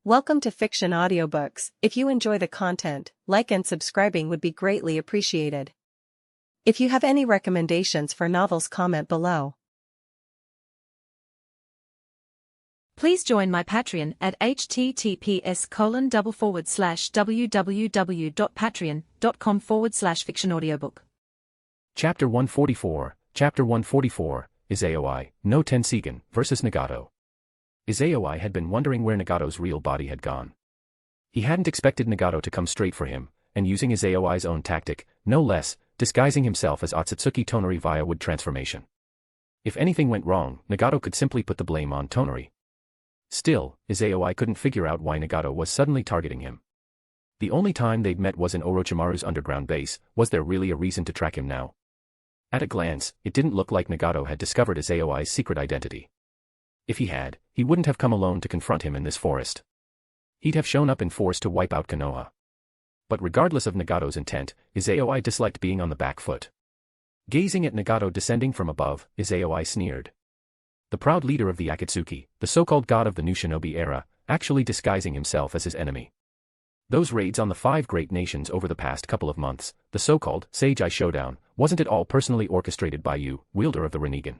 Welcome to Fiction Audiobooks. If you enjoy the content, like and subscribing would be greatly appreciated. If you have any recommendations for novels, comment below. Please join my Patreon at https://www.patreon.com/fictionaudiobook. Chapter 144, Izayoi, no Tensigen, vs Nagato. Izayoi had been wondering where Nagato's real body had gone. He hadn't expected Nagato to come straight for him, and using Izayoi's own tactic, no less, disguising himself as Ōtsutsuki Toneri via wood transformation. If anything went wrong, Nagato could simply put the blame on Tonory. Still, Izayoi couldn't figure out why Nagato was suddenly targeting him. The only time they'd met was in Orochimaru's underground base. Was there really a reason to track him now? At a glance, it didn't look like Nagato had discovered Izayoi's secret identity. If he had, he wouldn't have come alone to confront him in this forest. He'd have shown up in force to wipe out Konoha. But regardless of Nagato's intent, Izayoi disliked being on the back foot. Gazing at Nagato descending from above, Izayoi sneered. The proud leader of the Akatsuki, the so-called god of the new shinobi era, actually disguising himself as his enemy. Those raids on the 5 great nations over the past couple of months, the so-called Seijai showdown, wasn't it all personally orchestrated by you, wielder of the Rinnegan?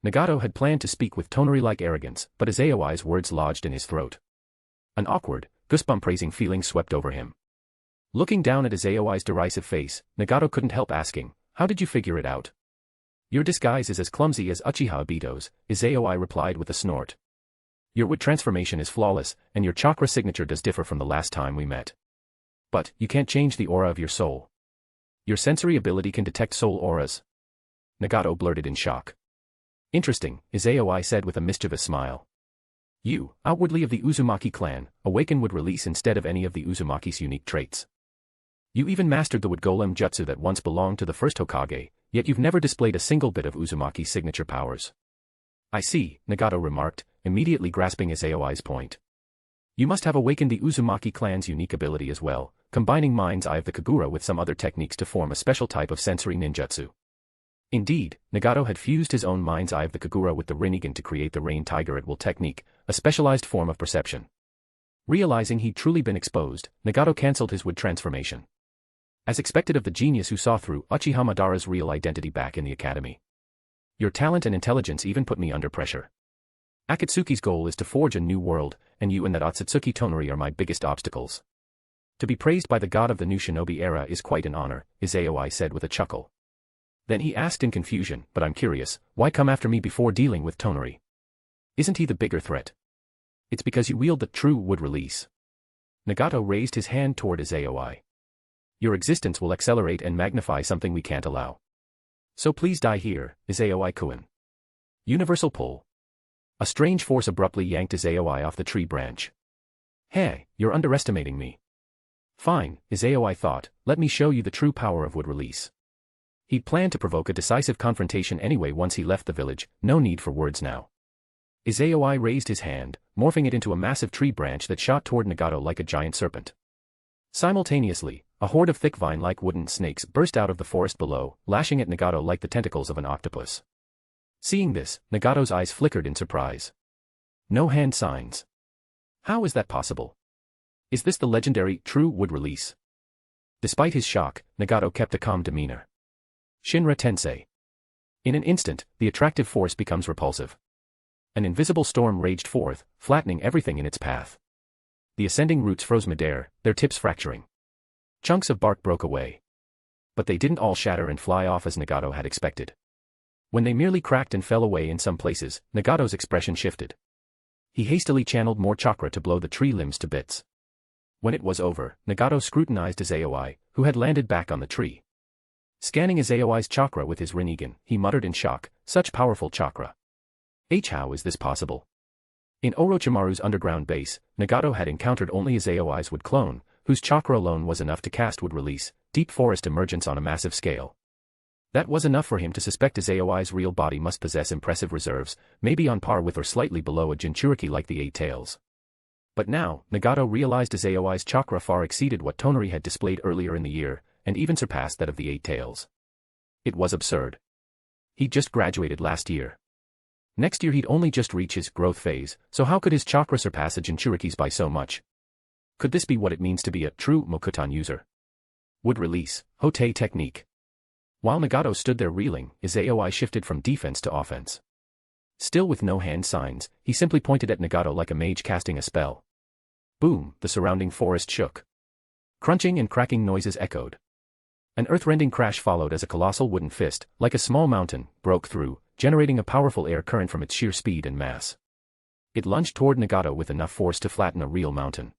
Nagato had planned to speak with Tonory-like arrogance, but Izayoi's words lodged in his throat. An awkward, goosebump-raising feeling swept over him. Looking down at Izayoi's derisive face, Nagato couldn't help asking, "How did you figure it out?" "Your disguise is as clumsy as Uchiha Obito's," Izayoi replied with a snort. "Your wood transformation is flawless, and your chakra signature does differ from the last time we met. But, you can't change the aura of your soul. Your sensory ability can detect soul auras." Nagato blurted in shock. "Interesting," Izayoi said with a mischievous smile. "You, outwardly of the Uzumaki clan, awaken would release instead of any of the Uzumaki's unique traits. You even mastered the wood golem jutsu that once belonged to the first Hokage, yet you've never displayed a single bit of Uzumaki's signature powers." "I see," Nagato remarked, immediately grasping Izayoi's point. "You must have awakened the Uzumaki clan's unique ability as well, combining Mind's Eye of the Kagura with some other techniques to form a special type of sensory ninjutsu." Indeed, Nagato had fused his own Mind's Eye of the Kagura with the Rinnegan to create the Rain Tiger at Will technique, a specialized form of perception. Realizing he'd truly been exposed, Nagato cancelled his wood transformation. As expected of the genius who saw through Uchiha Madara's real identity back in the academy. "Your talent and intelligence even put me under pressure. Akatsuki's goal is to forge a new world, and you and that Ōtsutsuki Toneri are my biggest obstacles. To be praised by the god of the new shinobi era is quite an honor," Izayoi said with a chuckle. Then he asked in confusion, "But I'm curious, why come after me before dealing with Tonory? Isn't he the bigger threat?" "It's because you wield the true wood release." Nagato raised his hand toward Izayoi. "Your existence will accelerate and magnify something we can't allow. So please die here, Izayoi-kun." Universal pull. A strange force abruptly yanked Izayoi off the tree branch. "Hey, you're underestimating me." "Fine," Izayoi thought, "let me show you the true power of wood release." He'd planned to provoke a decisive confrontation anyway once he left the village, no need for words now. Izayoi raised his hand, morphing it into a massive tree branch that shot toward Nagato like a giant serpent. Simultaneously, a horde of thick vine-like wooden snakes burst out of the forest below, lashing at Nagato like the tentacles of an octopus. Seeing this, Nagato's eyes flickered in surprise. No hand signs. How is that possible? Is this the legendary, true wood release? Despite his shock, Nagato kept a calm demeanor. Shinra Tensei. In an instant, the attractive force becomes repulsive. An invisible storm raged forth, flattening everything in its path. The ascending roots froze midair, their tips fracturing. Chunks of bark broke away. But they didn't all shatter and fly off as Nagato had expected. When they merely cracked and fell away in some places, Nagato's expression shifted. He hastily channeled more chakra to blow the tree limbs to bits. When it was over, Nagato scrutinized Izayoi, who had landed back on the tree. Scanning Izayoi's chakra with his Rinnegan, he muttered in shock, "Such powerful chakra. How is this possible?" In Orochimaru's underground base, Nagato had encountered only Izayoi's wood clone, whose chakra alone was enough to cast wood release, deep forest emergence on a massive scale. That was enough for him to suspect Izayoi's real body must possess impressive reserves, maybe on par with or slightly below a Jinchuriki like the Eight Tails. But now, Nagato realized Izayoi's chakra far exceeded what Tonory had displayed earlier in the year, and even surpassed that of the Eight Tails. It was absurd. He'd just graduated last year. Next year he'd only just reach his growth phase, so how could his chakra surpass a Jinchuriki's by so much? Could this be what it means to be a true Mokuton user? Would release, Hotei technique. While Nagato stood there reeling, Izayoi shifted from defense to offense. Still with no hand signs, he simply pointed at Nagato like a mage casting a spell. Boom, the surrounding forest shook. Crunching and cracking noises echoed. An earth-rending crash followed as a colossal wooden fist, like a small mountain, broke through, generating a powerful air current from its sheer speed and mass. It lunged toward Nagato with enough force to flatten a real mountain.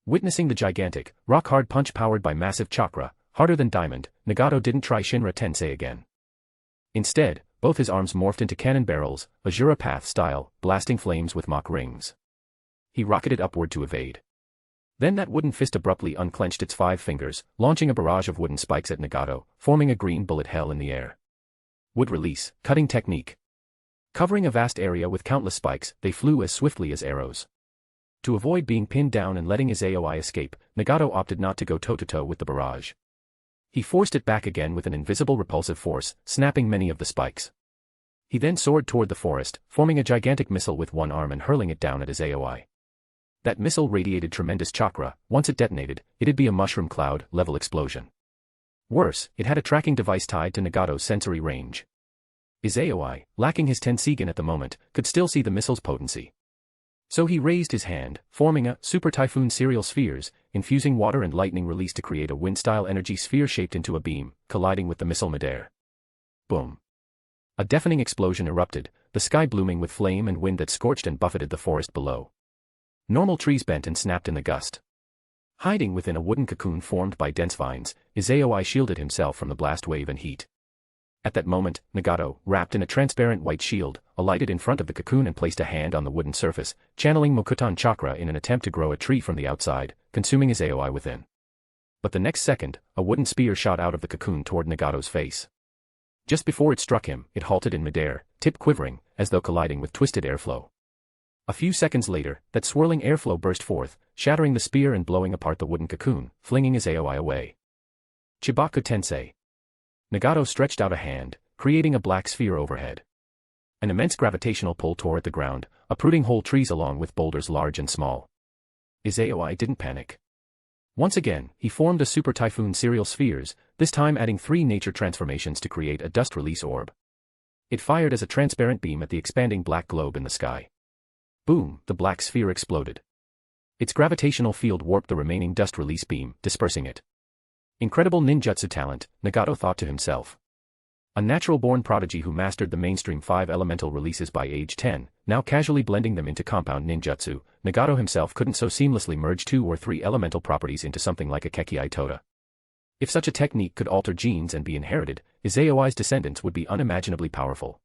Witnessing the gigantic, rock-hard punch powered by massive chakra, harder than diamond, Nagato didn't try Shinra Tensei again. Instead, both his arms morphed into cannon barrels, Azura Path style, blasting flames with Mach rings. He rocketed upward to evade. Then that wooden fist abruptly unclenched its 5 fingers, launching a barrage of wooden spikes at Nagato, forming a green bullet hell in the air. Would release, cutting technique. Covering a vast area with countless spikes, they flew as swiftly as arrows. To avoid being pinned down and letting Izayoi escape, Nagato opted not to go toe-to-toe with the barrage. He forced it back again with an invisible repulsive force, snapping many of the spikes. He then soared toward the forest, forming a gigantic missile with one arm and hurling it down at Izayoi. That missile radiated tremendous chakra. Once it detonated, it'd be a mushroom cloud-level explosion. Worse, it had a tracking device tied to Nagato's sensory range. Izayoi, lacking his Tensigen at the moment, could still see the missile's potency. So he raised his hand, forming a Super Typhoon serial spheres, infusing water and lightning release to create a wind-style energy sphere shaped into a beam, colliding with the missile midair. Boom. A deafening explosion erupted, the sky blooming with flame and wind that scorched and buffeted the forest below. Normal trees bent and snapped in the gust. Hiding within a wooden cocoon formed by dense vines, Izayoi shielded himself from the blast wave and heat. At that moment, Nagato, wrapped in a transparent white shield, alighted in front of the cocoon and placed a hand on the wooden surface, channeling Mokuton chakra in an attempt to grow a tree from the outside, consuming Izayoi within. But the next second, a wooden spear shot out of the cocoon toward Nagato's face. Just before it struck him, it halted in midair, tip quivering, as though colliding with twisted airflow. A few seconds later, that swirling airflow burst forth, shattering the spear and blowing apart the wooden cocoon, flinging Izayoi away. Chibaku Tensei. Nagato stretched out a hand, creating a black sphere overhead. An immense gravitational pull tore at the ground, uprooting whole trees along with boulders large and small. Izayoi didn't panic. Once again, he formed a Super Typhoon serial spheres, this time adding 3 nature transformations to create a dust release orb. It fired as a transparent beam at the expanding black globe in the sky. Boom, the black sphere exploded. Its gravitational field warped the remaining dust release beam, dispersing it. Incredible ninjutsu talent, Nagato thought to himself. A natural-born prodigy who mastered the mainstream 5 elemental releases by age 10, now casually blending them into compound ninjutsu, Nagato himself couldn't so seamlessly merge 2 or 3 elemental properties into something like a Kekkei Toda. If such a technique could alter genes and be inherited, Izayoi's descendants would be unimaginably powerful.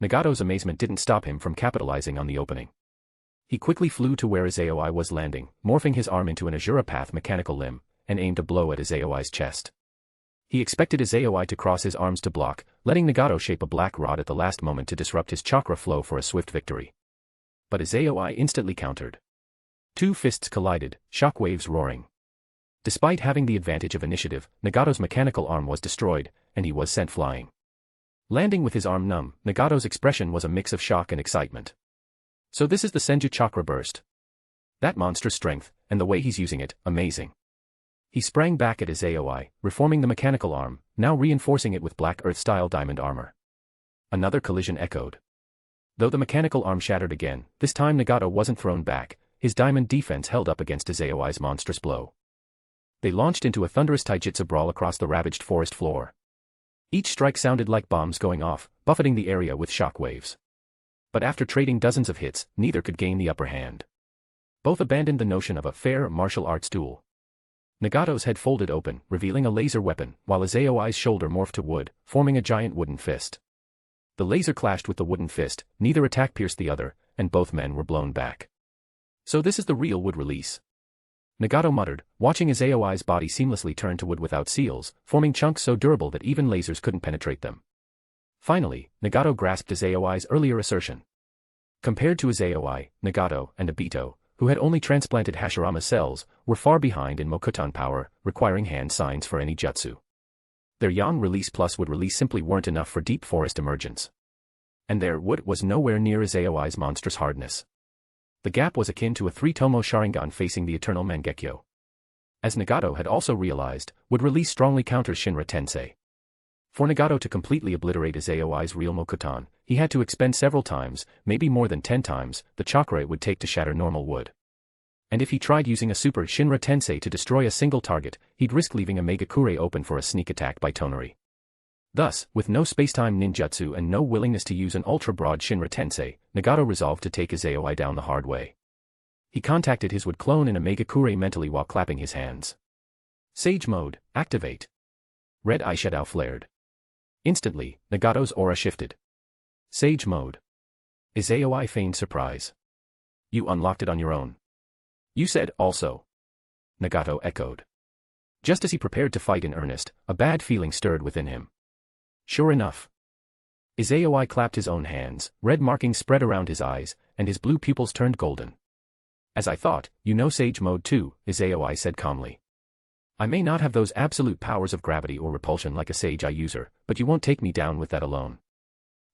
Nagato's amazement didn't stop him from capitalizing on the opening. He quickly flew to where Izayoi was landing, morphing his arm into an Azura Path mechanical limb, and aimed a blow at Izayoi's chest. He expected Izayoi to cross his arms to block, letting Nagato shape a black rod at the last moment to disrupt his chakra flow for a swift victory. But Izayoi instantly countered. 2 fists collided, shockwaves roaring. Despite having the advantage of initiative, Nagato's mechanical arm was destroyed, and he was sent flying. Landing with his arm numb, Nagato's expression was a mix of shock and excitement. So this is the Senju chakra burst. That monstrous strength, and the way he's using it, amazing. He sprang back at Izayoi, reforming the mechanical arm, now reinforcing it with black earth-style diamond armor. Another collision echoed. Though the mechanical arm shattered again, this time Nagato wasn't thrown back, his diamond defense held up against Izayoi's monstrous blow. They launched into a thunderous taijutsu brawl across the ravaged forest floor. Each strike sounded like bombs going off, buffeting the area with shock waves. But after trading dozens of hits, neither could gain the upper hand. Both abandoned the notion of a fair martial arts duel. Nagato's head folded open, revealing a laser weapon, while Izayoi's shoulder morphed to wood, forming a giant wooden fist. The laser clashed with the wooden fist, neither attack pierced the other, and both men were blown back. So this is the real wood release. Nagato muttered, watching Izayoi's body seamlessly turn to wood without seals, forming chunks so durable that even lasers couldn't penetrate them. Finally, Nagato grasped Izayoi's earlier assertion. Compared to Izayoi, Nagato, and Obito, who had only transplanted Hashirama cells, were far behind in Mokuton power, requiring hand signs for any jutsu. Their Yang release plus would release simply weren't enough for deep forest emergence. And their wood was nowhere near Izayoi's monstrous hardness. The gap was akin to a 3-tomo Sharingan facing the eternal Mangekyo. As Nagato had also realized, would release strongly counters Shinra Tensei. For Nagato to completely obliterate Izayoi's real Mokuton, he had to expend several times, maybe more than 10 times, the chakra it would take to shatter normal wood. And if he tried using a super Shinra Tensei to destroy a single target, he'd risk leaving a Megakure open for a sneak attack by Tonory. Thus, with no spacetime ninjutsu and no willingness to use an ultra-broad Shinra Tensei, Nagato resolved to take Izayoi down the hard way. He contacted his wood clone in a Megakure mentally while clapping his hands. Sage mode, activate. Red eyeshadow flared. Instantly, Nagato's aura shifted. Sage mode. Izayoi feigned surprise. You unlocked it on your own. You said also. Nagato echoed. Just as he prepared to fight in earnest, a bad feeling stirred within him. Sure enough. Izayoi clapped his own hands, red markings spread around his eyes, and his blue pupils turned golden. As I thought, you know Sage mode too, Izayoi said calmly. I may not have those absolute powers of gravity or repulsion like a Sage Eye user, but you won't take me down with that alone.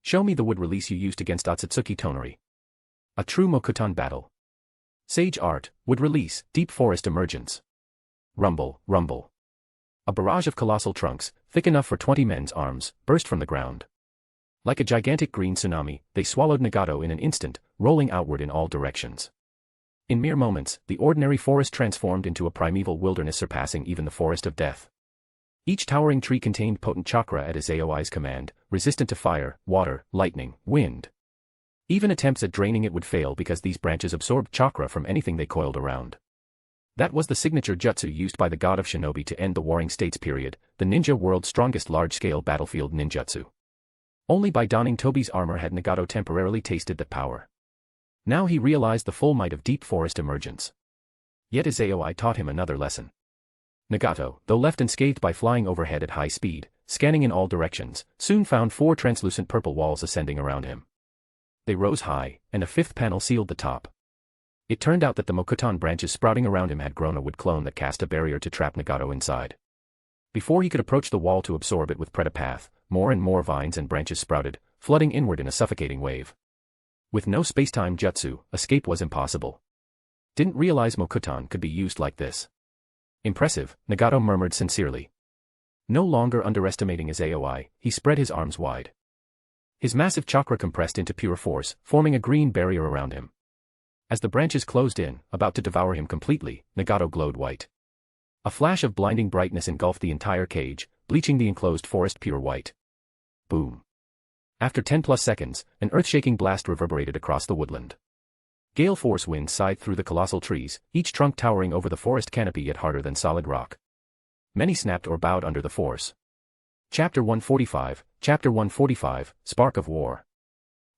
Show me the wood release you used against Ōtsutsuki Toneri. A true Mokuton battle. Sage art, wood release, deep forest emergence. Rumble, rumble. A barrage of colossal trunks, thick enough for 20 men's arms, burst from the ground. Like a gigantic green tsunami, they swallowed Nagato in an instant, rolling outward in all directions. In mere moments, the ordinary forest transformed into a primeval wilderness surpassing even the forest of death. Each towering tree contained potent chakra at Izayoi's command, resistant to fire, water, lightning, wind. Even attempts at draining it would fail because these branches absorbed chakra from anything they coiled around. That was the signature jutsu used by the god of shinobi to end the Warring States period, the ninja world's strongest large-scale battlefield ninjutsu. Only by donning Tobi's armor had Nagato temporarily tasted that power. Now he realized the full might of deep forest emergence. Yet Izayoi taught him another lesson. Nagato, though left unscathed by flying overhead at high speed, scanning in all directions, soon found 4 translucent purple walls ascending around him. They rose high, and a 5th panel sealed the top. It turned out that the Mokuton branches sprouting around him had grown a wood clone that cast a barrier to trap Nagato inside. Before he could approach the wall to absorb it with Predapath, more and more vines and branches sprouted, flooding inward in a suffocating wave. With no spacetime jutsu, escape was impossible. Didn't realize Mokuton could be used like this. Impressive, Nagato murmured sincerely. No longer underestimating Izayoi, he spread his arms wide. His massive chakra compressed into pure force, forming a green barrier around him. As the branches closed in, about to devour him completely, Nagato glowed white. A flash of blinding brightness engulfed the entire cage, bleaching the enclosed forest pure white. Boom. After 10+ seconds, an earth-shaking blast reverberated across the woodland. Gale force winds sighed through the colossal trees, each trunk towering over the forest canopy yet harder than solid rock. Many snapped or bowed under the force. Chapter 145, Spark of War.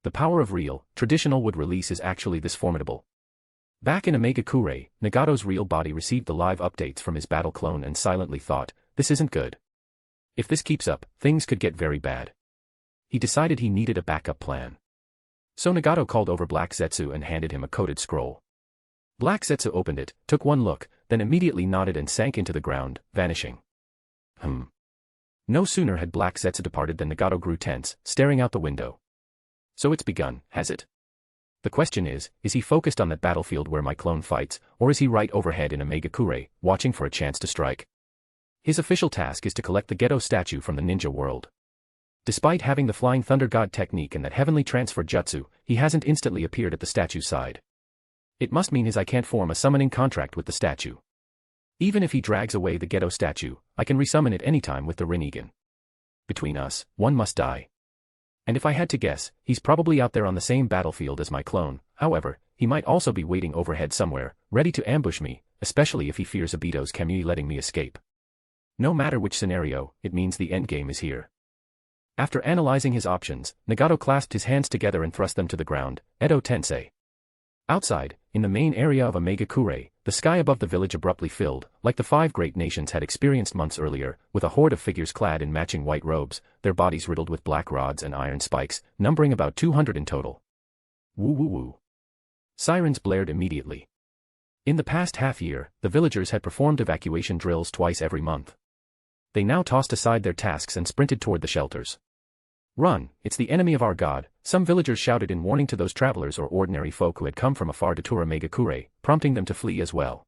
The power of real, traditional wood release is actually this formidable. Back in Megakure, Nagato's real body received the live updates from his battle clone and silently thought, this isn't good. If this keeps up, things could get very bad. He decided he needed a backup plan. So Nagato called over Black Zetsu and handed him a coded scroll. Black Zetsu opened it, took one look, then immediately nodded and sank into the ground, vanishing. No sooner had Black Zetsu departed than Nagato grew tense, staring out the window. So it's begun, has it? The question is he focused on that battlefield where my clone fights, or is he right overhead in Megakure, watching for a chance to strike? His official task is to collect the Geto statue from the ninja world. Despite having the Flying Thunder God technique and that heavenly transfer jutsu, he hasn't instantly appeared at the statue's side. It must mean I can't form a summoning contract with the statue. Even if he drags away the Geto statue, I can resummon it anytime with the Rinnegan. Between us, one must die. And if I had to guess, he's probably out there on the same battlefield as my clone. However, he might also be waiting overhead somewhere, ready to ambush me, especially if he fears Obito's Kamui letting me escape. No matter which scenario, it means the endgame is here. After analyzing his options, Nagato clasped his hands together and thrust them to the ground. Edo Tensei. Outside, in the main area of Megakure, the sky above the village abruptly filled, like the 5 great nations had experienced months earlier, with a horde of figures clad in matching white robes, their bodies riddled with black rods and iron spikes, numbering about 200 in total. Woo woo woo. Sirens blared immediately. In the past half-year, the villagers had performed evacuation drills twice every month. They now tossed aside their tasks and sprinted toward the shelters. Run, it's the enemy of our god, some villagers shouted in warning to those travelers or ordinary folk who had come from afar to tour Megakure, prompting them to flee as well.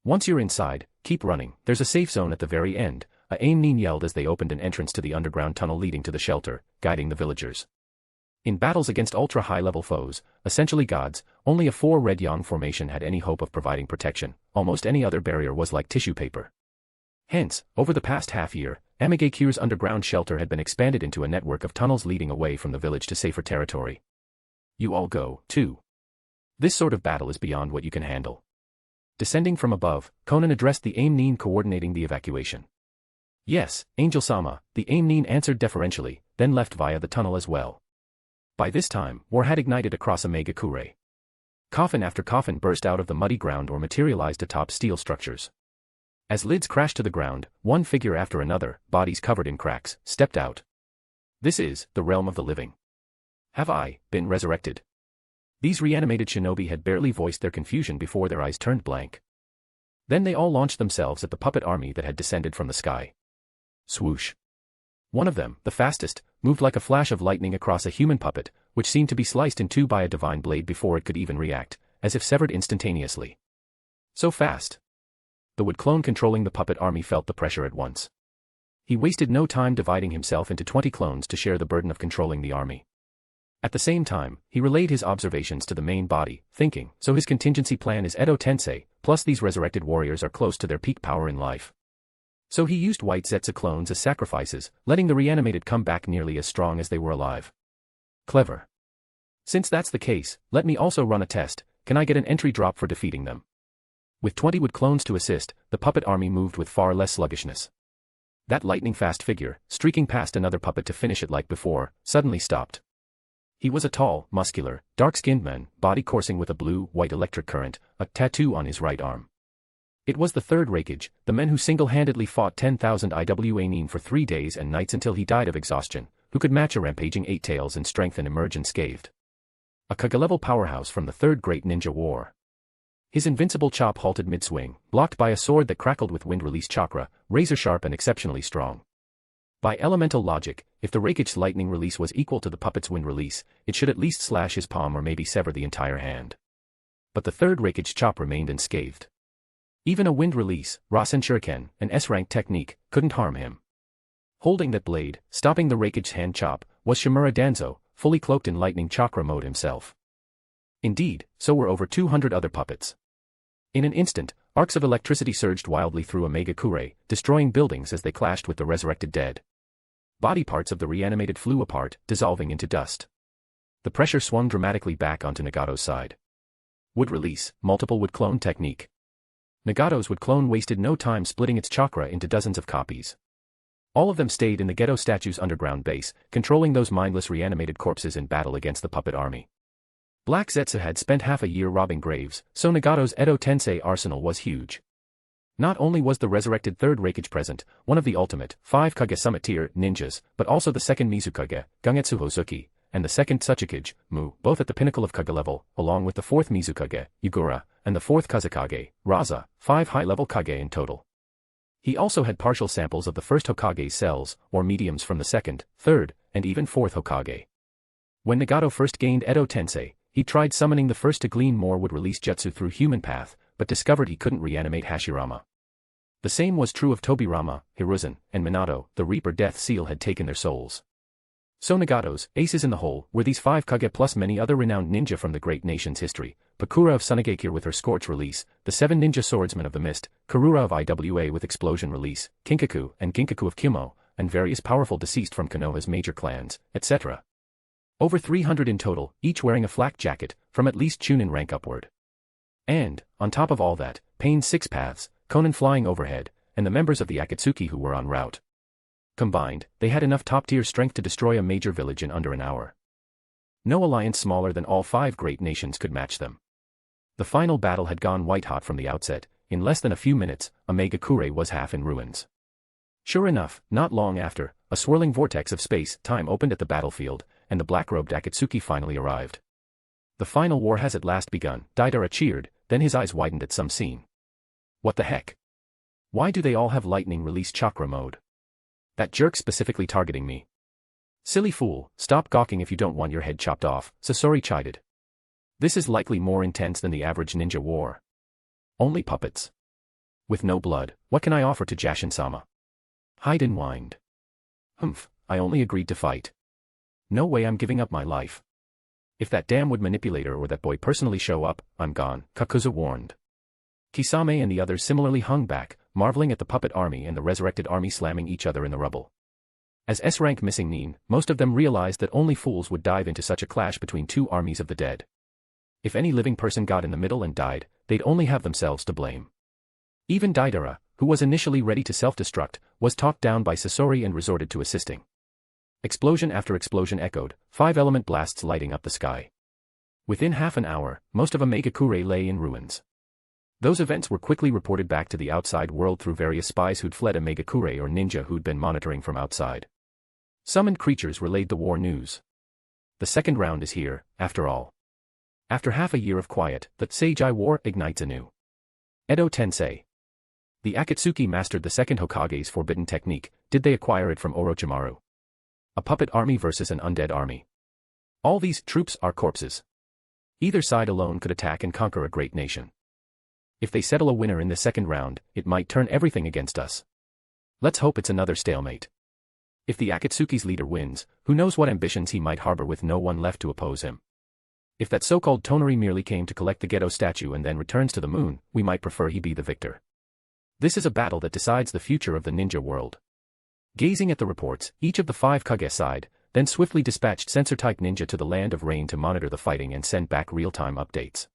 Once you're inside, keep running, there's a safe zone at the very end, a Aim yelled as they opened an entrance to the underground tunnel leading to the shelter, guiding the villagers. In battles against ultra-high-level foes, essentially gods, only a 4-red yang formation had any hope of providing protection, almost any other barrier was like tissue paper. Hence, over the past half-year, Amagakure's underground shelter had been expanded into a network of tunnels leading away from the village to safer territory. You all go, too. This sort of battle is beyond what you can handle. Descending from above, Conan addressed the Aim coordinating the evacuation. Yes, Angel-sama, the Aim answered deferentially, then left via the tunnel as well. By this time, war had ignited across Amagakure. Coffin after coffin burst out of the muddy ground or materialized atop steel structures. As lids crashed to the ground, one figure after another, bodies covered in cracks, stepped out. This is the realm of the living. Have I been resurrected? These reanimated shinobi had barely voiced their confusion before their eyes turned blank. Then they all launched themselves at the puppet army that had descended from the sky. Swoosh. One of them, the fastest, moved like a flash of lightning across a human puppet, which seemed to be sliced in two by a divine blade before it could even react, as if severed instantaneously. So fast. The wood clone controlling the puppet army felt the pressure at once. He wasted no time dividing himself into 20 clones to share the burden of controlling the army. At the same time, he relayed his observations to the main body, thinking, so his contingency plan is Edo Tensei, plus these resurrected warriors are close to their peak power in life. So he used white Zetsu clones as sacrifices, letting the reanimated come back nearly as strong as they were alive. Clever. Since that's the case, let me also run a test, can I get an entry drop for defeating them? With 20 wood clones to assist, the puppet army moved with far less sluggishness. That lightning-fast figure, streaking past another puppet to finish it like before, suddenly stopped. He was a tall, muscular, dark-skinned man, body coursing with a blue-white electric current, a tattoo on his right arm. It was the third Reikage, the men who single-handedly fought 10,000 IWA Nin for 3 days and nights until he died of exhaustion, who could match a rampaging Eight Tails in strength and emerge unscathed. A Kage-level powerhouse from the Third Great Ninja War. His invincible chop halted mid-swing, blocked by a sword that crackled with wind-release chakra, razor-sharp and exceptionally strong. By elemental logic, if the Reikage's lightning release was equal to the puppet's wind release, it should at least slash his palm or maybe sever the entire hand. But the third Reikage's chop remained unscathed. Even a wind release, Rasen Shuriken, an S-rank technique, couldn't harm him. Holding that blade, stopping the Reikage's hand chop, was Shimura Danzo, fully cloaked in lightning chakra mode himself. Indeed, so were over 200 other puppets. In an instant, arcs of electricity surged wildly through Amagakure, destroying buildings as they clashed with the resurrected dead. Body parts of the reanimated flew apart, dissolving into dust. The pressure swung dramatically back onto Nagato's side. Wood release, multiple wood clone technique. Nagato's wood clone wasted no time splitting its chakra into dozens of copies. All of them stayed in the ghetto statue's underground base, controlling those mindless reanimated corpses in battle against the puppet army. Black Zetsu had spent half a year robbing graves, so Nagato's Edo Tensei arsenal was huge. Not only was the resurrected third Reikage present, one of the ultimate, 5 Kage summit tier ninjas, but also the second Mizukage, Gungetsu Hozuki, and the second Tsuchikage, Mu, both at the pinnacle of Kage level, along with the fourth Mizukage, Yugura, and the fourth Kazekage, Raza, 5 high-level Kage in total. He also had partial samples of the first Hokage's cells, or mediums from the second, third, and even fourth Hokage. When Nagato first gained Edo Tensei, he tried summoning the first to glean more would-release jutsu through human path, but discovered he couldn't reanimate Hashirama. The same was true of Tobirama, Hiruzen, and Minato, the Reaper Death Seal had taken their souls. So Nagato's aces in the hole were these 5 Kage plus many other renowned ninja from the great nation's history, Pakura of Sunagakure with her Scorch release, the 7 ninja swordsmen of the mist, Karura of IWA with explosion release, Kinkaku and Ginkaku of Kyumo, and various powerful deceased from Konoha's major clans, etc. Over 300 in total, each wearing a flak jacket, from at least Chunin rank upward. And, on top of all that, Pain's 6 paths, Conan flying overhead, and the members of the Akatsuki who were en route. Combined, they had enough top-tier strength to destroy a major village in under an hour. No alliance smaller than all 5 great nations could match them. The final battle had gone white-hot from the outset. In less than a few minutes, Amagakure was half in ruins. Sure enough, not long after, a swirling vortex of space-time opened at the battlefield, and the black-robed Akatsuki finally arrived. The final war has at last begun, Daidara cheered, then his eyes widened at some scene. What the heck? Why do they all have lightning release chakra mode? That jerk specifically targeting me. Silly fool, stop gawking if you don't want your head chopped off, Sasori chided. This is likely more intense than the average ninja war. Only puppets. With no blood, what can I offer to Jashin-sama? Haiden whined. Humph, I only agreed to fight. No way I'm giving up my life. If that damn wood manipulator or that boy personally show up, I'm gone, Kakuza warned. Kisame and the others similarly hung back, marveling at the puppet army and the resurrected army slamming each other in the rubble. As S-rank missing Nin, most of them realized that only fools would dive into such a clash between two armies of the dead. If any living person got in the middle and died, they'd only have themselves to blame. Even Deidara, who was initially ready to self-destruct, was talked down by Sasori and resorted to assisting. Explosion after explosion echoed, 5-element blasts lighting up the sky. Within half an hour, most of Omegakure lay in ruins. Those events were quickly reported back to the outside world through various spies who'd fled Omegakure or ninja who'd been monitoring from outside. Summoned creatures relayed the war news. The second round is here, after all. After half a year of quiet, the Seijai War ignites anew. Edo Tensei. The Akatsuki mastered the second Hokage's forbidden technique. Did they acquire it from Orochimaru? A puppet army versus an undead army. All these troops are corpses. Either side alone could attack and conquer a great nation. If they settle a winner in the second round, it might turn everything against us. Let's hope it's another stalemate. If the Akatsuki's leader wins, who knows what ambitions he might harbor with no one left to oppose him. If that so-called Tonory merely came to collect the Geto statue and then returns to the moon, we might prefer he be the victor. This is a battle that decides the future of the ninja world. Gazing at the reports, each of the 5 Kage side, then swiftly dispatched sensor-type ninja to the land of rain to monitor the fighting and send back real-time updates.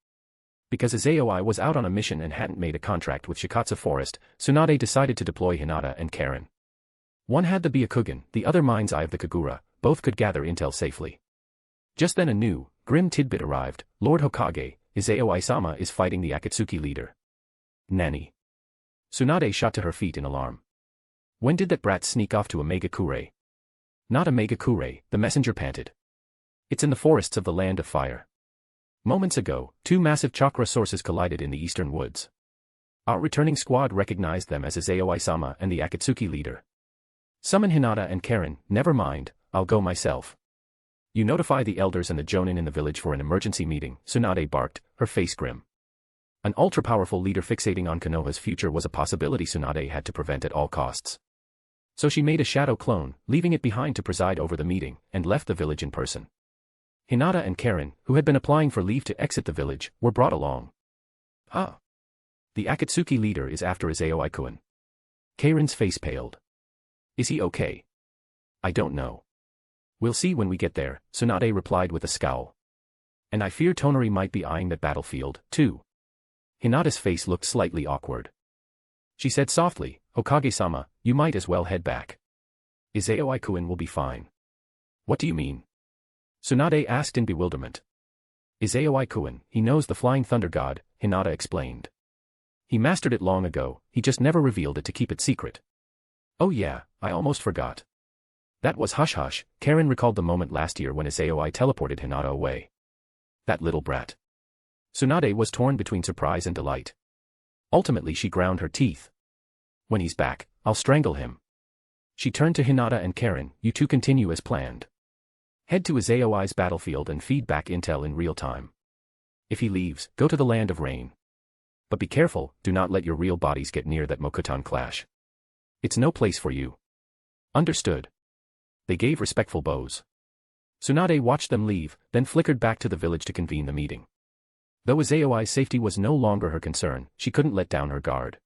Because Izayoi was out on a mission and hadn't made a contract with Shikatsu Forest, Tsunade decided to deploy Hinata and Karen. One had the Byakugan, the other mind's eye of the Kagura, both could gather intel safely. Just then a new, grim tidbit arrived. Lord Hokage, Izayoi-sama is fighting the Akatsuki leader. Nani? Tsunade shot to her feet in alarm. When did that brat sneak off to Omegakure? Not Omegakure, the messenger panted. It's in the forests of the Land of Fire. Moments ago, 2 massive chakra sources collided in the eastern woods. Our returning squad recognized them as Izayoi-sama and the Akatsuki leader. Summon Hinata and Karen. Never mind, I'll go myself. You notify the elders and the jonin in the village for an emergency meeting, Tsunade barked, her face grim. An ultra-powerful leader fixating on Konoha's future was a possibility Tsunade had to prevent at all costs. So she made a shadow clone, leaving it behind to preside over the meeting, and left the village in person. Hinata and Karen, who had been applying for leave to exit the village, were brought along. Ah. The Akatsuki leader is after Izayoi-kun. Karen's face paled. Is he okay? I don't know. We'll see when we get there, Tsunade replied with a scowl. And I fear Tonory might be eyeing that battlefield, too. Hinata's face looked slightly awkward. She said softly, Hokage-sama, you might as well head back. Izayoi-kun will be fine. What do you mean? Tsunade asked in bewilderment. Izayoi-kun, he knows the Flying Thunder God, Hinata explained. He mastered it long ago, he just never revealed it to keep it secret. Oh yeah, I almost forgot. That was hush-hush. Karen recalled the moment last year when Izayoi teleported Hinata away. That little brat. Tsunade was torn between surprise and delight. Ultimately she ground her teeth. When he's back, I'll strangle him. She turned to Hinata and Karen. You two continue as planned. Head to Izayoi's battlefield and feed back intel in real time. If he leaves, go to the Land of Rain. But be careful, do not let your real bodies get near that Mokutan clash. It's no place for you. Understood. They gave respectful bows. Tsunade watched them leave, then flickered back to the village to convene the meeting. Though Izayoi's safety was no longer her concern, she couldn't let down her guard.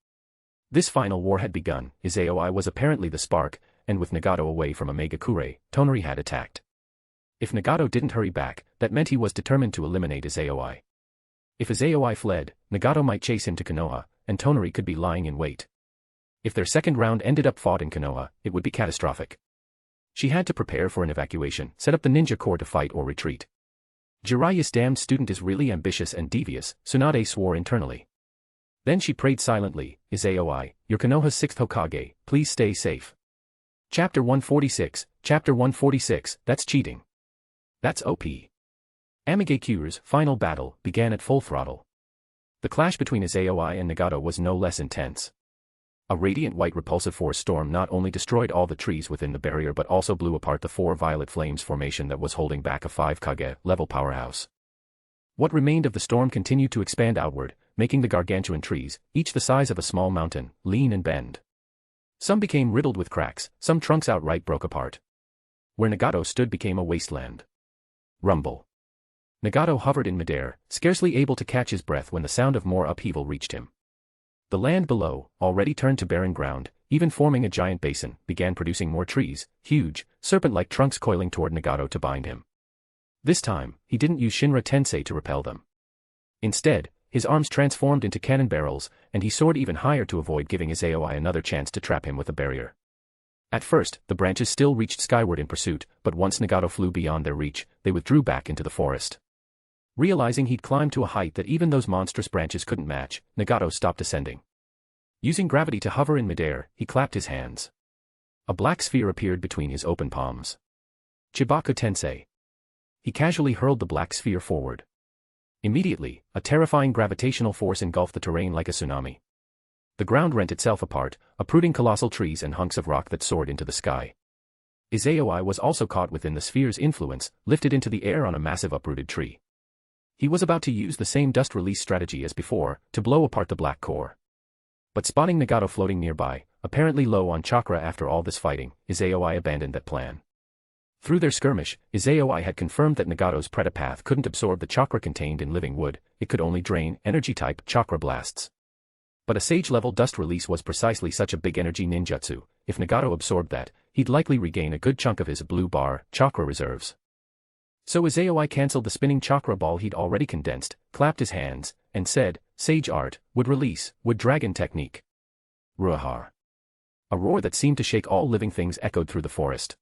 This final war had begun, Izayoi was apparently the spark, and with Nagato away from Omegakure, Tonory had attacked. If Nagato didn't hurry back, that meant he was determined to eliminate Izayoi. If Izayoi fled, Nagato might chase him to Konoha, and Tonory could be lying in wait. If their second round ended up fought in Konoha, it would be catastrophic. She had to prepare for an evacuation, set up the ninja corps to fight or retreat. Jiraiya's damned student is really ambitious and devious, Tsunade swore internally. Then she prayed silently, Izayoi, you're Konoha's 6th Hokage, please stay safe. Chapter 146, Chapter 146, that's cheating. That's OP. Amigakure's final battle began at full throttle. The clash between Izayoi and Nagato was no less intense. A radiant white repulsive force storm not only destroyed all the trees within the barrier but also blew apart the 4 violet flames formation that was holding back a 5 Kage level powerhouse. What remained of the storm continued to expand outward, making the gargantuan trees, each the size of a small mountain, lean and bend. Some became riddled with cracks, some trunks outright broke apart. Where Nagato stood became a wasteland. Rumble. Nagato hovered in midair, scarcely able to catch his breath when the sound of more upheaval reached him. The land below, already turned to barren ground, even forming a giant basin, began producing more trees, huge, serpent-like trunks coiling toward Nagato to bind him. This time, he didn't use Shinra Tensei to repel them. Instead, his arms transformed into cannon barrels, and he soared even higher to avoid giving Izayoi another chance to trap him with a barrier. At first, the branches still reached skyward in pursuit, but once Nagato flew beyond their reach, they withdrew back into the forest. Realizing he'd climbed to a height that even those monstrous branches couldn't match, Nagato stopped ascending. Using gravity to hover in midair, he clapped his hands. A black sphere appeared between his open palms. Chibaku Tensei. He casually hurled the black sphere forward. Immediately, a terrifying gravitational force engulfed the terrain like a tsunami. The ground rent itself apart, uprooting colossal trees and hunks of rock that soared into the sky. Izayoi was also caught within the sphere's influence, lifted into the air on a massive uprooted tree. He was about to use the same dust release strategy as before, to blow apart the black core. But spotting Nagato floating nearby, apparently low on chakra after all this fighting, Izayoi abandoned that plan. Through their skirmish, Izayoi had confirmed that Nagato's Predapath couldn't absorb the chakra contained in living wood, it could only drain energy-type chakra blasts. But a sage-level dust release was precisely such a big energy ninjutsu. If Nagato absorbed that, he'd likely regain a good chunk of his blue bar chakra reserves. So Izayoi cancelled the spinning chakra ball he'd already condensed, clapped his hands, and said, Sage Art, Wood Release, Wood Dragon Technique. Ruahar. A roar that seemed to shake all living things echoed through the forest.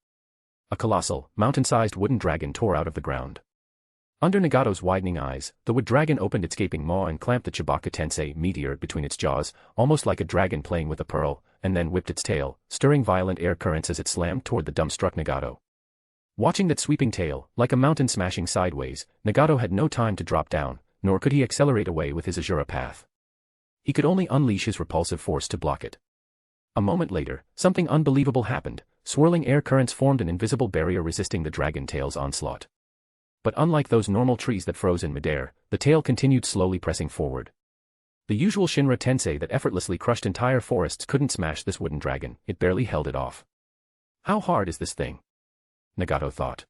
A colossal, mountain-sized wooden dragon tore out of the ground. Under Nagato's widening eyes, the wood dragon opened its gaping maw and clamped the Chibaku Tensei meteor between its jaws, almost like a dragon playing with a pearl, and then whipped its tail, stirring violent air currents as it slammed toward the dumbstruck Nagato. Watching that sweeping tail, like a mountain smashing sideways, Nagato had no time to drop down, nor could he accelerate away with his Azura path. He could only unleash his repulsive force to block it. A moment later, something unbelievable happened. Swirling air currents formed an invisible barrier resisting the dragon tail's onslaught. But unlike those normal trees that froze in midair, the tail continued slowly pressing forward. The usual Shinra Tensei that effortlessly crushed entire forests couldn't smash this wooden dragon, it barely held it off. How hard is this thing? Nagato thought.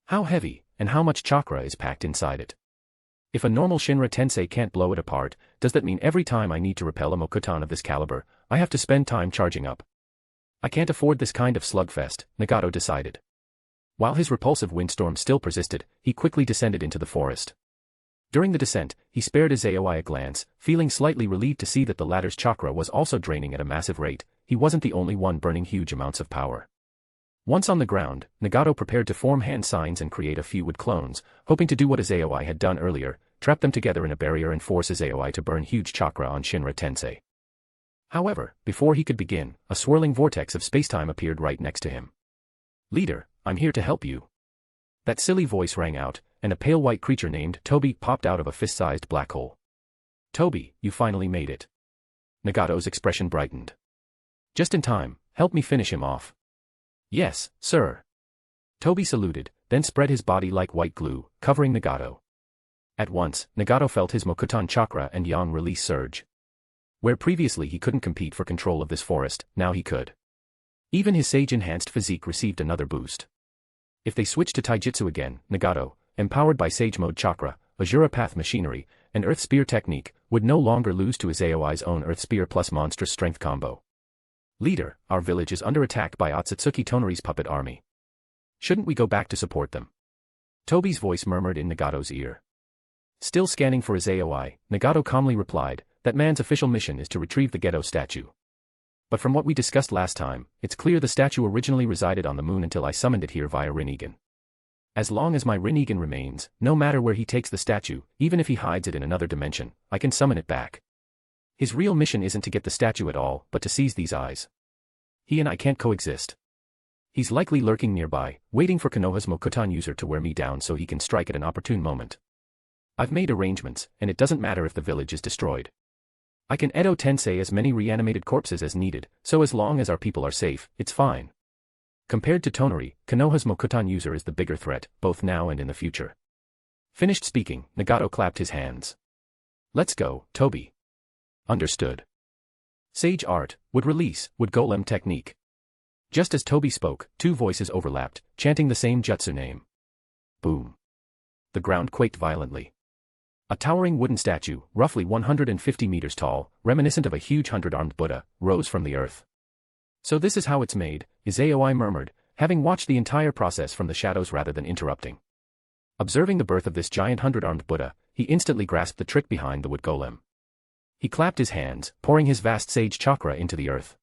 How heavy, and how much chakra is packed inside it? If a normal Shinra Tensei can't blow it apart, does that mean every time I need to repel a Mokutan of this caliber, I have to spend time charging up? I can't afford this kind of slugfest, Nagato decided. While his repulsive windstorm still persisted, he quickly descended into the forest. During the descent, he spared Izayoi a glance, feeling slightly relieved to see that the latter's chakra was also draining at a massive rate. He wasn't the only one burning huge amounts of power. Once on the ground, Nagato prepared to form hand signs and create a few wood clones, hoping to do what Izayoi had done earlier, trap them together in a barrier and force Izayoi to burn huge chakra on Shinra Tensei. However, before he could begin, a swirling vortex of spacetime appeared right next to him. Leader, I'm here to help you. That silly voice rang out, and a pale white creature named Toby popped out of a fist-sized black hole. Toby, you finally made it. Nagato's expression brightened. Just in time, help me finish him off. Yes, sir. Toby saluted, then spread his body like white glue, covering Nagato. At once, Nagato felt his Mokutan chakra and yang release surge. Where previously he couldn't compete for control of this forest, now he could. Even his sage-enhanced physique received another boost. If they switched to taijutsu again, Nagato, empowered by Sage Mode chakra, Azura Path machinery, and Earth Spear technique, would no longer lose to Izayoi's own Earth Spear plus monstrous strength combo. Leader, our village is under attack by Ōtsutsuki Toneri's puppet army. Shouldn't we go back to support them? Toby's voice murmured in Nagato's ear. Still scanning for Izayoi, Nagato calmly replied, that man's official mission is to retrieve the Geto statue. But from what we discussed last time, it's clear the statue originally resided on the moon until I summoned it here via Rinnegan. As long as my Rinnegan remains, no matter where he takes the statue, even if he hides it in another dimension, I can summon it back. His real mission isn't to get the statue at all, but to seize these eyes. He and I can't coexist. He's likely lurking nearby, waiting for Konoha's Mokutan user to wear me down so he can strike at an opportune moment. I've made arrangements, and it doesn't matter if the village is destroyed. I can Edo Tensei as many reanimated corpses as needed, so as long as our people are safe, it's fine. Compared to Tonory, Konoha's Mokutan user is the bigger threat, both now and in the future. Finished speaking, Nagato clapped his hands. Let's go, Toby. Understood. Sage Art, would release, would Golem technique. Just as Toby spoke, two voices overlapped, chanting the same jutsu name. Boom. The ground quaked violently. A towering wooden statue, roughly 150 meters tall, reminiscent of a huge 100-armed Buddha, rose from the earth. So this is how it's made, Izayoi murmured, having watched the entire process from the shadows rather than interrupting. Observing the birth of this giant 100-armed Buddha, he instantly grasped the trick behind the wood golem. He clapped his hands, pouring his vast sage chakra into the earth.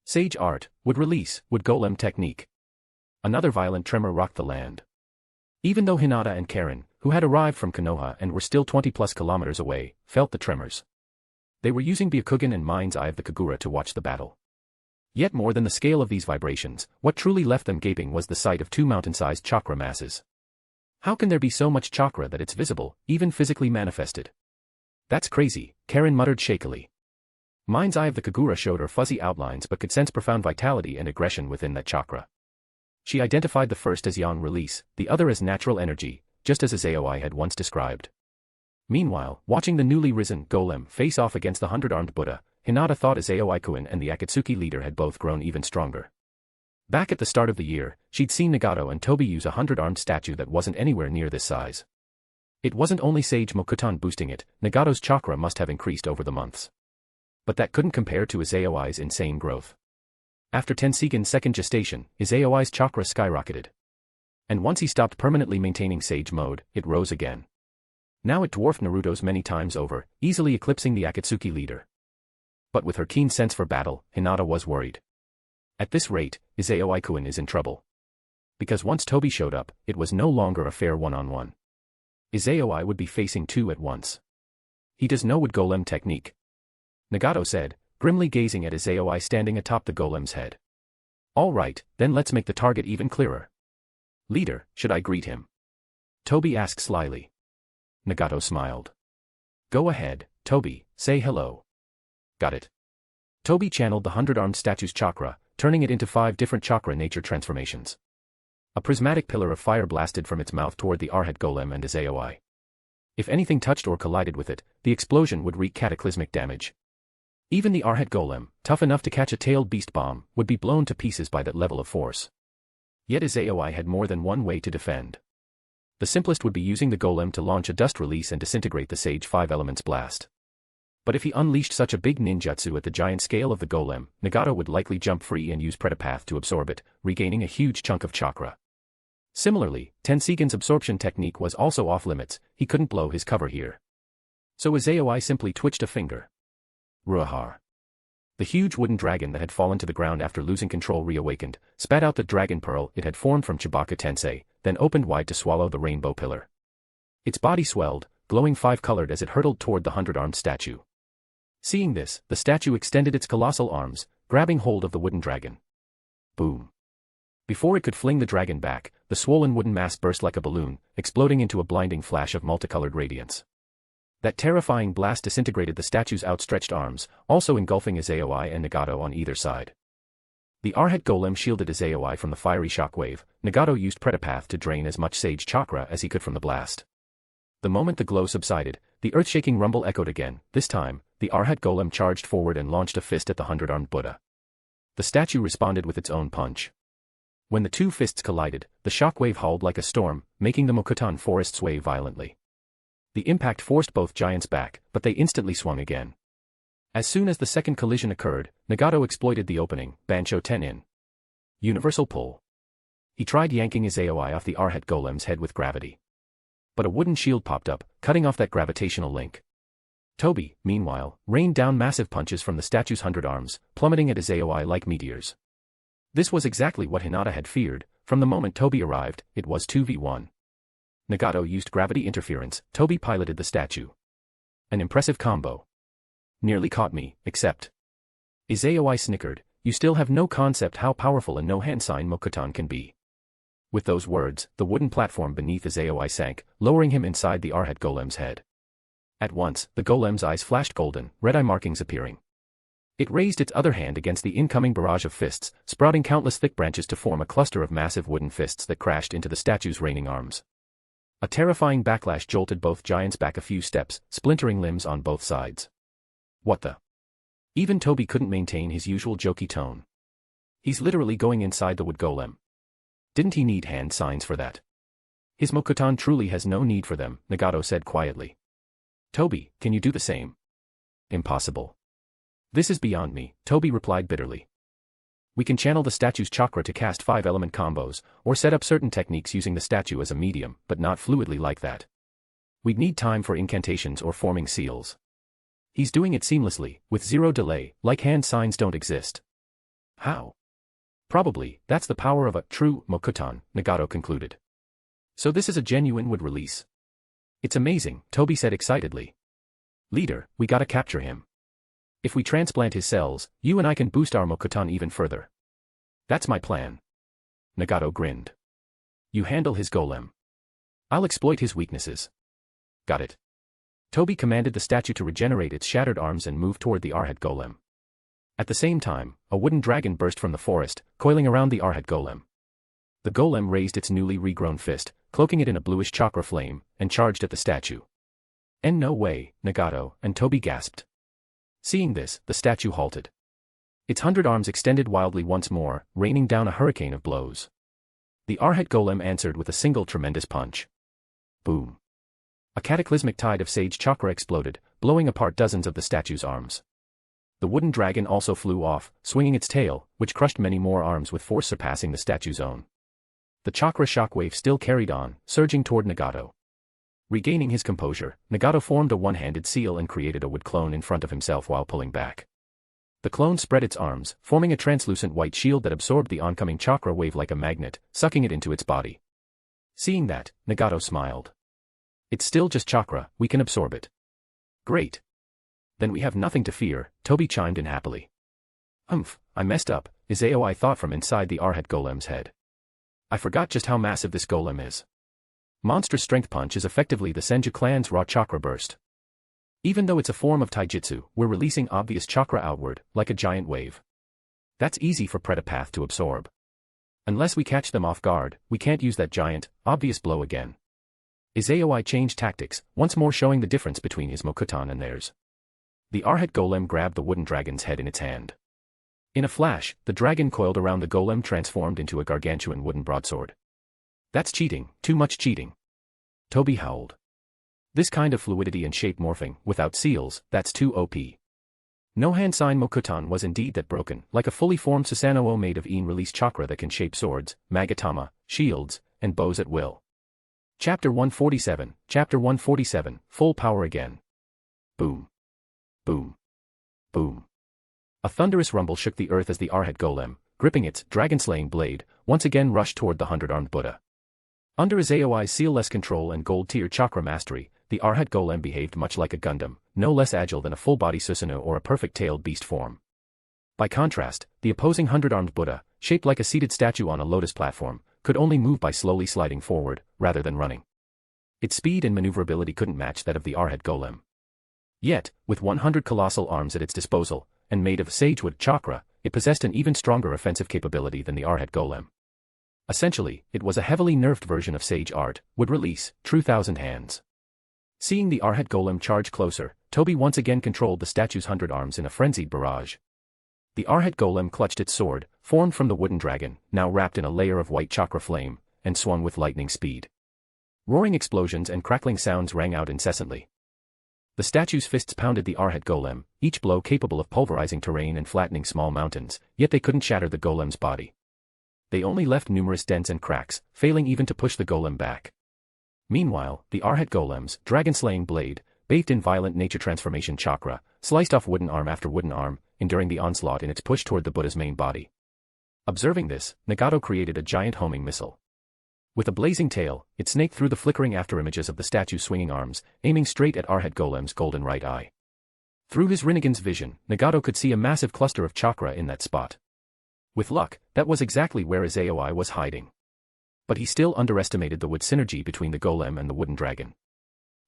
Sage Art, would release, would Golem technique. Another violent tremor rocked the land. Even though Hinata and Karen, who had arrived from Konoha and were still 20+ kilometers away, felt the tremors. They were using Byakugan and Mind's Eye of the Kagura to watch the battle. Yet more than the scale of these vibrations, what truly left them gaping was the sight of two mountain-sized chakra masses. How can there be so much chakra that it's visible, even physically manifested? That's crazy, Karen muttered shakily. Mind's Eye of the Kagura showed her fuzzy outlines but could sense profound vitality and aggression within that chakra. She identified the first as yang release, the other as natural energy, just as Izayoi had once described. Meanwhile, watching the newly risen Golem face off against the 100-armed Buddha, Hinata thought Izayoi-kun and the Akatsuki leader had both grown even stronger. Back at the start of the year, she'd seen Nagato and Toby use a 100-armed statue that wasn't anywhere near this size. It wasn't only Sage Mokutan boosting it, Nagato's chakra must have increased over the months. But that couldn't compare to Izayoi's insane growth. After Tensigen's second gestation, Izayoi's chakra skyrocketed. And once he stopped permanently maintaining Sage mode, it rose again. Now it dwarfed Naruto's many times over, easily eclipsing the Akatsuki leader. But with her keen sense for battle, Hinata was worried. At this rate, Izayoi-kun is in trouble. Because once Toby showed up, it was no longer a fair one-on-one. Izayoi would be facing two at once. He does know would Golem technique. Nagato said, grimly gazing at Izayoi standing atop the Golem's head. All right, then let's make the target even clearer. Leader, should I greet him? Toby asked slyly. Nagato smiled. Go ahead, Toby, say hello. Got it. Toby channeled the 100-armed statue's chakra, turning it into 5 different chakra nature transformations. A prismatic pillar of fire blasted from its mouth toward the Arhat Golem and Izayoi. If anything touched or collided with it, the explosion would wreak cataclysmic damage. Even the Arhat Golem, tough enough to catch a tailed beast bomb, would be blown to pieces by that level of force. Yet Izayoi had more than one way to defend. The simplest would be using the Golem to launch a dust release and disintegrate the Sage 5 Elements blast. But if he unleashed such a big ninjutsu at the giant scale of the Golem, Nagato would likely jump free and use Pretapath to absorb it, regaining a huge chunk of chakra. Similarly, Tensigen's absorption technique was also off-limits, he couldn't blow his cover here. So Izayoi simply twitched a finger. Ruahar. The huge wooden dragon that had fallen to the ground after losing control reawakened, spat out the dragon pearl it had formed from Chibaka Tensei, then opened wide to swallow the rainbow pillar. Its body swelled, glowing 5-colored as it hurtled toward the 100-armed statue. Seeing this, the statue extended its colossal arms, grabbing hold of the wooden dragon. Boom. Before it could fling the dragon back, the swollen wooden mass burst like a balloon, exploding into a blinding flash of multicolored radiance. That terrifying blast disintegrated the statue's outstretched arms, also engulfing Izayoi and Nagato on either side. The Arhat Golem shielded Izayoi from the fiery shockwave. Nagato used Pretapath to drain as much Sage chakra as he could from the blast. The moment the glow subsided, the earth-shaking rumble echoed again. This time, the Arhat Golem charged forward and launched a fist at the 100-armed Buddha. The statue responded with its own punch. When the two fists collided, the shockwave howled like a storm, making the Mokutan forest sway violently. The impact forced both giants back, but they instantly swung again. As soon as the second collision occurred, Nagato exploited the opening, Bansho Tenin. Universal pull. He tried yanking Izayoi off the Arhat Golem's head with gravity. But a wooden shield popped up, cutting off that gravitational link. Toby, meanwhile, rained down massive punches from the statue's 100 arms, plummeting at Izayoi like meteors. This was exactly what Hinata had feared. From the moment Toby arrived, it was 2v1. Nagato used gravity interference, Toby piloted the statue. An impressive combo. Nearly caught me, except. Izayoi snickered, you still have no concept how powerful a no-hand sign Mokutan can be. With those words, the wooden platform beneath Izayoi sank, lowering him inside the Arhat Golem's head. At once, the golem's eyes flashed golden, red-eye markings appearing. It raised its other hand against the incoming barrage of fists, sprouting countless thick branches to form a cluster of massive wooden fists that crashed into the statue's raining arms. A terrifying backlash jolted both giants back a few steps, splintering limbs on both sides. What the? Even Toby couldn't maintain his usual jokey tone. He's literally going inside the wood golem. Didn't he need hand signs for that? His Mokutan truly has no need for them, Nagato said quietly. Toby, can you do the same? Impossible. This is beyond me, Toby replied bitterly. We can channel the statue's chakra to cast 5-element combos, or set up certain techniques using the statue as a medium, but not fluidly like that. We'd need time for incantations or forming seals. He's doing it seamlessly, with zero delay, like hand signs don't exist. How? Probably, that's the power of a true Mokutan, Nagato concluded. So this is a genuine wood release. It's amazing, Toby said excitedly. Leader, we gotta capture him. If we transplant his cells, you and I can boost our Mokutan even further. That's my plan. Nagato grinned. You handle his golem. I'll exploit his weaknesses. Got it. Toby commanded the statue to regenerate its shattered arms and move toward the Arhat golem. At the same time, a wooden dragon burst from the forest, coiling around the Arhat golem. The golem raised its newly regrown fist, cloaking it in a bluish chakra flame, and charged at the statue. And no way, Nagato, and Toby gasped. Seeing this, the statue halted. Its 100 arms extended wildly once more, raining down a hurricane of blows. The Arhat golem answered with a single tremendous punch. Boom. A cataclysmic tide of sage chakra exploded, blowing apart dozens of the statue's arms. The wooden dragon also flew off, swinging its tail, which crushed many more arms with force surpassing the statue's own. The chakra shockwave still carried on, surging toward Nagato. Regaining his composure, Nagato formed a one-handed seal and created a wood clone in front of himself while pulling back. The clone spread its arms, forming a translucent white shield that absorbed the oncoming chakra wave like a magnet, sucking it into its body. Seeing that, Nagato smiled. It's still just chakra, we can absorb it. Great. Then we have nothing to fear, Toby chimed in happily. I messed up, Izayoi thought from inside the Arhat golem's head. I forgot just how massive this golem is. Monster Strength Punch is effectively the Senju clan's raw chakra burst. Even though it's a form of taijutsu, we're releasing obvious chakra outward, like a giant wave. That's easy for Predapath to absorb. Unless we catch them off guard, we can't use that giant, obvious blow again. Izayoi changed tactics, once more showing the difference between his Mokutan and theirs. The Arhat golem grabbed the wooden dragon's head in its hand. In a flash, the dragon coiled around the golem transformed into a gargantuan wooden broadsword. That's cheating, too much cheating. Toby howled. This kind of fluidity and shape morphing, without seals, that's too OP. No hand sign Mokutan was indeed that broken, like a fully formed Susanoo made of in-release chakra that can shape swords, magatama, shields, and bows at will. Chapter 147, Full Power Again. Boom. Boom. Boom. A thunderous rumble shook the earth as the Arhat golem, gripping its dragon-slaying blade, once again rushed toward the 100-armed Buddha. Under Izayoi's seal-less control and gold-tier chakra mastery, the Arhat golem behaved much like a Gundam, no less agile than a full-body Susanoo or a perfect-tailed beast form. By contrast, the opposing 100-armed Buddha, shaped like a seated statue on a lotus platform, could only move by slowly sliding forward, rather than running. Its speed and maneuverability couldn't match that of the Arhat golem. Yet, with 100 colossal arms at its disposal, and made of sagewood chakra, it possessed an even stronger offensive capability than the Arhat golem. Essentially, it was a heavily nerfed version of Sage Art, would release, true Thousand Hands. Seeing the Arhat golem charge closer, Toby once again controlled the statue's 100 arms in a frenzied barrage. The Arhat golem clutched its sword, formed from the wooden dragon, now wrapped in a layer of white chakra flame, and swung with lightning speed. Roaring explosions and crackling sounds rang out incessantly. The statue's fists pounded the Arhat golem, each blow capable of pulverizing terrain and flattening small mountains, yet they couldn't shatter the golem's body. They only left numerous dents and cracks, failing even to push the golem back. Meanwhile, the Arhat golem's dragon-slaying blade, bathed in violent nature transformation chakra, sliced off wooden arm after wooden arm, enduring the onslaught in its push toward the Buddha's main body. Observing this, Nagato created a giant homing missile. With a blazing tail, it snaked through the flickering afterimages of the statue's swinging arms, aiming straight at Arhat golem's golden right eye. Through his Rinnegan's vision, Nagato could see a massive cluster of chakra in that spot. With luck, that was exactly where Izayoi was hiding. But he still underestimated the wood synergy between the golem and the wooden dragon.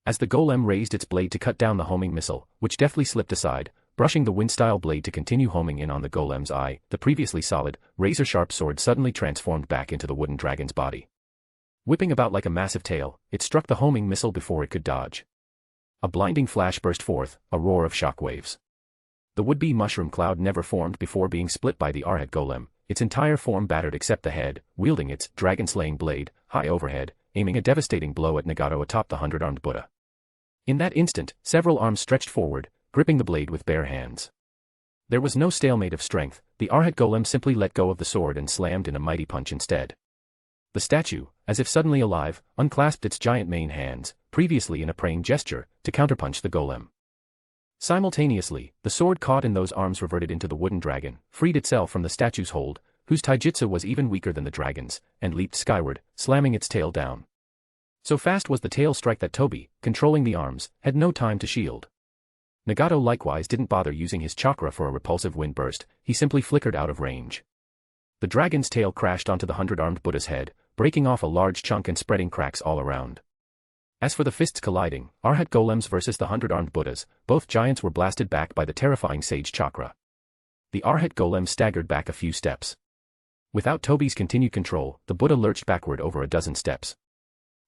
As the golem raised its blade to cut down the homing missile, which deftly slipped aside, brushing the wind-style blade to continue homing in on the golem's eye, the previously solid, razor-sharp sword suddenly transformed back into the wooden dragon's body. Whipping about like a massive tail, it struck the homing missile before it could dodge. A blinding flash burst forth, a roar of shockwaves. The would-be mushroom cloud never formed before being split by the Arhat golem, its entire form battered except the head, wielding its dragon-slaying blade, high overhead, aiming a devastating blow at Nagato atop the 100-armed Buddha. In that instant, several arms stretched forward, gripping the blade with bare hands. There was no stalemate of strength, the Arhat golem simply let go of the sword and slammed in a mighty punch instead. The statue, as if suddenly alive, unclasped its giant main hands, previously in a praying gesture, to counterpunch the golem. Simultaneously, the sword caught in those arms reverted into the wooden dragon, freed itself from the statue's hold, whose taijutsu was even weaker than the dragon's, and leaped skyward, slamming its tail down. So fast was the tail strike that Toby, controlling the arms, had no time to shield. Nagato likewise didn't bother using his chakra for a repulsive wind burst, he simply flickered out of range. The dragon's tail crashed onto the 100-armed Buddha's head, breaking off a large chunk and spreading cracks all around. As for the fists colliding, Arhat golems versus the 100-armed Buddhas, both giants were blasted back by the terrifying sage chakra. The Arhat golem staggered back a few steps. Without Toby's continued control, the Buddha lurched backward over a dozen steps.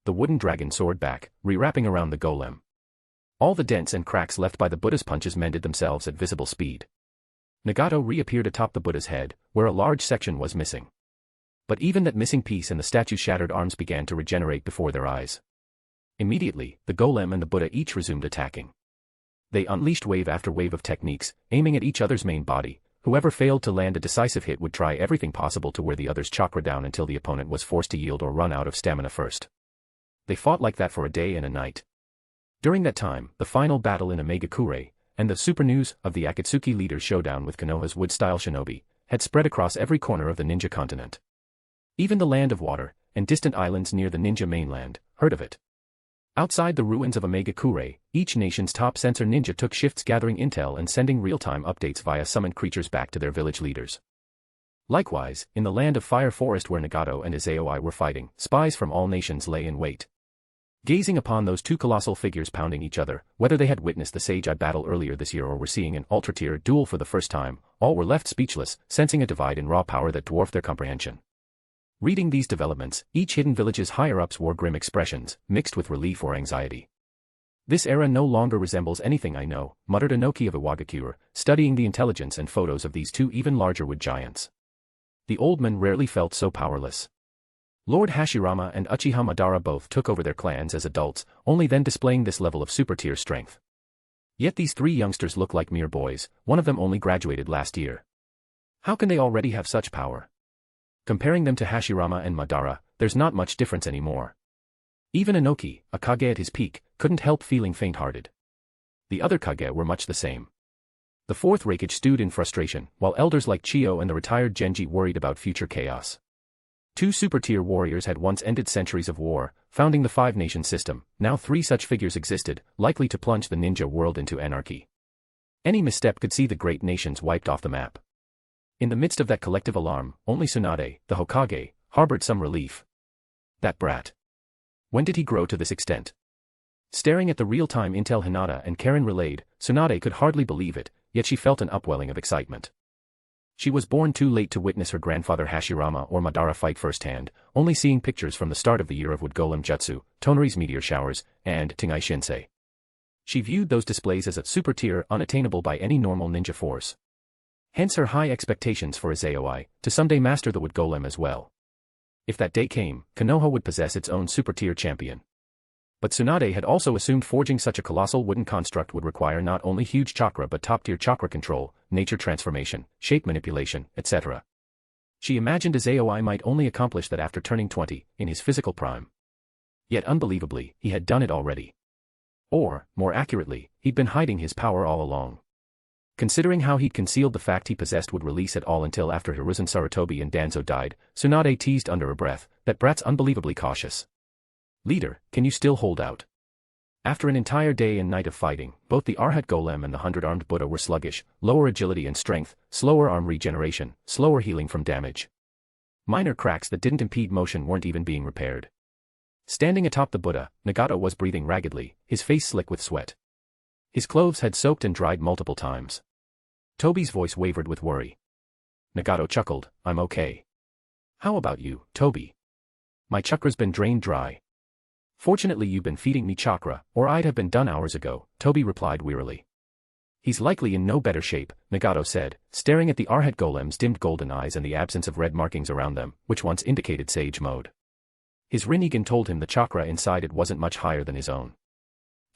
The wooden dragon soared back, rewrapping around the golem. All the dents and cracks left by the Buddha's punches mended themselves at visible speed. Nagato reappeared atop the Buddha's head, where a large section was missing. But even that missing piece and the statue's shattered arms began to regenerate before their eyes. Immediately, the golem and the Buddha each resumed attacking. They unleashed wave after wave of techniques, aiming at each other's main body. Whoever failed to land a decisive hit would try everything possible to wear the other's chakra down until the opponent was forced to yield or run out of stamina first. They fought like that for a day and a night. During that time, the final battle in Omegakure, and the super news of the Akatsuki leader's showdown with Konoha's wood-style shinobi, had spread across every corner of the ninja continent. Even the land of water, and distant islands near the ninja mainland, heard of it. Outside the ruins of Omegakure, each nation's top censor ninja took shifts gathering intel and sending real-time updates via summoned creatures back to their village leaders. Likewise, in the land of Fire Forest where Nagato and Izayoi were fighting, spies from all nations lay in wait. Gazing upon those two colossal figures pounding each other, whether they had witnessed the Sage-Eye battle earlier this year or were seeing an ultra-tier duel for the first time, all were left speechless, sensing a divide in raw power that dwarfed their comprehension. Reading these developments, each hidden village's higher-ups wore grim expressions, mixed with relief or anxiety. This era no longer resembles anything I know, muttered Inoki of Iwagakure, studying the intelligence and photos of these two even larger wood giants. The old man rarely felt so powerless. Lord Hashirama and Uchiha Madara both took over their clans as adults, only then displaying this level of super-tier strength. Yet these three youngsters look like mere boys, one of them only graduated last year. How can they already have such power? Comparing them to Hashirama and Madara, there's not much difference anymore. Even Inoki, a Kage at his peak, couldn't help feeling faint-hearted. The other Kage were much the same. The fourth Reikage stewed in frustration, while elders like Chiyo and the retired Genji worried about future chaos. Two super-tier warriors had once ended centuries of war, founding the five-nation system. Now three such figures existed, likely to plunge the ninja world into anarchy. Any misstep could see the great nations wiped off the map. In the midst of that collective alarm, only Tsunade, the Hokage, harbored some relief. That brat. When did he grow to this extent? Staring at the real-time intel Hinata and Karen relayed, Tsunade could hardly believe it, yet she felt an upwelling of excitement. She was born too late to witness her grandfather Hashirama or Madara fight firsthand, only seeing pictures from the start of the year of Wood Golem Jutsu, Tonori's meteor showers, and Tengai Shinsei. She viewed those displays as a super-tier unattainable by any normal ninja force. Hence her high expectations for Izayoi, to someday master the Wood Golem as well. If that day came, Konoha would possess its own super-tier champion. But Tsunade had also assumed forging such a colossal wooden construct would require not only huge chakra but top-tier chakra control, nature transformation, shape manipulation, etc. She imagined Izayoi might only accomplish that after turning 20, in his physical prime. Yet unbelievably, he had done it already. Or, more accurately, he'd been hiding his power all along. Considering how he'd concealed the fact he possessed would release at all until after Hiruzen Sarutobi and Danzo died, Tsunade teased under her breath, that brat's unbelievably cautious. Leader, can you still hold out? After an entire day and night of fighting, both the Arhat Golem and the 100-armed Buddha were sluggish, lower agility and strength, slower arm regeneration, slower healing from damage. Minor cracks that didn't impede motion weren't even being repaired. Standing atop the Buddha, Nagato was breathing raggedly, his face slick with sweat. His clothes had soaked and dried multiple times. Tobi's voice wavered with worry. Nagato chuckled, I'm okay. How about you, Tobi? My chakra's been drained dry. Fortunately you've been feeding me chakra, or I'd have been done hours ago, Tobi replied wearily. He's likely in no better shape, Nagato said, staring at the Arhat Golem's dimmed golden eyes and the absence of red markings around them, which once indicated Sage Mode. His Rinnegan told him the chakra inside it wasn't much higher than his own.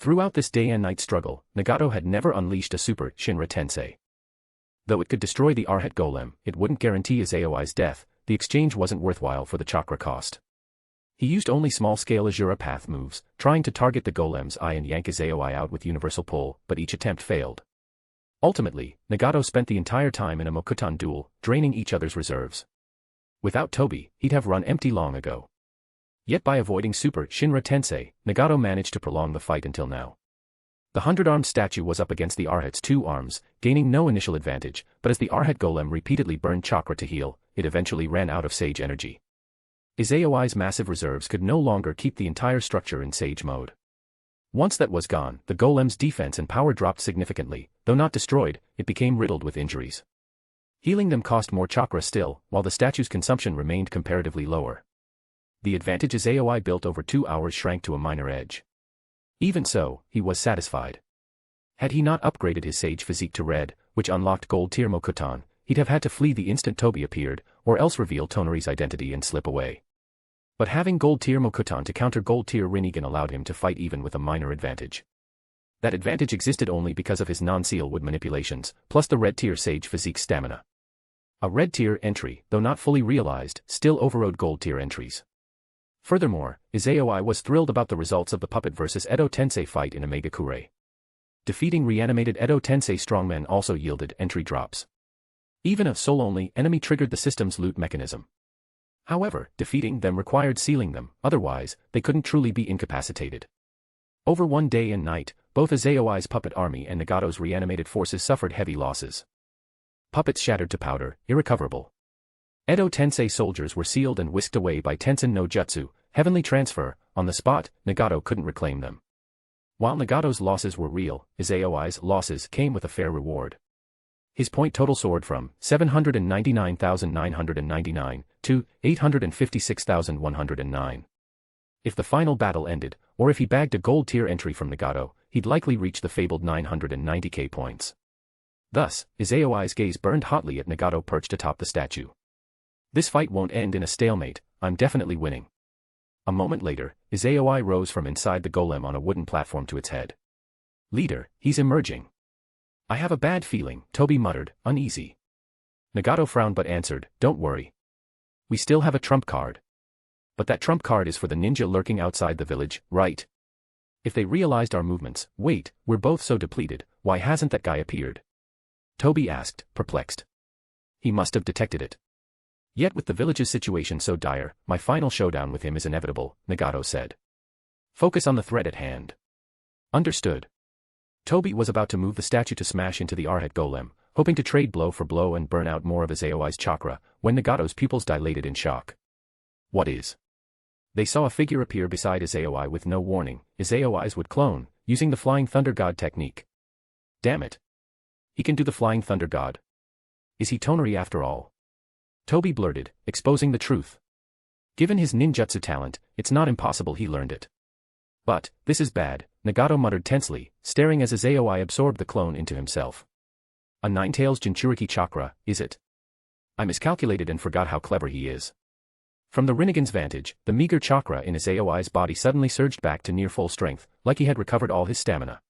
Throughout this day and night struggle, Nagato had never unleashed a super Shinra Tensei. Though it could destroy the Arhat Golem, it wouldn't guarantee Izayoi's death. The exchange wasn't worthwhile for the chakra cost. He used only small-scale Azura Path moves, trying to target the Golem's eye and yank Izayoi out with Universal Pull, but each attempt failed. Ultimately, Nagato spent the entire time in a Mokutan duel, draining each other's reserves. Without Tobi, he'd have run empty long ago. Yet by avoiding Super Shinra Tensei, Nagato managed to prolong the fight until now. The 100-armed statue was up against the Arhat's 2 arms, gaining no initial advantage, but as the Arhat Golem repeatedly burned chakra to heal, it eventually ran out of Sage energy. Izayoi's massive reserves could no longer keep the entire structure in Sage Mode. Once that was gone, the Golem's defense and power dropped significantly. Though not destroyed, it became riddled with injuries. Healing them cost more chakra still, while the statue's consumption remained comparatively lower. The advantage Izayoi built over 2 hours shrank to a minor edge. Even so, he was satisfied. Had he not upgraded his Sage physique to red, which unlocked Gold Tier Mokutan, he'd have had to flee the instant Tobi appeared, or else reveal Tonori's identity and slip away. But having Gold Tier Mokutan to counter Gold Tier Rinnegan allowed him to fight even with a minor advantage. That advantage existed only because of his non-seal wood manipulations, plus the red tier Sage physique stamina. A red tier entry, though not fully realized, still overrode Gold Tier entries. Furthermore, Izayoi was thrilled about the results of the Puppet vs Edo Tensei fight in Omega Kure. Defeating reanimated Edo Tensei strongmen also yielded entry drops. Even a soul-only enemy triggered the system's loot mechanism. However, defeating them required sealing them, otherwise, they couldn't truly be incapacitated. Over one day and night, both Izayoi's puppet army and Nagato's reanimated forces suffered heavy losses. Puppets shattered to powder, irrecoverable. Edo Tensei soldiers were sealed and whisked away by Tensen no Jutsu, Heavenly Transfer. On the spot, Nagato couldn't reclaim them. While Nagato's losses were real, Izayoi's losses came with a fair reward. His point total soared from 799,999 to 856,109. If the final battle ended, or if he bagged a gold tier entry from Nagato, he'd likely reach the fabled 990k points. Thus, Izayoi's gaze burned hotly at Nagato perched atop the statue. This fight won't end in a stalemate, I'm definitely winning. A moment later, Izayoi rose from inside the golem on a wooden platform to its head. Leader, he's emerging. I have a bad feeling, Tobi muttered, uneasy. Nagato frowned but answered, don't worry. We still have a trump card. But that trump card is for the ninja lurking outside the village, right? If they realized our movements, wait, we're both so depleted, why hasn't that guy appeared? Tobi asked, perplexed. He must have detected it. Yet with the village's situation so dire, my final showdown with him is inevitable, Nagato said. Focus on the threat at hand. Understood. Tobi was about to move the statue to smash into the Arhat Golem, hoping to trade blow for blow and burn out more of Izayoi's chakra, when Nagato's pupils dilated in shock. What is? They saw a figure appear beside Izayoi with no warning. Izayoi's would clone, using the Flying Thunder God technique. Damn it. He can do the Flying Thunder God. Is he Tonory after all? Tobi blurted, exposing the truth. Given his ninjutsu talent, it's not impossible he learned it. But, this is bad, Nagato muttered tensely, staring as Izayoi absorbed the clone into himself. A Ninetales Jinchuriki chakra, is it? I miscalculated and forgot how clever he is. From the Rinnegan's vantage, the meager chakra in Izayoi's body suddenly surged back to near full strength, like he had recovered all his stamina.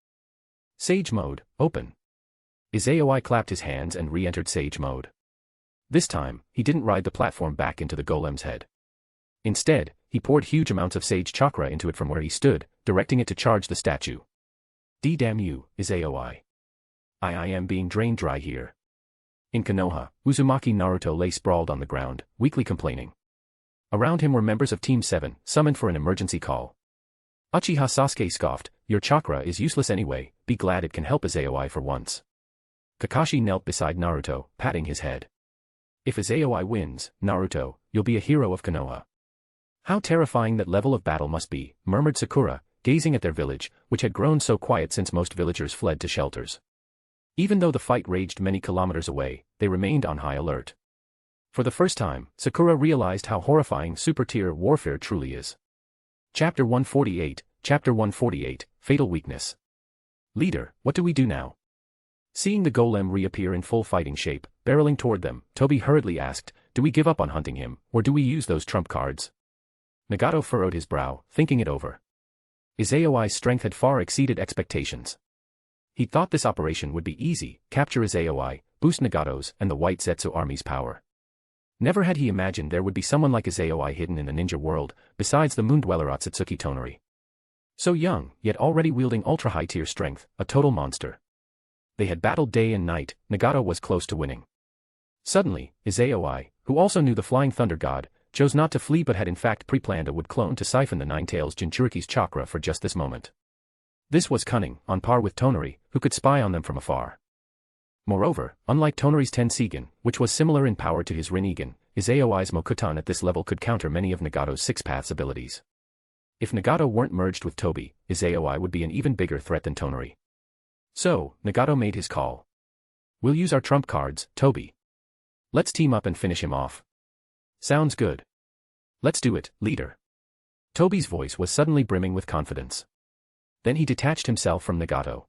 Sage Mode, open. Izayoi clapped his hands and re-entered Sage Mode. This time, he didn't ride the platform back into the golem's head. Instead, he poured huge amounts of Sage chakra into it from where he stood, directing it to charge the statue. Damn you, Izayoi. I am being drained dry here. In Konoha, Uzumaki Naruto lay sprawled on the ground, weakly complaining. Around him were members of Team 7, summoned for an emergency call. Uchiha Sasuke scoffed, your chakra is useless anyway, be glad it can help Izayoi for once. Kakashi knelt beside Naruto, patting his head. If Izayoi wins, Naruto, you'll be a hero of Konoha. How terrifying that level of battle must be, murmured Sakura, gazing at their village, which had grown so quiet since most villagers fled to shelters. Even though the fight raged many kilometers away, they remained on high alert. For the first time, Sakura realized how horrifying super-tier warfare truly is. Chapter 148, Fatal Weakness. Leader, what do we do now? Seeing the golem reappear in full fighting shape, barreling toward them, Toby hurriedly asked, do we give up on hunting him, or do we use those trump cards? Nagato furrowed his brow, thinking it over. Izayoi's strength had far exceeded expectations. He thought this operation would be easy, capture Izayoi, boost Nagato's and the White Zetsu army's power. Never had he imagined there would be someone like Izayoi hidden in the ninja world, besides the moon-dweller Ōtsutsuki Toneri. So young, yet already wielding ultra-high-tier strength, a total monster. They had battled day and night, Nagato was close to winning. Suddenly, Izayoi, who also knew the Flying Thunder God, chose not to flee but had in fact pre-planned a wood clone to siphon the Nine-Tails Jinchuriki's chakra for just this moment. This was cunning, on par with Tonory, who could spy on them from afar. Moreover, unlike Tonori's Tensigen, which was similar in power to his Rinnegan, Izayoi's Mokutan at this level could counter many of Nagato's Six Paths abilities. If Nagato weren't merged with Toby, Izayoi would be an even bigger threat than Tonori. So, Nagato made his call. We'll use our trump cards, Toby. Let's team up and finish him off. Sounds good. Let's do it, leader. Toby's voice was suddenly brimming with confidence. Then he detached himself from Nagato.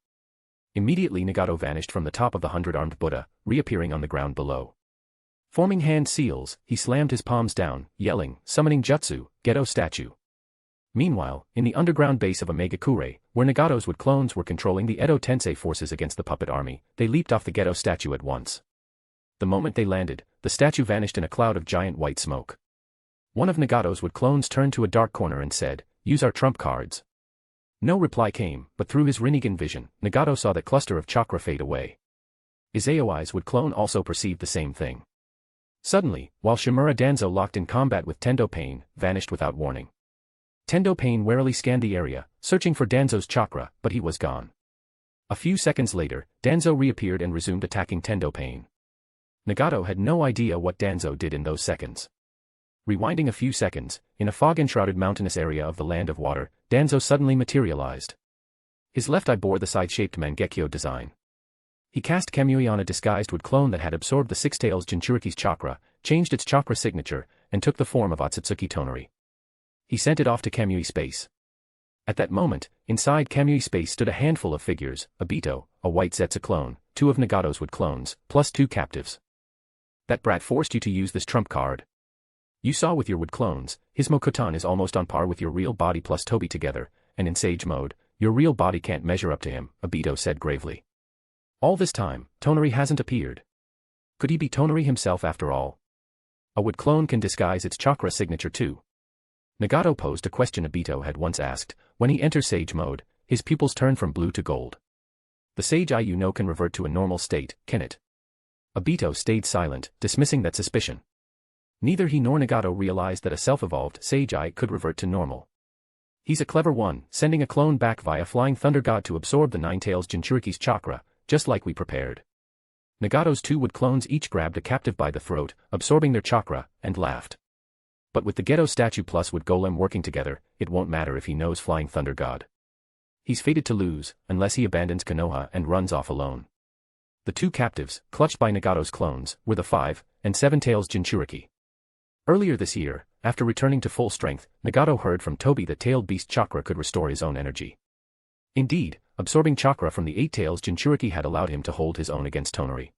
Immediately Nagato vanished from the top of the 100-armed Buddha, reappearing on the ground below. Forming hand seals, he slammed his palms down, yelling, summoning Jutsu, Geto statue. Meanwhile, in the underground base of Omegakure, where Nagato's wood clones were controlling the Edo Tensei forces against the puppet army, they leaped off the Geto statue at once. The moment they landed, the statue vanished in a cloud of giant white smoke. One of Nagato's wood clones turned to a dark corner and said, use our trump cards. No reply came, but through his Rinnegan vision, Nagato saw that cluster of chakra fade away. Izayoi's wood clone also perceived the same thing. Suddenly, while Shimura Danzo locked in combat with Tendo Pain, vanished without warning. Tendo Pain warily scanned the area, searching for Danzo's chakra, but he was gone. A few seconds later, Danzo reappeared and resumed attacking Tendo Pain. Nagato had no idea what Danzo did in those seconds. Rewinding a few seconds, in a fog-enshrouded mountainous area of the Land of Water, Danzo suddenly materialized. His left eye bore the side-shaped Mangekyo design. He cast Kamui on a disguised wood clone that had absorbed the Six-Tails Jinchuriki's chakra, changed its chakra signature, and took the form of Ōtsutsuki Toneri. He sent it off to Kamui space. At that moment, inside Kamui space stood a handful of figures, a Bito, a White Zetsu clone, 2 of Nagato's wood clones, plus 2 captives. That brat forced you to use this trump card. You saw with your wood clones, his Mokutan is almost on par with your real body plus Toby together, and in Sage mode, your real body can't measure up to him, Obito said gravely. All this time, Tonori hasn't appeared. Could he be Tonori himself after all? A wood clone can disguise its chakra signature too. Nagato posed a question Obito had once asked. When he enters Sage mode, his pupils turn from blue to gold. The Sage Eye can revert to a normal state, can it? Obito stayed silent, dismissing that suspicion. Neither he nor Nagato realized that a self-evolved Sage Eye could revert to normal. He's a clever one, sending a clone back via Flying Thunder God to absorb the Nine-Tails Jinchuriki's chakra, just like we prepared. Nagato's 2 wood clones each grabbed a captive by the throat, absorbing their chakra, and laughed. But with the Geto statue plus wood golem working together, it won't matter if he knows Flying Thunder God. He's fated to lose, unless he abandons Konoha and runs off alone. The 2 captives, clutched by Nagato's clones, were the 5 and 7 Tails Jinchuriki. Earlier this year, after returning to full strength, Nagato heard from Toby that Tailed Beast chakra could restore his own energy. Indeed, absorbing chakra from the 8 Tails Jinchuriki had allowed him to hold his own against Tonori.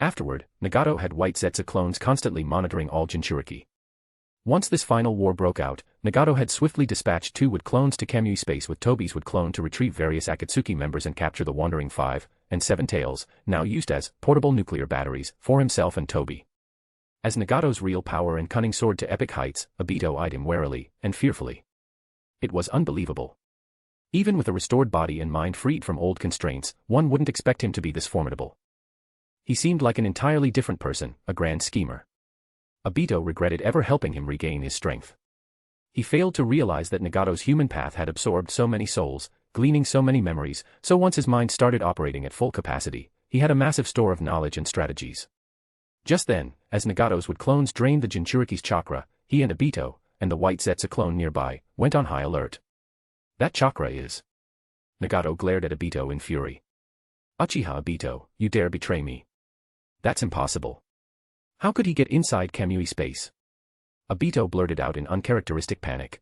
Afterward, Nagato had White Zetsu clones constantly monitoring all Jinchuriki. Once this final war broke out, Nagato had swiftly dispatched 2 wood clones to Kamui space with Toby's wood clone to retrieve various Akatsuki members and capture the wandering 5 and 7 Tails, now used as portable nuclear batteries, for himself and Toby. As Nagato's real power and cunning soared to epic heights, Obito eyed him warily and fearfully. It was unbelievable. Even with a restored body and mind freed from old constraints, one wouldn't expect him to be this formidable. He seemed like an entirely different person, a grand schemer. Obito regretted ever helping him regain his strength. He failed to realize that Nagato's human path had absorbed so many souls, gleaning so many memories, so once his mind started operating at full capacity, he had a massive store of knowledge and strategies. Just then, as Nagato's wood clones drained the Jinchuriki's chakra, he and Obito, and the white Zetsu clone nearby, went on high alert. That chakra is... Nagato glared at Obito in fury. Uchiha Obito, you dare betray me. That's impossible. How could he get inside Kamui space? Obito blurted out in uncharacteristic panic.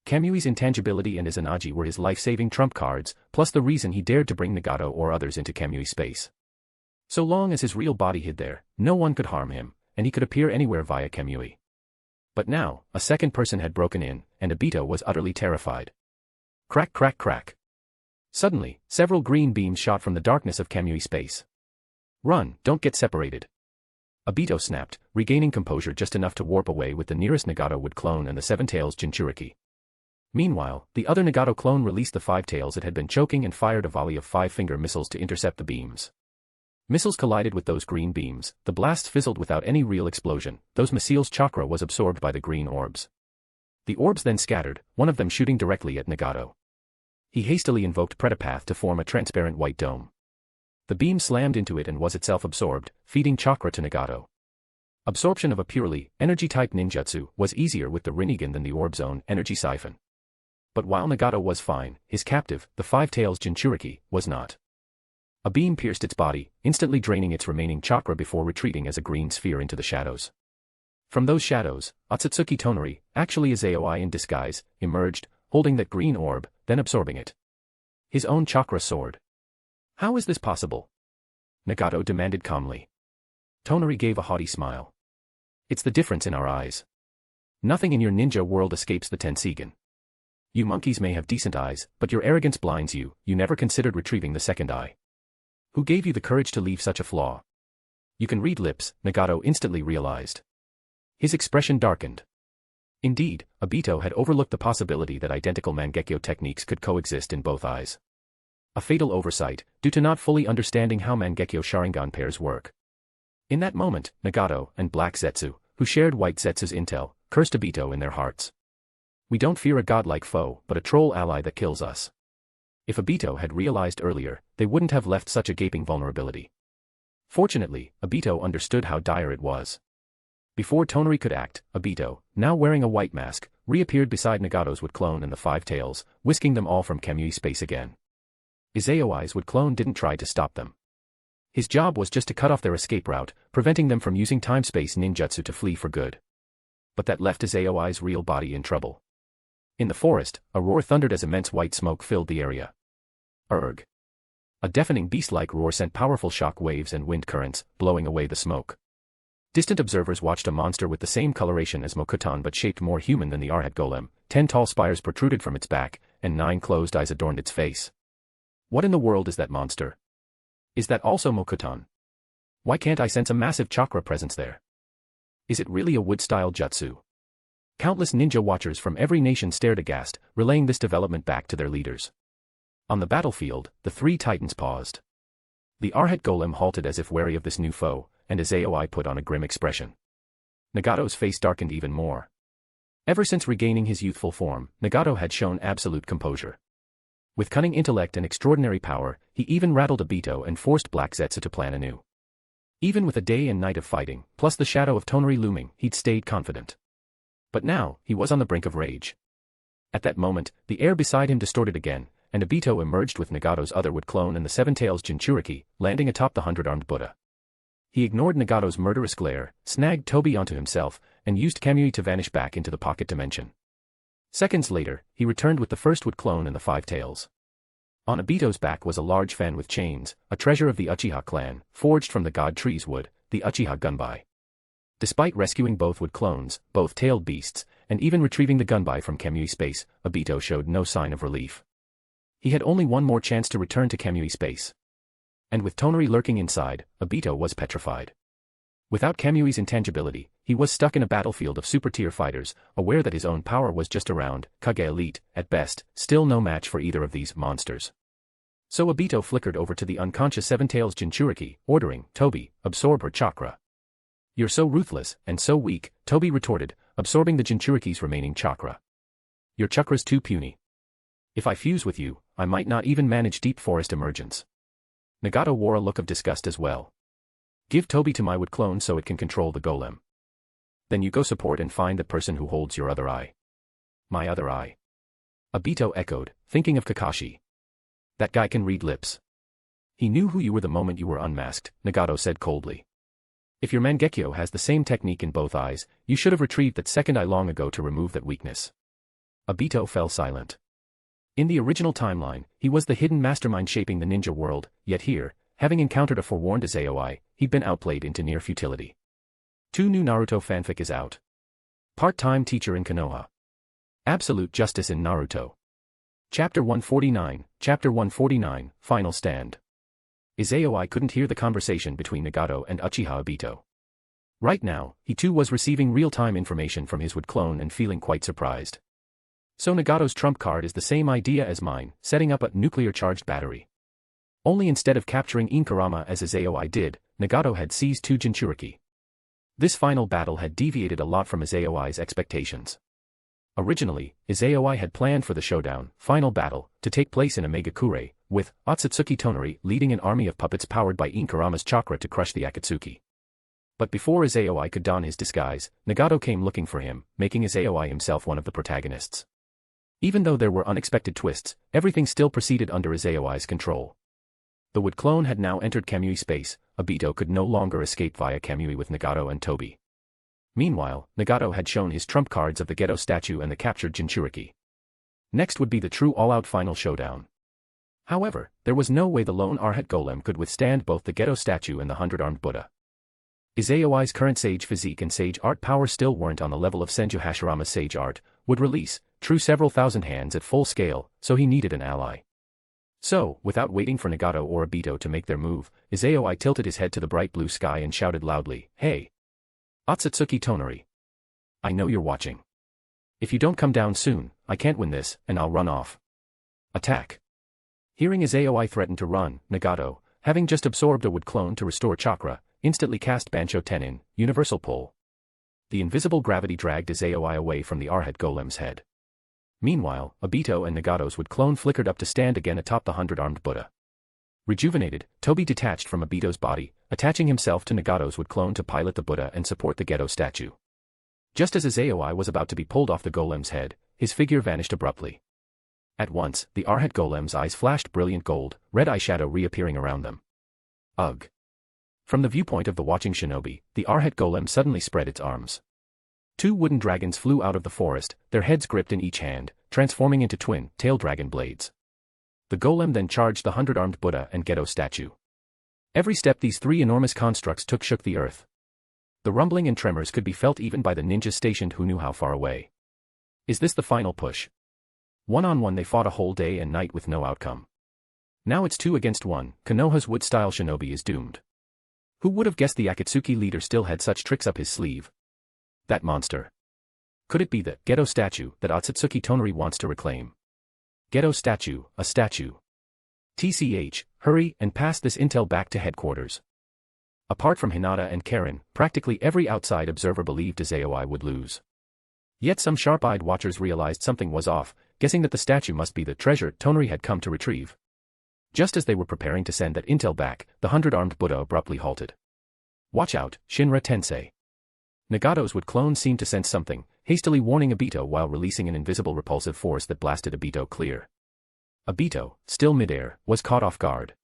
Kamui's intangibility and Izanagi were his life-saving trump cards, plus the reason he dared to bring Nagato or others into Kamui space. So long as his real body hid there, no one could harm him, and he could appear anywhere via Kamui. But now, a second person had broken in, and Obito was utterly terrified. Crack crack crack. Suddenly, several green beams shot from the darkness of Kamui space. Run, don't get separated. Obito snapped, regaining composure just enough to warp away with the nearest Nagato wood clone and the Seven Tails Jinchuriki. Meanwhile, the other Nagato clone released the Five Tails it had been choking and fired a volley of five-finger missiles to intercept the beams. Missiles collided with those green beams, the blasts fizzled without any real explosion, those missiles' chakra was absorbed by the green orbs. The orbs then scattered, one of them shooting directly at Nagato. He hastily invoked Pretapath to form a transparent white dome. The beam slammed into it and was itself absorbed, feeding chakra to Nagato. Absorption of a purely, energy-type ninjutsu was easier with the Rinnegan than the orb zone energy siphon. But while Nagato was fine, his captive, the Five Tails Jinchuriki, was not. A beam pierced its body, instantly draining its remaining chakra before retreating as a green sphere into the shadows. From those shadows, Ōtsutsuki Toneri, actually Izayoi in disguise, emerged, holding that green orb, then absorbing it. His own chakra soared. How is this possible? Nagato demanded calmly. Toneri gave a haughty smile. It's the difference in our eyes. Nothing in your ninja world escapes the Tensigan. You monkeys may have decent eyes, but your arrogance blinds you, you never considered retrieving the second eye. Who gave you the courage to leave such a flaw? You can read lips, Nagato instantly realized. His expression darkened. Indeed, Obito had overlooked the possibility that identical Mangekyo techniques could coexist in both eyes. A fatal oversight, due to not fully understanding how Mangekyo Sharingan pairs work. In that moment, Nagato and Black Zetsu, who shared White Zetsu's intel, cursed Obito in their hearts. We don't fear a godlike foe, but a troll ally that kills us. If Obito had realized earlier, they wouldn't have left such a gaping vulnerability. Fortunately, Obito understood how dire it was. Before Toneri could act, Obito, now wearing a white mask, reappeared beside Nagato's wood clone and the Five Tails, whisking them all from Kamui space again. Izayoi's wood clone didn't try to stop them. His job was just to cut off their escape route, preventing them from using time-space ninjutsu to flee for good. But that left Izayoi's real body in trouble. In the forest, a roar thundered as immense white smoke filled the area. Urgh. A deafening beast-like roar sent powerful shock waves and wind currents, blowing away the smoke. Distant observers watched a monster with the same coloration as Mokutan but shaped more human than the Arhat Golem. 10 tall spires protruded from its back, and 9 closed eyes adorned its face. What in the world is that monster? Is that also Mokutan? Why can't I sense a massive chakra presence there? Is it really a wood-style jutsu? Countless ninja watchers from every nation stared aghast, relaying this development back to their leaders. On the battlefield, the three titans paused. The Arhat Golem halted as if wary of this new foe, and Izayoi put on a grim expression. Nagato's face darkened even more. Ever since regaining his youthful form, Nagato had shown absolute composure. With cunning intellect and extraordinary power, he even rattled Obito and forced Black Zetsu to plan anew. Even with a day and night of fighting, plus the shadow of Toneri looming, he'd stayed confident. But now, he was on the brink of rage. At that moment, the air beside him distorted again, and Obito emerged with Nagato's other wood clone and the Seven Tails Jinchuriki, landing atop the 100-armed Buddha. He ignored Nagato's murderous glare, snagged Toby onto himself, and used Kamui to vanish back into the pocket dimension. Seconds later, he returned with the first wood clone and the Five Tails. On Obito's back was a large fan with chains, a treasure of the Uchiha clan, forged from the god tree's wood, the Uchiha Gunbai. Despite rescuing both wood clones, both tailed beasts, and even retrieving the Gunbai from Kamui space, Obito showed no sign of relief. He had only one more chance to return to Kamui space. And with Toneri lurking inside, Obito was petrified. Without Kamui's intangibility, he was stuck in a battlefield of super-tier fighters, aware that his own power was just around, Kage elite, at best, still no match for either of these monsters. So Obito flickered over to the unconscious Seven Tails Jinchuriki, ordering, Toby, absorb her chakra. You're so ruthless, and so weak, Toby retorted, absorbing the Jinchuriki's remaining chakra. Your chakra's too puny. If I fuse with you, I might not even manage deep forest emergence. Nagato wore a look of disgust as well. Give Toby to my wood clone so it can control the golem. Then you go support and find the person who holds your other eye. My other eye. Obito echoed, thinking of Kakashi. That guy can read lips. He knew who you were the moment you were unmasked, Nagato said coldly. If your Mangekyo has the same technique in both eyes, you should have retrieved that second eye long ago to remove that weakness. Obito fell silent. In the original timeline, he was the hidden mastermind shaping the ninja world, yet here, having encountered a forewarned Izayoi, he'd been outplayed into near futility. 2 new Naruto fanfic is out. Part-time teacher in Konoha. Absolute justice in Naruto. Chapter 149, Final Stand. Izayoi couldn't hear the conversation between Nagato and Uchiha Obito. Right now, he too was receiving real-time information from his wood clone and feeling quite surprised. So Nagato's trump card is the same idea as mine, setting up a nuclear-charged battery. Only instead of capturing Inkarama as Izayoi did, Nagato had seized 2 Jinchuriki. This final battle had deviated a lot from Izayoi's expectations. Originally, Izayoi had planned for the showdown, final battle, to take place in a Megakure, with Ōtsutsuki Toneri leading an army of puppets powered by Inkarama's chakra to crush the Akatsuki. But before Izayoi could don his disguise, Nagato came looking for him, making Izayoi himself one of the protagonists. Even though there were unexpected twists, everything still proceeded under Izayoi's control. The wood clone had now entered Kamui space. Obito could no longer escape via Kamui with Nagato and Toby. Meanwhile, Nagato had shown his trump cards of the Geto statue and the captured Jinchuriki. Next would be the true all-out final showdown. However, there was no way the lone Arhat Golem could withstand both the Geto statue and the 100-armed Buddha. Izayoi's current sage physique and sage art power still weren't on the level of Senju Hashirama's sage art, would release, true several thousand hands at full scale, so he needed an ally. So, without waiting for Nagato or Obito to make their move, Izayoi tilted his head to the bright blue sky and shouted loudly, "Hey! Ōtsutsuki Toneri. I know you're watching. If you don't come down soon, I can't win this, and I'll run off. Attack!" Hearing Izayoi threaten to run, Nagato, having just absorbed a wood clone to restore chakra, instantly cast Bansho Tenin, Universal Pull. The invisible gravity dragged Izayoi away from the Arhat Golem's head. Meanwhile, Obito and Nagato's wood clone flickered up to stand again atop the 100-armed Buddha. Rejuvenated, Toby detached from Obito's body, attaching himself to Nagato's wood clone to pilot the Buddha and support the Geto statue. Just as Izayoi was about to be pulled off the Golem's head, his figure vanished abruptly. At once, the Arhat Golem's eyes flashed brilliant gold, red eyeshadow reappearing around them. Ugh! From the viewpoint of the watching shinobi, the Arhat Golem suddenly spread its arms. 2 wooden dragons flew out of the forest, their heads gripped in each hand, transforming into twin, tail dragon blades. The Golem then charged the 100-armed Buddha and Geto statue. Every step these 3 enormous constructs took shook the earth. The rumbling and tremors could be felt even by the ninjas stationed who knew how far away. Is this the final push? One-on-one they fought a whole day and night with no outcome. Now it's 2 against 1, Konoha's wood-style shinobi is doomed. Who would have guessed the Akatsuki leader still had such tricks up his sleeve? That monster. Could it be the Geto statue that Ōtsutsuki Toneri wants to reclaim? Geto statue, a statue. TCH, hurry and pass this intel back to headquarters. Apart from Hinata and Karen, practically every outside observer believed Izayoi would lose. Yet some sharp-eyed watchers realized something was off, guessing that the statue must be the treasure Toneri had come to retrieve. Just as they were preparing to send that intel back, the 100-armed Buddha abruptly halted. Watch out, Shinra Tensei. Nagato's wood clone seemed to sense something, hastily warning Obito while releasing an invisible repulsive force that blasted Obito clear. Obito, still midair, was caught off guard.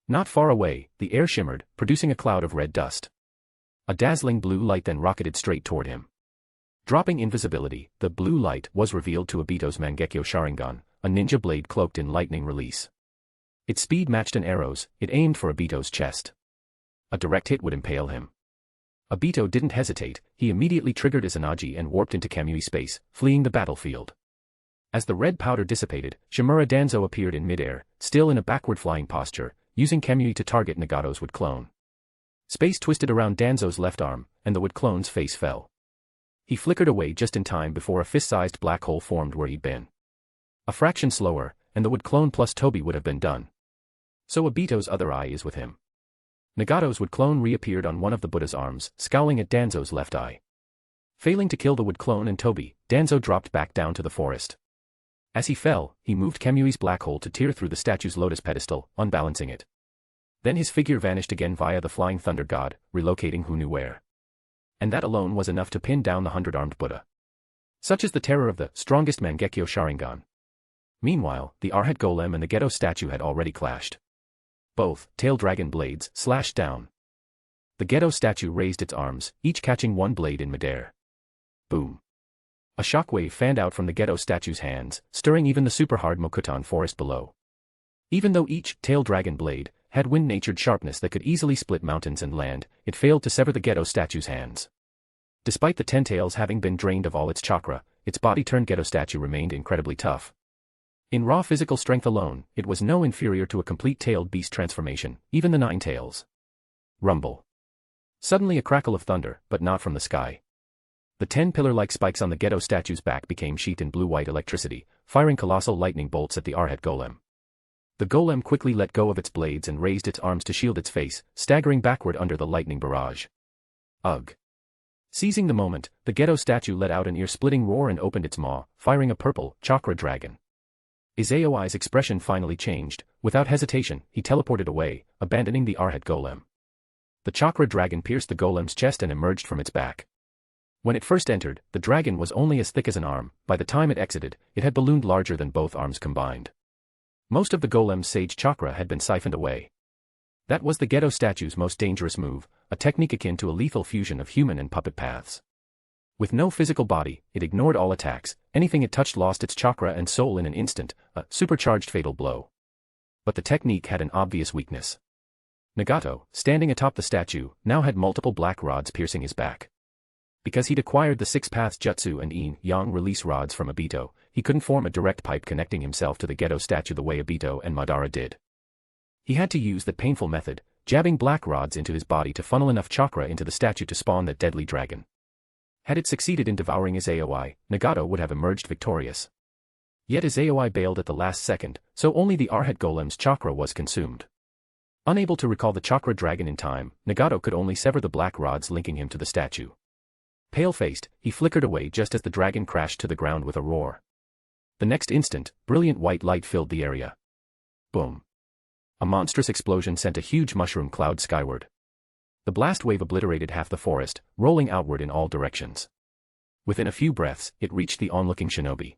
Not far away, the air shimmered, producing a cloud of red dust. A dazzling blue light then rocketed straight toward him. Dropping invisibility, the blue light was revealed to Obito's Mangekyo Sharingan, a ninja blade cloaked in lightning release. Its speed matched an arrow's, it aimed for Obito's chest. A direct hit would impale him. Obito didn't hesitate, he immediately triggered Izanagi and warped into Kamui space, fleeing the battlefield. As the red powder dissipated, Shimura Danzo appeared in midair, still in a backward-flying posture, using Kamui to target Nagato's wood clone. Space twisted around Danzo's left arm, and the wood clone's face fell. He flickered away just in time before a fist-sized black hole formed where he'd been. A fraction slower, and the wood clone plus Toby would have been done. So Obito's other eye is with him. Nagato's wood clone reappeared on one of the Buddha's arms, scowling at Danzo's left eye. Failing to kill the wood clone and Toby, Danzo dropped back down to the forest. As he fell, he moved Kamui's black hole to tear through the statue's lotus pedestal, unbalancing it. Then his figure vanished again via the flying thunder god, relocating who knew where. And that alone was enough to pin down the 100-armed Buddha. Such is the terror of the strongest Mangekyo Sharingan. Meanwhile, the Arhat Golem and the Geto statue had already clashed. Both tail dragon blades slashed down. The Geto statue raised its arms, each catching one blade in midair. Boom. A shockwave fanned out from the Geto statue's hands, stirring even the super-hard Mokutan forest below. Even though each tail dragon blade had wind-natured sharpness that could easily split mountains and land, it failed to sever the Geto statue's hands. Despite the 10 tails having been drained of all its chakra, its body-turned Geto statue remained incredibly tough. In raw physical strength alone, it was no inferior to a complete tailed beast transformation, even the 9 tails. Rumble. Suddenly a crackle of thunder, but not from the sky. The 10 pillar-like spikes on the Geto statue's back became sheet in blue-white electricity, firing colossal lightning bolts at the Arhat Golem. The Golem quickly let go of its blades and raised its arms to shield its face, staggering backward under the lightning barrage. Ugh. Seizing the moment, the Geto statue let out an ear-splitting roar and opened its maw, firing a purple, chakra dragon. Izayoi's expression finally changed. Without hesitation, he teleported away, abandoning the Arhat Golem. The chakra dragon pierced the Golem's chest and emerged from its back. When it first entered, the dragon was only as thick as an arm. By the time it exited, it had ballooned larger than both arms combined. Most of the Golem's sage chakra had been siphoned away. That was the Geto statue's most dangerous move, a technique akin to a lethal fusion of human and puppet paths. With no physical body, it ignored all attacks. Anything it touched lost its chakra and soul in an instant, a supercharged fatal blow. But the technique had an obvious weakness. Nagato, standing atop the statue, now had multiple black rods piercing his back. Because he'd acquired the 6 paths jutsu and yin-yang release rods from Obito, he couldn't form a direct pipe connecting himself to the Geto statue the way Obito and Madara did. He had to use that painful method, jabbing black rods into his body to funnel enough chakra into the statue to spawn that deadly dragon. Had it succeeded in devouring Izayoi, Nagato would have emerged victorious. Yet Izayoi bailed at the last second, so only the Arhat Golem's chakra was consumed. Unable to recall the chakra dragon in time, Nagato could only sever the black rods linking him to the statue. Pale-faced, he flickered away just as the dragon crashed to the ground with a roar. The next instant, brilliant white light filled the area. Boom. A monstrous explosion sent a huge mushroom cloud skyward. The blast wave obliterated half the forest, rolling outward in all directions. Within a few breaths, it reached the onlooking shinobi.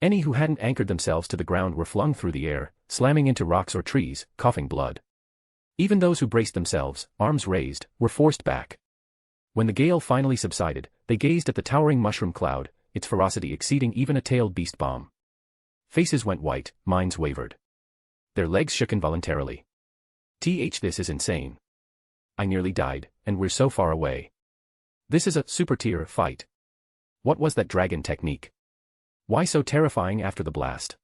Any who hadn't anchored themselves to the ground were flung through the air, slamming into rocks or trees, coughing blood. Even those who braced themselves, arms raised, were forced back. When the gale finally subsided, they gazed at the towering mushroom cloud, its ferocity exceeding even a tailed beast bomb. Faces went white, minds wavered. Their legs shook involuntarily. This is insane. I nearly died, and we're so far away. This is a super-tier fight. What was that dragon technique? Why so terrifying after the blast?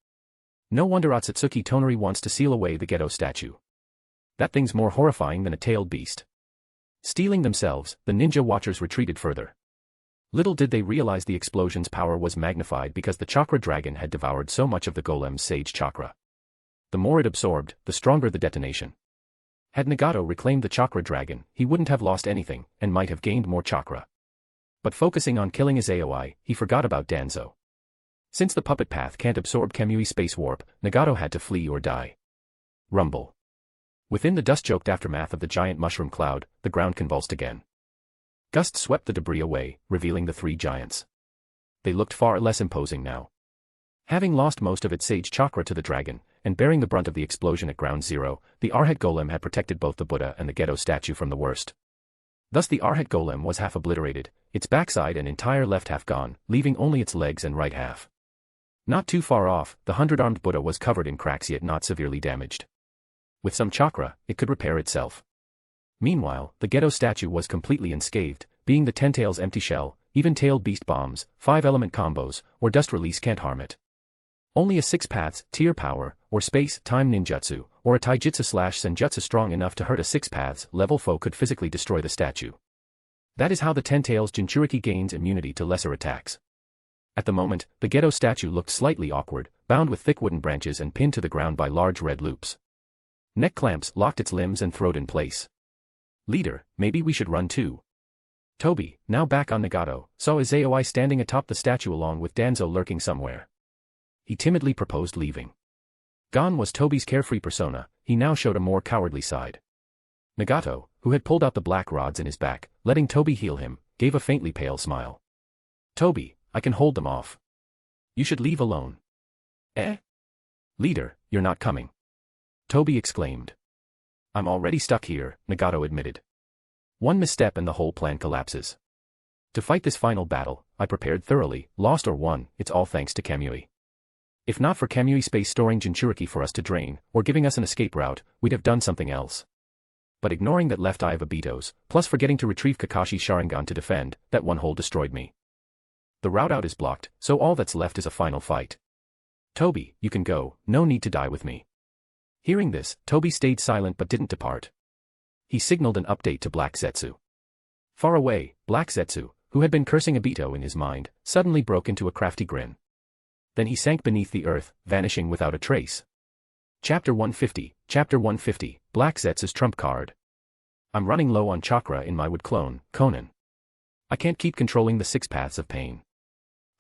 No wonder Ōtsutsuki Toneri wants to seal away the Geto statue. That thing's more horrifying than a tailed beast. Steeling themselves, the ninja watchers retreated further. Little did they realize the explosion's power was magnified because the chakra dragon had devoured so much of the Golem's sage chakra. The more it absorbed, the stronger the detonation. Had Nagato reclaimed the chakra dragon, he wouldn't have lost anything, and might have gained more chakra. But focusing on killing Izayoi, he forgot about Danzo. Since the puppet path can't absorb Kamui space warp, Nagato had to flee or die. Rumble. Within the dust-choked aftermath of the giant mushroom cloud, the ground convulsed again. Gusts swept the debris away, revealing the 3 giants. They looked far less imposing now. Having lost most of its sage chakra to the dragon, and bearing the brunt of the explosion at ground zero, the Arhat Golem had protected both the Buddha and the Geto statue from the worst. Thus the Arhat Golem was half obliterated, its backside and entire left half gone, leaving only its legs and right half. Not too far off, the 100-armed Buddha was covered in cracks yet not severely damaged. With some chakra, it could repair itself. Meanwhile, the Geto statue was completely unscathed, being the 10 tails empty shell, even tailed beast bombs, 5-element combos, or dust release can't harm it. Only a 6 paths, tier power, or space-time ninjutsu, or a taijutsu/senjutsu strong enough to hurt a 6 paths level foe could physically destroy the statue. That is how the 10 tails Jinchuriki gains immunity to lesser attacks. At the moment, the Geto statue looked slightly awkward, bound with thick wooden branches and pinned to the ground by large red loops. Neck clamps locked its limbs and throat in place. Leader, maybe we should run too. Toby, now back on Nagato, saw Izayoi standing atop the statue along with Danzo lurking somewhere. He timidly proposed leaving. Gone was Toby's carefree persona, he now showed a more cowardly side. Nagato, who had pulled out the black rods in his back, letting Toby heal him, gave a faintly pale smile. Toby, I can hold them off. You should leave alone. Eh? Leader, you're not coming. Toby exclaimed. I'm already stuck here, Nagato admitted. One misstep and the whole plan collapses. To fight this final battle, I prepared thoroughly, lost or won, it's all thanks to Kamui. If not for Kamui space storing Jinchuriki for us to drain, or giving us an escape route, we'd have done something else. But ignoring that left eye of Obito's, plus forgetting to retrieve Kakashi's Sharingan to defend, that one hole destroyed me. The route out is blocked, so all that's left is a final fight. Toby, you can go, no need to die with me. Hearing this, Toby stayed silent but didn't depart. He signaled an update to Black Zetsu. Far away, Black Zetsu, who had been cursing Obito in his mind, suddenly broke into a crafty grin. Then he sank beneath the earth, vanishing without a trace. Chapter 150, Black Zetsu's trump card. I'm running low on chakra in my wood clone, Konan. I can't keep controlling the 6 paths of pain.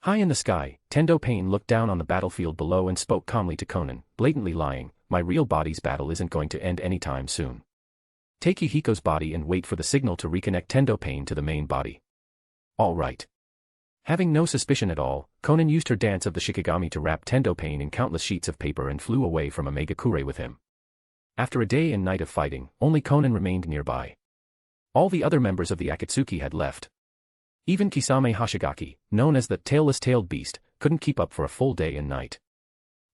High in the sky, Tendo Pain looked down on the battlefield below and spoke calmly to Konan, blatantly lying, my real body's battle isn't going to end anytime soon. Take Yahiko's body and wait for the signal to reconnect Tendo Pain to the main body. All right. Having no suspicion at all, Konan used her dance of the Shikigami to wrap Tendo Pain in countless sheets of paper and flew away from Omegakure with him. After a day and night of fighting, only Konan remained nearby. All the other members of the Akatsuki had left. Even Kisame Hoshigaki, known as the tailless-tailed beast, couldn't keep up for a full day and night.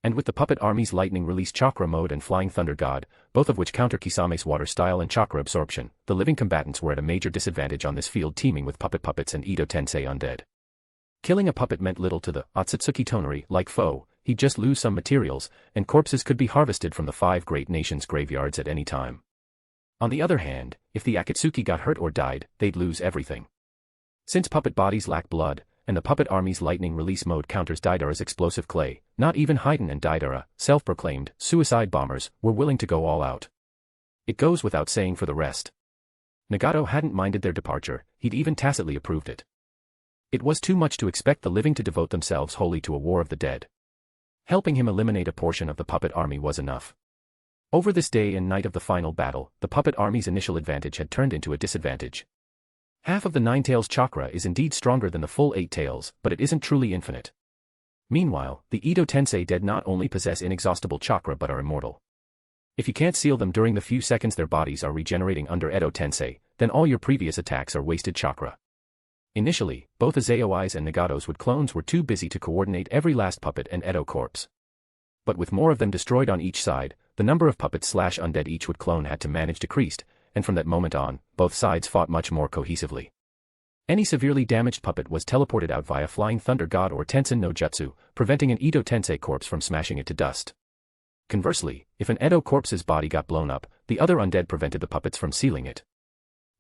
And with the puppet army's lightning release chakra mode and flying thunder god, both of which counter Kisame's water style and chakra absorption, the living combatants were at a major disadvantage on this field teeming with puppets and Edo Tensei undead. Killing a puppet meant little to the Ōtsutsuki Toneri like foe, he'd just lose some materials, and corpses could be harvested from the 5 great nations' graveyards at any time. On the other hand, if the Akatsuki got hurt or died, they'd lose everything. Since puppet bodies lack blood, and the puppet army's lightning release mode counters Daidara's explosive clay, not even Haiden and Daidara, self-proclaimed suicide bombers, were willing to go all out. It goes without saying for the rest. Nagato hadn't minded their departure, he'd even tacitly approved it. It was too much to expect the living to devote themselves wholly to a war of the dead. Helping him eliminate a portion of the puppet army was enough. Over this day and night of the final battle, the puppet army's initial advantage had turned into a disadvantage. Half of the 9 tails chakra is indeed stronger than the full 8 tails, but it isn't truly infinite. Meanwhile, the Edo Tensei dead not only possess inexhaustible chakra but are immortal. If you can't seal them during the few seconds their bodies are regenerating under Edo Tensei, then all your previous attacks are wasted chakra. Initially, both Izayoi's and Nagato's wood clones were too busy to coordinate every last puppet and Edo corpse. But with more of them destroyed on each side, the number of puppets/undead each wood clone had to manage decreased, and from that moment on, both sides fought much more cohesively. Any severely damaged puppet was teleported out via Flying Thunder God or Tensen no Jutsu, preventing an Edo Tensei corpse from smashing it to dust. Conversely, if an Edo corpse's body got blown up, the other undead prevented the puppets from sealing it.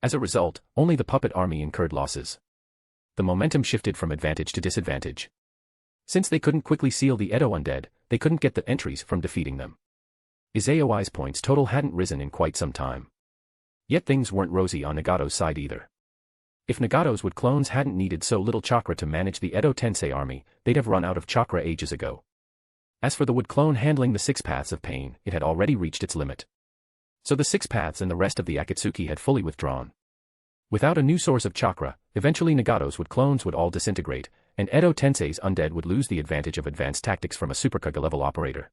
As a result, only the puppet army incurred losses. The momentum shifted from advantage to disadvantage. Since they couldn't quickly seal the Edo undead, they couldn't get the entries from defeating them. Izayoi's points total hadn't risen in quite some time. Yet things weren't rosy on Nagato's side either. If Nagato's wood clones hadn't needed so little chakra to manage the Edo Tensei army, they'd have run out of chakra ages ago. As for the wood clone handling the 6 paths of pain, it had already reached its limit. So the 6 paths and the rest of the Akatsuki had fully withdrawn. Without a new source of chakra, eventually Nagato's wood clones would all disintegrate, and Edo Tensei's undead would lose the advantage of advanced tactics from a Super Kage level operator.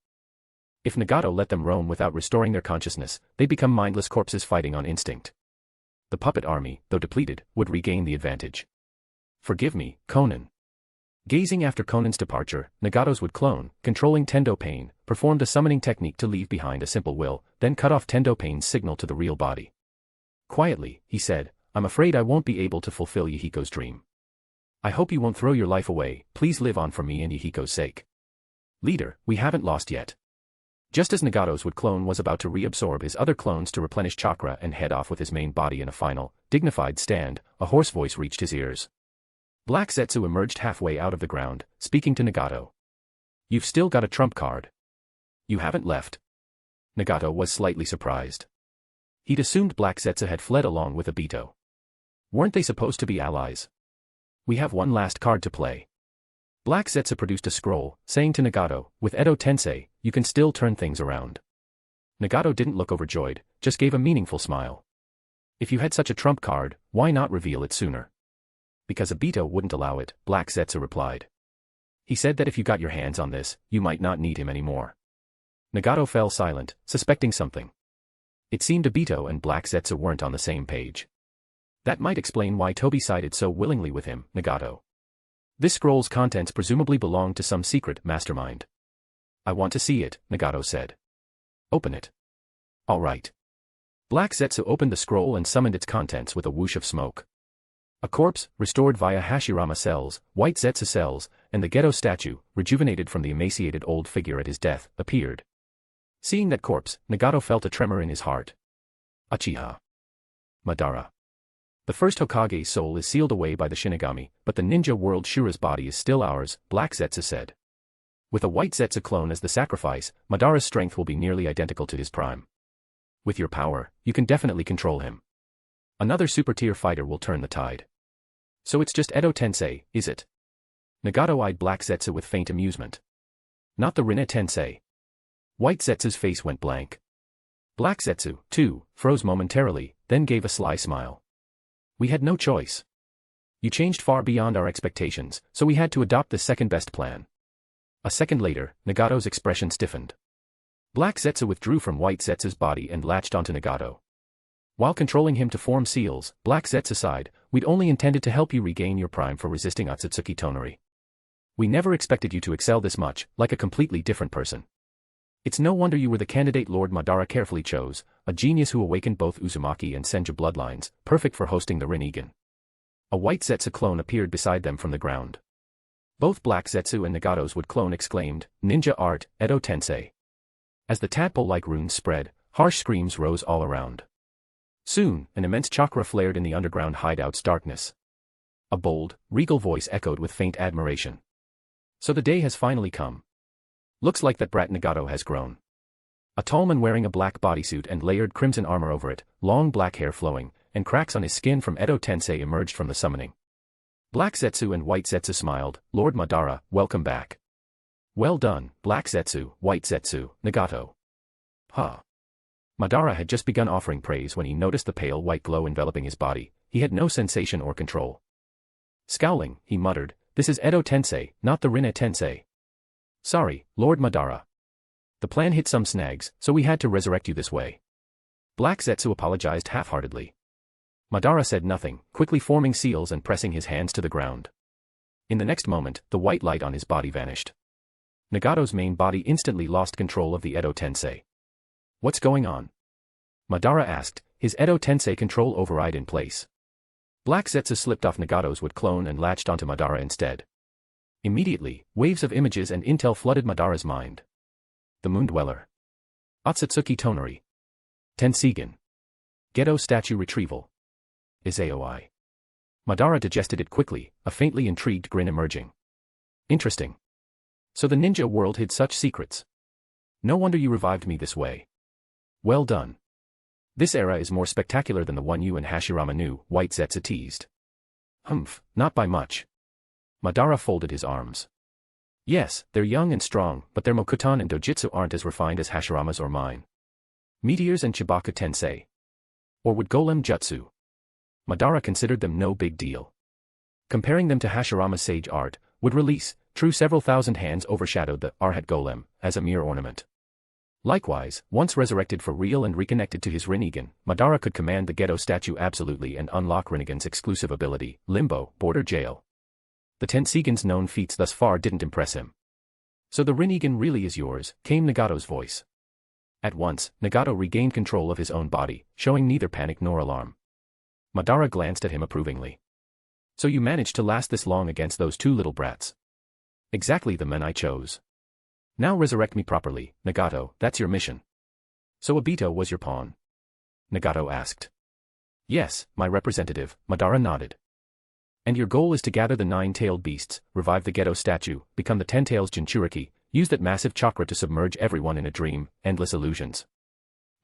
If Nagato let them roam without restoring their consciousness, they'd become mindless corpses fighting on instinct. The puppet army, though depleted, would regain the advantage. Forgive me, Konan. Gazing after Konan's departure, Nagato's wood clone, controlling Tendo Pain, performed a summoning technique to leave behind a simple will, then cut off Tendo Pain's signal to the real body. Quietly, he said, I'm afraid I won't be able to fulfill Yahiko's dream. I hope you won't throw your life away, please live on for me and Yahiko's sake. Leader, we haven't lost yet. Just as Nagato's wood clone was about to reabsorb his other clones to replenish chakra and head off with his main body in a final, dignified stand, a hoarse voice reached his ears. Black Zetsu emerged halfway out of the ground, speaking to Nagato. You've still got a trump card. You haven't left. Nagato was slightly surprised. He'd assumed Black Zetsu had fled along with Obito. Weren't they supposed to be allies? We have one last card to play. Black Zetsu produced a scroll, saying to Nagato, with Edo Tensei, you can still turn things around. Nagato didn't look overjoyed, just gave a meaningful smile. If you had such a trump card, why not reveal it sooner? Because Obito wouldn't allow it, Black Zetsu replied. He said that if you got your hands on this, you might not need him anymore. Nagato fell silent, suspecting something. It seemed Obito and Black Zetsu weren't on the same page. That might explain why Toby sided so willingly with him, Nagato. This scroll's contents presumably belonged to some secret mastermind. I want to see it, Nagato said. Open it. All right. Black Zetsu opened the scroll and summoned its contents with a whoosh of smoke. A corpse, restored via Hashirama cells, white Zetsu cells, and the ghetto statue, rejuvenated from the emaciated old figure at his death, appeared. Seeing that corpse, Nagato felt a tremor in his heart. Uchiha. Madara. The first Hokage's soul is sealed away by the Shinigami, but the ninja world Shura's body is still ours, Black Zetsu said. With a white Zetsu clone as the sacrifice, Madara's strength will be nearly identical to his prime. With your power, you can definitely control him. Another super-tier fighter will turn the tide. So it's just Edo Tensei, is it? Nagato eyed Black Zetsu with faint amusement. Not the Rinne Tensei. White Zetsu's face went blank. Black Zetsu, too, froze momentarily, then gave a sly smile. We had no choice. You changed far beyond our expectations, so we had to adopt the second-best plan. A second later, Nagato's expression stiffened. Black Zetsu withdrew from White Zetsu's body and latched onto Nagato. While controlling him to form seals, Black Zetsu sighed, we'd only intended to help you regain your prime for resisting Ōtsutsuki Toneri. We never expected you to excel this much, like a completely different person. It's no wonder you were the candidate Lord Madara carefully chose, a genius who awakened both Uzumaki and Senju bloodlines, perfect for hosting the Rinnegan. A white Zetsu clone appeared beside them from the ground. Both Black Zetsu and Nagato's would clone exclaimed, Ninja art, Edo Tensei. As the tadpole-like runes spread, harsh screams rose all around. Soon, an immense chakra flared in the underground hideout's darkness. A bold, regal voice echoed with faint admiration. So the day has finally come. Looks like that brat Nagato has grown. A tall man wearing a black bodysuit and layered crimson armor over it, long black hair flowing, and cracks on his skin from Edo Tensei emerged from the summoning. Black Zetsu and White Zetsu smiled, Lord Madara, welcome back. Well done, Black Zetsu, White Zetsu, Nagato. Huh. Madara had just begun offering praise when he noticed the pale white glow enveloping his body. He had no sensation or control. Scowling, he muttered, this is Edo Tensei, not the Rinne Tensei. Sorry, Lord Madara. The plan hit some snags, so we had to resurrect you this way. Black Zetsu apologized half-heartedly. Madara said nothing, quickly forming seals and pressing his hands to the ground. In the next moment, the white light on his body vanished. Nagato's main body instantly lost control of the Edo Tensei. What's going on? Madara asked, his Edo Tensei control override in place. Black Zetsu slipped off Nagato's wood clone and latched onto Madara instead. Immediately, waves of images and intel flooded Madara's mind. The Moon Dweller. Ōtsutsuki Toneri. Tensigen. Ghetto statue retrieval. Izayoi. Madara digested it quickly, a faintly intrigued grin emerging. Interesting. So the ninja world hid such secrets. No wonder you revived me this way. Well done. This era is more spectacular than the one you and Hashirama knew, White Zetsu teased. Humph, not by much. Madara folded his arms. Yes, they're young and strong, but their Mokuton and Dojutsu aren't as refined as Hashirama's or mine. Meteors and Chibaku Tensei. Or would Golem Jutsu? Madara considered them no big deal. Comparing them to Hashirama's sage art, would release, true several thousand hands overshadowed the Arhat Golem, as a mere ornament. Likewise, once resurrected for real and reconnected to his Rinnegan, Madara could command the Ghetto statue absolutely and unlock Rinnegan's exclusive ability, Limbo, Border Jail. The Tensigen's known feats thus far didn't impress him. So the Rinnegan really is yours, came Nagato's voice. At once, Nagato regained control of his own body, showing neither panic nor alarm. Madara glanced at him approvingly. So you managed to last this long against those two little brats. Exactly the men I chose. Now resurrect me properly, Nagato, that's your mission. So Obito was your pawn? Nagato asked. Yes, my representative, Madara nodded. And your goal is to gather the 9-tailed beasts, revive the Ghetto statue, become the 10-tails Jinchuriki, use that massive chakra to submerge everyone in a dream, endless illusions.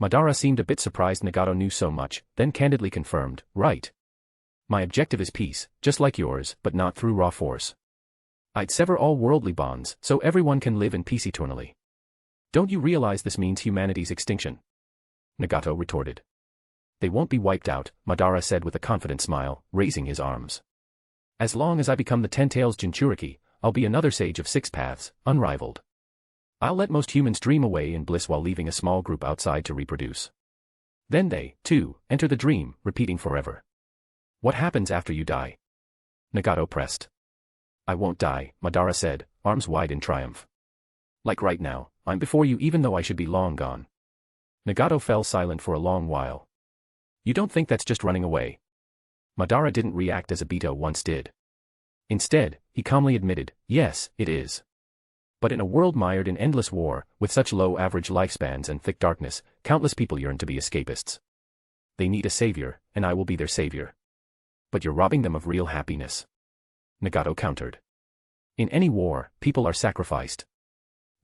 Madara seemed a bit surprised Nagato knew so much, then candidly confirmed, right. My objective is peace, just like yours, but not through raw force. I'd sever all worldly bonds, so everyone can live in peace eternally. Don't you realize this means humanity's extinction? Nagato retorted. They won't be wiped out, Madara said with a confident smile, raising his arms. As long as I become the Ten-Tails Jinchuriki, I'll be another sage of 6 paths, unrivaled. I'll let most humans dream away in bliss while leaving a small group outside to reproduce. Then they, too, enter the dream, repeating forever. What happens after you die? Nagato pressed. I won't die, Madara said, arms wide in triumph. Like right now, I'm before you even though I should be long gone. Nagato fell silent for a long while. You don't think that's just running away? Madara didn't react as Obito once did. Instead, he calmly admitted, yes, it is. But in a world mired in endless war, with such low average lifespans and thick darkness, countless people yearn to be escapists. They need a savior, and I will be their savior. But you're robbing them of real happiness. Nagato countered. In any war, people are sacrificed.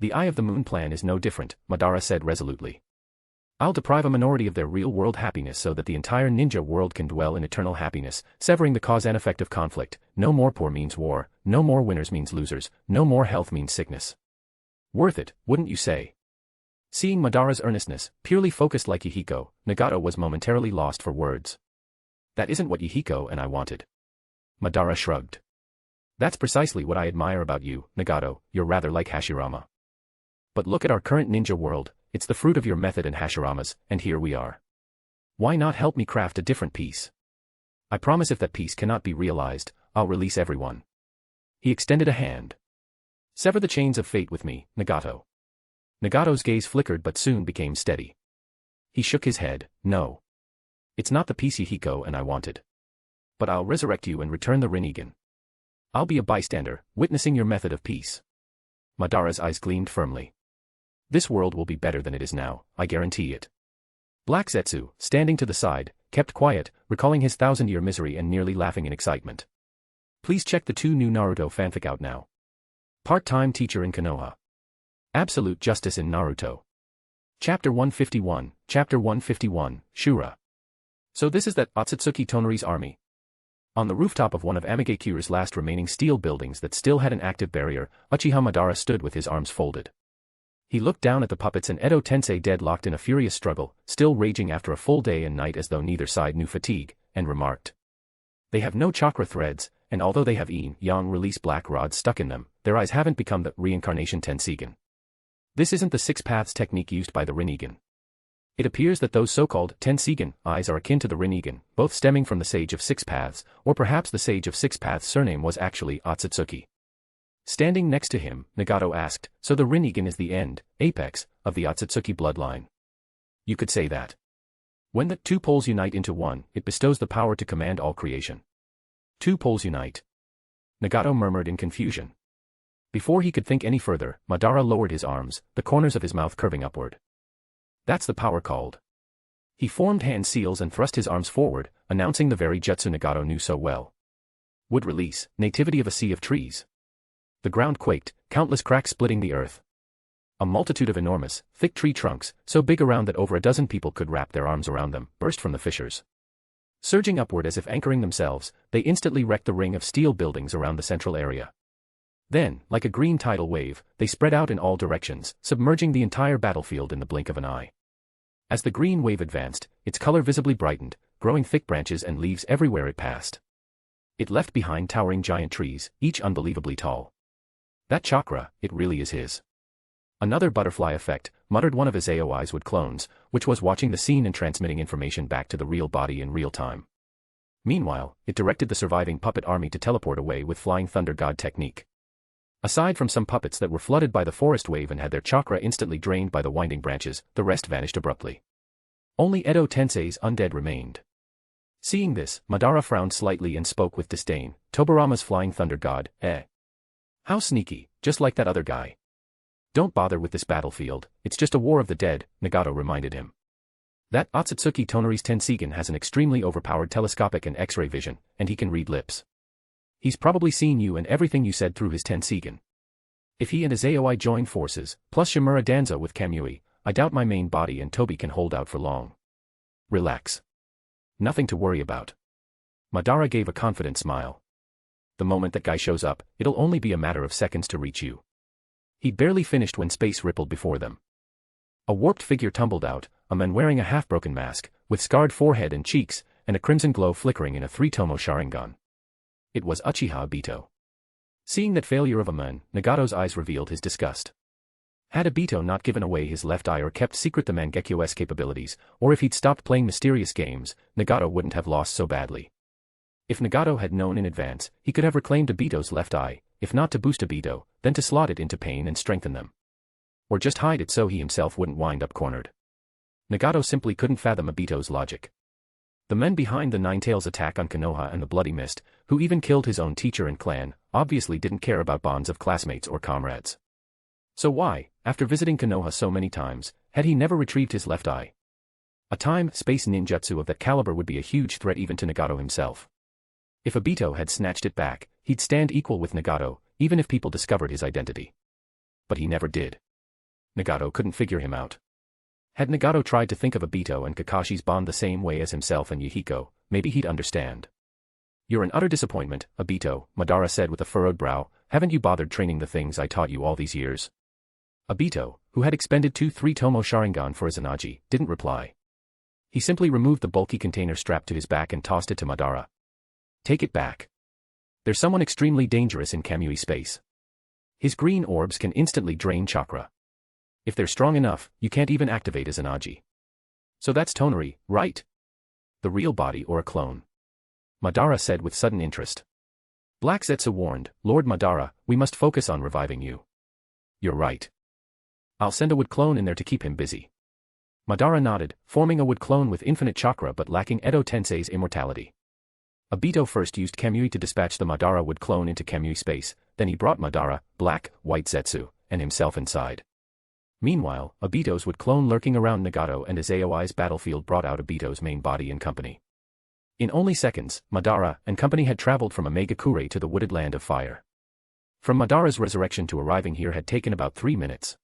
The Eye of the Moon plan is no different, Madara said resolutely. I'll deprive a minority of their real-world happiness so that the entire ninja world can dwell in eternal happiness, severing the cause and effect of conflict. No more poor means war, no more winners means losers, no more health means sickness. Worth it, wouldn't you say? Seeing Madara's earnestness, purely focused like Yahiko, Nagato was momentarily lost for words. That isn't what Yahiko and I wanted. Madara shrugged. That's precisely what I admire about you, Nagato, you're rather like Hashirama. But look at our current ninja world, it's the fruit of your method and Hashirama's, and here we are. Why not help me craft a different piece? I promise if that piece cannot be realized, I'll release everyone. He extended a hand. Sever the chains of fate with me, Nagato. Nagato's gaze flickered but soon became steady. He shook his head, no. It's not the piece Yahiko and I wanted. But I'll resurrect you and return the Rinnegan. I'll be a bystander, witnessing your method of peace. Madara's eyes gleamed firmly. This world will be better than it is now, I guarantee it. Black Zetsu, standing to the side, kept quiet, recalling his 1,000-year misery and nearly laughing in excitement. Please check the 2 new Naruto fanfic out now. Part-time teacher in Konoha. Absolute justice in Naruto. Chapter 151, Shura. So this is that Ōtsutsuki Toneri's army. On the rooftop of one of Amigakura's last remaining steel buildings that still had an active barrier, Uchiha Madara stood with his arms folded. He looked down at the puppets and Edo Tensei deadlocked in a furious struggle, still raging after a full day and night as though neither side knew fatigue, and remarked. They have no chakra threads, and although they have yang release black rods stuck in them, their eyes haven't become the reincarnation Tensigen. This isn't the 6 paths technique used by the Rinnegan. It appears that those so-called Tensigen eyes are akin to the Rinnegan, both stemming from the Sage of 6 Paths, or perhaps the Sage of 6 Paths' surname was actually Ōtsutsuki. Standing next to him, Nagato asked, so the Rinnegan is the end, apex, of the Ōtsutsuki bloodline. You could say that. When the 2 poles unite into one, it bestows the power to command all creation. 2 poles unite. Nagato murmured in confusion. Before he could think any further, Madara lowered his arms, the corners of his mouth curving upward. That's the power called. He formed hand seals and thrust his arms forward, announcing the very jutsu Nagato knew so well. Would release, nativity of a sea of trees. The ground quaked, countless cracks splitting the earth. A multitude of enormous, thick tree trunks, so big around that over a dozen people could wrap their arms around them, burst from the fissures. Surging upward as if anchoring themselves, they instantly wrecked the ring of steel buildings around the central area. Then, like a green tidal wave, they spread out in all directions, submerging the entire battlefield in the blink of an eye. As the green wave advanced, its color visibly brightened, growing thick branches and leaves everywhere it passed. It left behind towering giant trees, each unbelievably tall. That chakra, it really is his. Another butterfly effect, muttered one of Izayoi's wood clones, which was watching the scene and transmitting information back to the real body in real time. Meanwhile, it directed the surviving puppet army to teleport away with Flying Thunder God technique. Aside from some puppets that were flooded by the forest wave and had their chakra instantly drained by the winding branches, the rest vanished abruptly. Only Edo Tensei's undead remained. Seeing this, Madara frowned slightly and spoke with disdain, Tobarama's Flying Thunder God, eh? How sneaky, just like that other guy. Don't bother with this battlefield, it's just a war of the dead, Nagato reminded him. That Ōtsutsuki Toneri's Tensigen has an extremely overpowered telescopic and X-ray vision, and he can read lips. He's probably seen you and everything you said through his Tensigen. If he and Izayoi join forces, plus Shimura Danzo with Kamui, I doubt my main body and Toby can hold out for long. Relax. Nothing to worry about. Madara gave a confident smile. The moment that guy shows up, it'll only be a matter of seconds to reach you. He barely finished when space rippled before them. A warped figure tumbled out, a man wearing a half-broken mask, with scarred forehead and cheeks, and a crimson glow flickering in a 3-tomo Sharingan. It was Uchiha Obito. Seeing that failure of a man, Nagato's eyes revealed his disgust. Had Obito not given away his left eye or kept secret the Mangekyo's capabilities, or if he'd stopped playing mysterious games, Nagato wouldn't have lost so badly. If Nagato had known in advance, he could have reclaimed Obito's left eye, if not to boost Obito, then to slot it into pain and strengthen them. Or just hide it so he himself wouldn't wind up cornered. Nagato simply couldn't fathom Obito's logic. The men behind the Nine-Tails attack on Konoha and the Bloody Mist, who even killed his own teacher and clan, obviously didn't care about bonds of classmates or comrades. So why, after visiting Konoha so many times, had he never retrieved his left eye? A time-space ninjutsu of that caliber would be a huge threat even to Nagato himself. If Obito had snatched it back, he'd stand equal with Nagato, even if people discovered his identity. But he never did. Nagato couldn't figure him out. Had Nagato tried to think of Obito and Kakashi's bond the same way as himself and Yahiko, maybe he'd understand. "You're an utter disappointment, Obito," Madara said with a furrowed brow. "Haven't you bothered training the things I taught you all these years?" Obito, who had expended 2-3 Tomo Sharingan for Izanagi, didn't reply. He simply removed the bulky container strapped to his back and tossed it to Madara. "Take it back. There's someone extremely dangerous in Kamui space. His green orbs can instantly drain chakra. If they're strong enough, you can't even activate Izanagi. So that's Tonory, right? The real body or a clone?" Madara said with sudden interest. Black Zetsu warned, "Lord Madara, we must focus on reviving you." "You're right. I'll send a wood clone in there to keep him busy." Madara nodded, forming a wood clone with infinite chakra but lacking Edo Tensei's immortality. Obito first used Kamui to dispatch the Madara wood clone into Kamui space, then he brought Madara, Black, White Zetsu, and himself inside. Meanwhile, Obito's wood clone lurking around Nagato and Izayoi's battlefield brought out Obito's main body and company. In only seconds, Madara and company had traveled from Omegakure to the wooded land of fire. From Madara's resurrection to arriving here had taken about 3 minutes.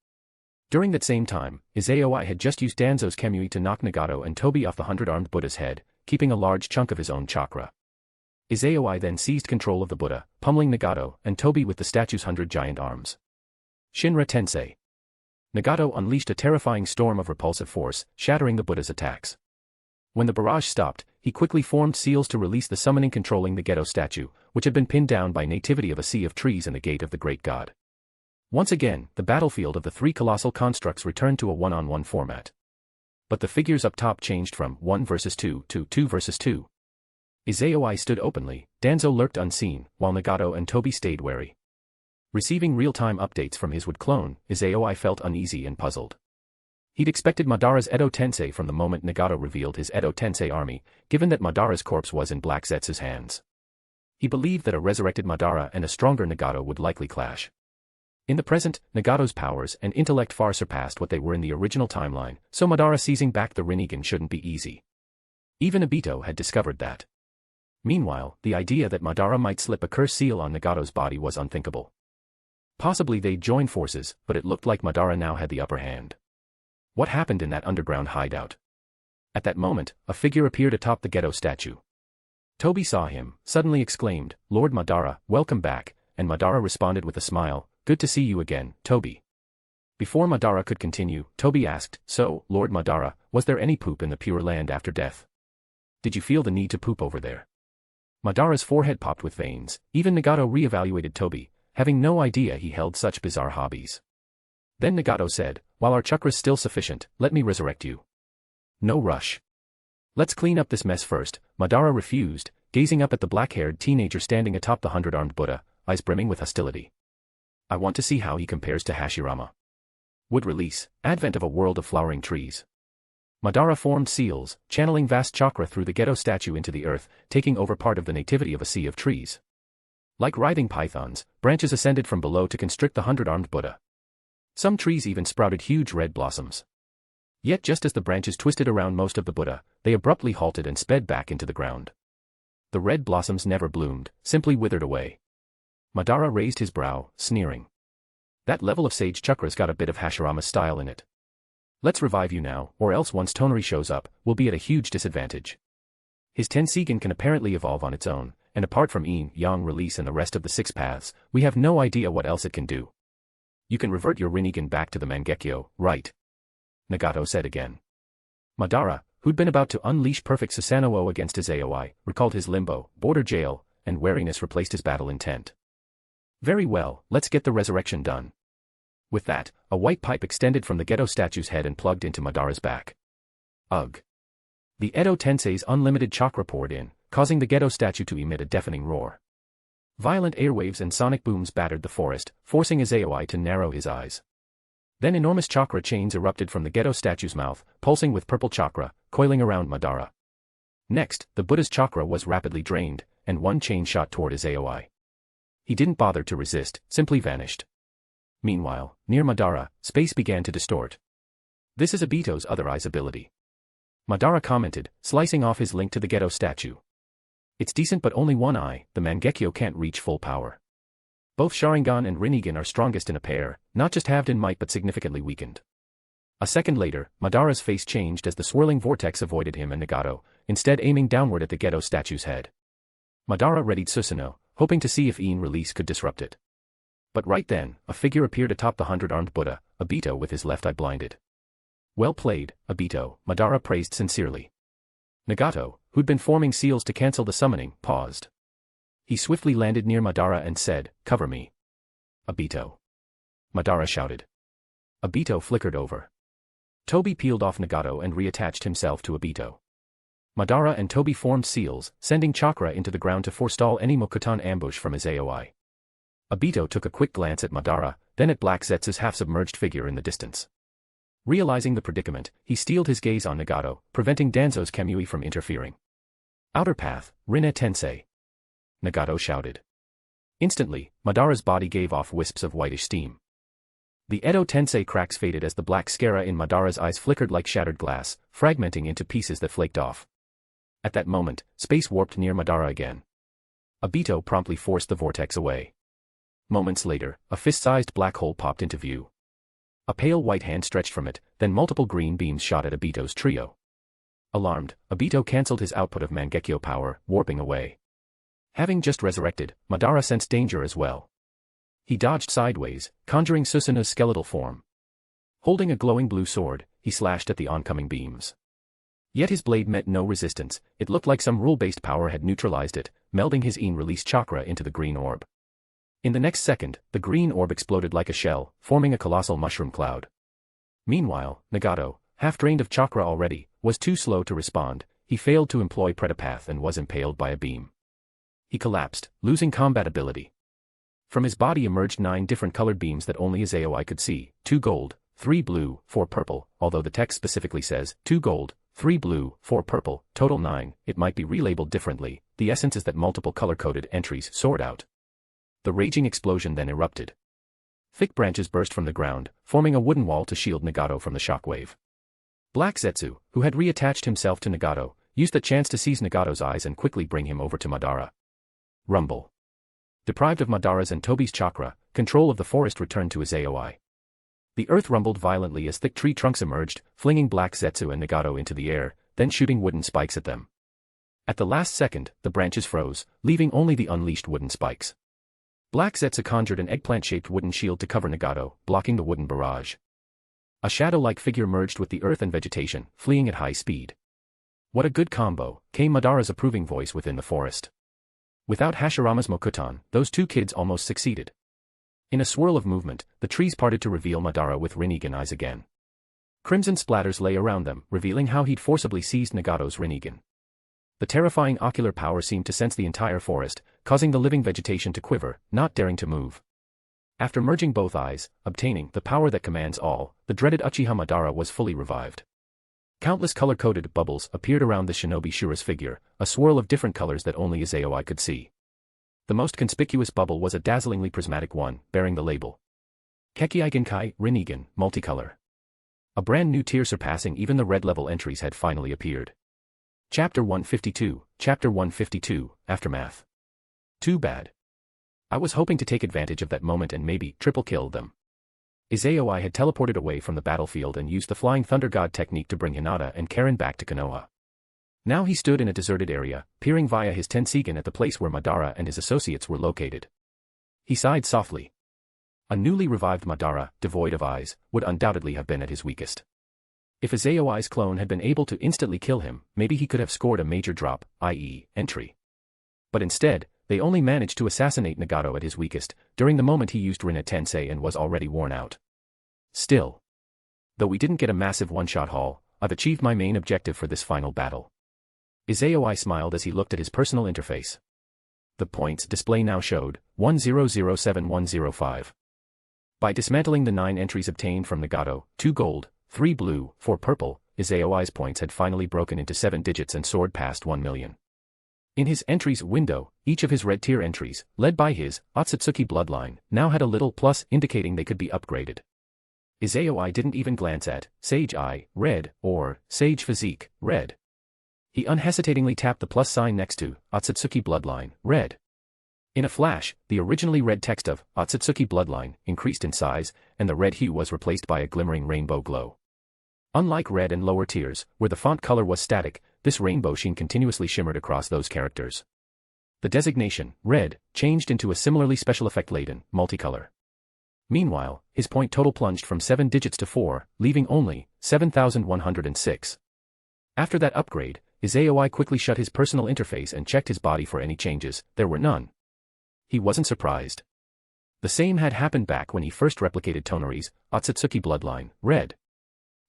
During that same time, Izayoi had just used Danzo's Kamui to knock Nagato and Tobi off the 100-armed Buddha's head, keeping a large chunk of his own chakra. Izayoi then seized control of the Buddha, pummeling Nagato and Tobi with the statue's 100 giant arms. Shinra Tensei. Nagato unleashed a terrifying storm of repulsive force, shattering the Buddha's attacks. When the barrage stopped, he quickly formed seals to release the summoning controlling the Geto statue, which had been pinned down by nativity of a sea of trees and the gate of the great god. Once again, the battlefield of the 3 colossal constructs returned to a one-on-one format. But the figures up top changed from 1 versus 2 to 2 versus 2. Izayoi stood openly, Danzo lurked unseen, while Nagato and Tobi stayed wary. Receiving real-time updates from his wood clone, Izayoi felt uneasy and puzzled. He'd expected Madara's Edo Tensei from the moment Nagato revealed his Edo Tensei army, given that Madara's corpse was in Black Zetsu's hands. He believed that a resurrected Madara and a stronger Nagato would likely clash. In the present, Nagato's powers and intellect far surpassed what they were in the original timeline, so Madara seizing back the Rinnegan shouldn't be easy. Even Obito had discovered that. Meanwhile, the idea that Madara might slip a curse seal on Nagato's body was unthinkable. Possibly they'd join forces, but it looked like Madara now had the upper hand. What happened in that underground hideout? At that moment, a figure appeared atop the Geto statue. Tobi saw him, suddenly exclaimed, "Lord Madara, welcome back," and Madara responded with a smile, "Good to see you again, Tobi." Before Madara could continue, Tobi asked, "So, Lord Madara, was there any poop in the Pure Land after death? Did you feel the need to poop over there?" Madara's forehead popped with veins. Even Nagato re-evaluated Tobi, having no idea he held such bizarre hobbies. Then Nagato said, "While our chakra's still sufficient, let me resurrect you." "No rush. Let's clean up this mess first," Madara refused, gazing up at the black-haired teenager standing atop the 100-armed Buddha, eyes brimming with hostility. "I want to see how he compares to Hashirama." Would release, advent of a world of flowering trees. Madara formed seals, channeling vast chakra through the Geto statue into the earth, taking over part of the nativity of a sea of trees. Like writhing pythons, branches ascended from below to constrict the 100-armed Buddha. Some trees even sprouted huge red blossoms. Yet just as the branches twisted around most of the Buddha, they abruptly halted and sped back into the ground. The red blossoms never bloomed, simply withered away. Madara raised his brow, sneering. That level of sage chakra's got a bit of Hashirama's style in it. Let's revive you now, or else once Tonory shows up, we'll be at a huge disadvantage. His Tensigen can apparently evolve on its own, and apart from Yin, Yang release and the rest of the 6 paths, we have no idea what else it can do. You can revert your Rinnegan back to the Mangekyo, right? Nagato said again. Madara, who'd been about to unleash perfect Susanoo against Izayoi, recalled his limbo, border jail, and wariness replaced his battle intent. Very well, let's get the resurrection done. With that, a white pipe extended from the Geto statue's head and plugged into Madara's back. Ugh. The Edo Tensei's unlimited chakra poured in, causing the Geto statue to emit a deafening roar. Violent airwaves and sonic booms battered the forest, forcing Izayoi to narrow his eyes. Then enormous chakra chains erupted from the Geto statue's mouth, pulsing with purple chakra, coiling around Madara. Next, the Buddha's chakra was rapidly drained, and one chain shot toward Izayoi. He didn't bother to resist, simply vanished. Meanwhile, near Madara, space began to distort. This is Obito's other eye's ability. Madara commented, slicing off his link to the Geto statue. It's decent but only one eye, the Mangekyo can't reach full power. Both Sharingan and Rinnegan are strongest in a pair, not just halved in might but significantly weakened. A second later, Madara's face changed as the swirling vortex avoided him and Nagato, instead aiming downward at the Geto statue's head. Madara readied Susanoo, hoping to see if Iin release could disrupt it. But right then, a figure appeared atop the 100-armed Buddha, Obito with his left eye blinded. Well played, Obito, Madara praised sincerely. Nagato, who'd been forming seals to cancel the summoning, paused. He swiftly landed near Madara and said, "Cover me." Obito. Madara shouted. Obito flickered over. Toby peeled off Nagato and reattached himself to Obito. Madara and Toby formed seals, sending chakra into the ground to forestall any Mokutan ambush from Izayoi. Obito took a quick glance at Madara, then at Black Zetsu's half-submerged figure in the distance. Realizing the predicament, he steeled his gaze on Nagato, preventing Danzo's Kamui from interfering. "Outer path, Rinne Tensei!" Nagato shouted. Instantly, Madara's body gave off wisps of whitish steam. The Edo Tensei cracks faded as the black scara in Madara's eyes flickered like shattered glass, fragmenting into pieces that flaked off. At that moment, space warped near Madara again. Obito promptly forced the vortex away. Moments later, a fist-sized black hole popped into view. A pale white hand stretched from it, then multiple green beams shot at Obito's trio. Alarmed, Obito cancelled his output of Mangekyo power, warping away. Having just resurrected, Madara sensed danger as well. He dodged sideways, conjuring Susanoo's skeletal form. Holding a glowing blue sword, he slashed at the oncoming beams. Yet his blade met no resistance, it looked like some rule-based power had neutralized it, melding his Iin-release chakra into the green orb. In the next second, the green orb exploded like a shell, forming a colossal mushroom cloud. Meanwhile, Nagato, half-drained of chakra already, was too slow to respond. He failed to employ Predapath and was impaled by a beam. He collapsed, losing combat ability. From his body emerged 9 different colored beams that only Izayoi could see, 2 gold, 3 blue, 4 purple, although the text specifically says, 2 gold, 3 blue, 4 purple, total 9, it might be relabeled differently. The essence is that multiple color-coded entries soared out. The raging explosion then erupted. Thick branches burst from the ground, forming a wooden wall to shield Nagato from the shockwave. Black Zetsu, who had reattached himself to Nagato, used the chance to seize Nagato's eyes and quickly bring him over to Madara. Rumble. Deprived of Madara's and Toby's chakra, control of the forest returned to Izayoi. The earth rumbled violently as thick tree trunks emerged, flinging Black Zetsu and Nagato into the air, then shooting wooden spikes at them. At the last second, the branches froze, leaving only the unleashed wooden spikes. Black Zetsu conjured an eggplant-shaped wooden shield to cover Nagato, blocking the wooden barrage. A shadow-like figure merged with the earth and vegetation, fleeing at high speed. "What a good combo," came Madara's approving voice within the forest. Without Hashirama's Mokutan, those two kids almost succeeded. In a swirl of movement, the trees parted to reveal Madara with Rinnegan eyes again. Crimson splatters lay around them, revealing how he'd forcibly seized Nagato's Rinnegan. The terrifying ocular power seemed to sense the entire forest, causing the living vegetation to quiver, not daring to move. After merging both eyes, obtaining the power that commands all, the dreaded Uchiha Madara was fully revived. Countless color-coded bubbles appeared around the shinobi Shura's figure, a swirl of different colors that only Izayoi could see. The most conspicuous bubble was a dazzlingly prismatic one, bearing the label Kekkei Genkai Rinnegan, multicolor. A brand new tier surpassing even the red-level entries had finally appeared. Chapter 152, Chapter 152, Aftermath. Too bad. I was hoping to take advantage of that moment and maybe triple kill them. Izayoi had teleported away from the battlefield and used the Flying Thunder God technique to bring Hinata and Karen back to Konoha. Now he stood in a deserted area, peering via his Tensigen at the place where Madara and his associates were located. He sighed softly. A newly revived Madara, devoid of eyes, would undoubtedly have been at his weakest. If Izayoi's clone had been able to instantly kill him, maybe he could have scored a major drop, i.e., entry. But instead, they only managed to assassinate Nagato at his weakest, during the moment he used Rinna Tensei and was already worn out. Still, though we didn't get a massive one-shot haul, I've achieved my main objective for this final battle. Izayoi smiled as he looked at his personal interface. The points display now showed 1007-105. By dismantling the 9 entries obtained from Nagato, 2 gold, 3 blue, 4 purple, Izayoi's points had finally broken into 7 digits and soared past 1 million. In his entries window, each of his red tier entries, led by his Ōtsutsuki bloodline, now had a little plus indicating they could be upgraded. Izayoi didn't even glance at Sage Eye, red, or Sage Physique, red. He unhesitatingly tapped the plus sign next to Ōtsutsuki bloodline, red. In a flash, the originally red text of Ōtsutsuki bloodline increased in size, and the red hue was replaced by a glimmering rainbow glow. Unlike red and lower tiers, where the font color was static, this rainbow sheen continuously shimmered across those characters. The designation, red, changed into a similarly special effect-laden, multicolor. Meanwhile, his point total plunged from 7 digits to 4, leaving only 7,106. After that upgrade, Izayoi quickly shut his personal interface and checked his body for any changes. There were none. He wasn't surprised. The same had happened back when he first replicated Tonori's Ōtsutsuki bloodline, red.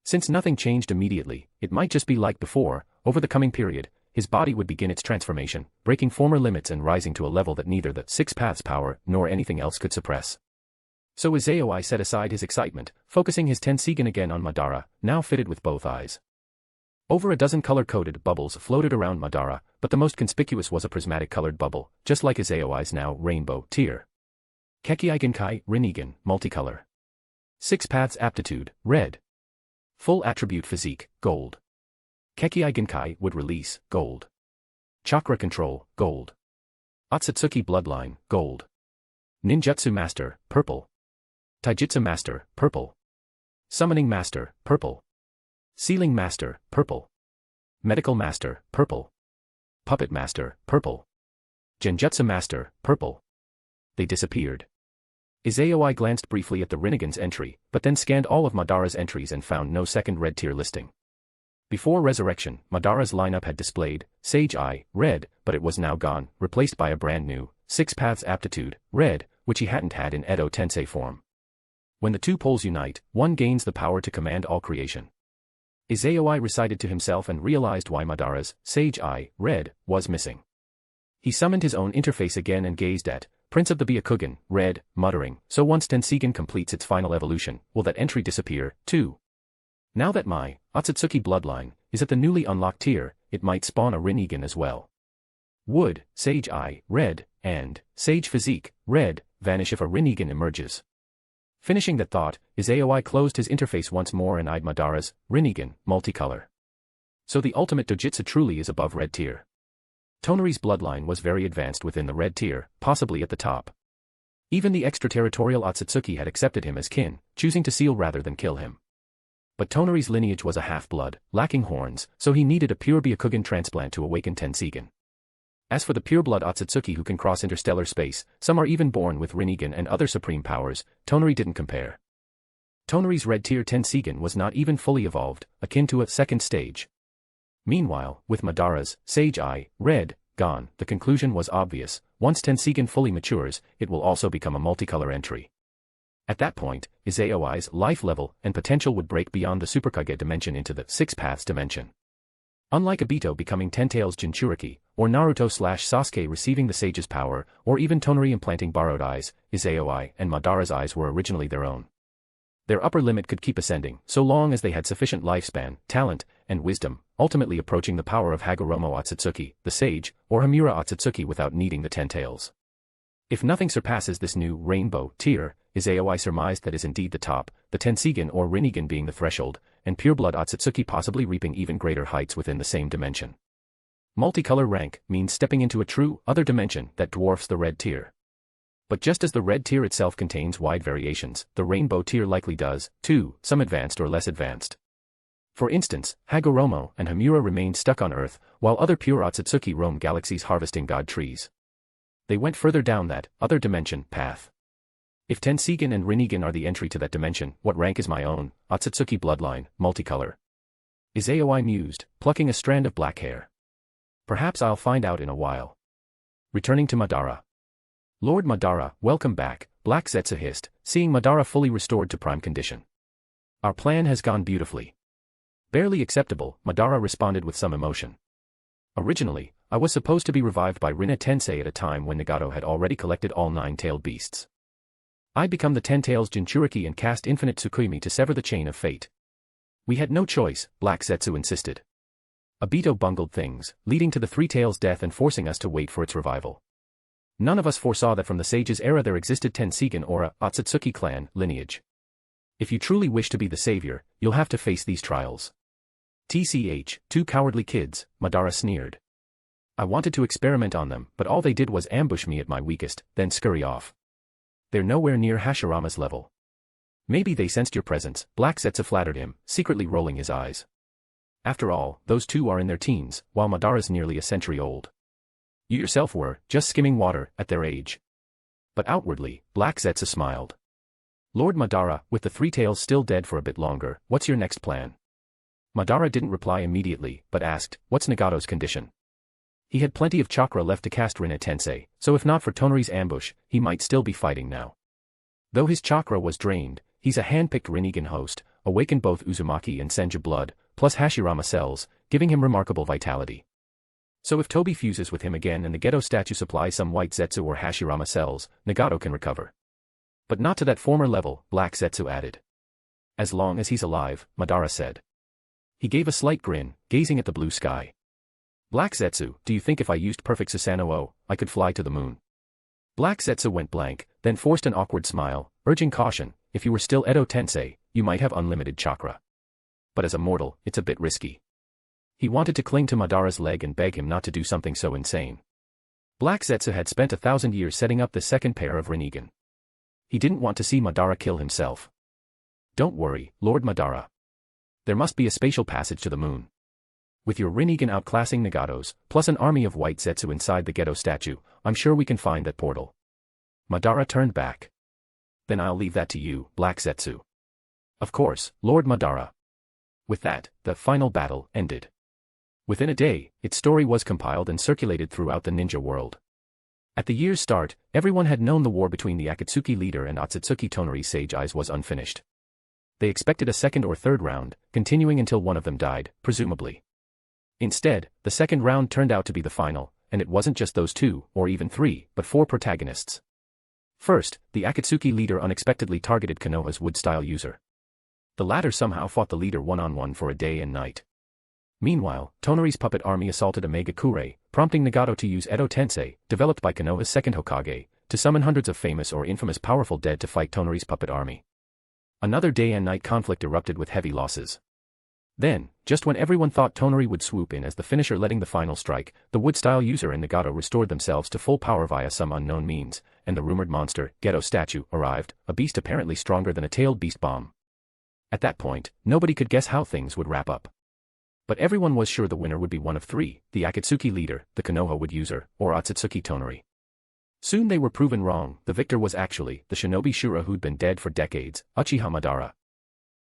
Since nothing changed immediately, it might just be like before. Over the coming period, his body would begin its transformation, breaking former limits and rising to a level that neither the 6 paths power nor anything else could suppress. So Izayoi set aside his excitement, focusing his Tensigen again on Madara, now fitted with both eyes. Over a dozen color-coded bubbles floated around Madara, but the most conspicuous was a prismatic-colored bubble, just like Izayoi's now rainbow tier. Kekkei Genkai, Rinnegan, multicolor. 6 paths aptitude, red. Full attribute physique, gold. Kekkei Genkai would release, gold. Chakra control, gold. Ōtsutsuki bloodline, gold. Ninjutsu master, purple. Taijutsu master, purple. Summoning master, purple. Sealing master, purple. Medical master, purple. Puppet master, purple. Genjutsu master, purple. They disappeared. Izayoi glanced briefly at the Rinnegan's entry, but then scanned all of Madara's entries and found no second red tier listing. Before Resurrection, Madara's lineup had displayed Sage Eye, red, but it was now gone, replaced by a brand new 6 paths aptitude, red, which he hadn't had in Edo Tensei form. When the two poles unite, one gains the power to command all creation. Izayoi recited to himself and realized why Madara's Sage Eye, red, was missing. He summoned his own interface again and gazed at Prince of the Byakugan, red, muttering, so once Tensigen completes its final evolution, will that entry disappear, too? Now that my Ōtsutsuki bloodline is at the newly unlocked tier, it might spawn a Rinnegan as well. Would Sage Eye, red, and Sage Physique, red, vanish if a Rinnegan emerges? Finishing that thought, Izayoi closed his interface once more and eyed Madara's Rinnegan, multicolor. So the ultimate dojutsu truly is above red tier. Tonori's bloodline was very advanced within the red tier, possibly at the top. Even the extraterritorial Ōtsutsuki had accepted him as kin, choosing to seal rather than kill him. But Tonori's lineage was a half-blood, lacking horns, so he needed a pure Byakugan transplant to awaken Tensigen. As for the pure-blood Ōtsutsuki who can cross interstellar space, some are even born with Rinnegan and other supreme powers, Tonori didn't compare. Tonori's red-tier Tensigen was not even fully evolved, akin to a second stage. Meanwhile, with Madara's Sage Eye, red, gone, the conclusion was obvious. Once Tensigen fully matures, it will also become a multicolor entry. At that point, Izayoi's life level and potential would break beyond the Superkage dimension into the 6 paths dimension. Unlike Obito becoming Ten-Tails Jinchuriki, or Naruto/Sasuke receiving the Sage's power, or even Tonori implanting borrowed eyes, Izayoi and Madara's eyes were originally their own. Their upper limit could keep ascending, so long as they had sufficient lifespan, talent, and wisdom, ultimately approaching the power of Hagoromo Ōtsutsuki, the Sage, or Hamura Ōtsutsuki without needing the Ten-Tails. If nothing surpasses this new rainbow tier, Izayoi surmised that is indeed the top, the Tensigen or Rinnegan being the threshold, and pureblood Ōtsutsuki possibly reaping even greater heights within the same dimension. Multicolor rank means stepping into a true other dimension that dwarfs the red tier. But just as the red tier itself contains wide variations, the rainbow tier likely does, too, some advanced or less advanced. For instance, Hagoromo and Hamura remained stuck on Earth, while other pure Ōtsutsuki roam galaxies harvesting god trees. They went further down that other dimension path. If Tensigen and Rinnegan are the entry to that dimension, what rank is my own, Ōtsutsuki bloodline, multicolor? Izayoi mused, plucking a strand of black hair. Perhaps I'll find out in a while. returning to Madara. Lord Madara, welcome back, Black Zetsu hissed, seeing Madara fully restored to prime condition. Our plan has gone beautifully. Barely acceptable, Madara responded with some emotion. Originally, I was supposed to be revived by Rinna Tensei at a time when Nagato had already collected all 9-tailed beasts. I'd become the 10 tails Jinchuriki and cast infinite Tsukuyomi to sever the chain of fate. We had no choice, Black Zetsu insisted. Obito bungled things, leading to the 3 tails' death and forcing us to wait for its revival. None of us foresaw that from the sage's era there existed Tensigen or a Ōtsutsuki clan lineage. If you truly wish to be the savior, you'll have to face these trials. TCH, 2 cowardly kids, Madara sneered. I wanted to experiment on them, but all they did was ambush me at my weakest, then scurry off. They're nowhere near Hashirama's level. Maybe they sensed your presence, Black Zetsu flattered him, secretly rolling his eyes. After all, those 2 are in their teens, while Madara's nearly a century old. You yourself were, just skimming water, at their age. But outwardly, Black Zetsu smiled. Lord Madara, with the 3 tails still dead for a bit longer, what's your next plan? Madara didn't reply immediately, but asked, what's Nagato's condition? He had plenty of chakra left to cast Rinna Tensei, so if not for Tonori's ambush, he might still be fighting now. Though his chakra was drained, he's a hand-picked Rinnegan host, awakened both Uzumaki and Senju blood, plus Hashirama cells, giving him remarkable vitality. So if Toby fuses with him again and the Geto statue supplies some white Zetsu or Hashirama cells, Nagato can recover. But not to that former level, Black Zetsu added. As long as he's alive, Madara said. He gave a slight grin, gazing at the blue sky. Black Zetsu, do you think if I used perfect Susanoo, I could fly to the moon? Black Zetsu went blank, then forced an awkward smile, urging caution, if you were still Edo Tensei, you might have unlimited chakra. But as a mortal, it's a bit risky. He wanted to cling to Madara's leg and beg him not to do something so insane. Black Zetsu had spent 1,000 years setting up the second pair of Rinnegan. He didn't want to see Madara kill himself. Don't worry, Lord Madara. There must be a spatial passage to the moon. With your Rinnegan outclassing Nagato's, plus an army of white Zetsu inside the Geto statue, I'm sure we can find that portal. Madara turned back. Then I'll leave that to you, Black Zetsu. Of course, Lord Madara. With that, the final battle ended. Within a day, its story was compiled and circulated throughout the ninja world. At the year's start, everyone had known the war between the Akatsuki leader and Ōtsutsuki Toneri Sage Eyes was unfinished. They expected a second or third round, continuing until one of them died, presumably. Instead, the second round turned out to be the final, and it wasn't just those 2, or even 3, but 4 protagonists. First, the Akatsuki leader unexpectedly targeted Konoha's wood-style user. The latter somehow fought the leader one-on-one for a day and night. Meanwhile, Tonori's puppet army assaulted a Megakure, prompting Nagato to use Edo Tensei, developed by Konoha's second Hokage, to summon hundreds of famous or infamous powerful dead to fight Tonori's puppet army. Another day and night conflict erupted with heavy losses. Then, just when everyone thought Tonori would swoop in as the finisher letting the final strike, the wood-style user and Nagato restored themselves to full power via some unknown means, and the rumored monster, Geto statue, arrived, a beast apparently stronger than a tailed beast bomb. At that point, nobody could guess how things would wrap up. But everyone was sure the winner would be one of 3, the Akatsuki leader, the Konoha wood user, or Ōtsutsuki Toneri. Soon they were proven wrong, the victor was actually the shinobi Shura who'd been dead for decades, Uchiha Madara.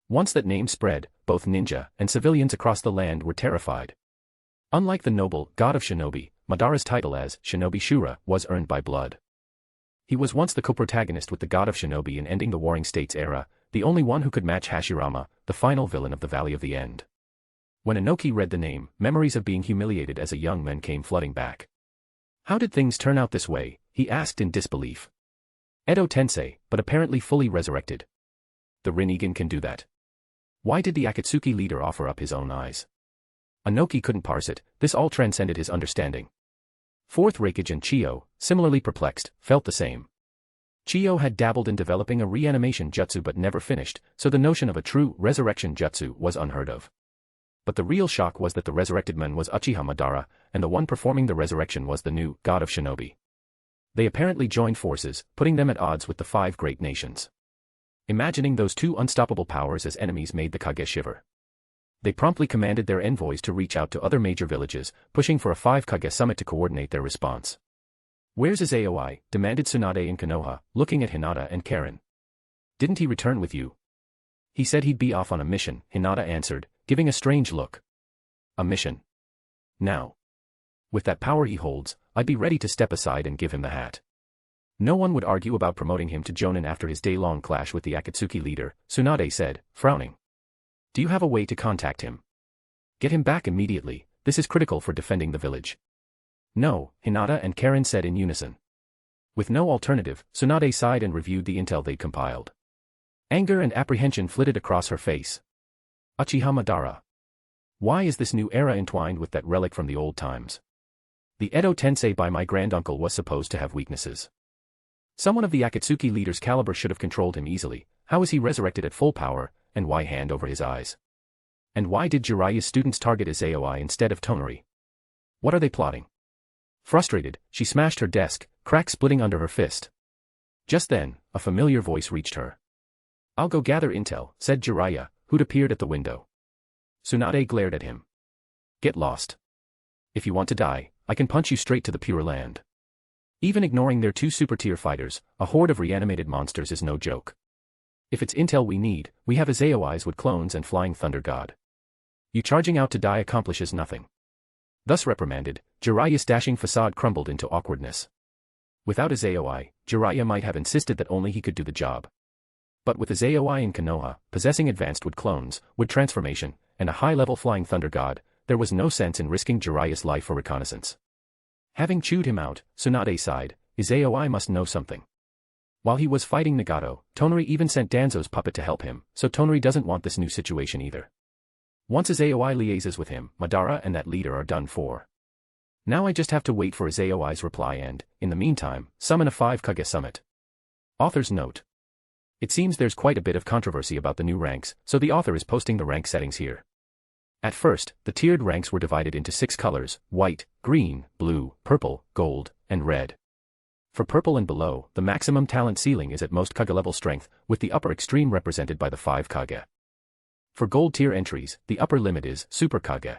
Once that name spread, both ninja and civilians across the land were terrified. Unlike the noble god of shinobi, Madara's title as Shinobi Shura was earned by blood. He was once the co-protagonist with the god of shinobi in ending the Warring States era, the only one who could match Hashirama, the final villain of the Valley of the End. When Inoki read the name, memories of being humiliated as a young man came flooding back. How did things turn out this way? He asked in disbelief. Edo Tensei, but apparently fully resurrected. The Rinnegan can do that. Why did the Akatsuki leader offer up his own eyes? Inoki couldn't parse it, this all transcended his understanding. Fourth Reikage and Chiyo, similarly perplexed, felt the same. Chiyo had dabbled in developing a reanimation jutsu but never finished, so the notion of a true resurrection jutsu was unheard of. But the real shock was that the resurrected man was Uchiha Madara, and the one performing the resurrection was the new god of shinobi. They apparently joined forces, putting them at odds with the 5 great nations. Imagining those 2 unstoppable powers as enemies made the Kage shiver. They promptly commanded their envoys to reach out to other major villages, pushing for a 5 Kage summit to coordinate their response. Where's Izayoi? Demanded Tsunade in Konoha, looking at Hinata and Karen. Didn't he return with you? He said he'd be off on a mission, Hinata answered, giving a strange look. A mission? Now. With that power he holds, I'd be ready to step aside and give him the hat. No one would argue about promoting him to Jonin after his day-long clash with the Akatsuki leader, Tsunade said, frowning. Do you have a way to contact him? Get him back immediately, this is critical for defending the village. No, Hinata and Karen said in unison. With no alternative, Tsunade sighed and reviewed the intel they'd compiled. Anger and apprehension flitted across her face. Uchiha Madara. Why is this new era entwined with that relic from the old times? The Edo Tensei by my granduncle was supposed to have weaknesses. Someone of the Akatsuki leader's caliber should have controlled him easily. How is he resurrected at full power, and why hand over his eyes? And why did Jiraiya's students target Izayoi instead of Tonory? What are they plotting? Frustrated, she smashed her desk, crack splitting under her fist. Just then, a familiar voice reached her. I'll go gather intel, said Jiraiya, who'd appeared at the window. Tsunade glared at him. Get lost. If you want to die, I can punch you straight to the Pure Land. Even ignoring their two super-tier fighters, a horde of reanimated monsters is no joke. If it's intel we need, we have Izayoi's with clones and Flying Thunder God. You charging out to die accomplishes nothing. Thus reprimanded, Jiraiya's dashing facade crumbled into awkwardness. Without Izayoi, Jiraiya might have insisted that only he could do the job. But with Izayoi and Konoha, possessing advanced wood clones, wood transformation, and a high-level Flying Thunder God, there was no sense in risking Jiraiya's life for reconnaissance. Having chewed him out, Tsunade sighed, Izayoi must know something. While he was fighting Nagato, Tonory even sent Danzo's puppet to help him, so Tonory doesn't want this new situation either. Once Izayoi liaises with him, Madara and that leader are done for. Now I just have to wait for Izayoi's reply and, in the meantime, summon a 5 Kage summit. Author's note. It seems there's quite a bit of controversy about the new ranks, so the author is posting the rank settings here. At first, the tiered ranks were divided into 6 colors: white, green, blue, purple, gold, and red. For purple and below, the maximum talent ceiling is at most Kage level strength, with the upper extreme represented by the 5 Kage. For gold tier entries, the upper limit is Super Kage.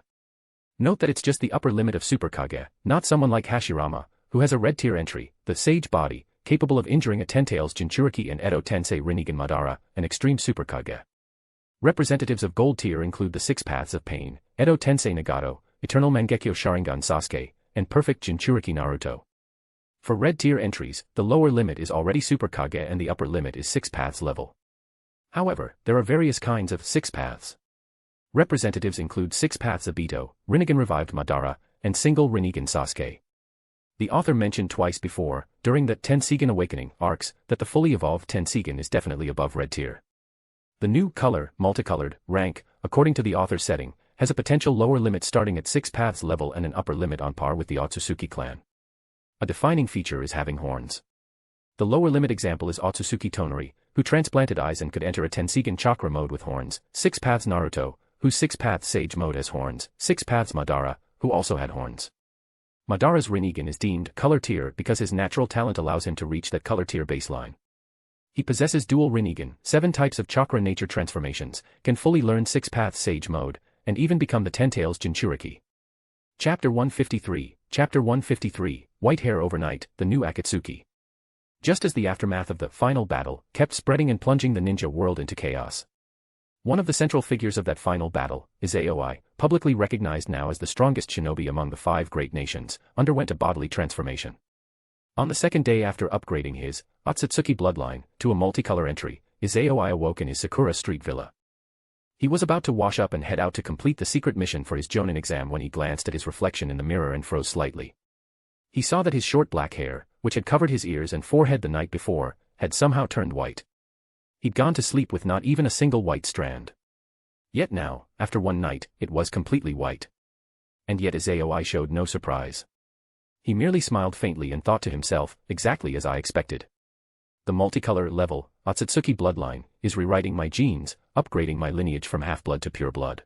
Note that it's just the upper limit of Super Kage, not someone like Hashirama, who has a red tier entry, the Sage Body, capable of injuring a Ten-Tails Jinchuriki and Edo Tensei Rinnegan Madara, an extreme Super Kage. Representatives of gold tier include the 6 Paths of Pain, Edo Tensei Nagato, Eternal Mangekyo Sharingan Sasuke, and Perfect Jinchuriki Naruto. For red tier entries, the lower limit is already Super Kage and the upper limit is 6 Paths level. However, there are various kinds of 6 Paths. Representatives include 6 Paths of Ito, Rinnegan Revived Madara, and Single Rinnegan Sasuke. The author mentioned twice before, during the Tensegan Awakening arcs, that the fully evolved Tensegan is definitely above red tier. The new color, multicolored, rank, according to the author's setting, has a potential lower limit starting at 6 Paths level and an upper limit on par with the Ōtsutsuki clan. A defining feature is having horns. The lower limit example is Ōtsutsuki Toneri, who transplanted eyes and could enter a Tensegan chakra mode with horns, 6 Paths Naruto, whose 6 Paths Sage mode has horns, 6 Paths Madara, who also had horns. Madara's Rinnegan is deemed color tier because his natural talent allows him to reach that color tier baseline. He possesses dual Rinnegan, 7 types of chakra nature transformations, can fully learn 6 Paths Sage mode, and even become the Ten-Tails Jinchuriki. Chapter 153, Chapter 153, White Hair Overnight, the new Akatsuki. Just as the aftermath of the final battle kept spreading and plunging the ninja world into chaos. One of the central figures of that final battle, Izayoi, publicly recognized now as the strongest shinobi among the 5 great nations, underwent a bodily transformation. On the second day after upgrading his Ōtsutsuki bloodline to a multicolor entry, Izayoi awoke in his Sakura Street villa. He was about to wash up and head out to complete the secret mission for his Jonin exam when he glanced at his reflection in the mirror and froze slightly. He saw that his short black hair, which had covered his ears and forehead the night before, had somehow turned white. He'd gone to sleep with not even a single white strand. Yet now, after one night, it was completely white. And yet Izayoi showed no surprise. He merely smiled faintly and thought to himself, exactly as I expected. The multicolor level, Ōtsutsuki bloodline, is rewriting my genes, upgrading my lineage from half-blood to pure blood.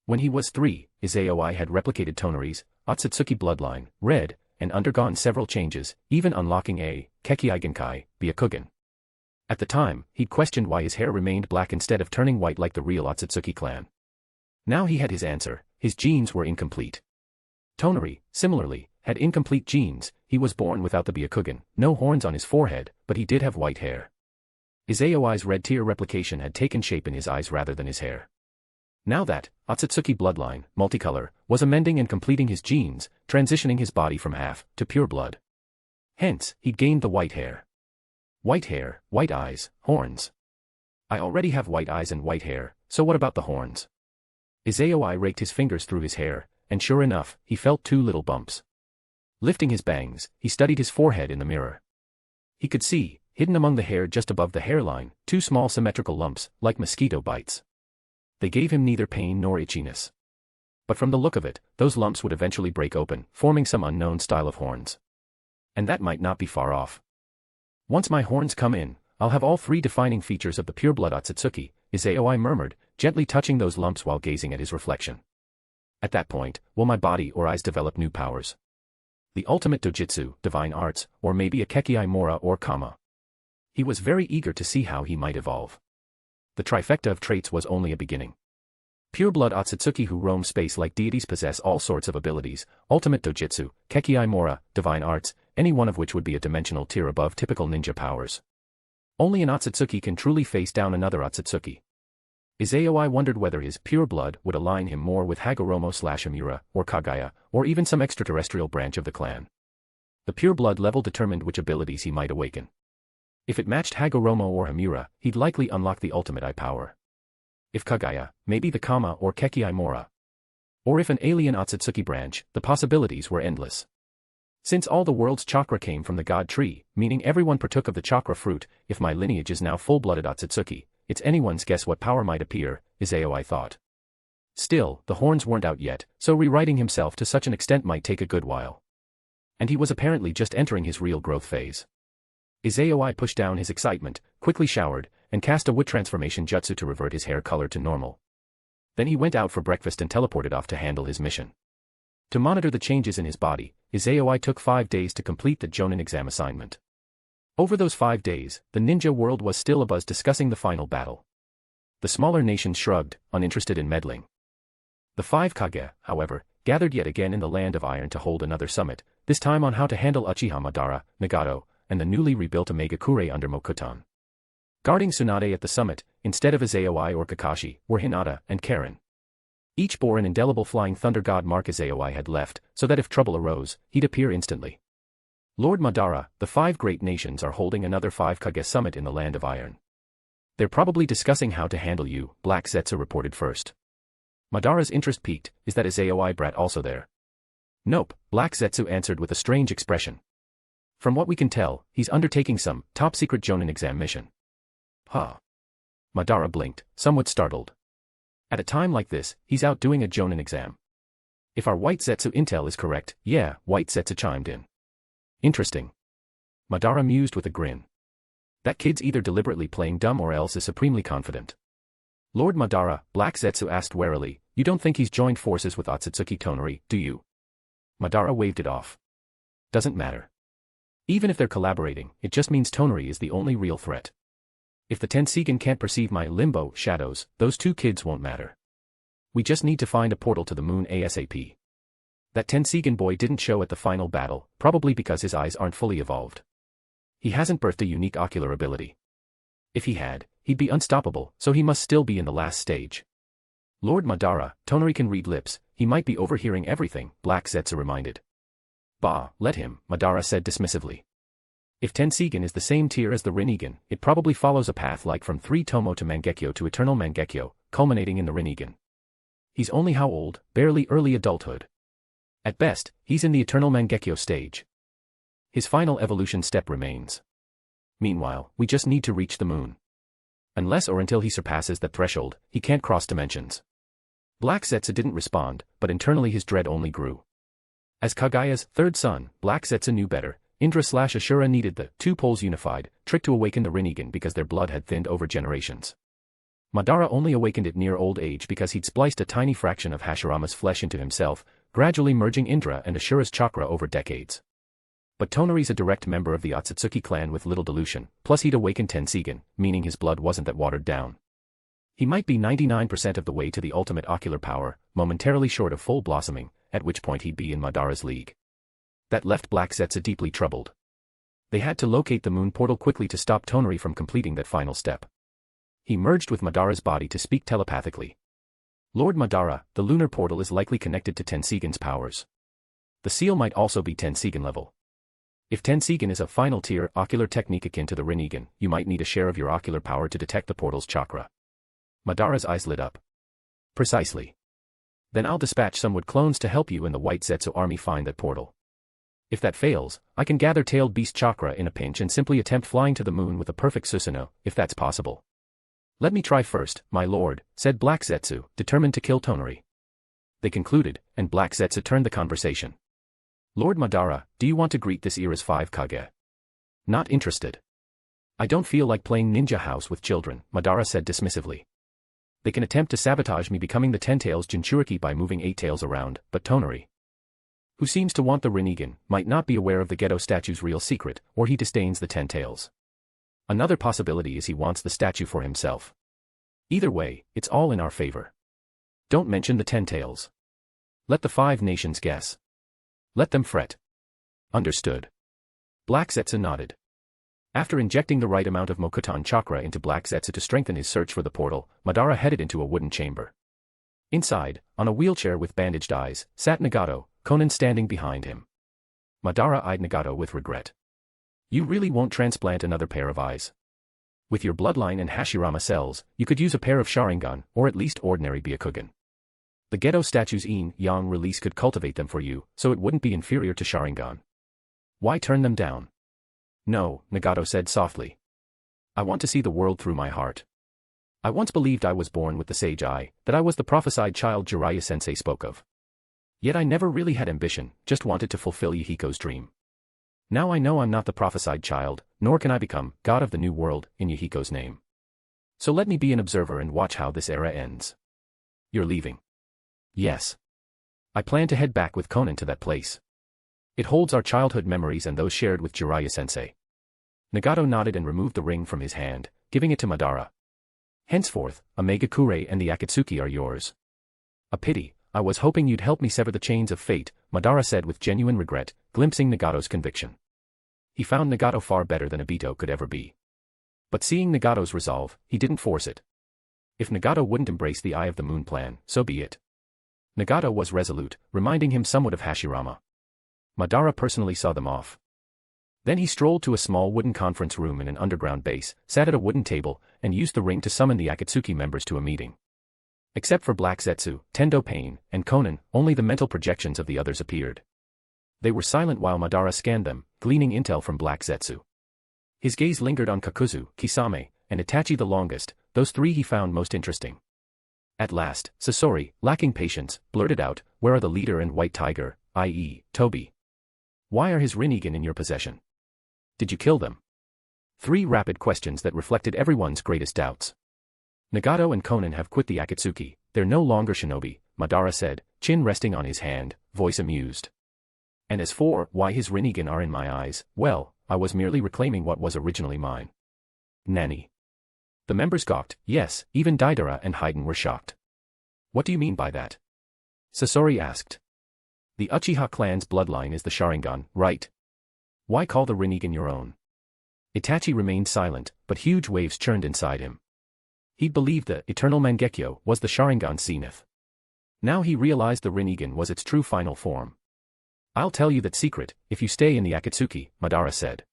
When he was 3, Izayoi had replicated Toneri's Ōtsutsuki bloodline, red, and undergone several changes, even unlocking a Kekkei Byakugan. At the time, he'd questioned why his hair remained black instead of turning white like the real Ōtsutsuki clan. Now he had his answer, his genes were incomplete. Tonory, similarly, had incomplete genes. He was born without the Byakugan, no horns on his forehead, but he did have white hair. Izayoi's red tier replication had taken shape in his eyes rather than his hair. Now that Ōtsutsuki bloodline, multicolor, was amending and completing his genes, transitioning his body from half to pure blood. Hence, he'd gained the white hair. White hair, white eyes, horns. I already have white eyes and white hair, so what about the horns? Izayoi raked his fingers through his hair, and sure enough, he felt 2 little bumps. Lifting his bangs, he studied his forehead in the mirror. He could see, hidden among the hair just above the hairline, 2 small symmetrical lumps, like mosquito bites. They gave him neither pain nor itchiness. But from the look of it, those lumps would eventually break open, forming some unknown style of horns. And that might not be far off. Once my horns come in, I'll have all 3 defining features of the pure-blood Ōtsutsuki, Izayoi murmured, gently touching those lumps while gazing at his reflection. At that point, will my body or eyes develop new powers? The ultimate dojutsu, divine arts, or maybe a Kekei Mora or Kama. He was very eager to see how he might evolve. The trifecta of traits was only a beginning. Pure-blood Ōtsutsuki who roam space like deities possess all sorts of abilities, ultimate dojutsu, Kekei Mora, divine arts, any one of which would be a dimensional tier above typical ninja powers. Only an Ōtsutsuki can truly face down another Ōtsutsuki. Izayoi wondered whether his pure blood would align him more with Hagoromo/Amura, or Kage, or even some extraterrestrial branch of the clan. The pure blood level determined which abilities he might awaken. If it matched Hagoromo or Amura, he'd likely unlock the ultimate eye power. If Kage, maybe the Kama or Kekei Mora. Or if an alien Ōtsutsuki branch, the possibilities were endless. Since all the world's chakra came from the god tree, meaning everyone partook of the chakra fruit, if my lineage is now full-blooded Ōtsutsuki, it's anyone's guess what power might appear, Izayoi thought. Still, the horns weren't out yet, so rewriting himself to such an extent might take a good while. And he was apparently just entering his real growth phase. Izayoi pushed down his excitement, quickly showered, and cast a wood transformation jutsu to revert his hair color to normal. Then he went out for breakfast and teleported off to handle his mission. To monitor the changes in his body, Izayoi took 5 days to complete the Jonin exam assignment. Over those 5 days, the ninja world was still abuzz discussing the final battle. The smaller nations shrugged, uninterested in meddling. The 5 Kage, however, gathered yet again in the Land of Iron to hold another summit, this time on how to handle Uchiha Madara, Nagato, and the newly rebuilt Omegakure under Mokutan. Guarding Tsunade at the summit, instead of Izayoi or Kakashi, were Hinata and Karen. Each bore an indelible flying thunder god mark Izayoi had left, so that if trouble arose, he'd appear instantly. Lord Madara, the 5 great nations are holding another 5 Kage summit in the Land of Iron. They're probably discussing how to handle you, Black Zetsu reported first. Madara's interest piqued, is that Izayoi brat also there? Nope, Black Zetsu answered with a strange expression. From what we can tell, he's undertaking some top-secret Jonin exam mission. Huh. Madara blinked, somewhat startled. At a time like this, he's out doing a Jonin exam. If our White Zetsu intel is correct, yeah, White Zetsu chimed in. Interesting. Madara mused with a grin. That kid's either deliberately playing dumb or else is supremely confident. Lord Madara, Black Zetsu asked warily, you don't think he's joined forces with Ōtsutsuki Toneri, do you? Madara waved it off. Doesn't matter. Even if they're collaborating, it just means Toneri is the only real threat. If the Tensigen can't perceive my limbo shadows, those 2 kids won't matter. We just need to find a portal to the moon ASAP. That Tensigen boy didn't show at the final battle, probably because his eyes aren't fully evolved. He hasn't birthed a unique ocular ability. If he had, he'd be unstoppable, so he must still be in the last stage. Lord Madara, Toneri can read lips, he might be overhearing everything, Black Zetsu reminded. Bah, let him, Madara said dismissively. If Tensigen is the same tier as the Rinnegan, it probably follows a path like from 3 Tomo to Mangekyo to Eternal Mangekyo, culminating in the Rinnegan. He's only how old? Barely early adulthood. At best, he's in the Eternal Mangekyo stage. His final evolution step remains. Meanwhile, we just need to reach the moon. Unless or until he surpasses that threshold, he can't cross dimensions. Black Zetsu didn't respond, but internally his dread only grew. As Kaguya's 3rd son, Black Zetsu knew better. Indra/Ashura needed the 2 poles unified trick to awaken the Rinnegan because their blood had thinned over generations. Madara only awakened it near old age because he'd spliced a tiny fraction of Hashirama's flesh into himself, gradually merging Indra and Ashura's chakra over decades. But Toneri's a direct member of the Ōtsutsuki clan with little dilution, plus he'd awakened Tensigen, meaning his blood wasn't that watered down. He might be 99% of the way to the ultimate ocular power, momentarily short of full blossoming, at which point he'd be in Madara's league. That left Black Zetsu deeply troubled. They had to locate the moon portal quickly to stop Toneri from completing that final step. He merged with Madara's body to speak telepathically. Lord Madara, the lunar portal is likely connected to Tensigen's powers. The seal might also be Tensigen level. If Tensigen is a final tier ocular technique akin to the Rinnegan, you might need a share of your ocular power to detect the portal's chakra. Madara's eyes lit up. Precisely. Then I'll dispatch some wood clones to help you and the White Zetsu army find that portal. If that fails, I can gather tailed beast chakra in a pinch and simply attempt flying to the moon with a perfect Susanoo, if that's possible. Let me try first, my lord, said Black Zetsu, determined to kill Tonory. They concluded, and Black Zetsu turned the conversation. Lord Madara, do you want to greet this era's 5 Kage? Not interested. I don't feel like playing ninja house with children, Madara said dismissively. They can attempt to sabotage me becoming the 10 Tails Jinchuriki by moving 8 tails around, but Tonory, who seems to want the Rinnegan, might not be aware of the Geto statue's real secret, or he disdains the 10 tails. Another possibility is he wants the statue for himself. Either way, it's all in our favor. Don't mention the 10 tails. Let the 5 nations guess. Let them fret. Understood. Black Zetsu nodded. After injecting the right amount of Mokuton chakra into Black Zetsu to strengthen his search for the portal, Madara headed into a wooden chamber. Inside, on a wheelchair with bandaged eyes, sat Nagato, Conan standing behind him. Madara eyed Nagato with regret. You really won't transplant another pair of eyes. With your bloodline and Hashirama cells, you could use a pair of Sharingan, or at least ordinary Byakugan. The Geto statue's yin-yang release could cultivate them for you, so it wouldn't be inferior to Sharingan. Why turn them down? No, Nagato said softly. I want to see the world through my heart. I once believed I was born with the sage eye, that I was the prophesied child Jiraiya-sensei spoke of. Yet I never really had ambition, just wanted to fulfill Yahiko's dream. Now I know I'm not the prophesied child, nor can I become god of the new world in Yahiko's name. So let me be an observer and watch how this era ends. You're leaving. Yes. I plan to head back with Conan to that place. It holds our childhood memories and those shared with Jiraiya-sensei. Nagato nodded and removed the ring from his hand, giving it to Madara. Henceforth, Omega-kure and the Akatsuki are yours. A pity, I was hoping you'd help me sever the chains of fate, Madara said with genuine regret, glimpsing Nagato's conviction. He found Nagato far better than Obito could ever be. But seeing Nagato's resolve, he didn't force it. If Nagato wouldn't embrace the Eye of the Moon plan, so be it. Nagato was resolute, reminding him somewhat of Hashirama. Madara personally saw them off. Then he strolled to a small wooden conference room in an underground base, sat at a wooden table, and used the ring to summon the Akatsuki members to a meeting. Except for Black Zetsu, Tendo Pain, and Conan, only the mental projections of the others appeared. They were silent while Madara scanned them, gleaning intel from Black Zetsu. His gaze lingered on Kakuzu, Kisame, and Itachi the longest, those 3 he found most interesting. At last, Sasori, lacking patience, blurted out, "Where are the leader and White Tiger, i.e., Toby? Why are his Rinnegan in your possession? Did you kill them?" 3 rapid questions that reflected everyone's greatest doubts. Nagato and Conan have quit the Akatsuki, they're no longer shinobi, Madara said, chin resting on his hand, voice amused. And as for why his Rinnegan are in my eyes, well, I was merely reclaiming what was originally mine. Nani? The members gawked, yes, even Deidara and Haiden were shocked. What do you mean by that? Sasori asked. The Uchiha clan's bloodline is the Sharingan, right? Why call the Rinnegan your own? Itachi remained silent, but huge waves churned inside him. He'd believed the eternal Mangekyo was the Sharingan zenith. Now he realized the Rinnegan was its true final form. I'll tell you that secret, if you stay in the Akatsuki, Madara said.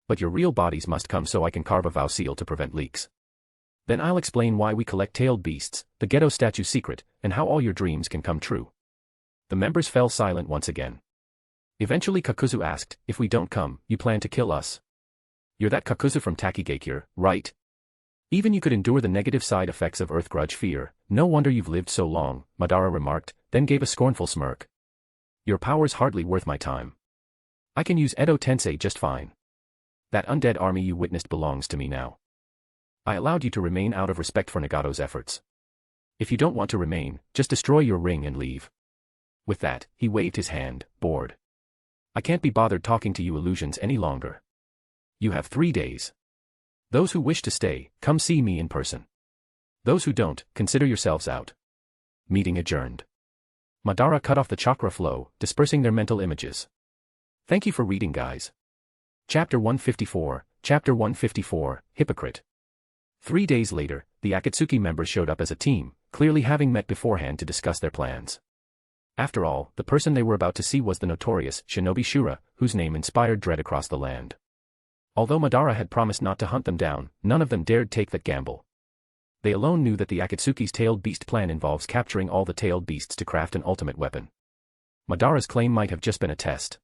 But your real bodies must come so I can carve a vow seal to prevent leaks. Then I'll explain why we collect tailed beasts, the Geto statue's secret, and how all your dreams can come true. The members fell silent once again. Eventually Kakuzu asked, if we don't come, you plan to kill us? You're that Kakuzu from Takigakure, right? Even you could endure the negative side effects of Earth Grudge fear, no wonder you've lived so long, Madara remarked, then gave a scornful smirk. Your power's hardly worth my time. I can use Edo Tensei just fine. That undead army you witnessed belongs to me now. I allowed you to remain out of respect for Nagato's efforts. If you don't want to remain, just destroy your ring and leave. With that, he waved his hand, bored. I can't be bothered talking to you illusions any longer. You have 3 days. Those who wish to stay, come see me in person. Those who don't, consider yourselves out. Meeting adjourned. Madara cut off the chakra flow, dispersing their mental images. Thank you for reading, guys. Chapter 154, Hypocrite. 3 days later, the Akatsuki members showed up as a team, clearly having met beforehand to discuss their plans. After all, the person they were about to see was the notorious Shinobi Shura, whose name inspired dread across the land. Although Madara had promised not to hunt them down, none of them dared take that gamble. They alone knew that the Akatsuki's tailed beast plan involves capturing all the tailed beasts to craft an ultimate weapon. Madara's claim might have just been a test.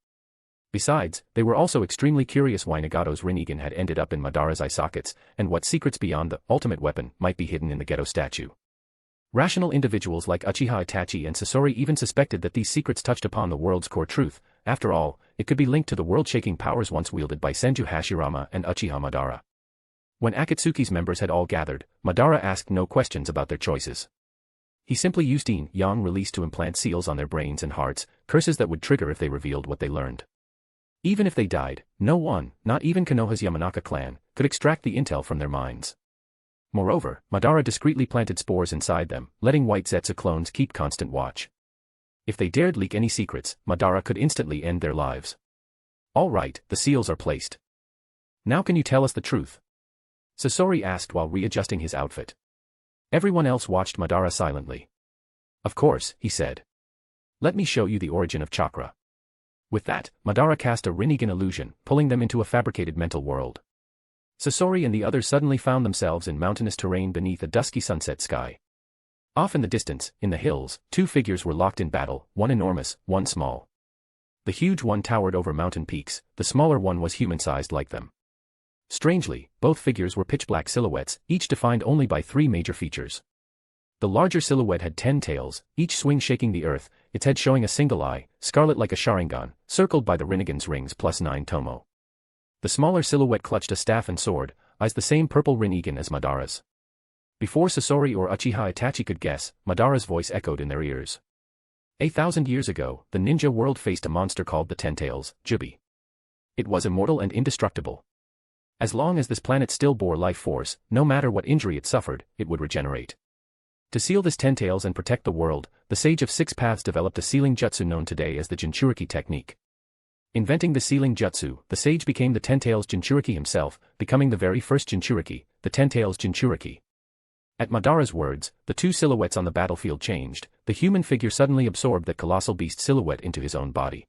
Besides, they were also extremely curious why Nagato's Rinnegan had ended up in Madara's eye sockets, and what secrets beyond the ultimate weapon might be hidden in the Geto statue. Rational individuals like Uchiha Itachi and Sasori even suspected that these secrets touched upon the world's core truth. After all, it could be linked to the world-shaking powers once wielded by Senju Hashirama and Uchiha Madara. When Akatsuki's members had all gathered, Madara asked no questions about their choices. He simply used yin-yang release to implant seals on their brains and hearts, curses that would trigger if they revealed what they learned. Even if they died, no one, not even Konoha's Yamanaka clan, could extract the intel from their minds. Moreover, Madara discreetly planted spores inside them, letting white Zetsu clones keep constant watch. If they dared leak any secrets, Madara could instantly end their lives. All right, the seals are placed. Now can you tell us the truth? Sasori asked while readjusting his outfit. Everyone else watched Madara silently. Of course, he said. Let me show you the origin of chakra. With that, Madara cast a Rinnegan illusion, pulling them into a fabricated mental world. Sasori and the others suddenly found themselves in mountainous terrain beneath a dusky sunset sky. Off in the distance, in the hills, two figures were locked in battle, one enormous, one small. The huge one towered over mountain peaks, the smaller one was human-sized like them. Strangely, both figures were pitch-black silhouettes, each defined only by three major features. The larger silhouette had 10 tails, each swing shaking the earth, its head showing a single eye, scarlet like a Sharingan, circled by the Rinnegan's rings plus 9 tomo. The smaller silhouette clutched a staff and sword, eyes the same purple Rinnegan as Madara's. Before Sasori or Uchiha Itachi could guess, Madara's voice echoed in their ears. 1,000 years ago, the ninja world faced a monster called the Ten Tails, Jubi. It was immortal and indestructible. As long as this planet still bore life force, no matter what injury it suffered, it would regenerate. To seal this Ten Tails and protect the world, the Sage of Six Paths developed a sealing jutsu known today as the Jinchuriki technique. Inventing the sealing jutsu, the sage became the Ten Tails Jinchuriki himself, becoming the very first Jinchuriki, the Ten Tails Jinchuriki. At Madara's words, the two silhouettes on the battlefield changed, the human figure suddenly absorbed that colossal beast silhouette into his own body.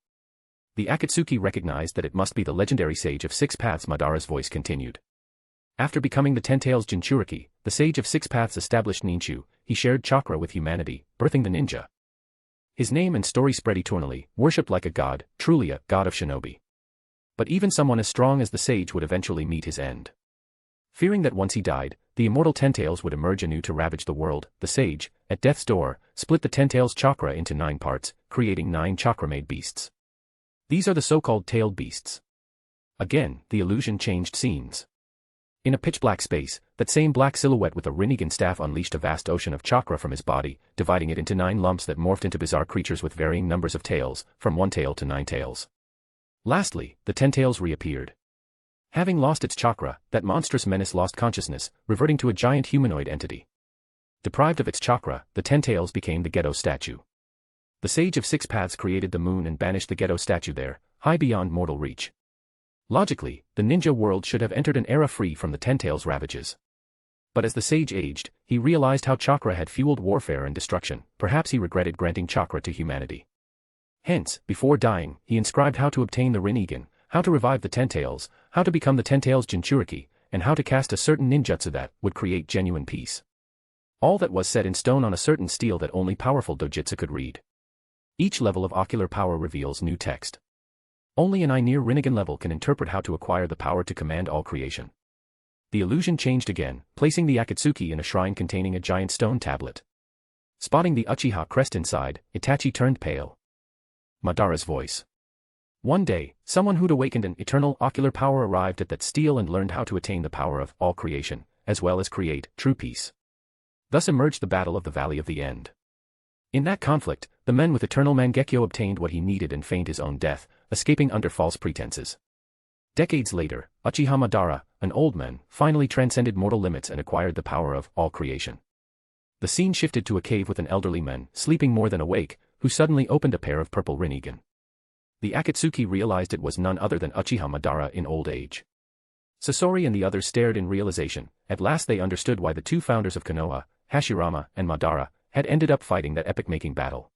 The Akatsuki recognized that it must be the legendary Sage of Six Paths. Madara's voice continued. After becoming the Ten Tails Jinchuriki, the Sage of Six Paths established Ninshu, he shared chakra with humanity, birthing the ninja. His name and story spread eternally, worshipped like a god, truly a god of shinobi. But even someone as strong as the sage would eventually meet his end. Fearing that once he died, the immortal Ten Tails would emerge anew to ravage the world, the sage, at death's door, split the Ten Tails chakra into 9 parts, creating 9 chakra-made beasts. These are the so-called tailed beasts. Again, the illusion changed scenes. In a pitch-black space, that same black silhouette with a Rinnegan staff unleashed a vast ocean of chakra from his body, dividing it into 9 lumps that morphed into bizarre creatures with varying numbers of tails, from 1 tail to 9 tails. Lastly, the Ten Tails reappeared. Having lost its chakra, that monstrous menace lost consciousness, reverting to a giant humanoid entity. Deprived of its chakra, the Ten Tails became the Geto statue. The Sage of Six Paths created the moon and banished the Geto statue there, high beyond mortal reach. Logically, the ninja world should have entered an era free from the Ten Tails' ravages. But as the sage aged, he realized how chakra had fueled warfare and destruction. Perhaps he regretted granting chakra to humanity. Hence, before dying, he inscribed how to obtain the Rinnegan, how to revive the Ten Tails, how to become the Ten Tails Jinchuriki, and how to cast a certain ninjutsu that would create genuine peace. All that was set in stone on a certain steel that only powerful dojutsu could read. Each level of ocular power reveals new text. Only an eye near Rinnegan level can interpret how to acquire the power to command all creation. The illusion changed again, placing the Akatsuki in a shrine containing a giant stone tablet. Spotting the Uchiha crest inside, Itachi turned pale. Madara's voice. One day, someone who'd awakened an eternal ocular power arrived at that steel and learned how to attain the power of all creation, as well as create true peace. Thus emerged the Battle of the Valley of the End. In that conflict, the men with eternal Mangekyo obtained what he needed and feigned his own death, escaping under false pretenses. Decades later, Uchiha Madara, an old man, finally transcended mortal limits and acquired the power of all creation. The scene shifted to a cave with an elderly man, sleeping more than awake, who suddenly opened a pair of purple Rinnegan. The Akatsuki realized it was none other than Uchiha Madara in old age. Sasori and the others stared in realization. At last they understood why the two founders of Konoha Hashirama, and Madara, had ended up fighting that epic-making battle.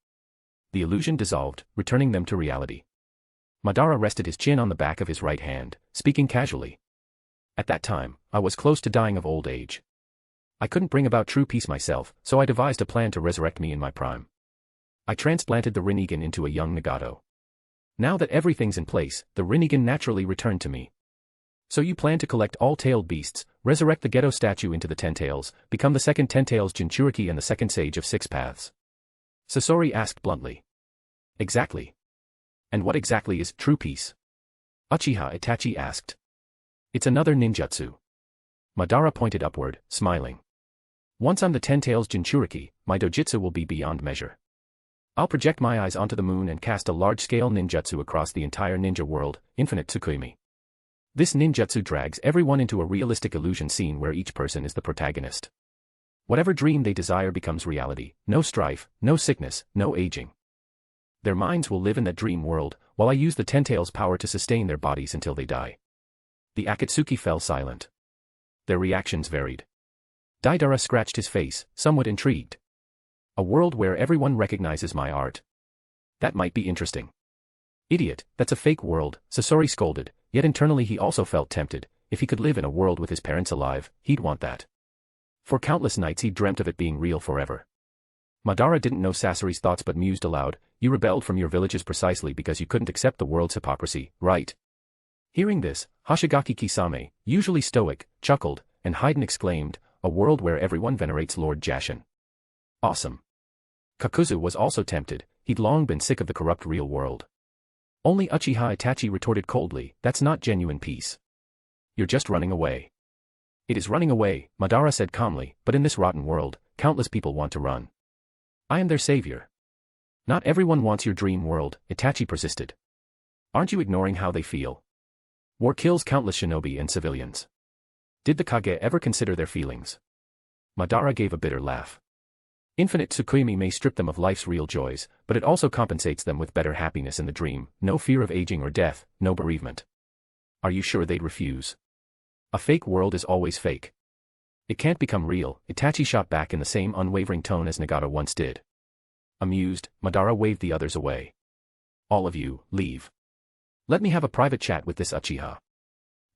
The illusion dissolved, returning them to reality. Madara rested his chin on the back of his right hand, speaking casually. At that time, I was close to dying of old age. I couldn't bring about true peace myself, so I devised a plan to resurrect me in my prime. I transplanted the Rinnegan into a young Nagato. Now that everything's in place, the Rinnegan naturally returned to me. So you plan to collect all tailed beasts, resurrect the Geto statue into the Ten Tails, become the second Ten Tails Jinchuriki and the second Sage of Six Paths? Sasori asked bluntly. Exactly. And what exactly is true peace? Uchiha Itachi asked. It's another ninjutsu. Madara pointed upward, smiling. Once I'm the Ten Tails Jinchuriki, my dojutsu will be beyond measure. I'll project my eyes onto the moon and cast a large-scale ninjutsu across the entire ninja world, infinite Tsukuyomi. This ninjutsu drags everyone into a realistic illusion scene where each person is the protagonist. Whatever dream they desire becomes reality, no strife, no sickness, no aging. Their minds will live in that dream world, while I use the Ten Tails' power to sustain their bodies until they die. The Akatsuki fell silent. Their reactions varied. Deidara scratched his face, somewhat intrigued. A world where everyone recognizes my art. That might be interesting. Idiot, that's a fake world, Sasori scolded, yet internally he also felt tempted. If he could live in a world with his parents alive, he'd want that. For countless nights he dreamt of it being real forever. Madara didn't know Sasori's thoughts but mused aloud, you rebelled from your villages precisely because you couldn't accept the world's hypocrisy, right? Hearing this, Hoshigaki Kisame, usually stoic, chuckled, and Haiden exclaimed, a world where everyone venerates Lord Jashin. Awesome. Kakuzu was also tempted, he'd long been sick of the corrupt real world. Only Uchiha Itachi retorted coldly, that's not genuine peace. You're just running away. It is running away, Madara said calmly, but in this rotten world, countless people want to run. I am their savior. Not everyone wants your dream world, Itachi persisted. Aren't you ignoring how they feel? War kills countless shinobi and civilians. Did the Kage ever consider their feelings? Madara gave a bitter laugh. Infinite Tsukuyomi may strip them of life's real joys, but it also compensates them with better happiness in the dream, no fear of aging or death, no bereavement. Are you sure they'd refuse? A fake world is always fake. It can't become real, Itachi shot back in the same unwavering tone as Nagato once did. Amused, Madara waved the others away. All of you, leave. Let me have a private chat with this Uchiha.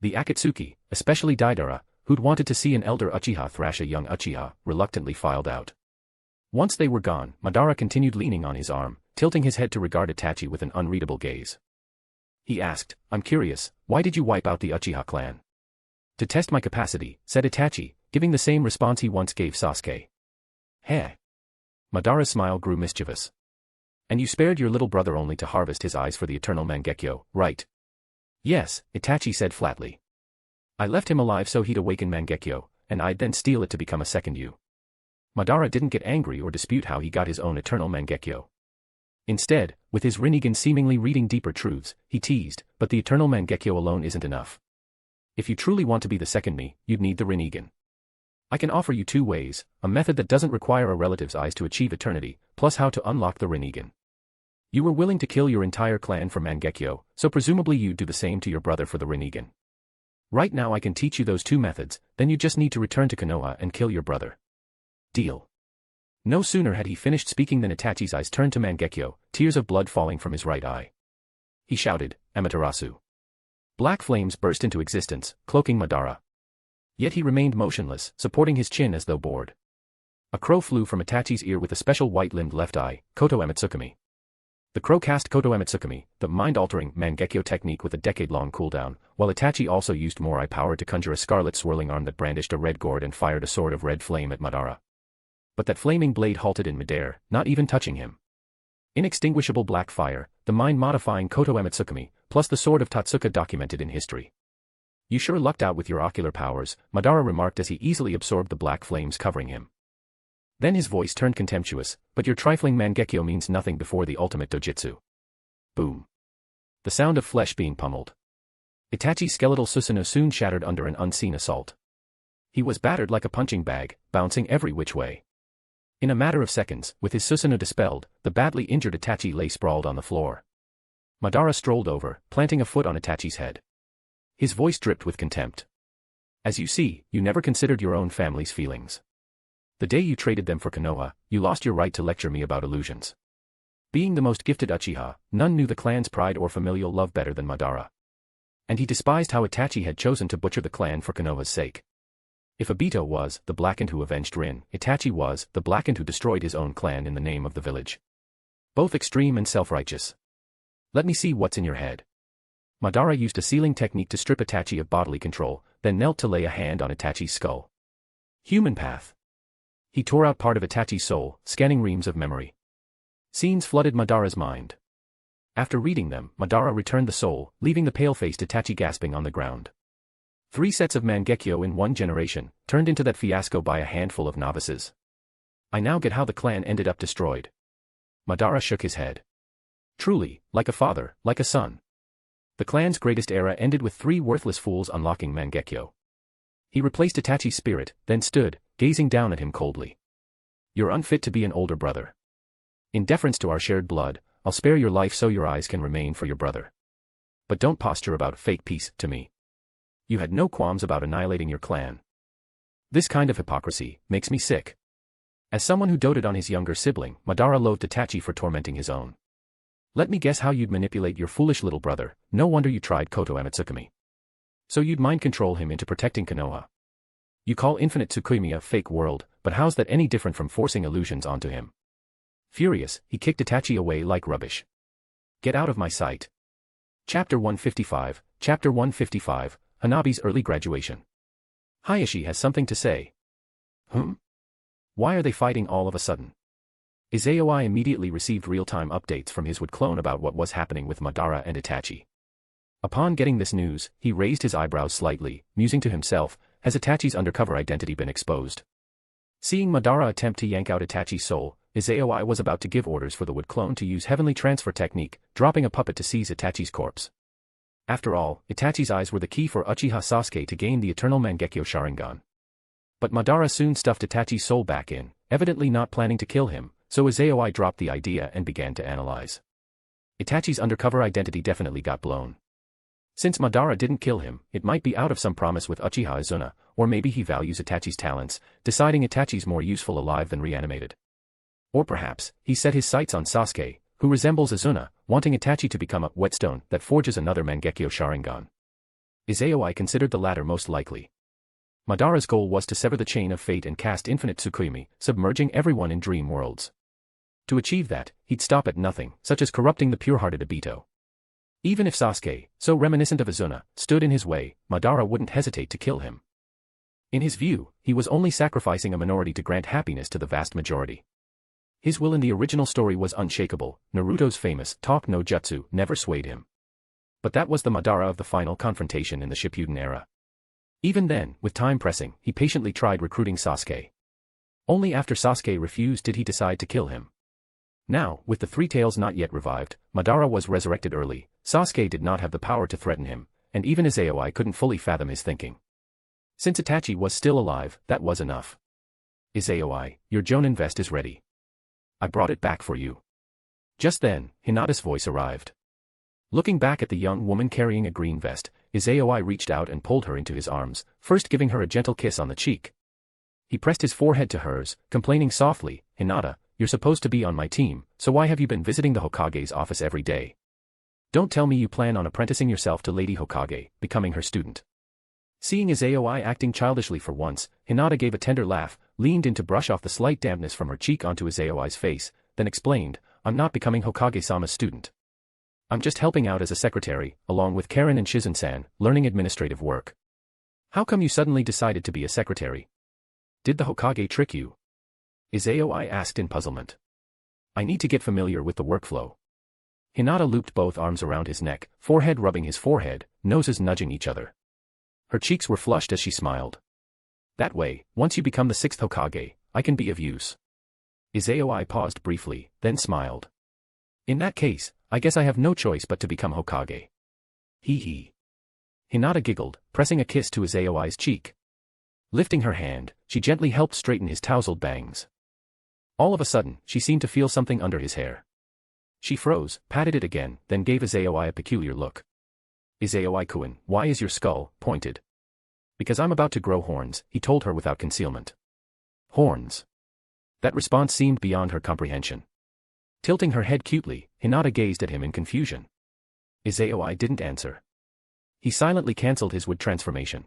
The Akatsuki, especially Deidara, who'd wanted to see an elder Uchiha thrash a young Uchiha, reluctantly filed out. Once they were gone, Madara continued leaning on his arm, tilting his head to regard Itachi with an unreadable gaze. He asked, I'm curious, why did you wipe out the Uchiha clan? To test my capacity, said Itachi, giving the same response he once gave Sasuke. Heh. Madara's smile grew mischievous. And you spared your little brother only to harvest his eyes for the eternal Mangekyo, right? Yes, Itachi said flatly. I left him alive so he'd awaken Mangekyo, and I'd then steal it to become a second you. Madara didn't get angry or dispute how he got his own eternal Mangekyo. Instead, with his Rinnegan seemingly reading deeper truths, he teased, but the eternal Mangekyo alone isn't enough. If you truly want to be the second me, you'd need the Rinnegan. I can offer you two ways, a method that doesn't require a relative's eyes to achieve eternity, plus how to unlock the Rinnegan. You were willing to kill your entire clan for Mangekyo, so presumably you'd do the same to your brother for the Rinnegan. Right now I can teach you those two methods, then you just need to return to Konoha and kill your brother. Deal. No sooner had he finished speaking than Itachi's eyes turned to Mangekyo, tears of blood falling from his right eye. He shouted, Amaterasu. Black flames burst into existence, cloaking Madara. Yet he remained motionless, supporting his chin as though bored. A crow flew from Itachi's ear with a special white-limbed left eye, Koto Amatsukami. The crow cast Koto Amatsukami, the mind-altering Mangekyo technique with a decade-long cooldown, while Itachi also used more eye power to conjure a scarlet swirling arm that brandished a red gourd and fired a sword of red flame at Madara. But that flaming blade halted in midair, not even touching him. Inextinguishable black fire, the mind-modifying Koto Amatsukami, plus the sword of Totsuka documented in history. You sure lucked out with your ocular powers, Madara remarked as he easily absorbed the black flames covering him. Then his voice turned contemptuous, but your trifling Mangekyo means nothing before the ultimate dojutsu. Boom. The sound of flesh being pummeled. Itachi's skeletal Susanoo soon shattered under an unseen assault. He was battered like a punching bag, bouncing every which way. In a matter of seconds, with his Susanoo dispelled, the badly injured Itachi lay sprawled on the floor. Madara strolled over, planting a foot on Itachi's head. His voice dripped with contempt. As you see, you never considered your own family's feelings. The day you traded them for Konoha, you lost your right to lecture me about illusions. Being the most gifted Uchiha, none knew the clan's pride or familial love better than Madara. And he despised how Itachi had chosen to butcher the clan for Konoha's sake. If Obito was the Blackened who avenged Rin, Itachi was the Blackened who destroyed his own clan in the name of the village. Both extreme and self-righteous. Let me see what's in your head. Madara used a sealing technique to strip Itachi of bodily control, then knelt to lay a hand on Itachi's skull. Human path. He tore out part of Itachi's soul, scanning reams of memory. Scenes flooded Madara's mind. After reading them, Madara returned the soul, leaving the pale-faced Itachi gasping on the ground. 3 sets of Mangekyo in 1 generation, turned into that fiasco by a handful of novices. I now get how the clan ended up destroyed. Madara shook his head. Truly, like a father, like a son. The clan's greatest era ended with 3 worthless fools unlocking Mangekyo. He replaced Itachi's spirit, then stood, gazing down at him coldly. You're unfit to be an older brother. In deference to our shared blood, I'll spare your life so your eyes can remain for your brother. But don't posture about fake peace to me. You had no qualms about annihilating your clan. This kind of hypocrisy makes me sick. As someone who doted on his younger sibling, Madara loathed Itachi for tormenting his own. Let me guess how you'd manipulate your foolish little brother. No wonder you tried Koto Amatsukami. So you'd mind control him into protecting Konoha. You call Infinite Tsukimi a fake world, but how's that any different from forcing illusions onto him? Furious, he kicked Itachi away like rubbish. Get out of my sight. Chapter 155, Chapter 155, Hanabi's early graduation. Hayashi has something to say. Why are they fighting all of a sudden? Izayoi immediately received real-time updates from his wood clone about what was happening with Madara and Itachi. Upon getting this news, he raised his eyebrows slightly, musing to himself, has Itachi's undercover identity been exposed? Seeing Madara attempt to yank out Itachi's soul, Izayoi was about to give orders for the wood clone to use heavenly transfer technique, dropping a puppet to seize Itachi's corpse. After all, Itachi's eyes were the key for Uchiha Sasuke to gain the eternal Mangekyo Sharingan. But Madara soon stuffed Itachi's soul back in, evidently not planning to kill him, so Izayoi dropped the idea and began to analyze. Itachi's undercover identity definitely got blown. Since Madara didn't kill him, it might be out of some promise with Uchiha Izuna, or maybe he values Itachi's talents, deciding Itachi's more useful alive than reanimated. Or perhaps, he set his sights on Sasuke, who resembles Izuna, wanting Itachi to become a whetstone that forges another Mangekyo Sharingan. Izayoi considered the latter most likely. Madara's goal was to sever the chain of fate and cast infinite Tsukimi, submerging everyone in dream worlds. To achieve that, he'd stop at nothing, such as corrupting the pure-hearted Obito. Even if Sasuke, so reminiscent of Izuna, stood in his way, Madara wouldn't hesitate to kill him. In his view, he was only sacrificing a minority to grant happiness to the vast majority. His will in the original story was unshakable. Naruto's famous talk no jutsu never swayed him. But that was the Madara of the final confrontation in the Shippuden era. Even then, with time pressing, he patiently tried recruiting Sasuke. Only after Sasuke refused did he decide to kill him. Now, with the Three Tails not yet revived, Madara was resurrected early, Sasuke did not have the power to threaten him, and even Izayoi couldn't fully fathom his thinking. Since Itachi was still alive, that was enough. Izayoi, your Jonin vest is ready. I brought it back for you. Just then, Hinata's voice arrived. Looking back at the young woman carrying a green vest, Izayoi reached out and pulled her into his arms, first giving her a gentle kiss on the cheek. He pressed his forehead to hers, complaining softly, Hinata, you're supposed to be on my team, so why have you been visiting the Hokage's office every day? Don't tell me you plan on apprenticing yourself to Lady Hokage, becoming her student. Seeing Izayoi acting childishly for once, Hinata gave a tender laugh, leaned in to brush off the slight dampness from her cheek onto Izayoi's face, then explained, I'm not becoming Hokage-sama's student. I'm just helping out as a secretary, along with Karen and Shizun-san, learning administrative work. How come you suddenly decided to be a secretary? Did the Hokage trick you? Izayoi asked in puzzlement. I need to get familiar with the workflow. Hinata looped both arms around his neck, forehead rubbing his forehead, noses nudging each other. Her cheeks were flushed as she smiled. That way, once you become the 6th Hokage, I can be of use. Izayoi paused briefly, then smiled. In that case, I guess I have no choice but to become Hokage. Hee. Hinata giggled, pressing a kiss to Izayoi's cheek. Lifting her hand, she gently helped straighten his tousled bangs. All of a sudden, she seemed to feel something under his hair. She froze, patted it again, then gave Izayoi a peculiar look. Izayoi-kun, why is your skull pointed? Because I'm about to grow horns, he told her without concealment. Horns. That response seemed beyond her comprehension. Tilting her head cutely, Hinata gazed at him in confusion. Izayoi didn't answer. He silently cancelled his wood transformation.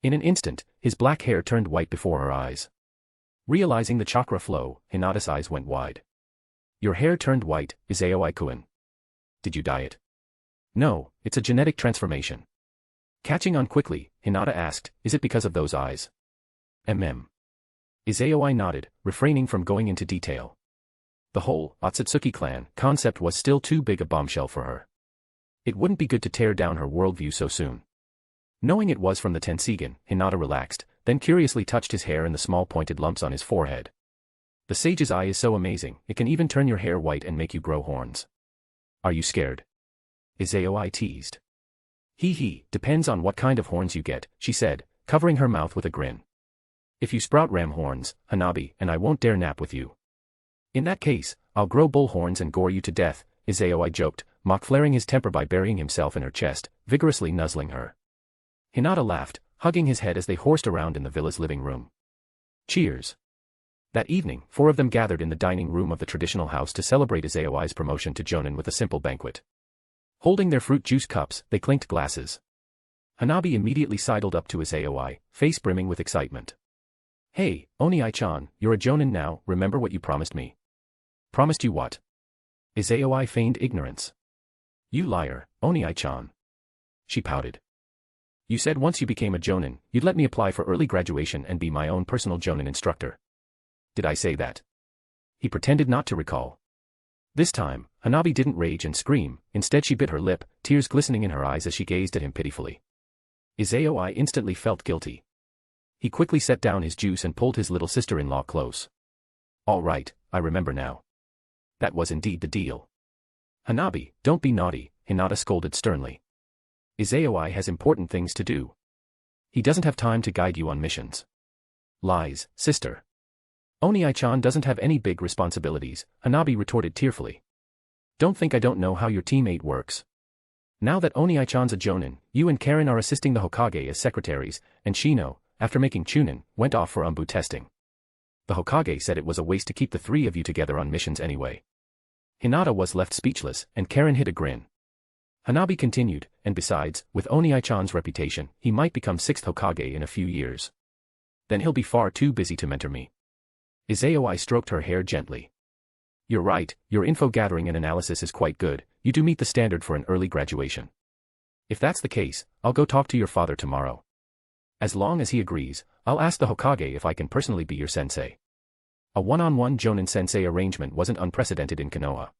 In an instant, his black hair turned white before her eyes. Realizing the chakra flow, Hinata's eyes went wide. Your hair turned white, Izayoi-kun. Did you dye it? No, it's a genetic transformation. Catching on quickly, Hinata asked, is it because of those eyes? Izayoi nodded, refraining from going into detail. The whole Ōtsutsuki clan concept was still too big a bombshell for her. It wouldn't be good to tear down her worldview so soon. Knowing it was from the Tensigen, Hinata relaxed, then curiously touched his hair and the small pointed lumps on his forehead. The sage's eye is so amazing, it can even turn your hair white and make you grow horns. Are you scared? Izayoi teased. Depends on what kind of horns you get, she said, covering her mouth with a grin. If you sprout ram horns, Hanabi, and I won't dare nap with you. In that case, I'll grow bull horns and gore you to death, Izayoi joked, mock-flaring his temper by burying himself in her chest, vigorously nuzzling her. Hinata laughed, hugging his head as they horsed around in the villa's living room. Cheers. That evening, 4 of them gathered in the dining room of the traditional house to celebrate Izayoi's promotion to Jonin with a simple banquet. Holding their fruit juice cups, they clinked glasses. Hanabi immediately sidled up to Izayoi, face brimming with excitement. Hey, Oni-chan, you're a Jonin now, remember what you promised me? Promised you what? Izayoi feigned ignorance. You liar, Oni-chan. She pouted. You said once you became a Jonin, you'd let me apply for early graduation and be my own personal Jonin instructor. Did I say that? He pretended not to recall. This time, Hanabi didn't rage and scream, instead she bit her lip, tears glistening in her eyes as she gazed at him pitifully. Izayoi instantly felt guilty. He quickly set down his juice and pulled his little sister-in-law close. All right, I remember now. That was indeed the deal. Hanabi, don't be naughty, Hinata scolded sternly. Izayoi has important things to do. He doesn't have time to guide you on missions. Lies, sister. Oni-chan doesn't have any big responsibilities, Hanabi retorted tearfully. Don't think I don't know how your teammate works. Now that Oni-chan's a Jonin, you and Karen are assisting the Hokage as secretaries, and Shino, after making Chunin, went off for Umbu testing. The Hokage said it was a waste to keep the 3 of you together on missions anyway. Hinata was left speechless, and Karen hid a grin. Hanabi continued, and besides, with Oni-chan's reputation, he might become 6th Hokage in a few years. Then he'll be far too busy to mentor me. Izayoi stroked her hair gently. You're right, your info gathering and analysis is quite good, you do meet the standard for an early graduation. If that's the case, I'll go talk to your father tomorrow. As long as he agrees, I'll ask the Hokage if I can personally be your sensei. A one-on-one Jonin sensei arrangement wasn't unprecedented in Konoha.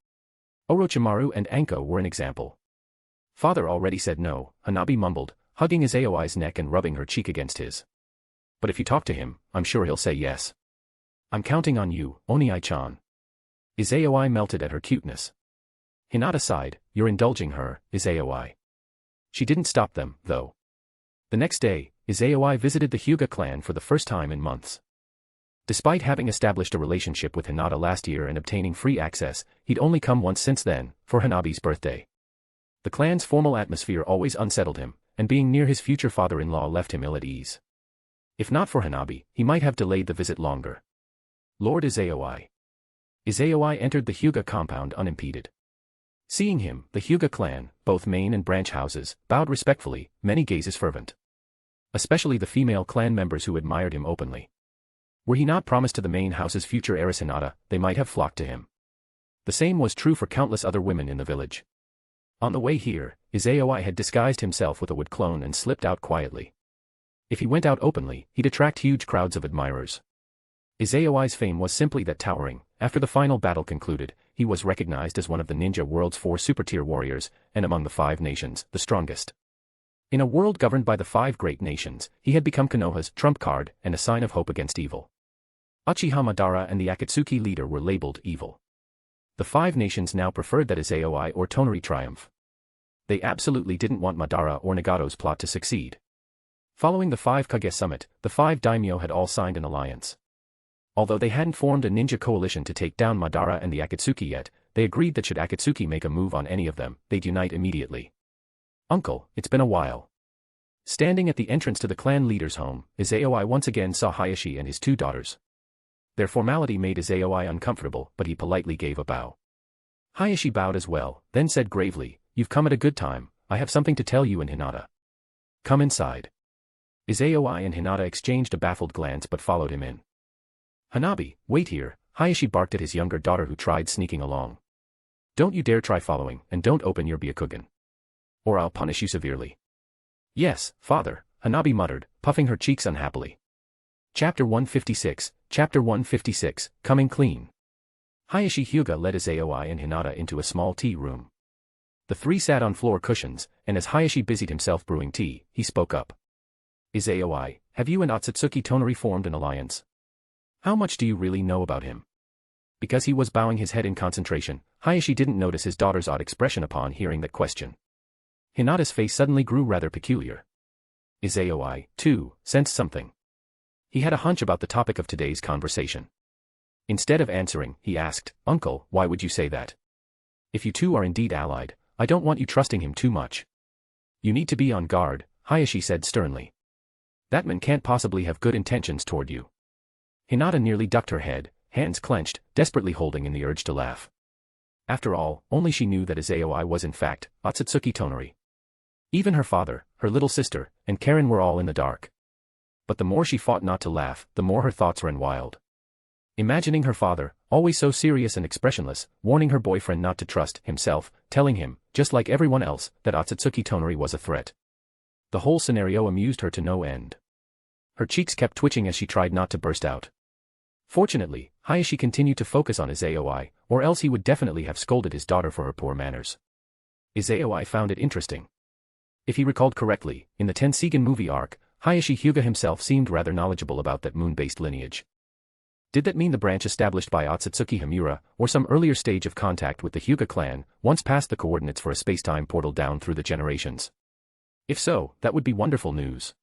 Orochimaru and Anko were an example. Father already said no, Hanabi mumbled, hugging Izayoi's neck and rubbing her cheek against his. But if you talk to him, I'm sure he'll say yes. I'm counting on you, Oni-chan. Izayoi melted at her cuteness. Hinata sighed, you're indulging her, Izayoi. She didn't stop them, though. The next day, Izayoi visited the Hyuga clan for the first time in months. Despite having established a relationship with Hinata last year and obtaining free access, he'd only come once since then, for Hanabi's birthday. The clan's formal atmosphere always unsettled him, and being near his future father-in-law left him ill at ease. If not for Hanabi, he might have delayed the visit longer. Lord Izayoi. Izayoi entered the Hyuga compound unimpeded. Seeing him, the Hyuga clan, both main and branch houses, bowed respectfully, many gazes fervent. Especially the female clan members who admired him openly. Were he not promised to the main house's future heiress Hinata, they might have flocked to him. The same was true for countless other women in the village. On the way here, Izayoi had disguised himself with a wood clone and slipped out quietly. If he went out openly, he'd attract huge crowds of admirers. Izayoi's fame was simply that towering, after the final battle concluded, he was recognized as one of the ninja world's 4 super-tier warriors, and among the 5 nations, the strongest. In a world governed by the 5 great nations, he had become Konoha's trump card and a sign of hope against evil. Uchiha Madara and the Akatsuki leader were labeled evil. The 5 nations now preferred that Izayoi or Toneri triumph. They absolutely didn't want Madara or Nagato's plot to succeed. Following the 5 Kage summit, the 5 daimyo had all signed an alliance. Although they hadn't formed a ninja coalition to take down Madara and the Akatsuki yet, they agreed that should Akatsuki make a move on any of them, they'd unite immediately. Uncle, it's been a while. Standing at the entrance to the clan leader's home, Izayoi once again saw Hayashi and his 2 daughters. Their formality made Izayoi uncomfortable, but he politely gave a bow. Hayashi bowed as well, then said gravely, "You've come at a good time, I have something to tell you and Hinata. Come inside." Izayoi and Hinata exchanged a baffled glance but followed him in. "Hanabi, wait here," Hayashi barked at his younger daughter who tried sneaking along. "Don't you dare try following, and don't open your Byakugan. Or I'll punish you severely." "Yes, father," Hanabi muttered, puffing her cheeks unhappily. Chapter 156, Coming Clean. Hayashi Hyuga led Izayoi and Hinata into a small tea room. The three sat on floor cushions, and as Hayashi busied himself brewing tea, he spoke up. "Izayoi, have you and Ōtsutsuki Toneri formed an alliance? How much do you really know about him?" Because he was bowing his head in concentration, Hayashi didn't notice his daughter's odd expression upon hearing that question. Hinata's face suddenly grew rather peculiar. Izayoi, too, sensed something. He had a hunch about the topic of today's conversation. Instead of answering, he asked, "Uncle, why would you say that? If you two are indeed allied, I don't want you trusting him too much." "You need to be on guard," Hayashi said sternly. "That man can't possibly have good intentions toward you." Hinata nearly ducked her head, hands clenched, desperately holding in the urge to laugh. After all, only she knew that Izayoi was in fact Ōtsutsuki Toneri. Even her father, her little sister, and Karen were all in the dark. But the more she fought not to laugh, the more her thoughts ran wild. Imagining her father, always so serious and expressionless, warning her boyfriend not to trust himself, telling him, just like everyone else, that Ōtsutsuki Toneri was a threat. The whole scenario amused her to no end. Her cheeks kept twitching as she tried not to burst out. Fortunately, Hayashi continued to focus on Izayoi, or else he would definitely have scolded his daughter for her poor manners. Izayoi found it interesting. If he recalled correctly, in the Tensigen movie arc, Hayashi Hyuga himself seemed rather knowledgeable about that moon-based lineage. Did that mean the branch established by Ōtsutsuki Himura, or some earlier stage of contact with the Hyuga clan, once passed the coordinates for a space-time portal down through the generations? If so, that would be wonderful news.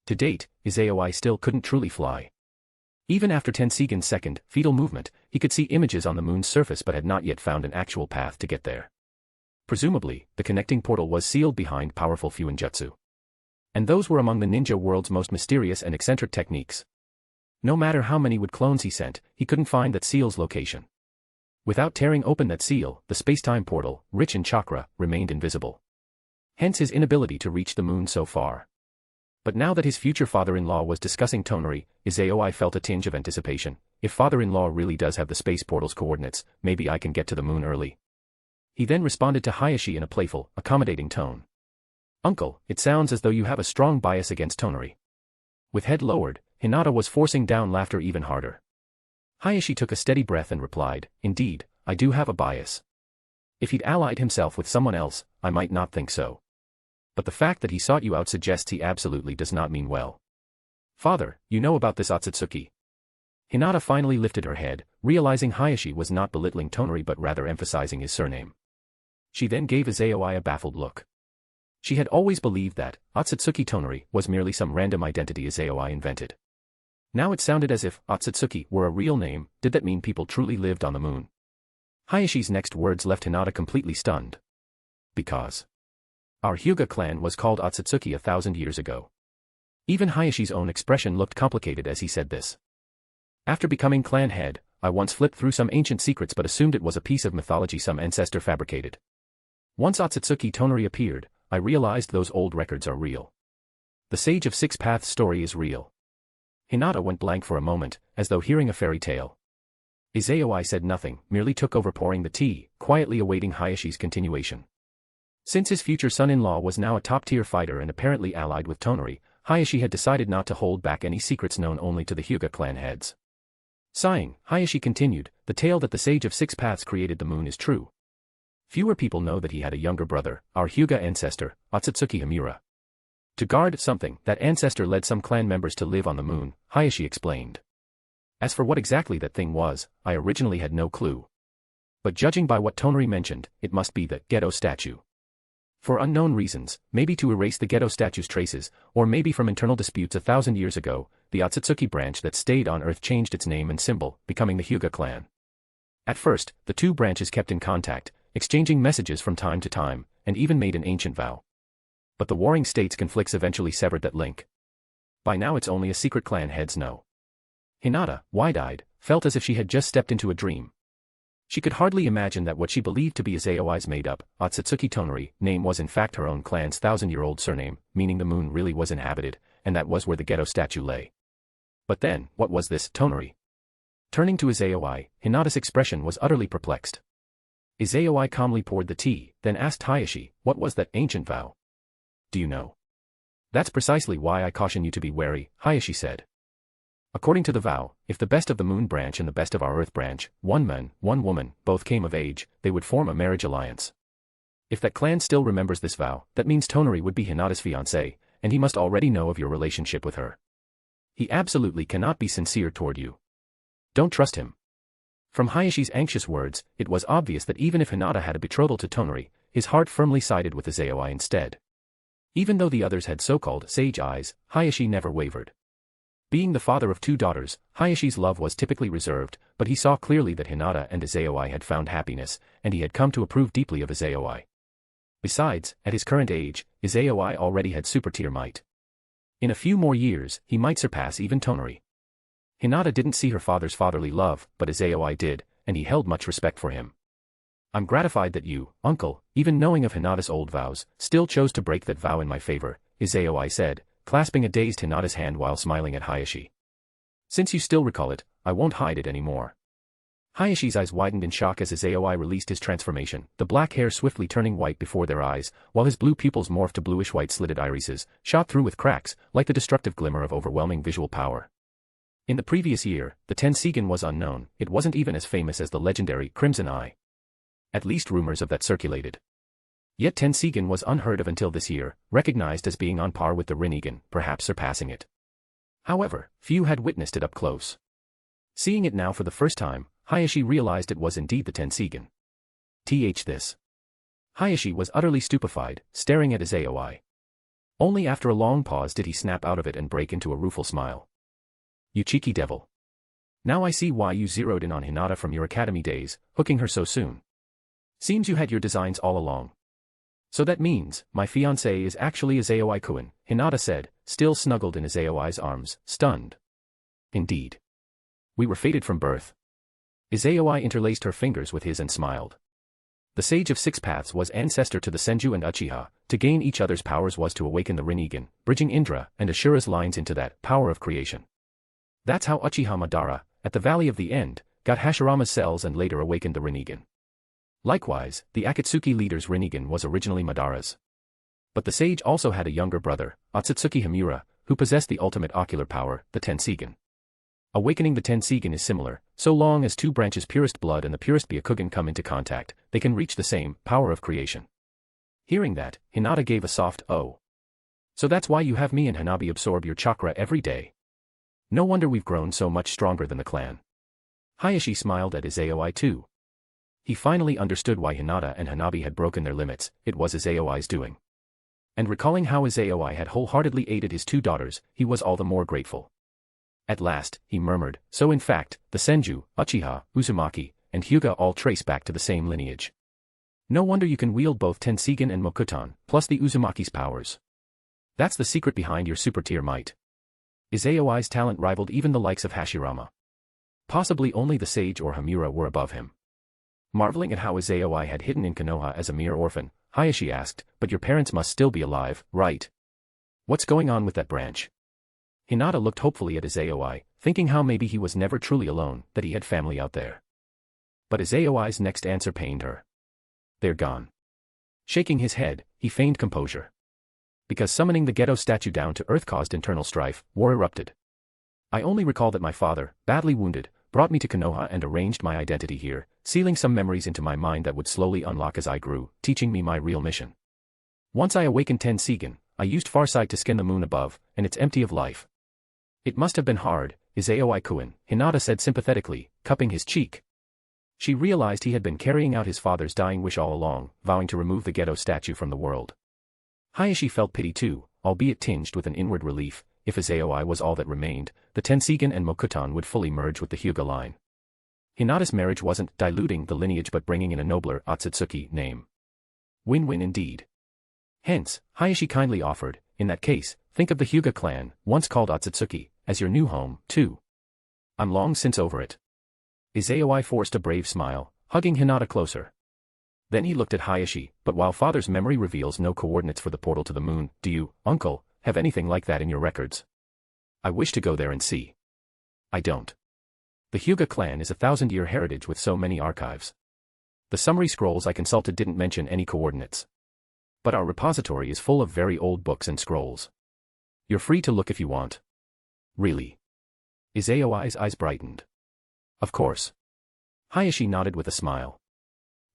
To date, Izayoi still couldn't truly fly. Even after Tensigen's second, fetal movement, he could see images on the moon's surface but had not yet found an actual path to get there. Presumably, the connecting portal was sealed behind powerful Fuinjutsu. And those were among the ninja world's most mysterious and eccentric techniques. No matter how many wood clones he sent, he couldn't find that seal's location. Without tearing open that seal, the space-time portal, rich in chakra, remained invisible. Hence his inability to reach the moon so far. But now that his future father-in-law was discussing Tonori, Izayoi felt a tinge of anticipation. If father-in-law really does have the space portal's coordinates, maybe I can get to the moon early. He then responded to Hayashi in a playful, accommodating tone. "Uncle, it sounds as though you have a strong bias against Tonori." With head lowered, Hinata was forcing down laughter even harder. Hayashi took a steady breath and replied, "Indeed, I do have a bias. If he'd allied himself with someone else, I might not think so. But the fact that he sought you out suggests he absolutely does not mean well." "Father, you know about this Ōtsutsuki?" Hinata finally lifted her head, realizing Hayashi was not belittling Tonori but rather emphasizing his surname. She then gave Izayoi a baffled look. She had always believed that Ōtsutsuki Toneri was merely some random identity Izayoi invented. Now it sounded as if Ōtsutsuki were a real name. Did that mean people truly lived on the moon? Hayashi's next words left Hinata completely stunned. "Because our Hyuga clan was called Ōtsutsuki 1,000 years ago." Even Hayashi's own expression looked complicated as he said this. "After becoming clan head, I once flipped through some ancient secrets but assumed it was a piece of mythology some ancestor fabricated. Once Ōtsutsuki Toneri appeared, I realized those old records are real. The Sage of Six Paths story is real." Hinata went blank for a moment, as though hearing a fairy tale. Izayoi said nothing, merely took over pouring the tea, quietly awaiting Hayashi's continuation. Since his future son-in-law was now a top-tier fighter and apparently allied with Tonori, Hayashi had decided not to hold back any secrets known only to the Hyuga clan heads. Sighing, Hayashi continued, "The tale that the Sage of Six Paths created the moon is true. Fewer people know that he had a younger brother, our Hyuga ancestor, Ōtsutsuki Himura. To guard something, that ancestor led some clan members to live on the moon," Hayashi explained. "As for what exactly that thing was, I originally had no clue. But judging by what Tonori mentioned, it must be the Geto statue. For unknown reasons, maybe to erase the Geto statue's traces, or maybe from internal disputes 1,000 years ago, the Ōtsutsuki branch that stayed on Earth changed its name and symbol, becoming the Hyuga clan. At first, the two branches kept in contact, exchanging messages from time to time, and even made an ancient vow. But the warring states' conflicts eventually severed that link. By now it's only a secret clan heads know." Hinata, wide-eyed, felt as if she had just stepped into a dream. She could hardly imagine that what she believed to be Izayoi's made-up, Ōtsutsuki Toneri, name was in fact her own clan's thousand-year-old surname, meaning the moon really was inhabited, and that was where the ghetto statue lay. But then, what was this Toneri? Turning to Izayoi, Hinata's expression was utterly perplexed. Izayoi calmly poured the tea, then asked Hayashi, what was that ancient vow? Do you know? That's precisely why I caution you to be wary, Hayashi said. According to the vow, if the best of the moon branch and the best of our earth branch, one man, one woman, both came of age, they would form a marriage alliance. If that clan still remembers this vow, that means Toneri would be Hinata's fiancé, and he must already know of your relationship with her. He absolutely cannot be sincere toward you. Don't trust him. From Hayashi's anxious words, it was obvious that even if Hinata had a betrothal to Toneri, his heart firmly sided with Izayoi instead. Even though the others had so-called sage eyes, Hayashi never wavered. Being the father of two daughters, Hayashi's love was typically reserved, but he saw clearly that Hinata and Izayoi had found happiness, and he had come to approve deeply of Izayoi. Besides, at his current age, Izayoi already had super-tier might. In a few more years, he might surpass even Toneri. Hinata didn't see her father's fatherly love, but Izayoi did, and he held much respect for him. I'm gratified that you, uncle, even knowing of Hinata's old vows, still chose to break that vow in my favor, Izayoi said, clasping a dazed Hinata's hand while smiling at Hayashi. Since you still recall it, I won't hide it anymore. Hayashi's eyes widened in shock as Izayoi released his transformation, the black hair swiftly turning white before their eyes, while his blue pupils morphed to bluish-white slitted irises, shot through with cracks, like the destructive glimmer of overwhelming visual power. In the previous year, the Tensigen was unknown, it wasn't even as famous as the legendary Crimson Eye. At least rumors of that circulated. Yet Tensigen was unheard of until this year, recognized as being on par with the Rinnegan, perhaps surpassing it. However, few had witnessed it up close. Seeing it now for the first time, Hayashi realized it was indeed the Tensigen. This. Hayashi was utterly stupefied, staring at Izayoi. Only after a long pause did he snap out of it and break into a rueful smile. You cheeky devil. Now I see why you zeroed in on Hinata from your academy days, hooking her so soon. Seems you had your designs all along. So that means, my fiancé is actually Izayoi-kun, Hinata said, still snuggled in Izayoi's arms, stunned. Indeed. We were fated from birth. Izayoi interlaced her fingers with his and smiled. The Sage of Six Paths was ancestor to the Senju and Uchiha, to gain each other's powers was to awaken the Rinnegan, bridging Indra and Ashura's lines into that power of creation. That's how Uchiha Madara, at the Valley of the End, got Hashirama's cells and later awakened the Rinnegan. Likewise, the Akatsuki leader's Rinnegan was originally Madara's. But the sage also had a younger brother, Ōtsutsuki Himura, who possessed the ultimate ocular power, the Tensigen. Awakening the Tensigen is similar, so long as two branches purest blood and the purest Byakugan come into contact, they can reach the same power of creation. Hearing that, Hinata gave a soft oh. So that's why you have me and Hanabi absorb your chakra every day. No wonder we've grown so much stronger than the clan. Hayashi smiled at Izayoi too. He finally understood why Hinata and Hanabi had broken their limits, it was Izayoi's doing. And recalling how Izayoi had wholeheartedly aided his two daughters, he was all the more grateful. At last, he murmured, so in fact, the Senju, Uchiha, Uzumaki, and Hyuga all trace back to the same lineage. No wonder you can wield both Tensigen and Mokuton, plus the Uzumaki's powers. That's the secret behind your super-tier might. Izayoi's talent rivaled even the likes of Hashirama. Possibly only the sage or Himura were above him. Marveling at how Izayoi had hidden in Konoha as a mere orphan, Hayashi asked, but your parents must still be alive, right? What's going on with that branch? Hinata looked hopefully at Izayoi, thinking how maybe he was never truly alone, that he had family out there. But Izayoi's next answer pained her. They're gone. Shaking his head, he feigned composure. Because summoning the ghetto statue down to earth caused internal strife, war erupted. I only recall that my father, badly wounded, brought me to Konoha and arranged my identity here, sealing some memories into my mind that would slowly unlock as I grew, teaching me my real mission. Once I awakened Tensigen, I used Farsight to scan the moon above, and it's empty of life. It must have been hard, Izayoi-kun, Hinata said sympathetically, cupping his cheek. She realized he had been carrying out his father's dying wish all along, vowing to remove the ghetto statue from the world. Hayashi felt pity too, albeit tinged with an inward relief. If Izayoi was all that remained, the Tensigen and Mokuton would fully merge with the Hyuga line. Hinata's marriage wasn't diluting the lineage but bringing in a nobler Ōtsutsuki name. Win-win indeed. Hence, Hayashi kindly offered, in that case, think of the Hyuga clan, once called Ōtsutsuki, as your new home, too. I'm long since over it. Izayoi forced a brave smile, hugging Hinata closer. Then he looked at Hayashi, but while father's memory reveals no coordinates for the portal to the moon, do you, uncle, have anything like that in your records? I wish to go there and see. I don't. The Hyuga clan is a 1,000-year heritage with so many archives. The summary scrolls I consulted didn't mention any coordinates. But our repository is full of very old books and scrolls. You're free to look if you want. Really? Izayoi's eyes brightened. Of course. Hayashi nodded with a smile.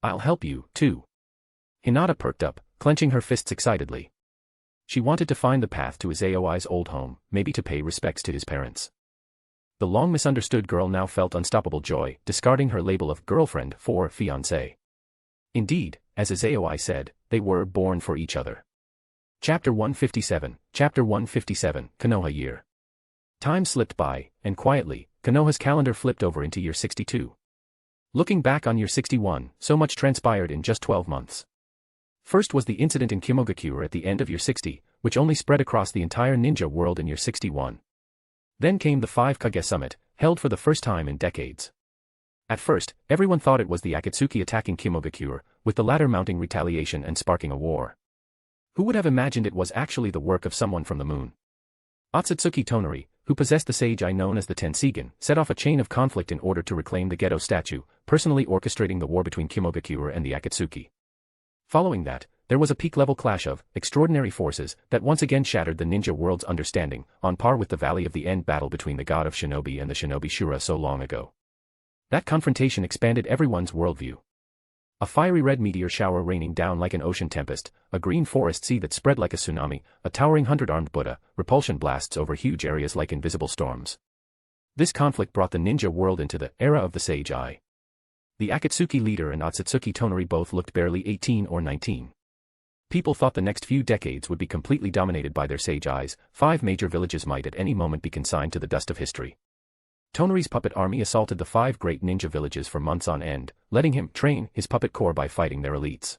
I'll help you, too. Hinata perked up, clenching her fists excitedly. She wanted to find the path to Izayoi's old home, maybe to pay respects to his parents. The long misunderstood girl now felt unstoppable joy, discarding her label of girlfriend for fiancé. Indeed, as Izayoi said, they were born for each other. Chapter 157, Konoha year. Time slipped by, and quietly, Konoha's calendar flipped over into year 62. Looking back on year 61, so much transpired in just 12 months. First was the incident in Kimogakure at the end of year 60, which only spread across the entire ninja world in year 61. Then came the 5 Kage summit, held for the first time in decades. At first, everyone thought it was the Akatsuki attacking Kimogakure, with the latter mounting retaliation and sparking a war. Who would have imagined it was actually the work of someone from the moon? Ōtsutsuki Toneri, who possessed the sage eye known as the Tensigen, set off a chain of conflict in order to reclaim the Geto statue, personally orchestrating the war between Kimogakure and the Akatsuki. Following that, there was a peak-level clash of extraordinary forces that once again shattered the ninja world's understanding, on par with the Valley of the End battle between the god of shinobi and the shinobi Shura so long ago. That confrontation expanded everyone's worldview. A fiery red meteor shower raining down like an ocean tempest, a green forest sea that spread like a tsunami, a towering 100-armed Buddha, repulsion blasts over huge areas like invisible storms. This conflict brought the ninja world into the era of the Sage Eye. The Akatsuki leader and Ōtsutsuki Toneri both looked barely 18 or 19. People thought the next few decades would be completely dominated by their sage eyes. 5 major villages might at any moment be consigned to the dust of history. Toneri's puppet army assaulted the 5 great ninja villages for months on end, letting him train his puppet corps by fighting their elites.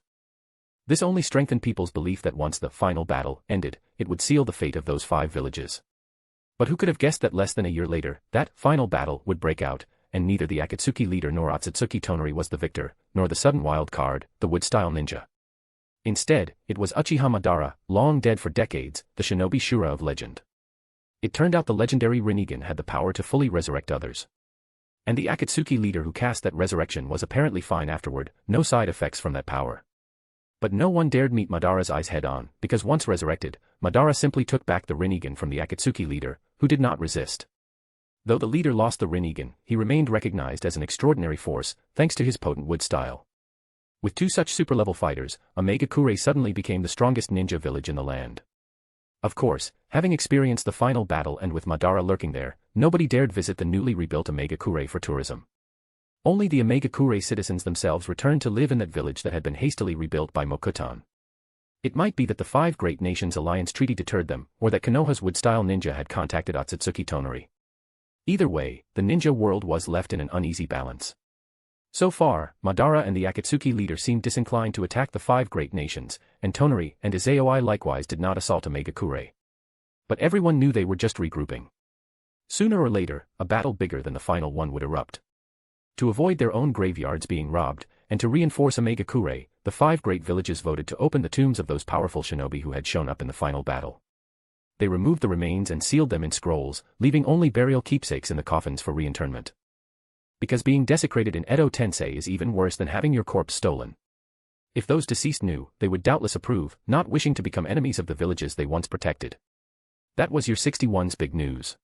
This only strengthened people's belief that once the final battle ended, it would seal the fate of those 5 villages. But who could have guessed that less than a year later, that final battle would break out, and neither the Akatsuki leader nor Ōtsutsuki Toneri was the victor, nor the sudden wild card, the wood-style ninja. Instead, it was Uchiha Madara, long dead for decades, the shinobi Shura of legend. It turned out the legendary Rinnegan had the power to fully resurrect others. And the Akatsuki leader who cast that resurrection was apparently fine afterward, no side effects from that power. But no one dared meet Madara's eyes head-on, because once resurrected, Madara simply took back the Rinnegan from the Akatsuki leader, who did not resist. Though the leader lost the Rinnegan, he remained recognized as an extraordinary force, thanks to his potent wood style. With 2 such super-level fighters, Omegakure suddenly became the strongest ninja village in the land. Of course, having experienced the final battle and with Madara lurking there, nobody dared visit the newly rebuilt Omegakure for tourism. Only the Omegakure citizens themselves returned to live in that village that had been hastily rebuilt by Mokutan. It might be that the 5 Great Nations Alliance Treaty deterred them, or that Konoha's wood-style ninja had contacted Ōtsutsuki Toneri. Either way, the ninja world was left in an uneasy balance. So far, Madara and the Akatsuki leader seemed disinclined to attack the 5 great nations, and Toneri and Izayoi likewise did not assault Omegakure. But everyone knew they were just regrouping. Sooner or later, a battle bigger than the final one would erupt. To avoid their own graveyards being robbed, and to reinforce Omegakure, the 5 great villages voted to open the tombs of those powerful shinobi who had shown up in the final battle. They removed the remains and sealed them in scrolls, leaving only burial keepsakes in the coffins for reinterment. Because being desecrated in Edo Tensei is even worse than having your corpse stolen. If those deceased knew, they would doubtless approve, not wishing to become enemies of the villages they once protected. That was year 61's big news.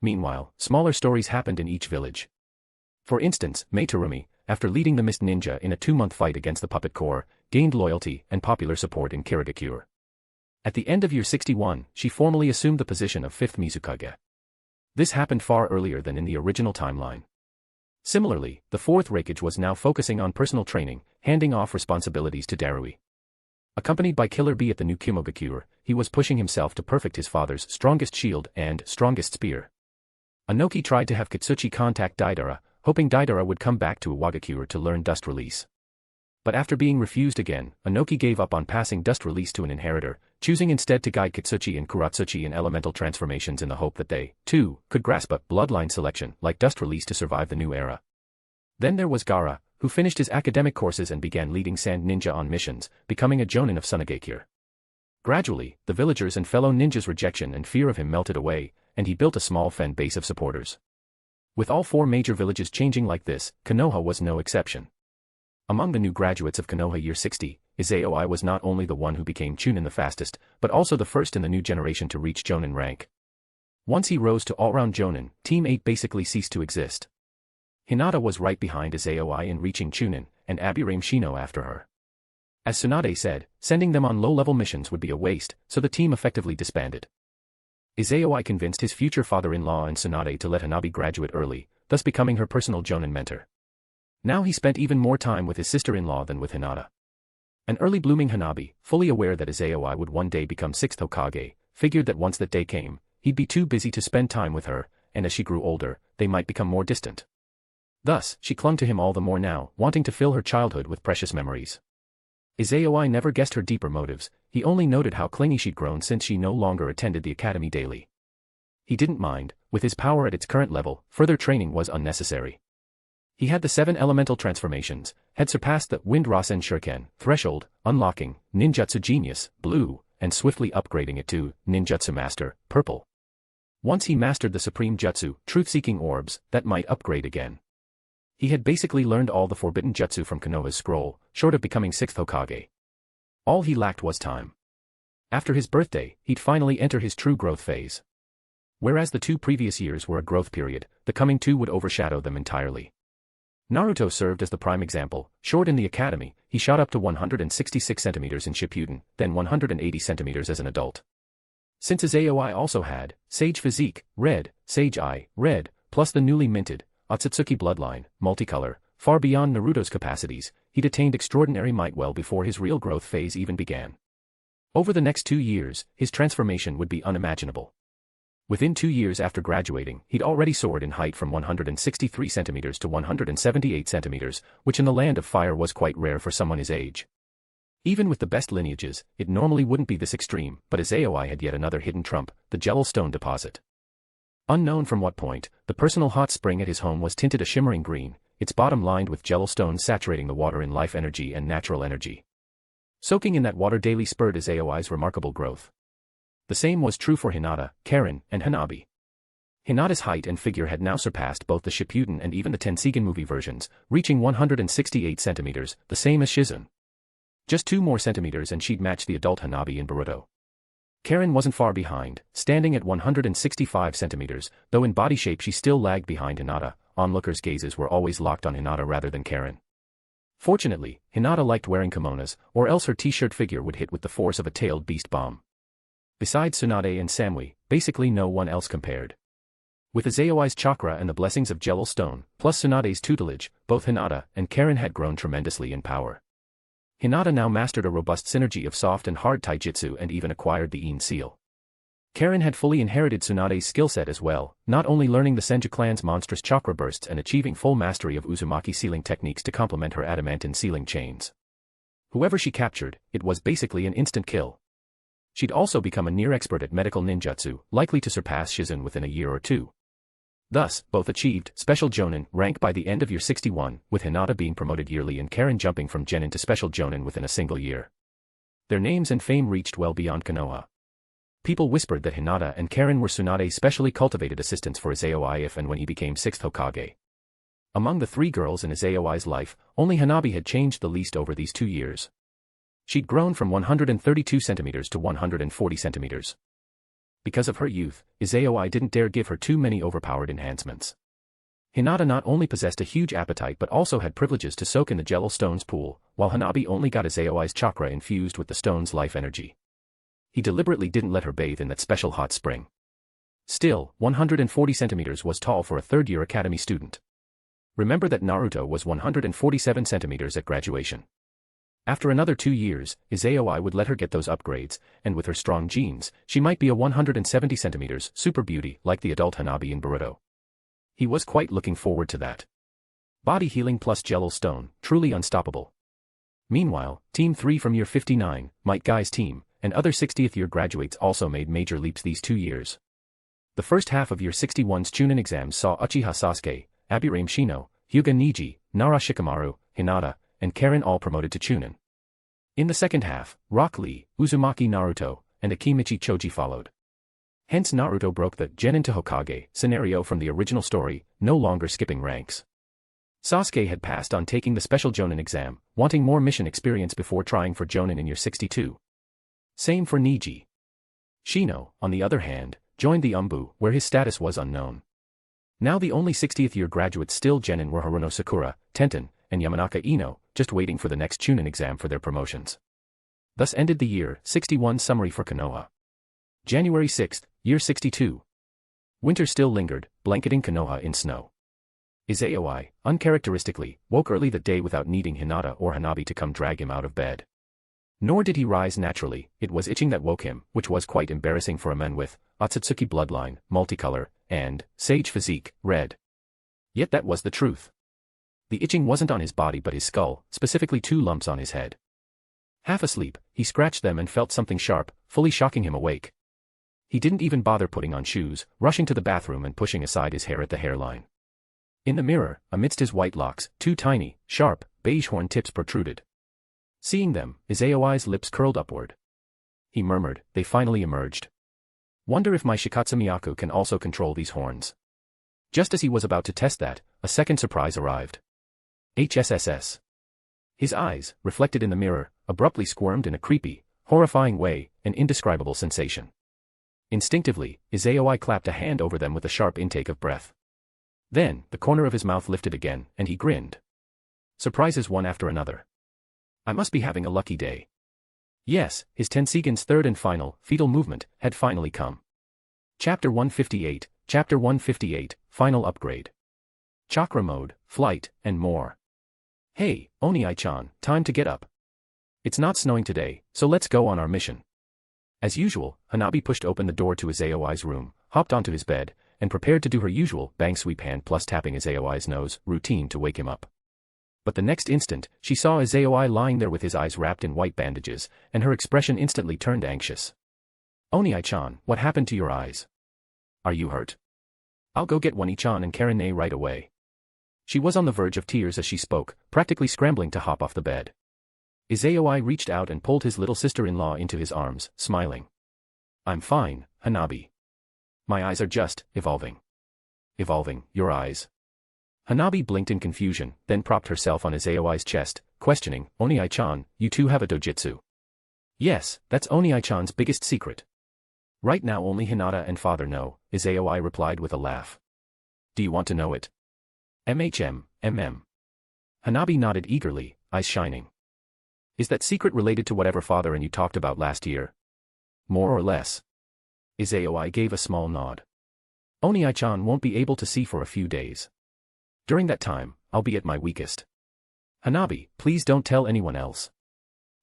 Meanwhile, smaller stories happened in each village. For instance, Meitarumi, after leading the Mist Ninja in a 2-month fight against the Puppet Corps, gained loyalty and popular support in Kirigakure. At the end of year 61, she formally assumed the position of 5th Mizukage. This happened far earlier than in the original timeline. Similarly, the 4th Reikage was now focusing on personal training, handing off responsibilities to Darui. Accompanied by Killer Bee at the new Kimogakure, he was pushing himself to perfect his father's strongest shield and strongest spear. Anoki tried to have Katsuchi contact Daidara, hoping Daidara would come back to Iwagakure to learn Dust Release. But after being refused again, Inoki gave up on passing dust release to an inheritor, choosing instead to guide Kitsuchi and Kuratsuchi in elemental transformations in the hope that they, too, could grasp a bloodline selection like dust release to survive the new era. Then there was Gaara, who finished his academic courses and began leading sand ninja on missions, becoming a jonin of Sunagakure. Gradually, the villagers' and fellow ninjas' rejection and fear of him melted away, and he built a small fan base of supporters. With all 4 major villages changing like this, Konoha was no exception. Among the new graduates of Konoha Year 60, Izayoi was not only the one who became Chunin the fastest, but also the first in the new generation to reach Jonin rank. Once he rose to all-round Jonin, Team 8 basically ceased to exist. Hinata was right behind Izayoi in reaching Chunin, and Aburame Shino after her. As Tsunade said, sending them on low-level missions would be a waste, so the team effectively disbanded. Izayoi convinced his future father-in-law and Tsunade to let Hanabi graduate early, thus becoming her personal Jonin mentor. Now he spent even more time with his sister-in-law than with Hinata. An early-blooming Hanabi, fully aware that Izayoi would one day become 6th Hokage, figured that once that day came, he'd be too busy to spend time with her, and as she grew older, they might become more distant. Thus, she clung to him all the more now, wanting to fill her childhood with precious memories. Izayoi never guessed her deeper motives, he only noted how clingy she'd grown since she no longer attended the academy daily. He didn't mind, with his power at its current level, further training was unnecessary. He had the 7 elemental transformations, had surpassed the Wind Rasen Shuriken threshold, unlocking Ninjutsu Genius, blue, and swiftly upgrading it to Ninjutsu Master, purple. Once he mastered the Supreme Jutsu, Truth-Seeking Orbs, that might upgrade again. He had basically learned all the forbidden jutsu from Konoha's scroll, short of becoming 6th Hokage. All he lacked was time. After his birthday, he'd finally enter his true growth phase. Whereas the 2 previous years were a growth period, the coming 2 would overshadow them entirely. Naruto served as the prime example. Short in the academy, he shot up to 166 centimeters in Shippuden, then 180 centimeters as an adult. Since Izayoi also had Sage Physique, Red, Sage Eye, Red, plus the newly minted Ōtsutsuki Bloodline, multicolor, far beyond Naruto's capacities, he'd attained extraordinary might well before his real growth phase even began. Over the next 2 years, his transformation would be unimaginable. Within 2 years after graduating, he'd already soared in height from 163 centimeters to 178 centimeters, which in the Land of Fire was quite rare for someone his age. Even with the best lineages, it normally wouldn't be this extreme, but Izayoi had yet another hidden trump, the Jello Stone deposit. Unknown from what point, the personal hot spring at his home was tinted a shimmering green, its bottom lined with Jello stones saturating the water in life energy and natural energy. Soaking in that water daily spurred Izayoi's remarkable growth. The same was true for Hinata, Karen, and Hanabi. Hinata's height and figure had now surpassed both the Shippuden and even the Tenseigan movie versions, reaching 168 centimeters, the same as Shizun. Just 2 more centimeters and she'd match the adult Hanabi in Boruto. Karen wasn't far behind, standing at 165 centimeters, though in body shape she still lagged behind Hinata. Onlookers' gazes were always locked on Hinata rather than Karen. Fortunately, Hinata liked wearing kimonos, or else her t-shirt figure would hit with the force of a tailed beast bomb. Besides Tsunade and Samui, basically no one else compared. With Izayoi's chakra and the blessings of Jello Stone, plus Tsunade's tutelage, both Hinata and Karen had grown tremendously in power. Hinata now mastered a robust synergy of soft and hard taijutsu and even acquired the Yin seal. Karen had fully inherited Tsunade's skill set as well, not only learning the Senju clan's monstrous chakra bursts and achieving full mastery of Uzumaki sealing techniques to complement her adamantine sealing chains. Whoever she captured, it was basically an instant kill. She'd also become a near expert at medical ninjutsu, likely to surpass Shizun within a year or 2. Thus, both achieved Special Jonin rank by the end of year 61, with Hinata being promoted yearly and Karen jumping from Genin to Special Jonin within a single year. Their names and fame reached well beyond Konoha. People whispered that Hinata and Karen were Tsunade's specially cultivated assistants for Izayoi if and when he became 6th Hokage. Among the 3 girls in Izayoi's life, only Hanabi had changed the least over these 2 years. She'd grown from 132 centimeters to 140 centimeters. Because of her youth, Izayoi didn't dare give her too many overpowered enhancements. Hinata not only possessed a huge appetite but also had privileges to soak in the Jello Stone's pool, while Hanabi only got Izayoi's chakra infused with the stone's life energy. He deliberately didn't let her bathe in that special hot spring. Still, 140 centimeters was tall for a third-year academy student. Remember that Naruto was 147 centimeters at graduation. After another 2 years, Izayoi would let her get those upgrades, and with her strong genes, she might be a 170 centimeters super beauty like the adult Hanabi in Boruto. He was quite looking forward to that. Body healing plus Jello Stone, truly unstoppable. Meanwhile, Team 3 from year 59, Might Guy's team, and other 60th year graduates also made major leaps these 2 years. The first half of year 61's Chunin exams saw Uchiha Sasuke, Aburame Shino, Hyuga Niji, Nara Shikamaru, Hinata, and Karen all promoted to Chunin. In the second half, Rock Lee, Uzumaki Naruto, and Akimichi Choji followed. Hence Naruto broke the Genin to Hokage scenario from the original story, no longer skipping ranks. Sasuke had passed on taking the special Jonin exam, wanting more mission experience before trying for Jonin in year 62. Same for Niji. Shino, on the other hand, joined the Umbu, where his status was unknown. Now the only 60th year graduates still Genin were Haruno Sakura, Tenten, and Yamanaka Ino, just waiting for the next Chunin exam for their promotions. Thus ended the year 61 summary for Konoha. January 6, year 62. Winter still lingered, blanketing Konoha in snow. Izayoi, uncharacteristically, woke early that day without needing Hinata or Hanabi to come drag him out of bed. Nor did he rise naturally, it was itching that woke him, which was quite embarrassing for a man with Ōtsutsuki bloodline, multicolor, and sage physique, red. Yet that was the truth. The itching wasn't on his body but his skull, specifically 2 lumps on his head. Half asleep, he scratched them and felt something sharp, fully shocking him awake. He didn't even bother putting on shoes, rushing to the bathroom and pushing aside his hair at the hairline. In the mirror, amidst his white locks, 2 tiny, sharp, beige horn tips protruded. Seeing them, Izayoi's lips curled upward. He murmured, "They finally emerged. Wonder if my Shikatsu Miyaku can also control these horns." Just as he was about to test that, a second surprise arrived. HSSS. His eyes, reflected in the mirror, abruptly squirmed in a creepy, horrifying way, an indescribable sensation. Instinctively, Izayoi clapped a hand over them with a sharp intake of breath. Then, the corner of his mouth lifted again, and he grinned. Surprises one after another. I must be having a lucky day. Yes, his Tensigan's third and final, fetal movement, had finally come. Chapter 158, Final Upgrade. Chakra Mode, Flight, and more. Hey, Oni-chan, time to get up. It's not snowing today, so let's go on our mission. As usual, Hanabi pushed open the door to Izayoi's room, hopped onto his bed, and prepared to do her usual bang sweep hand plus tapping Izayoi's nose routine to wake him up. But the next instant, she saw Izayoi lying there with his eyes wrapped in white bandages, and her expression instantly turned anxious. Oni-chan, what happened to your eyes? Are you hurt? I'll go get Oni-chan and Karine right away. She was on the verge of tears as she spoke, practically scrambling to hop off the bed. Izayoi reached out and pulled his little sister-in-law into his arms, smiling. I'm fine, Hanabi. My eyes are just evolving. Evolving, your eyes. Hanabi blinked in confusion, then propped herself on Izayoi's chest, questioning, Oni-chan, you too have a dojutsu? Yes, that's Oni-chan's biggest secret. Right now only Hinata and father know, Izayoi replied with a laugh. Do you want to know it? Mm. Hanabi nodded eagerly, eyes shining. Is that secret related to whatever father and you talked about last year? More or less. Izayoi gave a small nod. Oni-chan won't be able to see for a few days. During that time, I'll be at my weakest. Hanabi, please don't tell anyone else.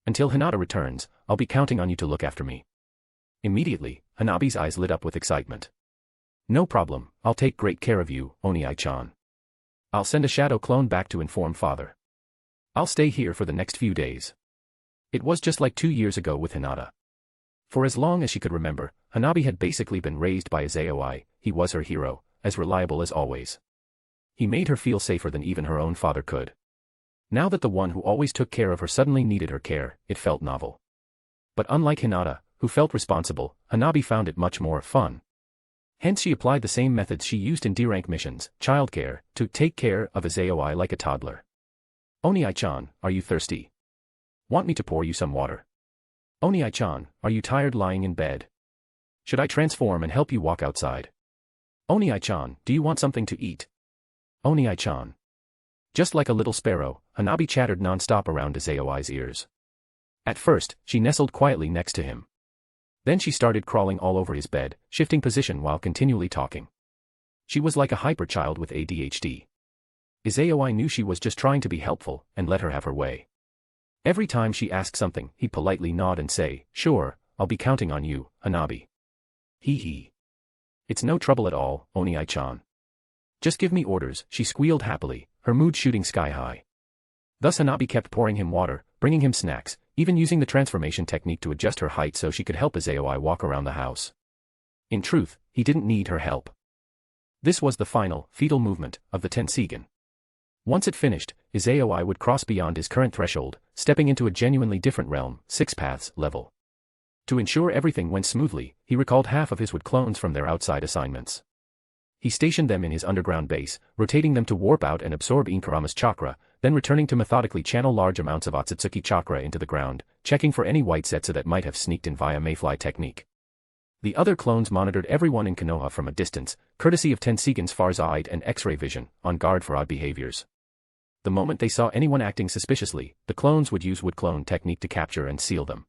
Until Hinata returns, I'll be counting on you to look after me. Immediately, Hanabi's eyes lit up with excitement. No problem, I'll take great care of you, Oni-chan. I'll send a shadow clone back to inform father. I'll stay here for the next few days. It was just like 2 years ago with Hinata. For as long as she could remember, Hanabi had basically been raised by Izayoi, he was her hero, as reliable as always. He made her feel safer than even her own father could. Now that the one who always took care of her suddenly needed her care, it felt novel. But unlike Hinata, who felt responsible, Hanabi found it much more fun. Hence she applied the same methods she used in D-rank missions, childcare, to take care of Izayoi like a toddler. Oni-chan, are you thirsty? Want me to pour you some water? Oni-chan, are you tired lying in bed? Should I transform and help you walk outside? Oni-chan, do you want something to eat? Oni-chan. Just like a little sparrow, Hanabi chattered non-stop around Izayoi's ears. At first, she nestled quietly next to him. Then she started crawling all over his bed, shifting position while continually talking. She was like a hyper child with ADHD. Izayoi knew she was just trying to be helpful, and let her have her way. Every time she asked something, he'd politely nod and say, sure, I'll be counting on you, Hanabi. Hee. It's no trouble at all, Oni-chan. Just give me orders, she squealed happily, her mood shooting sky high. Thus Hanabi kept pouring him water, bringing him snacks, even using the transformation technique to adjust her height so she could help Izayoi walk around the house. In truth, he didn't need her help. This was the final, fetal movement, of the Tensigen. Once it finished, Izayoi would cross beyond his current threshold, stepping into a genuinely different realm, 6 paths level. To ensure everything went smoothly, he recalled half of his wood clones from their outside assignments. He stationed them in his underground base, rotating them to warp out and absorb Inkarama's chakra, then returning to methodically channel large amounts of Ōtsutsuki chakra into the ground, checking for any white setsu that might have sneaked in via mayfly technique. The other clones monitored everyone in Konoha from a distance, courtesy of Tensigen's far-side and X-ray vision, on guard for odd behaviors. The moment they saw anyone acting suspiciously, the clones would use wood clone technique to capture and seal them.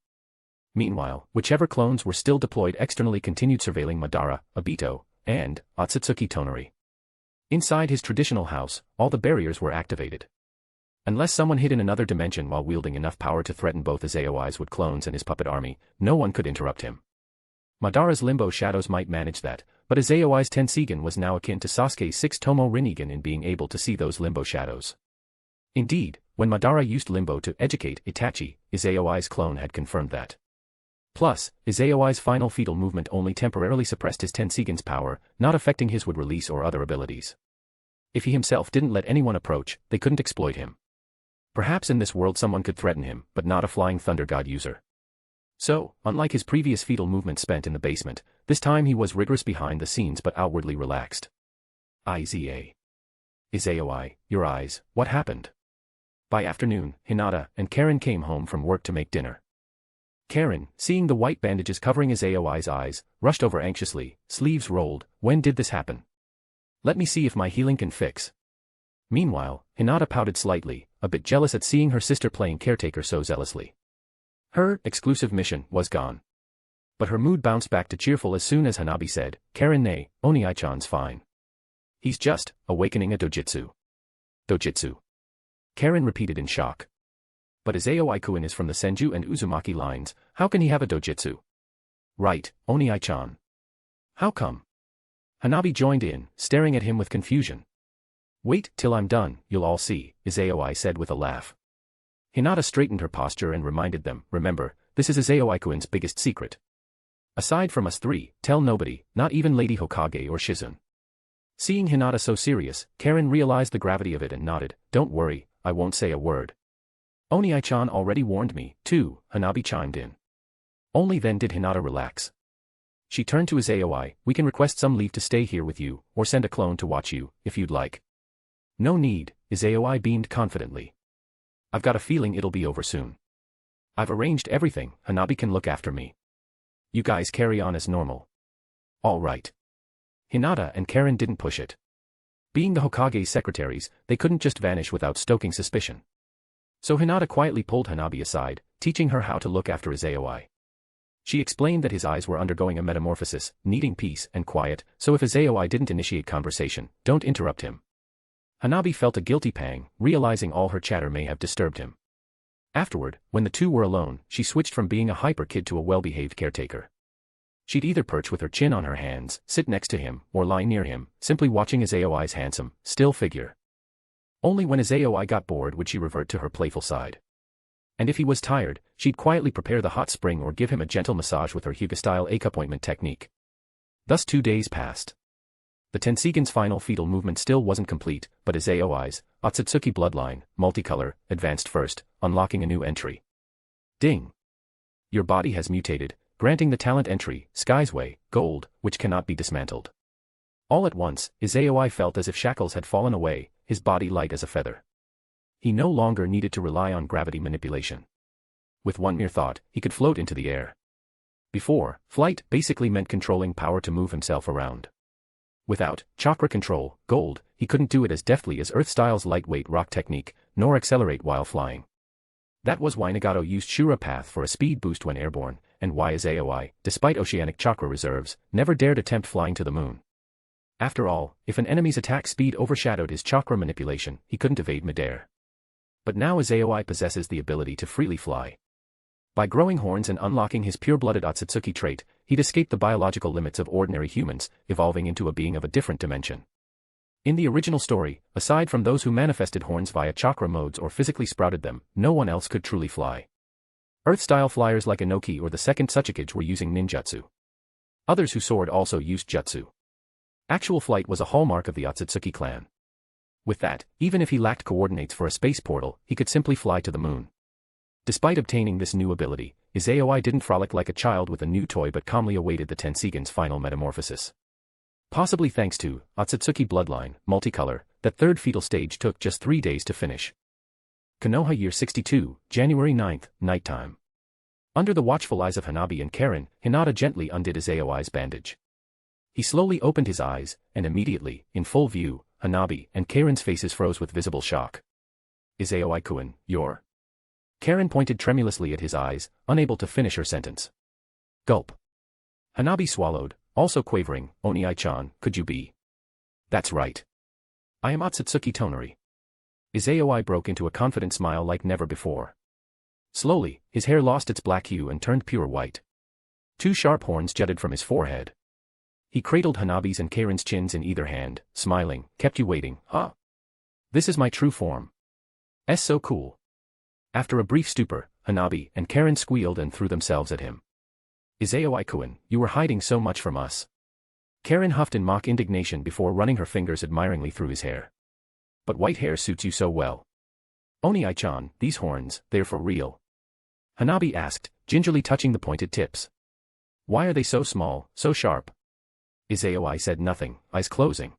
Meanwhile, whichever clones were still deployed externally continued surveilling Madara, Obito, and Ōtsutsuki Toneri. Inside his traditional house, all the barriers were activated. Unless someone hid in another dimension while wielding enough power to threaten both Izayoi's wood clones and his puppet army, no one could interrupt him. Madara's limbo shadows might manage that, but Izayoi's Tensigen was now akin to Sasuke's 6 Tomo Rinnegan in being able to see those limbo shadows. Indeed, when Madara used limbo to educate Itachi, Izayoi's clone had confirmed that. Plus, Izayoi's final fetal movement only temporarily suppressed his Tensigen's power, not affecting his wood release or other abilities. If he himself didn't let anyone approach, they couldn't exploit him. Perhaps in this world someone could threaten him, but not a Flying Thunder God user. So, unlike his previous fetal movement spent in the basement, this time he was rigorous behind the scenes but outwardly relaxed. Izayoi, your eyes, what happened? By afternoon, Hinata and Karen came home from work to make dinner. Karen, seeing the white bandages covering Izayoi's eyes, rushed over anxiously, sleeves rolled. When did this happen? Let me see if my healing can fix. Meanwhile, Hinata pouted slightly, a bit jealous at seeing her sister playing caretaker so zealously. Her exclusive mission was gone. But her mood bounced back to cheerful as soon as Hanabi said, Karen nay, Oni-chan's fine. He's just awakening a dojutsu. Dojutsu? Karen repeated in shock. But Izayoi-kun is from the Senju and Uzumaki lines, how can he have a dojutsu? Right, Oni-chan. How come? Hanabi joined in, staring at him with confusion. Wait till I'm done, you'll all see, Izayoi said with a laugh. Hinata straightened her posture and reminded them, remember, this is Izayoi-kun's biggest secret. Aside from us three, tell nobody, not even Lady Hokage or Shizune. Seeing Hinata so serious, Karen realized the gravity of it and nodded, don't worry, I won't say a word. Oni-chan already warned me, too, Hanabi chimed in. Only then did Hinata relax. She turned to Izayoi, we can request some leave to stay here with you, or send a clone to watch you, if you'd like. No need, Izayoi beamed confidently. I've got a feeling it'll be over soon. I've arranged everything, Hanabi can look after me. You guys carry on as normal. All right. Hinata and Karen didn't push it. Being the Hokage's secretaries, they couldn't just vanish without stoking suspicion. So Hinata quietly pulled Hanabi aside, teaching her how to look after Izayoi. She explained that his eyes were undergoing a metamorphosis, needing peace and quiet, so if Izayoi didn't initiate conversation, don't interrupt him. Hanabi felt a guilty pang, realizing all her chatter may have disturbed him. Afterward, when the two were alone, she switched from being a hyper kid to a well-behaved caretaker. She'd either perch with her chin on her hands, sit next to him, or lie near him, simply watching Izayoi's handsome, still figure. Only when Izayoi got bored would she revert to her playful side. And if he was tired, she'd quietly prepare the hot spring or give him a gentle massage with her Hyuga-style appointment technique. Thus 2 days passed. The Tensigen's final fetal movement still wasn't complete, but Izayoi's Ōtsutsuki bloodline, multicolor, advanced first, unlocking a new entry. Ding! Your body has mutated, granting the talent entry, Sky's Way, Gold, which cannot be dismantled. All at once, Izayoi felt as if shackles had fallen away, his body light as a feather. He no longer needed to rely on gravity manipulation. With one mere thought, he could float into the air. Before, flight basically meant controlling power to move himself around. Without chakra control, Gold, he couldn't do it as deftly as Earth-style's lightweight rock technique, nor accelerate while flying. That was why Nagato used Shura Path for a speed boost when airborne, and why Izayoi, despite oceanic chakra reserves, never dared attempt flying to the moon. After all, if an enemy's attack speed overshadowed his chakra manipulation, he couldn't evade midair. But now Izayoi possesses the ability to freely fly. By growing horns and unlocking his pure-blooded Ōtsutsuki trait, he'd escaped the biological limits of ordinary humans, evolving into a being of a different dimension. In the original story, aside from those who manifested horns via chakra modes or physically sprouted them, no one else could truly fly. Earth-style flyers like Inoki or the second Tsuchikage were using ninjutsu. Others who soared also used jutsu. Actual flight was a hallmark of the Ōtsutsuki clan. With that, even if he lacked coordinates for a space portal, he could simply fly to the moon. Despite obtaining this new ability, Izayoi didn't frolic like a child with a new toy but calmly awaited the Tensigen's final metamorphosis. Possibly thanks to Ōtsutsuki bloodline, multicolor, that third fetal stage took just 3 days to finish. Konoha Year 62, January 9th, nighttime. Under the watchful eyes of Hanabi and Karen, Hinata gently undid Izayoi's bandage. He slowly opened his eyes, and immediately, in full view, Hanabi and Karen's faces froze with visible shock. Izayoi-kun, you're... Karen pointed tremulously at his eyes, unable to finish her sentence. Gulp. Hanabi swallowed, also quavering, Oni-chan, could you be? That's right. I am Ōtsutsuki Toneri. Izayoi broke into a confident smile like never before. Slowly, his hair lost its black hue and turned pure white. 2 sharp horns jutted from his forehead. He cradled Hanabi's and Karen's chins in either hand, smiling, kept you waiting, huh? This is my true form. So cool. After a brief stupor, Hanabi and Karen squealed and threw themselves at him. Izayoi-kun, you were hiding so much from us. Karen huffed in mock indignation before running her fingers admiringly through his hair. But white hair suits you so well. Oni-chan, these horns, they're for real. Hanabi asked, gingerly touching the pointed tips. Why are they so small, so sharp? Izayoi said nothing, eyes closing.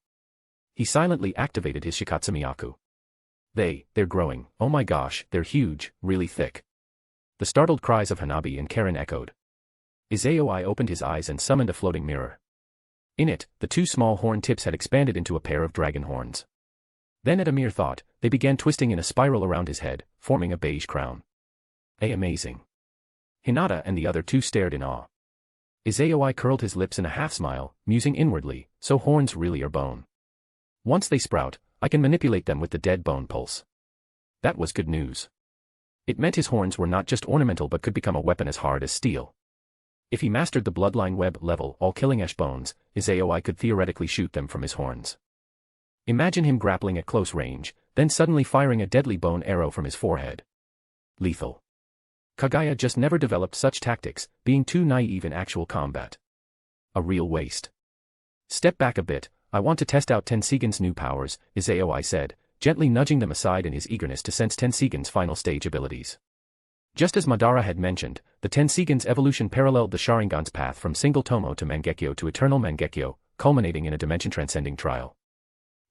He silently activated his Shikatsumiyaku. They're growing, oh my gosh, they're huge, really thick. The startled cries of Hanabi and Karen echoed. Izayoi opened his eyes and summoned a floating mirror. In it, the 2 small horn tips had expanded into a pair of dragon horns. Then at a mere thought, they began twisting in a spiral around his head, forming a beige crown. Amazing. Hinata and the other 2 stared in awe. Izayoi curled his lips in a half-smile, musing inwardly, so horns really are bone. Once they sprout, I can manipulate them with the dead bone pulse. That was good news. It meant his horns were not just ornamental but could become a weapon as hard as steel. If he mastered the bloodline web level all-killing ash bones, Izayoi could theoretically shoot them from his horns. Imagine him grappling at close range, then suddenly firing a deadly bone arrow from his forehead. Lethal. Kage just never developed such tactics, being too naive in actual combat. A real waste. Step back a bit, I want to test out Tensigen's new powers, Izayoi said, gently nudging them aside in his eagerness to sense Tensigen's final stage abilities. Just as Madara had mentioned, the Tensigen's evolution paralleled the Sharingan's path from single Tomo to Mangekyo to eternal Mangekyo, culminating in a dimension-transcending trial.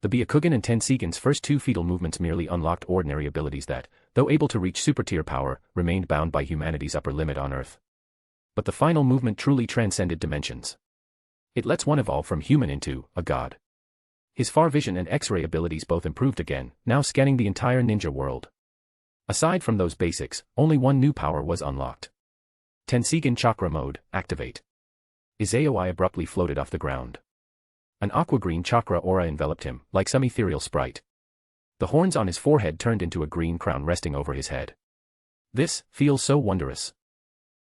The Byakugan and Tensigen's first 2 fetal movements merely unlocked ordinary abilities that, though able to reach super-tier power, remained bound by humanity's upper limit on Earth. But the final movement truly transcended dimensions. It lets one evolve from human into a god. His far vision and X-ray abilities both improved again, now scanning the entire ninja world. Aside from those basics, only one new power was unlocked. Tensigen Chakra Mode, activate. Izayoi abruptly floated off the ground. An aqua-green chakra aura enveloped him, like some ethereal sprite. The horns on his forehead turned into a green crown resting over his head. This feels so wondrous.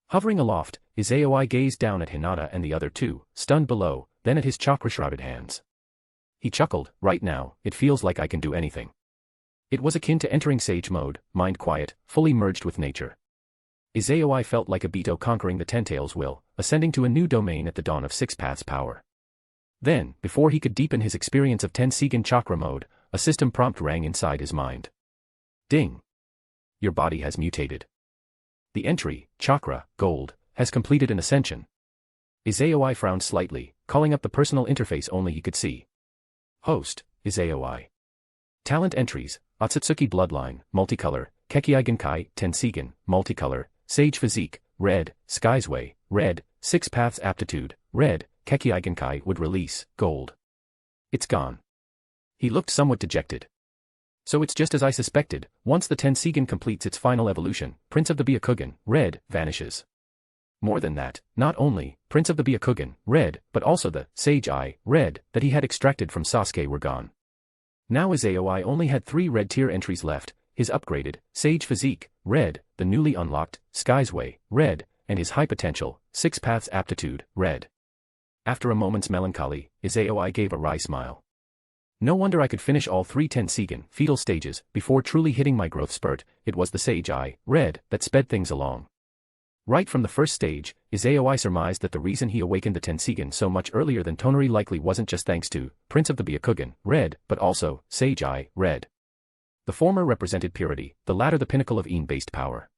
Hovering aloft, Izayoi gazed down at Hinata and the other 2, stunned below, then at his chakra-shrouded hands. He chuckled, right now, it feels like I can do anything. It was akin to entering sage mode, mind quiet, fully merged with nature. Izayoi felt like a Beto conquering the Ten-Tails will, ascending to a new domain at the dawn of 6 paths power. Then, before he could deepen his experience of Tensigen Chakra Mode, a system prompt rang inside his mind. Ding! Your body has mutated. The entry, Chakra, Gold, has completed an ascension. Izayoi frowned slightly, calling up the personal interface only he could see. Host, Izayoi. Talent entries, Ōtsutsuki Bloodline, Multicolor, Kekkei Genkai, Tensigen, Multicolor, Sage Physique, Red, Sky's Way, Red, 6 Paths Aptitude, Red, Kekkei Genkai would release, Gold. It's gone. He looked somewhat dejected. So it's just as I suspected, once the Tensigen completes its final evolution, Prince of the Byakugan, Red, vanishes. More than that, not only Prince of the Byakugan, Red, but also the Sage Eye, Red, that he had extracted from Sasuke were gone. Now Izayoi only had 3 red tier entries left, his upgraded, Sage Physique, Red, the newly unlocked, Sky's Way, Red, and his high potential, 6 Paths Aptitude, Red. After a moment's melancholy, Izayoi gave a wry smile. No wonder I could finish all 3 Tensigen fetal stages before truly hitting my growth spurt. It was the Sage Eye, Red, that sped things along. Right from the first stage, Izayoi surmised that the reason he awakened the Tensigen so much earlier than Tonory likely wasn't just thanks to Prince of the Byakugan, Red, but also Sage Eye, Red. The former represented purity, the latter the pinnacle of Ine-based power.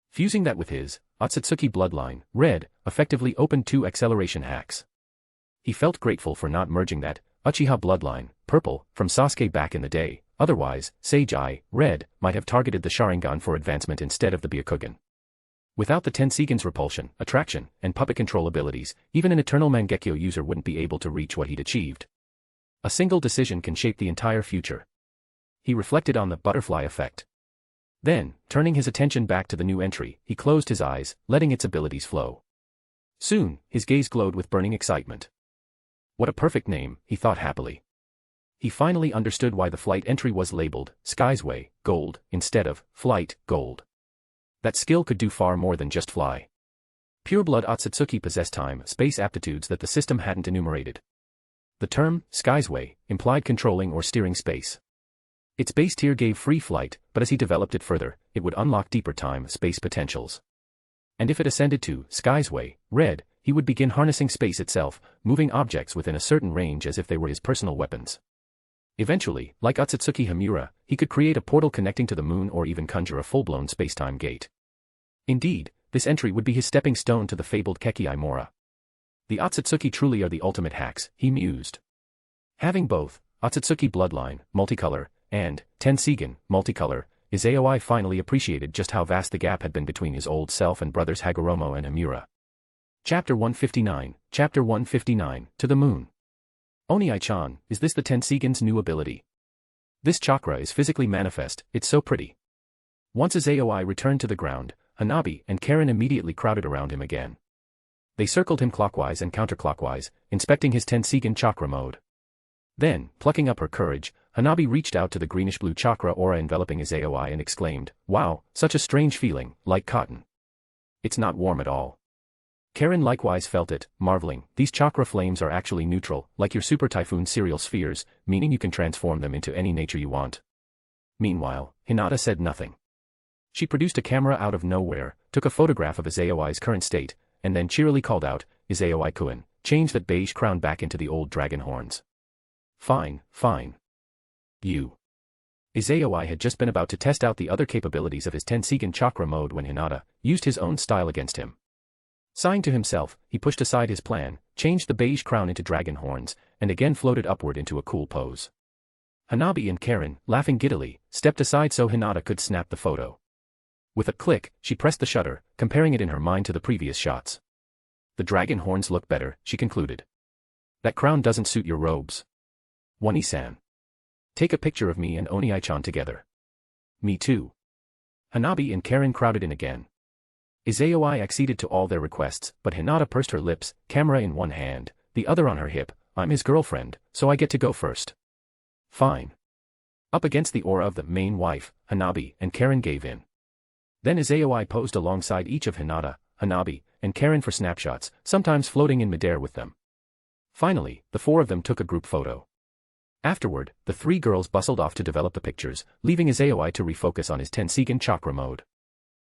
Fusing that with his Ōtsutsuki bloodline, Red, effectively opened 2 acceleration hacks. He felt grateful for not merging that Uchiha bloodline, Purple, from Sasuke back in the day. Otherwise, Sage Eye, Red, might have targeted the Sharingan for advancement instead of the Byakugan. Without the Tensigen's repulsion, attraction, and puppet control abilities, even an eternal Mangekyo user wouldn't be able to reach what he'd achieved. A single decision can shape the entire future. He reflected on the butterfly effect. Then, turning his attention back to the new entry, he closed his eyes, letting its abilities flow. Soon, his gaze glowed with burning excitement. What a perfect name, he thought happily. He finally understood why the flight entry was labeled Sky's Way, Gold, instead of Flight, Gold. That skill could do far more than just fly. Pureblood Ōtsutsuki possessed time-space aptitudes that the system hadn't enumerated. The term, Sky's Way, implied controlling or steering space. Its base tier gave free flight, but as he developed it further, it would unlock deeper time-space potentials. And if it ascended to Sky's Way, Red, he would begin harnessing space itself, moving objects within a certain range as if they were his personal weapons. Eventually, like Ōtsutsuki Hamura, he could create a portal connecting to the moon or even conjure a full-blown space-time gate. Indeed, this entry would be his stepping stone to the fabled Kekii Mora. The Ōtsutsuki truly are the ultimate hacks, he mused. Having both, Ōtsutsuki bloodline, multicolor, and Tensigen, multicolor, Izayoi finally appreciated just how vast the gap had been between his old self and brothers Hagoromo and Hamura. Chapter 159, Chapter 159, To the Moon. Oni-chan, is this the Tensigen's new ability? This chakra is physically manifest, it's so pretty. Once Izayoi returned to the ground, Hanabi and Karen immediately crowded around him again. They circled him clockwise and counterclockwise, inspecting his Tensigen chakra mode. Then, plucking up her courage, Hanabi reached out to the greenish-blue chakra aura enveloping Izayoi and exclaimed, "Wow, such a strange feeling, like cotton. It's not warm at all." Karen likewise felt it, marveling, "These chakra flames are actually neutral, like your Super Typhoon cereal spheres, meaning you can transform them into any nature you want." Meanwhile, Hinata said nothing. She produced a camera out of nowhere, took a photograph of Izayoi's current state, and then cheerily called out, "Izayoi-kun, change that beige crown back into the old dragon horns." "Fine, fine. You." Izayoi had just been about to test out the other capabilities of his Tensigen chakra mode when Hinata used his own style against him. Sighing to himself, he pushed aside his plan, changed the beige crown into dragon horns, and again floated upward into a cool pose. Hanabi and Karen, laughing giddily, stepped aside so Hinata could snap the photo. With a click, she pressed the shutter, comparing it in her mind to the previous shots. "The dragon horns look better," she concluded. "That crown doesn't suit your robes. Wani-san. Take a picture of me and Oni-chan together." "Me too." Hanabi and Karen crowded in again. Izayoi acceded to all their requests, but Hinata pursed her lips, camera in one hand, the other on her hip. "I'm his girlfriend, so I get to go first." "Fine." Up against the aura of the main wife, Hanabi and Karen gave in. Then Izayoi posed alongside each of Hinata, Hanabi, and Karen for snapshots, sometimes floating in midair with them. Finally, the 4 of them took a group photo. Afterward, the 3 girls bustled off to develop the pictures, leaving Izayoi to refocus on his Tensigen chakra mode.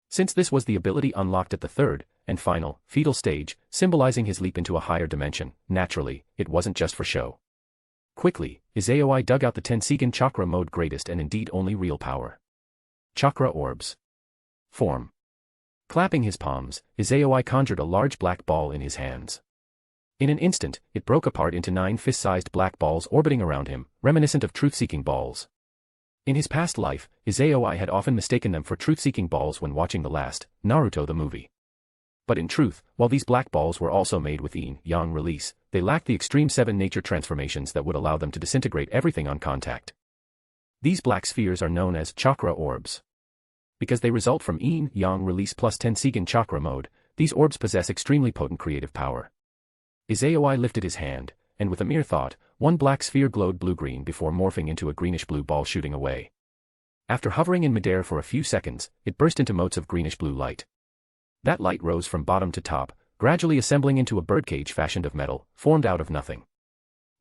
Since this was the ability unlocked at the 3rd, and final, fetal stage, symbolizing his leap into a higher dimension, naturally, it wasn't just for show. Quickly, Izayoi dug out the Tensigen chakra mode greatest and indeed only real power. Chakra orbs. Form. Clapping his palms, Izayoi conjured a large black ball in his hands. In an instant, it broke apart into 9 fist-sized black balls orbiting around him, reminiscent of truth-seeking balls. In his past life, Izayoi had often mistaken them for truth-seeking balls when watching the last, Naruto the movie. But in truth, while these black balls were also made with yin-yang release, they lacked the extreme 7 nature transformations that would allow them to disintegrate everything on contact. These black spheres are known as chakra orbs. Because they result from yin-yang release plus Tensigen chakra mode, these orbs possess extremely potent creative power. Izayoi lifted his hand, and with a mere thought, one black sphere glowed blue-green before morphing into a greenish-blue ball shooting away. After hovering in midair for a few seconds, it burst into motes of greenish-blue light. That light rose from bottom to top, gradually assembling into a birdcage fashioned of metal, formed out of nothing.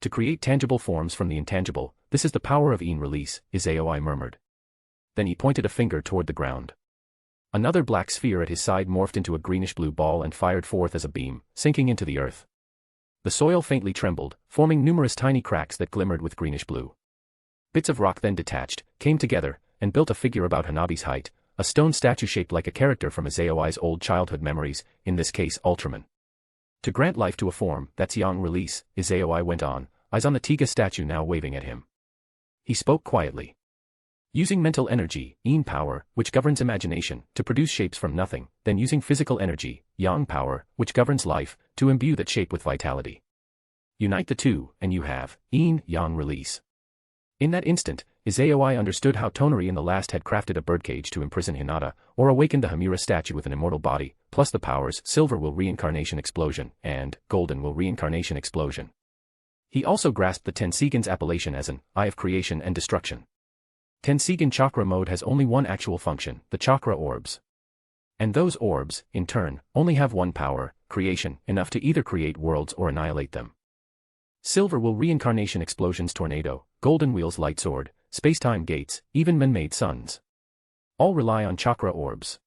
To create tangible forms from the intangible, this is the power of Een release, Izayoi murmured. Then he pointed a finger toward the ground. Another black sphere at his side morphed into a greenish-blue ball and fired forth as a beam, sinking into the earth. The soil faintly trembled, forming numerous tiny cracks that glimmered with greenish-blue. Bits of rock then detached, came together, and built a figure about Hanabi's height, a stone statue shaped like a character from Izayoi's old childhood memories, in this case Ultraman. To grant life to a form, that's Yang release, Izayoi went on, eyes on the Tiga statue now waving at him. He spoke quietly. Using mental energy, Een power, which governs imagination, to produce shapes from nothing, then using physical energy, Yang power, which governs life, to imbue that shape with vitality. Unite the two, and you have Een Yang release. In that instant, Izayoi understood how Tonory in the last had crafted a birdcage to imprison Hinata, or awakened the Hamura statue with an immortal body, plus the powers Silver will reincarnation explosion, and Golden will reincarnation explosion. He also grasped the Tensigen's appellation as an eye of creation and destruction. Tensigen chakra mode has only one actual function, the chakra orbs. And those orbs, in turn, only have one power, creation, enough to either create worlds or annihilate them. Silver will reincarnation explosions tornado, Golden wheels light sword, space-time gates, even man-made suns. All rely on chakra orbs.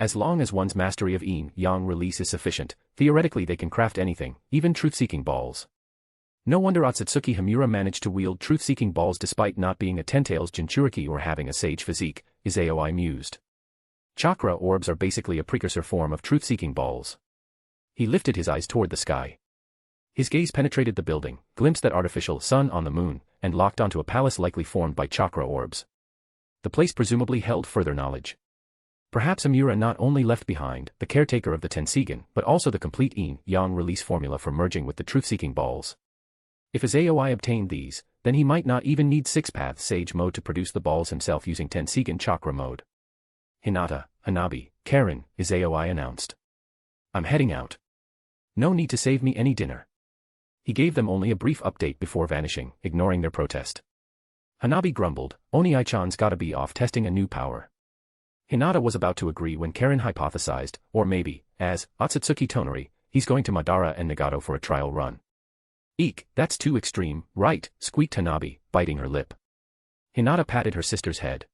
As long as one's mastery of Een Yang release is sufficient, theoretically they can craft anything, even truth-seeking balls. No wonder Ōtsutsuki Hamura managed to wield truth-seeking balls despite not being a Ten-Tails Jinchuriki or having a sage physique, Izayoi mused. Chakra orbs are basically a precursor form of truth-seeking balls. He lifted his eyes toward the sky. His gaze penetrated the building, glimpsed that artificial sun on the moon, and locked onto a palace likely formed by chakra orbs. The place presumably held further knowledge. Perhaps Hamura not only left behind the caretaker of the Tensigen, but also the complete Een Yang release formula for merging with the truth-seeking balls. If Izayoi obtained these, then he might not even need six-path sage mode to produce the balls himself using Tensigen chakra mode. Hinata, Hanabi, Karen, Izayoi announced. I'm heading out. No need to save me any dinner. He gave them only a brief update before vanishing, ignoring their protest. Hanabi grumbled, Oni-chan's gotta be off testing a new power. Hinata was about to agree when Karen hypothesized, or maybe, as Ōtsutsuki Toneri, he's going to Madara and Nagato for a trial run. Eek, that's too extreme, right, squeaked Hanabi, biting her lip. Hinata patted her sister's head.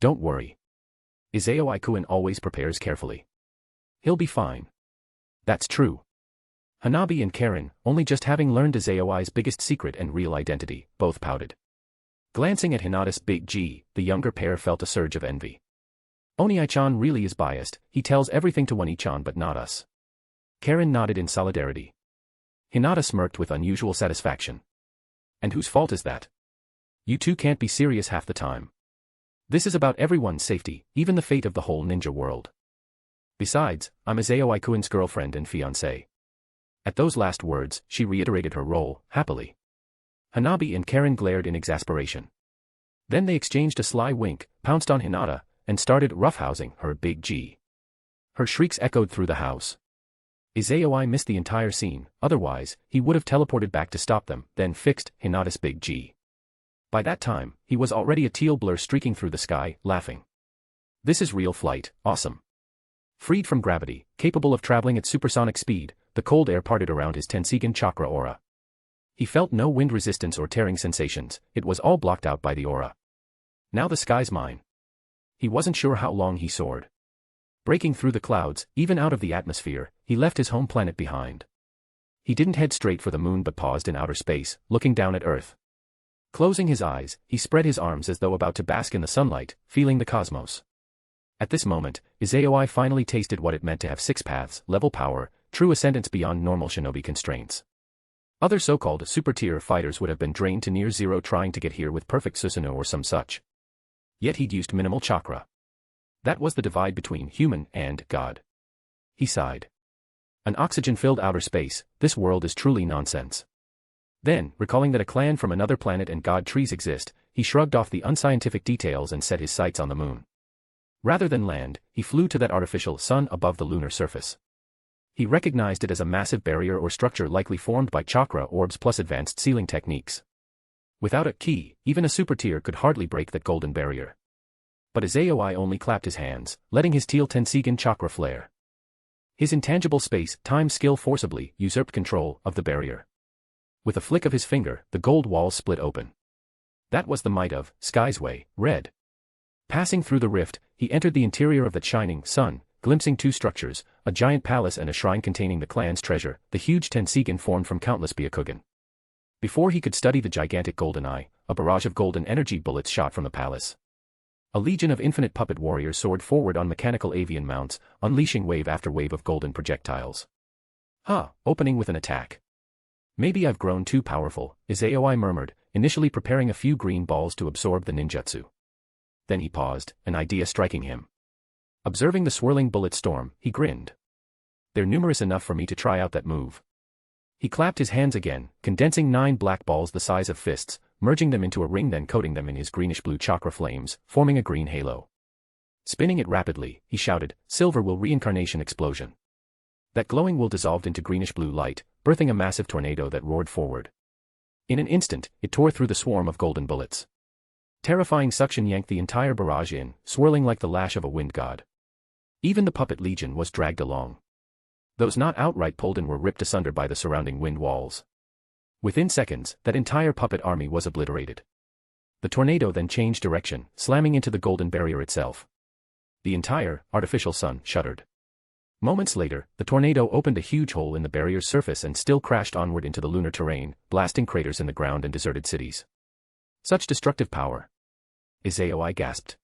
Don't worry. Izayoi-kun always prepares carefully. He'll be fine. That's true. Hanabi and Karen, only just having learned Izayoi's biggest secret and real identity, both pouted. Glancing at Hinata's big G, the younger pair felt a surge of envy. Oni-chan really is biased, he tells everything to Oni-chan but not us. Karen nodded in solidarity. Hinata smirked with unusual satisfaction. And whose fault is that? You two can't be serious half the time. This is about everyone's safety, even the fate of the whole ninja world. Besides, I'm Izayoi-kun's girlfriend and fiancé. At those last words, she reiterated her role, happily. Hanabi and Karen glared in exasperation. Then they exchanged a sly wink, pounced on Hinata, and started roughhousing her big G. Her shrieks echoed through the house. Izayoi missed the entire scene, otherwise, he would have teleported back to stop them, then fixed Hinata's big G. By that time, he was already a teal blur streaking through the sky, laughing. This is real flight, awesome. Freed from gravity, capable of traveling at supersonic speed, the cold air parted around his Tensigen chakra aura. He felt no wind resistance or tearing sensations, it was all blocked out by the aura. Now the sky's mine. He wasn't sure how long he soared. Breaking through the clouds, even out of the atmosphere, he left his home planet behind. He didn't head straight for the moon but paused in outer space, looking down at Earth. Closing his eyes, he spread his arms as though about to bask in the sunlight, feeling the cosmos. At this moment, Izayoi finally tasted what it meant to have six paths, level power, true ascendance beyond normal shinobi constraints. Other so-called super-tier fighters would have been drained to near zero trying to get here with perfect Susanoo or some such. Yet he'd used minimal chakra. That was the divide between human and God. He sighed. An oxygen-filled outer space, this world is truly nonsense. Then, recalling that a clan from another planet and god trees exist, he shrugged off the unscientific details and set his sights on the moon. Rather than land, he flew to that artificial sun above the lunar surface. He recognized it as a massive barrier or structure likely formed by chakra orbs plus advanced sealing techniques. Without a key, even a super-tier could hardly break that golden barrier. But Izayoi only clapped his hands, letting his teal Tensigen chakra flare. His intangible space-time skill forcibly usurped control of the barrier. With a flick of his finger, the gold walls split open. That was the might of Sky's Way, Red. Passing through the rift, he entered the interior of that shining sun, glimpsing two structures, a giant palace and a shrine containing the clan's treasure. The huge Tensigen formed from countless Byakugan. Before he could study the gigantic golden eye, a barrage of golden energy bullets shot from the palace. A legion of infinite puppet warriors soared forward on mechanical avian mounts, unleashing wave after wave of golden projectiles. Opening with an attack. Maybe I've grown too powerful, Izayoi murmured, initially preparing a few green balls to absorb the ninjutsu. Then he paused, an idea striking him. Observing the swirling bullet storm, he grinned. They're numerous enough for me to try out that move. He clapped his hands again, condensing 9 black balls the size of fists, merging them into a ring, then coating them in his greenish-blue chakra flames, forming a green halo. Spinning it rapidly, he shouted, "Silver will reincarnation explosion." That glowing will dissolved into greenish-blue light, birthing a massive tornado that roared forward. In an instant, it tore through the swarm of golden bullets. Terrifying suction yanked the entire barrage in, swirling like the lash of a wind god. Even the puppet legion was dragged along. Those not outright pulled in were ripped asunder by the surrounding wind walls. Within seconds, that entire puppet army was obliterated. The tornado then changed direction, slamming into the golden barrier itself. The entire, artificial sun shuddered. Moments later, the tornado opened a huge hole in the barrier's surface and still crashed onward into the lunar terrain, blasting craters in the ground and deserted cities. Such destructive power. Izayoi gasped.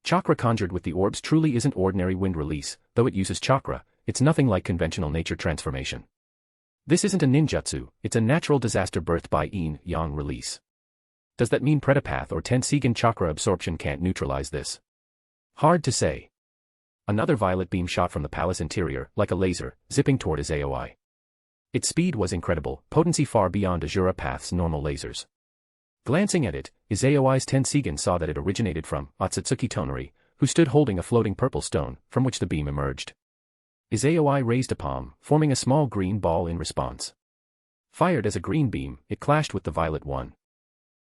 Chakra conjured with the orbs truly isn't ordinary wind release, though it uses chakra, it's nothing like conventional nature transformation. This isn't a ninjutsu, it's a natural disaster birthed by yin-yang release. Does that mean Pretapath or Tensigen chakra absorption can't neutralize this? Hard to say. Another violet beam shot from the palace interior, like a laser, zipping toward Izayoi. Its speed was incredible, potency far beyond Azura Path's normal lasers. Glancing at it, Izayoi's Tensigen saw that it originated from Ōtsutsuki Toneri, who stood holding a floating purple stone, from which the beam emerged. Izayoi raised a palm, forming a small green ball in response. Fired as a green beam, it clashed with the violet one.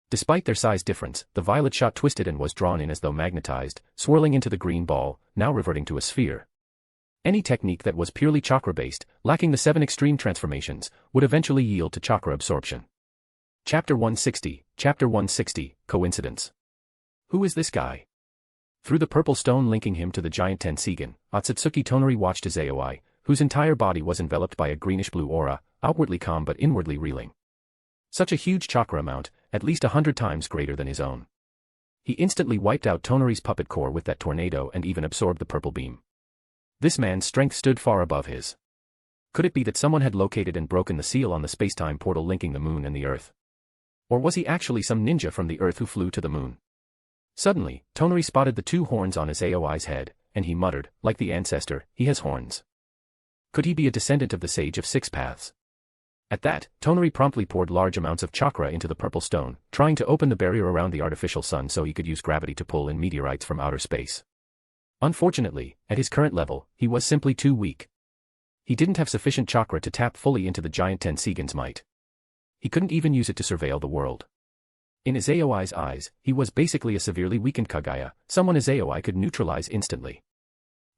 Despite their size difference, the violet shot twisted and was drawn in as though magnetized, swirling into the green ball, now reverting to a sphere. Any technique that was purely chakra-based, lacking the 7 extreme transformations, would eventually yield to chakra absorption. Chapter 160, Coincidence. Who is this guy? Through the purple stone linking him to the giant Tensigen, Ōtsutsuki Toneri watched Izayoi, whose entire body was enveloped by a greenish-blue aura, outwardly calm but inwardly reeling. Such a huge chakra amount, at least 100 times greater than his own. He instantly wiped out Toneri's puppet core with that tornado and even absorbed the purple beam. This man's strength stood far above his. Could it be that someone had located and broken the seal on the spacetime portal linking the moon and the Earth? Or was he actually some ninja from the Earth who flew to the moon? Suddenly, Toneri spotted the 2 horns on Izayoi's head, and he muttered, like the ancestor, he has horns. Could he be a descendant of the Sage of 6 Paths? At that, Toneri promptly poured large amounts of chakra into the purple stone, trying to open the barrier around the artificial sun so he could use gravity to pull in meteorites from outer space. Unfortunately, at his current level, he was simply too weak. He didn't have sufficient chakra to tap fully into the giant Tensigen's might. He couldn't even use it to surveil the world. In Izayoi's eyes, he was basically a severely weakened Kage, someone Izayoi could neutralize instantly.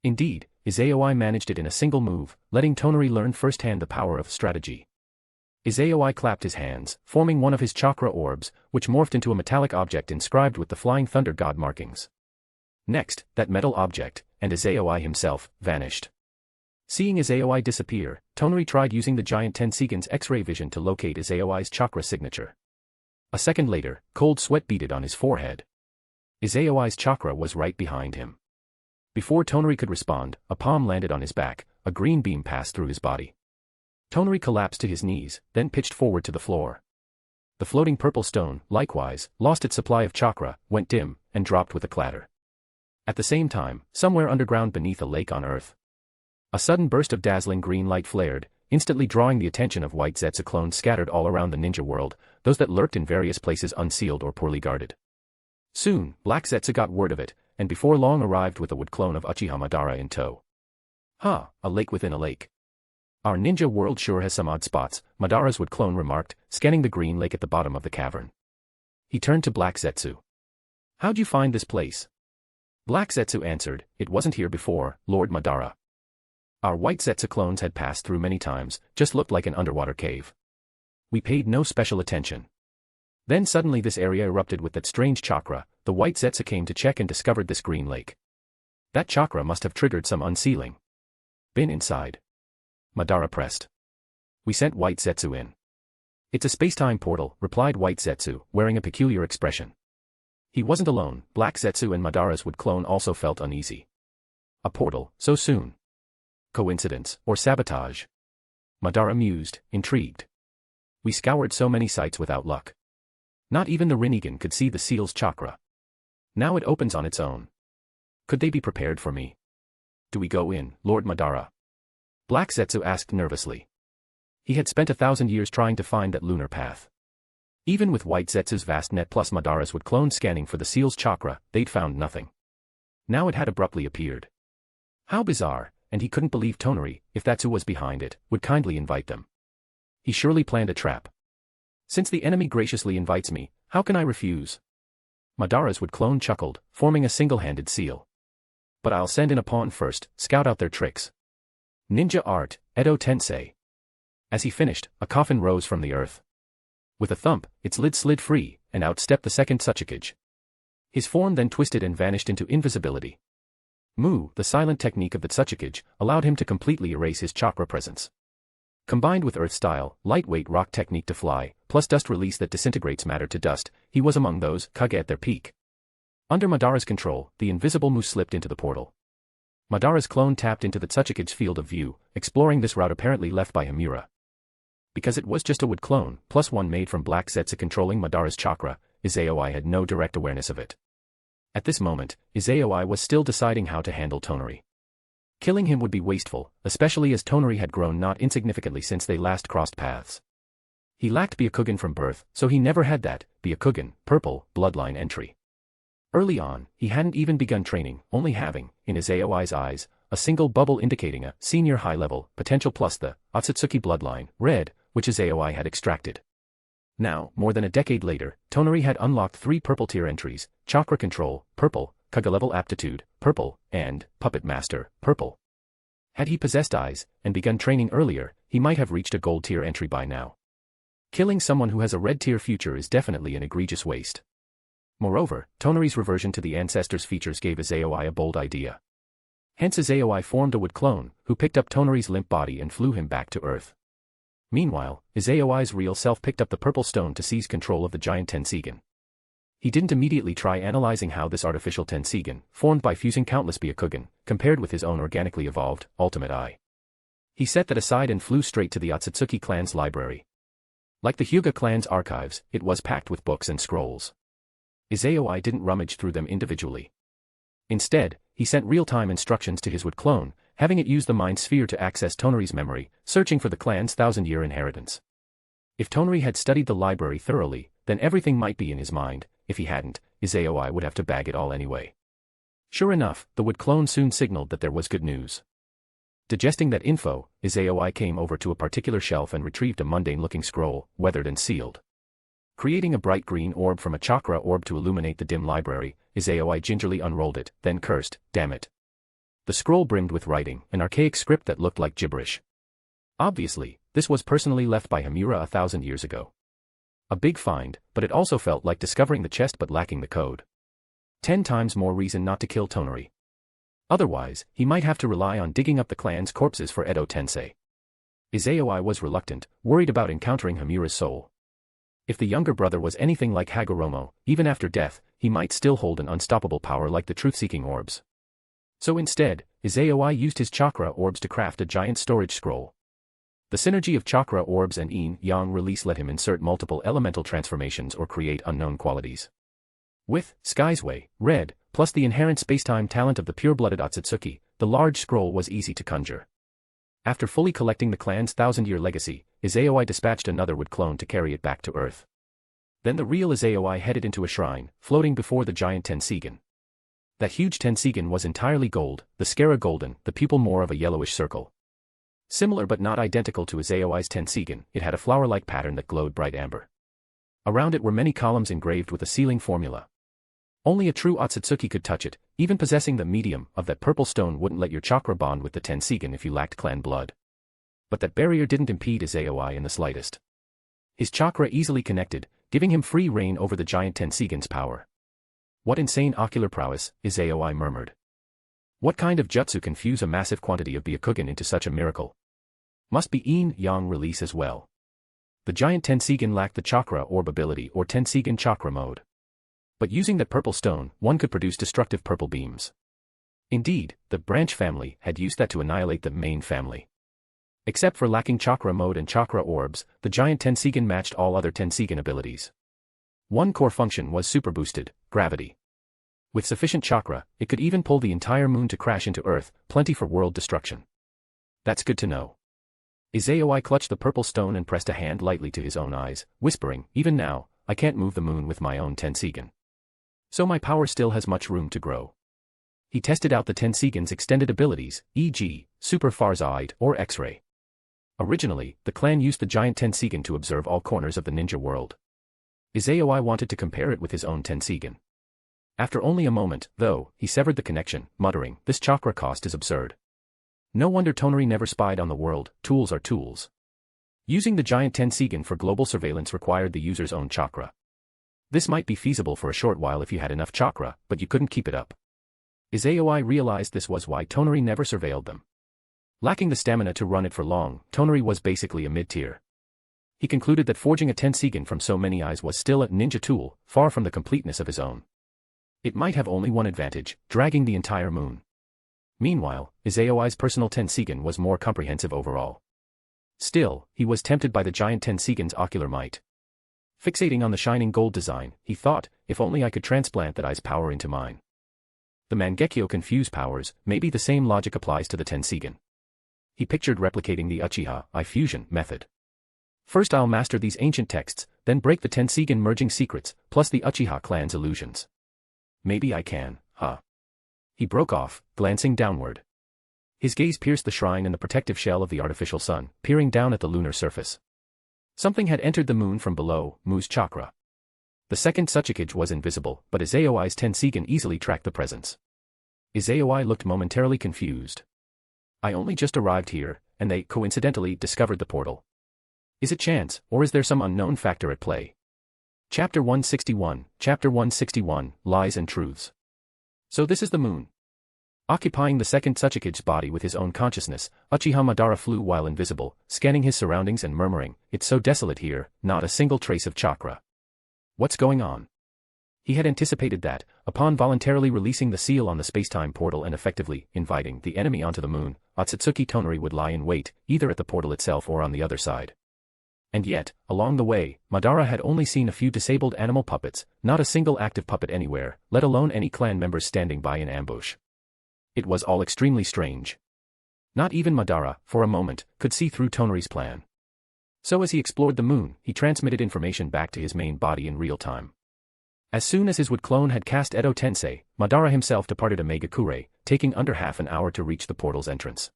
Indeed, Izayoi managed it in a single move, letting Toneri learn firsthand the power of strategy. Izayoi clapped his hands, forming one of his chakra orbs, which morphed into a metallic object inscribed with the flying thunder god markings. Next, that metal object, and Izayoi himself, vanished. Seeing Izayoi disappear, Toneri tried using the giant Tensigen's X-ray vision to locate Izayoi's chakra signature. A second later, cold sweat beaded on his forehead. Izayoi's chakra was right behind him. Before Toneri could respond, a palm landed on his back, a green beam passed through his body. Toneri collapsed to his knees, then pitched forward to the floor. The floating purple stone, likewise, lost its supply of chakra, went dim, and dropped with a clatter. At the same time, somewhere underground beneath a lake on Earth, a sudden burst of dazzling green light flared, instantly drawing the attention of white Zetsu clones scattered all around the ninja world, those that lurked in various places unsealed or poorly guarded. Soon, Black Zetsu got word of it, and before long arrived with a wood clone of Uchiha Madara in tow. A lake within a lake. Our ninja world sure has some odd spots, Madara's wood clone remarked, scanning the green lake at the bottom of the cavern. He turned to Black Zetsu. How'd you find this place? Black Zetsu answered, it wasn't here before, Lord Madara. Our white Zetsu clones had passed through many times, just looked like an underwater cave. We paid no special attention. Then suddenly this area erupted with that strange chakra. The white Zetsu came to check and discovered this green lake. That chakra must have triggered some unsealing. Been inside. Madara pressed. We sent white Zetsu in. It's a space-time portal, replied white Zetsu, wearing a peculiar expression. He wasn't alone. Black Zetsu and Madara's wood clone also felt uneasy. A portal, so soon? Coincidence, or sabotage? Madara mused, intrigued. We scoured so many sites without luck. Not even the Rinnegan could see the seal's chakra. Now it opens on its own. Could they be prepared for me? Do we go in, Lord Madara? Black Zetsu asked nervously. He had spent 1,000 years trying to find that lunar path. Even with white Zetsu's vast net plus Madara's wood clone scanning for the seal's chakra, they'd found nothing. Now it had abruptly appeared. How bizarre, and he couldn't believe Tonory, if that's who was behind it, would kindly invite them. He surely planned a trap. Since the enemy graciously invites me, how can I refuse? Madara's wood clone chuckled, forming a single-handed seal. But I'll send in a pawn first, scout out their tricks. Ninja art, Edo Tensei. As he finished, a coffin rose from the earth. With a thump, its lid slid free, and out stepped the second Ōtsutsuki. His form then twisted and vanished into invisibility. Mu, the silent technique of the Ōtsutsuki, allowed him to completely erase his chakra presence. Combined with earth-style, lightweight rock technique to fly, plus dust release that disintegrates matter to dust, he was among those Kage at their peak. Under Madara's control, the invisible Mu slipped into the portal. Madara's clone tapped into the Ōtsuki's field of view, exploring this route apparently left by Himura. Because it was just a wood clone, plus one made from black Zetsu controlling Madara's chakra, Izayoi had no direct awareness of it. At this moment, Izayoi was still deciding how to handle Tonory. Killing him would be wasteful, especially as Tonory had grown not insignificantly since they last crossed paths. He lacked Byakugan from birth, so he never had that, Byakugan, purple, bloodline entry. Early on, he hadn't even begun training, only having, in Izayoi's eyes, a single bubble indicating a senior high-level potential plus the Ōtsutsuki bloodline, red, which Izayoi had extracted. Now, more than a decade later, Tonory had unlocked 3 purple tier entries, Chakra Control, purple, Kage level aptitude, purple, and Puppet Master, purple. Had he possessed eyes, and begun training earlier, he might have reached a gold tier entry by now. Killing someone who has a red tier future is definitely an egregious waste. Moreover, Tonory's reversion to the ancestors' features gave Izayoi a bold idea. Hence Izayoi formed a wood clone, who picked up Tonory's limp body and flew him back to Earth. Meanwhile, Izayoi's real self picked up the purple stone to seize control of the giant Tensigen. He didn't immediately try analyzing how this artificial Tensigen, formed by fusing countless Byakugan, compared with his own organically evolved, ultimate eye. He set that aside and flew straight to the Ōtsutsuki clan's library. Like the Hyuga clan's archives, it was packed with books and scrolls. Izayoi didn't rummage through them individually. Instead, he sent real-time instructions to his wood clone, having it use the mind sphere to access Tonory's memory, searching for the clan's 1,000-year inheritance. If Tonory had studied the library thoroughly, then everything might be in his mind. If he hadn't, Izayoi would have to bag it all anyway. Sure enough, the wood clone soon signaled that there was good news. Digesting that info, Izayoi came over to a particular shelf and retrieved a mundane-looking scroll, weathered and sealed. Creating a bright green orb from a chakra orb to illuminate the dim library, Izayoi gingerly unrolled it, then cursed, "Damn it." The scroll brimmed with writing, an archaic script that looked like gibberish. Obviously, this was personally left by Himura 1,000 years ago. A big find, but it also felt like discovering the chest but lacking the code. 10 times more reason not to kill Tonory. Otherwise, he might have to rely on digging up the clan's corpses for Edo Tensei. Izayoi was reluctant, worried about encountering Himura's soul. If the younger brother was anything like Hagoromo, even after death, he might still hold an unstoppable power like the truth-seeking orbs. So instead, Izayoi used his chakra orbs to craft a giant storage scroll. The synergy of chakra orbs and yin-yang release let him insert multiple elemental transformations or create unknown qualities. With Sky's Way, red, plus the inherent spacetime talent of the pure-blooded Ōtsutsuki, the large scroll was easy to conjure. After fully collecting the clan's 1,000-year legacy, Izayoi dispatched another wood clone to carry it back to Earth. Then the real Izayoi headed into a shrine, floating before the giant Tensigen. That huge Tensigen was entirely gold, the scara golden, the pupil more of a yellowish circle. Similar but not identical to Izayoi's Tensigen, it had a flower-like pattern that glowed bright amber. Around it were many columns engraved with a sealing formula. Only a true Ōtsutsuki could touch it, even possessing the medium of that purple stone wouldn't let your chakra bond with the Tensigen if you lacked clan blood. But that barrier didn't impede Izayoi in the slightest. His chakra easily connected, giving him free reign over the giant Tensigen's power. What insane ocular prowess, Izayoi murmured. What kind of jutsu can fuse a massive quantity of Byakugan into such a miracle? Must be yin-yang release as well. The giant Tensigen lacked the chakra orb ability or Tensigen chakra mode. But using that purple stone, one could produce destructive purple beams. Indeed, the branch family had used that to annihilate the main family. Except for lacking chakra mode and chakra orbs, the giant Tensigen matched all other Tensigen abilities. One core function was super boosted, gravity. With sufficient chakra, it could even pull the entire moon to crash into Earth, plenty for world destruction. That's good to know. Izayoi clutched the purple stone and pressed a hand lightly to his own eyes, whispering, even now, I can't move the moon with my own Tensigen. So my power still has much room to grow. He tested out the Tensigen's extended abilities, e.g., Super Farsight or X-Ray. Originally, the clan used the giant Tensigen to observe all corners of the ninja world. Izayoi wanted to compare it with his own Tensigen. After only a moment, though, he severed the connection, muttering, this chakra cost is absurd. No wonder Tonory never spied on the world, tools are tools. Using the giant Tensigen for global surveillance required the user's own chakra. This might be feasible for a short while if you had enough chakra, but you couldn't keep it up. Izayoi realized this was why Tonory never surveilled them. Lacking the stamina to run it for long, Tonory was basically a mid-tier. He concluded that forging a Tensigen from so many eyes was still a ninja tool, far from the completeness of his own. It might have only one advantage, dragging the entire moon. Meanwhile, Izayoi's personal Tensigen was more comprehensive overall. Still, he was tempted by the giant Tensigen's ocular might. Fixating on the shining gold design, he thought, if only I could transplant that eye's power into mine. The Mangekyo confuse powers, maybe the same logic applies to the Tensigen. He pictured replicating the Uchiha eye fusion method. First I'll master these ancient texts, then break the Tensigen merging secrets, plus the Uchiha clan's illusions. Maybe I can, huh? He broke off, glancing downward. His gaze pierced the shrine and the protective shell of the artificial sun, peering down at the lunar surface. Something had entered the moon from below, Mu's chakra. The second Ōtsutsuki was invisible, but Izayoi's Tensigen easily tracked the presence. Izayoi looked momentarily confused. I only just arrived here, and they, coincidentally, discovered the portal. Is it chance, or is there some unknown factor at play? Chapter 161, Lies and Truths. So this is the moon. Occupying the second Ōtsuki's body with his own consciousness, Uchiha Madara flew while invisible, scanning his surroundings and murmuring, it's so desolate here, not a single trace of chakra. What's going on? He had anticipated that, upon voluntarily releasing the seal on the spacetime portal and effectively inviting the enemy onto the moon, Ōtsutsuki Toneri would lie in wait, either at the portal itself or on the other side. And yet, along the way, Madara had only seen a few disabled animal puppets, not a single active puppet anywhere, let alone any clan members standing by in ambush. It was all extremely strange. Not even Madara, for a moment, could see through Toneri's plan. So as he explored the moon, he transmitted information back to his main body in real time. As soon as his wood clone had cast Edo Tensei, Madara himself departed Omegakure, taking under half an hour to reach the portal's entrance.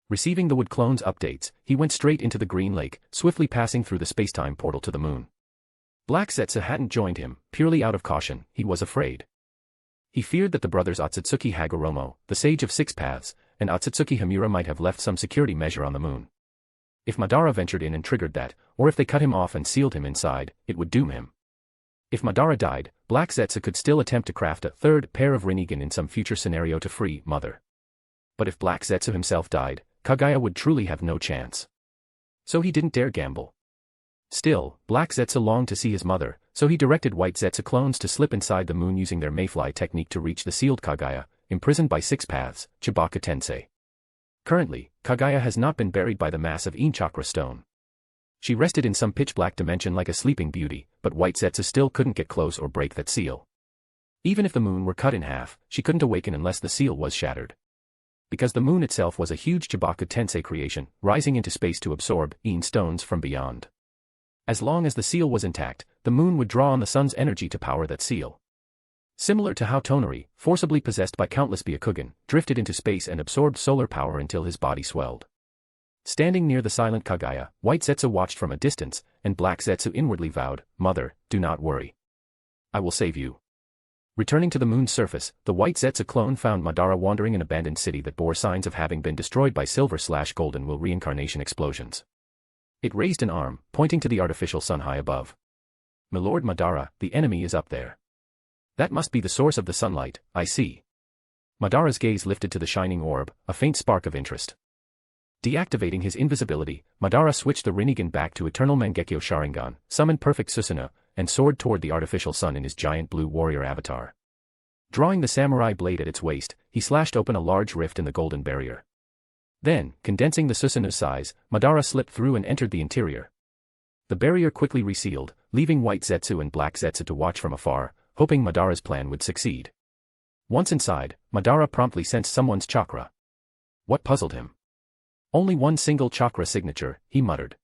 Receiving the wood clone's updates, he went straight into the Green Lake, swiftly passing through the spacetime portal to the moon. Black Zetsu hadn't joined him, purely out of caution, he was afraid. He feared that the brothers Ōtsutsuki Hagoromo, the Sage of Six Paths, and Ōtsutsuki Hamura might have left some security measure on the moon. If Madara ventured in and triggered that, or if they cut him off and sealed him inside, it would doom him. If Madara died, Black Zetsu could still attempt to craft a third pair of Rinnegan in some future scenario to free Mother. But if Black Zetsu himself died, Kage would truly have no chance. So he didn't dare gamble. Still, Black Zetsu longed to see his mother, so he directed White Zetsu clones to slip inside the moon using their mayfly technique to reach the sealed Kage, imprisoned by Six Paths, Chibaka Tensei. Currently, Kage has not been buried by the mass of Chakra stone. She rested in some pitch-black dimension like a sleeping beauty, but White Zetsu still couldn't get close or break that seal. Even if the moon were cut in half, she couldn't awaken unless the seal was shattered. Because the moon itself was a huge Chibaka Tensei creation, rising into space to absorb stones from beyond. As long as the seal was intact, the moon would draw on the sun's energy to power that seal. Similar to how Tonory, forcibly possessed by countless Byakugan, drifted into space and absorbed solar power until his body swelled. Standing near the silent Kage, White Zetsu watched from a distance, and Black Zetsu inwardly vowed, Mother, do not worry. I will save you. Returning to the moon's surface, the White Zetsu clone found Madara wandering an abandoned city that bore signs of having been destroyed by silver/golden will reincarnation explosions. It raised an arm, pointing to the artificial sun high above. "Milord Madara, the enemy is up there." "That must be the source of the sunlight, I see." Madara's gaze lifted to the shining orb, a faint spark of interest. Deactivating his invisibility, Madara switched the Rinnegan back to Eternal Mangekyo Sharingan, summoned Perfect Susanoo, and soared toward the artificial sun in his giant blue warrior avatar. Drawing the samurai blade at its waist, he slashed open a large rift in the golden barrier. Then, condensing the Susanoo's size, Madara slipped through and entered the interior. The barrier quickly resealed, leaving White Zetsu and Black Zetsu to watch from afar, hoping Madara's plan would succeed. Once inside, Madara promptly sensed someone's chakra. What puzzled him? "Only one single chakra signature," he muttered.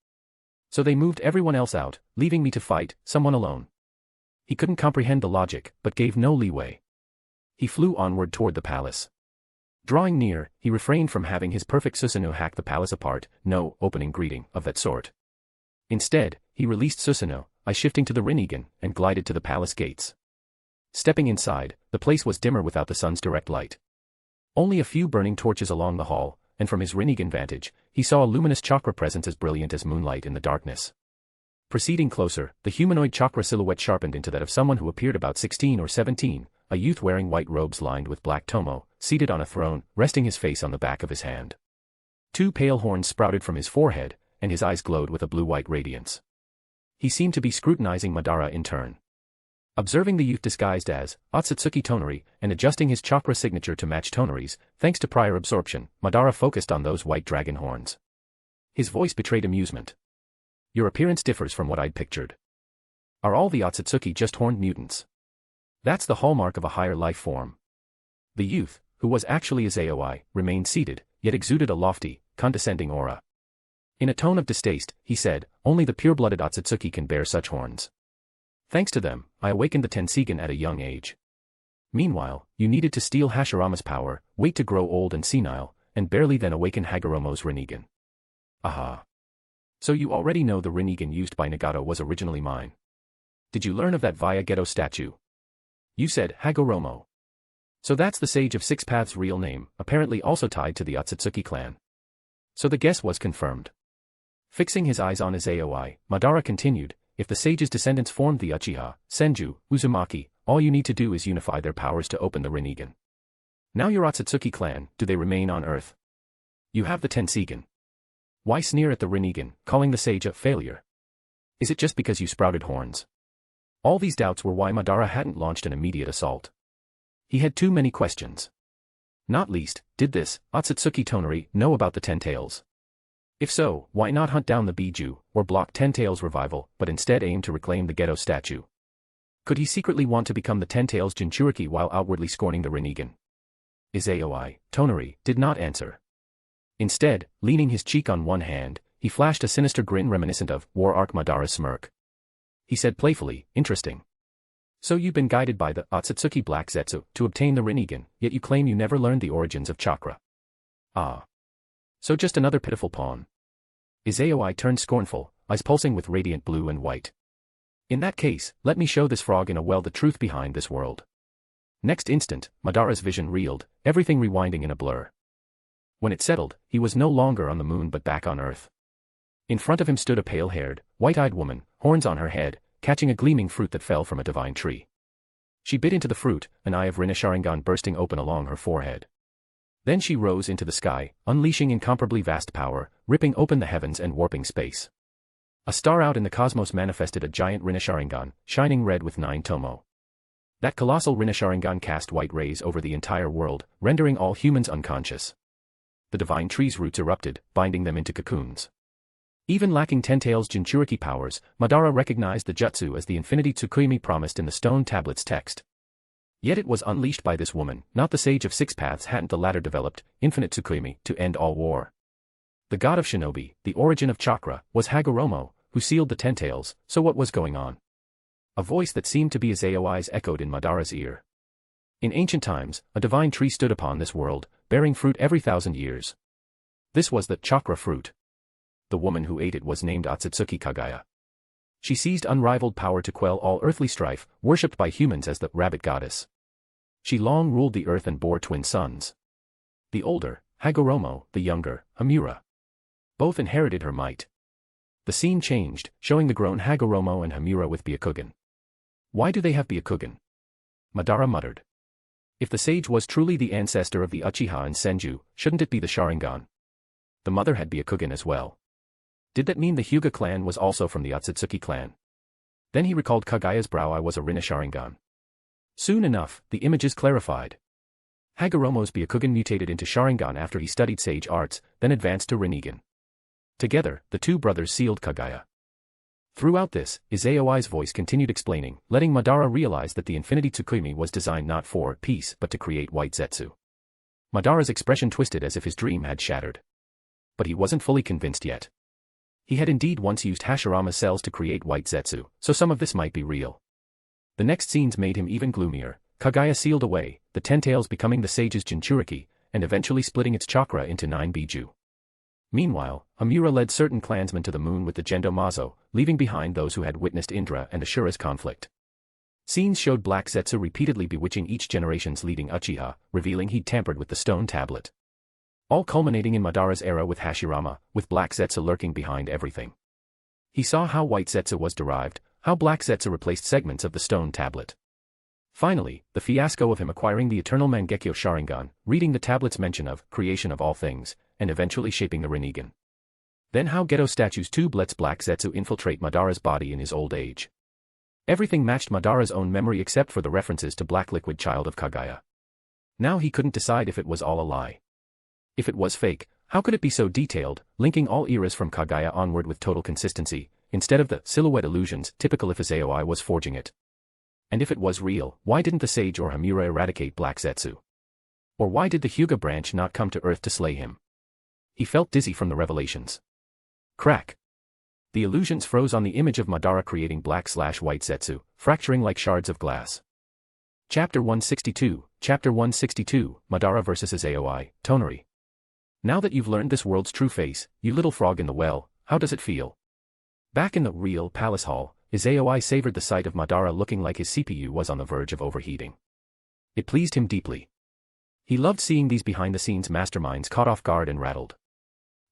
"So they moved everyone else out, leaving me to fight someone alone." He couldn't comprehend the logic, but gave no leeway. He flew onward toward the palace. Drawing near, he refrained from having his Perfect Susanoo hack the palace apart, no opening greeting of that sort. Instead, he released Susanoo, shifting to the Rinnegan, and glided to the palace gates. Stepping inside, the place was dimmer without the sun's direct light. Only a few burning torches along the hall, and from his Rinnegan vantage, he saw a luminous chakra presence as brilliant as moonlight in the darkness. Proceeding closer, the humanoid chakra silhouette sharpened into that of someone who appeared about 16 or 17, a youth wearing white robes lined with black tomo, seated on a throne, resting his face on the back of his hand. Two pale horns sprouted from his forehead, and his eyes glowed with a blue-white radiance. He seemed to be scrutinizing Madara in turn. Observing the youth disguised as Ōtsutsuki Toneri and adjusting his chakra signature to match Toneri's, thanks to prior absorption, Madara focused on those white dragon horns. His voice betrayed amusement. "Your appearance differs from what I'd pictured. Are all the Ōtsutsuki just horned mutants? That's the hallmark of a higher life form." The youth, who was actually Izayoi, remained seated, yet exuded a lofty, condescending aura. In a tone of distaste, he said, "Only the pure-blooded Ōtsutsuki can bear such horns. Thanks to them, I awakened the Tensigan at a young age. Meanwhile, you needed to steal Hashirama's power, wait to grow old and senile, and barely then awaken Hagoromo's Rinnegan." "Aha. So you already know the Rinnegan used by Nagato was originally mine. Did you learn of that via Geto statue? You said Hagoromo. So that's the Sage of Six Paths' real name, apparently also tied to the Ōtsutsuki clan." So the guess was confirmed. Fixing his eyes on Izayoi, Madara continued, "If the sage's descendants formed the Uchiha, Senju, Uzumaki, all you need to do is unify their powers to open the Rinnegan. Now your Ōtsutsuki clan, do they remain on Earth? You have the Tensigan. Why sneer at the Rinnegan, calling the sage a failure? Is it just because you sprouted horns?" All these doubts were why Madara hadn't launched an immediate assault. He had too many questions. Not least, did this Ōtsutsuki Toneri know about the Ten Tails? If so, why not hunt down the Biju, or block Ten Tails' revival, but instead aim to reclaim the Geto statue? Could he secretly want to become the Ten Tails Jinchuriki while outwardly scorning the Rinnegan? Izayoi, Toneri, did not answer. Instead, leaning his cheek on one hand, he flashed a sinister grin reminiscent of War Arc Madara's smirk. He said playfully, "Interesting. So you've been guided by the Ōtsutsuki Black Zetsu to obtain the Rinnegan, yet you claim you never learned the origins of chakra. Ah. So just another pitiful pawn." Izayoi turned scornful, eyes pulsing with radiant blue and white. "In that case, let me show this frog in a well the truth behind this world." Next instant, Madara's vision reeled, everything rewinding in a blur. When it settled, he was no longer on the moon but back on Earth. In front of him stood a pale-haired, white-eyed woman, horns on her head, catching a gleaming fruit that fell from a divine tree. She bit into the fruit, an eye of Rinne Sharingan bursting open along her forehead. Then she rose into the sky, unleashing incomparably vast power, ripping open the heavens and warping space. A star out in the cosmos manifested a giant Rinne Sharingan, shining red with 9 tomo. That colossal Rinne Sharingan cast white rays over the entire world, rendering all humans unconscious. The divine tree's roots erupted, binding them into cocoons. Even lacking Ten Tails Jinchuriki powers, Madara recognized the jutsu as the infinity Tsukuyomi promised in the stone tablet's text. Yet it was unleashed by this woman, not the Sage of Six Paths. Hadn't the latter developed infinite Tsukuyomi to end all war? The god of shinobi, the origin of chakra, was Hagoromo, who sealed the Ten Tails, so what was going on? A voice that seemed to be Izayoi's echoed in Madara's ear. In ancient times, a divine tree stood upon this world, bearing fruit every 1,000 years. This was the chakra fruit. The woman who ate it was named Ōtsutsuki Kage. She seized unrivaled power to quell all earthly strife, worshipped by humans as the rabbit goddess. She long ruled the earth and bore twin sons. The older, Hagoromo, the younger, Hamura. Both inherited her might. The scene changed, showing the grown Hagoromo and Hamura with Byakugan. Why do they have Byakugan? Madara muttered. If the sage was truly the ancestor of the Uchiha and Senju, shouldn't it be the Sharingan? The mother had Byakugan as well. Did that mean the Hyuga clan was also from the Ōtsutsuki clan? Then he recalled Kagaya's brow eye was a Rinna Sharingan. Soon enough, the images clarified. Hagoromo's Byakugan mutated into Sharingan after he studied sage arts, then advanced to Rinnegan. Together, the two brothers sealed Kagaya. Throughout this, Izayoi's voice continued explaining, letting Madara realize that the Infinity Tsukuyomi was designed not for peace but to create white Zetsu. Madara's expression twisted as if his dream had shattered. But he wasn't fully convinced yet. He had indeed once used Hashirama's cells to create white Zetsu, so some of this might be real. The next scenes made him even gloomier. Kagaya sealed away, the ten tails becoming the sage's Jinchuriki, and eventually splitting its chakra into 9 Biju. Meanwhile, Hamura led certain clansmen to the moon with the Gendo Mazo, leaving behind those who had witnessed Indra and Ashura's conflict. Scenes showed Black Zetsu repeatedly bewitching each generation's leading Uchiha, revealing he'd tampered with the stone tablet. All culminating in Madara's era with Hashirama, with Black Zetsu lurking behind everything. He saw how white Zetsu was derived, how Black Zetsu replaced segments of the stone tablet. Finally, the fiasco of him acquiring the eternal Mangekyo Sharingan, reading the tablet's mention of creation of all things, and eventually shaping the Rinnegan. Then how Geto Statue's tube lets Black Zetsu infiltrate Madara's body in his old age. Everything matched Madara's own memory except for the references to Black Liquid Child of Kagaya. Now he couldn't decide if it was all a lie. If it was fake, how could it be so detailed, linking all eras from Kagaya onward with total consistency, instead of the silhouette illusions typical if Izayoi was forging it? And if it was real, why didn't the sage or Hamura eradicate Black Zetsu? Or why did the Hyuga branch not come to Earth to slay him? He felt dizzy from the revelations. Crack. The illusions froze on the image of Madara creating black/white Zetsu, fracturing like shards of glass. Chapter 162, Madara vs Izayoi, Tonori. Now that you've learned this world's true face, you little frog in the well, how does it feel? Back in the real palace hall, Izayoi savored the sight of Madara looking like his CPU was on the verge of overheating. It pleased him deeply. He loved seeing these behind-the-scenes masterminds caught off guard and rattled.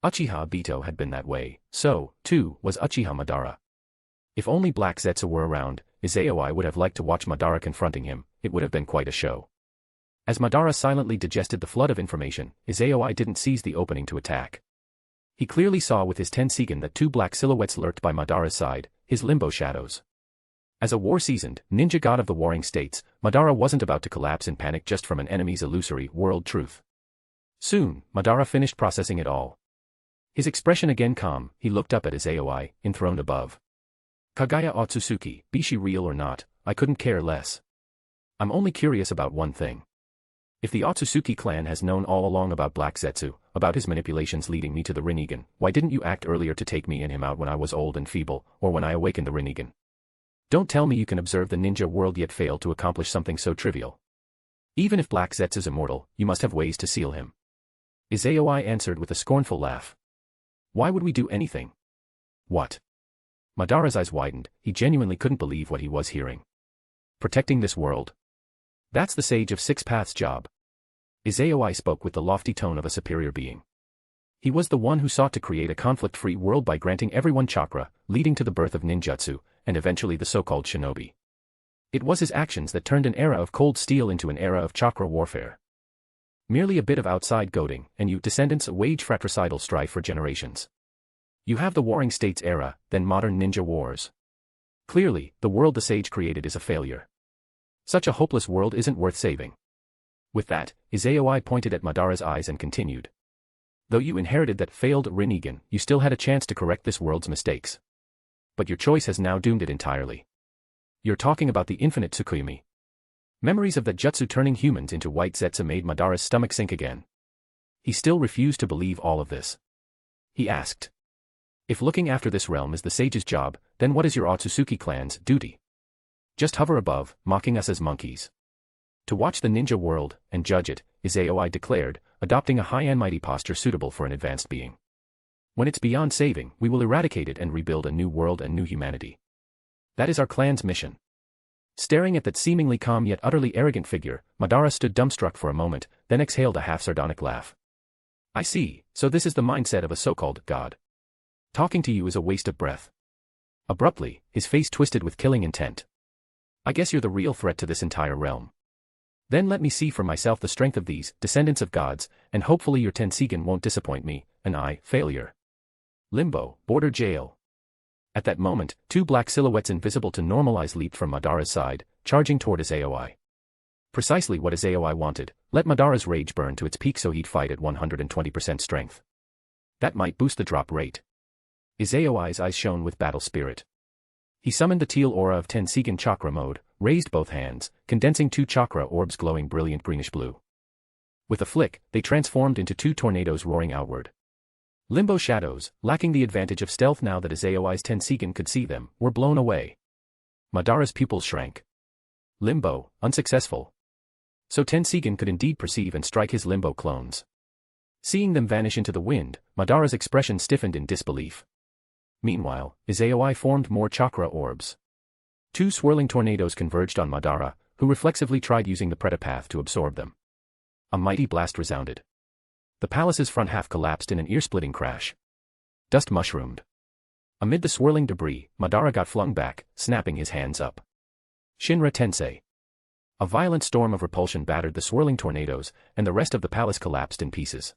Uchiha Obito had been that way, so, too, was Uchiha Madara. If only Black Zetsu were around, Izayoi would have liked to watch Madara confronting him, it would have been quite a show. As Madara silently digested the flood of information, Izayoi didn't seize the opening to attack. He clearly saw with his Tensigan that two black silhouettes lurked by Madara's side, his limbo shadows. As a war-seasoned, ninja god of the warring states, Madara wasn't about to collapse in panic just from an enemy's illusory world truth. Soon, Madara finished processing it all. His expression again calm, he looked up at Izayoi, enthroned above. Kagaya Ōtsutsuki, be she real or not, I couldn't care less. I'm only curious about one thing. If the Ōtsutsuki clan has known all along about Black Zetsu, about his manipulations leading me to the Rinnegan, why didn't you act earlier to take me and him out when I was old and feeble, or when I awakened the Rinnegan? Don't tell me you can observe the ninja world yet fail to accomplish something so trivial. Even if Black Zetsu is immortal, you must have ways to seal him. Izayoi answered with a scornful laugh. Why would we do anything? What? Madara's eyes widened, he genuinely couldn't believe what he was hearing. Protecting this world? That's the Sage of Six Paths' job. Izayoi spoke with the lofty tone of a superior being. He was the one who sought to create a conflict-free world by granting everyone chakra, leading to the birth of ninjutsu, and eventually the so-called shinobi. It was his actions that turned an era of cold steel into an era of chakra warfare. Merely a bit of outside goading, and you descendants wage fratricidal strife for generations. You have the warring states era, then modern ninja wars. Clearly, the world the sage created is a failure. Such a hopeless world isn't worth saving. With that, Izayoi pointed at Madara's eyes and continued. Though you inherited that failed Rinnegan, you still had a chance to correct this world's mistakes. But your choice has now doomed it entirely. You're talking about the infinite Tsukuyomi. Memories of that jutsu turning humans into white Zetsu made Madara's stomach sink again. He still refused to believe all of this. He asked. If looking after this realm is the sage's job, then what is your Ōtsutsuki clan's duty? Just hover above, mocking us as monkeys. To watch the ninja world, and judge it, Izayoi declared, adopting a high and mighty posture suitable for an advanced being. When it's beyond saving, we will eradicate it and rebuild a new world and new humanity. That is our clan's mission. Staring at that seemingly calm yet utterly arrogant figure, Madara stood dumbstruck for a moment, then exhaled a half-sardonic laugh. I see, so this is the mindset of a so-called god. Talking to you is a waste of breath. Abruptly, his face twisted with killing intent. I guess you're the real threat to this entire realm. Then let me see for myself the strength of these descendants of gods, and hopefully your Tensigen won't disappoint me, failure. Limbo, border jail. At that moment, two black silhouettes invisible to normalize leaped from Madara's side, charging toward Izayoi. Precisely what Izayoi wanted, let Madara's rage burn to its peak so he'd fight at 120% strength. That might boost the drop rate. Izayoi's eyes shone with battle spirit. He summoned the teal aura of Tensigen chakra mode, raised both hands, condensing two chakra orbs glowing brilliant greenish-blue. With a flick, they transformed into two tornadoes roaring outward. Limbo shadows, lacking the advantage of stealth now that Izayoi's Tensigen could see them, were blown away. Madara's pupils shrank. Limbo, unsuccessful. So Tensigen could indeed perceive and strike his Limbo clones. Seeing them vanish into the wind, Madara's expression stiffened in disbelief. Meanwhile, Izayoi formed more chakra orbs. Two swirling tornadoes converged on Madara, who reflexively tried using the Pretapath to absorb them. A mighty blast resounded. The palace's front half collapsed in an ear-splitting crash. Dust mushroomed. Amid the swirling debris, Madara got flung back, snapping his hands up. Shinra Tensei. A violent storm of repulsion battered the swirling tornadoes, and the rest of the palace collapsed in pieces.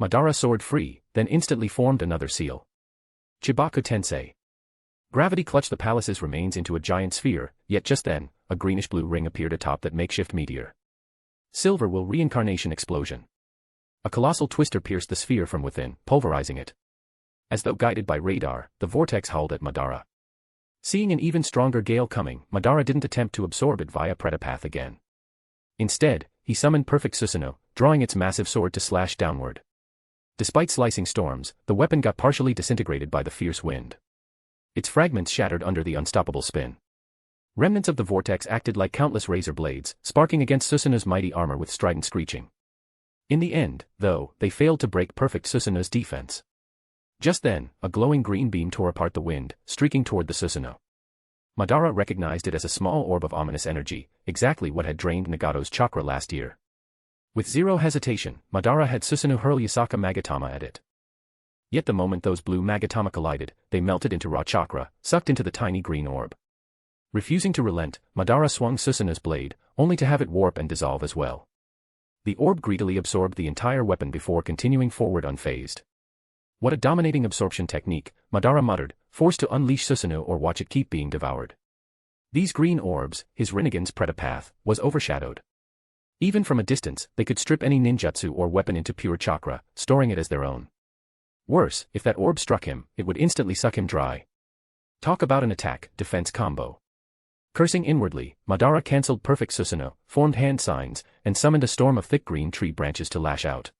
Madara soared free, then instantly formed another seal. Chibaku Tensei. Gravity clutched the palace's remains into a giant sphere, yet just then, a greenish-blue ring appeared atop that makeshift meteor. Silver will reincarnation explosion. A colossal twister pierced the sphere from within, pulverizing it. As though guided by radar, the vortex howled at Madara. Seeing an even stronger gale coming, Madara didn't attempt to absorb it via Pretapath again. Instead, he summoned Perfect Susanoo, drawing its massive sword to slash downward. Despite slicing storms, the weapon got partially disintegrated by the fierce wind. Its fragments shattered under the unstoppable spin. Remnants of the vortex acted like countless razor blades, sparking against Susanoo's mighty armor with strident screeching. In the end, though, they failed to break Perfect Susanoo's defense. Just then, a glowing green beam tore apart the wind, streaking toward the Susanoo. Madara recognized it as a small orb of ominous energy, exactly what had drained Nagato's chakra last year. With zero hesitation, Madara had Susanoo hurl Yasaka Magatama at it. Yet the moment those blue Magatama collided, they melted into raw chakra, sucked into the tiny green orb. Refusing to relent, Madara swung Susanoo's blade, only to have it warp and dissolve as well. The orb greedily absorbed the entire weapon before continuing forward unfazed. What a dominating absorption technique, Madara muttered, forced to unleash Susanoo or watch it keep being devoured. These green orbs, his Rinnegan's Pretapath, was overshadowed. Even from a distance, they could strip any ninjutsu or weapon into pure chakra, storing it as their own. Worse, if that orb struck him, it would instantly suck him dry. Talk about an attack-defense combo. Cursing inwardly, Madara cancelled Perfect Susanoo, formed hand signs, and summoned a storm of thick green tree branches to lash out.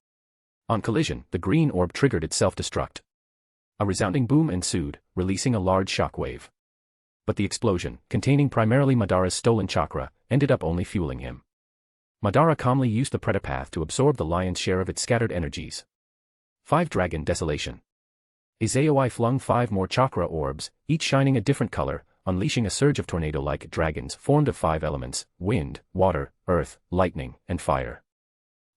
On collision, the green orb triggered its self-destruct. A resounding boom ensued, releasing a large shockwave. But the explosion, containing primarily Madara's stolen chakra, ended up only fueling him. Madara calmly used the Pretapath to absorb the lion's share of its scattered energies. 5 Dragon Desolation. Izayoi flung 5 more chakra orbs, each shining a different color, unleashing a surge of tornado-like dragons formed of 5 elements: wind, water, earth, lightning, and fire.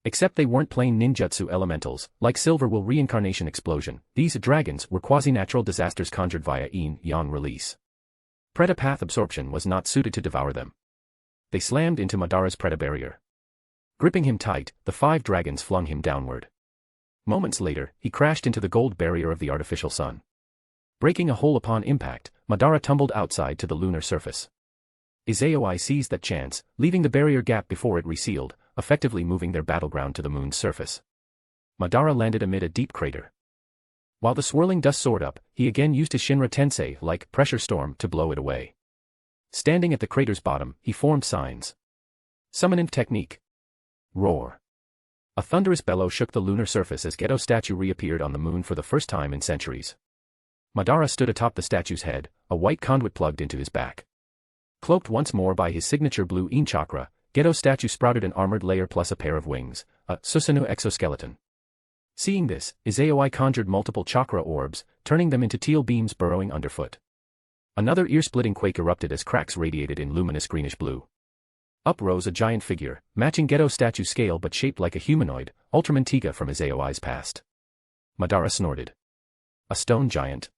Except they weren't plain ninjutsu elementals, like Silver Will Reincarnation Explosion, these dragons were quasi-natural disasters conjured via yin-yang release. Pretapath absorption was not suited to devour them. They slammed into Madara's Preta barrier. Gripping him tight, the 5 dragons flung him downward. Moments later, he crashed into the gold barrier of the artificial sun. Breaking a hole upon impact, Madara tumbled outside to the lunar surface. Izayoi seized that chance, leaving the barrier gap before it resealed, effectively moving their battleground to the moon's surface. Madara landed amid a deep crater. While the swirling dust soared up, he again used his Shinra Tensei-like pressure storm to blow it away. Standing at the crater's bottom, he formed signs. Summoning technique. Roar. A thunderous bellow shook the lunar surface as Geto statue reappeared on the moon for the first time in centuries. Madara stood atop the statue's head, a white conduit plugged into his back. Cloaked once more by his signature blue Yin chakra, Geto statue sprouted an armored layer plus a pair of wings, a Susanoo exoskeleton. Seeing this, Izayoi conjured multiple chakra orbs, turning them into teal beams burrowing underfoot. Another ear-splitting quake erupted as cracks radiated in luminous greenish blue. Up rose a giant figure, matching Geto statue's scale but shaped like a humanoid, Ultraman Tiga from Izayoi's past. Madara snorted. A stone giant.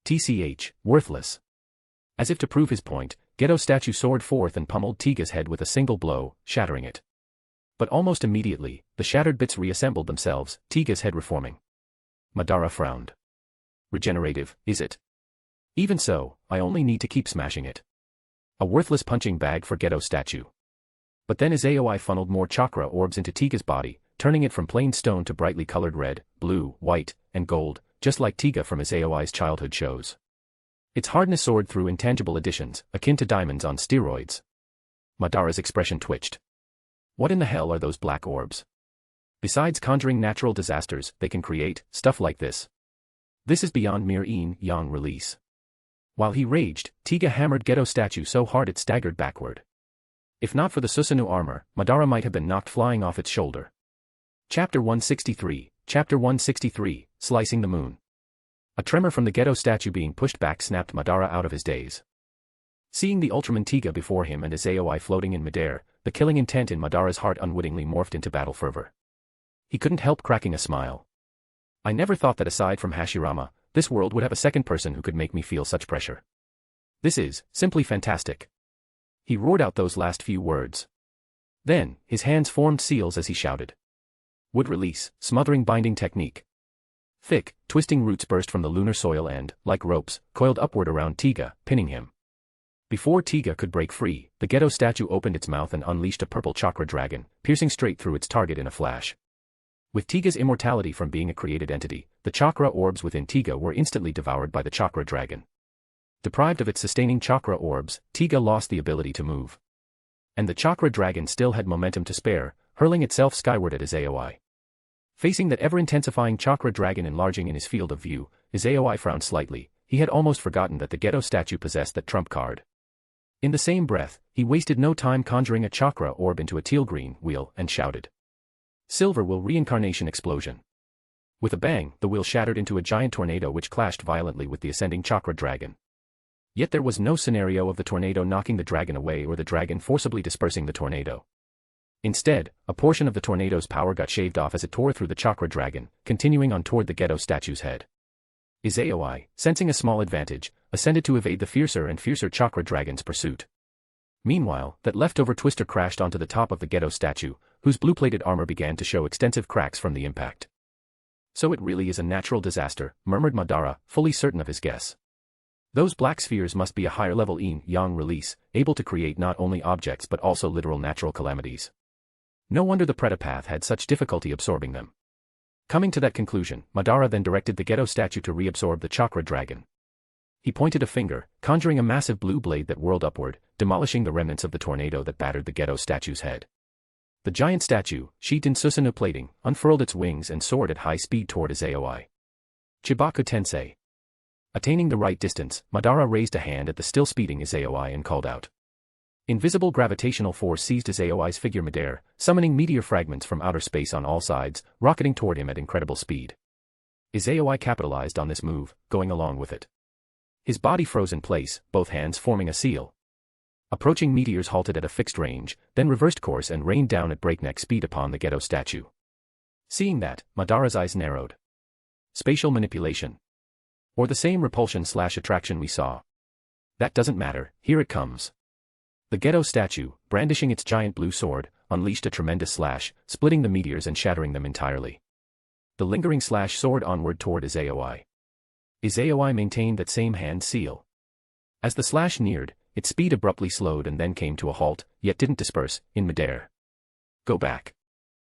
TCH, worthless. As if to prove his point, Geto statue soared forth and pummeled Tiga's head with a single blow, shattering it. But almost immediately, the shattered bits reassembled themselves, Tiga's head reforming. Madara frowned. Regenerative, is it? Even so, I only need to keep smashing it. A worthless punching bag for Geto statue. But then Izayoi funneled more chakra orbs into Tiga's body, turning it from plain stone to brightly colored red, blue, white, and gold, just like Tiga from Izayoi's childhood shows. Its hardness soared through intangible additions, akin to diamonds on steroids. Madara's expression twitched. What in the hell are those black orbs? Besides conjuring natural disasters, they can create stuff like this. This is beyond mere yin-yang release. While he raged, Tiga hammered Geto statue so hard it staggered backward. If not for the Susanoo armor, Madara might have been knocked flying off its shoulder. Chapter 163, Slicing the Moon. A tremor from the Geto statue being pushed back snapped Madara out of his daze. Seeing the Ultraman Tiga before him and Izayoi floating in midair, the killing intent in Madara's heart unwittingly morphed into battle fervor. He couldn't help cracking a smile. I never thought that aside from Hashirama, this world would have a second person who could make me feel such pressure. This is simply fantastic. He roared out those last few words. Then, his hands formed seals as he shouted. Wood release, smothering binding technique. Thick, twisting roots burst from the lunar soil and, like ropes, coiled upward around Tiga, pinning him. Before Tiga could break free, the Geto statue opened its mouth and unleashed a purple chakra dragon, piercing straight through its target in a flash. With Tiga's immortality from being a created entity, the chakra orbs within Tiga were instantly devoured by the chakra dragon. Deprived of its sustaining chakra orbs, Tiga lost the ability to move. And the chakra dragon still had momentum to spare, hurling itself skyward at Izayoi. Facing that ever-intensifying chakra dragon enlarging in his field of view, Izayoi frowned slightly. He had almost forgotten that the Geto statue possessed that trump card. In the same breath, he wasted no time conjuring a chakra orb into a teal-green wheel and shouted. Silver Will Reincarnation Explosion. With a bang, the wheel shattered into a giant tornado which clashed violently with the ascending chakra dragon. Yet there was no scenario of the tornado knocking the dragon away or the dragon forcibly dispersing the tornado. Instead, a portion of the tornado's power got shaved off as it tore through the chakra dragon, continuing on toward the Geto statue's head. Izayoi, sensing a small advantage, ascended to evade the fiercer and fiercer chakra dragon's pursuit. Meanwhile, that leftover twister crashed onto the top of the Geto statue, whose blue-plated armor began to show extensive cracks from the impact. So it really is a natural disaster, murmured Madara, fully certain of his guess. Those black spheres must be a higher-level yin-yang release, able to create not only objects but also literal natural calamities. No wonder the Pretapath had such difficulty absorbing them. Coming to that conclusion, Madara then directed the Geto statue to reabsorb the chakra dragon. He pointed a finger, conjuring a massive blue blade that whirled upward, demolishing the remnants of the tornado that battered the Geto statue's head. The giant statue, sheathed in Susanoo plating, unfurled its wings and soared at high speed toward Izayoi. Chibaku Tensei. Attaining the right distance, Madara raised a hand at the still speeding Izayoi and called out. Invisible gravitational force seized Izayoi's figure midair, summoning meteor fragments from outer space on all sides, rocketing toward him at incredible speed. Izayoi capitalized on this move, going along with it. His body froze in place, both hands forming a seal. Approaching meteors halted at a fixed range, then reversed course and rained down at breakneck speed upon the Geto statue. Seeing that, Madara's eyes narrowed. Spatial manipulation. Or the same repulsion/attraction we saw. That doesn't matter, here it comes. The Geto statue, brandishing its giant blue sword, unleashed a tremendous slash, splitting the meteors and shattering them entirely. The lingering slash soared onward toward Izayoi. Izayoi maintained that same hand seal. As the slash neared, its speed abruptly slowed and then came to a halt, yet didn't disperse, in midair. Go back.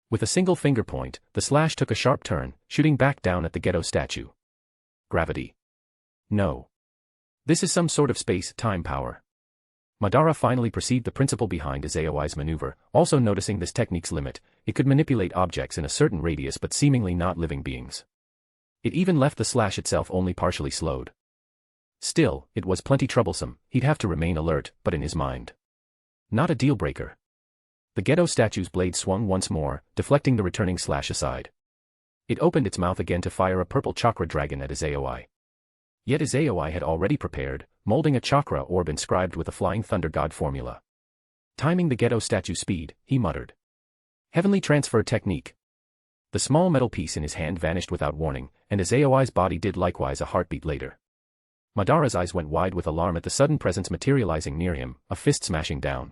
With a single finger point, the slash took a sharp turn, shooting back down at the Geto statue. Gravity. No. This is some sort of space-time power. Madara finally perceived the principle behind Izayoi's maneuver, also noticing this technique's limit. It could manipulate objects in a certain radius but seemingly not living beings. It even left the slash itself only partially slowed. Still, it was plenty troublesome. He'd have to remain alert, but in his mind. Not a deal-breaker. The Geto statue's blade swung once more, deflecting the returning slash aside. It opened its mouth again to fire a purple chakra dragon at Izayoi. Yet Izayoi had already prepared, molding a chakra orb inscribed with a Flying Thunder God formula. Timing the Geto statue's speed, he muttered. Heavenly transfer technique. The small metal piece in his hand vanished without warning, and Izayoi's body did likewise a heartbeat later. Madara's eyes went wide with alarm at the sudden presence materializing near him, a fist smashing down.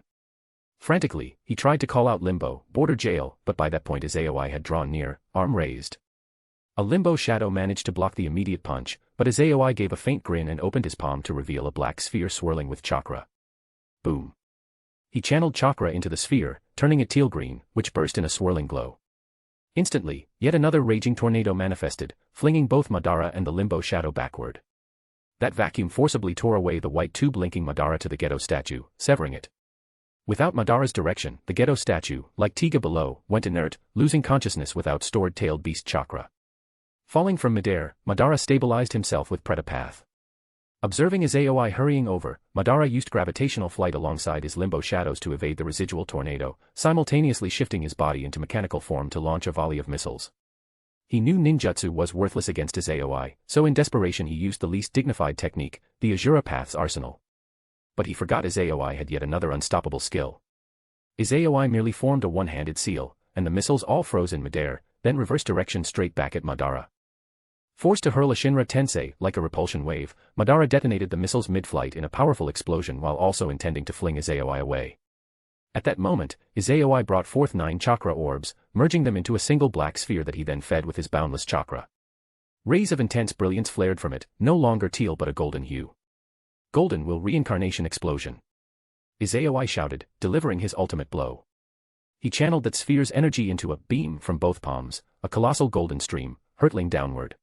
Frantically, he tried to call out limbo, border jail, but by that point Izayoi had drawn near, arm raised. A limbo shadow managed to block the immediate punch, but Izayoi gave a faint grin and opened his palm to reveal a black sphere swirling with chakra. Boom. He channeled chakra into the sphere, turning it teal-green, which burst in a swirling glow. Instantly, yet another raging tornado manifested, flinging both Madara and the limbo shadow backward. That vacuum forcibly tore away the white tube linking Madara to the ghetto statue, severing it. Without Madara's direction, the ghetto statue, like Tiga below, went inert, losing consciousness without stored tailed beast chakra. Falling from midair, Madara stabilized himself with Pretapath. Observing Izayoi hurrying over, Madara used gravitational flight alongside his limbo shadows to evade the residual tornado, simultaneously shifting his body into mechanical form to launch a volley of missiles. He knew ninjutsu was worthless against Izayoi, so in desperation he used the least dignified technique, the Azura Path's arsenal. But he forgot Izayoi had yet another unstoppable skill. Izayoi merely formed a one-handed seal, and the missiles all froze in midair, then reversed direction straight back at Madara. Forced to hurl a Shinra Tensei like a repulsion wave, Madara detonated the missiles mid-flight in a powerful explosion while also intending to fling Izayoi away. At that moment, Izayoi brought forth 9 chakra orbs, merging them into a single black sphere that he then fed with his boundless chakra. Rays of intense brilliance flared from it, no longer teal but a golden hue. Golden will reincarnation explosion. Izayoi shouted, delivering his ultimate blow. He channeled that sphere's energy into a beam from both palms, a colossal golden stream, hurtling downward.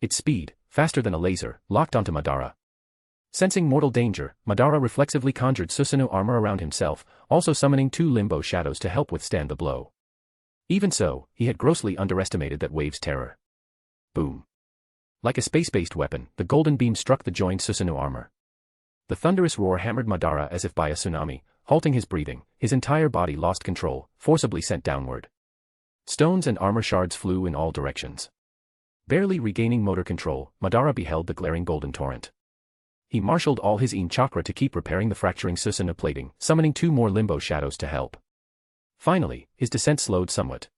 Its speed, faster than a laser, locked onto Madara. Sensing mortal danger, Madara reflexively conjured Susanoo armor around himself, also summoning 2 limbo shadows to help withstand the blow. Even so, he had grossly underestimated that wave's terror. Boom. Like a space-based weapon, the golden beam struck the joined Susanoo armor. The thunderous roar hammered Madara as if by a tsunami, halting his breathing, his entire body lost control, forcibly sent downward. Stones and armor shards flew in all directions. Barely regaining motor control, Madara beheld the glaring golden torrent. He marshaled all his Yin chakra to keep repairing the fracturing Susanoo plating, summoning 2 more limbo shadows to help. Finally, his descent slowed somewhat.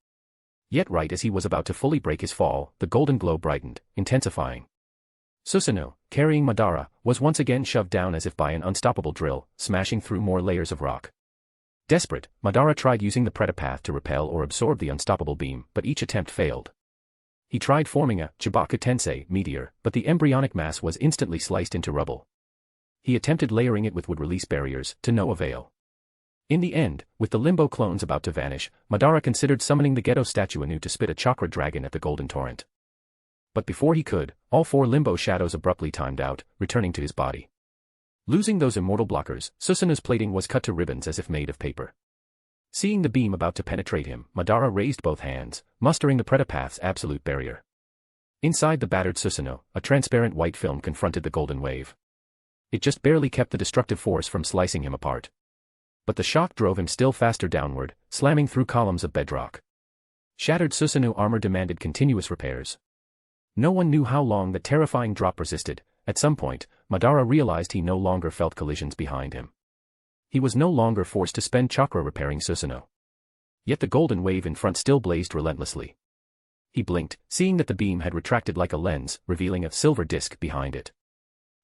Yet right as he was about to fully break his fall, the golden glow brightened, intensifying. Susanoo, carrying Madara, was once again shoved down as if by an unstoppable drill, smashing through more layers of rock. Desperate, Madara tried using the Pretapath to repel or absorb the unstoppable beam, but each attempt failed. He tried forming a Chibaku Tensei meteor, but the embryonic mass was instantly sliced into rubble. He attempted layering it with would-release barriers, to no avail. In the end, with the limbo clones about to vanish, Madara considered summoning the ghetto statue anew to spit a chakra dragon at the golden torrent. But before he could, all 4 limbo shadows abruptly timed out, returning to his body. Losing those immortal blockers, Susanoo's plating was cut to ribbons as if made of paper. Seeing the beam about to penetrate him, Madara raised both hands, mustering the Pretapath's absolute barrier. Inside the battered Susanoo, a transparent white film confronted the golden wave. It just barely kept the destructive force from slicing him apart. But the shock drove him still faster downward, slamming through columns of bedrock. Shattered Susanoo armor demanded continuous repairs. No one knew how long that terrifying drop persisted. At some point, Madara realized he no longer felt collisions behind him. He was no longer forced to spend chakra repairing Susanoo. Yet the golden wave in front still blazed relentlessly. He blinked, seeing that the beam had retracted like a lens, revealing a silver disk behind it.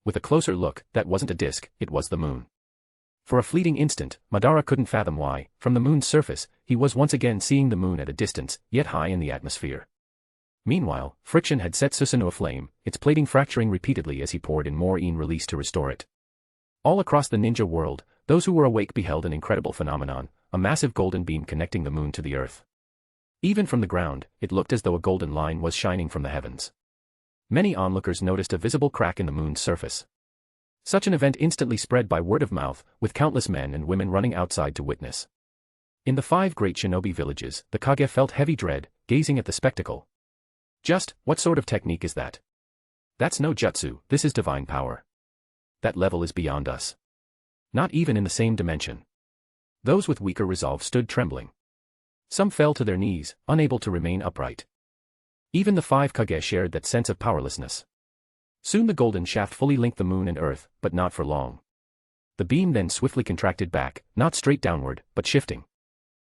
With a closer look, that wasn't a disk, it was the moon. For a fleeting instant, Madara couldn't fathom why, from the moon's surface, he was once again seeing the moon at a distance, yet high in the atmosphere. Meanwhile, friction had set Susanoo aflame, its plating fracturing repeatedly as he poured in more Yin release to restore it. All across the ninja world, those who were awake beheld an incredible phenomenon, a massive golden beam connecting the moon to the earth. Even from the ground, it looked as though a golden line was shining from the heavens. Many onlookers noticed a visible crack in the moon's surface. Such an event instantly spread by word of mouth, with countless men and women running outside to witness. In the 5 great shinobi villages, the Kage felt heavy dread, gazing at the spectacle. Just, what sort of technique is that? That's no jutsu, this is divine power. That level is beyond us. Not even in the same dimension. Those with weaker resolve stood trembling. Some fell to their knees, unable to remain upright. Even the 5 Kage shared that sense of powerlessness. Soon the golden shaft fully linked the moon and earth, but not for long. The beam then swiftly contracted back, not straight downward, but shifting.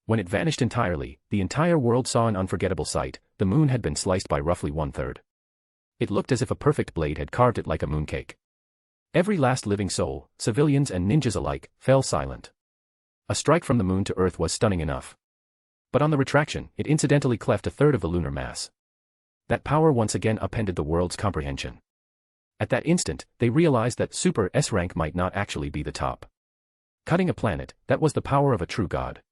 When it vanished entirely, the entire world saw an unforgettable sight. The moon had been sliced by roughly 1/3. It looked as if a perfect blade had carved it like a mooncake. Every last living soul, civilians and ninjas alike, fell silent. A strike from the moon to Earth was stunning enough. But on the retraction, it incidentally cleft 1/3 of the lunar mass. That power once again upended the world's comprehension. At that instant, they realized that Super S rank might not actually be the top. Cutting a planet, that was the power of a true god.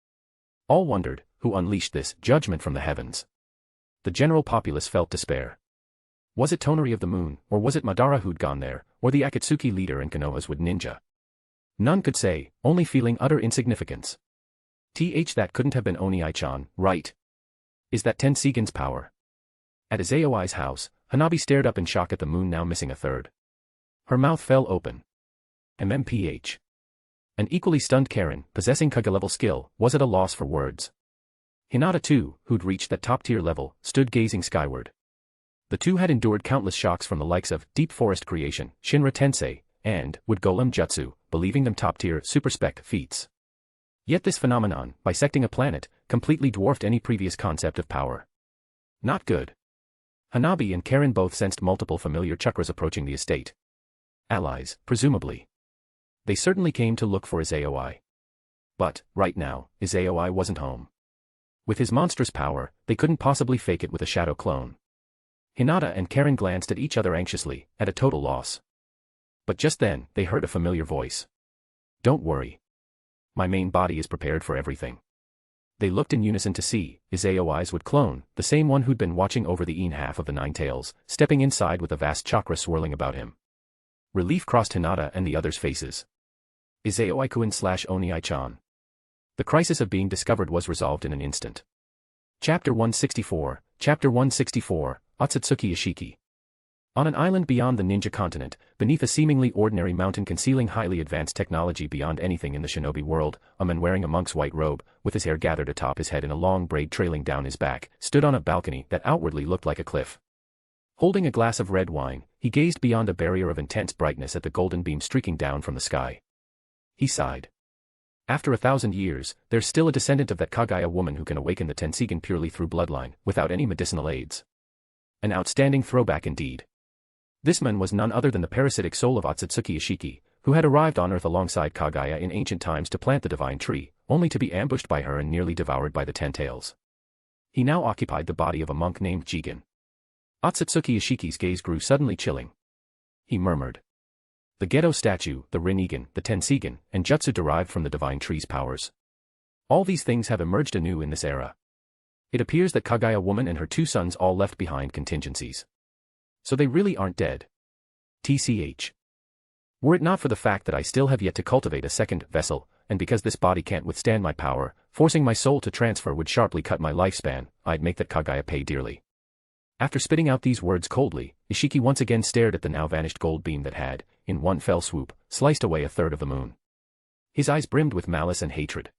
All wondered, who unleashed this judgment from the heavens? The general populace felt despair. Was it Tonory of the moon, or was it Madara who'd gone there, or the Akatsuki leader and Konoha's wood ninja? None could say, only feeling utter insignificance. That couldn't have been Oni-chan, right? Is that Tensigen's power? At Izayoi's house, Hanabi stared up in shock at the moon now missing 1/3. Her mouth fell open. MMPH. An equally stunned Karen, possessing Kage-level skill, was at a loss for words. Hinata too, who'd reached that top-tier level, stood gazing skyward. The two had endured countless shocks from the likes of Deep Forest Creation, Shinra Tensei, and Wood Golem Jutsu, believing them top-tier super-spec feats. Yet this phenomenon, bisecting a planet, completely dwarfed any previous concept of power. Not good. Hanabi and Karen both sensed multiple familiar chakras approaching the estate. Allies, presumably. They certainly came to look for Izayoi. But, right now, Izayoi wasn't home. With his monstrous power, they couldn't possibly fake it with a shadow clone. Hinata and Karen glanced at each other anxiously, at a total loss. But just then, they heard a familiar voice. Don't worry. My main body is prepared for everything. They looked in unison to see Izayoi's wood clone, the same one who'd been watching over the half of the Nine Tails, stepping inside with a vast chakra swirling about him. Relief crossed Hinata and the others' faces. Izayoi-kun/Oni-chan. The crisis of being discovered was resolved in an instant. Chapter 164, Ōtsutsuki Ishiki. On an island beyond the ninja continent, beneath a seemingly ordinary mountain concealing highly advanced technology beyond anything in the shinobi world, a man wearing a monk's white robe, with his hair gathered atop his head in a long braid trailing down his back, stood on a balcony that outwardly looked like a cliff. Holding a glass of red wine, he gazed beyond a barrier of intense brightness at the golden beam streaking down from the sky. He sighed. After 1,000 years, there's still a descendant of that Kage woman who can awaken the Tensigen purely through bloodline, without any medicinal aids. An outstanding throwback indeed. This man was none other than the parasitic soul of Ōtsutsuki Ishiki, who had arrived on Earth alongside Kage in ancient times to plant the divine tree, only to be ambushed by her and nearly devoured by the Ten Tails. He now occupied the body of a monk named Jigen. Ōtsutsuki Ishiki's gaze grew suddenly chilling. He murmured. The Gedo statue, the Rinnegan, the Tensigen, and Jutsu derived from the divine tree's powers. All these things have emerged anew in this era. It appears that Kage woman and her 2 sons all left behind contingencies. So they really aren't dead. TCH. Were it not for the fact that I still have yet to cultivate a second vessel, and because this body can't withstand my power, forcing my soul to transfer would sharply cut my lifespan, I'd make that Kage pay dearly. After spitting out these words coldly, Ishiki once again stared at the now vanished gold beam that had, in one fell swoop, sliced away 1/3 of the moon. His eyes brimmed with malice and hatred.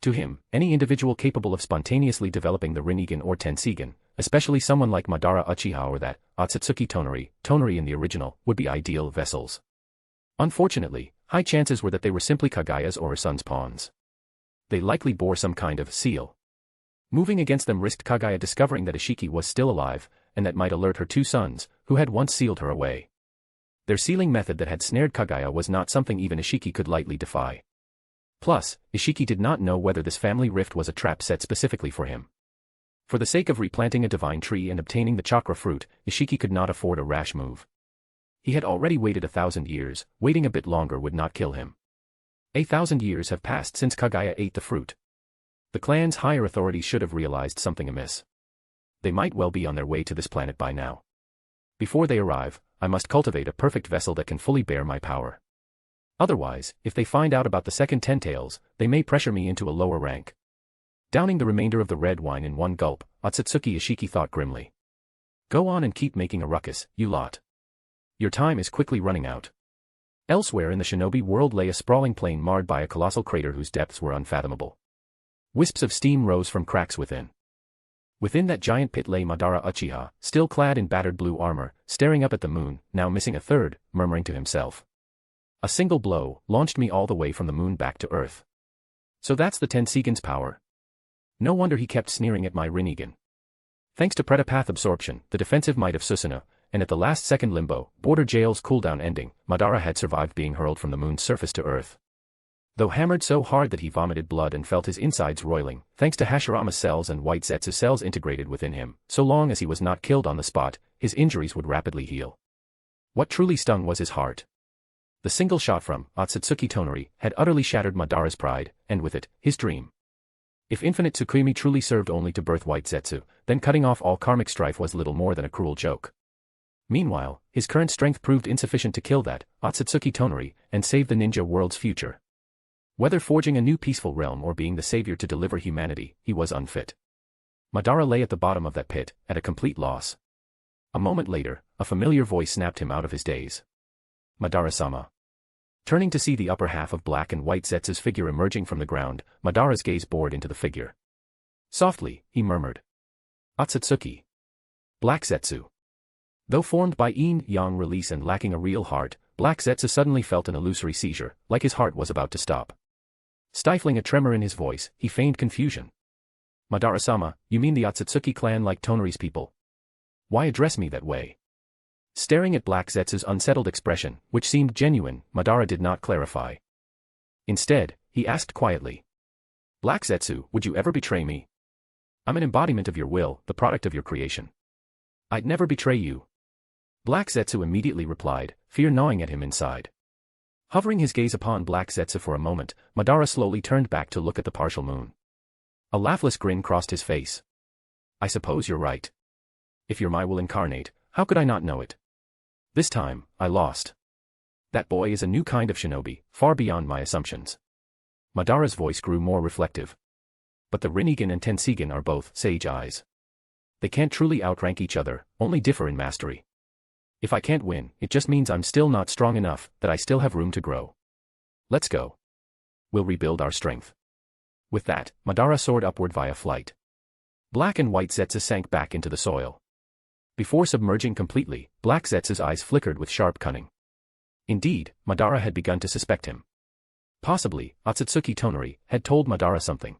To him, any individual capable of spontaneously developing the Rinnegan or Tensigen, especially someone like Madara Uchiha or that Ōtsutsuki Toneri in the original, would be ideal vessels. Unfortunately, high chances were that they were simply Kage's or her son's pawns. They likely bore some kind of seal. Moving against them risked Kage discovering that Ishiki was still alive, and that might alert her 2 sons, who had once sealed her away. Their sealing method that had snared Kage was not something even Ishiki could lightly defy. Plus, Ishiki did not know whether this family rift was a trap set specifically for him. For the sake of replanting a divine tree and obtaining the chakra fruit, Ishiki could not afford a rash move. He had already waited 1,000 years, waiting a bit longer would not kill him. 1,000 years have passed since Kage ate the fruit. The clan's higher authorities should have realized something amiss. They might well be on their way to this planet by now. Before they arrive, I must cultivate a perfect vessel that can fully bear my power. Otherwise, if they find out about the second Ten Tails, they may pressure me into a lower rank. Downing the remainder of the red wine in one gulp, Ōtsutsuki Ishiki thought grimly. Go on and keep making a ruckus, you lot. Your time is quickly running out. Elsewhere in the shinobi world lay a sprawling plain marred by a colossal crater whose depths were unfathomable. Wisps of steam rose from cracks within. Within that giant pit lay Madara Uchiha, still clad in battered blue armor, staring up at the moon, now missing 1/3, murmuring to himself. A single blow launched me all the way from the moon back to Earth. So that's the Tensigen's power. No wonder he kept sneering at my Rinnegan. Thanks to Pretapath absorption, the defensive might of Susanoo, and at the last second limbo, Border Jail's cooldown ending, Madara had survived being hurled from the moon's surface to Earth. Though hammered so hard that he vomited blood and felt his insides roiling, thanks to Hashirama's cells and White Zetsu cells integrated within him, so long as he was not killed on the spot, his injuries would rapidly heal. What truly stung was his heart. The single shot from Ōtsutsuki Toneri had utterly shattered Madara's pride, and with it, his dream. If infinite Tsukimi truly served only to birth White Zetsu, then cutting off all karmic strife was little more than a cruel joke. Meanwhile, his current strength proved insufficient to kill that Ōtsutsuki Toneri and save the ninja world's future. Whether forging a new peaceful realm or being the savior to deliver humanity, he was unfit. Madara lay at the bottom of that pit, at a complete loss. A moment later, a familiar voice snapped him out of his daze. Madara-sama. Turning to see the upper half of Black and White Zetsu's figure emerging from the ground, Madara's gaze bored into the figure. Softly, he murmured. Ōtsutsuki. Black Zetsu. Though formed by yin-yang release and lacking a real heart, Black Zetsu suddenly felt an illusory seizure, like his heart was about to stop. Stifling a tremor in his voice, he feigned confusion. Madara-sama, you mean the Ōtsutsuki clan like Toneri's people? Why address me that way? Staring at Black Zetsu's unsettled expression, which seemed genuine, Madara did not clarify. Instead, he asked quietly. Black Zetsu, would you ever betray me? I'm an embodiment of your will, the product of your creation. I'd never betray you. Black Zetsu immediately replied, fear gnawing at him inside. Hovering his gaze upon Black Zetsu for a moment, Madara slowly turned back to look at the partial moon. A laughless grin crossed his face. I suppose you're right. If your Mai will incarnate, how could I not know it? This time, I lost. That boy is a new kind of shinobi, far beyond my assumptions. Madara's voice grew more reflective. But the Rinnegan and Tenseigan are both sage eyes. They can't truly outrank each other, only differ in mastery. If I can't win, it just means I'm still not strong enough, that I still have room to grow. Let's go. We'll rebuild our strength. With that, Madara soared upward via flight. Black and White Zetsu sank back into the soil. Before submerging completely, Black Zetsu's eyes flickered with sharp cunning. Indeed, Madara had begun to suspect him. Possibly, Ōtsutsuki Toneri had told Madara something.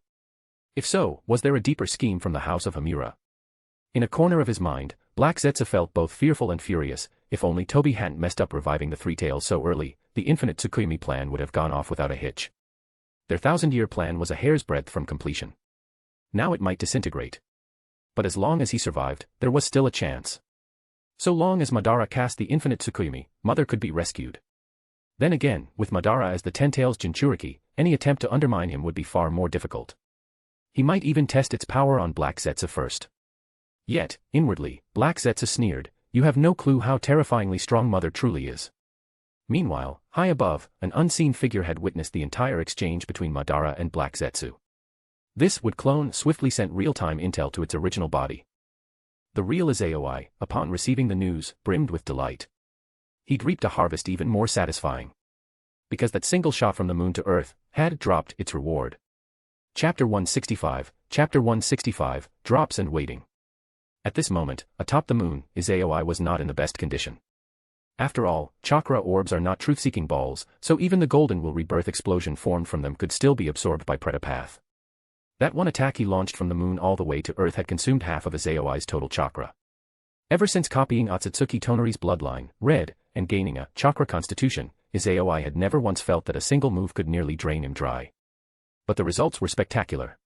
If so, was there a deeper scheme from the house of Hamura? In a corner of his mind, Black Zetsu felt both fearful and furious. If only Toby hadn't messed up reviving the Three Tails so early, the infinite Tsukimi plan would have gone off without a hitch. Their 1,000-year plan was a hair's breadth from completion. Now it might disintegrate. But as long as he survived, there was still a chance. So long as Madara cast the infinite Tsukimi, Mother could be rescued. Then again, with Madara as the Ten-Tails Jinchuriki, any attempt to undermine him would be far more difficult. He might even test its power on Black Zetsu first. Yet, inwardly, Black Zetsu sneered, you have no clue how terrifyingly strong Mother truly is. Meanwhile, high above, an unseen figure had witnessed the entire exchange between Madara and Black Zetsu. This would clone swiftly sent real-time intel to its original body. The real Izayoi, upon receiving the news, brimmed with delight. He'd reaped a harvest even more satisfying. Because that single shot from the moon to Earth had dropped its reward. Chapter 165, Chapter 165, Drops and Waiting. At this moment, atop the moon, Izayoi was not in the best condition. After all, chakra orbs are not truth-seeking balls, so even the golden will rebirth explosion formed from them could still be absorbed by Pretapath. That one attack he launched from the moon all the way to Earth had consumed half of Izayoi's total chakra. Ever since copying Ōtsutsuki Toneri's bloodline, Red, and gaining a chakra constitution, Izayoi had never once felt that a single move could nearly drain him dry. But the results were spectacular.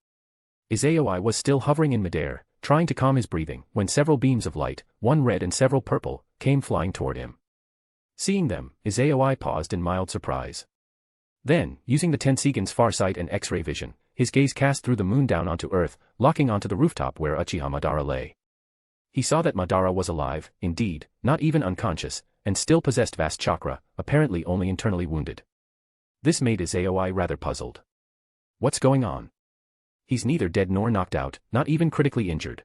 Izayoi was still hovering in midair, trying to calm his breathing, when several beams of light, one red and several purple, came flying toward him. Seeing them, Izayoi paused in mild surprise. Then, using the Tenseigan's farsight and X-ray vision, his gaze cast through the moon down onto Earth, locking onto the rooftop where Uchiha Madara lay. He saw that Madara was alive, indeed, not even unconscious, and still possessed vast chakra, apparently only internally wounded. This made Izayoi rather puzzled. What's going on? He's neither dead nor knocked out, not even critically injured.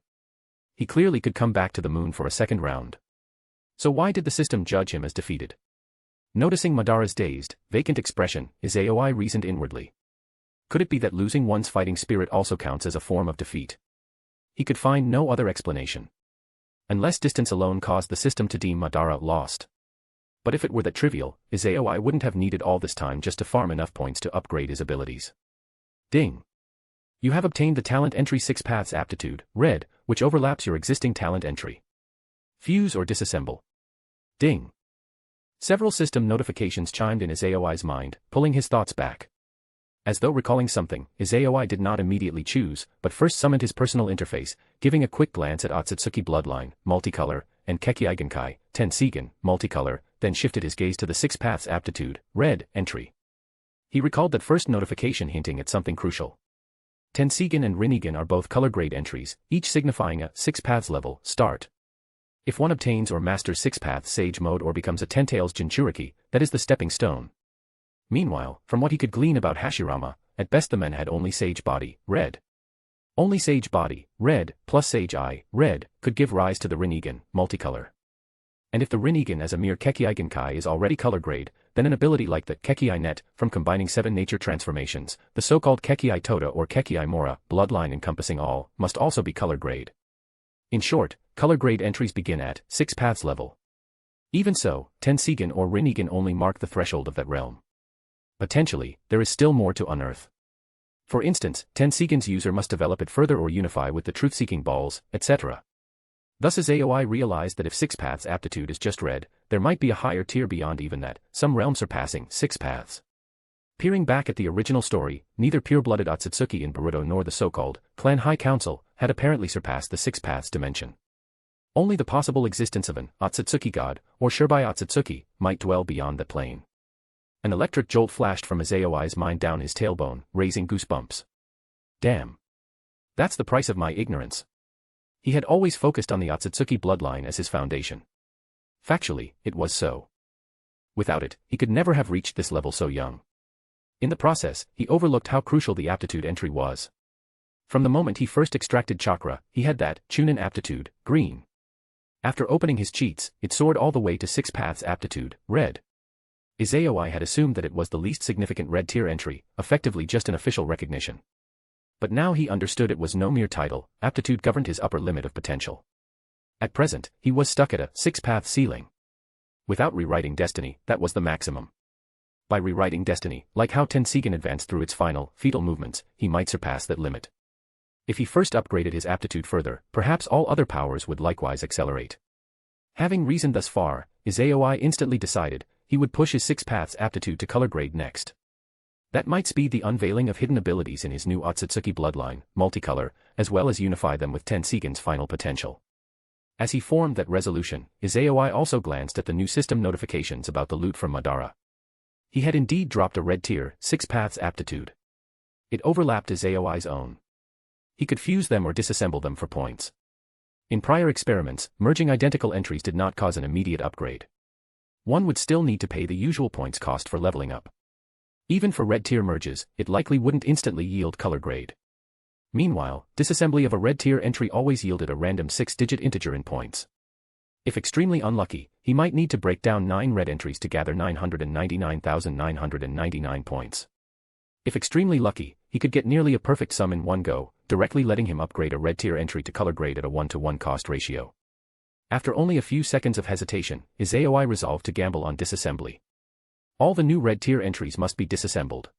He clearly could come back to the moon for a second round. So why did the system judge him as defeated? Noticing Madara's dazed, vacant expression, Izayoi reasoned inwardly. Could it be that losing one's fighting spirit also counts as a form of defeat? He could find no other explanation. Unless distance alone caused the system to deem Madara lost. But if it were that trivial, Izayoi wouldn't have needed all this time just to farm enough points to upgrade his abilities. Ding! You have obtained the talent entry 6 paths aptitude, red, which overlaps your existing talent entry. Fuse or disassemble. Ding. Several system notifications chimed in Izayoi's mind, pulling his thoughts back. As though recalling something, Izayoi did not immediately choose, but first summoned his personal interface, giving a quick glance at Ōtsutsuki bloodline, multicolor, and Kekkeigenkai, Tensigen, multicolor, then shifted his gaze to the 6 paths aptitude, red, entry. He recalled that first notification hinting at something crucial. Tensigen and Rinnegan are both color grade entries, each signifying a 6 paths level start. If one obtains or masters 6 paths sage mode or becomes a Tentails Jinchuriki, that is the stepping stone. Meanwhile, from what he could glean about Hashirama, at best the men had only sage body, red. Only sage body, red, plus sage eye, red, could give rise to the Rinnegan, multicolor. And if the Rinnegan as a mere Kekkeigenkai is already color grade, then an ability like the Kekkei Net, from combining 7 nature transformations, the so-called Kekkei Toda or Kekkei Mora, bloodline encompassing all, must also be color grade. In short, color grade entries begin at 6 paths level. Even so, Tensigen or Rinnegan only mark the threshold of that realm. Potentially, there is still more to unearth. For instance, Tensigen's user must develop it further or unify with the truth-seeking balls, etc. Thus Izayoi realized that if 6 paths aptitude is just red, there might be a higher tier beyond even that, some realm surpassing 6 paths. Peering back at the original story, neither pure-blooded Ōtsutsuki in Boruto nor the so-called Clan High Council had apparently surpassed the 6 paths dimension. Only the possible existence of an Ōtsutsuki god, or Shirbai Ōtsutsuki, might dwell beyond that plane. An electric jolt flashed from Izayoi's mind down his tailbone, raising goosebumps. Damn. That's the price of my ignorance. He had always focused on the Ōtsutsuki bloodline as his foundation. Factually, it was so. Without it, he could never have reached this level so young. In the process, he overlooked how crucial the aptitude entry was. From the moment he first extracted chakra, he had that Chunin aptitude, green. After opening his cheats, it soared all the way to 6 paths aptitude, red. Izayoi had assumed that it was the least significant red tier entry, effectively just an official recognition. But now he understood it was no mere title, aptitude governed his upper limit of potential. At present, he was stuck at a 6-path ceiling. Without rewriting destiny, that was the maximum. By rewriting destiny, like how Tensigen advanced through its final, fetal movements, he might surpass that limit. If he first upgraded his aptitude further, perhaps all other powers would likewise accelerate. Having reasoned thus far, Izayoi instantly decided he would push his 6 paths aptitude to color grade next. That might speed the unveiling of hidden abilities in his new Ōtsutsuki bloodline, multicolor, as well as unify them with Tensigen's final potential. As he formed that resolution, Izayoi also glanced at the new system notifications about the loot from Madara. He had indeed dropped a red tier, 6 paths aptitude. It overlapped Izayoi's own. He could fuse them or disassemble them for points. In prior experiments, merging identical entries did not cause an immediate upgrade. One would still need to pay the usual points cost for leveling up. Even for red tier merges, it likely wouldn't instantly yield color grade. Meanwhile, disassembly of a red tier entry always yielded a random 6-digit integer in points. If extremely unlucky, he might need to break down 9 red entries to gather 999,999 points. If extremely lucky, he could get nearly a perfect sum in one go, directly letting him upgrade a red tier entry to color grade at a 1-to-1 cost ratio. After only a few seconds of hesitation, Izayoi resolved to gamble on disassembly. All the new red tier entries must be disassembled.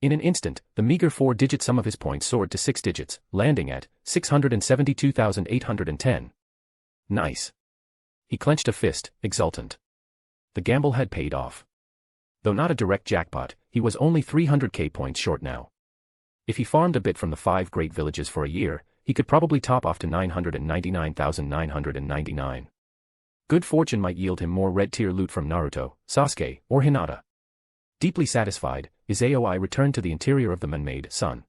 In an instant, the meager 4-digit sum of his points soared to 6 digits, landing at 672,810. Nice. He clenched a fist, exultant. The gamble had paid off. Though not a direct jackpot, he was only 300k points short now. If he farmed a bit from the 5 great villages for a year, he could probably top off to 999,999. Good fortune might yield him more red-tier loot from Naruto, Sasuke, or Hinata. Deeply satisfied, Izayoi returned to the interior of the man-made sun.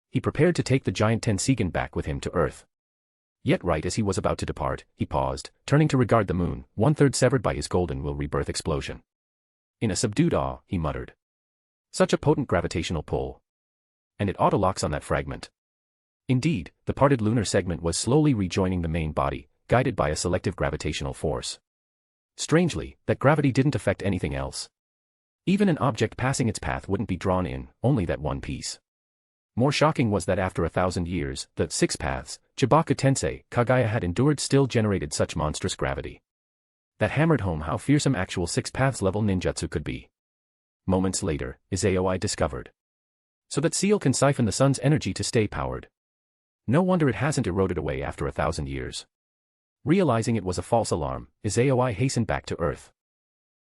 He prepared to take the giant Tensigen back with him to Earth. Yet right as he was about to depart, he paused, turning to regard the moon, 1/3 severed by his golden will rebirth explosion. In a subdued awe, he muttered. Such a potent gravitational pull. And it auto-locks on that fragment. Indeed, the parted lunar segment was slowly rejoining the main body, guided by a selective gravitational force. Strangely, that gravity didn't affect anything else. Even an object passing its path wouldn't be drawn in, only that one piece. More shocking was that after 1,000 years, the 6 paths, Chibaku Tensei, Kage had endured still generated such monstrous gravity. That hammered home how fearsome actual 6 paths level ninjutsu could be. Moments later, Izayoi discovered. so that seal can siphon the sun's energy to stay powered. No wonder it hasn't eroded away after 1,000 years. Realizing it was a false alarm, Izayoi hastened back to Earth.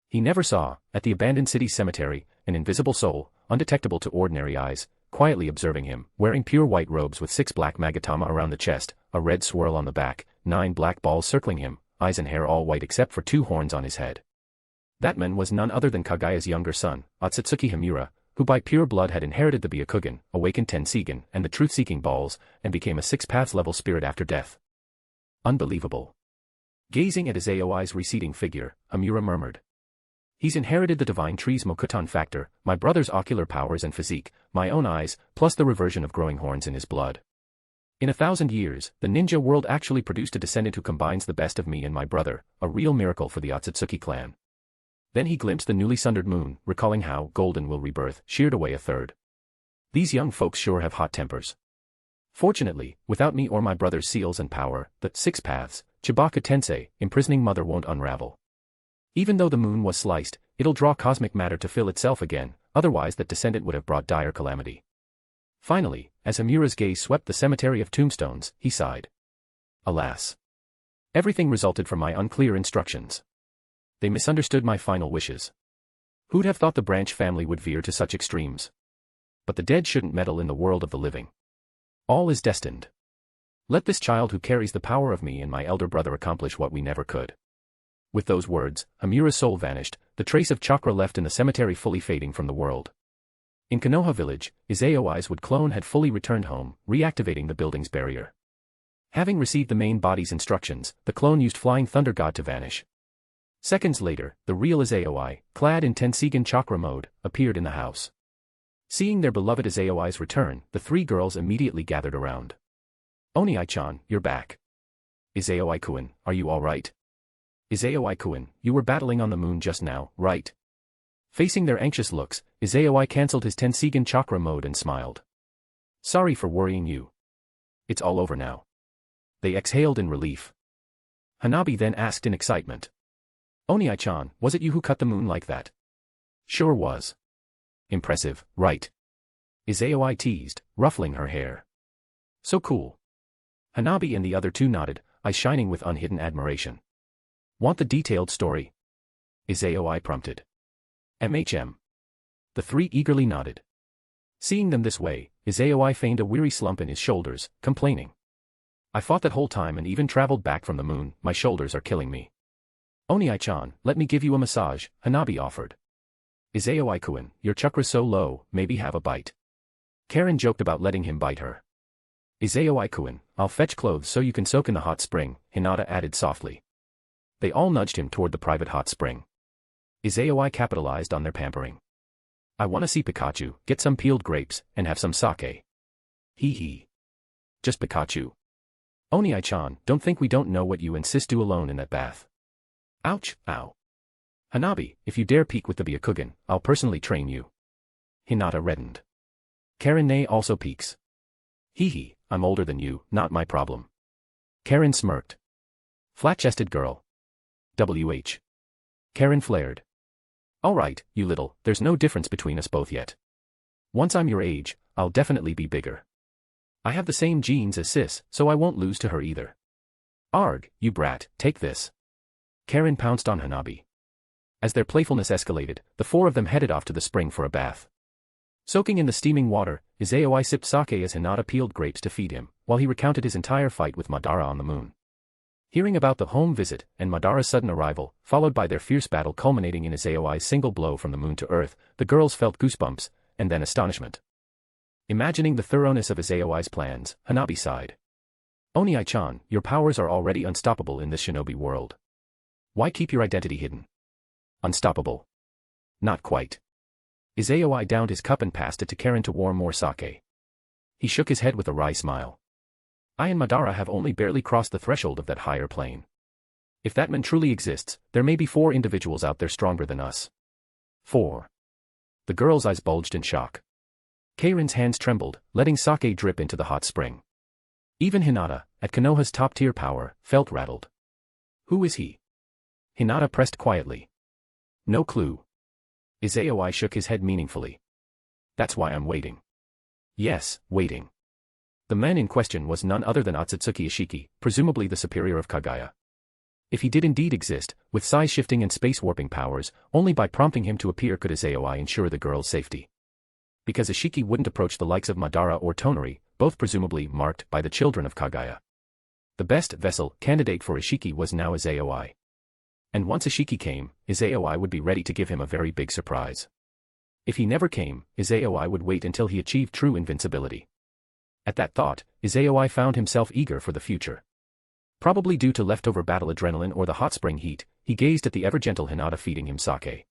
He never saw, at the abandoned city cemetery, an invisible soul, undetectable to ordinary eyes, quietly observing him, wearing pure white robes with 6 black magatama around the chest, a red swirl on the back, 9 black balls circling him, eyes and hair all white except for 2 horns on his head. That man was none other than Kage's younger son, Ōtsutsuki Himura, who by pure blood had inherited the Byakugan, awakened Tensigan and the truth-seeking balls, and became a 6 paths level spirit after death. Unbelievable. Gazing at Izayoi's receding figure, Himura murmured. He's inherited the divine tree's Mokuton factor, my brother's ocular powers and physique, my own eyes, plus the reversion of growing horns in his blood. In 1,000 years, the ninja world actually produced a descendant who combines the best of me and my brother, a real miracle for the Ōtsutsuki clan. Then he glimpsed the newly sundered moon, recalling how Golden will rebirth, sheared away a third. These young folks sure have hot tempers. Fortunately, without me or my brother's seals and power, the 6 paths, Chibaka Tensei, imprisoning mother won't unravel. Even though the moon was sliced, it'll draw cosmic matter to fill itself again, otherwise that descendant would have brought dire calamity. Finally, as Himura's gaze swept the cemetery of tombstones, he sighed. Alas. Everything resulted from my unclear instructions. They misunderstood my final wishes. Who'd have thought the branch family would veer to such extremes? But the dead shouldn't meddle in the world of the living. All is destined. Let this child who carries the power of me and my elder brother accomplish what we never could. With those words, Himura's soul vanished, the trace of chakra left in the cemetery fully fading from the world. In Konoha village, Izayoi's wood clone had fully returned home, reactivating the building's barrier. Having received the main body's instructions, the clone used Flying Thunder God to vanish. Seconds later, the real Izayoi, clad in Tensigan chakra mode, appeared in the house. Seeing their beloved Izayoi's return, the 3 girls immediately gathered around. Oniai-chan, you're back. Izayoi-kun, are you alright? Izayoi-kun, you were battling on the moon just now, right? Facing their anxious looks, Izayoi cancelled his Tensigan chakra mode and smiled. Sorry for worrying you. It's all over now. They exhaled in relief. Hanabi then asked in excitement. Oniai-chan, was it you who cut the moon like that? Sure was. Impressive, right? Izayoi teased, ruffling her hair. So cool. Hanabi and the other 2 nodded, eyes shining with unhidden admiration. Want the detailed story? Izayoi prompted. MHM. The 3 eagerly nodded. Seeing them this way, Izayoi feigned a weary slump in his shoulders, complaining. I fought that whole time and even traveled back from the moon, my shoulders are killing me. Oniai-chan, let me give you a massage, Hanabi offered. Izayoi-kun, your chakra's so low, maybe have a bite. Karen joked about letting him bite her. Izayoi-kun, I'll fetch clothes so you can soak in the hot spring, Hinata added softly. They all nudged him toward the private hot spring. Izayoi capitalized on their pampering. I want to see Pikachu, get some peeled grapes, and have some sake. Hee hee. Just Pikachu. Oniai-chan, don't think we don't know what you insist do alone in that bath. Ouch, ow. Hanabi, if you dare peek with the Byakugan, I'll personally train you. Hinata reddened. Karen Nei also peeks. Hee hee, I'm older than you, not my problem. Karen smirked. Flat-chested girl. WH. Karen flared. Alright, you little, there's no difference between us both yet. Once I'm your age, I'll definitely be bigger. I have the same genes as sis, so I won't lose to her either. Arg, you brat, take this. Karen pounced on Hanabi. As their playfulness escalated, the 4 of them headed off to the spring for a bath. Soaking in the steaming water, Izayoi sipped sake as Hinata peeled grapes to feed him, while he recounted his entire fight with Madara on the moon. Hearing about the home visit and Madara's sudden arrival, followed by their fierce battle culminating in Izayoi's single blow from the moon to earth, the girls felt goosebumps, and then astonishment. Imagining the thoroughness of Izayoi's plans, Hanabi sighed. Oniai-chan, your powers are already unstoppable in this shinobi world. Why keep your identity hidden? Unstoppable. Not quite. Izayoi downed his cup and passed it to Karen to warm more sake. He shook his head with a wry smile. I and Madara have only barely crossed the threshold of that higher plane. If that man truly exists, there may be 4 individuals out there stronger than us. 4. The girl's eyes bulged in shock. Karen's hands trembled, letting sake drip into the hot spring. Even Hinata, at Konoha's top-tier power, felt rattled. Who is he? Hinata pressed quietly. No clue. Izayoi shook his head meaningfully. That's why I'm waiting. Yes, waiting. The man in question was none other than Ōtsutsuki Ishiki, presumably the superior of Kage. If he did indeed exist, with size-shifting and space-warping powers, only by prompting him to appear could Izayoi ensure the girl's safety. Because Ishiki wouldn't approach the likes of Madara or Tonory, both presumably marked by the children of Kage. The best vessel candidate for Ishiki was now Izayoi. And once Ishiki came, Izayoi would be ready to give him a very big surprise. If he never came, Izayoi would wait until he achieved true invincibility. At that thought, Izayoi found himself eager for the future. Probably due to leftover battle adrenaline or the hot spring heat, he gazed at the ever-gentle Hinata feeding him sake.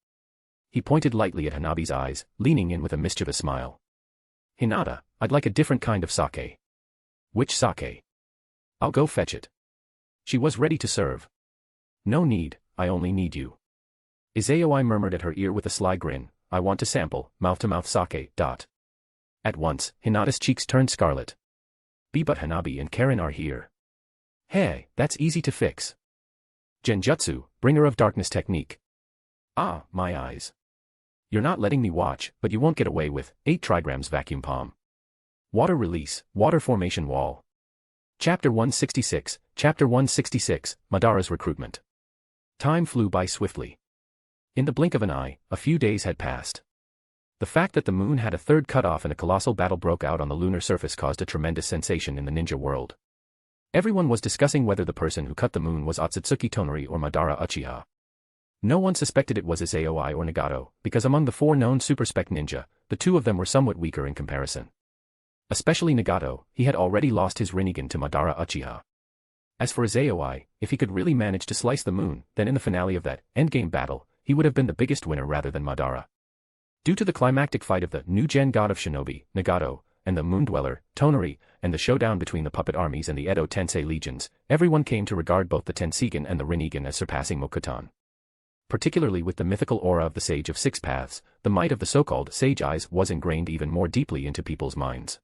He pointed lightly at Hanabi's eyes, leaning in with a mischievous smile. Hinata, I'd like a different kind of sake. Which sake? I'll go fetch it. She was ready to serve. No need, I only need you. Izayoi murmured at her ear with a sly grin, I want to sample, mouth-to-mouth sake. At once, Hinata's cheeks turned scarlet. But Hanabi and Karen are here. Hey, that's easy to fix. Genjutsu, bringer of darkness technique. Ah, my eyes. You're not letting me watch, but you won't get away with 8 trigrams vacuum palm. Water release, water formation wall. Chapter 166, Madara's recruitment. Time flew by swiftly. In the blink of an eye, a few days had passed. The fact that the moon had a third cut-off and a colossal battle broke out on the lunar surface caused a tremendous sensation in the ninja world. Everyone was discussing whether the person who cut the moon was Ōtsutsuki Toneri or Madara Uchiha. No one suspected it was Izayoi or Nagato, because among the 4 known super-spec ninja, the 2 of them were somewhat weaker in comparison. Especially Nagato, he had already lost his Rinnegan to Madara Uchiha. As for Izayoi, if he could really manage to slice the moon, then in the finale of that endgame battle, he would have been the biggest winner rather than Madara. Due to the climactic fight of the new-gen god of shinobi, Nagato, and the moon dweller, Tonory, and the showdown between the puppet armies and the Edo Tensei legions, everyone came to regard both the Tensigan and the Rinnegan as surpassing Mokutan. Particularly with the mythical aura of the Sage of Six Paths, the might of the so-called Sage Eyes was ingrained even more deeply into people's minds.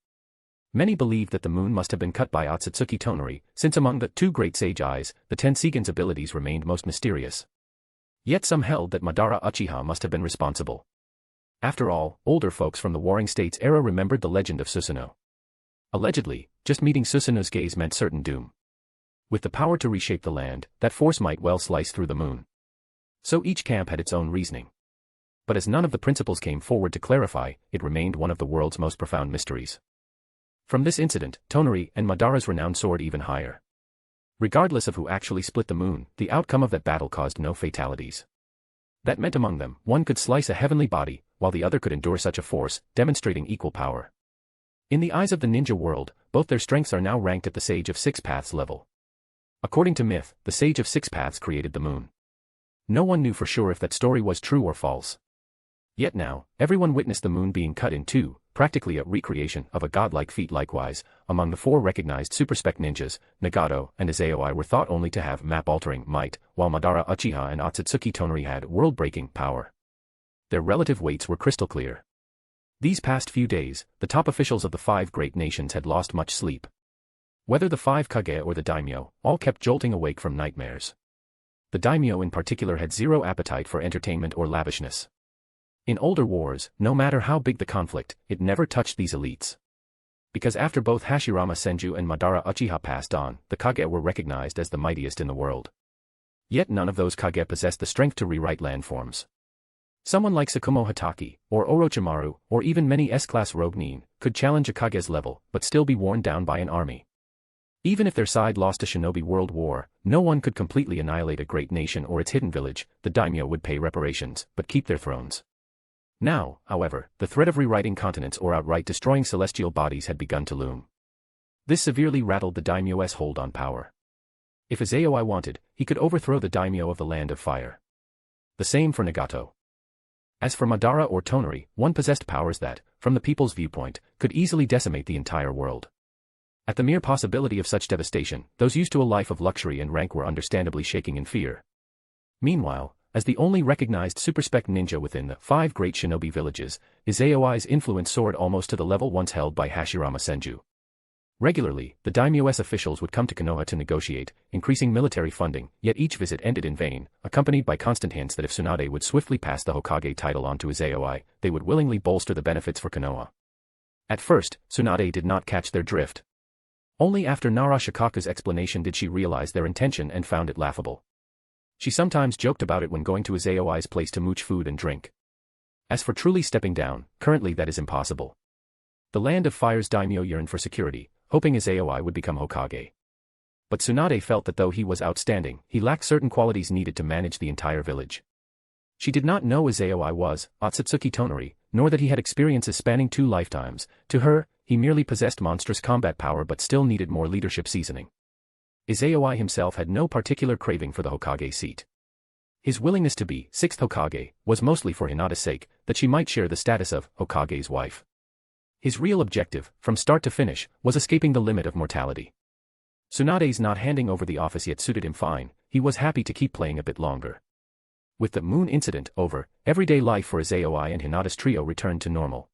Many believed that the moon must have been cut by Ōtsutsuki Toneri, since among the 2 great Sage Eyes, the Tensigan's abilities remained most mysterious. Yet some held that Madara Uchiha must have been responsible. After all, older folks from the Warring States era remembered the legend of Susanoo. Allegedly, just meeting Susanoo's gaze meant certain doom. With the power to reshape the land, that force might well slice through the moon. So each camp had its own reasoning. But as none of the principals came forward to clarify, it remained one of the world's most profound mysteries. From this incident, Tonory and Madara's renown soared even higher. Regardless of who actually split the moon, the outcome of that battle caused no fatalities. That meant among them, one could slice a heavenly body, while the other could endure such a force, demonstrating equal power. In the eyes of the ninja world, both their strengths are now ranked at the Sage of Six Paths level. According to myth, the Sage of Six Paths created the moon. No one knew for sure if that story was true or false. Yet now, everyone witnessed the moon being cut in 2, practically a recreation of a godlike feat. Likewise, among the 4 recognized super-spec ninjas, Nagato and Izayoi were thought only to have map-altering might, while Madara Uchiha and Ōtsutsuki Toneri had world-breaking power. Their relative weights were crystal clear. These past few days, the top officials of the 5 great nations had lost much sleep. Whether the 5 Kage or the daimyo, all kept jolting awake from nightmares. The daimyo in particular had zero appetite for entertainment or lavishness. In older wars, no matter how big the conflict, it never touched these elites. Because after both Hashirama Senju and Madara Uchiha passed on, the Kage were recognized as the mightiest in the world. Yet none of those Kage possessed the strength to rewrite landforms. Someone like Tsukumo Hatake, or Orochimaru, or even many S-class rogue nin, could challenge a Kage's level, but still be worn down by an army. Even if their side lost a shinobi world war, no one could completely annihilate a great nation or its hidden village. The daimyo would pay reparations, but keep their thrones. Now, however, the threat of rewriting continents or outright destroying celestial bodies had begun to loom. This severely rattled the daimyo's hold on power. If Izayoi wanted, he could overthrow the daimyo of the Land of Fire. The same for Nagato. As for Madara or Tonory, one possessed powers that, from the people's viewpoint, could easily decimate the entire world. At the mere possibility of such devastation, those used to a life of luxury and rank were understandably shaking in fear. Meanwhile, as the only recognized super-spec ninja within the 5 great shinobi villages, Izayoi's influence soared almost to the level once held by Hashirama Senju. Regularly, the daimyo's officials would come to Konoha to negotiate, increasing military funding, yet each visit ended in vain, accompanied by constant hints that if Tsunade would swiftly pass the Hokage title on to Izayoi, they would willingly bolster the benefits for Konoha. At first, Tsunade did not catch their drift. Only after Nara Shikaka's explanation did she realize their intention and found it laughable. She sometimes joked about it when going to Izayoi's place to mooch food and drink. As for truly stepping down, currently that is impossible. The Land of Fire's daimyo yearned for security, hoping Izayoi would become Hokage. But Tsunade felt that though he was outstanding, he lacked certain qualities needed to manage the entire village. She did not know Izayoi was Ōtsutsuki Toneri, nor that he had experiences spanning 2 lifetimes. To her, he merely possessed monstrous combat power but still needed more leadership seasoning. Izayoi himself had no particular craving for the Hokage seat. His willingness to be 6th Hokage was mostly for Hinata's sake, that she might share the status of Hokage's wife. His real objective, from start to finish, was escaping the limit of mortality. Tsunade's not handing over the office yet suited him fine, he was happy to keep playing a bit longer. With the moon incident over, everyday life for Izayoi and Hinata's trio returned to normal.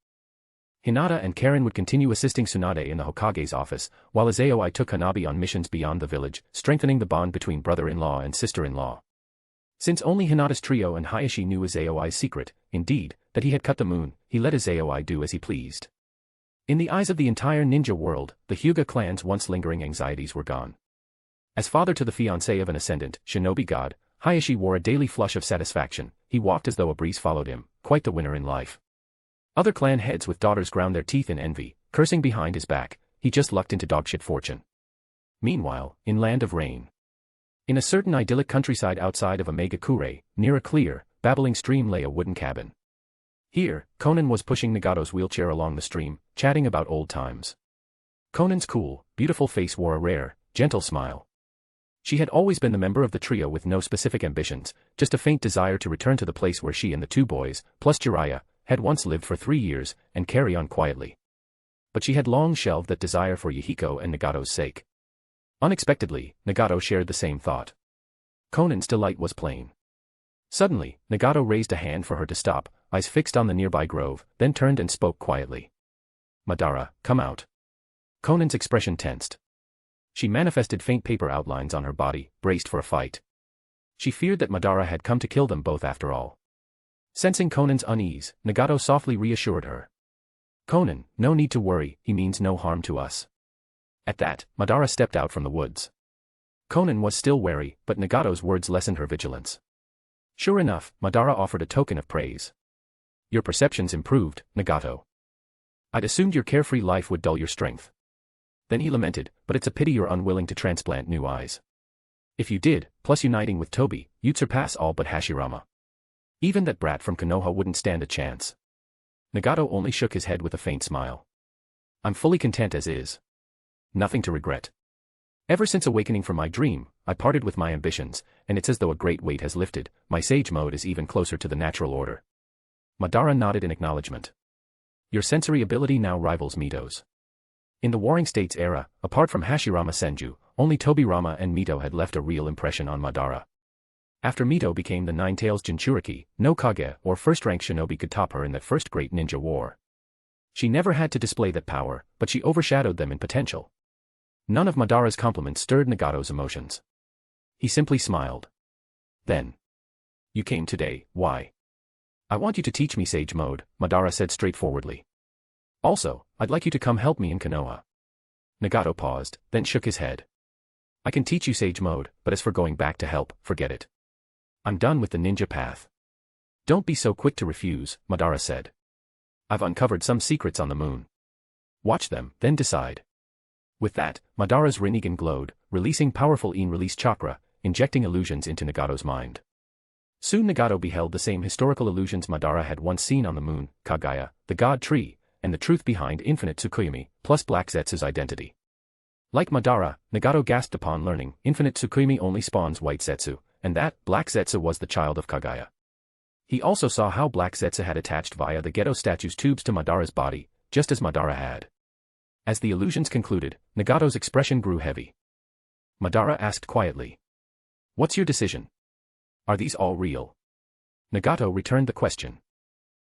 Hinata and Karen would continue assisting Tsunade in the Hokage's office, while Izayoi took Hanabi on missions beyond the village, strengthening the bond between brother-in-law and sister-in-law. Since only Hinata's trio and Hayashi knew Izayoi's secret, indeed, that he had cut the moon, he let Izayoi do as he pleased. In the eyes of the entire ninja world, the Hyuga clan's once lingering anxieties were gone. As father to the fiancé of an ascendant, shinobi god, Hayashi wore a daily flush of satisfaction. He walked as though a breeze followed him, quite the winner in life. Other clan heads with daughters ground their teeth in envy, cursing behind his back. He just lucked into dogshit fortune. Meanwhile, in Land of Rain. In a certain idyllic countryside outside of Omegakure, near a clear, babbling stream lay a wooden cabin. Here, Conan was pushing Nagato's wheelchair along the stream, chatting about old times. Conan's cool, beautiful face wore a rare, gentle smile. She had always been the member of the trio with no specific ambitions, just a faint desire to return to the place where she and the 2 boys, plus Jiraiya, had once lived for 3 years, and carry on quietly. But she had long shelved that desire for Yahiko and Nagato's sake. Unexpectedly, Nagato shared the same thought. Conan's delight was plain. Suddenly, Nagato raised a hand for her to stop, eyes fixed on the nearby grove, then turned and spoke quietly. Madara, come out. Conan's expression tensed. She manifested faint paper outlines on her body, braced for a fight. She feared that Madara had come to kill them both after all. Sensing Conan's unease, Nagato softly reassured her. Conan, no need to worry, he means no harm to us. At that, Madara stepped out from the woods. Conan was still wary, but Nagato's words lessened her vigilance. Sure enough, Madara offered a token of praise. Your perceptions improved, Nagato. I'd assumed your carefree life would dull your strength. Then he lamented, but it's a pity you're unwilling to transplant new eyes. If you did, plus uniting with Tobi, you'd surpass all but Hashirama. Even that brat from Konoha wouldn't stand a chance. Nagato only shook his head with a faint smile. I'm fully content as is. Nothing to regret. Ever since awakening from my dream, I parted with my ambitions, and it's as though a great weight has lifted. My sage mode is even closer to the natural order. Madara nodded in acknowledgement. Your sensory ability now rivals Mito's. In the Warring States era, apart from Hashirama Senju, only Tobirama and Mito had left a real impression on Madara. After Mito became the Nine-Tails Jinchuriki, no Kage or first-rank shinobi could top her in that first great ninja war. She never had to display that power, but she overshadowed them in potential. None of Madara's compliments stirred Nagato's emotions. He simply smiled. Then. You came today, why? I want you to teach me Sage Mode, Madara said straightforwardly. Also, I'd like you to come help me in Konoha. Nagato paused, then shook his head. I can teach you Sage Mode, but as for going back to help, forget it. I'm done with the ninja path. Don't be so quick to refuse, Madara said. I've uncovered some secrets on the moon. Watch them, then decide. With that, Madara's Rinnegan glowed, releasing powerful in-release chakra, injecting illusions into Nagato's mind. Soon Nagato beheld the same historical illusions Madara had once seen on the moon, Kagaya, the god tree, and the truth behind infinite Tsukuyomi, plus Black Zetsu's identity. Like Madara, Nagato gasped upon learning, infinite Tsukuyomi only spawns white Zetsu, and that, Black Zetsu was the child of Kagaya. He also saw how Black Zetsu had attached via the ghetto statue's tubes to Madara's body, just as Madara had. As the illusions concluded, Nagato's expression grew heavy. Madara asked quietly. What's your decision? Are these all real? Nagato returned the question.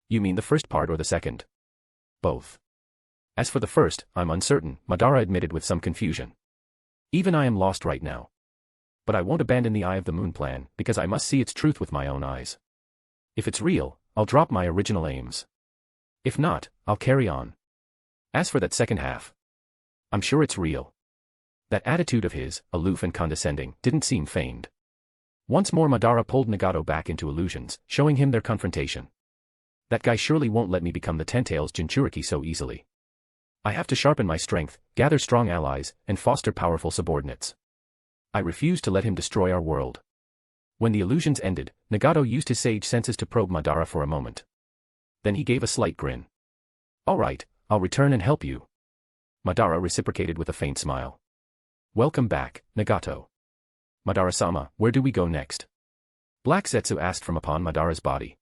You mean the first part or the second? Both. As for the first, I'm uncertain, Madara admitted with some confusion. Even I am lost right now. But I won't abandon the Eye of the Moon plan, because I must see its truth with my own eyes. If it's real, I'll drop my original aims. If not, I'll carry on. As for that second half, I'm sure it's real. That attitude of his, aloof and condescending, didn't seem feigned. Once more Madara pulled Nagato back into illusions, showing him their confrontation. That guy surely won't let me become the Ten-Tails Jinchuriki so easily. I have to sharpen my strength, gather strong allies, and foster powerful subordinates. I refuse to let him destroy our world. When the illusions ended, Nagato used his sage senses to probe Madara for a moment. Then he gave a slight grin. All right, I'll return and help you. Madara reciprocated with a faint smile. Welcome back, Nagato. Madara-sama, where do we go next? Black Zetsu asked from upon Madara's body.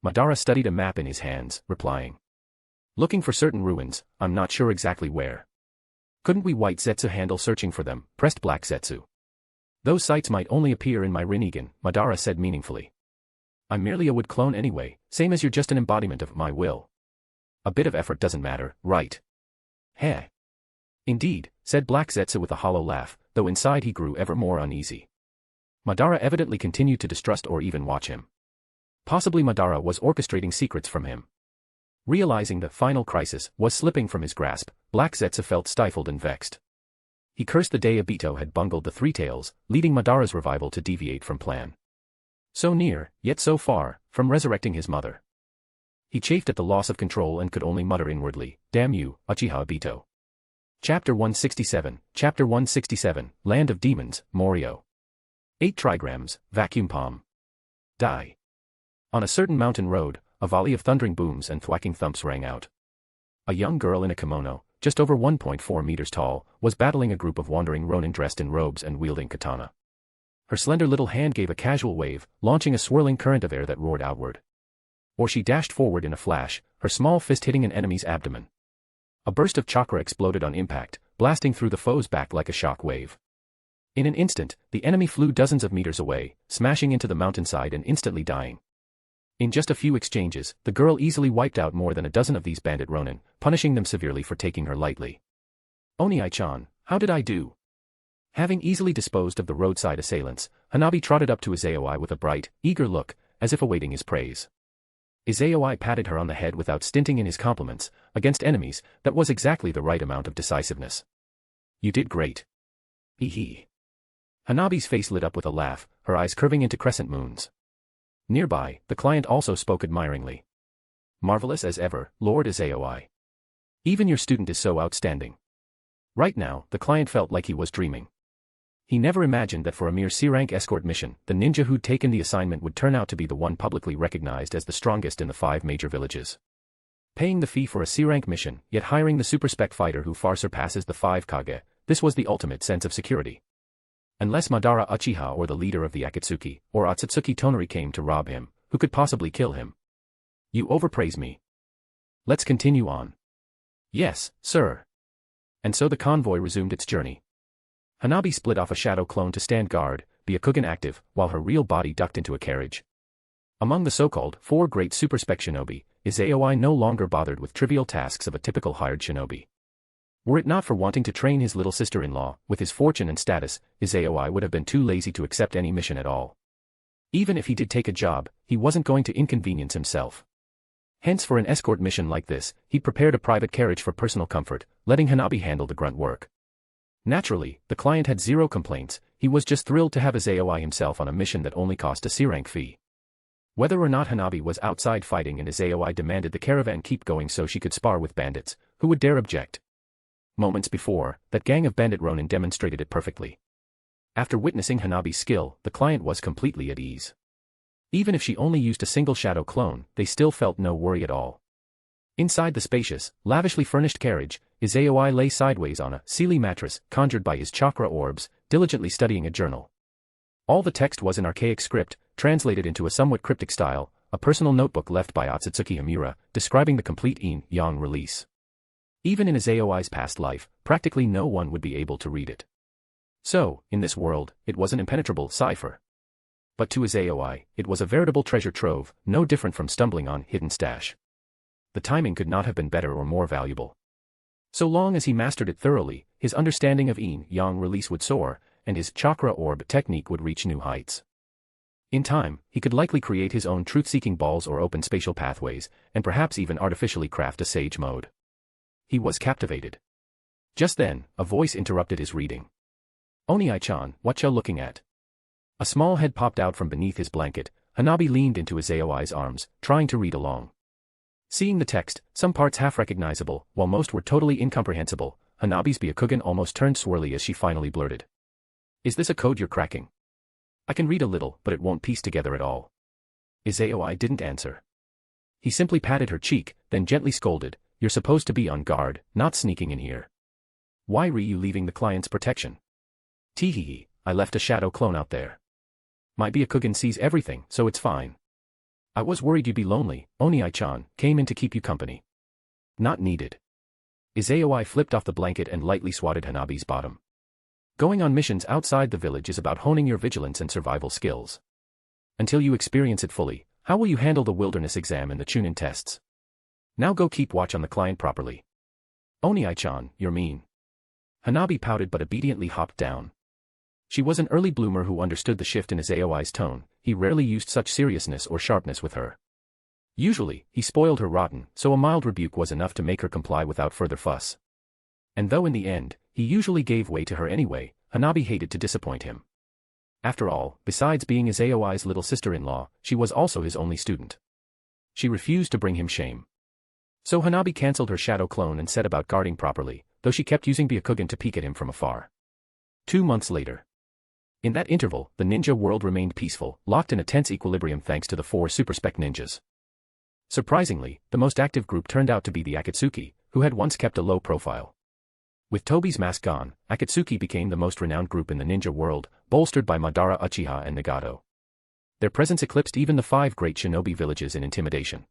Madara studied a map in his hands, replying. Looking for certain ruins, I'm not sure exactly where. Couldn't we White Zetsu handle searching for them, pressed Black Zetsu. Those sites might only appear in my Rinnegan, Madara said meaningfully. I'm merely a wood clone anyway, same as you're just an embodiment of my will. A bit of effort doesn't matter, right? Heh. Indeed, said Black Zetsu with a hollow laugh, though inside he grew ever more uneasy. Madara evidently continued to distrust or even watch him. Possibly Madara was orchestrating secrets from him. Realizing the final crisis was slipping from his grasp, Black Zetsu felt stifled and vexed. He cursed the day Obito had bungled the Three Tails, leading Madara's revival to deviate from plan. So near, yet so far, from resurrecting his mother. He chafed at the loss of control and could only mutter inwardly, damn you, Uchiha Obito. Chapter 167, Land of Demons, Morio. 8 trigrams, vacuum palm. Die. On a certain mountain road, a volley of thundering booms and thwacking thumps rang out. A young girl in a kimono, just over 1.4 meters tall, was battling a group of wandering ronin dressed in robes and wielding katana. Her slender little hand gave a casual wave, launching a swirling current of air that roared outward. Or she dashed forward in a flash, her small fist hitting an enemy's abdomen. A burst of chakra exploded on impact, blasting through the foe's back like a shock wave. In an instant, the enemy flew dozens of meters away, smashing into the mountainside and instantly dying. In just a few exchanges, the girl easily wiped out more than a dozen of these bandit ronin, punishing them severely for taking her lightly. Oni-chan, how did I do? Having easily disposed of the roadside assailants, Hanabi trotted up to Izayoi with a bright, eager look, as if awaiting his praise. Izayoi patted her on the head without stinting in his compliments. Against enemies, that was exactly the right amount of decisiveness. You did great. Hee hee. Hanabi's face lit up with a laugh, her eyes curving into crescent moons. Nearby, the client also spoke admiringly. Marvelous as ever, Lord Izayoi. Even your student is so outstanding. Right now, the client felt like he was dreaming. He never imagined that for a mere C-rank escort mission, the ninja who'd taken the assignment would turn out to be the one publicly recognized as the strongest in the 5 major villages. Paying the fee for a C-rank mission, yet hiring the super-spec fighter who far surpasses the 5 Kage, this was the ultimate sense of security. Unless Madara Uchiha or the leader of the Akatsuki, or Ōtsutsuki Toneri came to rob him, who could possibly kill him? You overpraise me. Let's continue on. Yes, sir. And so the convoy resumed its journey. Hanabi split off a shadow clone to stand guard, Byakugan active, while her real body ducked into a carriage. Among the so-called 4 great super-spec shinobi, Izayoi no longer bothered with trivial tasks of a typical hired shinobi. Were it not for wanting to train his little sister-in-law, with his fortune and status, Izayoi would have been too lazy to accept any mission at all. Even if he did take a job, he wasn't going to inconvenience himself. Hence for an escort mission like this, he'd prepared a private carriage for personal comfort, letting Hanabi handle the grunt work. Naturally, the client had zero complaints, he was just thrilled to have Izayoi himself on a mission that only cost a C-rank fee. Whether or not Hanabi was outside fighting and Izayoi demanded the caravan keep going so she could spar with bandits, who would dare object? Moments before, that gang of bandit ronin demonstrated it perfectly. After witnessing Hanabi's skill, the client was completely at ease. Even if she only used a single shadow clone, they still felt no worry at all. Inside the spacious, lavishly furnished carriage, Izayoi lay sideways on a Sealy mattress, conjured by his chakra orbs, diligently studying a journal. All the text was in archaic script, translated into a somewhat cryptic style, a personal notebook left by Ōtsutsuki Hamura, describing the complete yin-yang release. Even in Izayoi's past life, practically no one would be able to read it. So, in this world, it was an impenetrable cipher. But to Izayoi, it was a veritable treasure trove, no different from stumbling on hidden stash. The timing could not have been better or more valuable. So long as he mastered it thoroughly, his understanding of yin-yang release would soar, and his chakra orb technique would reach new heights. In time, he could likely create his own truth-seeking balls or open spatial pathways, and perhaps even artificially craft a sage mode. He was captivated. Just then, a voice interrupted his reading. "Oni-chan, what you looking at?" A small head popped out from beneath his blanket. Hanabi leaned into Izayoi's arms, trying to read along. Seeing the text, some parts half-recognizable, while most were totally incomprehensible, Hanabi's Byakugan almost turned swirly as she finally blurted. "Is this a code you're cracking?" "I can read a little, but it won't piece together at all." Izayoi didn't answer. He simply patted her cheek, then gently scolded, "You're supposed to be on guard, not sneaking in here. Why were you leaving the client's protection?" "Teehee, I left a shadow clone out there. My Byakugan sees everything, so it's fine. I was worried you'd be lonely. Oni-chan came in to keep you company." "Not needed." Izayoi flipped off the blanket and lightly swatted Hanabi's bottom. "Going on missions outside the village is about honing your vigilance and survival skills. Until you experience it fully, how will you handle the wilderness exam and the Chunin tests? Now go keep watch on the client properly." "Oni-chan, you're mean." Hanabi pouted but obediently hopped down. She was an early bloomer who understood the shift in Izayoi's tone. He rarely used such seriousness or sharpness with her. Usually, he spoiled her rotten, so a mild rebuke was enough to make her comply without further fuss. And though in the end, he usually gave way to her anyway, Hanabi hated to disappoint him. After all, besides being Izayoi's little sister-in-law, she was also his only student. She refused to bring him shame. So Hanabi cancelled her shadow clone and set about guarding properly, though she kept using Byakugan to peek at him from afar. 2 months later. In that interval, the ninja world remained peaceful, locked in a tense equilibrium thanks to the 4 super-spec ninjas. Surprisingly, the most active group turned out to be the Akatsuki, who had once kept a low profile. With Tobi's mask gone, Akatsuki became the most renowned group in the ninja world, bolstered by Madara, Uchiha and Nagato. Their presence eclipsed even the 5 great shinobi villages in intimidation.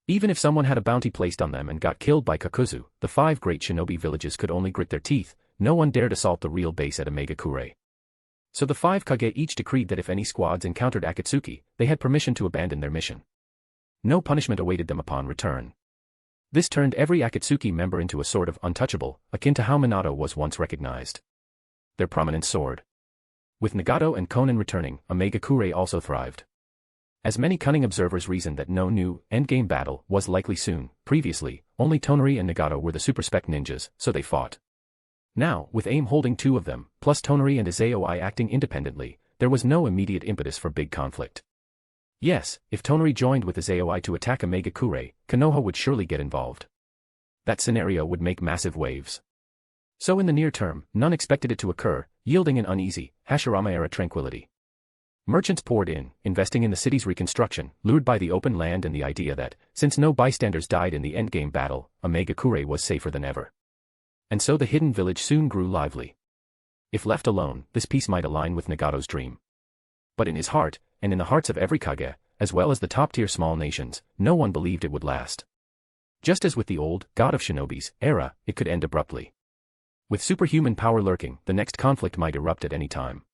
Even if someone had a bounty placed on them and got killed by Kakuzu, the 5 great shinobi villages could only grit their teeth. No one dared assault the real base at Omegakure. So the 5 Kage each decreed that if any squads encountered Akatsuki, they had permission to abandon their mission. No punishment awaited them upon return. This turned every Akatsuki member into a sort of untouchable, akin to how Minato was once recognized. Their prominence soared. With Nagato and Konan returning, Omegakure also thrived. As many cunning observers reasoned that no new, endgame battle was likely soon. Previously, only Tonory and Nagato were the super-spec ninjas, so they fought. Now, with AIM holding 2 of them, plus Tonory and Izayoi acting independently, there was no immediate impetus for big conflict. Yes, if Tonory joined with Izayoi to attack Omegakure, Konoha would surely get involved. That scenario would make massive waves. So in the near term, none expected it to occur, yielding an uneasy, Hashirama-era tranquility. Merchants poured in, investing in the city's reconstruction, lured by the open land and the idea that, since no bystanders died in the endgame battle, Omegakure was safer than ever. And so the hidden village soon grew lively. If left alone, this peace might align with Nagato's dream. But in his heart, and in the hearts of every Kage, as well as the top-tier small nations, no one believed it would last. Just as with the old God of Shinobi's era, it could end abruptly. With superhuman power lurking, the next conflict might erupt at any time.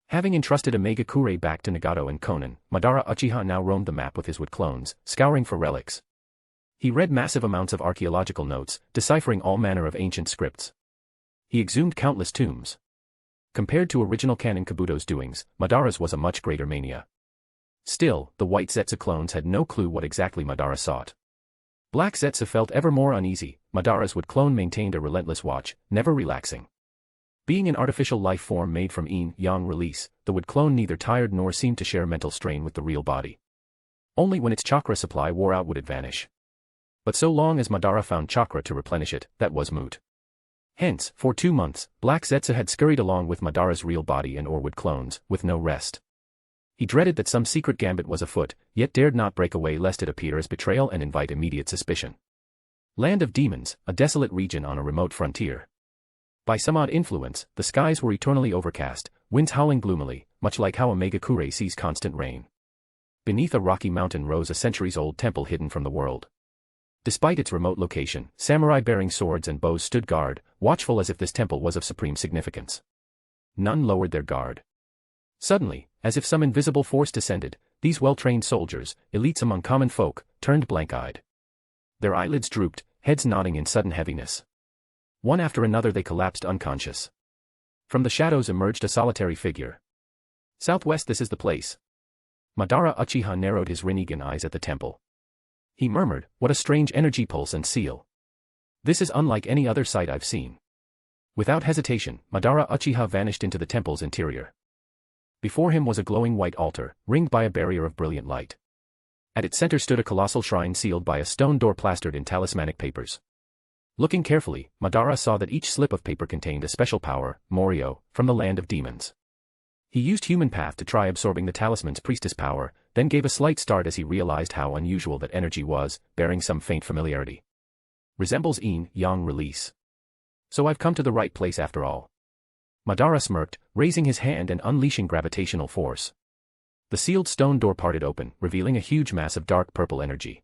Having entrusted Omegakure back to Nagato and Konan, Madara Uchiha now roamed the map with his wood clones, scouring for relics. He read massive amounts of archaeological notes, deciphering all manner of ancient scripts. He exhumed countless tombs. Compared to original canon Kabuto's doings, Madara's was a much greater mania. Still, the white Zetsu clones had no clue what exactly Madara sought. Black Zetsu felt ever more uneasy. Madara's wood clone maintained a relentless watch, never relaxing. Being an artificial life form made from yin-yang release, the wood clone neither tired nor seemed to share mental strain with the real body. Only when its chakra supply wore out would it vanish. But so long as Madara found chakra to replenish it, that was moot. Hence, for 2 months, Black Zetsu had scurried along with Madara's real body and Orwood clones, with no rest. He dreaded that some secret gambit was afoot, yet dared not break away lest it appear as betrayal and invite immediate suspicion. Land of Demons, a desolate region on a remote frontier. By some odd influence, the skies were eternally overcast, winds howling gloomily, much like how Omegakure sees constant rain. Beneath a rocky mountain rose a centuries-old temple hidden from the world. Despite its remote location, samurai bearing swords and bows stood guard, watchful as if this temple was of supreme significance. None lowered their guard. Suddenly, as if some invisible force descended, these well-trained soldiers, elites among common folk, turned blank-eyed. Their eyelids drooped, heads nodding in sudden heaviness. One after another they collapsed unconscious. From the shadows emerged a solitary figure. "Southwest, this is the place." Madara Uchiha narrowed his Rinnegan eyes at the temple. He murmured, "What a strange energy pulse and seal." This is unlike any other sight I've seen. Without hesitation, Madara Uchiha vanished into the temple's interior. Before him was a glowing white altar, ringed by a barrier of brilliant light. At its center stood a colossal shrine sealed by a stone door plastered in talismanic papers. Looking carefully, Madara saw that each slip of paper contained a special power, Morio, from the land of demons. He used human path to try absorbing the talisman's priestess power, then gave a slight start as he realized how unusual that energy was, bearing some faint familiarity. Resembles yin-yang release. So I've come to the right place after all. Madara smirked, raising his hand and unleashing gravitational force. The sealed stone door parted open, revealing a huge mass of dark purple energy.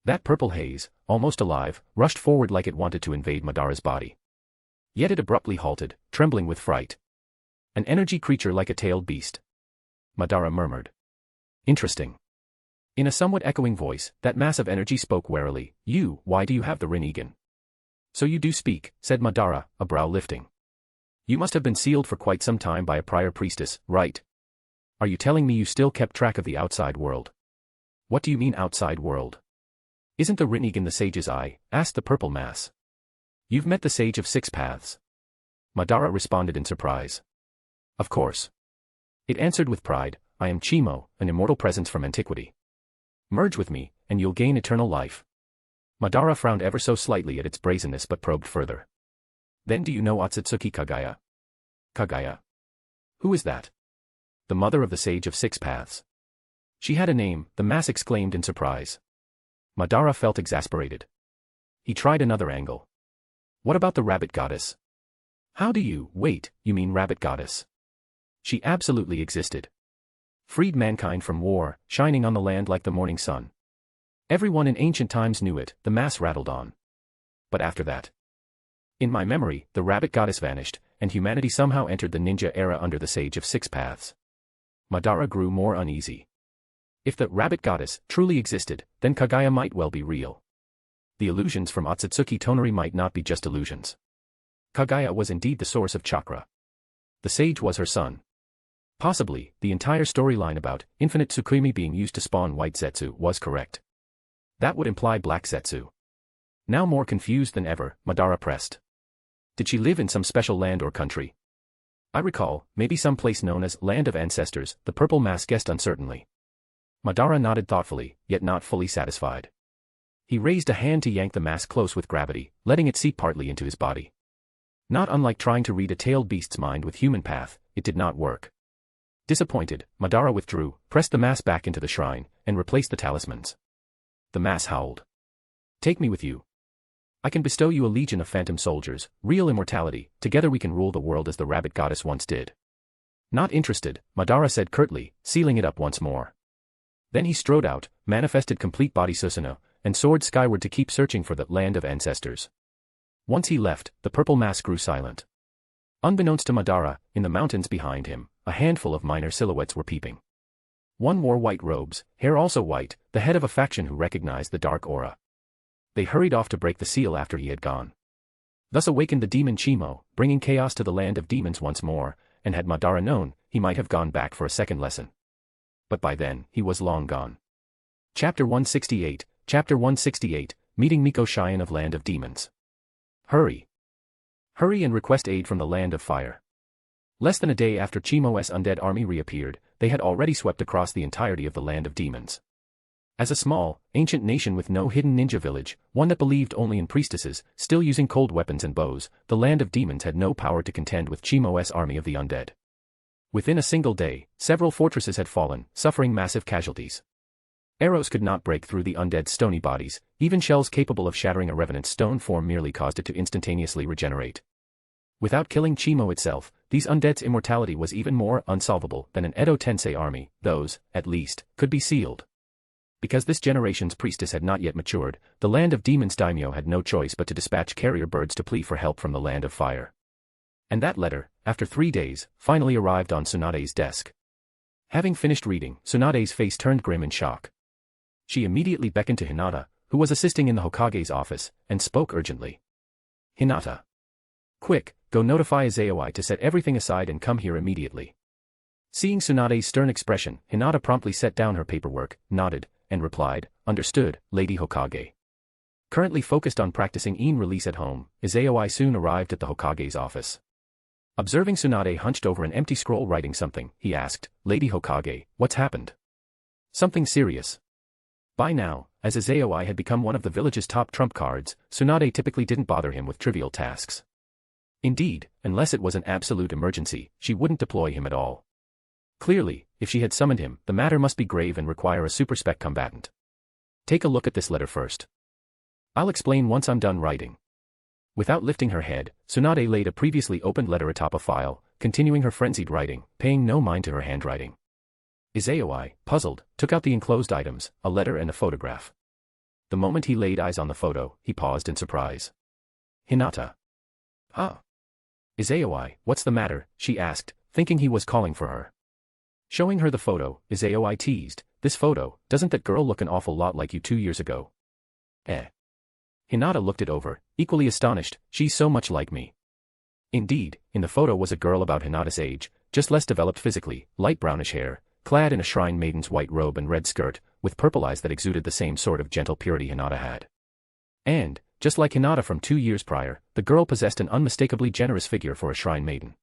That purple haze, almost alive, rushed forward like it wanted to invade Madara's body. Yet it abruptly halted, trembling with fright. An energy creature like a tailed beast. Madara murmured. Interesting. In a somewhat echoing voice, that mass of energy spoke warily. Why do you have the Rinnegan? So you do speak, said Madara, a brow lifting. You must have been sealed for quite some time by a prior priestess, right? Are you telling me you still kept track of the outside world? What do you mean outside world? Isn't the Rinnegan the sage's eye? Asked the purple mass. You've met the sage of six paths. Madara responded in surprise. Of course. It answered with pride, I am Chimo, an immortal presence from antiquity. Merge with me, and you'll gain eternal life. Madara frowned ever so slightly at its brazenness but probed further. Then do you know Ōtsutsuki Kagaya? Kagaya? Who is that? The mother of the sage of six paths. She had a name, the mass exclaimed in surprise. Madara felt exasperated. He tried another angle. What about the rabbit goddess? How do you, wait, you mean rabbit goddess? She absolutely existed. Freed mankind from war, shining on the land like the morning sun. Everyone in ancient times knew it, the mass rattled on. But after that? In my memory, the rabbit goddess vanished, and humanity somehow entered the ninja era under the sage of six paths. Madara grew more uneasy. If the rabbit goddess truly existed, then Kagaya might well be real. The illusions from Ōtsutsuki Toneri might not be just illusions. Kagaya was indeed the source of chakra. The sage was her son. Possibly, the entire storyline about infinite Tsukimi being used to spawn white Zetsu was correct. That would imply black Zetsu. Now more confused than ever, Madara pressed. Did she live in some special land or country? I recall, maybe some place known as Land of Ancestors, the purple mass guessed uncertainly. Madara nodded thoughtfully, yet not fully satisfied. He raised a hand to yank the mass close with gravity, letting it seep partly into his body. Not unlike trying to read a tailed beast's mind with human path, it did not work. Disappointed, Madara withdrew, pressed the mass back into the shrine, and replaced the talismans. The mass howled. Take me with you. I can bestow you a legion of phantom soldiers, real immortality, together we can rule the world as the rabbit goddess once did. Not interested, Madara said curtly, sealing it up once more. Then he strode out, manifested complete body Susanoo, and soared skyward to keep searching for the Land of Ancestors. Once he left, the purple mass grew silent. Unbeknownst to Madara, in the mountains behind him, a handful of minor silhouettes were peeping. One wore white robes, hair also white, the head of a faction who recognized the dark aura. They hurried off to break the seal after he had gone. Thus awakened the demon Chimo, bringing chaos to the land of demons once more, and had Madara known, he might have gone back for a second lesson. But by then, he was long gone. Chapter 168, Meeting Miko Shion of Land of Demons. Hurry. Hurry and request aid from the Land of Fire. Less than a day after Chimo's undead army reappeared, they had already swept across the entirety of the Land of Demons. As a small, ancient nation with no hidden ninja village, one that believed only in priestesses, still using cold weapons and bows, the Land of Demons had no power to contend with Chimo's army of the undead. Within a single day, several fortresses had fallen, suffering massive casualties. Arrows could not break through the undead's stony bodies, even shells capable of shattering a revenant's stone form merely caused it to instantaneously regenerate. Without killing Chimo itself, these undead's immortality was even more unsolvable than an Edo Tensei army. Those, at least, could be sealed. Because this generation's priestess had not yet matured, the Land of Demons daimyo had no choice but to dispatch carrier birds to plead for help from the Land of Fire. And that letter, after 3 days, finally arrived on Tsunade's desk. Having finished reading, Tsunade's face turned grim in shock. She immediately beckoned to Hinata, who was assisting in the Hokage's office, and spoke urgently. Hinata. Quick, go notify Izayoi to set everything aside and come here immediately. Seeing Tsunade's stern expression, Hinata promptly set down her paperwork, nodded, and replied, Understood, Lady Hokage. Currently focused on practicing een release at home, Izayoi soon arrived at the Hokage's office. Observing Tsunade hunched over an empty scroll writing something, he asked, "Lady Hokage, what's happened?" "Something serious." By now, as Izayoi had become one of the village's top trump cards, Tsunade typically didn't bother him with trivial tasks. Indeed, unless it was an absolute emergency, she wouldn't deploy him at all. Clearly, if she had summoned him, the matter must be grave and require a super-spec combatant. "Take a look at this letter first. I'll explain once I'm done writing." Without lifting her head, Tsunade laid a previously opened letter atop a file, continuing her frenzied writing, paying no mind to her handwriting. Izayoi, puzzled, took out the enclosed items, a letter and a photograph. The moment he laid eyes on the photo, he paused in surprise. "Hinata." "Ah." "Izayoi, what's the matter?" she asked, thinking he was calling for her. Showing her the photo, Izayoi teased, "This photo, doesn't that girl look an awful lot like you 2 years ago?" "Eh." Hinata looked it over, equally astonished, "She's so much like me." Indeed, in the photo was a girl about Hinata's age, just less developed physically, light brownish hair, clad in a shrine maiden's white robe and red skirt, with purple eyes that exuded the same sort of gentle purity Hinata had. And, just like Hinata from 2 years prior, the girl possessed an unmistakably generous figure for a shrine maiden.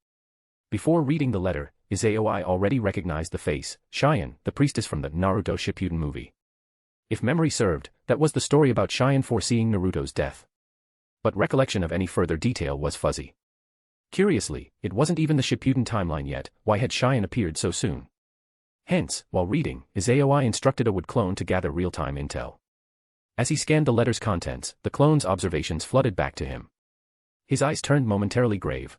Before reading the letter, Izayoi already recognized the face, Cheyenne, the priestess from the Naruto Shippuden movie. If memory served, that was the story about Cheyenne foreseeing Naruto's death. But recollection of any further detail was fuzzy. Curiously, it wasn't even the Shippuden timeline yet. Why had Cheyenne appeared so soon? Hence, while reading, Izayoi instructed a wood clone to gather real-time intel. As he scanned the letter's contents, the clone's observations flooded back to him. His eyes turned momentarily grave.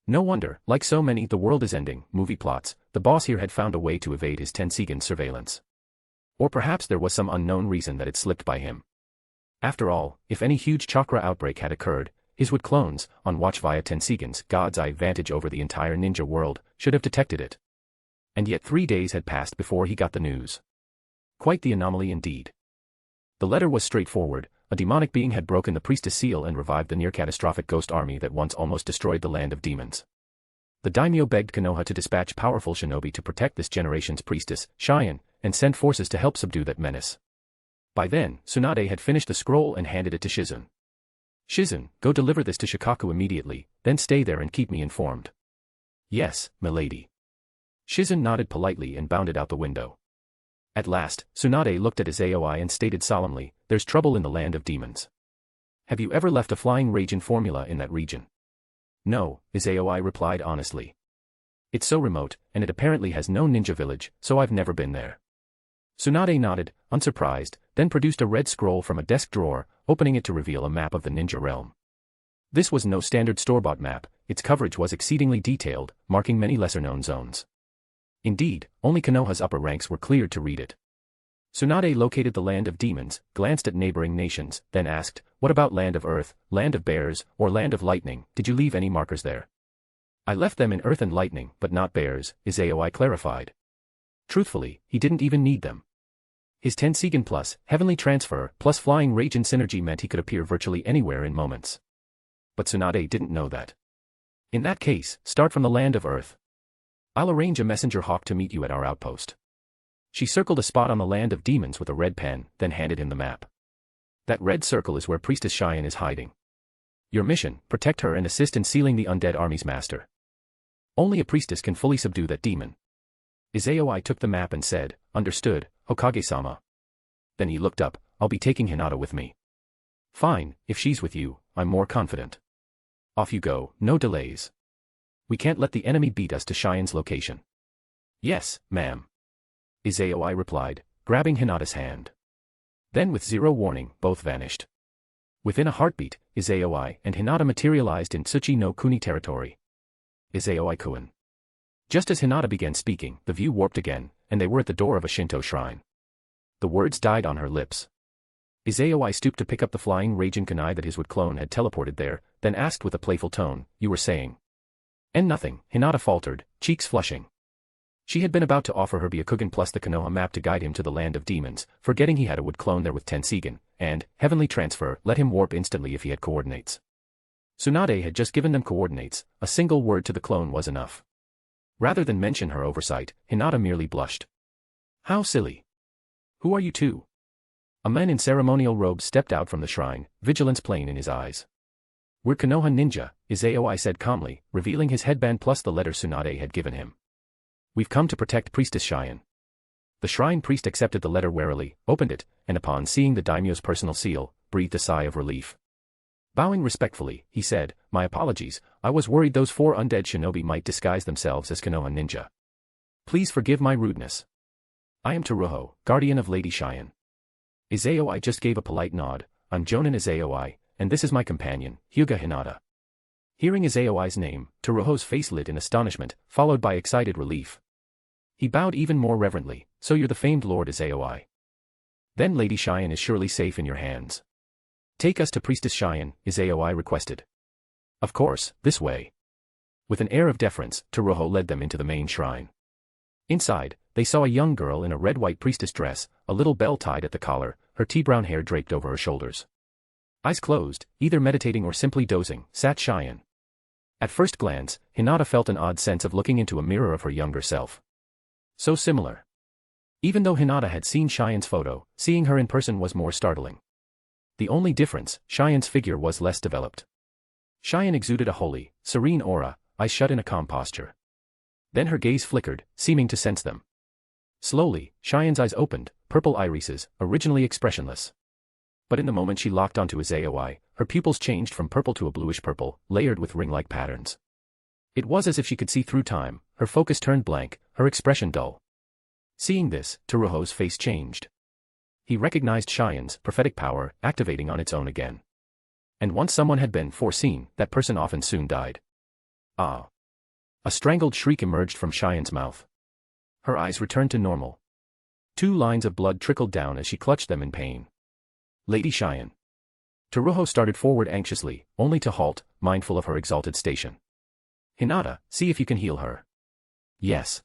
No wonder, like so many The World is Ending movie plots, the boss here had found a way to evade his Tensigen's surveillance. Or perhaps there was some unknown reason that it slipped by him. After all, if any huge chakra outbreak had occurred, his wood clones, on watch via Tensigen's God's Eye vantage over the entire ninja world, should have detected it. And yet 3 days had passed before he got the news. Quite the anomaly indeed. The letter was straightforward. A demonic being had broken the priestess seal and revived the near-catastrophic ghost army that once almost destroyed the land of demons. The daimyo begged Konoha to dispatch powerful shinobi to protect this generation's priestess, Cheyenne, and send forces to help subdue that menace. By then, Tsunade had finished the scroll and handed it to Shizun. "Shizun, go deliver this to Shikaku immediately, then stay there and keep me informed." "Yes, milady." Shizun nodded politely and bounded out the window. At last, Tsunade looked at Izayoi and stated solemnly, "There's trouble in the land of demons. Have you ever left a flying Raijin formula in that region?" "No," Izayoi replied honestly. "It's so remote, and it apparently has no ninja village, so I've never been there." Tsunade nodded, unsurprised, then produced a red scroll from a desk drawer, opening it to reveal a map of the ninja realm. This was no standard store-bought map. Its coverage was exceedingly detailed, marking many lesser-known zones. Indeed, only Konoha's upper ranks were cleared to read it. Tsunade located the land of demons, glanced at neighboring nations, then asked, "What about land of earth, land of bears, or land of lightning? Did you leave any markers there?" "I left them in earth and lightning, but not bears," Izayoi clarified. Truthfully, he didn't even need them. His Tensigen plus, heavenly transfer, plus flying Raijin synergy meant he could appear virtually anywhere in moments. But Tsunade didn't know that. "In that case, start from the land of earth. I'll arrange a messenger hawk to meet you at our outpost." She circled a spot on the land of demons with a red pen, then handed him the map. "That red circle is where Priestess Cheyenne is hiding. Your mission, protect her and assist in sealing the undead army's master. Only a priestess can fully subdue that demon." Izayoi took the map and said, "Understood, Hokage-sama." Then he looked up, "I'll be taking Hinata with me." "Fine, if she's with you, I'm more confident. Off you go, no delays. We can't let the enemy beat us to Cheyenne's location." "Yes, ma'am," Izayoi replied, grabbing Hinata's hand. Then with zero warning, both vanished. Within a heartbeat, Izayoi and Hinata materialized in Tsuchi no Kuni territory. Izayoi-kun. Just as Hinata began speaking, the view warped again, and they were at the door of a Shinto shrine. The words died on her lips. Izayoi stooped to pick up the flying Raijin kunai that his wood clone had teleported there, then asked with a playful tone, "You were saying?" "And nothing," Hinata faltered, cheeks flushing. She had been about to offer her Byakugan plus the Konoha map to guide him to the land of demons, forgetting he had a wood clone there with Tensigen, and, heavenly transfer, let him warp instantly if he had coordinates. Tsunade had just given them coordinates, a single word to the clone was enough. Rather than mention her oversight, Hinata merely blushed. "How silly. Who are you two?" A man in ceremonial robes stepped out from the shrine, vigilance plain in his eyes. "We're Konoha ninja," Izayoi said calmly, revealing his headband plus the letter Tsunade had given him. "We've come to protect Priestess Cheyenne." The shrine priest accepted the letter warily, opened it, and upon seeing the daimyo's personal seal, breathed a sigh of relief. Bowing respectfully, he said, "My apologies, I was worried those 4 undead shinobi might disguise themselves as Konoha ninja. Please forgive my rudeness. I am Teruho, guardian of Lady Cheyenne." Izayoi just gave a polite nod. "I'm Jonin Izayoi, and this is my companion, Hyuga Hinata." Hearing Izayoi's name, Teruho's face lit in astonishment, followed by excited relief. He bowed even more reverently. "So you're the famed Lord Izayoi. Then Lady Cheyenne is surely safe in your hands. Take us to Priestess Cheyenne," Izayoi requested. "Of course, this way." With an air of deference, Teruho led them into the main shrine. Inside, they saw a young girl in a red-white priestess dress, a little bell tied at the collar, her tea-brown hair draped over her shoulders. Eyes closed, either meditating or simply dozing, sat Cheyenne. At first glance, Hinata felt an odd sense of looking into a mirror of her younger self. So similar. Even though Hinata had seen Cheyenne's photo, seeing her in person was more startling. The only difference, Cheyenne's figure was less developed. Cheyenne exuded a holy, serene aura, eyes shut in a calm posture. Then her gaze flickered, seeming to sense them. Slowly, Cheyenne's eyes opened, purple irises, originally expressionless. But in the moment she locked onto Izayoi, her pupils changed from purple to a bluish purple, layered with ring-like patterns. It was as if she could see through time, her focus turned blank, her expression dull. Seeing this, Teruho's face changed. He recognized Cheyenne's prophetic power activating on its own again. And once someone had been foreseen, that person often soon died. Ah! A strangled shriek emerged from Cheyenne's mouth. Her eyes returned to normal. 2 lines of blood trickled down as she clutched them in pain. "Lady Cheyenne." Teruho started forward anxiously, only to halt, mindful of her exalted station. "Hinata, see if you can heal her." "Yes."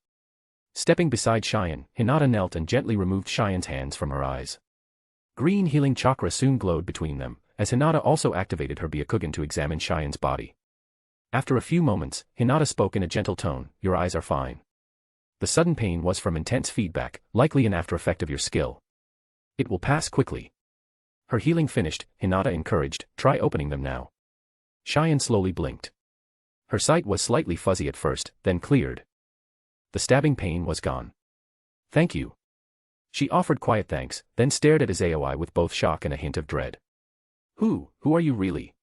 Stepping beside Cheyenne, Hinata knelt and gently removed Cheyenne's hands from her eyes. Green healing chakra soon glowed between them, as Hinata also activated her Byakugan to examine Cheyenne's body. After a few moments, Hinata spoke in a gentle tone, "Your eyes are fine. The sudden pain was from intense feedback, likely an after-effect of your skill. It will pass quickly." Her healing finished, Hinata encouraged, "Try opening them now." Cheyenne slowly blinked. Her sight was slightly fuzzy at first, then cleared. The stabbing pain was gone. "Thank you." She offered quiet thanks, then stared at Izayoi with both shock and a hint of dread. Who are you really?"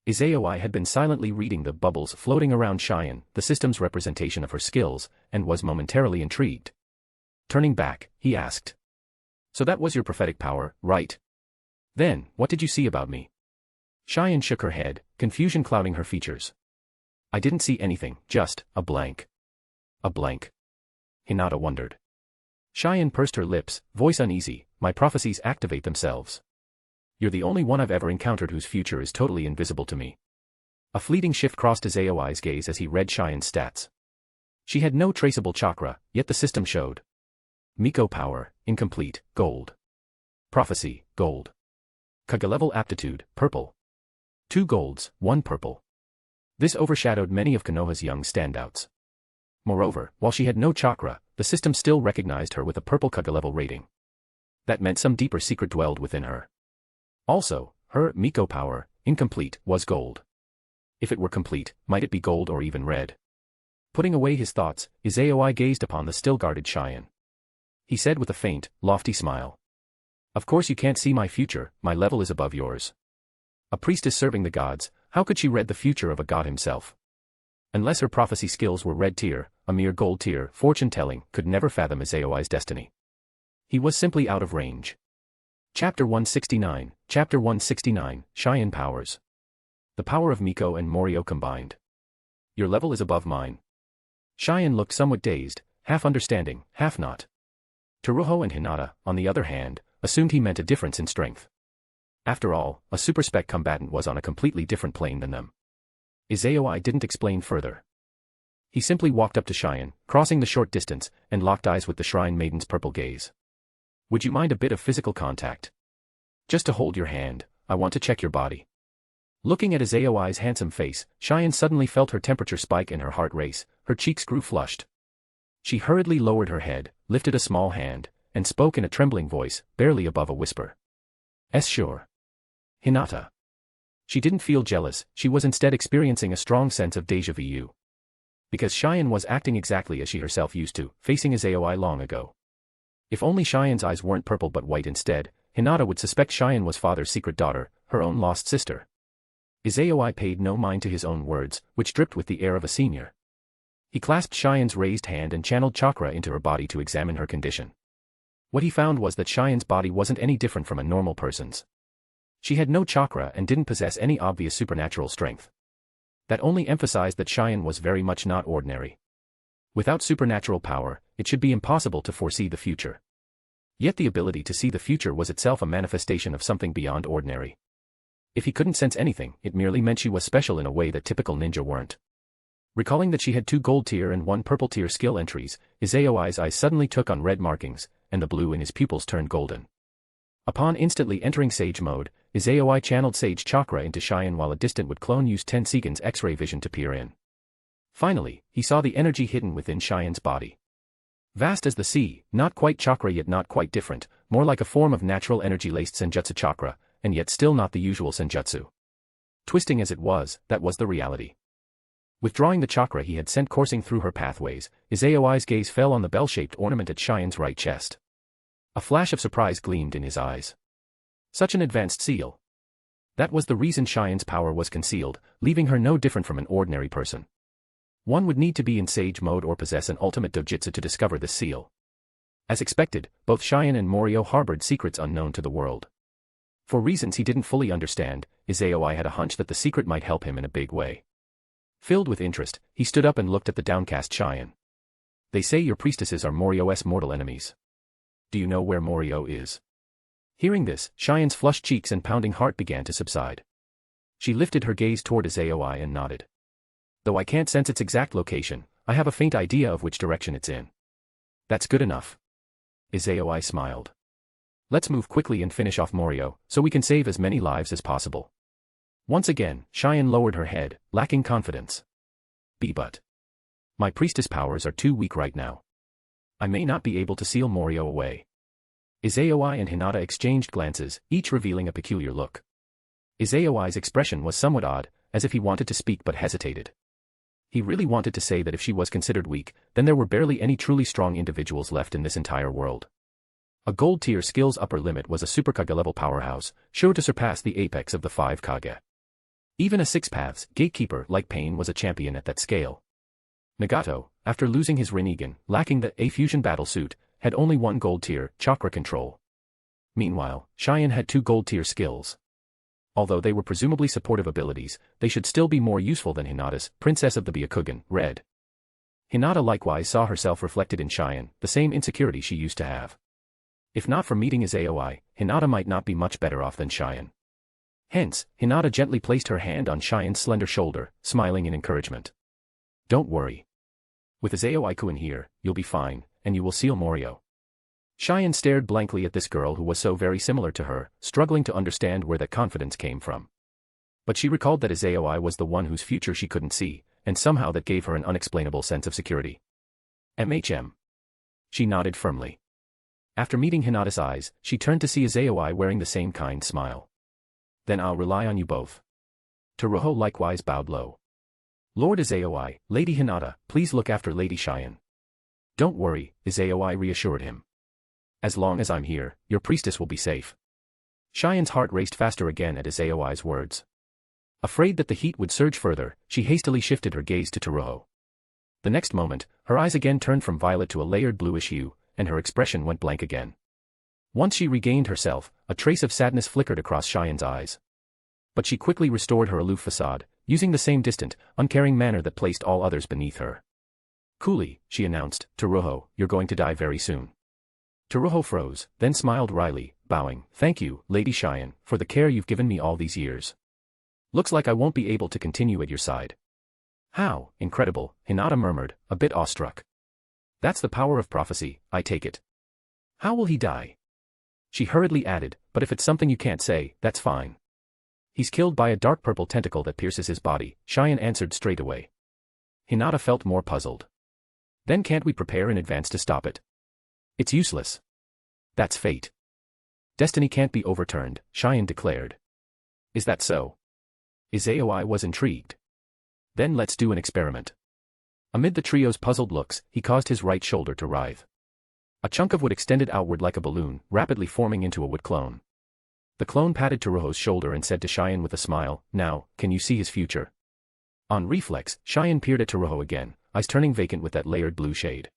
Izayoi had been silently reading the bubbles floating around Cheyenne, the system's representation of her skills, and was momentarily intrigued. Turning back, he asked. "So that was your prophetic power, right? Then, what did you see about me?" Cheyenne shook her head, confusion clouding her features. "I didn't see anything, just a blank." "A blank?" Hinata wondered. Cheyenne pursed her lips, voice uneasy, "My prophecies activate themselves. You're the only one I've ever encountered whose future is totally invisible to me." A fleeting shift crossed Izayoi's gaze as he read Cheyenne's stats. She had no traceable chakra, yet the system showed. Miko power, incomplete, gold. Prophecy, gold. Kage level aptitude, purple. 2 golds, 1 purple. This overshadowed many of Konoha's young standouts. Moreover, while she had no chakra, the system still recognized her with a purple Kage level rating. That meant some deeper secret dwelled within her. Also, her Miko power, incomplete, was gold. If it were complete, might it be gold or even red? Putting away his thoughts, Izayoi gazed upon the still-guarded Cheyenne. He said with a faint, lofty smile. "Of course you can't see my future, my level is above yours. A priestess serving the gods, how could she read the future of a god himself? Unless her prophecy skills were red tier, a mere gold tier, fortune-telling, could never fathom Izayoi's destiny. He was simply out of range." Chapter 169, Cheyenne Powers. The power of Miko and Morio combined. "Your level is above mine." Cheyenne looked somewhat dazed, half understanding, half not. Teruho and Hinata, on the other hand, assumed he meant a difference in strength. After all, a super-spec combatant was on a completely different plane than them. Izayoi didn't explain further. He simply walked up to Cheyenne, crossing the short distance, and locked eyes with the Shrine Maiden's purple gaze. "Would you mind a bit of physical contact? Just to hold your hand, I want to check your body." Looking at Izayoi's handsome face, Cheyenne suddenly felt her temperature spike and her heart race, her cheeks grew flushed. She hurriedly lowered her head, lifted a small hand, and spoke in a trembling voice, barely above a whisper. Sure. Hinata. She didn't feel jealous, she was instead experiencing a strong sense of déjà vu. Because Cheyenne was acting exactly as she herself used to, facing Izayoi long ago. If only Cheyenne's eyes weren't purple but white instead, Hinata would suspect Cheyenne was father's secret daughter, her own lost sister. Izayoi paid no mind to his own words, which dripped with the air of a senior. He clasped Cheyenne's raised hand and channeled chakra into her body to examine her condition. What he found was that Cheyenne's body wasn't any different from a normal person's. She had no chakra and didn't possess any obvious supernatural strength. That only emphasized that Cheyenne was very much not ordinary. Without supernatural power, it should be impossible to foresee the future. Yet the ability to see the future was itself a manifestation of something beyond ordinary. If he couldn't sense anything, it merely meant she was special in a way that typical ninja weren't. Recalling that she had 2 gold tier and 1 purple tier skill entries, Izayoi's eyes suddenly took on red markings, and the blue in his pupils turned golden. Upon instantly entering Sage mode, Izayoi channeled Sage Chakra into Cheyenne while a distant would clone used Tensigan's X-ray vision to peer in. Finally, he saw the energy hidden within Cheyenne's body. Vast as the sea, not quite chakra yet not quite different, more like a form of natural energy-laced Senjutsu chakra, and yet still not the usual Senjutsu. Twisting as it was, that was the reality. Withdrawing the chakra he had sent coursing through her pathways, Izayoi's gaze fell on the bell-shaped ornament at Cheyenne's right chest. A flash of surprise gleamed in his eyes. Such an advanced seal. That was the reason Cheyenne's power was concealed, leaving her no different from an ordinary person. One would need to be in Sage mode or possess an ultimate dojutsu to discover this seal. As expected, both Cheyenne and Morio harbored secrets unknown to the world. For reasons he didn't fully understand, Izayoi had a hunch that the secret might help him in a big way. Filled with interest, he stood up and looked at the downcast Cheyenne. They say your priestesses are Morio's mortal enemies. Do you know where Morio is? Hearing this, Cheyenne's flushed cheeks and pounding heart began to subside. She lifted her gaze toward Izayoi and nodded. Though I can't sense its exact location, I have a faint idea of which direction it's in. That's good enough. Izayoi smiled. Let's move quickly and finish off Morio, so we can save as many lives as possible. Once again, Cheyenne lowered her head, lacking confidence. But my priestess powers are too weak right now. I may not be able to seal Morio away. Izayoi and Hinata exchanged glances, each revealing a peculiar look. Izayoi's expression was somewhat odd, as if he wanted to speak but hesitated. He really wanted to say that if she was considered weak, then there were barely any truly strong individuals left in this entire world. A gold tier skills upper limit was a super Kage level powerhouse, sure to surpass the apex of the 5 Kage. Even a 6 paths gatekeeper like Pain was a champion at that scale. Nagato, after losing his Rinnegan, lacking the A fusion battle suit, had only 1 gold tier chakra control. Meanwhile, Cheyenne had 2 gold tier skills. Although they were presumably supportive abilities, they should still be more useful than Hinata's, Princess of the Byakugan, Red. Hinata likewise saw herself reflected in Cheyenne, the same insecurity she used to have. If not for meeting Izayoi, Hinata might not be much better off than Cheyenne. Hence, Hinata gently placed her hand on Cheyenne's slender shoulder, smiling in encouragement. Don't worry. With Izayoi-kun here, you'll be fine, and you will seal Morio. Cheyenne stared blankly at this girl who was so very similar to her, struggling to understand where that confidence came from. But she recalled that Izayoi was the one whose future she couldn't see, and somehow that gave her an unexplainable sense of security. She nodded firmly. After meeting Hinata's eyes, she turned to see Izayoi wearing the same kind smile. Then I'll rely on you both. Toruho likewise bowed low. Lord Izayoi, Lady Hinata, please look after Lady Cheyenne. Don't worry, Izayoi reassured him. As long as I'm here, your priestess will be safe. Cheyenne's heart raced faster again at Izayoi's words. Afraid that the heat would surge further, she hastily shifted her gaze to Toruho. The next moment, her eyes again turned from violet to a layered bluish hue, and her expression went blank again. Once she regained herself, a trace of sadness flickered across Cheyenne's eyes. But she quickly restored her aloof facade, using the same distant, uncaring manner that placed all others beneath her. Coolly, she announced, Toruho, you're going to die very soon. Toruho froze, then smiled wryly, bowing, thank you, Lady Cheyenne, for the care you've given me all these years. Looks like I won't be able to continue at your side. How, incredible, Hinata murmured, a bit awestruck. That's the power of prophecy, I take it. How will he die? She hurriedly added, but if it's something you can't say, that's fine. He's killed by a dark purple tentacle that pierces his body, Cheyenne answered straight away. Hinata felt more puzzled. Then can't we prepare in advance to stop it? It's useless. That's fate. Destiny can't be overturned, Cheyenne declared. Is that so? Izayoi was intrigued. Then let's do an experiment. Amid the trio's puzzled looks, he caused his right shoulder to writhe. A chunk of wood extended outward like a balloon, rapidly forming into a wood clone. The clone patted Toroho's shoulder and said to Cheyenne with a smile, "Now, can you see his future?" On reflex, Cheyenne peered at Toroho again, eyes turning vacant with that layered blue shade.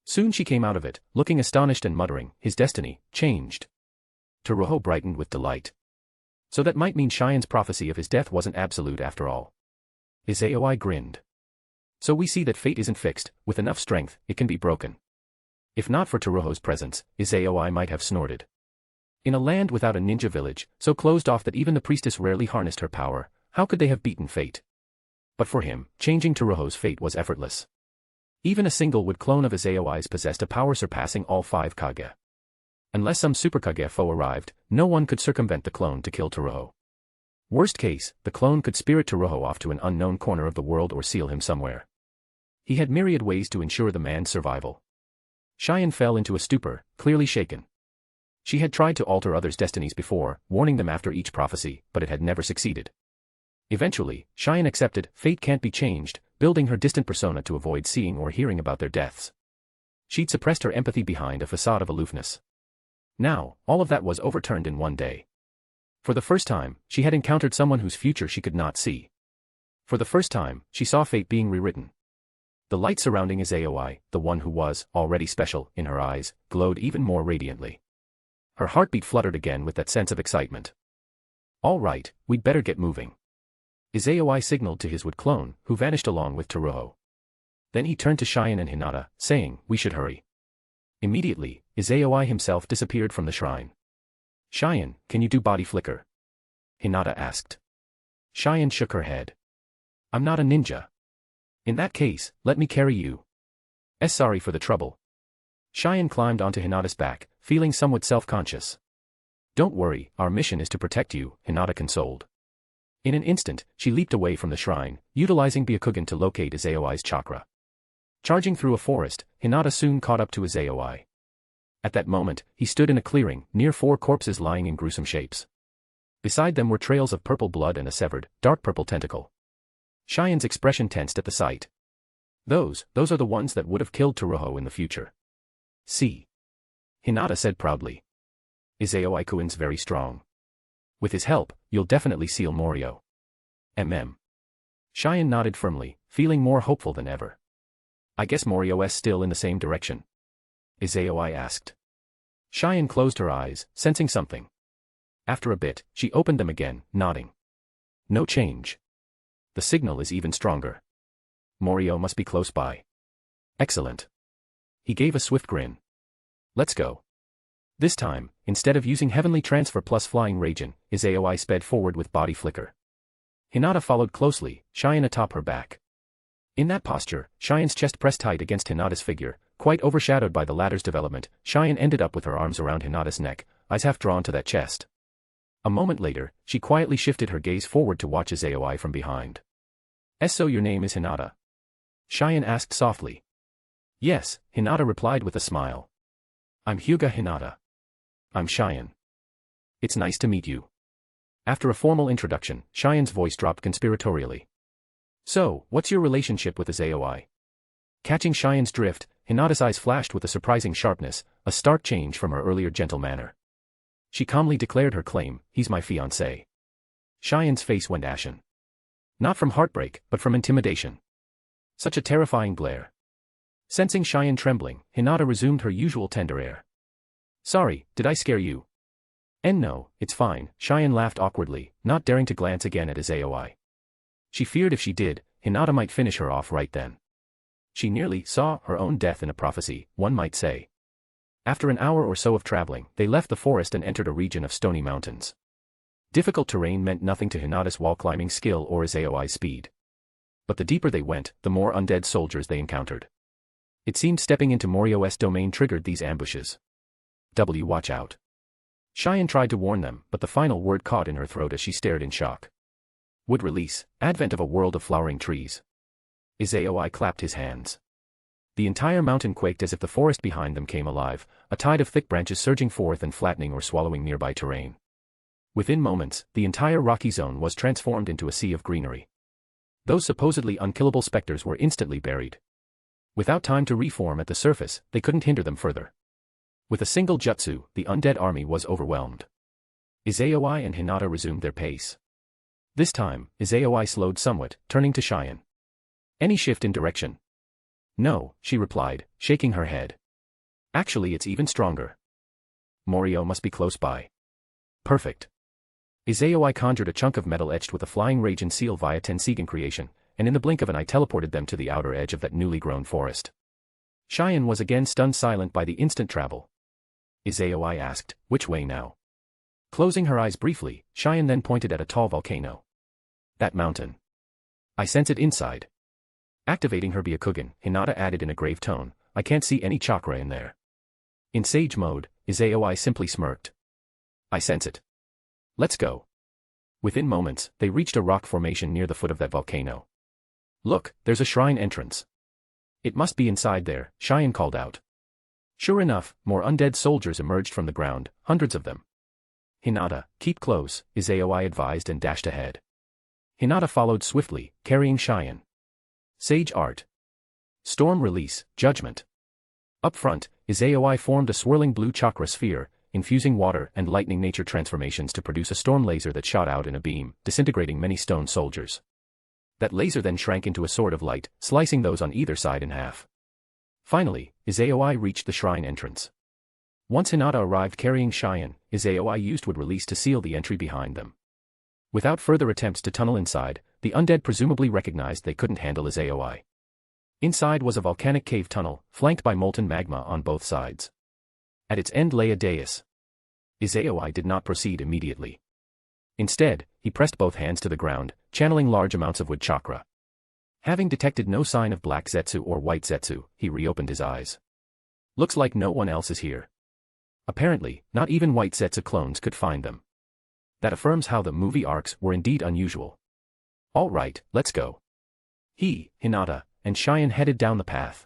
Soon she came out of it, looking astonished and muttering, "His destiny changed." Toroho brightened with delight. So that might mean Cheyenne's prophecy of his death wasn't absolute after all. Izayoi grinned. So we see that fate isn't fixed, with enough strength, it can be broken. If not for Toroho's presence, Izayoi might have snorted. In a land without a ninja village, so closed off that even the priestess rarely harnessed her power, how could they have beaten fate? But for him, changing Toroho's fate was effortless. Even a single wood clone of Izayoi's possessed a power surpassing all 5 Kage. Unless some super Kage foe arrived, no one could circumvent the clone to kill Toroho. Worst case, the clone could spirit Toroho off to an unknown corner of the world or seal him somewhere. He had myriad ways to ensure the man's survival. Cheyenne fell into a stupor, clearly shaken. She had tried to alter others' destinies before, warning them after each prophecy, but it had never succeeded. Eventually, Cheyenne accepted fate can't be changed, building her distant persona to avoid seeing or hearing about their deaths. She'd suppressed her empathy behind a facade of aloofness. Now, all of that was overturned in one day. For the first time, she had encountered someone whose future she could not see. For the first time, she saw fate being rewritten. The light surrounding Izayoi, the one who was already special in her eyes, glowed even more radiantly. Her heartbeat fluttered again with that sense of excitement. "All right, we'd better get moving." Izayoi signaled to his wood clone, who vanished along with Toroho. Then he turned to Cheyenne and Hinata, saying, "We should hurry." Immediately, Izayoi himself disappeared from the shrine. "Cheyenne, can you do body flicker?" Hinata asked. Cheyenne shook her head. "I'm not a ninja." "In that case, let me carry you." Sorry for the trouble." Cheyenne climbed onto Hinata's back, feeling somewhat self-conscious. "Don't worry, our mission is to protect you," Hinata consoled. In an instant, she leaped away from the shrine, utilizing Byakugan to locate Izayoi's chakra. Charging through a forest, Hinata soon caught up to Izayoi. At that moment, he stood in a clearing, near 4 corpses lying in gruesome shapes. Beside them were trails of purple blood and a severed, dark purple tentacle. Cheyenne's expression tensed at the sight. Those are the ones that would have killed Toroho in the future. "See," Hinata said proudly. "Izayoi-kun's very strong. With his help, you'll definitely seal Morio." Cheyenne nodded firmly, feeling more hopeful than ever. "I guess Morio's still in the same direction?" Izayoi asked. Cheyenne closed her eyes, sensing something. After a bit, she opened them again, nodding. "No change. The signal is even stronger. Morio must be close by." "Excellent." He gave a swift grin. "Let's go." This time, instead of using Heavenly Transfer plus Flying Ragin, Izayoi sped forward with Body Flicker. Hinata followed closely, Cheyenne atop her back. In that posture, Cheyenne's chest pressed tight against Hinata's figure, quite overshadowed by the latter's development. Cheyenne ended up with her arms around Hinata's neck, eyes half drawn to that chest. A moment later, she quietly shifted her gaze forward to watch Izayoi from behind. "So your name is Hinata?" Cheyenne asked softly. "Yes," Hinata replied with a smile. "I'm Hyuga Hinata." "I'm Cheyenne." "It's nice to meet you." After a formal introduction, Cheyenne's voice dropped conspiratorially. "So, what's your relationship with Izayoi?" Catching Cheyenne's drift, Hinata's eyes flashed with a surprising sharpness, a stark change from her earlier gentle manner. She calmly declared her claim, "He's my fiancé." Cheyenne's face went ashen. Not from heartbreak, but from intimidation. Such a terrifying glare. Sensing Cheyenne trembling, Hinata resumed her usual tender air. "Sorry, did I scare you?" No, it's fine," Cheyenne laughed awkwardly, not daring to glance again at Izayoi. She feared if she did, Hinata might finish her off right then. She nearly saw her own death in a prophecy, one might say. After an hour or so of traveling, they left the forest and entered a region of stony mountains. Difficult terrain meant nothing to Hinata's wall-climbing skill or Izayoi's speed. But the deeper they went, the more undead soldiers they encountered. It seemed stepping into Morio's domain triggered these ambushes. Watch out." Cheyenne tried to warn them, but the final word caught in her throat as she stared in shock. Would release, advent of a world of flowering trees. Izayoi clapped his hands. The entire mountain quaked as if the forest behind them came alive, a tide of thick branches surging forth and flattening or swallowing nearby terrain. Within moments, the entire rocky zone was transformed into a sea of greenery. Those supposedly unkillable specters were instantly buried. Without time to reform at the surface, they couldn't hinder them further. With a single jutsu, the undead army was overwhelmed. Izayoi and Hinata resumed their pace. This time, Izayoi slowed somewhat, turning to Cheyenne. Any shift in direction? No, she replied, shaking her head. Actually, it's even stronger. Morio must be close by. Perfect. Izayoi conjured a chunk of metal etched with a flying rage and seal via Tensigan creation, and in the blink of an eye teleported them to the outer edge of that newly grown forest. Cheyenne was again stunned silent by the instant travel. Izayoi asked, which way now? Closing her eyes briefly, Cheyenne then pointed at a tall volcano. That mountain. I sense it inside. Activating her Byakugan, Hinata added in a grave tone, I can't see any chakra in there. In sage mode, Izayoi simply smirked. I sense it. Let's go. Within moments, they reached a rock formation near the foot of that volcano. Look, there's a shrine entrance. It must be inside there, Cheyenne called out. Sure enough, more undead soldiers emerged from the ground, hundreds of them. Hinata, keep close, Izayoi advised and dashed ahead. Hinata followed swiftly, carrying Cheyenne. Sage Art. Storm Release, Judgment. Up front, Izayoi formed a swirling blue chakra sphere, infusing water and lightning nature transformations to produce a storm laser that shot out in a beam, disintegrating many stone soldiers. That laser then shrank into a sword of light, slicing those on either side in half. Finally, Izayoi reached the shrine entrance. Once Hinata arrived carrying Cheyenne, Izayoi used wood release to seal the entry behind them. Without further attempts to tunnel inside, the undead presumably recognized they couldn't handle Izayoi. Inside was a volcanic cave tunnel, flanked by molten magma on both sides. At its end lay a dais. Izayoi did not proceed immediately. Instead, he pressed both hands to the ground, channeling large amounts of wood chakra. Having detected no sign of black Zetsu or white Zetsu, he reopened his eyes. Looks like no one else is here. Apparently, not even white Zetsu clones could find them. That affirms how the movie arcs were indeed unusual. All right, let's go. He, Hinata, and Cheyenne headed down the path.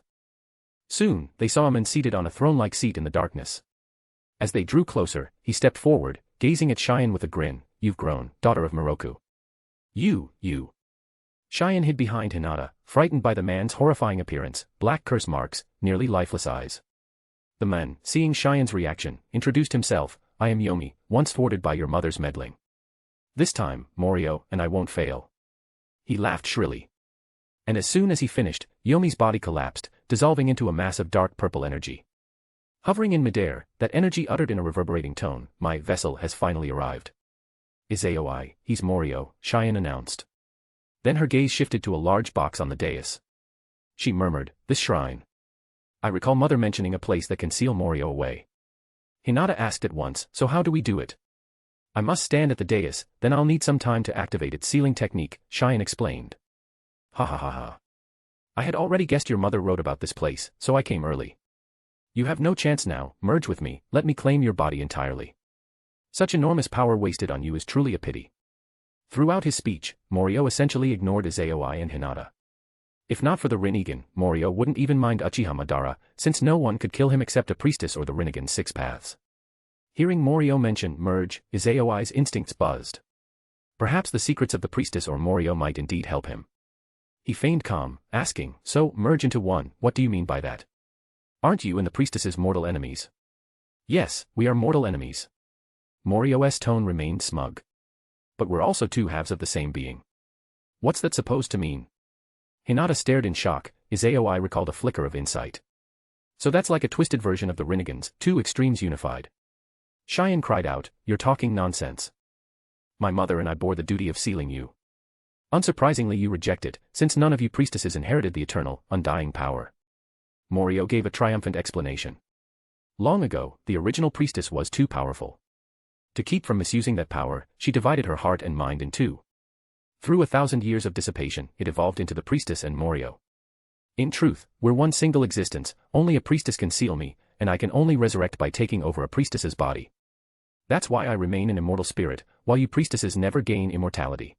Soon, they saw a man seated on a throne-like seat in the darkness. As they drew closer, he stepped forward, gazing at Cheyenne with a grin. You've grown, daughter of Moroku. You. Cheyenne hid behind Hinata, frightened by the man's horrifying appearance, black curse marks, nearly lifeless eyes. The man, seeing Cheyenne's reaction, introduced himself. I am Yomi, once thwarted by your mother's meddling. This time, Morio and I won't fail. He laughed shrilly. And as soon as he finished, Yomi's body collapsed, dissolving into a mass of dark purple energy. Hovering in midair, that energy uttered in a reverberating tone, my vessel has finally arrived. Izayoi, he's Morio, Cheyenne announced. Then her gaze shifted to a large box on the dais. She murmured, this shrine. I recall mother mentioning a place that can seal Morio away. Hinata asked at once, so how do we do it? I must stand at the dais, then I'll need some time to activate its sealing technique, Cheyenne explained. Ha ha ha ha. I had already guessed your mother wrote about this place, so I came early. You have no chance now, merge with me, let me claim your body entirely. Such enormous power wasted on you is truly a pity. Throughout his speech, Morio essentially ignored Izayoi and Hinata. If not for the Rinnegan, Morio wouldn't even mind Uchiha Madara, since no one could kill him except a priestess or the Rinnegan's 6 paths. Hearing Morio mention merge, Izayoi's instincts buzzed. Perhaps the secrets of the priestess or Morio might indeed help him. He feigned calm, asking, so, merge into one, what do you mean by that? Aren't you and the priestess's mortal enemies? Yes, we are mortal enemies. Morio's tone remained smug. But we're also two halves of the same being. What's that supposed to mean? Hinata stared in shock. Izayoi recalled a flicker of insight. So that's like a twisted version of the Rinnegans, two extremes unified. Cheyenne cried out, you're talking nonsense. My mother and I bore the duty of sealing you. Unsurprisingly you reject it, since none of you priestesses inherited the eternal, undying power. Morio gave a triumphant explanation. Long ago, the original priestess was too powerful. To keep from misusing that power, she divided her heart and mind in two. Through 1,000 years of dissipation, it evolved into the priestess and Morio. In truth, we're one single existence, only a priestess can seal me, and I can only resurrect by taking over a priestess's body. That's why I remain an immortal spirit, while you priestesses never gain immortality.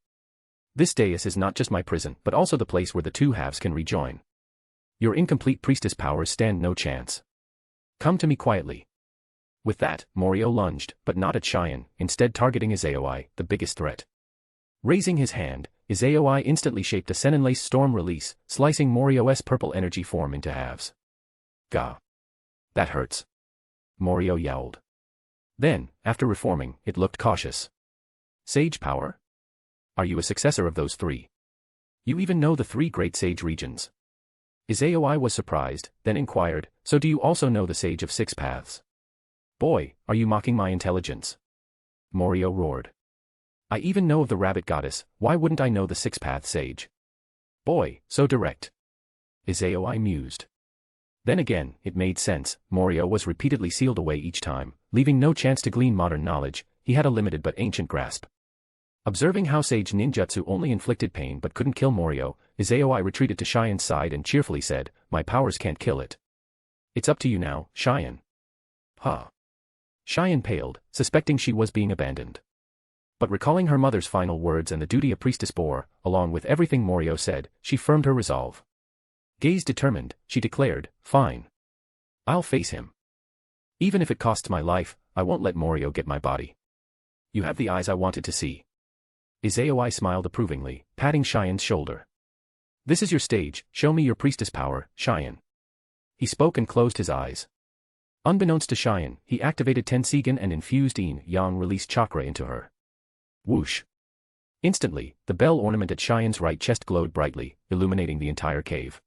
This dais is not just my prison but also the place where the two halves can rejoin. Your incomplete priestess powers stand no chance. Come to me quietly. With that, Morio lunged, but not at Cheyenne, instead targeting Izayoi, the biggest threat. Raising his hand, Izayoi instantly shaped a Senninlace storm release, slicing Morio's purple energy form into halves. Gah. That hurts. Morio yowled. Then, after reforming, it looked cautious. Sage power? Are you a successor of those three? You even know the three great sage regions. Izayoi was surprised, then inquired, so do you also know the Sage of Six Paths? Boy, are you mocking my intelligence? Morio roared. I even know of the rabbit goddess, why wouldn't I know the six-path sage? Boy, so direct. Izayoi mused. Then again, it made sense, Morio was repeatedly sealed away each time, leaving no chance to glean modern knowledge, he had a limited but ancient grasp. Observing how sage ninjutsu only inflicted pain but couldn't kill Morio, Izayoi retreated to Cheyenne's side and cheerfully said, my powers can't kill it. It's up to you now, Cheyenne. Huh. Cheyenne paled, suspecting she was being abandoned. But recalling her mother's final words and the duty a priestess bore, along with everything Morio said, she firmed her resolve. Gaze determined, she declared, fine. I'll face him. Even if it costs my life, I won't let Morio get my body. You have the eyes I wanted to see. Izayoi smiled approvingly, patting Cheyenne's shoulder. This is your stage, show me your priestess power, Cheyenne. He spoke and closed his eyes. Unbeknownst to Cheyenne, he activated Tensigen and infused Yin-Yang released chakra into her. Whoosh. Instantly, the bell ornament at Cheyenne's right chest glowed brightly, illuminating the entire cave.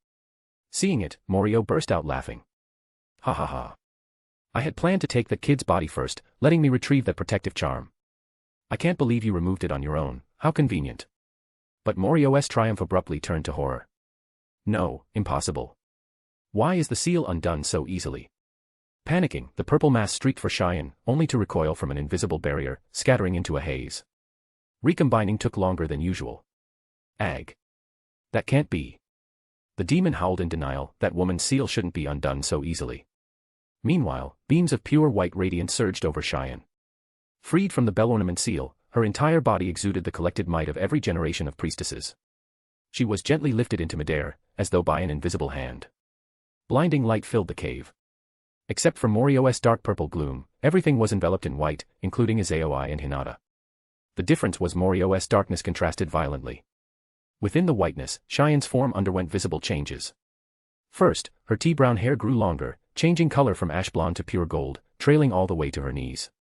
Seeing it, Morio burst out laughing. Ha ha ha. I had planned to take that kid's body first, letting me retrieve that protective charm. I can't believe you removed it on your own, how convenient. But Morio's triumph abruptly turned to horror. No, impossible. Why is the seal undone so easily? Panicking, the purple mass streaked for Cheyenne, only to recoil from an invisible barrier, scattering into a haze. Recombining took longer than usual. Ag. That can't be. The demon howled in denial, that woman's seal shouldn't be undone so easily. Meanwhile, beams of pure white radiance surged over Cheyenne. Freed from the bell ornament seal, her entire body exuded the collected might of every generation of priestesses. She was gently lifted into midair, as though by an invisible hand. Blinding light filled the cave. Except for Morio's dark purple gloom, everything was enveloped in white, including Izayoi and Hinata. The difference was Morio's darkness contrasted violently. Within the whiteness, Cheyenne's form underwent visible changes. First, her tea-brown hair grew longer, changing color from ash blonde to pure gold, trailing all the way to her knees.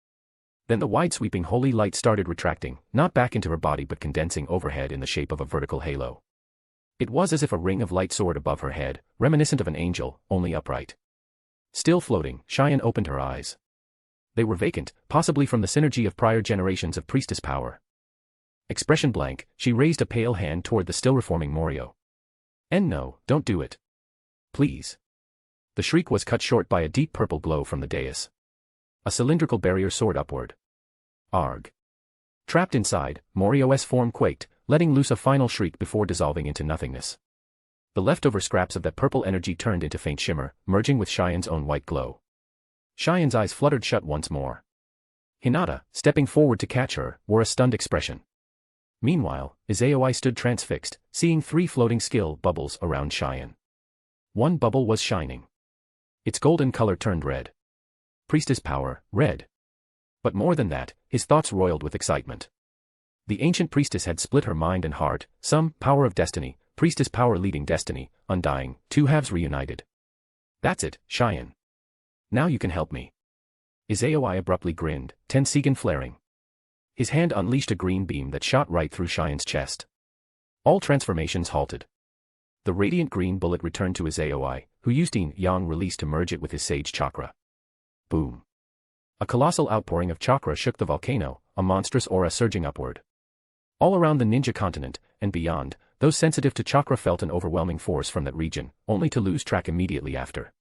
Then the wide-sweeping holy light started retracting, not back into her body but condensing overhead in the shape of a vertical halo. It was as if a ring of light soared above her head, reminiscent of an angel, only upright. Still floating, Cheyenne opened her eyes. They were vacant, possibly from the synergy of prior generations of priestess power. Expression blank, she raised a pale hand toward the still-reforming Morio. No, don't do it. Please. The shriek was cut short by a deep purple glow from the dais. A cylindrical barrier soared upward. Arg. Trapped inside, Morio's form quaked, letting loose a final shriek before dissolving into nothingness. The leftover scraps of that purple energy turned into faint shimmer, merging with Cheyenne's own white glow. Cheyenne's eyes fluttered shut once more. Hinata, stepping forward to catch her, wore a stunned expression. Meanwhile, Izayoi stood transfixed, seeing three floating skill bubbles around Cheyenne. One bubble was shining. Its golden color turned red. Priestess power, red. But more than that, his thoughts roiled with excitement. The ancient priestess had split her mind and heart, some power of destiny, priestess power leading destiny, undying, two halves reunited. That's it, Cheyenne. Now you can help me. Izayoi abruptly grinned, Tensigen flaring. His hand unleashed a green beam that shot right through Cheyenne's chest. All transformations halted. The radiant green bullet returned to Izayoi, who used Yin-Yang release to merge it with his sage chakra. Boom. A colossal outpouring of chakra shook the volcano, a monstrous aura surging upward. All around the ninja continent, and beyond, those sensitive to chakra felt an overwhelming force from that region, only to lose track immediately after.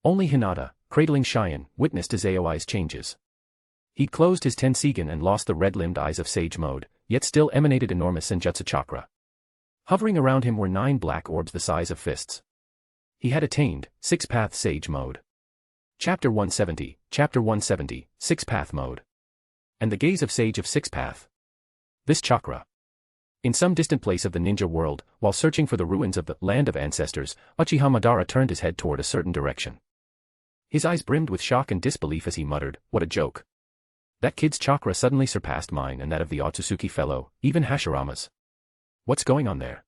Only Hinata, cradling Cheyenne, witnessed Izayoi's changes. He'd closed his Tensigen and lost the red-limbed eyes of sage mode, yet still emanated enormous senjutsu chakra. Hovering around him were 9 black orbs the size of fists. He had attained six-path sage mode. Chapter 170, Six-path mode. And the gaze of Sage of Six-path. This chakra. In some distant place of the ninja world, while searching for the ruins of the land of ancestors, Uchiha Madara turned his head toward a certain direction. His eyes brimmed with shock and disbelief as he muttered, "What a joke. That kid's chakra suddenly surpassed mine and that of the Ōtsutsuki fellow, even Hashirama's. What's going on there?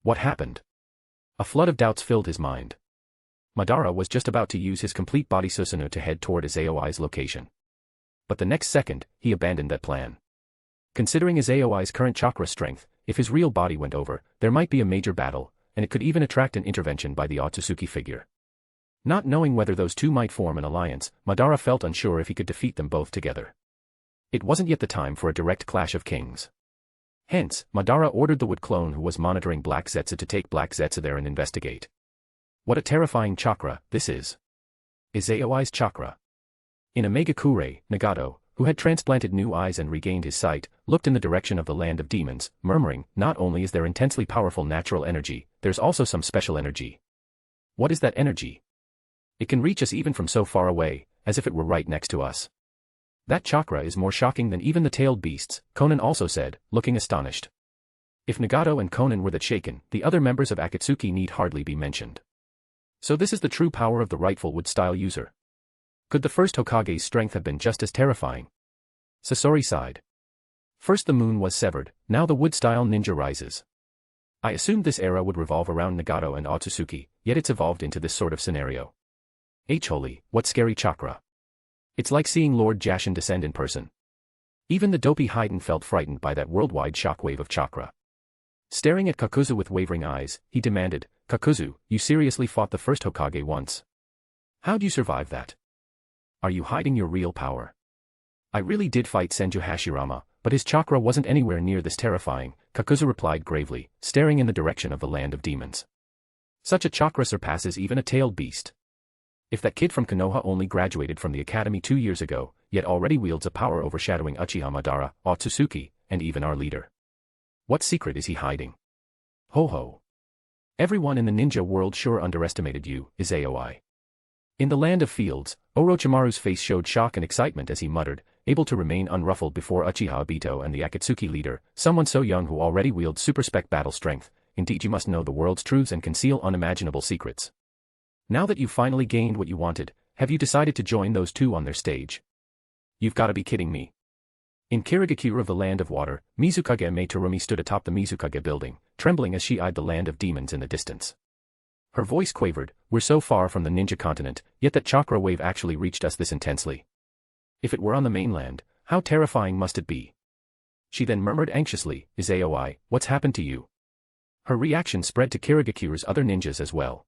What happened?" A flood of doubts filled his mind. Madara was just about to use his complete body Susanoo to head toward Izayoi's location. But the next second, he abandoned that plan. Considering Izayoi's current chakra strength, if his real body went over, there might be a major battle, and it could even attract an intervention by the Ōtsutsuki figure. Not knowing whether those two might form an alliance, Madara felt unsure if he could defeat them both together. It wasn't yet the time for a direct clash of kings. Hence, Madara ordered the wood clone who was monitoring Black Zetsu to take Black Zetsu there and investigate. What a terrifying chakra this is. Izayoi's chakra. In a Megakure, Nagato, who had transplanted new eyes and regained his sight, looked in the direction of the land of demons, murmuring, "Not only is there intensely powerful natural energy, there's also some special energy. What is that energy? It can reach us even from so far away, as if it were right next to us. That chakra is more shocking than even the tailed beasts," Konan also said, looking astonished. If Nagato and Konan were that shaken, the other members of Akatsuki need hardly be mentioned. So this is the true power of the rightful wood-style user. Could the first Hokage's strength have been just as terrifying? Sasori sighed. First the moon was severed, now the wood-style ninja rises. I assumed this era would revolve around Nagato and Ōtsutsuki, yet it's evolved into this sort of scenario. Holy, what scary chakra. It's like seeing Lord Jashin descend in person. Even the dopey Haiden felt frightened by that worldwide shockwave of chakra. Staring at Kakuzu with wavering eyes, he demanded, "Kakuzu, you seriously fought the first Hokage once. How'd you survive that? Are you hiding your real power?" "I really did fight Senju Hashirama, but his chakra wasn't anywhere near this terrifying," Kakuzu replied gravely, staring in the direction of the land of demons. "Such a chakra surpasses even a tailed beast. If that kid from Konoha only graduated from the academy 2 years ago, yet already wields a power overshadowing Uchiha Madara, Ōtsutsuki, and even our leader. What secret is he hiding? Ho ho. Everyone in the ninja world sure underestimated you, Izayoi." In the land of fields, Orochimaru's face showed shock and excitement as he muttered, able to remain unruffled before Uchiha Obito and the Akatsuki leader, someone so young who already wields super-spec battle strength. Indeed, you must know the world's truths and conceal unimaginable secrets. Now that you've finally gained what you wanted, have you decided to join those two on their stage? You've got to be kidding me. In Kirigakure of the Land of Water, Mizukage Mei Terumi stood atop the Mizukage building, trembling as she eyed the land of demons in the distance. Her voice quavered, "We're so far from the ninja continent, yet that chakra wave actually reached us this intensely. If it were on the mainland, how terrifying must it be?" She then murmured anxiously, "Izayoi, what's happened to you?" Her reaction spread to Kirigakure's other ninjas as well.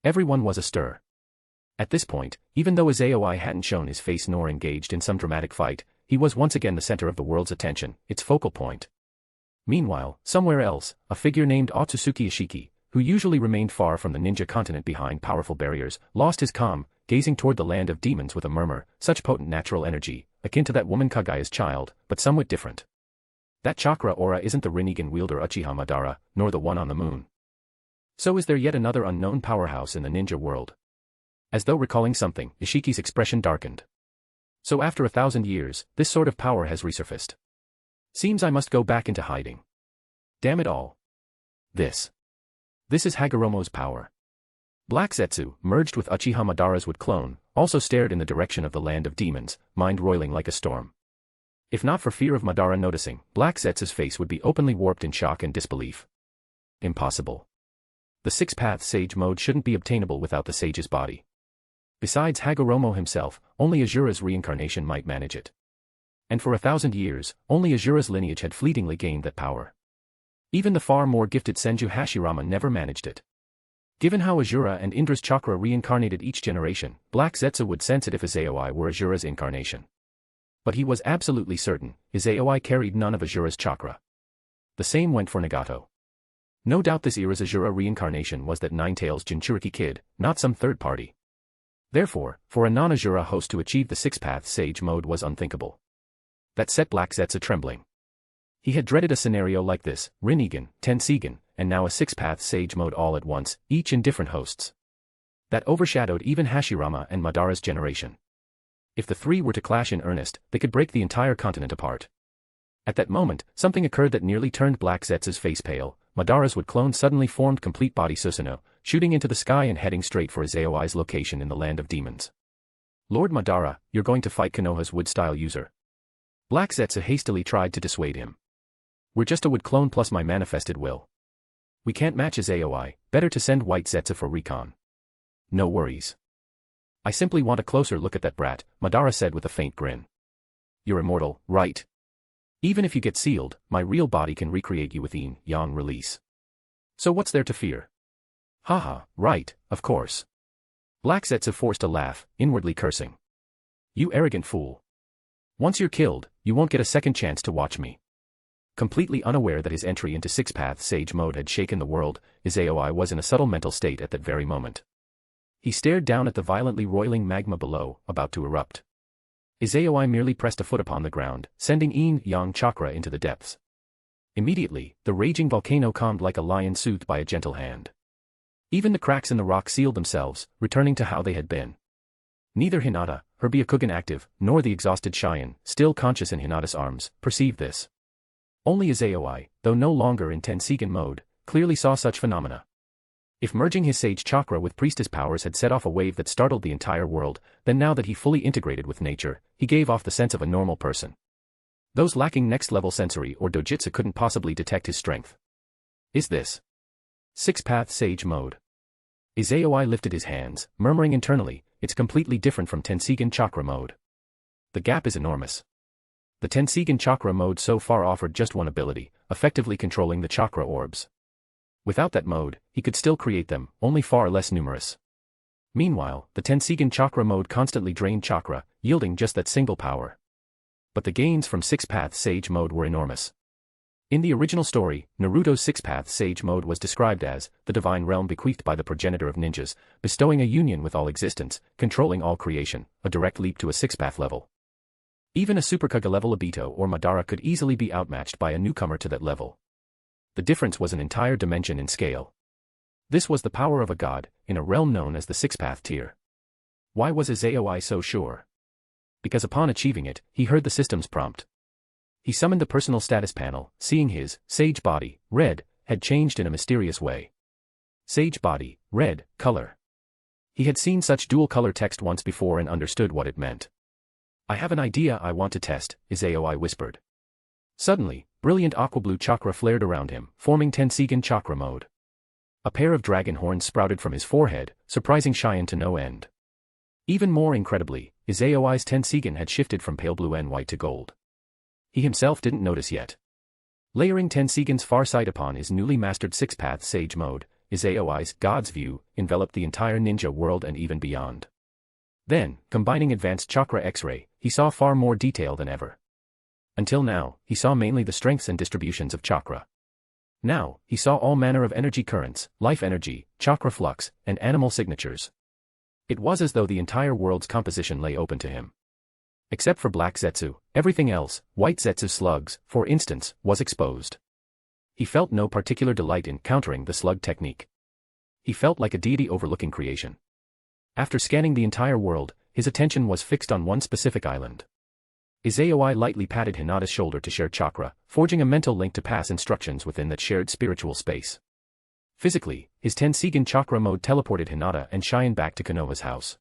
Everyone was astir. At this point, even though Izayoi hadn't shown his face nor engaged in some dramatic fight, he was once again the center of the world's attention, its focal point. Meanwhile, somewhere else, a figure named Ōtsutsuki Ishiki, who usually remained far from the ninja continent behind powerful barriers, lost his calm, gazing toward the land of demons with a murmur, "Such potent natural energy, akin to that woman Kage's child, but somewhat different. That chakra aura isn't the Rinnegan wielder Uchiha Madara, nor the one on the moon. So is there yet another unknown powerhouse in the ninja world?" As though recalling something, Ishiki's expression darkened. "So after 1,000 years, this sort of power has resurfaced. Seems I must go back into hiding. Damn it all. This is Hagoromo's power." Black Zetsu, merged with Uchiha Madara's wood clone, also stared in the direction of the land of demons, mind roiling like a storm. If not for fear of Madara noticing, Black Zetsu's face would be openly warped in shock and disbelief. Impossible. The six-path sage mode shouldn't be obtainable without the sage's body. Besides Hagoromo himself, only Azura's reincarnation might manage it. And for 1,000 years, only Azura's lineage had fleetingly gained that power. Even the far more gifted Senju Hashirama never managed it. Given how Azura and Indra's chakra reincarnated each generation, Black Zetsu would sense it if Izayoi were Azura's incarnation. But he was absolutely certain, Izayoi carried none of Azura's chakra. The same went for Nagato. No doubt this era's Azura reincarnation was that Nine-Tails Jinchuriki kid, not some third party. Therefore, for a non-Azura host to achieve the six-path sage mode was unthinkable. That set Black Zetsu trembling. He had dreaded a scenario like this, Rinnegan, Tenseigan, and now a six-path sage mode all at once, each in different hosts. That overshadowed even Hashirama and Madara's generation. If the three were to clash in earnest, they could break the entire continent apart. At that moment, something occurred that nearly turned Black Zetsu's face pale. Madara's wood clone suddenly formed complete body Susanoo, shooting into the sky and heading straight for Izayoi's location in the land of demons. Lord Madara, you're going to fight Konoha's wood-style user. Black Zetsu hastily tried to dissuade him. We're just a wood clone plus my manifested will. We can't match Izayoi, better to send White Zetsu for recon. No worries. I simply want a closer look at that brat, Madara said with a faint grin. You're immortal, right? Even if you get sealed, my real body can recreate you with yin-yang release. So what's there to fear? Haha, right, of course. Black Zetsu forced a laugh, inwardly cursing. You arrogant fool. Once you're killed, you won't get a second chance to watch me. Completely unaware that his entry into Six-Path Sage mode had shaken the world, Izayoi was in a subtle mental state at that very moment. He stared down at the violently roiling magma below, about to erupt. Izayoi merely pressed a foot upon the ground, sending yin-yang chakra into the depths. Immediately, the raging volcano calmed like a lion soothed by a gentle hand. Even the cracks in the rock sealed themselves, returning to how they had been. Neither Hinata, her Byakugan active, nor the exhausted Cheyenne, still conscious in Hinata's arms, perceived this. Only Izayoi, though no longer in Tensigen mode, clearly saw such phenomena. If merging his sage chakra with priestess powers had set off a wave that startled the entire world, then now that he fully integrated with nature, he gave off the sense of a normal person. Those lacking next-level sensory or dojutsu couldn't possibly detect his strength. Is this Six-Path Sage mode? Izayoi lifted his hands, murmuring internally, it's completely different from Tensigen chakra mode. The gap is enormous. The Tensigen chakra mode so far offered just one ability, effectively controlling the chakra orbs. Without that mode, he could still create them, only far less numerous. Meanwhile, the Tensigen chakra mode constantly drained chakra, yielding just that single power. But the gains from Six-Path Sage mode were enormous. In the original story, Naruto's Six-Path Sage mode was described as the divine realm bequeathed by the progenitor of ninjas, bestowing a union with all existence, controlling all creation, a direct leap to a six-path level. Even a Super Kage level Obito or Madara could easily be outmatched by a newcomer to that level. The difference was an entire dimension in scale. This was the power of a god, in a realm known as the Six-Path tier. Why was Izayoi so sure? Because upon achieving it, he heard the system's prompt. He summoned the personal status panel, seeing his sage body, red, had changed in a mysterious way. Sage body, red, color. He had seen such dual-color text once before and understood what it meant. I have an idea I want to test, Izayoi whispered. Suddenly, brilliant aqua-blue chakra flared around him, forming Tensigen chakra mode. A pair of dragon horns sprouted from his forehead, surprising Cheyenne to no end. Even more incredibly, Izayoi's Tensigen had shifted from pale blue and white to gold. He himself didn't notice yet. Layering Tensigen's far sight upon his newly mastered Six-Path Sage mode, Izayoi's God's View enveloped the entire ninja world and even beyond. Then, combining advanced chakra X-ray, he saw far more detail than ever. Until now, he saw mainly the strengths and distributions of chakra. Now, he saw all manner of energy currents, life energy, chakra flux, and animal signatures. It was as though the entire world's composition lay open to him. Except for Black Zetsu, everything else, White Zetsu's slugs, for instance, was exposed. He felt no particular delight in countering the slug technique. He felt like a deity overlooking creation. After scanning the entire world, his attention was fixed on one specific island. Izayoi lightly patted Hinata's shoulder to share chakra, forging a mental link to pass instructions within that shared spiritual space. Physically, his Tensigen chakra mode teleported Hinata and Cheyenne back to Konoha's house.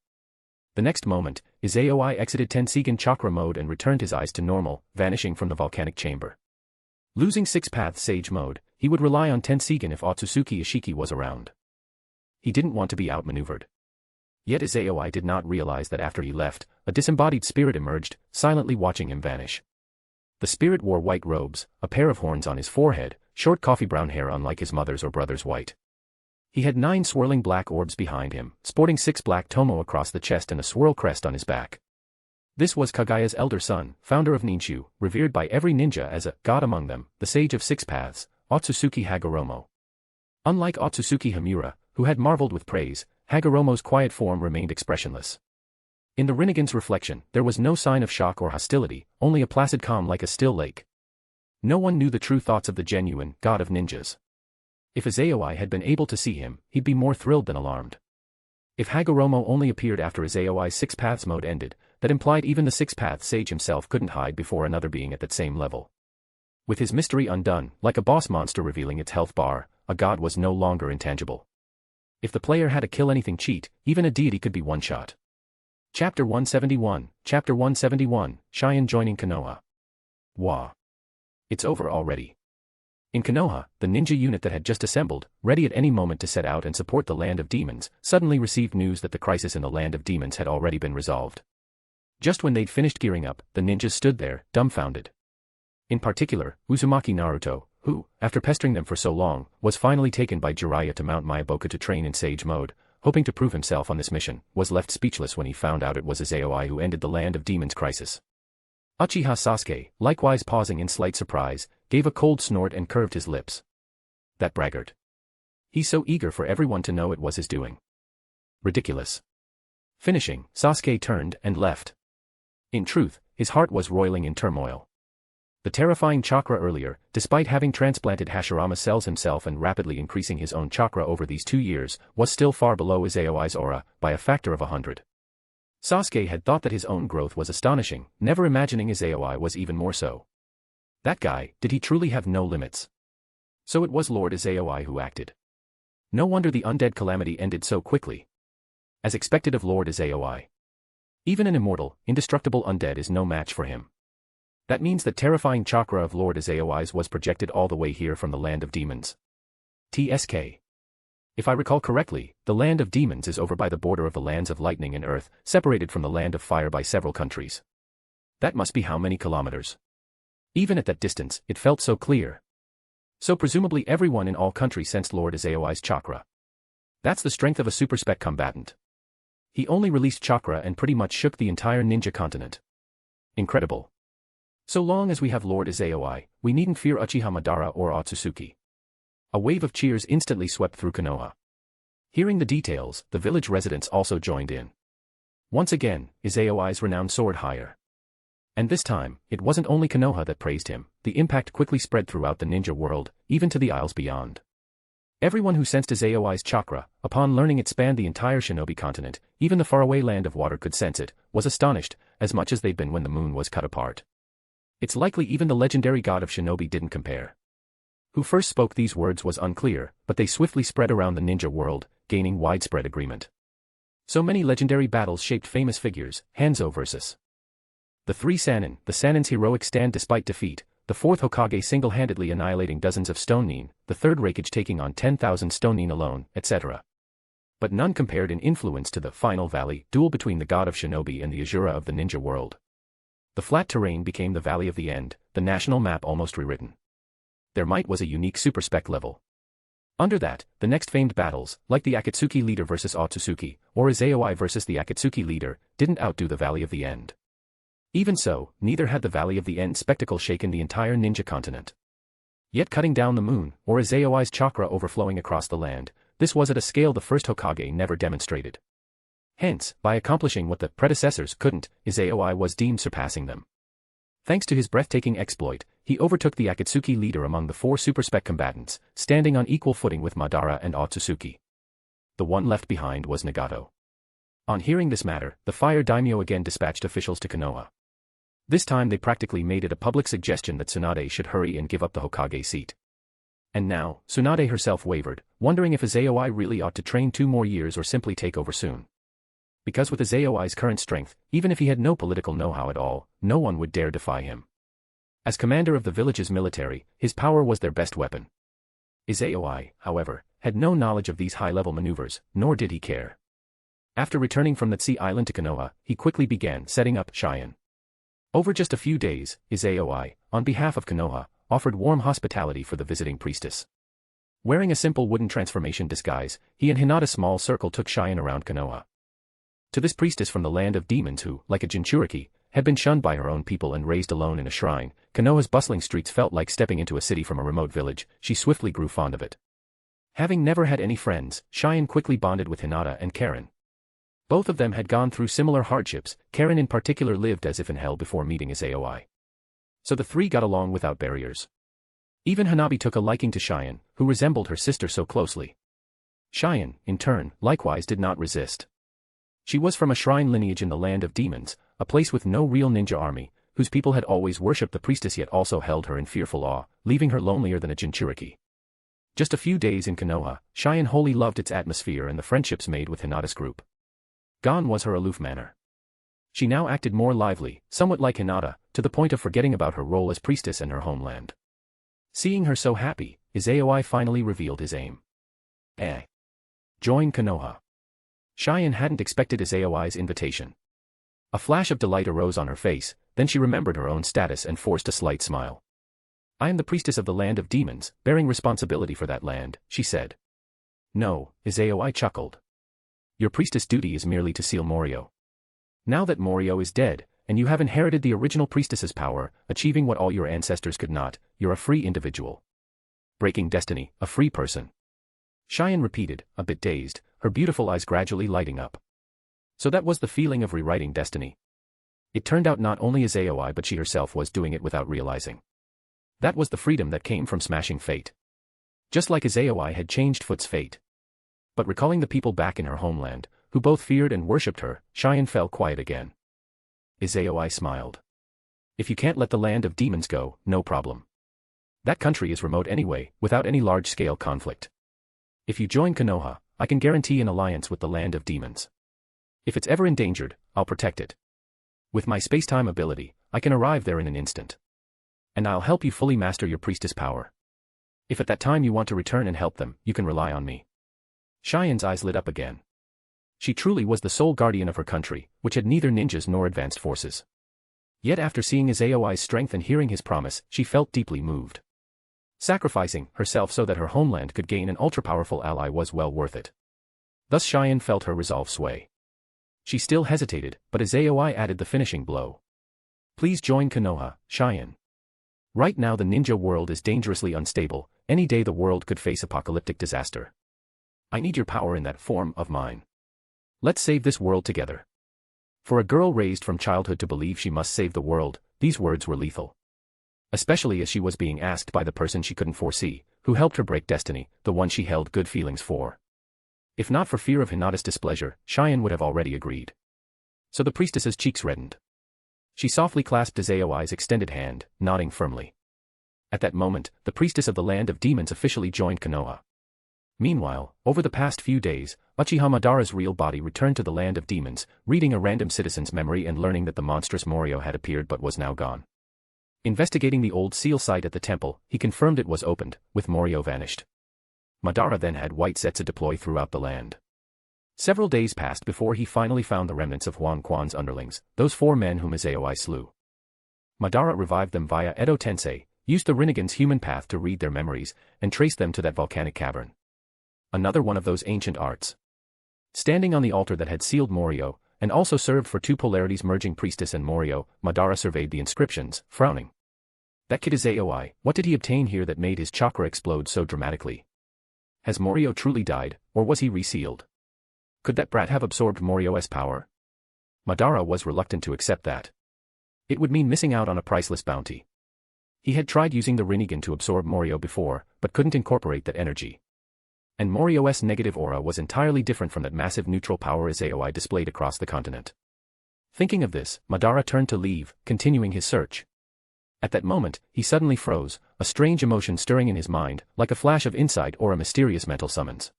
The next moment, Izayoi exited Tensigen chakra mode and returned his eyes to normal, vanishing from the volcanic chamber. Losing Six-Path Sage mode, he would rely on Tensigen if Ōtsutsuki Ishiki was around. He didn't want to be outmaneuvered. Yet Izayoi did not realize that after he left, a disembodied spirit emerged, silently watching him vanish. The spirit wore white robes, a pair of horns on his forehead, short coffee-brown hair unlike his mother's or brother's white. He had 9 swirling black orbs behind him, sporting 6 black tomo across the chest and a swirl crest on his back. This was Kaguya's elder son, founder of Ninshu, revered by every ninja as a god among them, the sage of 6 paths, Ōtsutsuki Hagoromo. Unlike Ōtsutsuki Hamura, who had marveled with praise, Hagoromo's quiet form remained expressionless. In the Rinnegan's reflection, there was no sign of shock or hostility, only a placid calm like a still lake. No one knew the true thoughts of the genuine god of ninjas. If Izayoi had been able to see him, he'd be more thrilled than alarmed. If Hagoromo only appeared after Izayoi's Six Paths mode ended, that implied even the Six Path Sage himself couldn't hide before another being at that same level. With his mystery undone, like a boss monster revealing its health bar, a god was no longer intangible. If the player had a kill anything cheat, even a deity could be one-shot. Chapter 171, Chapter 171, Cheyenne joining Konoha. Wah. It's over already. In Konoha, the ninja unit that had just assembled, ready at any moment to set out and support the Land of Demons, suddenly received news that the crisis in the Land of Demons had already been resolved. Just when they'd finished gearing up, the ninjas stood there, dumbfounded. In particular, Uzumaki Naruto, who, after pestering them for so long, was finally taken by Jiraiya to Mount Myoboku to train in Sage Mode, hoping to prove himself on this mission, was left speechless when he found out it was Izayoi who ended the Land of Demons crisis. Uchiha Sasuke, likewise pausing in slight surprise, gave a cold snort and curved his lips. That braggart. He's so eager for everyone to know it was his doing. Ridiculous. Finishing, Sasuke turned and left. In truth, his heart was roiling in turmoil. The terrifying chakra earlier, despite having transplanted Hashirama cells himself and rapidly increasing his own chakra over these 2 years, was still far below Izayoi's aura, by a factor of 100. Sasuke had thought that his own growth was astonishing, never imagining Izayoi was even more so. That guy, did he truly have no limits? So it was Lord Izayoi who acted. No wonder the undead calamity ended so quickly. As expected of Lord Izayoi. Even an immortal, indestructible undead is no match for him. That means that terrifying chakra of Lord Izayoi's was projected all the way here from the Land of Demons. TSK. If I recall correctly, the Land of Demons is over by the border of the lands of lightning and earth, separated from the Land of Fire by several countries. That must be how many kilometers? Even at that distance, it felt so clear. So presumably everyone in all countries sensed Lord Izayoi's chakra. That's the strength of a super spec combatant. He only released chakra and pretty much shook the entire ninja continent. Incredible. So long as we have Lord Izayoi, we needn't fear Uchiha Madara or Ōtsutsuki. A wave of cheers instantly swept through Konoha. Hearing the details, the village residents also joined in. Once again, Izayoi's renown soared higher. And this time, it wasn't only Konoha that praised him, the impact quickly spread throughout the ninja world, even to the isles beyond. Everyone who sensed Izayoi's chakra, upon learning it spanned the entire shinobi continent, even the faraway land of water could sense it, was astonished, as much as they'd been when the moon was cut apart. It's likely even the legendary god of shinobi didn't compare. Who first spoke these words was unclear, but they swiftly spread around the ninja world, gaining widespread agreement. So many legendary battles shaped famous figures, Hanzo vs. the 3 Sannin, the Sannin's heroic stand despite defeat, the 4th Hokage single-handedly annihilating dozens of Stone Nin, the 3rd Reikage taking on 10,000 Stone Nin alone, etc. But none compared in influence to the Final Valley duel between the god of shinobi and the Azura of the ninja world. The flat terrain became the Valley of the End, the national map almost rewritten. Their might was a unique super spec level. Under that, the next famed battles, like the Akatsuki leader versus Ōtsutsuki, or Izayoi versus the Akatsuki leader, didn't outdo the Valley of the End. Even so, neither had the Valley of the End spectacle shaken the entire ninja continent. Yet cutting down the moon, or Izayoi's chakra overflowing across the land, this was at a scale the first Hokage never demonstrated. Hence, by accomplishing what the predecessors couldn't, Izayoi was deemed surpassing them. Thanks to his breathtaking exploit, he overtook the Akatsuki leader among the 4 super spec combatants, standing on equal footing with Madara and Ōtsutsuki. The one left behind was Nagato. On hearing this matter, the Fire Daimyo again dispatched officials to Konoha. This time they practically made it a public suggestion that Tsunade should hurry and give up the Hokage seat. And now, Tsunade herself wavered, wondering if Izayoi really ought to train 2 more years or simply take over soon. Because with Izayoi's current strength, even if he had no political know-how at all, no one would dare defy him. As commander of the village's military, his power was their best weapon. Izayoi, however, had no knowledge of these high-level maneuvers, nor did he care. After returning from that sea island to Konoha, he quickly began setting up Cheyenne. Over just a few days, Izayoi, on behalf of Konoha, offered warm hospitality for the visiting priestess. Wearing a simple wooden transformation disguise, he and Hinata's small circle took Cheyenne around Konoha. To this priestess from the Land of Demons who, like a Jinchuriki, had been shunned by her own people and raised alone in a shrine, Konoha's bustling streets felt like stepping into a city from a remote village. She swiftly grew fond of it. Having never had any friends, Cheyenne quickly bonded with Hinata and Karen. Both of them had gone through similar hardships. Karen in particular lived as if in hell before meeting Izayoi. So the 3 got along without barriers. Even Hanabi took a liking to Cheyenne, who resembled her sister so closely. Cheyenne, in turn, likewise did not resist. She was from a shrine lineage in the Land of Demons, a place with no real ninja army, whose people had always worshipped the priestess yet also held her in fearful awe, leaving her lonelier than a Jinchuriki. Just a few days in Konoha, Cheyenne wholly loved its atmosphere and the friendships made with Hinata's group. Gone was her aloof manner. She now acted more lively, somewhat like Hinata, to the point of forgetting about her role as priestess and her homeland. Seeing her so happy, Izayoi finally revealed his aim. Join Konoha. Cheyenne hadn't expected Izayoi's invitation. A flash of delight arose on her face, then she remembered her own status and forced a slight smile. I am the priestess of the land of demons, bearing responsibility for that land, she said. No, Izayoi chuckled. Your priestess duty is merely to seal Morio. Now that Morio is dead, and you have inherited the original priestess's power, achieving what all your ancestors could not, you're a free individual. Breaking destiny, a free person. Cheyenne repeated, a bit dazed, her beautiful eyes gradually lighting up. So that was the feeling of rewriting destiny. It turned out not only Izayoi but she herself was doing it without realizing. That was the freedom that came from smashing fate. Just like Izayoi had changed Foot's fate. But recalling the people back in her homeland, who both feared and worshipped her, Cheyenne fell quiet again. Izayoi smiled. If you can't let the land of demons go, no problem. That country is remote anyway, without any large-scale conflict. If you join Konoha, I can guarantee an alliance with the land of demons. If it's ever endangered, I'll protect it. With my space-time ability, I can arrive there in an instant. And I'll help you fully master your priestess power. If at that time you want to return and help them, you can rely on me. Cheyenne's eyes lit up again. She truly was the sole guardian of her country, which had neither ninjas nor advanced forces. Yet after seeing Izayoi's strength and hearing his promise, she felt deeply moved. Sacrificing herself so that her homeland could gain an ultra-powerful ally was well worth it. Thus Cheyenne felt her resolve sway. She still hesitated, but Izayoi added the finishing blow. Please join Konoha, Cheyenne. Right now the ninja world is dangerously unstable, any day the world could face apocalyptic disaster. I need your power in that form of mine. Let's save this world together. For a girl raised from childhood to believe she must save the world, these words were lethal. Especially as she was being asked by the person she couldn't foresee, who helped her break destiny, the one she held good feelings for. If not for fear of Hinata's displeasure, Cheyenne would have already agreed. So the priestess's cheeks reddened. She softly clasped Izayoi's extended hand, nodding firmly. At that moment, the priestess of the land of demons officially joined Konoha. Meanwhile, over the past few days, Uchiha Madara's real body returned to the land of demons, reading a random citizen's memory and learning that the monstrous Morio had appeared but was now gone. Investigating the old seal site at the temple, he confirmed it was opened, with Morio vanished. Madara then had white Zetsu deploy throughout the land. Several days passed before he finally found the remnants of Huang Quan's underlings, those 4 men whom Izayoi slew. Madara revived them via Edo Tensei, used the Rinnegan's human path to read their memories, and traced them to that volcanic cavern. Another one of those ancient arts. Standing on the altar that had sealed Morio, and also served for 2 polarities merging priestess and Morio, Madara surveyed the inscriptions, frowning. That kid Izayoi, what did he obtain here that made his chakra explode so dramatically? Has Morio truly died, or was he resealed? Could that brat have absorbed Morio's power? Madara was reluctant to accept that. It would mean missing out on a priceless bounty. He had tried using the Rinnegan to absorb Morio before, but couldn't incorporate that energy. And Morio's negative aura was entirely different from that massive neutral power Izayoi displayed across the continent. Thinking of this, Madara turned to leave, continuing his search. At that moment, he suddenly froze, a strange emotion stirring in his mind, like a flash of insight or a mysterious mental summons.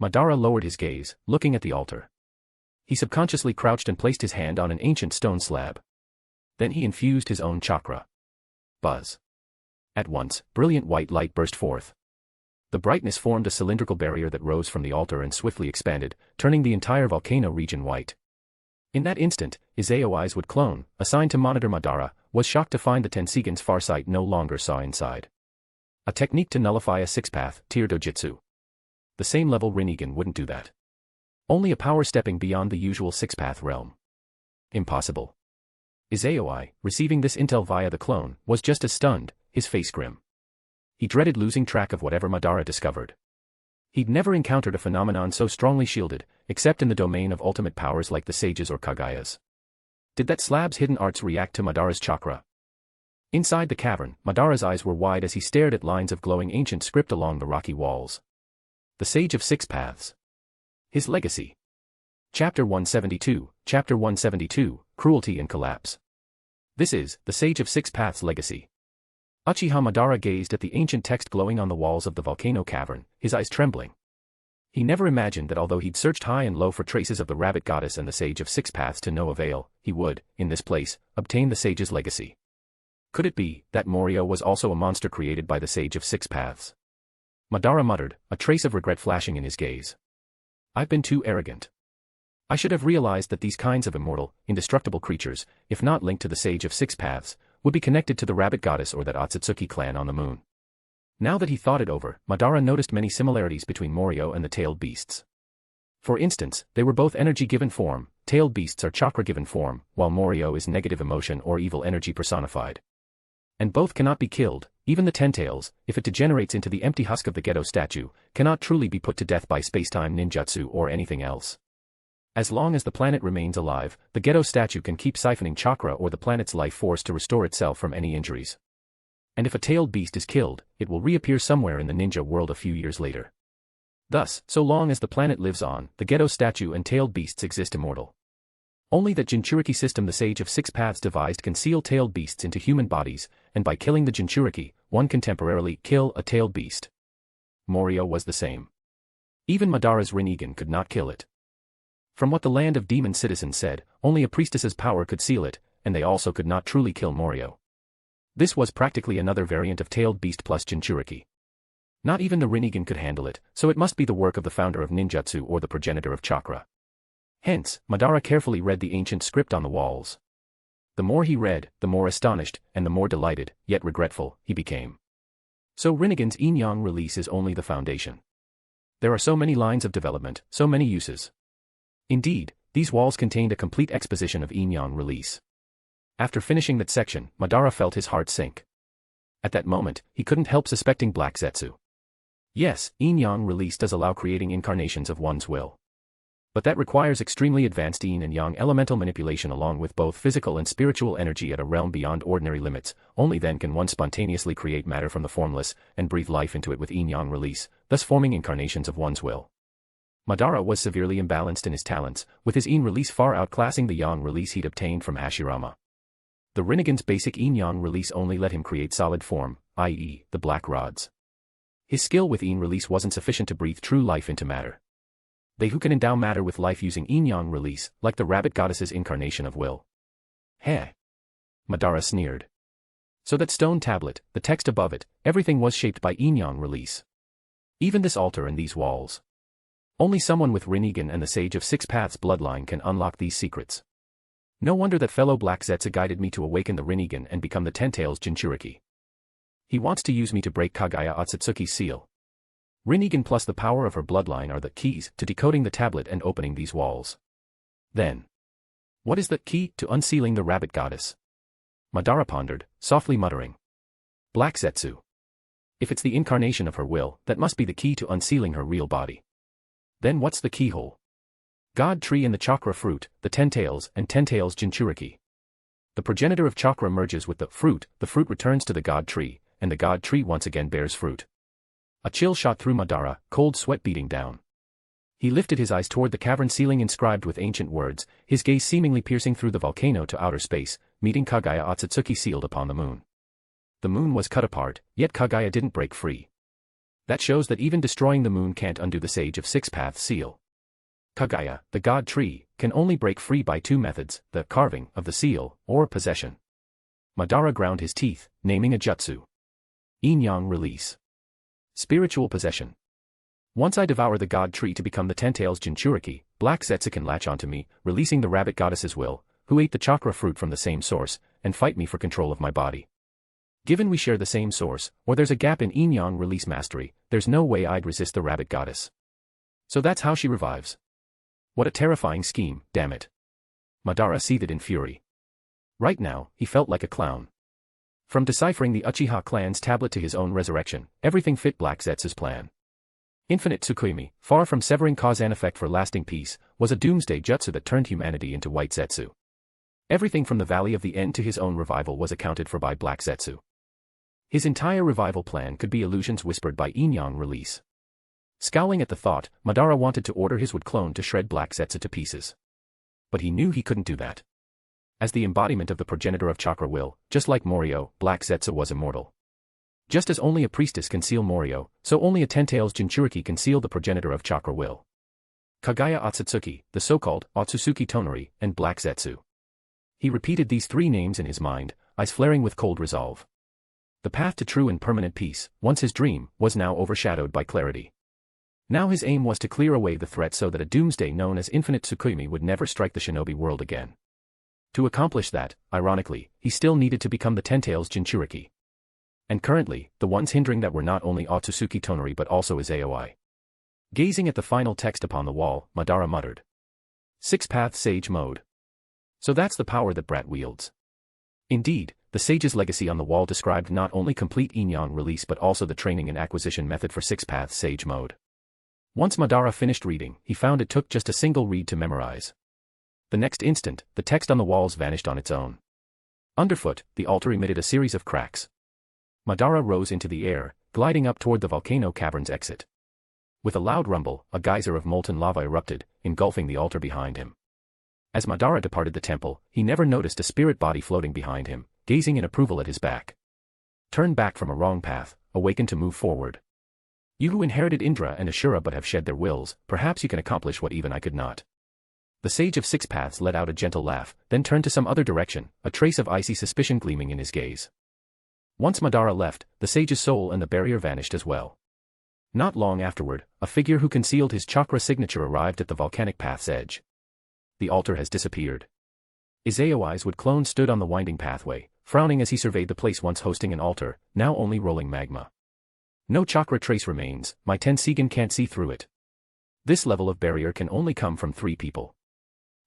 Madara lowered his gaze, looking at the altar. He subconsciously crouched and placed his hand on an ancient stone slab. Then he infused his own chakra. Buzz. At once, brilliant white light burst forth. The brightness formed a cylindrical barrier that rose from the altar and swiftly expanded, turning the entire volcano region white. In that instant, Izayoi's wood clone, assigned to monitor Madara, was shocked to find the Tensigan's farsight no longer saw inside. A technique to nullify a 6-path, tier dojutsu. The same level Rinnegan wouldn't do that. Only a power stepping beyond the usual 6-path realm. Impossible. Izayoi, receiving this intel via the clone, was just as stunned, his face grim. He dreaded losing track of whatever Madara discovered. He'd never encountered a phenomenon so strongly shielded, except in the domain of ultimate powers like the sages or Kagayas. Did that slab's hidden arts react to Madara's chakra? Inside the cavern, Madara's eyes were wide as he stared at lines of glowing ancient script along the rocky walls. The Sage of 6 Paths. His legacy. Chapter 172, Cruelty and Collapse. This is the Sage of Six Paths legacy. Uchiha Madara gazed at the ancient text glowing on the walls of the volcano cavern, his eyes trembling. He never imagined that although he'd searched high and low for traces of the rabbit goddess and the Sage of Six Paths to no avail, he would, in this place, obtain the sage's legacy. Could it be that Morio was also a monster created by the Sage of Six Paths? Madara muttered, a trace of regret flashing in his gaze. I've been too arrogant. I should have realized that these kinds of immortal, indestructible creatures, if not linked to the Sage of Six Paths, would be connected to the rabbit goddess or that Ōtsutsuki clan on the moon. Now that he thought it over, Madara noticed many similarities between Morio and the tailed beasts. For instance, they were both energy-given form, tailed beasts are chakra-given form, while Morio is negative emotion or evil energy personified. And both cannot be killed, even the Ten-Tails, if it degenerates into the empty husk of the Geto statue, cannot truly be put to death by spacetime ninjutsu or anything else. As long as the planet remains alive, the Geto statue can keep siphoning chakra or the planet's life force to restore itself from any injuries. And if a tailed beast is killed, it will reappear somewhere in the ninja world a few years later. Thus, so long as the planet lives on, the Geto statue and tailed beasts exist immortal. Only that Jinchuriki system the Sage of Six Paths devised can seal tailed beasts into human bodies, and by killing the Jinchuriki, one can temporarily kill a tailed beast. Morio was the same. Even Madara's Rinnegan could not kill it. From what the Land of Demon citizens said, only a priestess's power could seal it, and they also could not truly kill Morio. This was practically another variant of tailed beast plus Jinchuriki. Not even the Rinnegan could handle it, so it must be the work of the founder of ninjutsu or the progenitor of chakra. Hence, Madara carefully read the ancient script on the walls. The more he read, the more astonished, and the more delighted, yet regretful, he became. So Rinnegan's yin-yang release is only the foundation. There are so many lines of development, so many uses. Indeed, these walls contained a complete exposition of yin-yang release. After finishing that section, Madara felt his heart sink. At that moment, he couldn't help suspecting Black Zetsu. Yes, yin-yang release does allow creating incarnations of one's will. But that requires extremely advanced yin and yang elemental manipulation along with both physical and spiritual energy at a realm beyond ordinary limits. Only then can one spontaneously create matter from the formless and breathe life into it with yin-yang release, thus forming incarnations of one's will. Madara was severely imbalanced in his talents, with his yin release far outclassing the yang release he'd obtained from Hashirama. The Rinnegan's basic yin-yang release only let him create solid form, i.e., the black rods. His skill with yin release wasn't sufficient to breathe true life into matter. They who can endow matter with life using yin-yang release, like the rabbit goddess's incarnation of will. Heh! Madara sneered. So that stone tablet, the text above it, everything was shaped by yin-yang release. Even this altar and these walls. Only someone with Rinnegan and the Sage of Six Paths bloodline can unlock these secrets. No wonder that fellow Black Zetsu guided me to awaken the Rinnegan and become the Ten-Tails Jinchuriki. He wants to use me to break Kage Ōtsutsuki's seal. Rinnegan plus the power of her bloodline are the keys to decoding the tablet and opening these walls. Then, what is the key to unsealing the rabbit goddess? Madara pondered, softly muttering. Black Zetsu. If it's the incarnation of her will, that must be the key to unsealing her real body. Then what's the keyhole? God Tree and the Chakra Fruit, the Ten-Tails and Ten-Tails Jinchuriki. The progenitor of chakra merges with the fruit returns to the God Tree, and the God Tree once again bears fruit. A chill shot through Madara, cold sweat beating down. He lifted his eyes toward the cavern ceiling inscribed with ancient words, his gaze seemingly piercing through the volcano to outer space, meeting Kage Ōtsutsuki sealed upon the moon. The moon was cut apart, yet Kage didn't break free. That shows that even destroying the moon can't undo the Sage of Six Paths seal. Kage, the God Tree, can only break free by two methods, the carving of the seal, or possession. Madara ground his teeth, naming a jutsu. Yin-yang release. Spiritual possession. Once I devour the God Tree to become the Ten-Tails Jinchuriki, Black Zetsu can latch onto me, releasing the rabbit goddess's will, who ate the chakra fruit from the same source, and fight me for control of my body. Given we share the same source, or there's a gap in yin-yang release mastery, there's no way I'd resist the rabbit goddess. So that's how she revives. What a terrifying scheme, damn it. Madara seethed in fury. Right now, he felt like a clown. From deciphering the Uchiha clan's tablet to his own resurrection, everything fit Black Zetsu's plan. Infinite Tsukuyomi, far from severing cause and effect for lasting peace, was a doomsday jutsu that turned humanity into White Zetsu. Everything from the Valley of the End to his own revival was accounted for by Black Zetsu. His entire revival plan could be illusions whispered by yin-yang release. Scowling at the thought, Madara wanted to order his wood clone to shred Black Zetsu to pieces. But he knew he couldn't do that. As the embodiment of the progenitor of chakra will, just like Morio, Black Zetsu was immortal. Just as only a priestess can seal Morio, so only a Ten-Tails Jinchuriki can seal the progenitor of chakra will. Kage Ōtsutsuki, the so-called Ōtsutsuki Toneri, and Black Zetsu. He repeated these three names in his mind, eyes flaring with cold resolve. The path to true and permanent peace, once his dream, was now overshadowed by clarity. Now his aim was to clear away the threat so that a doomsday known as Infinite Tsukumi would never strike the shinobi world again. To accomplish that, ironically, he still needed to become the Ten-Tails Jinchuriki. And currently, the ones hindering that were not only Ōtsutsuki Toneri but also Izayoi. Gazing at the final text upon the wall, Madara muttered. Six-Path Sage Mode. So that's the power that Brat wields. Indeed, the sage's legacy on the wall described not only complete Inyang release but also the training and acquisition method for Six-Path Sage Mode. Once Madara finished reading, he found it took just a single read to memorize. The next instant, the text on the walls vanished on its own. Underfoot, the altar emitted a series of cracks. Madara rose into the air, gliding up toward the volcano cavern's exit. With a loud rumble, a geyser of molten lava erupted, engulfing the altar behind him. As Madara departed the temple, he never noticed a spirit body floating behind him, gazing in approval at his back. Turn back from a wrong path, awaken to move forward. You who inherited Indra and Ashura but have shed their wills, perhaps you can accomplish what even I could not. The Sage of Six Paths let out a gentle laugh, then turned to some other direction, a trace of icy suspicion gleaming in his gaze. Once Madara left, the sage's soul and the barrier vanished as well. Not long afterward, a figure who concealed his chakra signature arrived at the volcanic path's edge. The altar has disappeared. Izayoi's wood clone stood on the winding pathway, frowning as he surveyed the place once hosting an altar, now only rolling magma. No chakra trace remains, my Tenseigan can't see through it. This level of barrier can only come from three people.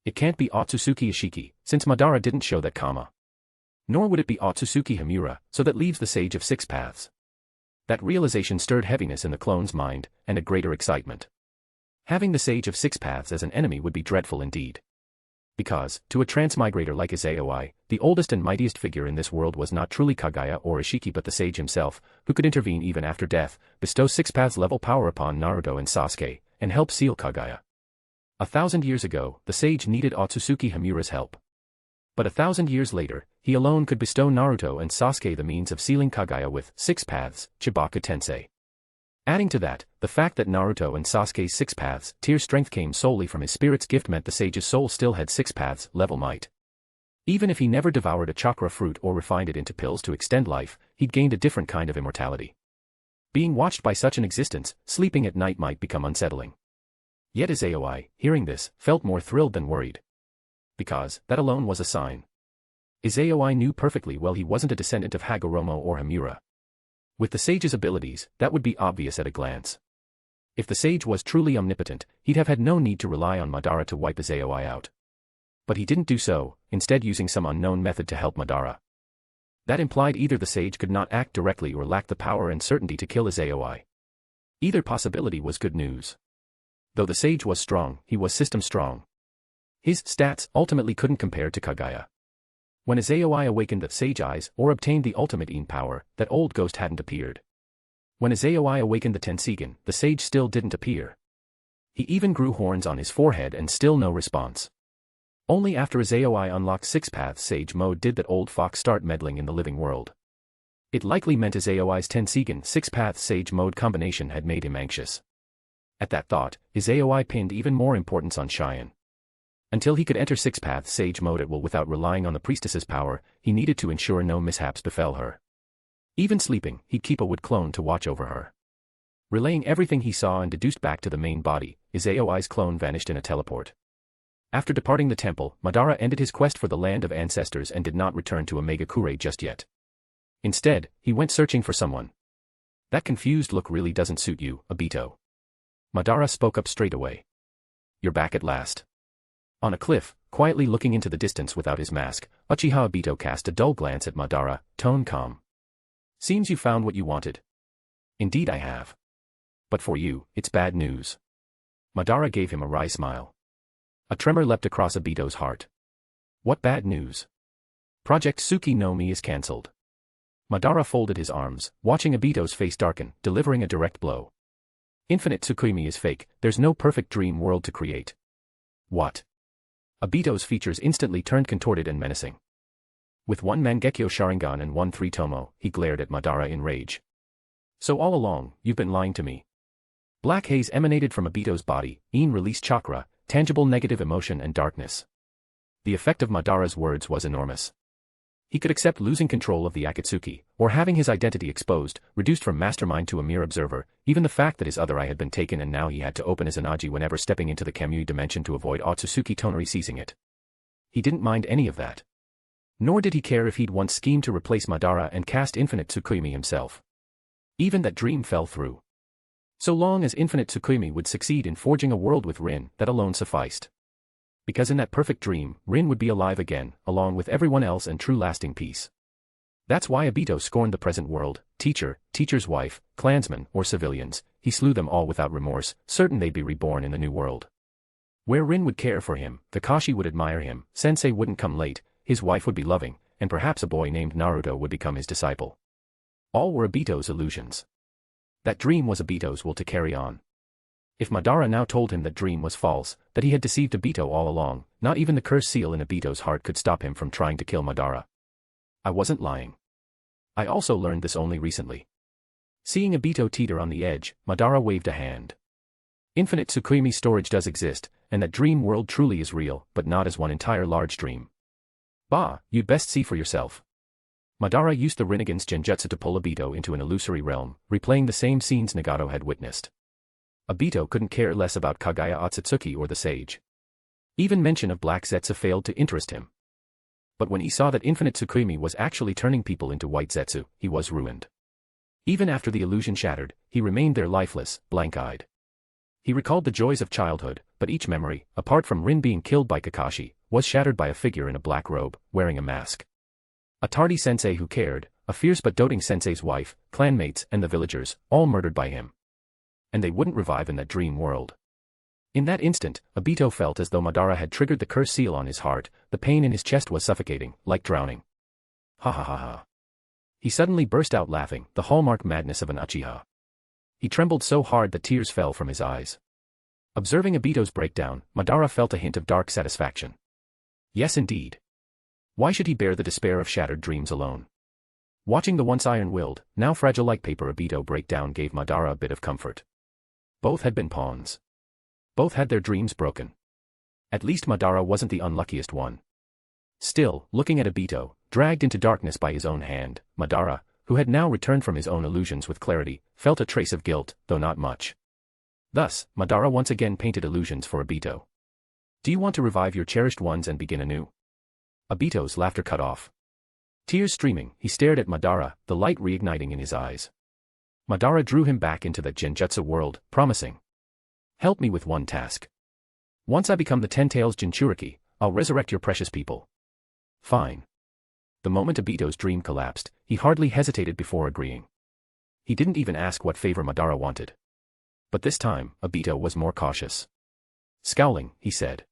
It can't be Ōtsutsuki Ishiki, since Madara didn't show that comma. Nor would it be Ōtsutsuki Himura, so that leaves the Sage of Six Paths. That realization stirred heaviness in the clone's mind, and a greater excitement. Having the Sage of Six Paths as an enemy would be dreadful indeed. Because, to a transmigrator like Izayoi, the oldest and mightiest figure in this world was not truly Kage or Ishiki but the sage himself, who could intervene even after death, bestow Six Paths level power upon Naruto and Sasuke, and help seal Kage. 1,000 years ago, the sage needed Ōtsutsuki Himura's help. But 1,000 years later, he alone could bestow Naruto and Sasuke the means of sealing Kage with Six Paths, Chibaka Tensei. Adding to that, the fact that Naruto and Sasuke's Six Paths tier strength came solely from his spirit's gift meant the sage's soul still had Six Paths level might. Even if he never devoured a chakra fruit or refined it into pills to extend life, he'd gained a different kind of immortality. Being watched by such an existence, sleeping at night might become unsettling. Yet Izayoi, hearing this, felt more thrilled than worried. Because, that alone was a sign. Izayoi knew perfectly well he wasn't a descendant of Hagoromo or Himura. With the sage's abilities, that would be obvious at a glance. If the sage was truly omnipotent, he'd have had no need to rely on Madara to wipe Izayoi out. But he didn't do so, instead using some unknown method to help Madara. That implied either the sage could not act directly or lack the power and certainty to kill Izayoi. Either possibility was good news. Though the sage was strong, he was system strong. His stats ultimately couldn't compare to Kage. When Izayoi awakened the Sage Eyes or obtained the ultimate Yin power, that old ghost hadn't appeared. When Izayoi awakened the Tenseigan, the sage still didn't appear. He even grew horns on his forehead and still no response. Only after Izayoi unlocked Six Paths Sage Mode did that old fox start meddling in the living world. It likely meant Izayoi's Tenseigan Six Paths Sage Mode combination had made him anxious. At that thought, Izayoi pinned even more importance on Cheyenne. Until he could enter Six Paths Sage Mode at will without relying on the priestess's power, he needed to ensure no mishaps befell her. Even sleeping, he'd keep a wood clone to watch over her. Relaying everything he saw and deduced back to the main body, Izayoi's clone vanished in a teleport. After departing the temple, Madara ended his quest for the land of ancestors and did not return to Omegakure just yet. Instead, he went searching for someone. That confused look really doesn't suit you, Obito. Madara spoke up straight away. You're back at last. On a cliff, quietly looking into the distance without his mask, Uchiha Obito cast a dull glance at Madara, tone calm. Seems you found what you wanted. Indeed I have. But for you, it's bad news. Madara gave him a wry smile. A tremor leapt across Obito's heart. What bad news? Project Tsuki no Mi is cancelled. Madara folded his arms, watching Obito's face darken, delivering a direct blow. Infinite Tsukumi is fake, there's no perfect dream world to create. What? Obito's features instantly turned contorted and menacing. With one Mangekyo Sharingan and one 3-tomo, he glared at Madara in rage. So all along, you've been lying to me. Black haze emanated from Obito's body, released chakra, tangible negative emotion and darkness. The effect of Madara's words was enormous. He could accept losing control of the Akatsuki, or having his identity exposed, reduced from mastermind to a mere observer, even the fact that his other eye had been taken and now he had to open his Anaji whenever stepping into the Kamui dimension to avoid Ōtsutsuki Toneri seizing it. He didn't mind any of that. Nor did he care if he'd once schemed to replace Madara and cast Infinite Tsukuyomi himself. Even that dream fell through. So long as Infinite Tsukuyomi would succeed in forging a world with Rin, that alone sufficed. Because in that perfect dream, Rin would be alive again, along with everyone else and true lasting peace. That's why Obito scorned the present world, teacher, teacher's wife, clansmen, or civilians. He slew them all without remorse, certain they'd be reborn in the new world. Where Rin would care for him, Kakashi would admire him, Sensei wouldn't come late, his wife would be loving, and perhaps a boy named Naruto would become his disciple. All were Obito's illusions. That dream was Obito's will to carry on. If Madara now told him that dream was false, that he had deceived Obito all along, not even the curse seal in Obito's heart could stop him from trying to kill Madara. I wasn't lying. I also learned this only recently. Seeing Obito teeter on the edge, Madara waved a hand. Infinite Tsukuyomi storage does exist, and that dream world truly is real, but not as one entire large dream. Bah, you'd best see for yourself. Madara used the Rinnegan's genjutsu to pull Obito into an illusory realm, replaying the same scenes Nagato had witnessed. Obito couldn't care less about Kagaya Ōtsutsuki or the sage. Even mention of Black Zetsu failed to interest him. But when he saw that Infinite Tsukuyomi was actually turning people into white Zetsu, he was ruined. Even after the illusion shattered, he remained there lifeless, blank-eyed. He recalled the joys of childhood, but each memory, apart from Rin being killed by Kakashi, was shattered by a figure in a black robe, wearing a mask. A tardy sensei who cared, a fierce but doting sensei's wife, clanmates, and the villagers, all murdered by him. And they wouldn't revive in that dream world. In that instant, Obito felt as though Madara had triggered the curse seal on his heart, the pain in his chest was suffocating, like drowning. Ha ha ha ha. He suddenly burst out laughing, the hallmark madness of an Uchiha. He trembled so hard that tears fell from his eyes. Observing Obito's breakdown, Madara felt a hint of dark satisfaction. Yes indeed. Why should he bear the despair of shattered dreams alone? Watching the once iron-willed, now fragile like paper Obito break down gave Madara a bit of comfort. Both had been pawns. Both had their dreams broken. At least Madara wasn't the unluckiest one. Still, looking at Obito, dragged into darkness by his own hand, Madara, who had now returned from his own illusions with clarity, felt a trace of guilt, though not much. Thus, Madara once again painted illusions for Obito. Do you want to revive your cherished ones and begin anew? Obito's laughter cut off. Tears streaming, he stared at Madara, the light reigniting in his eyes. Madara drew him back into that genjutsu world, promising. Help me with one task. Once I become the Ten-Tails Jinchuriki, I'll resurrect your precious people. Fine. The moment Obito's dream collapsed, he hardly hesitated before agreeing. He didn't even ask what favor Madara wanted. But this time, Obito was more cautious. Scowling, he said.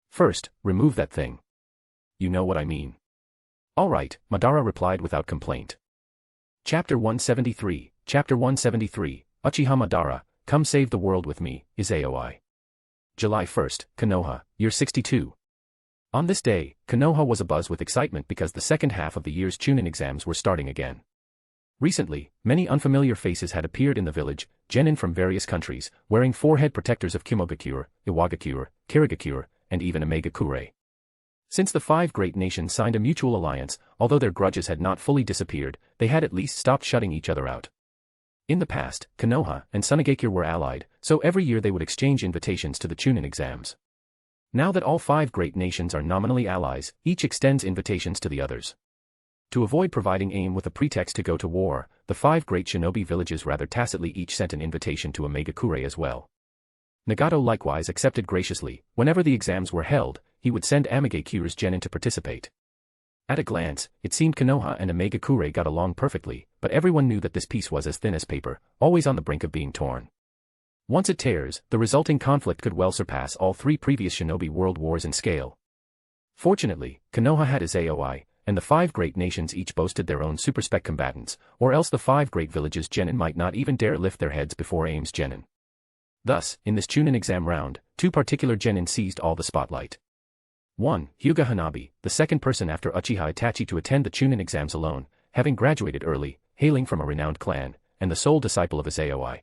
First, remove that thing. You know what I mean. All right, Madara replied without complaint. Chapter 173, Chapter 173, Uchiha Madara, come save the world with me, Izayoi. July 1st, Konoha, year 62. On this day, Konoha was abuzz with excitement because the second half of the year's Chunin exams were starting again. Recently, many unfamiliar faces had appeared in the village, genin from various countries, wearing forehead protectors of Kimogakure, Iwagakure, Kirigakure, and even Omegakure. Since the five great nations signed a mutual alliance, although their grudges had not fully disappeared, they had at least stopped shutting each other out. In the past, Konoha and Sunagakure were allied, so every year they would exchange invitations to the Chunin exams. Now that all five great nations are nominally allies, each extends invitations to the others. To avoid providing aim with a pretext to go to war, the five great shinobi villages rather tacitly each sent an invitation to Omegakure as well. Nagato likewise accepted graciously. Whenever the exams were held, he would send Omegakure's genin to participate. At a glance, it seemed Konoha and Omegakure got along perfectly, but everyone knew that this piece was as thin as paper, always on the brink of being torn. Once it tears, the resulting conflict could well surpass all three previous shinobi world wars in scale. Fortunately, Konoha had Izayoi, and the five great nations each boasted their own super-spec combatants, or else the five great villages' genin might not even dare lift their heads before Aim's genin. Thus, in this Chunin exam round, two particular genin seized all the spotlight. 1. Hyuga Hanabi, the second person after Uchiha Itachi to attend the Chunin exams alone, having graduated early, hailing from a renowned clan, and the sole disciple of Izayoi.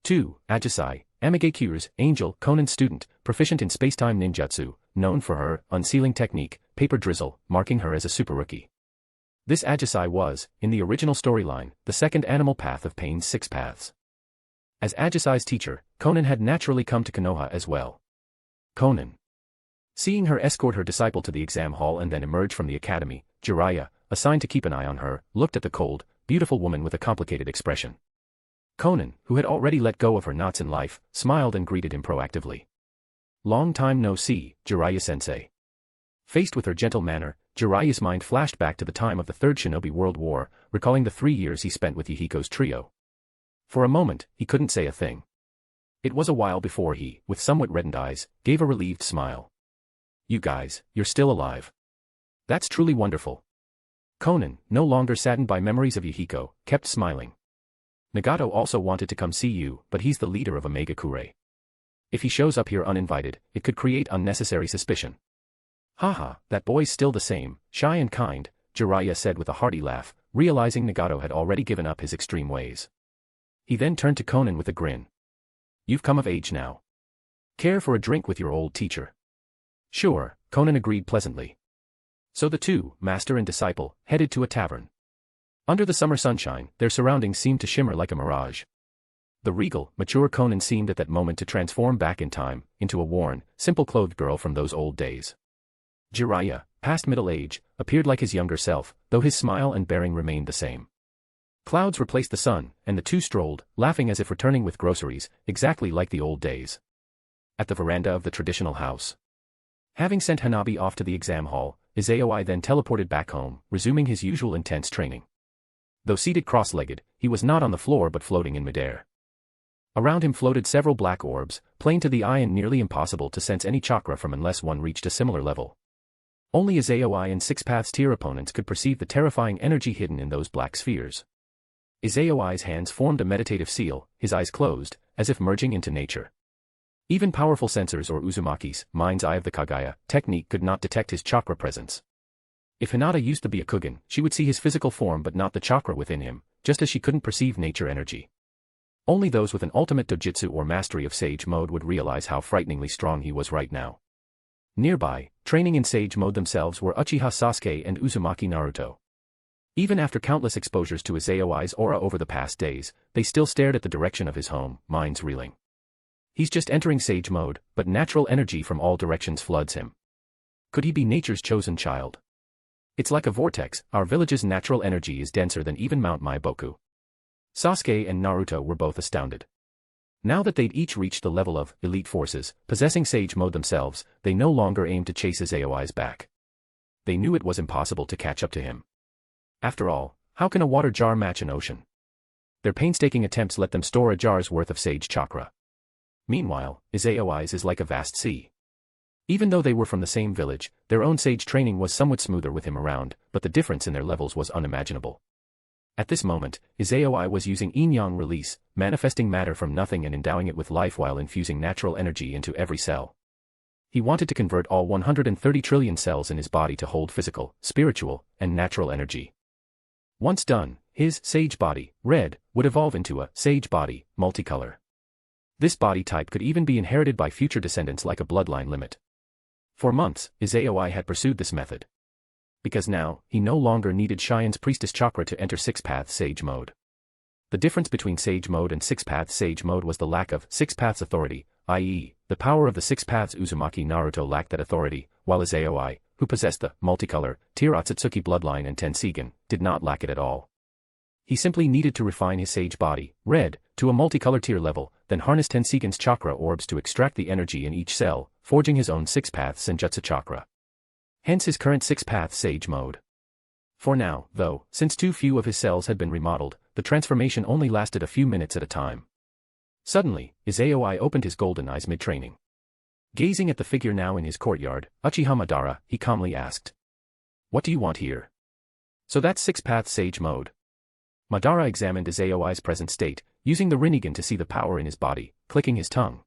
2. Ajisai, Amagekyu's angel Conan student, proficient in spacetime ninjutsu, known for her unsealing technique, paper drizzle, marking her as a super rookie. This Ajisai was, in the original storyline, the second animal path of Pain's 6 paths. As Ajisai's teacher, Conan had naturally come to Konoha as well. Conan. Seeing her escort her disciple to the exam hall and then emerge from the academy, Jiraiya, assigned to keep an eye on her, looked at the cold, beautiful woman with a complicated expression. Conan, who had already let go of her knots in life, smiled and greeted him proactively. Long time no see, Jiraiya-sensei. Faced with her gentle manner, Jiraiya's mind flashed back to the time of the Third Shinobi World War, recalling the 3 years he spent with Yahiko's trio. For a moment, he couldn't say a thing. It was a while before he, with somewhat reddened eyes, gave a relieved smile. You guys, you're still alive. That's truly wonderful. Conan, no longer saddened by memories of Yahiko, kept smiling. Nagato also wanted to come see you, but he's the leader of Omega Kure. If he shows up here uninvited, it could create unnecessary suspicion. Haha, that boy's still the same, shy and kind, Jiraiya said with a hearty laugh, realizing Nagato had already given up his extreme ways. He then turned to Conan with a grin. You've come of age now. Care for a drink with your old teacher? Sure, Conan agreed pleasantly. So the two, master and disciple, headed to a tavern. Under the summer sunshine, their surroundings seemed to shimmer like a mirage. The regal, mature Conan seemed at that moment to transform back in time, into a worn, simple-clothed girl from those old days. Jiraiya, past middle age, appeared like his younger self, though his smile and bearing remained the same. Clouds replaced the sun, and the two strolled, laughing as if returning with groceries, exactly like the old days. At the veranda of the traditional house. Having sent Hanabi off to the exam hall, Izayoi then teleported back home, resuming his usual intense training. Though seated cross-legged, he was not on the floor but floating in midair. Around him floated several black orbs, plain to the eye and nearly impossible to sense any chakra from unless one reached a similar level. Only Izayoi and 6 Paths tier opponents could perceive the terrifying energy hidden in those black spheres. Izayoi's hands formed a meditative seal, his eyes closed, as if merging into nature. Even powerful sensors or Uzumaki's, mind's eye of the Kagaya, technique could not detect his chakra presence. If Hinata used to be a Kugan, she would see his physical form but not the chakra within him, just as she couldn't perceive nature energy. Only those with an ultimate dojutsu or mastery of Sage Mode would realize how frighteningly strong he was right now. Nearby, training in Sage Mode themselves were Uchiha Sasuke and Uzumaki Naruto. Even after countless exposures to Izayoi's aura over the past days, they still stared at the direction of his home, minds reeling. He's just entering Sage Mode, but natural energy from all directions floods him. Could he be nature's chosen child? It's like a vortex, our village's natural energy is denser than even Mount Maiboku. Sasuke and Naruto were both astounded. Now that they'd each reached the level of elite forces, possessing Sage Mode themselves, they no longer aimed to chase Izayoi's back. They knew it was impossible to catch up to him. After all, how can a water jar match an ocean? Their painstaking attempts let them store a jar's worth of Sage Chakra. Meanwhile, Izayoi's is like a vast sea. Even though they were from the same village, their own Sage training was somewhat smoother with him around, but the difference in their levels was unimaginable. At this moment, Izayoi was using yin-yang release, manifesting matter from nothing and endowing it with life while infusing natural energy into every cell. He wanted to convert all 130 trillion cells in his body to hold physical, spiritual, and natural energy. Once done, his Sage body, red, would evolve into a Sage body, multicolor. This body type could even be inherited by future descendants like a bloodline limit. For months, Izayoi had pursued this method. Because now, he no longer needed Shien's Priestess Chakra to enter 6 Paths Sage Mode. The difference between Sage Mode and 6 Paths Sage Mode was the lack of 6 Paths authority, i.e., the power of the 6 Paths Uzumaki Naruto lacked that authority, while Izayoi, who possessed the multicolor, tier Ōtsutsuki bloodline and Tensigen, did not lack it at all. He simply needed to refine his Sage body, red, to a multicolor tier level, then harness Tensigen's chakra orbs to extract the energy in each cell, forging his own 6 Paths Senjutsu chakra. Hence his current 6 Paths Sage Mode. For now, though, since too few of his cells had been remodeled, the transformation only lasted a few minutes at a time. Suddenly, Izayoi opened his golden eyes mid-training. Gazing at the figure now in his courtyard, Uchiha Madara, he calmly asked. What do you want here? So that's 6 Paths Sage Mode. Madara examined Izayoi's present state, using the Rinnegan to see the power in his body, clicking his tongue.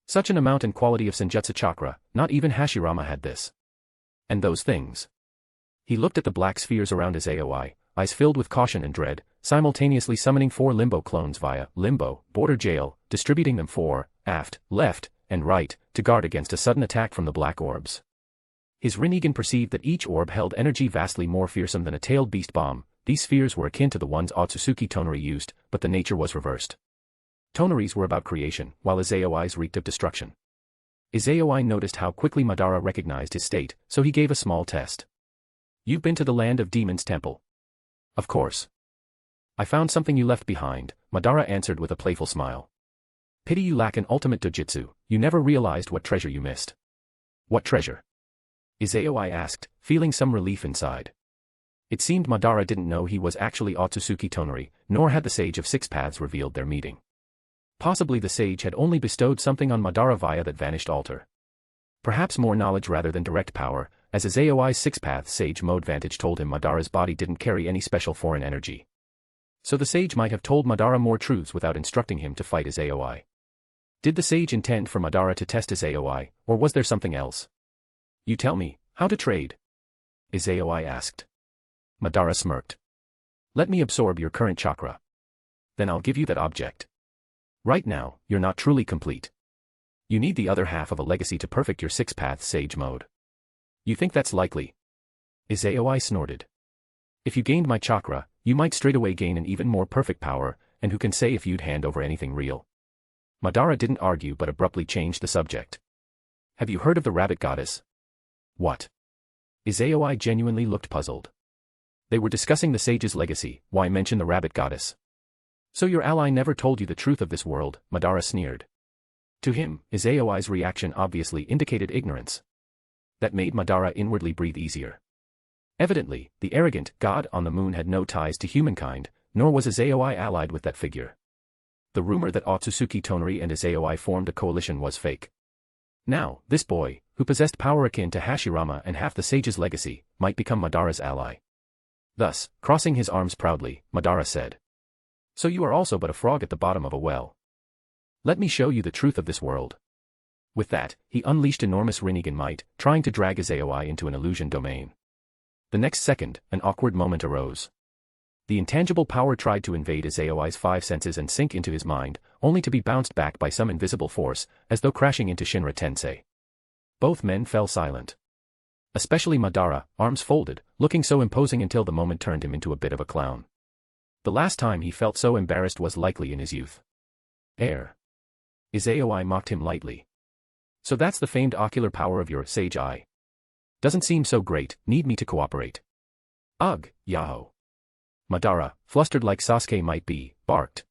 Such an amount and quality of Senjutsu chakra, not even Hashirama had this. And those things. He looked at the black spheres around Izayoi, eyes filled with caution and dread, simultaneously summoning 4 limbo clones via limbo, border jail, distributing them fore, aft, left, and right, to guard against a sudden attack from the black orbs. His Rinnegan perceived that each orb held energy vastly more fearsome than a tailed beast bomb. These spheres were akin to the ones Ōtsutsuki Toneri used, but the nature was reversed. Toneri's were about creation, while Izayoi's reeked of destruction. Izayoi noticed how quickly Madara recognized his state, so he gave a small test. "You've been to the land of demons temple." "Of course." "I found something you left behind," Madara answered with a playful smile. "Pity you lack an ultimate dojutsu, you never realized what treasure you missed." "What treasure?" Izayoi asked, feeling some relief inside. It seemed Madara didn't know he was actually Ōtsutsuki Toneri, nor had the Sage of Six Paths revealed their meeting. Possibly the sage had only bestowed something on Madara via that vanished altar. Perhaps more knowledge rather than direct power, as Izayoi's six-path sage mode vantage told him Madara's body didn't carry any special foreign energy. So the sage might have told Madara more truths without instructing him to fight Izayoi. Did the sage intend for Madara to test Izayoi, or was there something else? "You tell me, how to trade?" Izayoi asked. Madara smirked. "Let me absorb your current chakra. Then I'll give you that object. Right now, you're not truly complete. You need the other half of a legacy to perfect your six-path sage mode." "You think that's likely?" Izayoi snorted. "If you gained my chakra, you might straightaway gain an even more perfect power, and who can say if you'd hand over anything real?" Madara didn't argue but abruptly changed the subject. "Have you heard of the rabbit goddess?" "What?" Izayoi genuinely looked puzzled. They were discussing the sage's legacy, why mention the rabbit goddess? "So your ally never told you the truth of this world," Madara sneered. To him, Izayoi's reaction obviously indicated ignorance. That made Madara inwardly breathe easier. Evidently, the arrogant god on the moon had no ties to humankind, nor was Izayoi allied with that figure. The rumor that Ōtsutsuki Toneri and Izayoi formed a coalition was fake. Now, this boy, who possessed power akin to Hashirama and half the sage's legacy, might become Madara's ally. Thus, crossing his arms proudly, Madara said, "So you are also but a frog at the bottom of a well. Let me show you the truth of this world." With that, he unleashed enormous Rinnegan might, trying to drag Izayoi into an illusion domain. The next second, an awkward moment arose. The intangible power tried to invade Izayoi's 5 senses and sink into his mind, only to be bounced back by some invisible force, as though crashing into Shinra Tensei. Both men fell silent. Especially Madara, arms folded, looking so imposing until the moment turned him into a bit of a clown. The last time he felt so embarrassed was likely in his youth. "Air." Izayoi mocked him lightly. "So that's the famed ocular power of your sage eye. Doesn't seem so great, need me to cooperate?" "Ugh, Yahoo!" Madara, flustered like Sasuke might be, barked.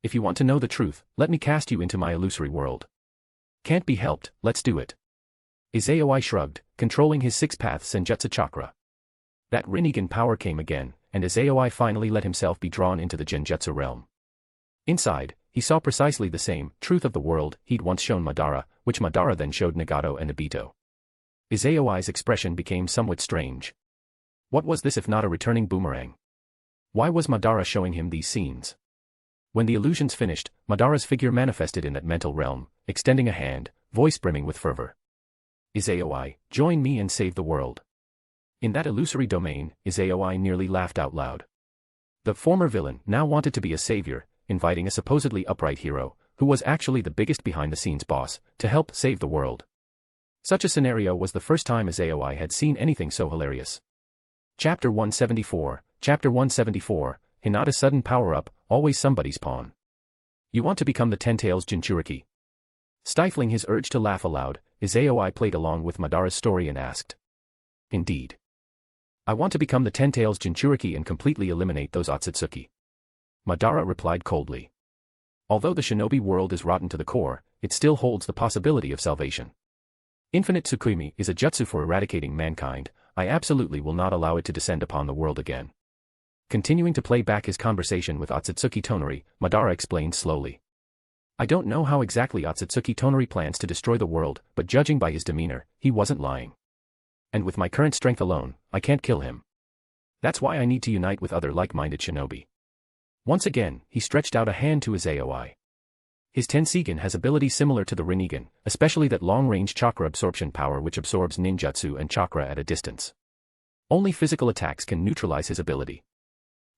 "If you want to know the truth, let me cast you into my illusory world." "Can't be helped, let's do it." Izayoi shrugged, controlling his six-path senjutsu chakra. That Rinnegan power came again, and Izayoi finally let himself be drawn into the genjutsu realm. Inside, he saw precisely the same truth of the world he'd once shown Madara, which Madara then showed Nagato and Obito. Izayoi's expression became somewhat strange. What was this if not a returning boomerang? Why was Madara showing him these scenes? When the illusions finished, Madara's figure manifested in that mental realm, extending a hand, voice brimming with fervor. "Izayoi, join me and save the world." In that illusory domain, Izayoi nearly laughed out loud. The former villain now wanted to be a savior, inviting a supposedly upright hero, who was actually the biggest behind-the-scenes boss, to help save the world. Such a scenario was the first time Izayoi had seen anything so hilarious. Chapter 174, Hinata's sudden power-up, always somebody's pawn. "You want to become the Ten-Tails Jinchuriki?" Stifling his urge to laugh aloud, Izayoi played along with Madara's story and asked. "Indeed. I want to become the Ten-Tails Jinchuriki and completely eliminate those Ōtsutsuki." Madara replied coldly. "Although the shinobi world is rotten to the core, it still holds the possibility of salvation. Infinite Tsukimi is a jutsu for eradicating mankind. I absolutely will not allow it to descend upon the world again." Continuing to play back his conversation with Ōtsutsuki Toneri, Madara explained slowly. "I don't know how exactly Ōtsutsuki Toneri plans to destroy the world, but judging by his demeanor, he wasn't lying. And with my current strength alone, I can't kill him. That's why I need to unite with other like-minded shinobi." Once again, he stretched out a hand to Izayoi. His Tensigen has abilities similar to the Rinnegan, especially that long-range chakra absorption power which absorbs ninjutsu and chakra at a distance. Only physical attacks can neutralize his ability.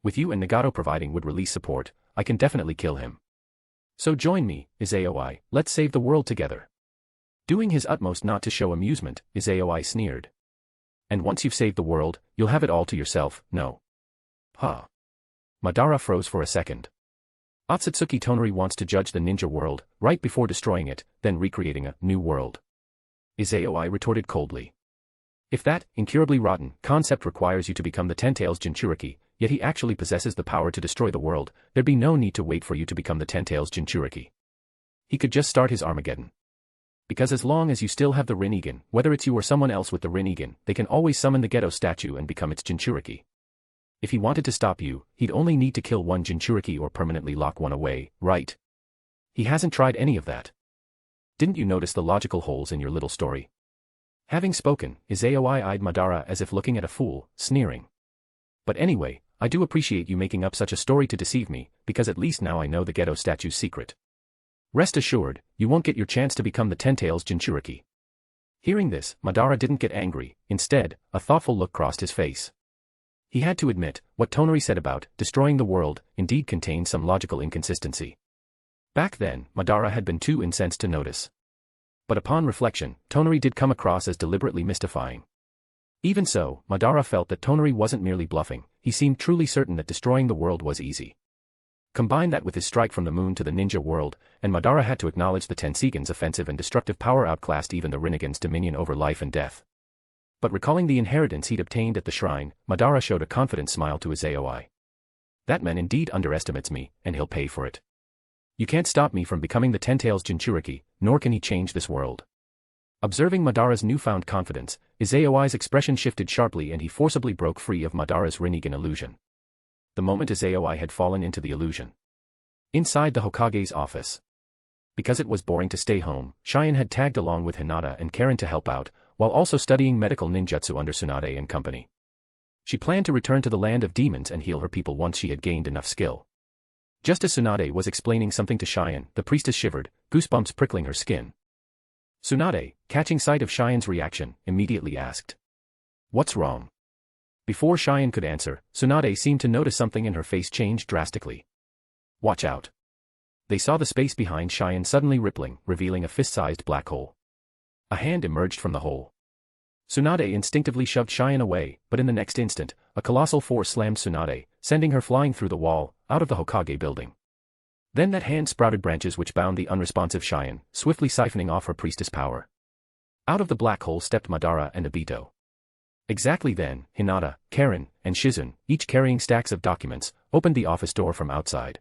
With you and Nagato providing would release support, I can definitely kill him. So join me, Izayoi, let's save the world together. Doing his utmost not to show amusement, Izayoi sneered. And once you've saved the world, you'll have it all to yourself, no? Huh. Madara froze for a second. Ōtsutsuki Toneri wants to judge the ninja world, right before destroying it, then recreating a new world. Izayoi retorted coldly. If that, incurably rotten, concept requires you to become the Ten-Tails Jinchuriki, yet he actually possesses the power to destroy the world, there'd be no need to wait for you to become the Ten-Tails Jinchuriki. He could just start his Armageddon. Because as long as you still have the Rinnegan, whether it's you or someone else with the Rinnegan, they can always summon the Geto statue and become its Jinchuriki. If he wanted to stop you, he'd only need to kill one Jinchuriki or permanently lock one away, right? He hasn't tried any of that. Didn't you notice the logical holes in your little story? Having spoken, Izayoi eyed Madara as if looking at a fool, sneering. But anyway, I do appreciate you making up such a story to deceive me, because at least now I know the Geto statue's secret. Rest assured, you won't get your chance to become the Ten-Tails Jinchuriki. Hearing this, Madara didn't get angry, instead, a thoughtful look crossed his face. He had to admit, what Tonory said about destroying the world indeed contained some logical inconsistency. Back then, Madara had been too incensed to notice. But upon reflection, Tonory did come across as deliberately mystifying. Even so, Madara felt that Tonory wasn't merely bluffing, he seemed truly certain that destroying the world was easy. Combine that with his strike from the moon to the ninja world, and Madara had to acknowledge the Tensigen's offensive and destructive power outclassed even the Rinnegan's dominion over life and death. But recalling the inheritance he'd obtained at the shrine, Madara showed a confident smile to Izayoi. That man indeed underestimates me, and he'll pay for it. You can't stop me from becoming the Ten-Tails Jinchuriki, nor can he change this world. Observing Madara's newfound confidence, Izayoi's expression shifted sharply and he forcibly broke free of Madara's Rinnegan illusion. The moment Izayoi had fallen into the illusion. Inside the Hokage's office. Because it was boring to stay home, Cheyenne had tagged along with Hinata and Karen to help out, while also studying medical ninjutsu under Tsunade and company. She planned to return to the land of demons and heal her people once she had gained enough skill. Just as Tsunade was explaining something to Cheyenne, the priestess shivered, goosebumps prickling her skin. Tsunade, catching sight of Cheyenne's reaction, immediately asked. What's wrong? Before Cheyenne could answer, Tsunade seemed to notice something and her face changed drastically. Watch out. They saw the space behind Cheyenne suddenly rippling, revealing a fist-sized black hole. A hand emerged from the hole. Tsunade instinctively shoved Cheyenne away, but in the next instant, a colossal force slammed Tsunade, sending her flying through the wall, out of the Hokage building. Then that hand sprouted branches which bound the unresponsive Cheyenne, swiftly siphoning off her priestess power. Out of the black hole stepped Madara and Obito. Exactly then, Hinata, Karen, and Shizun, each carrying stacks of documents, opened the office door from outside.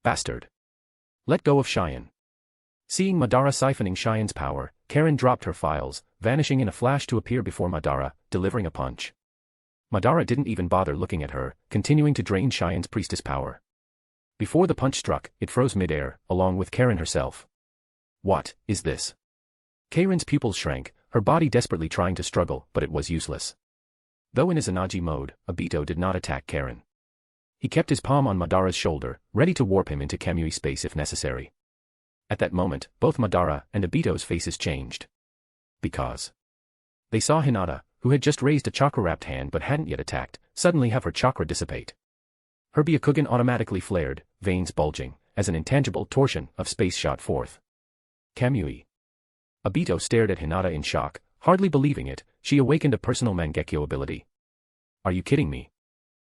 Bastard. Let go of Cheyenne. Seeing Madara siphoning Cheyenne's power, Karen dropped her files, vanishing in a flash to appear before Madara, delivering a punch. Madara didn't even bother looking at her, continuing to drain Cheyenne's priestess power. Before the punch struck, it froze midair, along with Karen herself. What is this? Karen's pupils shrank, her body desperately trying to struggle, but it was useless. Though in Izanagi mode, Obito did not attack Karen. He kept his palm on Madara's shoulder, ready to warp him into Kamui space if necessary. At that moment, both Madara and Obito's faces changed. Because they saw Hinata, who had just raised a chakra-wrapped hand but hadn't yet attacked, suddenly have her chakra dissipate. Her Byakugan automatically flared, veins bulging, as an intangible torsion of space shot forth. Kamui. Obito stared at Hinata in shock, hardly believing it. She awakened a personal Mangekyo ability. Are you kidding me?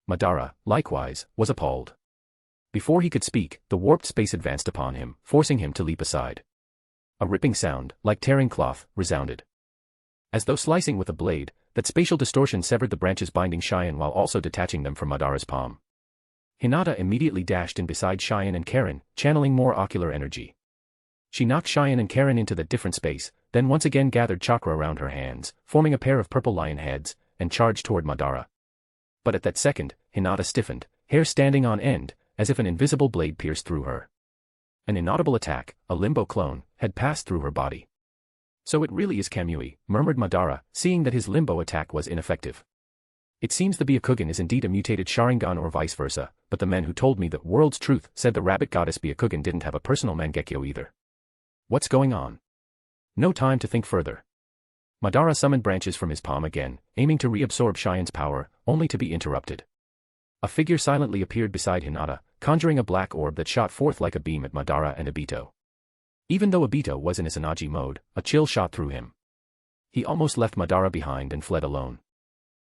Madara, likewise, was appalled. Before he could speak, the warped space advanced upon him, forcing him to leap aside. A ripping sound, like tearing cloth, resounded. As though slicing with a blade, that spatial distortion severed the branches binding Cheyenne while also detaching them from Madara's palm. Hinata immediately dashed in beside Cheyenne and Karen, channeling more ocular energy. She knocked Cheyenne and Karen into that different space, then once again gathered chakra around her hands, forming a pair of purple lion heads, and charged toward Madara. But at that second, Hinata stiffened, hair standing on end, as if an invisible blade pierced through her. An inaudible attack, a limbo clone, had passed through her body. So it really is Kamui, murmured Madara, seeing that his limbo attack was ineffective. It seems the Byakugan is indeed a mutated Sharingan or vice versa, but the men who told me the world's truth said the rabbit goddess Byakugan didn't have a personal Mangekyo either. What's going on? No time to think further. Madara summoned branches from his palm again, aiming to reabsorb Shien's power, only to be interrupted. A figure silently appeared beside Hinata, conjuring a black orb that shot forth like a beam at Madara and Obito. Even though Obito was in Izanagi mode, a chill shot through him. He almost left Madara behind and fled alone.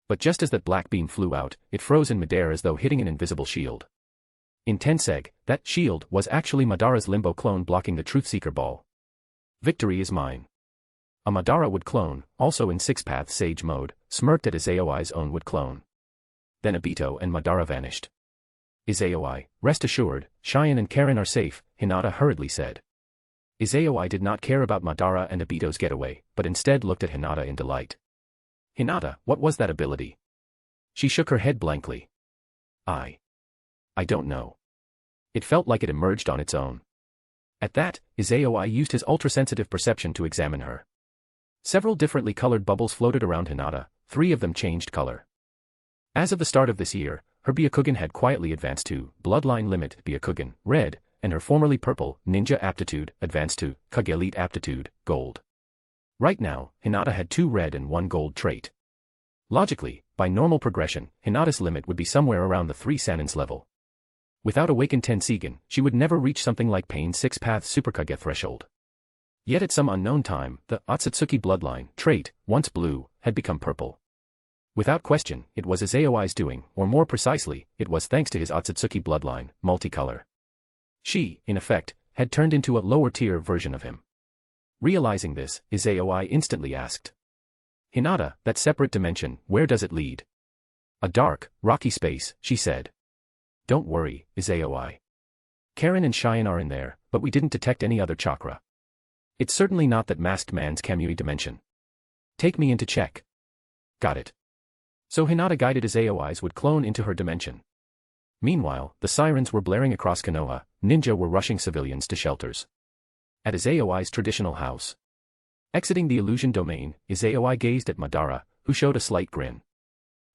But just as that black beam flew out, it froze in midair as though hitting an invisible shield. In Tenseg, that shield was actually Madara's Limbo clone blocking the Truthseeker ball. Victory is mine. A Madara would clone, also in Six-Path Sage mode, smirked at Izayoi's own would clone. Then Obito and Madara vanished. Izayoi, rest assured, Shien and Karen are safe, Hinata hurriedly said. Izayoi did not care about Madara and Obito's getaway, but instead looked at Hinata in delight. Hinata, what was that ability? She shook her head blankly. I don't know. It felt like it emerged on its own. At that, Izayoi used his ultra-sensitive perception to examine her. Several differently colored bubbles floated around Hinata, 3 of them changed color. As of the start of this year, her Byakugan had quietly advanced to Bloodline Limit Byakugan, Red, and her formerly purple Ninja Aptitude advanced to Kage Elite Aptitude, Gold. Right now, Hinata had 2 red and 1 gold trait. Logically, by normal progression, Hinata's limit would be somewhere around the 3 Sanins level. Without awakened Tenseigan, she would never reach something like Pain's 6-path Superkage threshold. Yet at some unknown time, the Ōtsutsuki bloodline trait, once blue, had become purple. Without question, it was Izayoi's doing, or more precisely, it was thanks to his Ōtsutsuki bloodline, multicolor. She, in effect, had turned into a lower-tier version of him. Realizing this, Izayoi instantly asked. Hinata, that separate dimension, where does it lead? A dark, rocky space, she said. Don't worry, Izayoi. Karen and Shien are in there, but we didn't detect any other chakra. It's certainly not that masked man's Kamui dimension. Take me in to check. Got it. So Hinata guided Izayoi's would clone into her dimension. Meanwhile, the sirens were blaring across Konoha, ninja were rushing civilians to shelters. At Izayoi's traditional house. Exiting the illusion domain, Izayoi gazed at Madara, who showed a slight grin.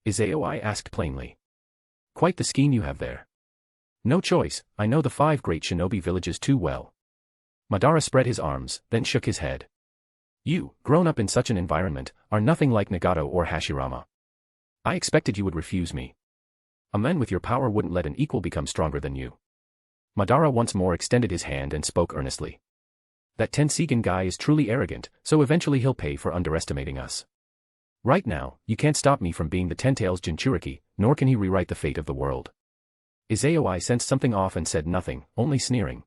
Izayoi asked plainly. Quite the scheme you have there. No choice, I know the 5 great shinobi villages too well. Madara spread his arms, then shook his head. You, grown up in such an environment, are nothing like Nagato or Hashirama. I expected you would refuse me. A man with your power wouldn't let an equal become stronger than you. Madara once more extended his hand and spoke earnestly. That Tenseigan guy is truly arrogant, so eventually he'll pay for underestimating us. Right now, you can't stop me from being the Ten-Tails Jinchuriki, nor can he rewrite the fate of the world. Izayoi sensed something off and said nothing, only sneering.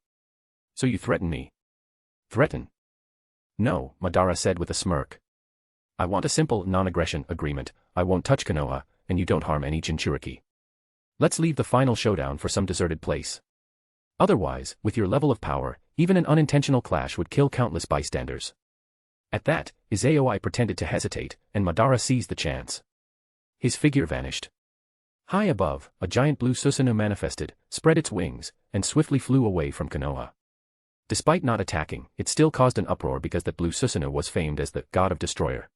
So you threaten me? Threaten? No, Madara said with a smirk. I want a simple, non-aggression agreement, I won't touch Konoha, and you don't harm any Jinchuriki. Let's leave the final showdown for some deserted place. Otherwise, with your level of power, even an unintentional clash would kill countless bystanders. At that, Izayoi pretended to hesitate, and Madara seized the chance. His figure vanished. High above, a giant blue Susanoo manifested, spread its wings, and swiftly flew away from Konoha. Despite not attacking, it still caused an uproar because that blue Susanoo was famed as the god of destroyer.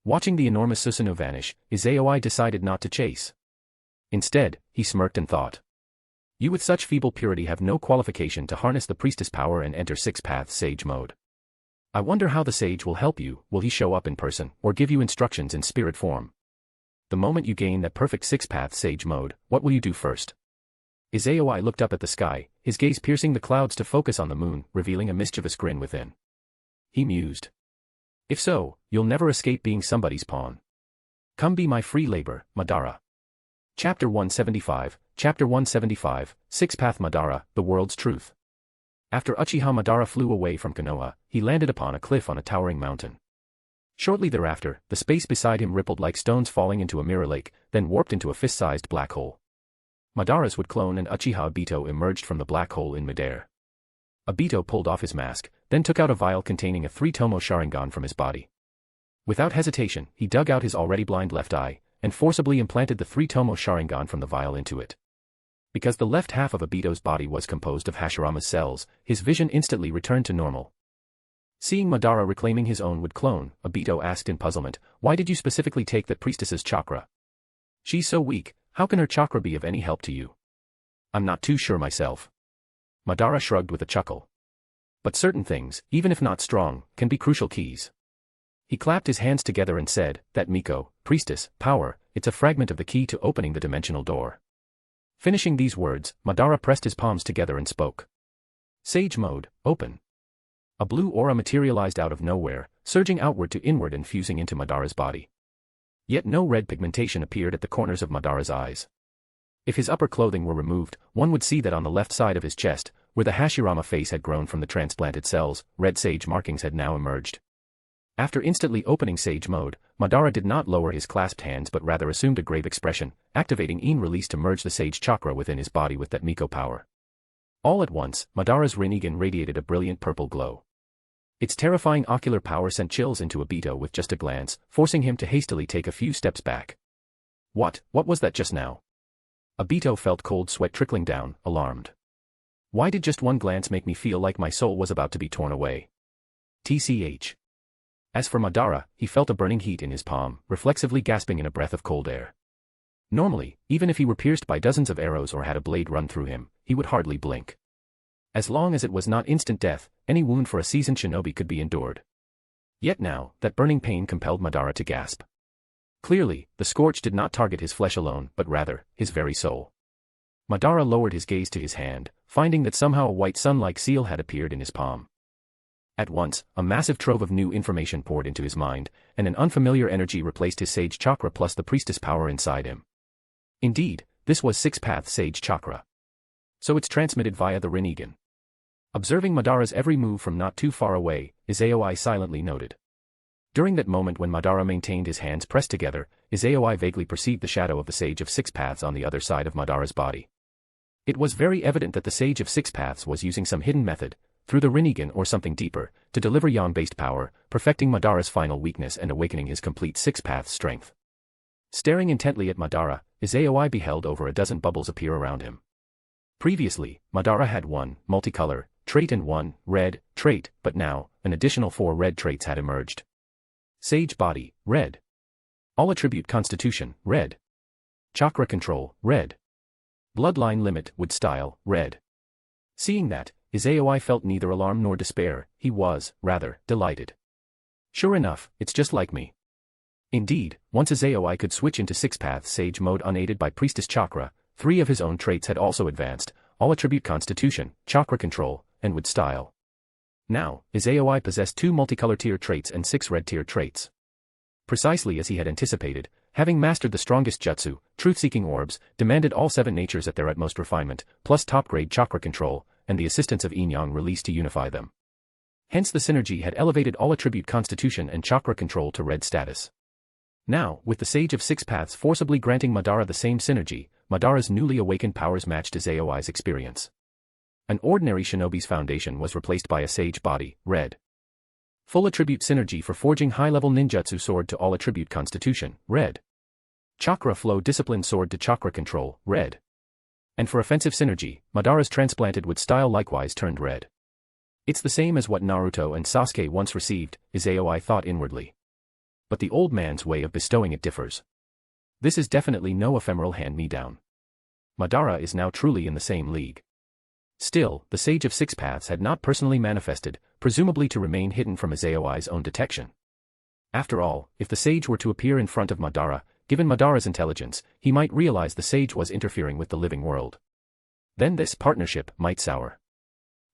Watching the enormous Susanoo vanish, Izayoi decided not to chase. Instead, he smirked and thought. You with such feeble purity have no qualification to harness the priestess power and enter 6-path sage mode. I wonder how the sage will help you, will he show up in person, or give you instructions in spirit form? The moment you gain that perfect 6-path sage mode, what will you do first? Izayoi looked up at the sky, his gaze piercing the clouds to focus on the moon, revealing a mischievous grin within. He mused. If so, you'll never escape being somebody's pawn. Come be my free labor, Madara. Chapter 175, 6-path Madara, the world's truth. After Uchiha Madara flew away from Konoha, he landed upon a cliff on a towering mountain. Shortly thereafter, the space beside him rippled like stones falling into a mirror lake, then warped into a fist-sized black hole. Madara's would clone and Uchiha Obito emerged from the black hole in midair. Obito pulled off his mask, then took out a vial containing a 3-tomo Sharingan from his body. Without hesitation, he dug out his already blind left eye, and forcibly implanted the 3-tomo Sharingan from the vial into it. Because the left half of Obito's body was composed of Hashirama's cells, his vision instantly returned to normal. Seeing Madara reclaiming his own would clone, Obito asked in puzzlement, why did you specifically take that priestess's chakra? She's so weak, how can her chakra be of any help to you? I'm not too sure myself. Madara shrugged with a chuckle. But certain things, even if not strong, can be crucial keys. He clapped his hands together and said, that Miko, priestess, power, it's a fragment of the key to opening the dimensional door. Finishing these words, Madara pressed his palms together and spoke. Sage mode, open. A blue aura materialized out of nowhere, surging outward to inward and fusing into Madara's body. Yet no red pigmentation appeared at the corners of Madara's eyes. If his upper clothing were removed, one would see that on the left side of his chest, where the Hashirama face had grown from the transplanted cells, red sage markings had now emerged. After instantly opening Sage mode, Madara did not lower his clasped hands but rather assumed a grave expression, activating Yin release to merge the Sage chakra within his body with that Miko power. All at once, Madara's Rinnegan radiated a brilliant purple glow. Its terrifying ocular power sent chills into Obito with just a glance, forcing him to hastily take a few steps back. What was that just now? Obito felt cold sweat trickling down, alarmed. Why did just one glance make me feel like my soul was about to be torn away? TCH. As for Madara, he felt a burning heat in his palm, reflexively gasping in a breath of cold air. Normally, even if he were pierced by dozens of arrows or had a blade run through him, he would hardly blink. As long as it was not instant death, any wound for a seasoned shinobi could be endured. Yet now, that burning pain compelled Madara to gasp. Clearly, the scorch did not target his flesh alone, but rather, his very soul. Madara lowered his gaze to his hand, finding that somehow a white sun-like seal had appeared in his palm. At once, a massive trove of new information poured into his mind, and an unfamiliar energy replaced his Sage chakra plus the priestess power inside him. Indeed, this was six-path Sage chakra. So it's transmitted via the Rinnegan. Observing Madara's every move from not too far away, Izayoi silently noted. During that moment when Madara maintained his hands pressed together, Izayoi vaguely perceived the shadow of the Sage of Six Paths on the other side of Madara's body. It was very evident that the Sage of Six Paths was using some hidden method, through the Rinnegan or something deeper, to deliver yang-based power, perfecting Madara's final weakness and awakening his complete six-path strength. Staring intently at Madara, Izayoi beheld over a dozen bubbles appear around him. Previously, Madara had one multicolor trait and one red trait, but now, an additional 4 red traits had emerged. Sage body, red. All attribute constitution, red. Chakra control, red. Bloodline limit, wood style, red. Seeing that, Izayoi felt neither alarm nor despair, he was, rather, delighted. Sure enough, it's just like me. Indeed, once Izayoi could switch into six-path Sage mode unaided by Priestess Chakra, 3 of his own traits had also advanced, all attribute constitution, chakra control, and wood style. Now, Izayoi possessed 2 multicolor tier traits and 6 red tier traits. Precisely as he had anticipated, having mastered the strongest jutsu, truth-seeking orbs, demanded all 7 natures at their utmost refinement, plus top-grade chakra control, and the assistance of yin-yang release to unify them. Hence the synergy had elevated all attribute constitution and chakra control to red status. Now, with the Sage of Six Paths forcibly granting Madara the same synergy, Madara's newly awakened powers matched Izayoi's experience. An ordinary shinobi's foundation was replaced by a Sage body, red. Full attribute synergy for forging high-level ninjutsu sword to all attribute constitution, red. Chakra flow discipline sword to chakra control, red. And for offensive synergy, Madara's transplanted wood style likewise turned red. It's the same as what Naruto and Sasuke once received, Izayoi thought inwardly. But the old man's way of bestowing it differs. This is definitely no ephemeral hand-me-down. Madara is now truly in the same league. Still, the Sage of Six Paths had not personally manifested, presumably to remain hidden from Izayoi's own detection. After all, if the Sage were to appear in front of Madara, given Madara's intelligence, he might realize the Sage was interfering with the living world. Then this partnership might sour.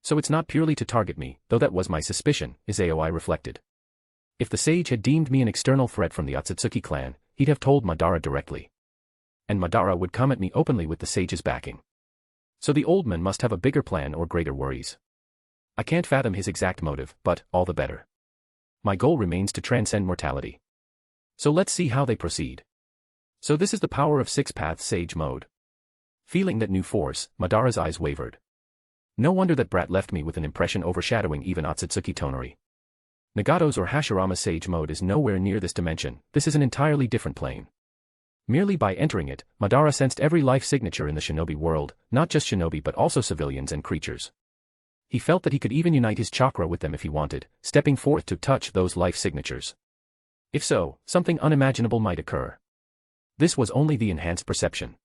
So it's not purely to target me, though that was my suspicion, Izayoi reflected. If the Sage had deemed me an external threat from the Ōtsutsuki clan, he'd have told Madara directly. And Madara would come at me openly with the Sage's backing. So the old man must have a bigger plan or greater worries. I can't fathom his exact motive, but, all the better. My goal remains to transcend mortality. So let's see how they proceed. So this is the power of six-path Sage mode. Feeling that new force, Madara's eyes wavered. No wonder that brat left me with an impression overshadowing even Ōtsutsuki Toneri. Nagato's or Hashirama's Sage mode is nowhere near this dimension, this is an entirely different plane. Merely by entering it, Madara sensed every life signature in the shinobi world, not just shinobi but also civilians and creatures. He felt that he could even unite his chakra with them if he wanted, stepping forth to touch those life signatures. If so, something unimaginable might occur. This was only the enhanced perception.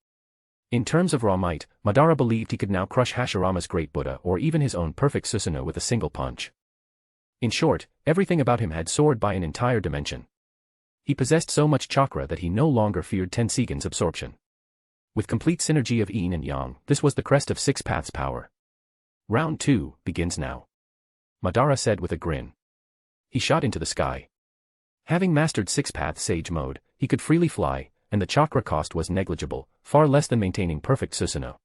In terms of raw might, Madara believed he could now crush Hashirama's Great Buddha or even his own perfect Susanoo with a single punch. In short, everything about him had soared by an entire dimension. He possessed so much chakra that he no longer feared Tensigen's absorption. With complete synergy of yin and yang, this was the crest of Six Paths power. Round 2 begins now, Madara said with a grin. He shot into the sky. Having mastered Six Paths Sage mode, he could freely fly, and the chakra cost was negligible, far less than maintaining perfect Susanoo.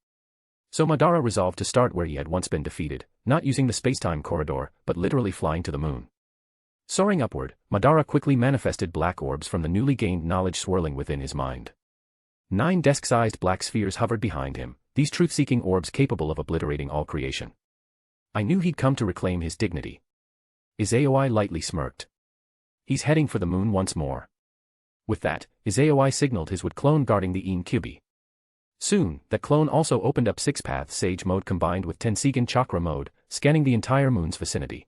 So Madara resolved to start where he had once been defeated, not using the spacetime corridor, but literally flying to the moon. Soaring upward, Madara quickly manifested black orbs from the newly gained knowledge swirling within his mind. 9 desk-sized black spheres hovered behind him, these truth-seeking orbs capable of obliterating all creation. I knew he'd come to reclaim his dignity. Izayoi lightly smirked. He's heading for the moon once more. With that, Izayoi signaled his wood clone guarding the Newbie. Soon, that clone also opened up Six Paths Sage mode combined with Tensigen Chakra mode, scanning the entire moon's vicinity.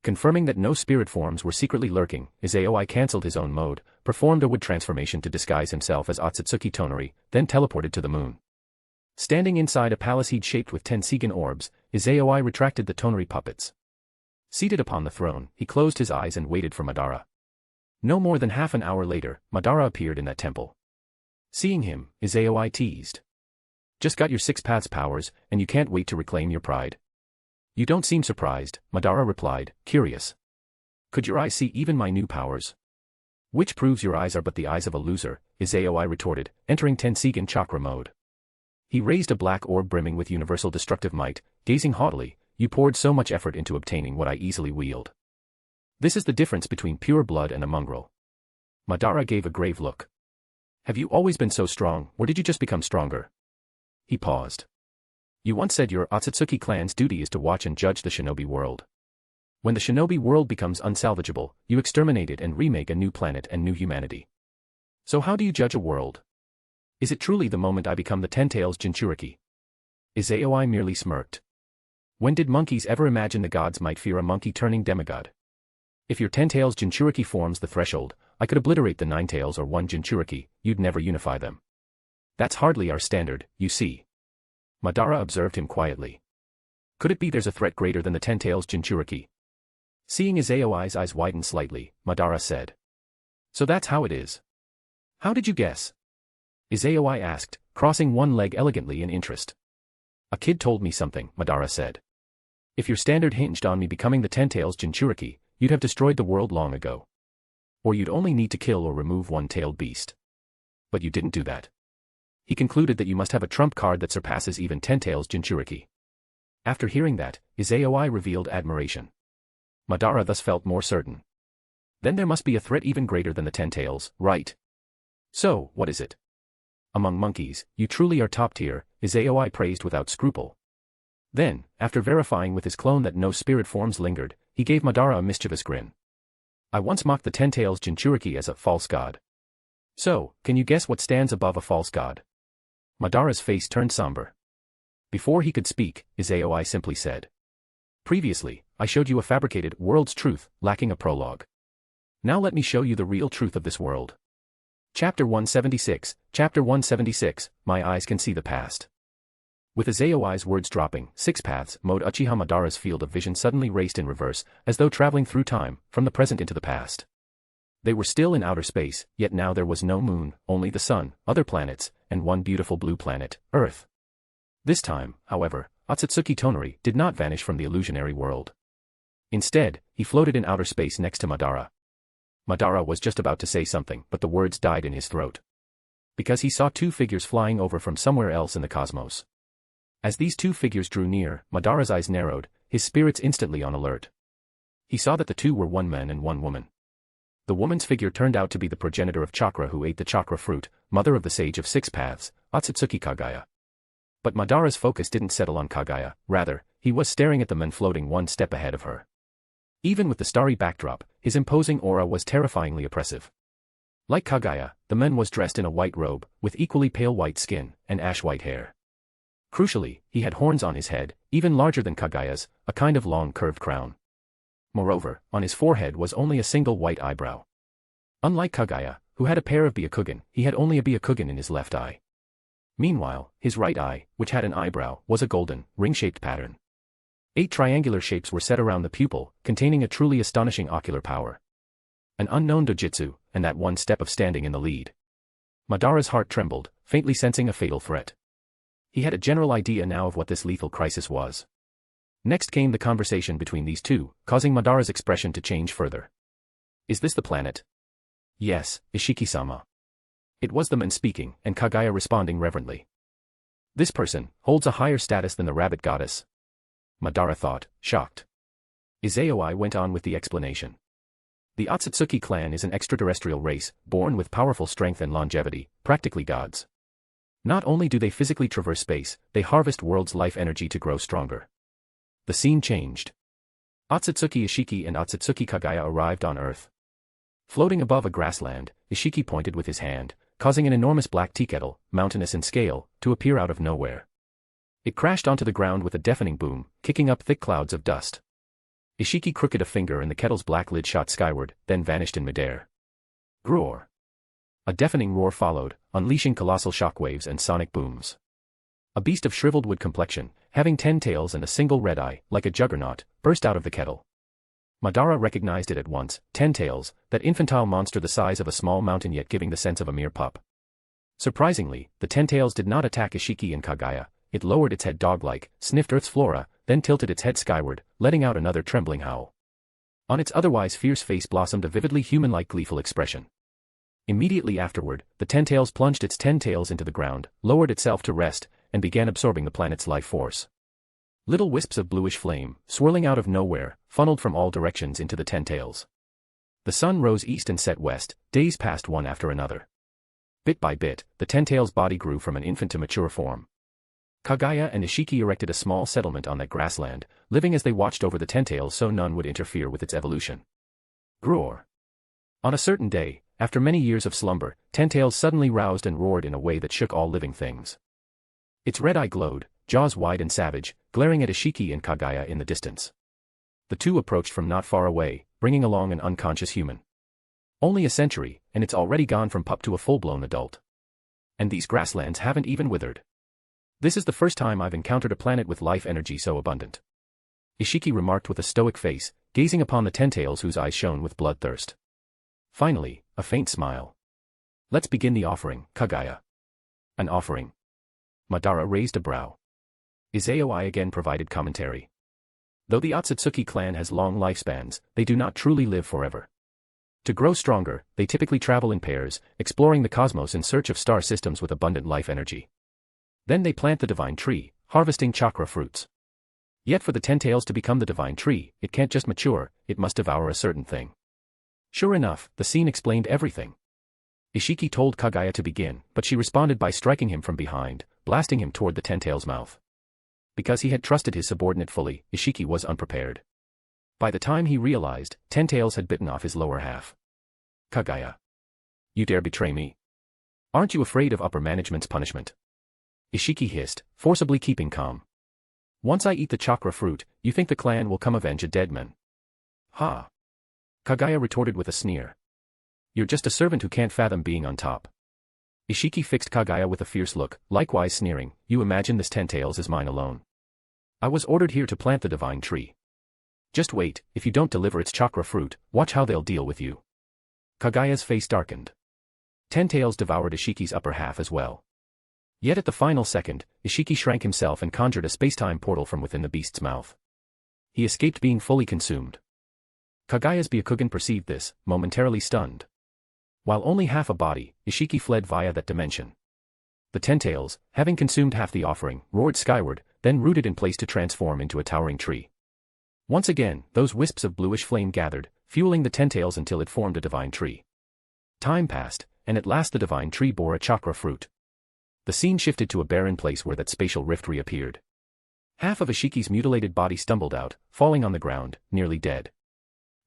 Confirming that no spirit forms were secretly lurking, Izayoi cancelled his own mode, performed a wood transformation to disguise himself as Ōtsutsuki Toneri, then teleported to the moon. Standing inside a palace he'd shaped with Tensigen orbs, Izayoi retracted the Tonory puppets. Seated upon the throne, he closed his eyes and waited for Madara. No more than half an hour later, Madara appeared in that temple. Seeing him, Izayoi teased. Just got your Six Paths powers, and you can't wait to reclaim your pride. You don't seem surprised, Madara replied, curious. Could your eyes see even my new powers? Which proves your eyes are but the eyes of a loser, Izayoi retorted, entering Tensigen Chakra mode. He raised a black orb brimming with universal destructive might, gazing haughtily, you poured so much effort into obtaining what I easily wield. This is the difference between pure blood and a mongrel. Madara gave a grave look. Have you always been so strong, or did you just become stronger? He paused. You once said your Ōtsutsuki clan's duty is to watch and judge the shinobi world. When the shinobi world becomes unsalvageable, you exterminate it and remake a new planet and new humanity. So how do you judge a world? Is it truly the moment I become the Ten-Tails Jinchuriki? Izayoi merely smirked. When did monkeys ever imagine the gods might fear a monkey turning demigod? If your Ten-Tails Jinchuriki forms the threshold, I could obliterate the 9 tails or 1 Jinchuriki, you'd never unify them. That's hardly our standard, you see. Madara observed him quietly. Could it be there's a threat greater than the Ten-Tails Jinchuriki? Seeing Izayoi's eyes widen slightly, Madara said. So that's how it is. How did you guess? Izayoi asked, crossing one leg elegantly in interest. A kid told me something, Madara said. If your standard hinged on me becoming the Ten-Tails Jinchuriki, you'd have destroyed the world long ago. Or you'd only need to kill or remove one-tailed beast. But you didn't do that. He concluded that you must have a trump card that surpasses even Ten-Tails Jinchuriki. After hearing that, Izayoi revealed admiration. Madara thus felt more certain. Then there must be a threat even greater than the Ten-Tails, right? So, what is it? Among monkeys, you truly are top tier, Izayoi praised without scruple. Then, after verifying with his clone that no spirit forms lingered, he gave Madara a mischievous grin. I once mocked the Ten-Tails Jinchuriki as a false god. So, can you guess what stands above a false god? Madara's face turned somber. Before he could speak, Izayoi simply said. Previously, I showed you a fabricated world's truth, lacking a prologue. Now let me show you the real truth of this world. Chapter 176, Chapter 176, My Eyes Can See the Past. With Izayoi's words dropping, Six Paths mode Uchiha Madara's field of vision suddenly raced in reverse, as though traveling through time, from the present into the past. They were still in outer space, yet now there was no moon, only the sun, other planets, and one beautiful blue planet, Earth. This time, however, Ōtsutsuki Toneri did not vanish from the illusionary world. Instead, he floated in outer space next to Madara. Madara was just about to say something, but the words died in his throat. Because he saw 2 figures flying over from somewhere else in the cosmos. As these 2 figures drew near, Madara's eyes narrowed, his spirits instantly on alert. He saw that the 2 were 1 man and 1 woman. The woman's figure turned out to be the progenitor of chakra who ate the chakra fruit, mother of the sage of 6 paths, Ōtsutsuki Kage. But Madara's focus didn't settle on Kage, rather, he was staring at the men floating 1 step ahead of her. Even with the starry backdrop, his imposing aura was terrifyingly oppressive. Like Kage, the man was dressed in a white robe, with equally pale white skin, and ash-white hair. Crucially, he had horns on his head, even larger than Kage's, a kind of long curved crown. Moreover, on his forehead was only a single white eyebrow. Unlike Kage, who had a pair of Byakugan, he had only a Byakugan in his left eye. Meanwhile, his right eye, which had an eyebrow, was a golden, ring-shaped pattern. 8 triangular shapes were set around the pupil, containing a truly astonishing ocular power. An unknown dojutsu, and that one step of standing in the lead. Madara's heart trembled, faintly sensing a fatal threat. He had a general idea now of what this lethal crisis was. Next came the conversation between these two, causing Madara's expression to change further. Is this the planet? Yes, Ishiki-sama. It was the man speaking, and Kage responding reverently. This person holds a higher status than the rabbit goddess. Madara thought, shocked. Izayoi went on with the explanation. The Ōtsutsuki clan is an extraterrestrial race, born with powerful strength and longevity, practically gods. Not only do they physically traverse space, they harvest world's life energy to grow stronger. The scene changed. Ōtsutsuki Ishiki and Ōtsutsuki Kage arrived on Earth. Floating above a grassland, Ishiki pointed with his hand, causing an enormous black tea kettle, mountainous in scale, to appear out of nowhere. It crashed onto the ground with a deafening boom, kicking up thick clouds of dust. Ishiki crooked a finger and the kettle's black lid shot skyward, then vanished in midair. Roar! A deafening roar followed, unleashing colossal shockwaves and sonic booms. A beast of shriveled wood complexion, having 10 tails and a single red eye, like a juggernaut, burst out of the kettle. Madara recognized it at once, 10 tails, that infantile monster the size of a small mountain yet giving the sense of a mere pup. Surprisingly, the 10 tails did not attack Ishiki and Kage. It lowered its head dog-like, sniffed Earth's flora, then tilted its head skyward, letting out another trembling howl. On its otherwise fierce face blossomed a vividly human-like gleeful expression. Immediately afterward, the 10 tails plunged its 10 tails into the ground, lowered itself to rest, and began absorbing the planet's life force. Little wisps of bluish flame, swirling out of nowhere, funneled from all directions into the 10 tails. The sun rose east and set west, days passed one after another. Bit by bit, the 10 tails' body grew from an infant to mature form. Kage and Ishiki erected a small settlement on that grassland, living as they watched over the 10 tails so none would interfere with its evolution. Roar! On a certain day, after many years of slumber, 10 tails suddenly roused and roared in a way that shook all living things. Its red eye glowed, jaws wide and savage, glaring at Ishiki and Kage in the distance. The two approached from not far away, bringing along an unconscious human. Only a century, and it's already gone from pup to a full-blown adult. And these grasslands haven't even withered. This is the first time I've encountered a planet with life energy so abundant. Ishiki remarked with a stoic face, gazing upon the 10 tails whose eyes shone with bloodthirst. Finally, a faint smile. Let's begin the offering, Kage. An offering? Madara raised a brow. Izayoi again provided commentary. Though the Ōtsutsuki clan has long lifespans, they do not truly live forever. To grow stronger, they typically travel in pairs, exploring the cosmos in search of star systems with abundant life energy. Then they plant the divine tree, harvesting chakra fruits. Yet for the 10 tails to become the divine tree, it can't just mature, it must devour a certain thing. Sure enough, the scene explained everything. Ishiki told Kage to begin, but she responded by striking him from behind, blasting him toward the 10 tails' mouth. Because he had trusted his subordinate fully, Ishiki was unprepared. By the time he realized, 10 tails had bitten off his lower half. Kage. You dare betray me? Aren't you afraid of upper management's punishment? Ishiki hissed, forcibly keeping calm. Once I eat the chakra fruit, you think the clan will come avenge a dead man? Ha! Kage retorted with a sneer. You're just a servant who can't fathom being on top. Ishiki fixed Kage with a fierce look, likewise sneering, you imagine this 10 tails is mine alone. I was ordered here to plant the divine tree. Just wait, if you don't deliver its chakra fruit, watch how they'll deal with you. Kage's face darkened. 10 tails devoured Ishiki's upper half as well. Yet at the final second, Ishiki shrank himself and conjured a spacetime portal from within the beast's mouth. He escaped being fully consumed. Kage's Byakugan perceived this, momentarily stunned. While only half a body, Ishiki fled via that dimension. The 10 tails, having consumed half the offering, roared skyward, then rooted in place to transform into a towering tree. Once again, those wisps of bluish flame gathered, fueling the 10 tails until it formed a divine tree. Time passed, and at last the divine tree bore a chakra fruit. The scene shifted to a barren place where that spatial rift reappeared. Half of Ishiki's mutilated body stumbled out, falling on the ground, nearly dead.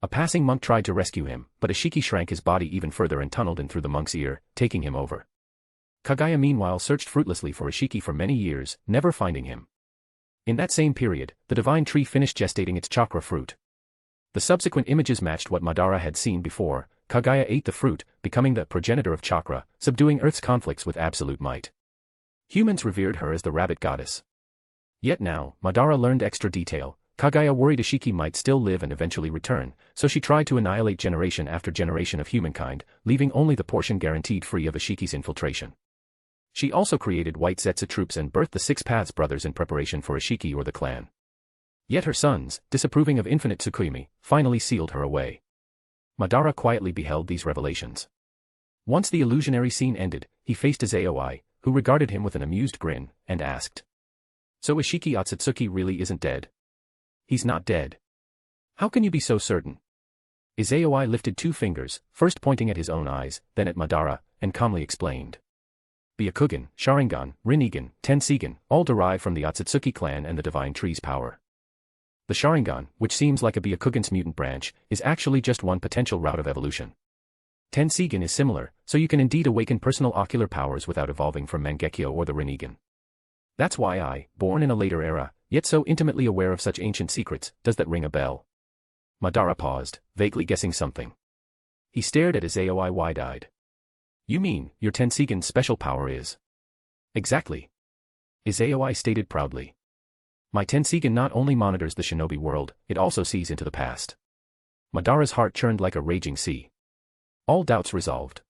A passing monk tried to rescue him, but Ishiki shrank his body even further and tunneled in through the monk's ear, taking him over. Kage meanwhile searched fruitlessly for Ishiki for many years, never finding him. In that same period, the divine tree finished gestating its chakra fruit. The subsequent images matched what Madara had seen before, Kage ate the fruit, becoming the progenitor of chakra, subduing Earth's conflicts with absolute might. Humans revered her as the rabbit goddess. Yet now, Madara learned extra detail. Kage worried Ishiki might still live and eventually return, so she tried to annihilate generation after generation of humankind, leaving only the portion guaranteed free of Ishiki's infiltration. She also created white Zetsu troops and birthed the Six Paths brothers in preparation for Ishiki or the clan. Yet her sons, disapproving of infinite Tsukuyomi, finally sealed her away. Madara quietly beheld these revelations. Once the illusionary scene ended, he faced Izayoi, who regarded him with an amused grin, and asked. So Ishiki Ōtsutsuki really isn't dead? He's not dead. How can you be so certain? Izayoi lifted 2 fingers, first pointing at his own eyes, then at Madara, and calmly explained. Byakugan, Sharingan, Rinnegan, Tenseigan, all derive from the Ōtsutsuki clan and the Divine Tree's power. The Sharingan, which seems like a Byakugan's mutant branch, is actually just one potential route of evolution. Tenseigan is similar, so you can indeed awaken personal ocular powers without evolving from Mangekyo or the Rinnegan. That's why I, born in a later era, yet so intimately aware of such ancient secrets, does that ring a bell? Madara paused, vaguely guessing something. He stared at Izayoi wide-eyed. You mean, your Tenseigan's special power is? Exactly. Izayoi stated proudly. My Tenseigan not only monitors the shinobi world, it also sees into the past. Madara's heart churned like a raging sea. All doubts resolved.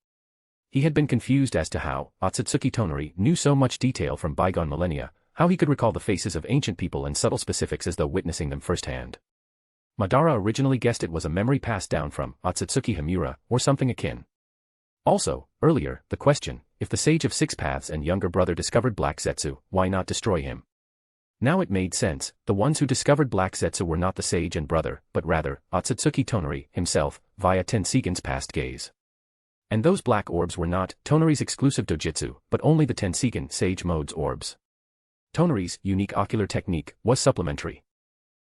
He had been confused as to how Ōtsutsuki Toneri knew so much detail from bygone millennia, how he could recall the faces of ancient people and subtle specifics as though witnessing them firsthand. Madara originally guessed it was a memory passed down from Ōtsutsuki Himura, or something akin. Also, earlier, the question, if the Sage of Six Paths and younger brother discovered Black Zetsu, why not destroy him? Now it made sense, the ones who discovered Black Zetsu were not the sage and brother, but rather, Ōtsutsuki Toneri himself, via Tenseigan's past gaze. And those black orbs were not Toneri's exclusive dojutsu, but only the Tenseigan Sage Mode's orbs. Toneri's unique ocular technique was supplementary.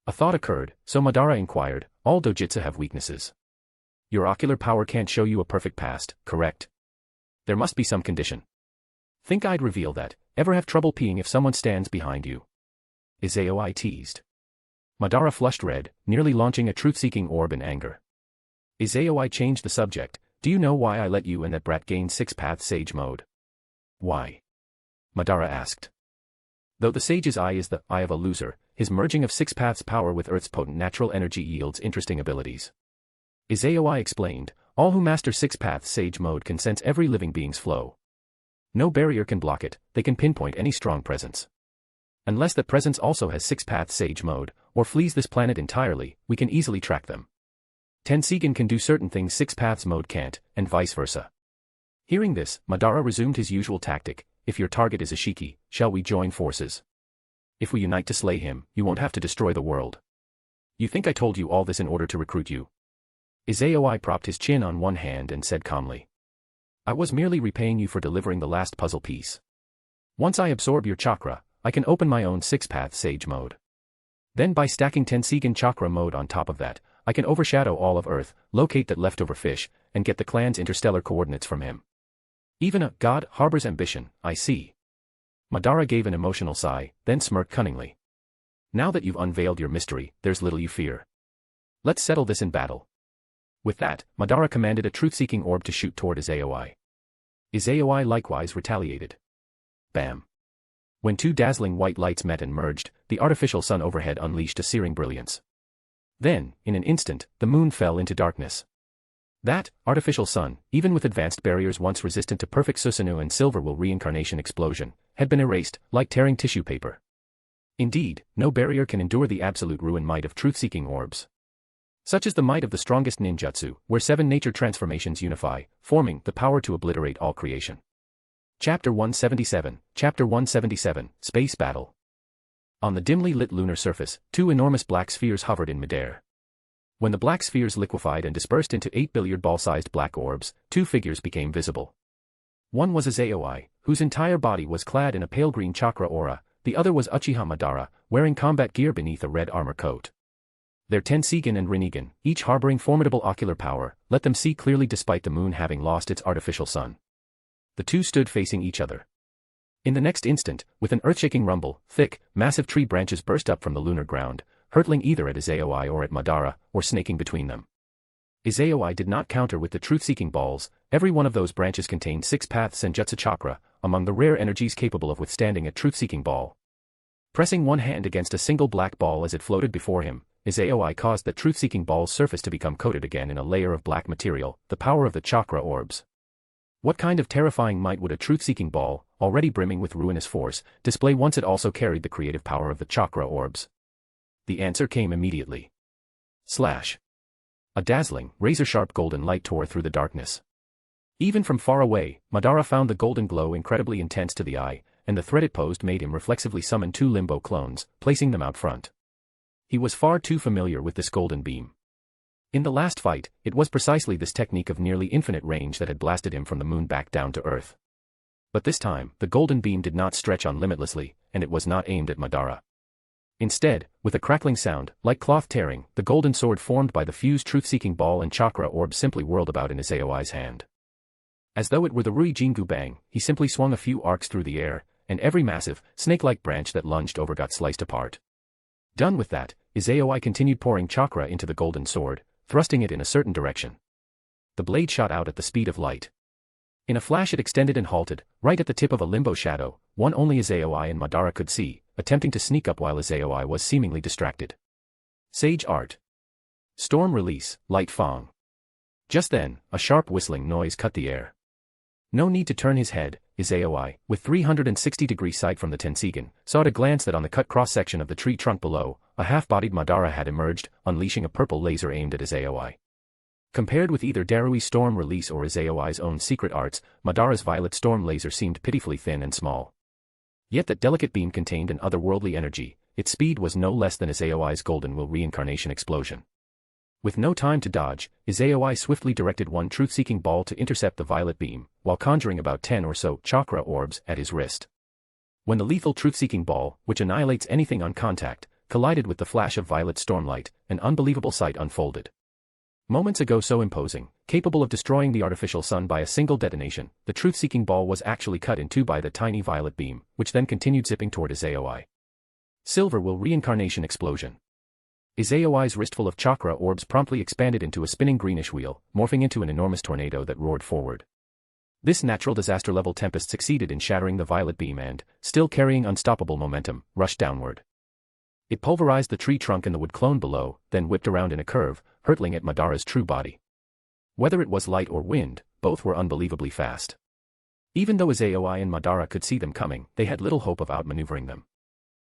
A thought occurred, so Madara inquired, all dojutsu have weaknesses. Your ocular power can't show you a perfect past, correct? There must be some condition. Think I'd reveal that, ever have trouble peeing if someone stands behind you? Izayoi teased. Madara flushed red, nearly launching a truth-seeking orb in anger. Izayoi changed the subject. Do you know why I let you and that brat gain Six-Path Sage mode? Why? Madara asked. Though the sage's eye is the eye of a loser, his merging of Six Paths power with Earth's potent natural energy yields interesting abilities. Izayoi explained, all who master Six Paths Sage mode can sense every living being's flow. No barrier can block it, they can pinpoint any strong presence. Unless that presence also has Six Paths Sage mode, or flees this planet entirely, we can easily track them. Tenseigan can do certain things Six Paths mode can't, and vice versa. Hearing this, Madara resumed his usual tactic, if your target is Ishiki, shall we join forces? If we unite to slay him, you won't have to destroy the world. You think I told you all this in order to recruit you? Izayoi propped his chin on one hand and said calmly. I was merely repaying you for delivering the last puzzle piece. Once I absorb your chakra, I can open my own Six-Path Sage mode. Then by stacking Tenseigan chakra mode on top of that, I can overshadow all of Earth, locate that leftover fish, and get the clan's interstellar coordinates from him. Even a god harbors ambition, I see. Madara gave an emotional sigh, then smirked cunningly. Now that you've unveiled your mystery, there's little you fear. Let's settle this in battle. With that, Madara commanded a truth-seeking orb to shoot toward Izayoi. Izayoi likewise retaliated. Bam. When 2 dazzling white lights met and merged, the artificial sun overhead unleashed a searing brilliance. Then, in an instant, the moon fell into darkness. That artificial sun, even with advanced barriers once resistant to perfect Susanoo and silver will reincarnation explosion, had been erased, like tearing tissue paper. Indeed, no barrier can endure the absolute ruin might of truth-seeking orbs. Such is the might of the strongest ninjutsu, where 7 nature transformations unify, forming the power to obliterate all creation. Chapter 177, Chapter 177, Space Battle. On the dimly lit lunar surface, 2 enormous black spheres hovered in midair. When the black spheres liquefied and dispersed into 8 billiard ball-sized black orbs, 2 figures became visible. One was Izayoi, whose entire body was clad in a pale green chakra aura, the other was Uchiha Madara, wearing combat gear beneath a red armor coat. Their Tenseigan and Rinnegan, each harboring formidable ocular power, let them see clearly despite the moon having lost its artificial sun. The 2 stood facing each other. In the next instant, with an earth-shaking rumble, thick, massive tree branches burst up from the lunar ground, hurtling either at Izayoi or at Madara, or snaking between them. Izayoi did not counter with the truth-seeking balls. Every one of those branches contained 6 paths Senjutsu chakra, among the rare energies capable of withstanding a truth-seeking ball. Pressing one hand against a single black ball as it floated before him, Izayoi caused the truth-seeking ball's surface to become coated again in a layer of black material, the power of the chakra orbs. What kind of terrifying might would a truth-seeking ball, already brimming with ruinous force, display once it also carried the creative power of the chakra orbs? The answer came immediately. Slash. A dazzling, razor-sharp golden light tore through the darkness. Even from far away, Madara found the golden glow incredibly intense to the eye, and the threat it posed made him reflexively summon 2 limbo clones, placing them out front. He was far too familiar with this golden beam. In the last fight, it was precisely this technique of nearly infinite range that had blasted him from the moon back down to Earth. But this time, the golden beam did not stretch on limitlessly, and it was not aimed at Madara. Instead, with a crackling sound, like cloth tearing, the golden sword formed by the fused truth-seeking ball and chakra orb simply whirled about in Izayoi's hand. As though it were the Rui Jingu Bang, he simply swung a few arcs through the air, and every massive, snake-like branch that lunged over got sliced apart. Done with that, Izayoi continued pouring chakra into the golden sword, thrusting it in a certain direction. The blade shot out at the speed of light. In a flash it extended and halted, right at the tip of a limbo shadow, one only Izayoi and Madara could see, attempting to sneak up while Izayoi was seemingly distracted. Sage Art. Storm Release, Light Fong. Just then, a sharp whistling noise cut the air. No need to turn his head, Izayoi, with 360-degree sight from the Tensigen, saw at a glance that on the cut cross-section of the tree trunk below, a half-bodied Madara had emerged, unleashing a purple laser aimed at Izayoi. Compared with either Darui's storm release or Izayoi's own secret arts, Madara's violet storm laser seemed pitifully thin and small. Yet that delicate beam contained an otherworldly energy, its speed was no less than Izayoi's golden will reincarnation explosion. With no time to dodge, Izayoi swiftly directed one truth-seeking ball to intercept the violet beam, while conjuring about 10 or so chakra orbs at his wrist. When the lethal truth-seeking ball, which annihilates anything on contact, collided with the flash of violet stormlight, an unbelievable sight unfolded. Moments ago so imposing, capable of destroying the artificial sun by a single detonation, the truth-seeking ball was actually cut in two by the tiny violet beam, which then continued zipping toward Izayoi. Silver will reincarnation explosion. Izayoi's wristful of chakra orbs promptly expanded into a spinning greenish wheel, morphing into an enormous tornado that roared forward. This natural disaster-level tempest succeeded in shattering the violet beam and, still carrying unstoppable momentum, rushed downward. It pulverized the tree trunk and the wood clone below, then whipped around in a curve, hurtling at Madara's true body. Whether it was light or wind, both were unbelievably fast. Even though Izayoi and Madara could see them coming, they had little hope of outmaneuvering them.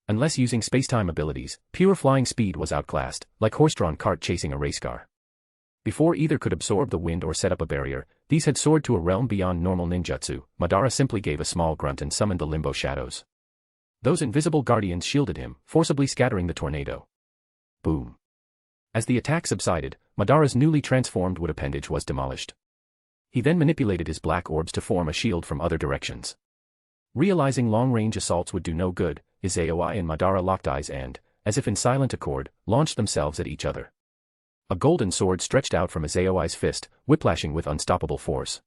Unless using space-time abilities, pure flying speed was outclassed, like horse-drawn cart chasing a race car. Before either could absorb the wind or set up a barrier, these had soared to a realm beyond normal ninjutsu. Madara simply gave a small grunt and summoned the limbo shadows. Those invisible guardians shielded him, forcibly scattering the tornado. Boom. As the attack subsided, Madara's newly transformed wood appendage was demolished. He then manipulated his black orbs to form a shield from other directions. Realizing long-range assaults would do no good, Izayoi and Madara locked eyes and, as if in silent accord, launched themselves at each other. A golden sword stretched out from Izayoi's fist, whiplashing with unstoppable force.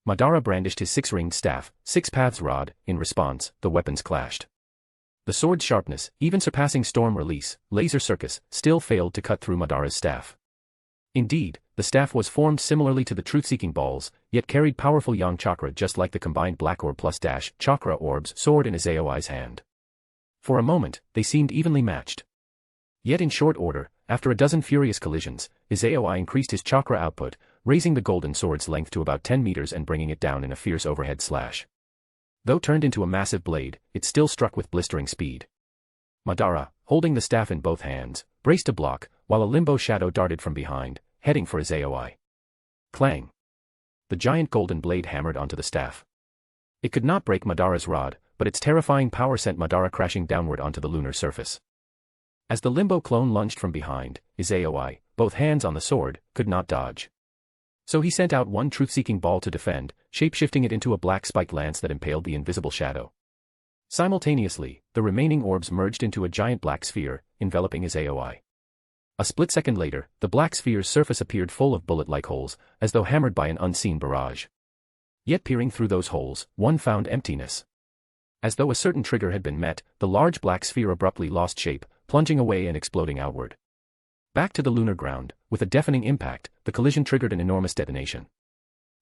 Madara brandished his six-ringed staff, Six Paths Rod. In response, the weapons clashed. The sword's sharpness, even surpassing Storm Release, Laser Circus, still failed to cut through Madara's staff. Indeed, the staff was formed similarly to the truth-seeking balls, yet carried powerful yang chakra just like the combined black orb plus dash chakra orbs sword in Izayoi's hand. For a moment, they seemed evenly matched. Yet in short order, after a dozen furious collisions, Izayoi increased his chakra output, raising the golden sword's length to about 10 meters and bringing it down in a fierce overhead slash. Though turned into a massive blade, it still struck with blistering speed. Madara, holding the staff in both hands, braced to block, while a limbo shadow darted from behind, heading for Izayoi. Clang! The giant golden blade hammered onto the staff. It could not break Madara's rod, but its terrifying power sent Madara crashing downward onto the lunar surface. As the limbo clone lunged from behind, Izayoi, both hands on the sword, could not dodge. So he sent out one truth-seeking ball to defend, shape-shifting it into a black spiked lance that impaled the invisible shadow. Simultaneously, the remaining orbs merged into a giant black sphere, enveloping Izayoi. A split second later, the black sphere's surface appeared full of bullet-like holes, as though hammered by an unseen barrage. Yet peering through those holes, one found emptiness. As though a certain trigger had been met, the large black sphere abruptly lost shape, plunging away and exploding outward. Back to the lunar ground, with a deafening impact, the collision triggered an enormous detonation.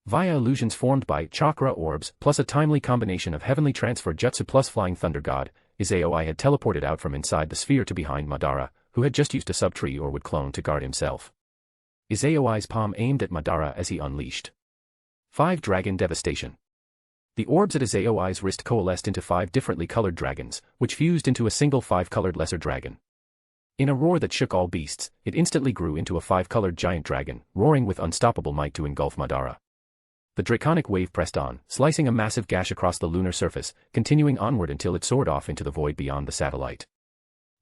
Via illusions formed by chakra orbs plus a timely combination of heavenly transfer jutsu plus flying thunder god, Izayoi had teleported out from inside the sphere to behind Madara, who had just used a sub-tree or would clone to guard himself. Izayoi's palm aimed at Madara as he unleashed 5 Dragon Devastation. The orbs at Izayoi's wrist coalesced into 5 differently colored dragons, which fused into a single 5-colored lesser dragon. In a roar that shook all beasts, it instantly grew into a 5-colored giant dragon, roaring with unstoppable might to engulf Madara. The draconic wave pressed on, slicing a massive gash across the lunar surface, continuing onward until it soared off into the void beyond the satellite.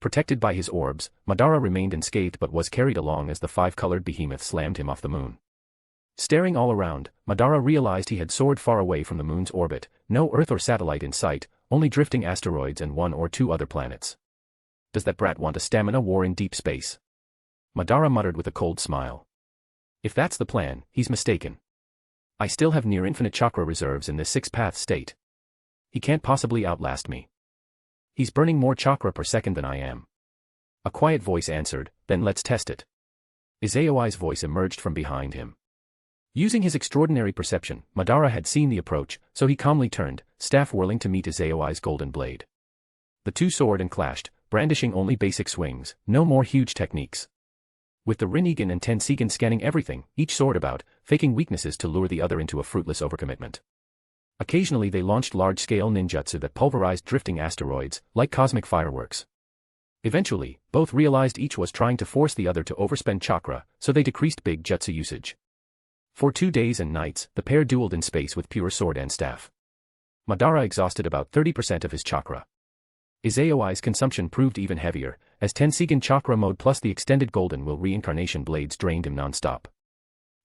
Protected by his orbs, Madara remained unscathed but was carried along as the 5-colored behemoth slammed him off the moon. Staring all around, Madara realized he had soared far away from the moon's orbit, no Earth or satellite in sight, only drifting asteroids and 1 or 2 other planets. Does that brat want a stamina war in deep space? Madara muttered with a cold smile. If that's the plan, he's mistaken. I still have near-infinite chakra reserves in this 6-path state. He can't possibly outlast me. He's burning more chakra per second than I am. A quiet voice answered, then let's test it. Izayoi's voice emerged from behind him. Using his extraordinary perception, Madara had seen the approach, so he calmly turned, staff whirling to meet Izayoi's golden blade. The two soared and clashed, brandishing only basic swings, no more huge techniques. With the Rinnegan and Tenseigan scanning everything, each soared about, faking weaknesses to lure the other into a fruitless overcommitment. Occasionally they launched large-scale ninjutsu that pulverized drifting asteroids, like cosmic fireworks. Eventually, both realized each was trying to force the other to overspend chakra, so they decreased big jutsu usage. For 2 days and nights, the pair dueled in space with pure sword and staff. Madara exhausted about 30% of his chakra. Izayoi's consumption proved even heavier, as Tenseigan chakra mode plus the extended golden will reincarnation blades drained him non-stop.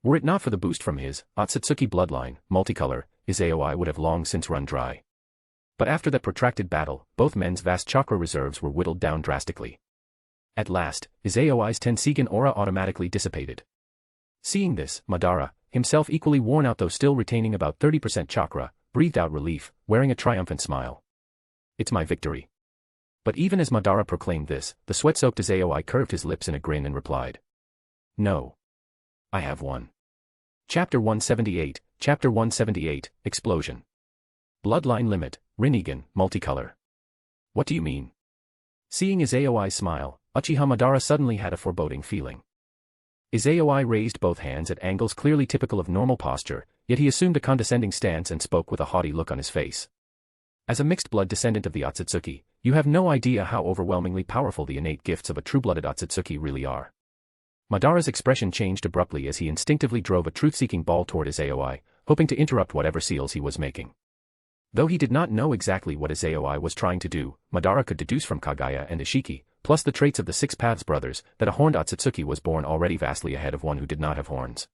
Were it not for the boost from his Ōtsutsuki bloodline, multicolor, Izayoi would have long since run dry. But after that protracted battle, both men's vast chakra reserves were whittled down drastically. At last, Izayoi's Tenseigan aura automatically dissipated. Seeing this, Madara, himself equally worn out though still retaining about 30% chakra, breathed out relief, wearing a triumphant smile. It's my victory. But even as Madara proclaimed this, the sweat-soaked Izayoi curved his lips in a grin and replied. No. I have won. Chapter 178, Chapter 178, Explosion. Bloodline Limit, Rinnegan, Multicolor. What do you mean? Seeing Izayoi's smile, Uchiha Madara suddenly had a foreboding feeling. Izayoi raised both hands at angles clearly typical of normal posture, yet he assumed a condescending stance and spoke with a haughty look on his face. As a mixed-blood descendant of the Ōtsutsuki, you have no idea how overwhelmingly powerful the innate gifts of a true-blooded Ōtsutsuki really are. Madara's expression changed abruptly as he instinctively drove a truth-seeking ball toward Izayoi, hoping to interrupt whatever seals he was making. Though he did not know exactly what Izayoi was trying to do, Madara could deduce from Kage and Ishiki, plus the traits of the Six Paths brothers, that a horned Ōtsutsuki was born already vastly ahead of one who did not have horns.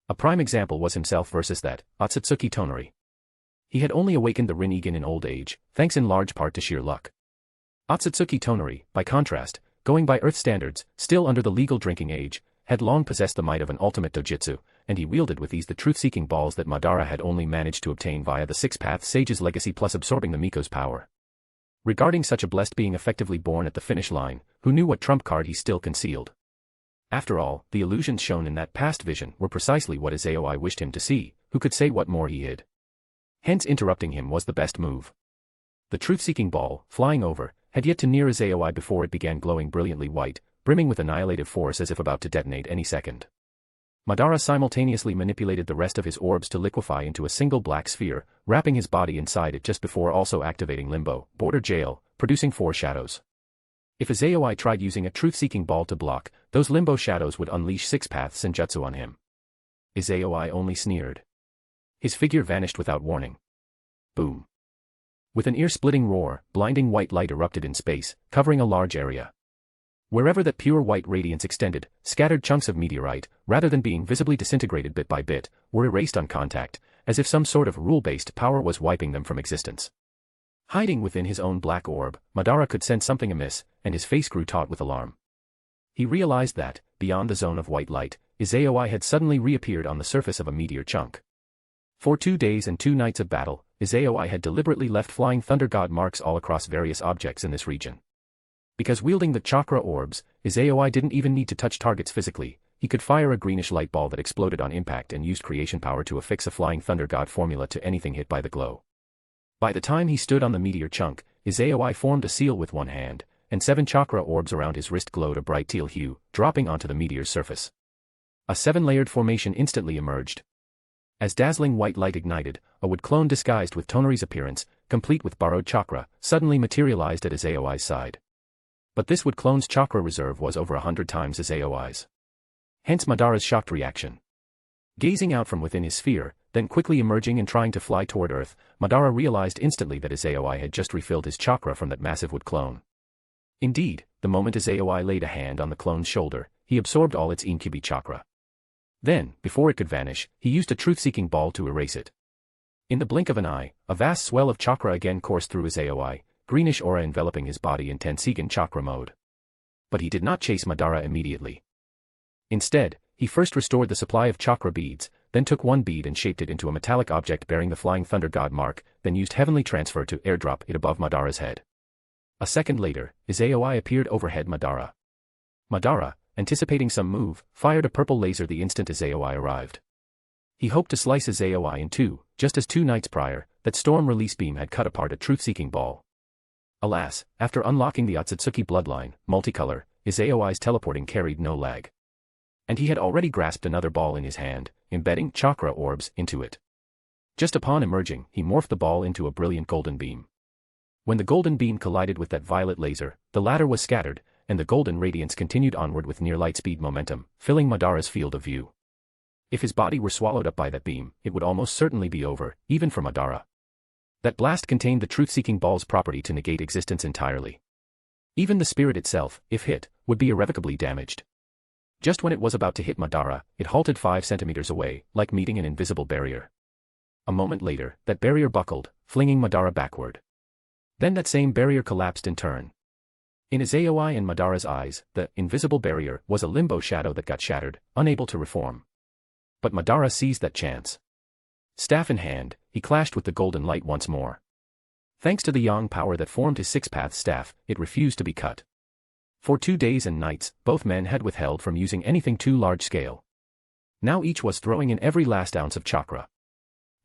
A prime example was himself versus that Ōtsutsuki Toneri. He had only awakened the Rinnegan in old age, thanks in large part to sheer luck. Ōtsutsuki Toneri, by contrast, going by Earth standards, still under the legal drinking age, had long possessed the might of an ultimate dojutsu, and he wielded with ease the truth-seeking balls that Madara had only managed to obtain via the Six Path Sage's legacy plus absorbing the Miko's power. Regarding such a blessed being effectively born at the finish line, who knew what trump card he still concealed? After all, the illusions shown in that past vision were precisely what Izayoi wished him to see, who could say what more he hid. Hence interrupting him was the best move. The truth-seeking ball, flying over, had yet to near Izayoi before it began glowing brilliantly white, brimming with annihilative force as if about to detonate any second. Madara simultaneously manipulated the rest of his orbs to liquefy into a single black sphere, wrapping his body inside it just before also activating Limbo, Border Jail, producing 4 shadows. If Izayoi tried using a truth-seeking ball to block, those Limbo shadows would unleash 6 paths senjutsu on him. Izayoi only sneered. His figure vanished without warning. Boom. With an ear-splitting roar, blinding white light erupted in space, covering a large area. Wherever that pure white radiance extended, scattered chunks of meteorite, rather than being visibly disintegrated bit by bit, were erased on contact, as if some sort of rule-based power was wiping them from existence. Hiding within his own black orb, Madara could sense something amiss, and his face grew taut with alarm. He realized that, beyond the zone of white light, Izayoi had suddenly reappeared on the surface of a meteor chunk. For 2 days and 2 nights of battle, Izayoi had deliberately left flying thunder god marks all across various objects in this region. Because wielding the chakra orbs, Izayoi didn't even need to touch targets physically. He could fire a greenish light ball that exploded on impact and used creation power to affix a flying thunder god formula to anything hit by the glow. By the time he stood on the meteor chunk, Izayoi formed a seal with one hand, and 7 chakra orbs around his wrist glowed a bright teal hue, dropping onto the meteor's surface. A 7-layered formation instantly emerged. As dazzling white light ignited, a wood clone disguised with Tonori's appearance, complete with borrowed chakra, suddenly materialized at Izayoi's side. But this wood clone's chakra reserve was over 100 times Izayoi's. Hence Madara's shocked reaction. Gazing out from within his sphere, then quickly emerging and trying to fly toward Earth, Madara realized instantly that Izayoi had just refilled his chakra from that massive wood clone. Indeed, the moment Izayoi laid a hand on the clone's shoulder, he absorbed all its incubi chakra. Then, before it could vanish, he used a truth-seeking ball to erase it. In the blink of an eye, a vast swell of chakra again coursed through Izayoi, greenish aura enveloping his body in Tensigen chakra mode. But he did not chase Madara immediately. Instead, he first restored the supply of chakra beads, then took one bead and shaped it into a metallic object bearing the flying thunder god mark, then used heavenly transfer to airdrop it above Madara's head. A second later, Izayoi appeared overhead Madara. Madara, anticipating some move, fired a purple laser the instant Izayoi arrived. He hoped to slice Izayoi in two, just as 2 nights prior, that storm release beam had cut apart a truth-seeking ball. Alas, after unlocking the Ōtsutsuki bloodline, multicolor, Izayoi's teleporting carried no lag. And he had already grasped another ball in his hand, embedding chakra orbs into it. Just upon emerging, he morphed the ball into a brilliant golden beam. When the golden beam collided with that violet laser, the latter was scattered, and the golden radiance continued onward with near light speed momentum, filling Madara's field of view. If his body were swallowed up by that beam, it would almost certainly be over, even for Madara. That blast contained the truth-seeking ball's property to negate existence entirely. Even the spirit itself, if hit, would be irrevocably damaged. Just when it was about to hit Madara, it halted 5 centimeters away, like meeting an invisible barrier. A moment later, that barrier buckled, flinging Madara backward. Then that same barrier collapsed in turn. In Izayoi and Madara's eyes, the invisible barrier was a limbo shadow that got shattered, unable to reform. But Madara seized that chance. Staff in hand, he clashed with the golden light once more. Thanks to the yang power that formed his 6-path staff, it refused to be cut. For 2 days and nights, both men had withheld from using anything too large-scale. Now each was throwing in every last ounce of chakra.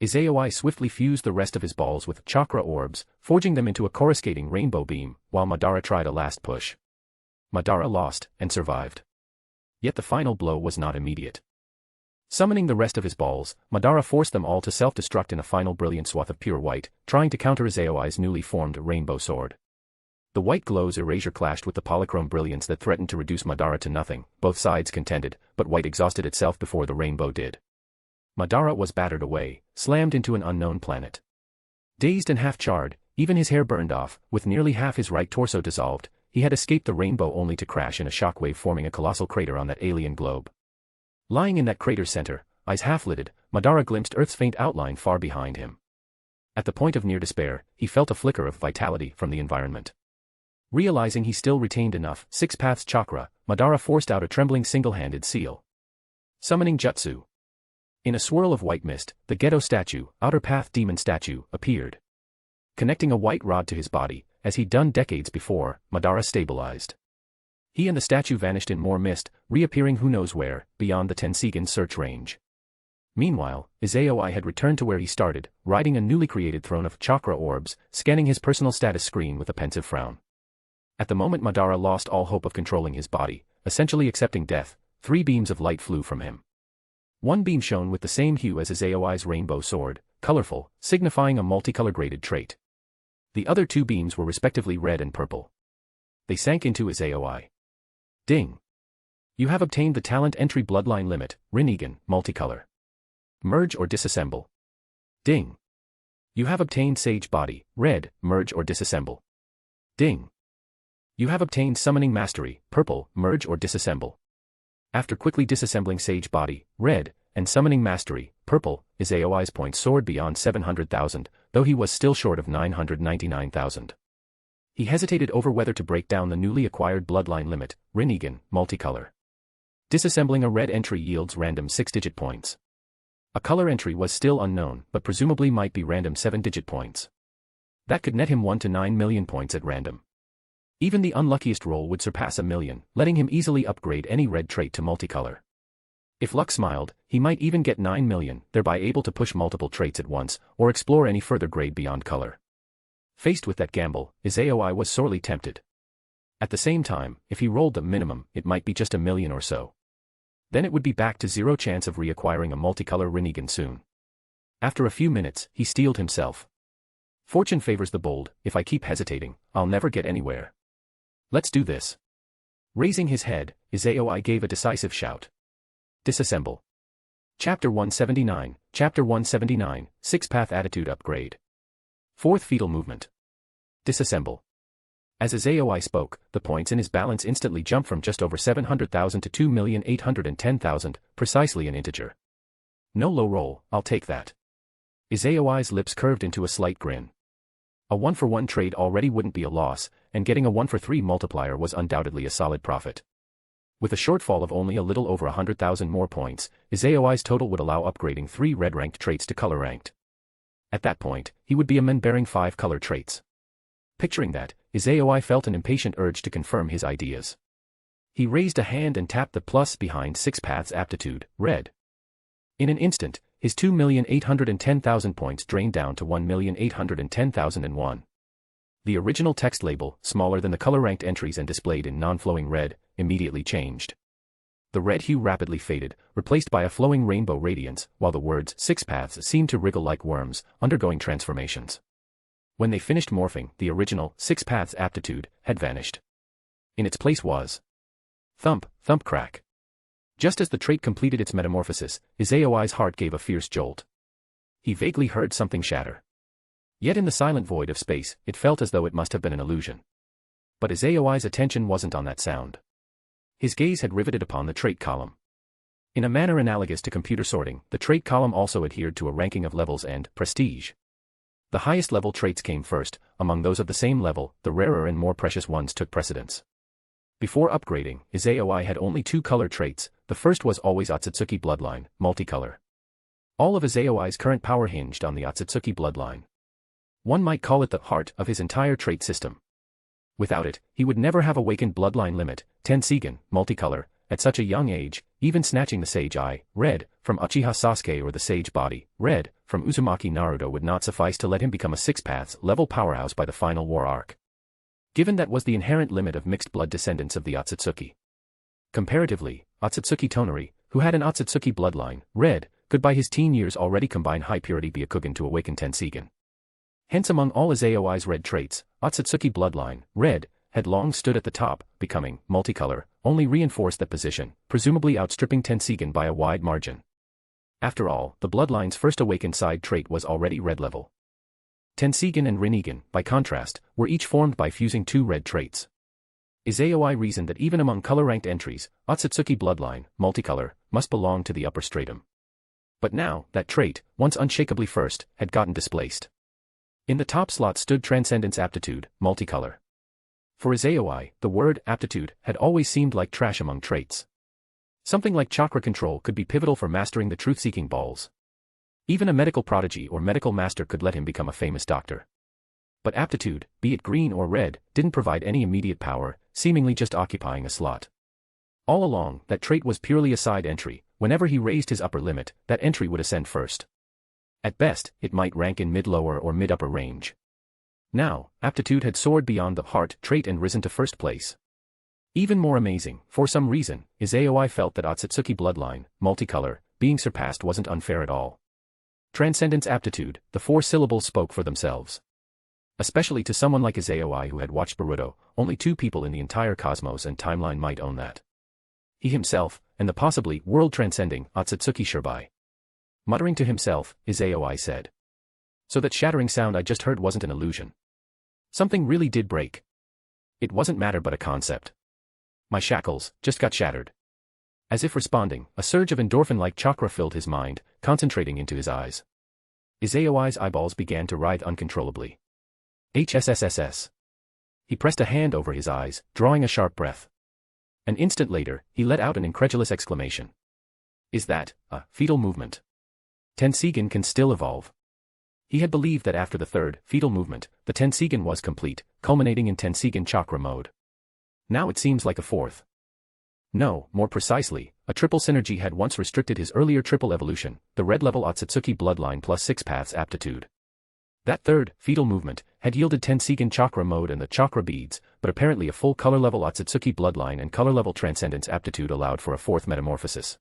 Izayoi swiftly fused the rest of his balls with chakra orbs, forging them into a coruscating rainbow beam, while Madara tried a last push. Madara lost, and survived. Yet the final blow was not immediate. Summoning the rest of his balls, Madara forced them all to self-destruct in a final brilliant swath of pure white, trying to counter Izayoi's newly formed rainbow sword. The white glow's erasure clashed with the polychrome brilliance that threatened to reduce Madara to nothing. Both sides contended, but white exhausted itself before the rainbow did. Madara was battered away, slammed into an unknown planet. Dazed and half-charred, even his hair burned off, with nearly half his right torso dissolved, he had escaped the rainbow only to crash in a shockwave forming a colossal crater on that alien globe. Lying in that crater's center, eyes half-lidded, Madara glimpsed Earth's faint outline far behind him. At the point of near despair, he felt a flicker of vitality from the environment. Realizing he still retained enough 6 paths chakra, Madara forced out a trembling single-handed seal. Summoning Jutsu. In a swirl of white mist, the Ghetto statue, Outer Path Demon statue, appeared. Connecting a white rod to his body, as he'd done decades before, Madara stabilized. He and the statue vanished in more mist, reappearing who knows where, beyond the Tensigen search range. Meanwhile, Izayoi had returned to where he started, riding a newly created throne of chakra orbs, scanning his personal status screen with a pensive frown. At the moment Madara lost all hope of controlling his body, essentially accepting death, 3 beams of light flew from him. One beam shone with the same hue as Izayoi's rainbow sword, colorful, signifying a multicolor-graded trait. The other 2 beams were respectively red and purple. They sank into Izayoi. Ding! You have obtained the talent entry bloodline limit, Rinnegan, multicolor. Merge or disassemble. Ding! You have obtained Sage Body, red, merge or disassemble. Ding! You have obtained Summoning Mastery, purple, merge or disassemble. After quickly disassembling Sage Body, red, and Summoning Mastery, purple, Izayoi's points soared beyond 700,000, though he was still short of 999,000. He hesitated over whether to break down the newly acquired bloodline limit, Rinnegan, multicolor. Disassembling a red entry yields random 6-digit points. A color entry was still unknown, but presumably might be random 7-digit points. That could net him 1 to 9 million points at random. Even the unluckiest roll would surpass 1,000,000, letting him easily upgrade any red trait to multicolor. If luck smiled, he might even get 9,000,000, thereby able to push multiple traits at once, or explore any further grade beyond color. Faced with that gamble, Izayoi was sorely tempted. At the same time, if he rolled the minimum, it might be just 1,000,000 or so. Then it would be back to zero chance of reacquiring a multicolor Rinnegan soon. After a few minutes, he steeled himself. Fortune favors the bold. If I keep hesitating, I'll never get anywhere. Let's do this. Raising his head, Izayoi gave a decisive shout. Disassemble. Chapter 179, Chapter 179, Six-Path Attitude Upgrade. Fourth Fetal Movement. Disassemble. As Izayoi spoke, the points in his balance instantly jumped from just over 700,000 to 2,810,000, precisely an integer. No low roll, I'll take that. Izayoi's lips curved into a slight grin. A 1-for-1 trade already wouldn't be a loss, and getting a 1-for-3 multiplier was undoubtedly a solid profit. With a shortfall of only a little over 100,000 more points, Izayoi's total would allow upgrading 3 red-ranked traits to color-ranked. At that point, he would be a man bearing 5 color traits. Picturing that, Izayoi felt an impatient urge to confirm his ideas. He raised a hand and tapped the plus behind Six Paths Aptitude, red. In an instant, his 2,810,000 points drained down to 1,810,001. The original text label, smaller than the color-ranked entries and displayed in non-flowing red, immediately changed. The red hue rapidly faded, replaced by a flowing rainbow radiance, while the words Six Paths seemed to wriggle like worms, undergoing transformations. When they finished morphing, the original Six Paths Aptitude had vanished. In its place was thump, thump crack. Just as the trait completed its metamorphosis, Izayoi's heart gave a fierce jolt. He vaguely heard something shatter. Yet in the silent void of space, it felt as though it must have been an illusion. But Izayoi's attention wasn't on that sound. His gaze had riveted upon the trait column. In a manner analogous to computer sorting, the trait column also adhered to a ranking of levels and prestige. The highest level traits came first, among those of the same level, the rarer and more precious ones took precedence. Before upgrading, Izayoi had only 2 color traits. The first was always Ōtsutsuki bloodline, multicolor. All of Izayoi's current power hinged on the Ōtsutsuki bloodline. One might call it the heart of his entire trait system. Without it, he would never have awakened bloodline limit, Tensigen, multicolor, at such a young age, even snatching the Sage Eye, red, from Uchiha Sasuke or the Sage Body, red, from Uzumaki Naruto would not suffice to let him become a Six Paths level powerhouse by the final war arc. Given that was the inherent limit of mixed blood descendants of the Ōtsutsuki. Comparatively, Ōtsutsuki Toneri, who had an Ōtsutsuki bloodline, red, could by his teen years already combine high purity Byakugan to awaken Tensigen. Hence among all Izayoi's red traits, Ōtsutsuki bloodline, red, had long stood at the top, becoming multicolor, only reinforced that position, presumably outstripping Tensigen by a wide margin. After all, the bloodline's first awakened side trait was already red level. Tensigen and Rinnegan, by contrast, were each formed by fusing 2 red traits. Izayoi reasoned that even among color-ranked entries, Ōtsutsuki bloodline, multicolor, must belong to the upper stratum. But now, that trait, once unshakably first, had gotten displaced. In the top slot stood Transcendence Aptitude, multicolor. For Izayoi, the word aptitude had always seemed like trash among traits. Something like chakra control could be pivotal for mastering the truth-seeking balls. Even a medical prodigy or medical master could let him become a famous doctor. But aptitude, be it green or red, didn't provide any immediate power, seemingly just occupying a slot. All along, that trait was purely a side entry. Whenever he raised his upper limit, that entry would ascend first. At best, it might rank in mid-lower or mid-upper range. Now, aptitude had soared beyond the heart trait and risen to first place. Even more amazing, for some reason, Izayoi felt that Ōtsutsuki bloodline, multicolor, being surpassed wasn't unfair at all. Transcendence Aptitude, the 4 syllables spoke for themselves. Especially to someone like Izayoi who had watched Boruto, only 2 people in the entire cosmos and timeline might own that. He himself, and the possibly world-transcending Ōtsutsuki Shirbai. Muttering to himself, Izayoi said. So that shattering sound I just heard wasn't an illusion. Something really did break. It wasn't matter but a concept. My shackles just got shattered. As if responding, a surge of endorphin-like chakra filled his mind, concentrating into his eyes. Izayoi's eyeballs began to writhe uncontrollably. HSSSS. He pressed a hand over his eyes, drawing a sharp breath. An instant later, he let out an incredulous exclamation. Is that a fetal movement? Tensigen can still evolve. He had believed that after the third, fetal movement, the Tensigen was complete, culminating in Tensigen chakra mode. Now it seems like a fourth. No, more precisely, a triple synergy had once restricted his earlier triple evolution, the red-level Ōtsutsuki bloodline plus 6 paths aptitude. That third, fetal movement, had yielded Tensigen chakra mode and the chakra beads, but apparently a full color-level Ōtsutsuki bloodline and color-level transcendence aptitude allowed for a fourth metamorphosis.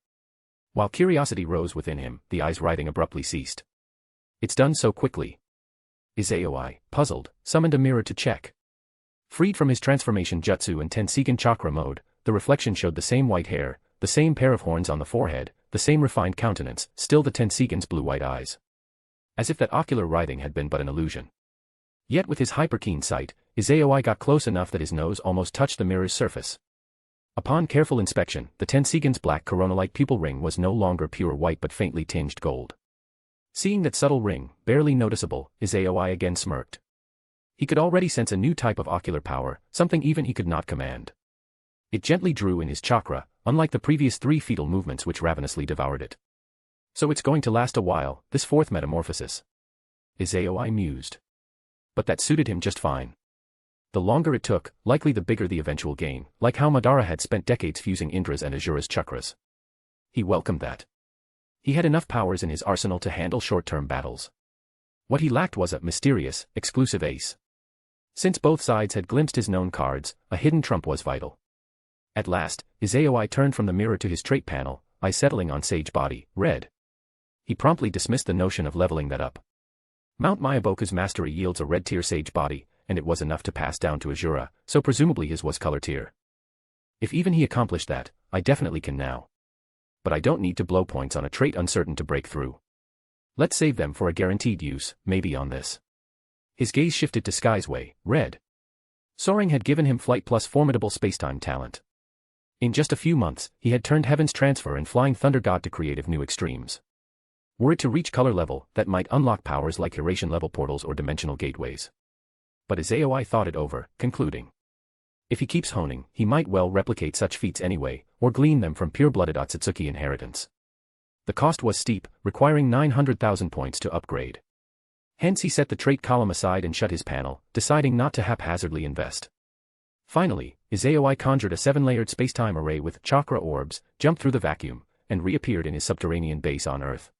While curiosity rose within him, the eyes writhing abruptly ceased. It's done so quickly. Izayoi, puzzled, summoned a mirror to check. Freed from his transformation jutsu and Tensigen chakra mode, the reflection showed the same white hair, the same pair of horns on the forehead, the same refined countenance, still the Tensigen's blue-white eyes. As if that ocular writhing had been but an illusion. Yet with his hyper-keen sight, Izayoi got close enough that his nose almost touched the mirror's surface. Upon careful inspection, the Tensigen's black corona-like pupil ring was no longer pure white but faintly tinged gold. Seeing that subtle ring, barely noticeable, Izayoi again smirked. He could already sense a new type of ocular power, something even he could not command. It gently drew in his chakra, unlike the previous 3 fetal movements which ravenously devoured it. So it's going to last a while, this fourth metamorphosis. Izayoi mused. But that suited him just fine. The longer it took, likely the bigger the eventual gain, like how Madara had spent decades fusing Indra's and Asura's chakras. He welcomed that. He had enough powers in his arsenal to handle short-term battles. What he lacked was a mysterious, exclusive ace. Since both sides had glimpsed his known cards, a hidden trump was vital. At last, Izayoi turned from the mirror to his trait panel, eyes settling on Sage Body, red. He promptly dismissed the notion of leveling that up. Mount Miyaboku's mastery yields a red tier Sage Body, and it was enough to pass down to Asura, so presumably his was color tier. If even he accomplished that, I definitely can now. But I don't need to blow points on a trait uncertain to break through. Let's save them for a guaranteed use, maybe on this. His gaze shifted to Sky's Way, red. Soaring had given him flight plus formidable spacetime talent. In just a few months, he had turned Heaven's Transfer and Flying Thunder God to creative new extremes. Were it to reach color level, that might unlock powers like Eurasian-level portals or dimensional gateways. But Izayoi thought it over, concluding. If he keeps honing, he might well replicate such feats anyway, or glean them from pure-blooded Ōtsutsuki inheritance. The cost was steep, requiring 900,000 points to upgrade. Hence he set the trait column aside and shut his panel, deciding not to haphazardly invest. Finally, Izayoi conjured a 7-layered spacetime array with chakra orbs, jumped through the vacuum, and reappeared in his subterranean base on Earth.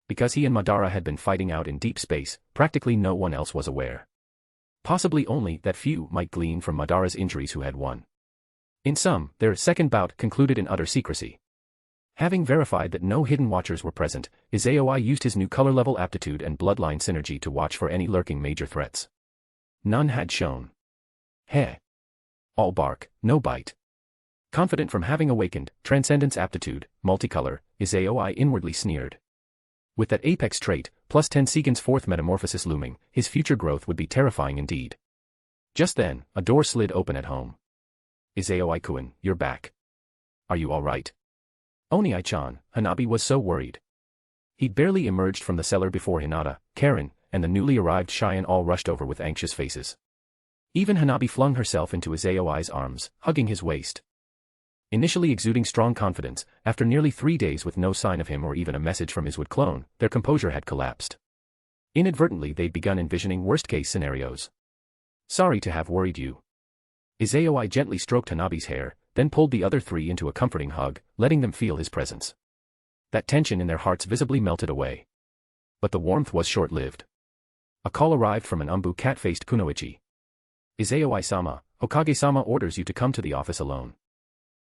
Because he and Madara had been fighting out in deep space, practically no one else was aware. Possibly only that few might glean from Madara's injuries who had won. In sum, their second bout concluded in utter secrecy. Having verified that no hidden watchers were present, Izayoi used his new color-level aptitude and bloodline synergy to watch for any lurking major threats. None had shown. Heh. All bark, no bite. Confident from having awakened transcendence aptitude, multicolor, Izayoi inwardly sneered. With that apex trait, plus Tensigen's fourth metamorphosis looming, his future growth would be terrifying indeed. Just then, a door slid open at home. Izayoi-kun, you're back. Are you all right? Oniai-chan, Hanabi was so worried. He'd barely emerged from the cellar before Hinata, Karen, and the newly arrived Cheyenne all rushed over with anxious faces. Even Hanabi flung herself into Izayoi's arms, hugging his waist. Initially exuding strong confidence, after nearly 3 days with no sign of him or even a message from his wood clone, their composure had collapsed. Inadvertently they'd begun envisioning worst-case scenarios. Sorry to have worried you. Izayoi gently stroked Hanabi's hair, then pulled the other 3 into a comforting hug, letting them feel his presence. That tension in their hearts visibly melted away. But the warmth was short-lived. A call arrived from an umbu cat-faced kunoichi. Izayoi-sama, Hokage-sama orders you to come to the office alone.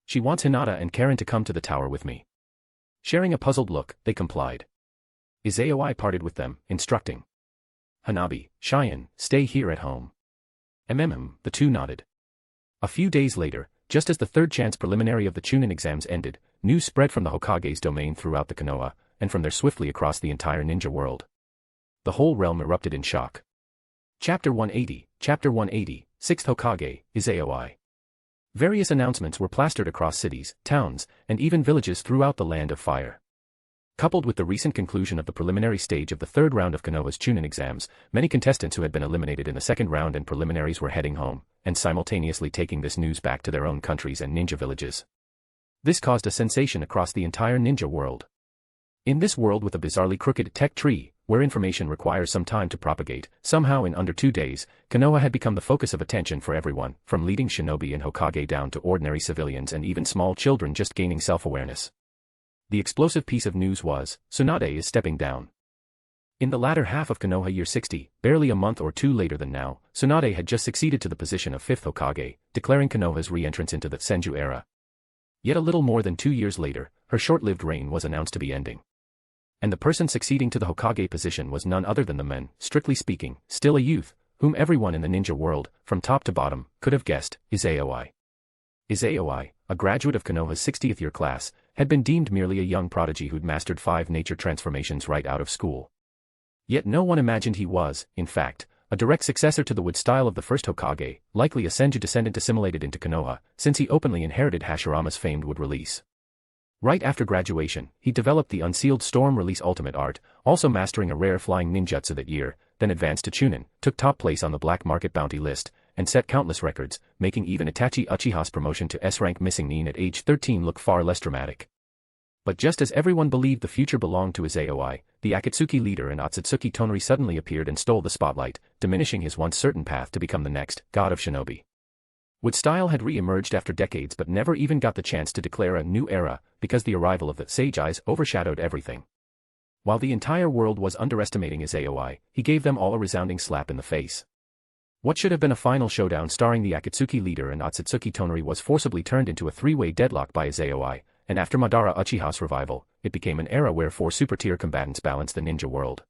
She wants Hinata and Karen to come to the tower with me. Sharing a puzzled look, they complied. Izayoi parted with them, instructing. Hanabi, Cheyenne, stay here at home. The 2 nodded. A few days later, just as the third chance preliminary of the Chunin exams ended, news spread from the Hokage's domain throughout the Konoha, and from there swiftly across the entire ninja world. The whole realm erupted in shock. Chapter 180, 6th Hokage, Izayoi. Various announcements were plastered across cities, towns, and even villages throughout the Land of Fire. Coupled with the recent conclusion of the preliminary stage of the third round of Konoha's Chunin exams, many contestants who had been eliminated in the second round and preliminaries were heading home, and simultaneously taking this news back to their own countries and ninja villages. This caused a sensation across the entire ninja world. In this world with a bizarrely crooked tech tree, where information requires some time to propagate, somehow in under 2 days, Konoha had become the focus of attention for everyone, from leading shinobi and Hokage down to ordinary civilians and even small children just gaining self-awareness. The explosive piece of news was, Tsunade is stepping down. In the latter half of Konoha Year 60, barely a month or two later than now, Tsunade had just succeeded to the position of 5th Hokage, declaring Konoha's re-entrance into the Senju era. Yet a little more than 2 years later, her short-lived reign was announced to be ending. And the person succeeding to the Hokage position was none other than the man, strictly speaking, still a youth, whom everyone in the ninja world, from top to bottom, could have guessed, Izayoi. Izayoi, a graduate of Konoha's 60th year class, had been deemed merely a young prodigy who'd mastered 5 nature transformations right out of school. Yet no one imagined he was, in fact, a direct successor to the wood style of the first Hokage, likely a Senju descendant assimilated into Konoha, since he openly inherited Hashirama's famed wood release. Right after graduation, he developed the unsealed Storm Release Ultimate Art, also mastering a rare flying ninjutsu that year, then advanced to Chunin, took top place on the black market bounty list, and set countless records, making even Itachi Uchiha's promotion to S-rank missing Nin at age 13 look far less dramatic. But just as everyone believed the future belonged to Izayoi, the Akatsuki leader and Ōtsutsuki Toneri suddenly appeared and stole the spotlight, diminishing his once certain path to become the next god of shinobi. Wood style had re-emerged after decades but never even got the chance to declare a new era, because the arrival of the Sage Eyes overshadowed everything. While the entire world was underestimating Izayoi, he gave them all a resounding slap in the face. What should have been a final showdown starring the Akatsuki leader and Ōtsutsuki Toneri was forcibly turned into a 3-way deadlock by Izayoi, and after Madara Uchiha's revival, it became an era where 4 super-tier combatants balanced the ninja world.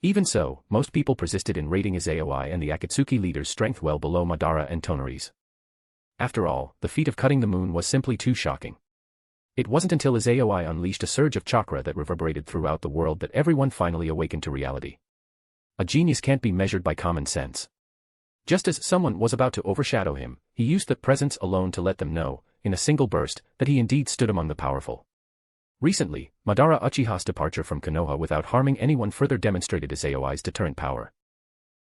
Even so, most people persisted in rating Izayoi and the Akatsuki leader's strength well below Madara and Toneri's. After all, the feat of cutting the moon was simply too shocking. It wasn't until Izayoi unleashed a surge of chakra that reverberated throughout the world that everyone finally awakened to reality. A genius can't be measured by common sense. Just as someone was about to overshadow him, he used that presence alone to let them know, in a single burst, that he indeed stood among the powerful. Recently, Madara Uchiha's departure from Konoha without harming anyone further demonstrated Izayoi's deterrent power.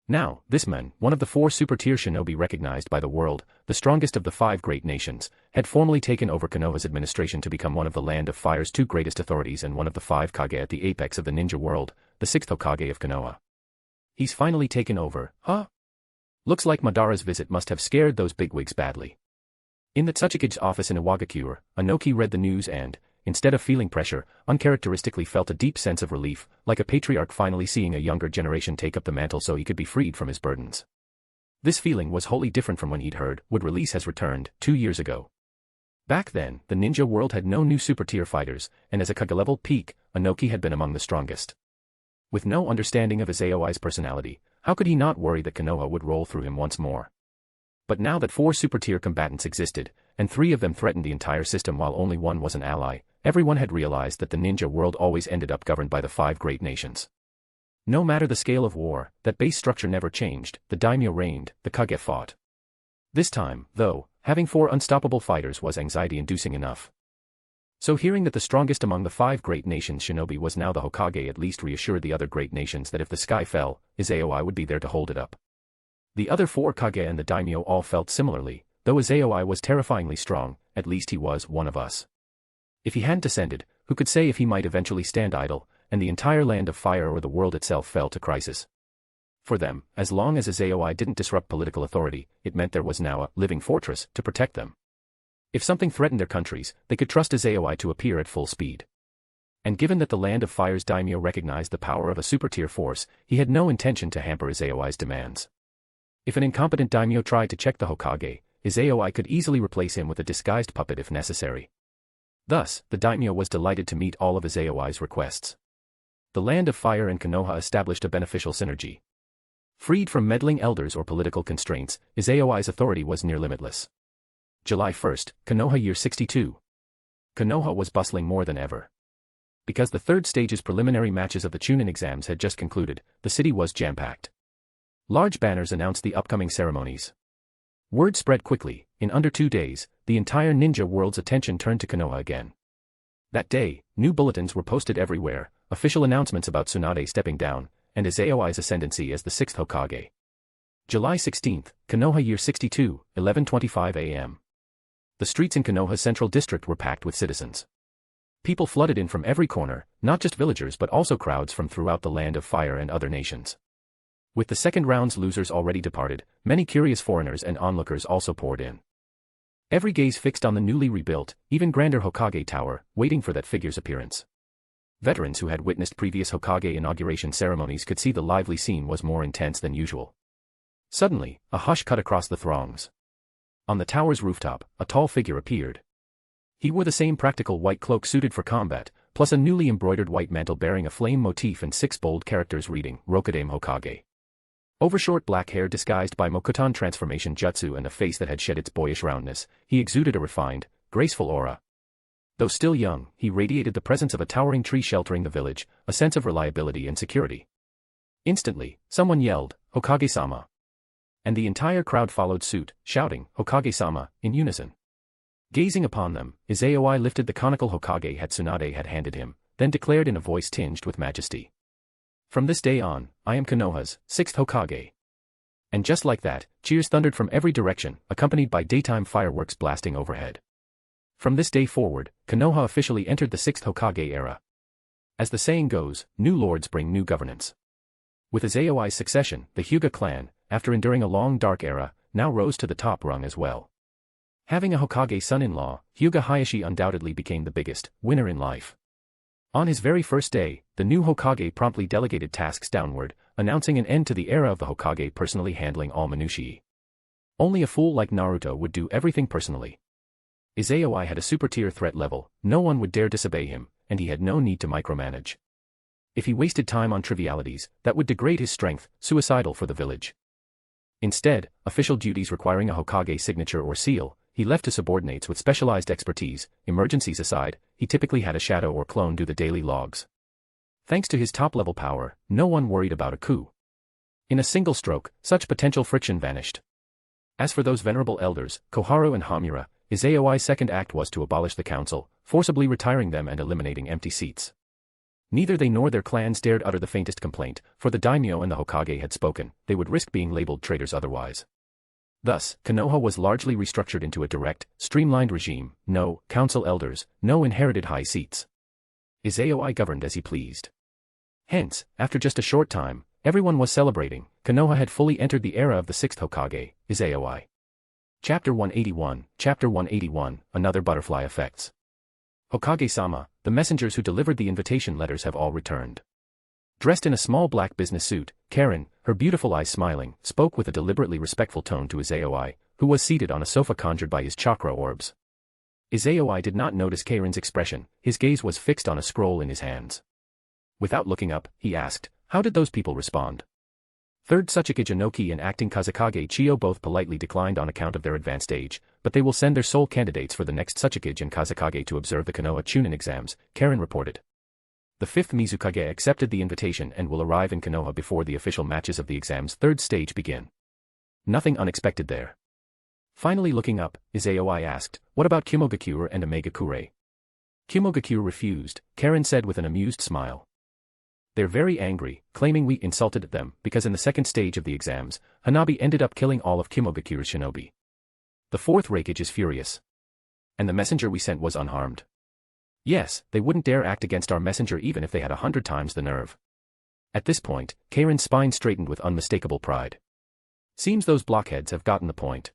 Now, this man, one of the 4 super-tier shinobi recognized by the world, the strongest of the 5 great nations, had formally taken over Konoha's administration to become one of the Land of Fire's 2 greatest authorities and one of the 5 Kage at the apex of the ninja world, the 6th Hokage of Konoha. He's finally taken over, huh? Looks like Madara's visit must have scared those bigwigs badly. In the Tsuchikage's office in Iwagakure, Anoki read the news and, instead of feeling pressure, uncharacteristically felt a deep sense of relief, like a patriarch finally seeing a younger generation take up the mantle so he could be freed from his burdens. This feeling was wholly different from when he'd heard Wood Release has returned 2 years ago. Back then, the ninja world had no new super-tier fighters, and as a Kage-level peak, Anoki had been among the strongest. With no understanding of Izayoi's personality, how could he not worry that Konoha would roll through him once more? But now that 4 super-tier combatants existed, and 3 of them threatened the entire system while only 1 was an ally, everyone had realized that the ninja world always ended up governed by the 5 great nations. No matter the scale of war, that base structure never changed, the daimyo reigned, the Kage fought. This time, though, having 4 unstoppable fighters was anxiety-inducing enough. So hearing that the strongest among the 5 great nations shinobi was now the Hokage at least reassured the other great nations that if the sky fell, Izayoi would be there to hold it up. The other 4 Kage and the daimyo all felt similarly, though Izayoi was terrifyingly strong, at least he was one of us. If he hadn't descended, who could say if he might eventually stand idle, and the entire Land of Fire or the world itself fell to crisis. For them, as long as Izayoi didn't disrupt political authority, it meant there was now a living fortress to protect them. If something threatened their countries, they could trust Izayoi to appear at full speed. And given that the Land of Fire's daimyo recognized the power of a super-tier force, he had no intention to hamper Izayoi's demands. If an incompetent daimyo tried to check the Hokage, Izayoi could easily replace him with a disguised puppet if necessary. Thus, the daimyo was delighted to meet all of Izayoi's requests. The Land of Fire and Konoha established a beneficial synergy. Freed from meddling elders or political constraints, Izayoi's authority was near limitless. July 1st, Konoha Year 62. Konoha was bustling more than ever. Because the 3rd stage's preliminary matches of the Chunin exams had just concluded, the city was jam-packed. Large banners announced the upcoming ceremonies. Word spread quickly. In under 2 days, the entire ninja world's attention turned to Konoha again. That day, new bulletins were posted everywhere, official announcements about Tsunade stepping down, and Izayoi's ascendancy as the 6th Hokage. July 16th, Konoha Year 62, 11:25 a.m. The streets in Konoha's central district were packed with citizens. People flooded in from every corner, not just villagers but also crowds from throughout the land of fire and other nations. With the second round's losers already departed, many curious foreigners and onlookers also poured in. Every gaze fixed on the newly rebuilt, even grander Hokage tower, waiting for that figure's appearance. Veterans who had witnessed previous Hokage inauguration ceremonies could see the lively scene was more intense than usual. Suddenly, a hush cut across the throngs. On the tower's rooftop, a tall figure appeared. He wore the same practical white cloak suited for combat, plus a newly embroidered white mantle bearing a flame motif and 6 bold characters reading, Rokudaime Hokage. Over short black hair disguised by Mokuton transformation jutsu and a face that had shed its boyish roundness, he exuded a refined, graceful aura. Though still young, he radiated the presence of a towering tree sheltering the village, a sense of reliability and security. Instantly, someone yelled, Hokage-sama. And the entire crowd followed suit, shouting, Hokage-sama, in unison. Gazing upon them, Izayoi lifted the conical Hokage hat Tsunade had handed him, then declared in a voice tinged with majesty. From this day on, I am Konoha's 6th Hokage. And just like that, cheers thundered from every direction, accompanied by daytime fireworks blasting overhead. From this day forward, Konoha officially entered the 6th Hokage era. As the saying goes, new lords bring new governance. With Izayoi's succession, the Hyuga clan, after enduring a long dark era, now rose to the top rung as well. Having a Hokage son-in-law, Hyuga Hayashi undoubtedly became the biggest winner in life. On his very first day, the new Hokage promptly delegated tasks downward, announcing an end to the era of the Hokage personally handling all minutiae. Only a fool like Naruto would do everything personally. Izayoi had a super-tier threat level, no one would dare disobey him, and he had no need to micromanage. If he wasted time on trivialities, that would degrade his strength, suicidal for the village. Instead, official duties requiring a Hokage signature or seal, he left to subordinates with specialized expertise. Emergencies aside, he typically had a shadow or clone do the daily logs. Thanks to his top-level power, no one worried about a coup. In a single stroke, such potential friction vanished. As for those venerable elders, Koharu and Hamura, Izayoi's second act was to abolish the council, forcibly retiring them and eliminating empty seats. Neither they nor their clans dared utter the faintest complaint, for the daimyo and the Hokage had spoken, they would risk being labeled traitors otherwise. Thus, Konoha was largely restructured into a direct, streamlined regime, no council elders, no inherited high seats. Izayoi governed as he pleased. Hence, after just a short time, everyone was celebrating, Konoha had fully entered the era of the 6th Hokage, Izayoi. Chapter 181, Another Butterfly Effects. Hokage-sama, the messengers who delivered the invitation letters have all returned. Dressed in a small black business suit, Karen, her beautiful eyes smiling, spoke with a deliberately respectful tone to Izayoi, who was seated on a sofa conjured by his chakra orbs. Izayoi did not notice Karen's expression, his gaze was fixed on a scroll in his hands. Without looking up, he asked, how did those people respond? Third Ōtsutsuki Toneri and acting Kazekage Chiyo both politely declined on account of their advanced age, but they will send their sole candidates for the next Ōtsutsuki and Kazekage to observe the Konoha Chunin exams, Karen reported. The 5th Mizukage accepted the invitation and will arrive in Konoha before the official matches of the exam's third stage begin. Nothing unexpected there. Finally looking up, Izayoi asked, what about Kumogakure and Omegakure? Kumogakure refused, Karen said with an amused smile. They're very angry, claiming we insulted them because in the second stage of the exams, Hanabi ended up killing all of Kumogakure's shinobi. The 4th Reikage is furious. And the messenger we sent was unharmed. Yes, they wouldn't dare act against our messenger even if they had 100 times the nerve. At this point, Karen's spine straightened with unmistakable pride. Seems those blockheads have gotten the point.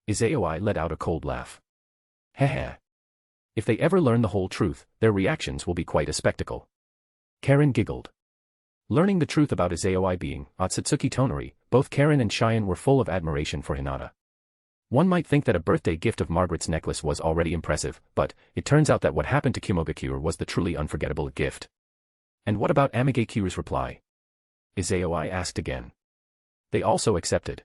Izayoi let out a cold laugh. Heh. If they ever learn the whole truth, their reactions will be quite a spectacle. Karen giggled. Learning the truth about Izayoi being Ōtsutsuki Toneri, both Karen and Cheyenne were full of admiration for Hinata. One might think that a birthday gift of Margaret's necklace was already impressive, but it turns out that what happened to Kumogakure was the truly unforgettable gift. And what about Amigakure's reply? Izayoi asked again. They also accepted.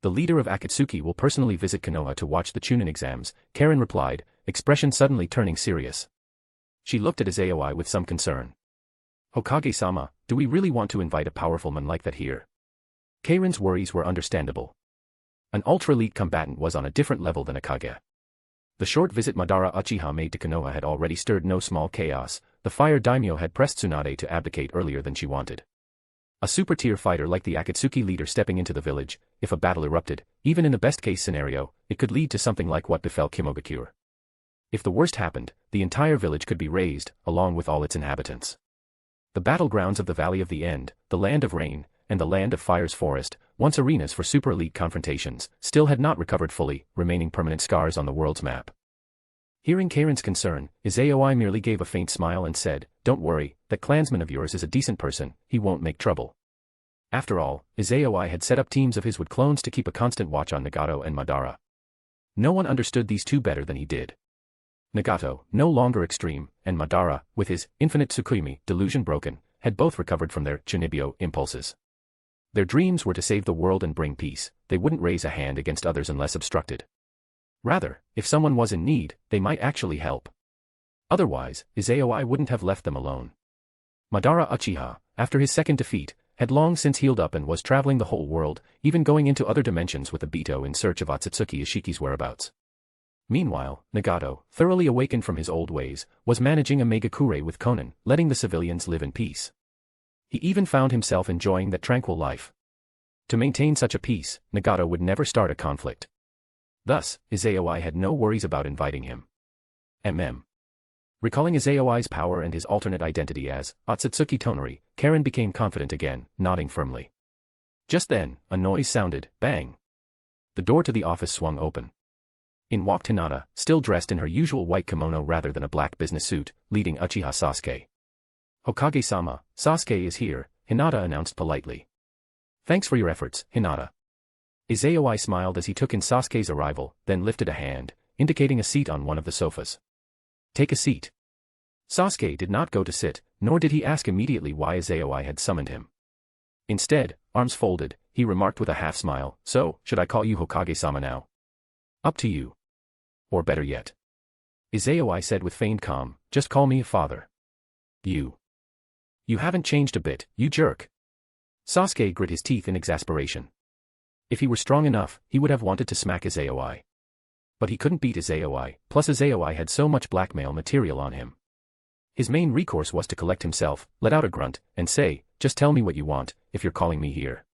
The leader of Akatsuki will personally visit Konoha to watch the Chunin exams, Karen replied, expression suddenly turning serious. She looked at Izayoi with some concern. Hokage-sama, do we really want to invite a powerful man like that here? Karen's worries were understandable. An ultra-elite combatant was on a different level than a Kage. The short visit Madara Uchiha made to Konoha had already stirred no small chaos, the fire daimyo had pressed Tsunade to abdicate earlier than she wanted. A super-tier fighter like the Akatsuki leader stepping into the village, if a battle erupted, even in the best-case scenario, it could lead to something like what befell Kumogakure. If the worst happened, the entire village could be razed, along with all its inhabitants. The battlegrounds of the Valley of the End, the Land of Rain, and the Land of Fire's forest, once arenas for super elite confrontations, still had not recovered fully, remaining permanent scars on the world's map. Hearing Karen's concern, Izayoi merely gave a faint smile and said, "Don't worry, that clansman of yours is a decent person, he won't make trouble." After all, Izayoi had set up teams of his wood clones to keep a constant watch on Nagato and Madara. No one understood these two better than he did. Nagato, no longer extreme, and Madara, with his infinite Tsukuyumi delusion broken, had both recovered from their Chunibyo impulses. Their dreams were to save the world and bring peace. They wouldn't raise a hand against others unless obstructed. Rather, if someone was in need, they might actually help. Otherwise, Izayoi wouldn't have left them alone. Madara Uchiha, after his second defeat, had long since healed up and was traveling the whole world, even going into other dimensions with a Bito in search of Ōtsutsuki Ishiki's whereabouts. Meanwhile, Nagato, thoroughly awakened from his old ways, was managing a Megakure with Konan, letting the civilians live in peace. He even found himself enjoying that tranquil life. To maintain such a peace, Nagato would never start a conflict. Thus, Izayoi had no worries about inviting him. Recalling Izayoi's power and his alternate identity as Ōtsutsuki Toneri, Karen became confident again, nodding firmly. Just then, a noise sounded, bang. The door to the office swung open. In walked Hinata, still dressed in her usual white kimono rather than a black business suit, leading Uchiha Sasuke. "Hokage-sama, Sasuke is here," Hinata announced politely. "Thanks for your efforts, Hinata." Izayoi smiled as he took in Sasuke's arrival, then lifted a hand, indicating a seat on one of the sofas. "Take a seat." Sasuke did not go to sit, nor did he ask immediately why Izayoi had summoned him. Instead, arms folded, he remarked with a half-smile, "So, should I call you Hokage-sama now?" "Up to you. Or better yet." Izayoi said with feigned calm, "Just call me father." You haven't changed a bit, you jerk." Sasuke grit his teeth in exasperation. If he were strong enough, he would have wanted to smack Izayoi. But he couldn't beat Izayoi, plus Izayoi had so much blackmail material on him. His main recourse was to collect himself, let out a grunt, and say, "Just tell me what you want, if you're calling me here."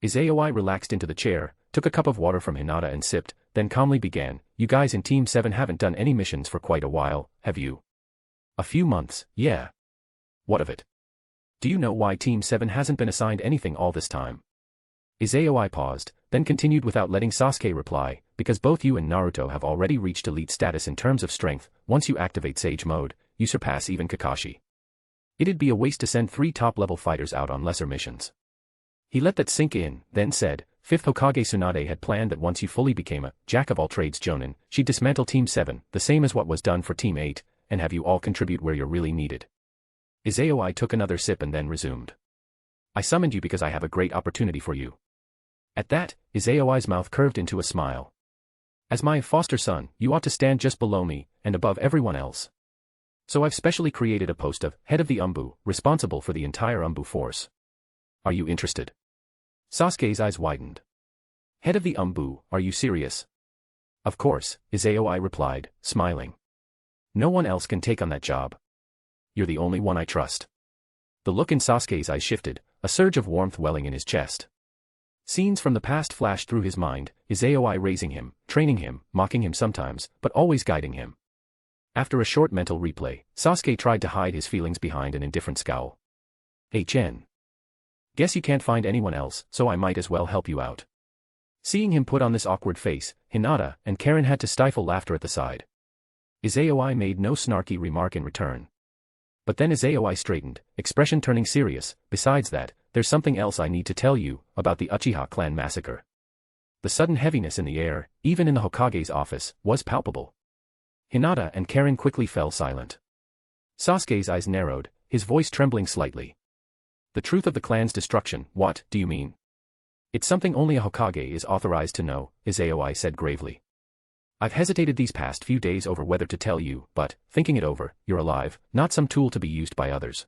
Izayoi relaxed into the chair, took a cup of water from Hinata and sipped, then calmly began, "You guys in Team 7 haven't done any missions for quite a while, have you?" "A few months, yeah." "What of it? Do you know why Team 7 hasn't been assigned anything all this time?" Izayoi paused, then continued without letting Sasuke reply, "Because both you and Naruto have already reached elite status in terms of strength. Once you activate Sage Mode, you surpass even Kakashi. It'd be a waste to send 3 top-level fighters out on lesser missions." He let that sink in, then said, "Fifth Hokage Tsunade had planned that once you fully became a jack-of-all-trades Jonin, she'd dismantle Team 7, the same as what was done for Team 8, and have you all contribute where you're really needed." Izayoi took another sip and then resumed. "I summoned you because I have a great opportunity for you." At that, Izayoi's mouth curved into a smile. "As my foster son, you ought to stand just below me, and above everyone else. So I've specially created a post of head of the Umbu, responsible for the entire Umbu force. Are you interested?" Sasuke's eyes widened. "Head of the Umbu, are you serious?" "Of course," Izayoi replied, smiling. "No one else can take on that job. You're the only one I trust." The look in Sasuke's eyes shifted, a surge of warmth welling in his chest. Scenes from the past flashed through his mind, Izayoi raising him, training him, mocking him sometimes, but always guiding him. After a short mental replay, Sasuke tried to hide his feelings behind an indifferent scowl. "HN. Guess you can't find anyone else, so I might as well help you out." Seeing him put on this awkward face, Hinata and Karen had to stifle laughter at the side. Izayoi made no snarky remark in return. But then Izayoi straightened, expression turning serious. "Besides that, there's something else I need to tell you, about the Uchiha clan massacre." The sudden heaviness in the air, even in the Hokage's office, was palpable. Hinata and Karen quickly fell silent. Sasuke's eyes narrowed, his voice trembling slightly. "The truth of the clan's destruction, what do you mean?" "It's something only a Hokage is authorized to know," Izayoi said gravely. "I've hesitated these past few days over whether to tell you, but, thinking it over, you're alive, not some tool to be used by others.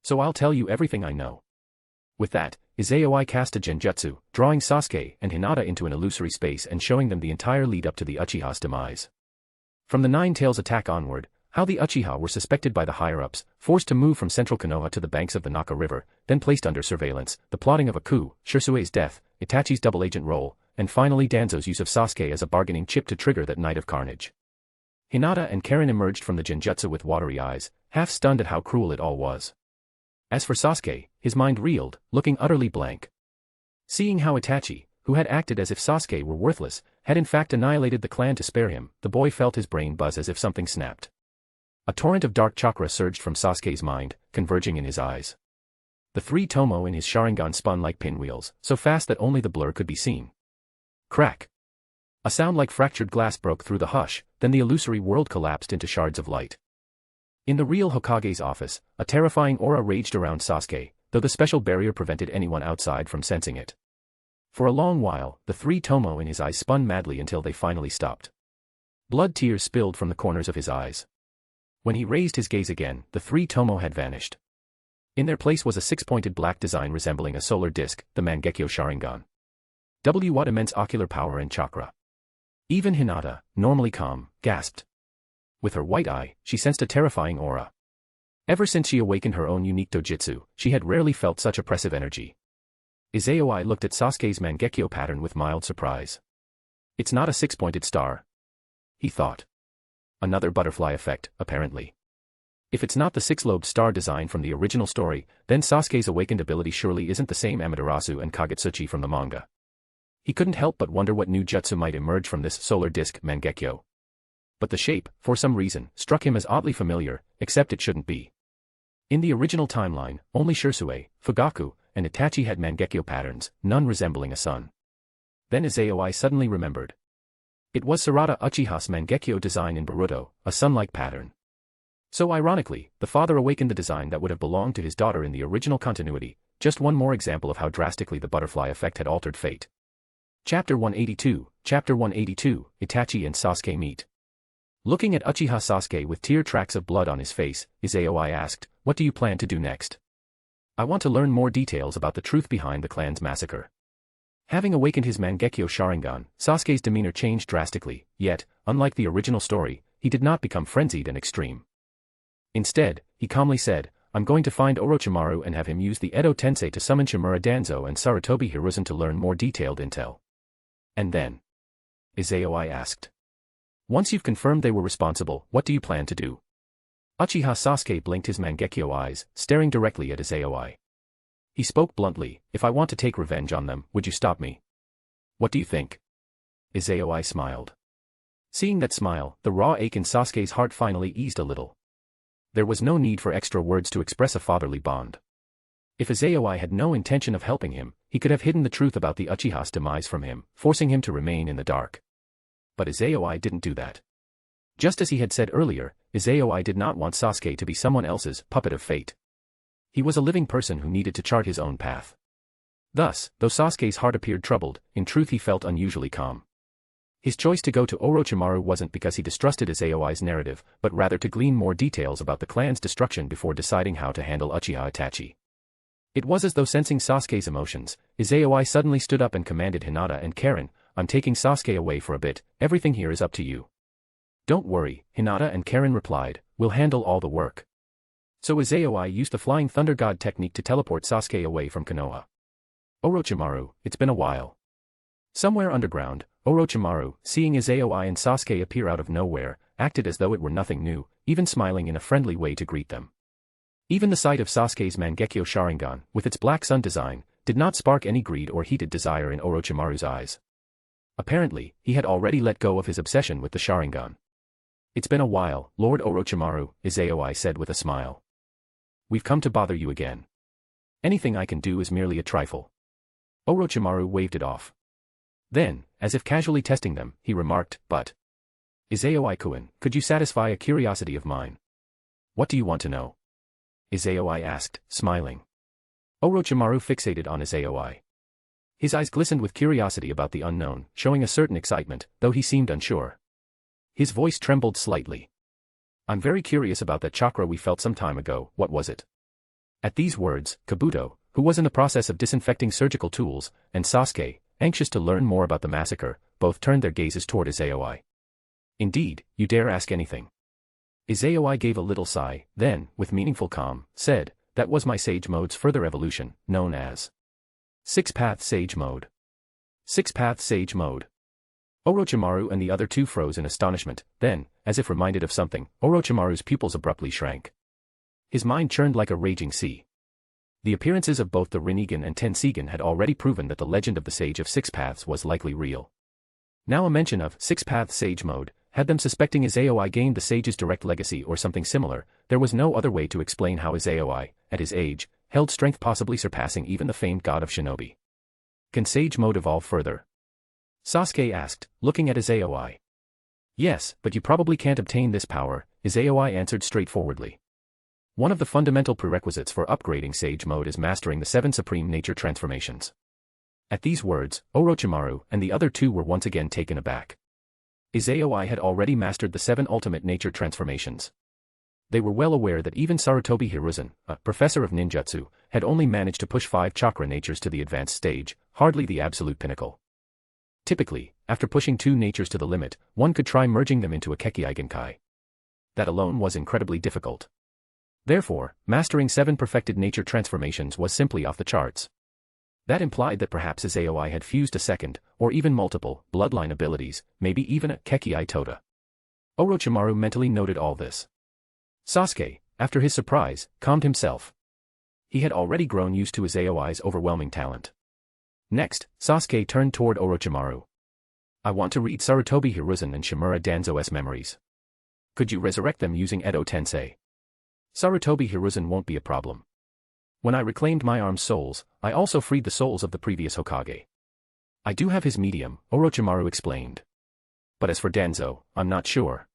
So I'll tell you everything I know." With that, Izayoi cast a genjutsu, drawing Sasuke and Hinata into an illusory space and showing them the entire lead up to the Uchiha's demise. From the Nine Tails attack onward, how the Uchiha were suspected by the higher-ups, forced to move from central Konoha to the banks of the Naka River, then placed under surveillance, the plotting of a coup, Shirsue's death, Itachi's double-agent role, and finally Danzo's use of Sasuke as a bargaining chip to trigger that night of carnage. Hinata and Karen emerged from the genjutsu with watery eyes, half stunned at how cruel it all was. As for Sasuke, his mind reeled, looking utterly blank. Seeing how Itachi, who had acted as if Sasuke were worthless, had in fact annihilated the clan to spare him, the boy felt his brain buzz as if something snapped. A torrent of dark chakra surged from Sasuke's mind, converging in his eyes. The three tomo in his Sharingan spun like pinwheels, so fast that only the blur could be seen. Crack! A sound like fractured glass broke through the hush, then the illusory world collapsed into shards of light. In the real Hokage's office, a terrifying aura raged around Sasuke, though the special barrier prevented anyone outside from sensing it. For a long while, the three tomo in his eyes spun madly until they finally stopped. Blood tears spilled from the corners of his eyes. When he raised his gaze again, the three tomo had vanished. In their place was a six-pointed black design resembling a solar disk, the Mangekyo Sharingan. What immense ocular power and chakra. Even Hinata, normally calm, gasped. With her white eye, she sensed a terrifying aura. Ever since she awakened her own unique dojutsu, she had rarely felt such oppressive energy. Izayoi looked at Sasuke's Mangekyo pattern with mild surprise. It's not a six-pointed star, he thought. Another butterfly effect, apparently. If it's not the six-lobed star design from the original story, then Sasuke's awakened ability surely isn't the same Amaterasu and Kagutsuchi from the manga. He couldn't help but wonder what new jutsu might emerge from this solar disk Mangekyo. But the shape, for some reason, struck him as oddly familiar, except it shouldn't be. In the original timeline, only Shisui, Fugaku, and Itachi had Mangekyo patterns, none resembling a sun. Then Izayoi suddenly remembered. It was Sarada Uchiha's Mangekyo design in Boruto, a sun-like pattern. So ironically, the father awakened the design that would have belonged to his daughter in the original continuity, just one more example of how drastically the butterfly effect had altered fate. Chapter 182, Itachi and Sasuke meet. Looking at Uchiha Sasuke with tear tracks of blood on his face, Izayoi asked, "What do you plan to do next?" "I want to learn more details about the truth behind the clan's massacre." Having awakened his Mangekyo Sharingan, Sasuke's demeanor changed drastically, yet, unlike the original story, he did not become frenzied and extreme. Instead, he calmly said, "I'm going to find Orochimaru and have him use the Edo Tensei to summon Shimura Danzo and Sarutobi Hiruzen to learn more detailed intel." "And then?" Izayoi asked. "Once you've confirmed they were responsible, what do you plan to do?" Uchiha Sasuke blinked his Mangekyo eyes, staring directly at Izayoi. He spoke bluntly, "If I want to take revenge on them, would you stop me?" "What do you think?" Izayoi smiled. Seeing that smile, the raw ache in Sasuke's heart finally eased a little. There was no need for extra words to express a fatherly bond. If Izayoi had no intention of helping him, he could have hidden the truth about the Uchiha's demise from him, forcing him to remain in the dark. But Izayoi didn't do that. Just as he had said earlier, Izayoi did not want Sasuke to be someone else's puppet of fate. He was a living person who needed to chart his own path. Thus, though Sasuke's heart appeared troubled, in truth he felt unusually calm. His choice to go to Orochimaru wasn't because he distrusted Izayoi's narrative, but rather to glean more details about the clan's destruction before deciding how to handle Uchiha Itachi. It was as though sensing Sasuke's emotions, Izayoi suddenly stood up and commanded Hinata and Karen, "I'm taking Sasuke away for a bit, everything here is up to you." "Don't worry," Hinata and Karen replied, "we'll handle all the work." So Izayoi used the Flying Thunder God technique to teleport Sasuke away from Konoha. "Orochimaru, it's been a while." Somewhere underground, Orochimaru, seeing Izayoi and Sasuke appear out of nowhere, acted as though it were nothing new, even smiling in a friendly way to greet them. Even the sight of Sasuke's Mangekyo Sharingan, with its black sun design, did not spark any greed or heated desire in Orochimaru's eyes. Apparently, he had already let go of his obsession with the Sharingan. "It's been a while, Lord Orochimaru," Izayoi said with a smile. "We've come to bother you again. Anything I can do is merely a trifle." Orochimaru waved it off. Then, as if casually testing them, he remarked, "But, Izayoi-kun, could you satisfy a curiosity of mine?" "What do you want to know?" Izayoi asked, smiling. Orochimaru fixated on Izayoi. His eyes glistened with curiosity about the unknown, showing a certain excitement, though he seemed unsure. His voice trembled slightly. "I'm very curious about that chakra we felt some time ago, what was it?" At these words, Kabuto, who was in the process of disinfecting surgical tools, and Sasuke, anxious to learn more about the massacre, both turned their gazes toward Izayoi. "Indeed, you dare ask anything." Izayoi gave a little sigh, then, with meaningful calm, said, "That was my Sage Mode's further evolution, known as Six-Path Sage Mode." Six-Path Sage Mode. Orochimaru and the other two froze in astonishment, then, as if reminded of something, Orochimaru's pupils abruptly shrank. His mind churned like a raging sea. The appearances of both the Rinnegan and Tenseigan had already proven that the legend of the Sage of Six Paths was likely real. Now a mention of Six Paths Sage Mode had them suspecting Izayoi gained the Sage's direct legacy or something similar. There was no other way to explain how Izayoi, at his age, held strength possibly surpassing even the famed god of shinobi. Can Sage Mode evolve further? Sasuke asked, looking at Izayoi. Yes, but you probably can't obtain this power, Izayoi answered straightforwardly. One of the fundamental prerequisites for upgrading Sage Mode is mastering the 7 supreme nature transformations. At these words, Orochimaru and the other two were once again taken aback. Izayoi had already mastered the 7 ultimate nature transformations. They were well aware that even Sarutobi Hiruzen, a professor of ninjutsu, had only managed to push 5 chakra natures to the advanced stage, hardly the absolute pinnacle. Typically, after pushing 2 natures to the limit, one could try merging them into a Kekkei. That alone was incredibly difficult. Therefore, mastering 7 perfected nature transformations was simply off the charts. That implied that perhaps Izayoi had fused a second, or even multiple, bloodline abilities, maybe even a Kekkei Tota. Orochimaru mentally noted all this. Sasuke, after his surprise, calmed himself. He had already grown used to Izayoi's overwhelming talent. Next, Sasuke turned toward Orochimaru. I want to read Sarutobi Hiruzen and Shimura Danzo's memories. Could you resurrect them using Edo Tensei? Sarutobi Hiruzen won't be a problem. When I reclaimed my arm's souls, I also freed the souls of the previous Hokage. I do have his medium, Orochimaru explained. But as for Danzo, I'm not sure.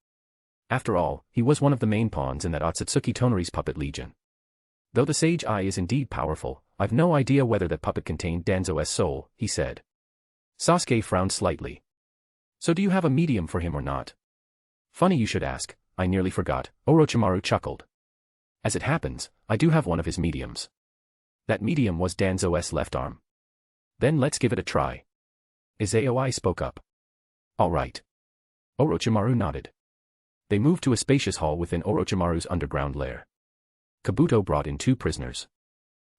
After all, he was one of the main pawns in that Ōtsutsuki Toneri's puppet legion. Though the Sage Eye is indeed powerful, I've no idea whether that puppet contained Danzo's soul, he said. Sasuke frowned slightly. So do you have a medium for him or not? Funny you should ask, I nearly forgot, Orochimaru chuckled. As it happens, I do have one of his mediums. That medium was Danzo's left arm. Then let's give it a try. Izayoi spoke up. All right. Orochimaru nodded. They moved to a spacious hall within Orochimaru's underground lair. Kabuto brought in 2 prisoners.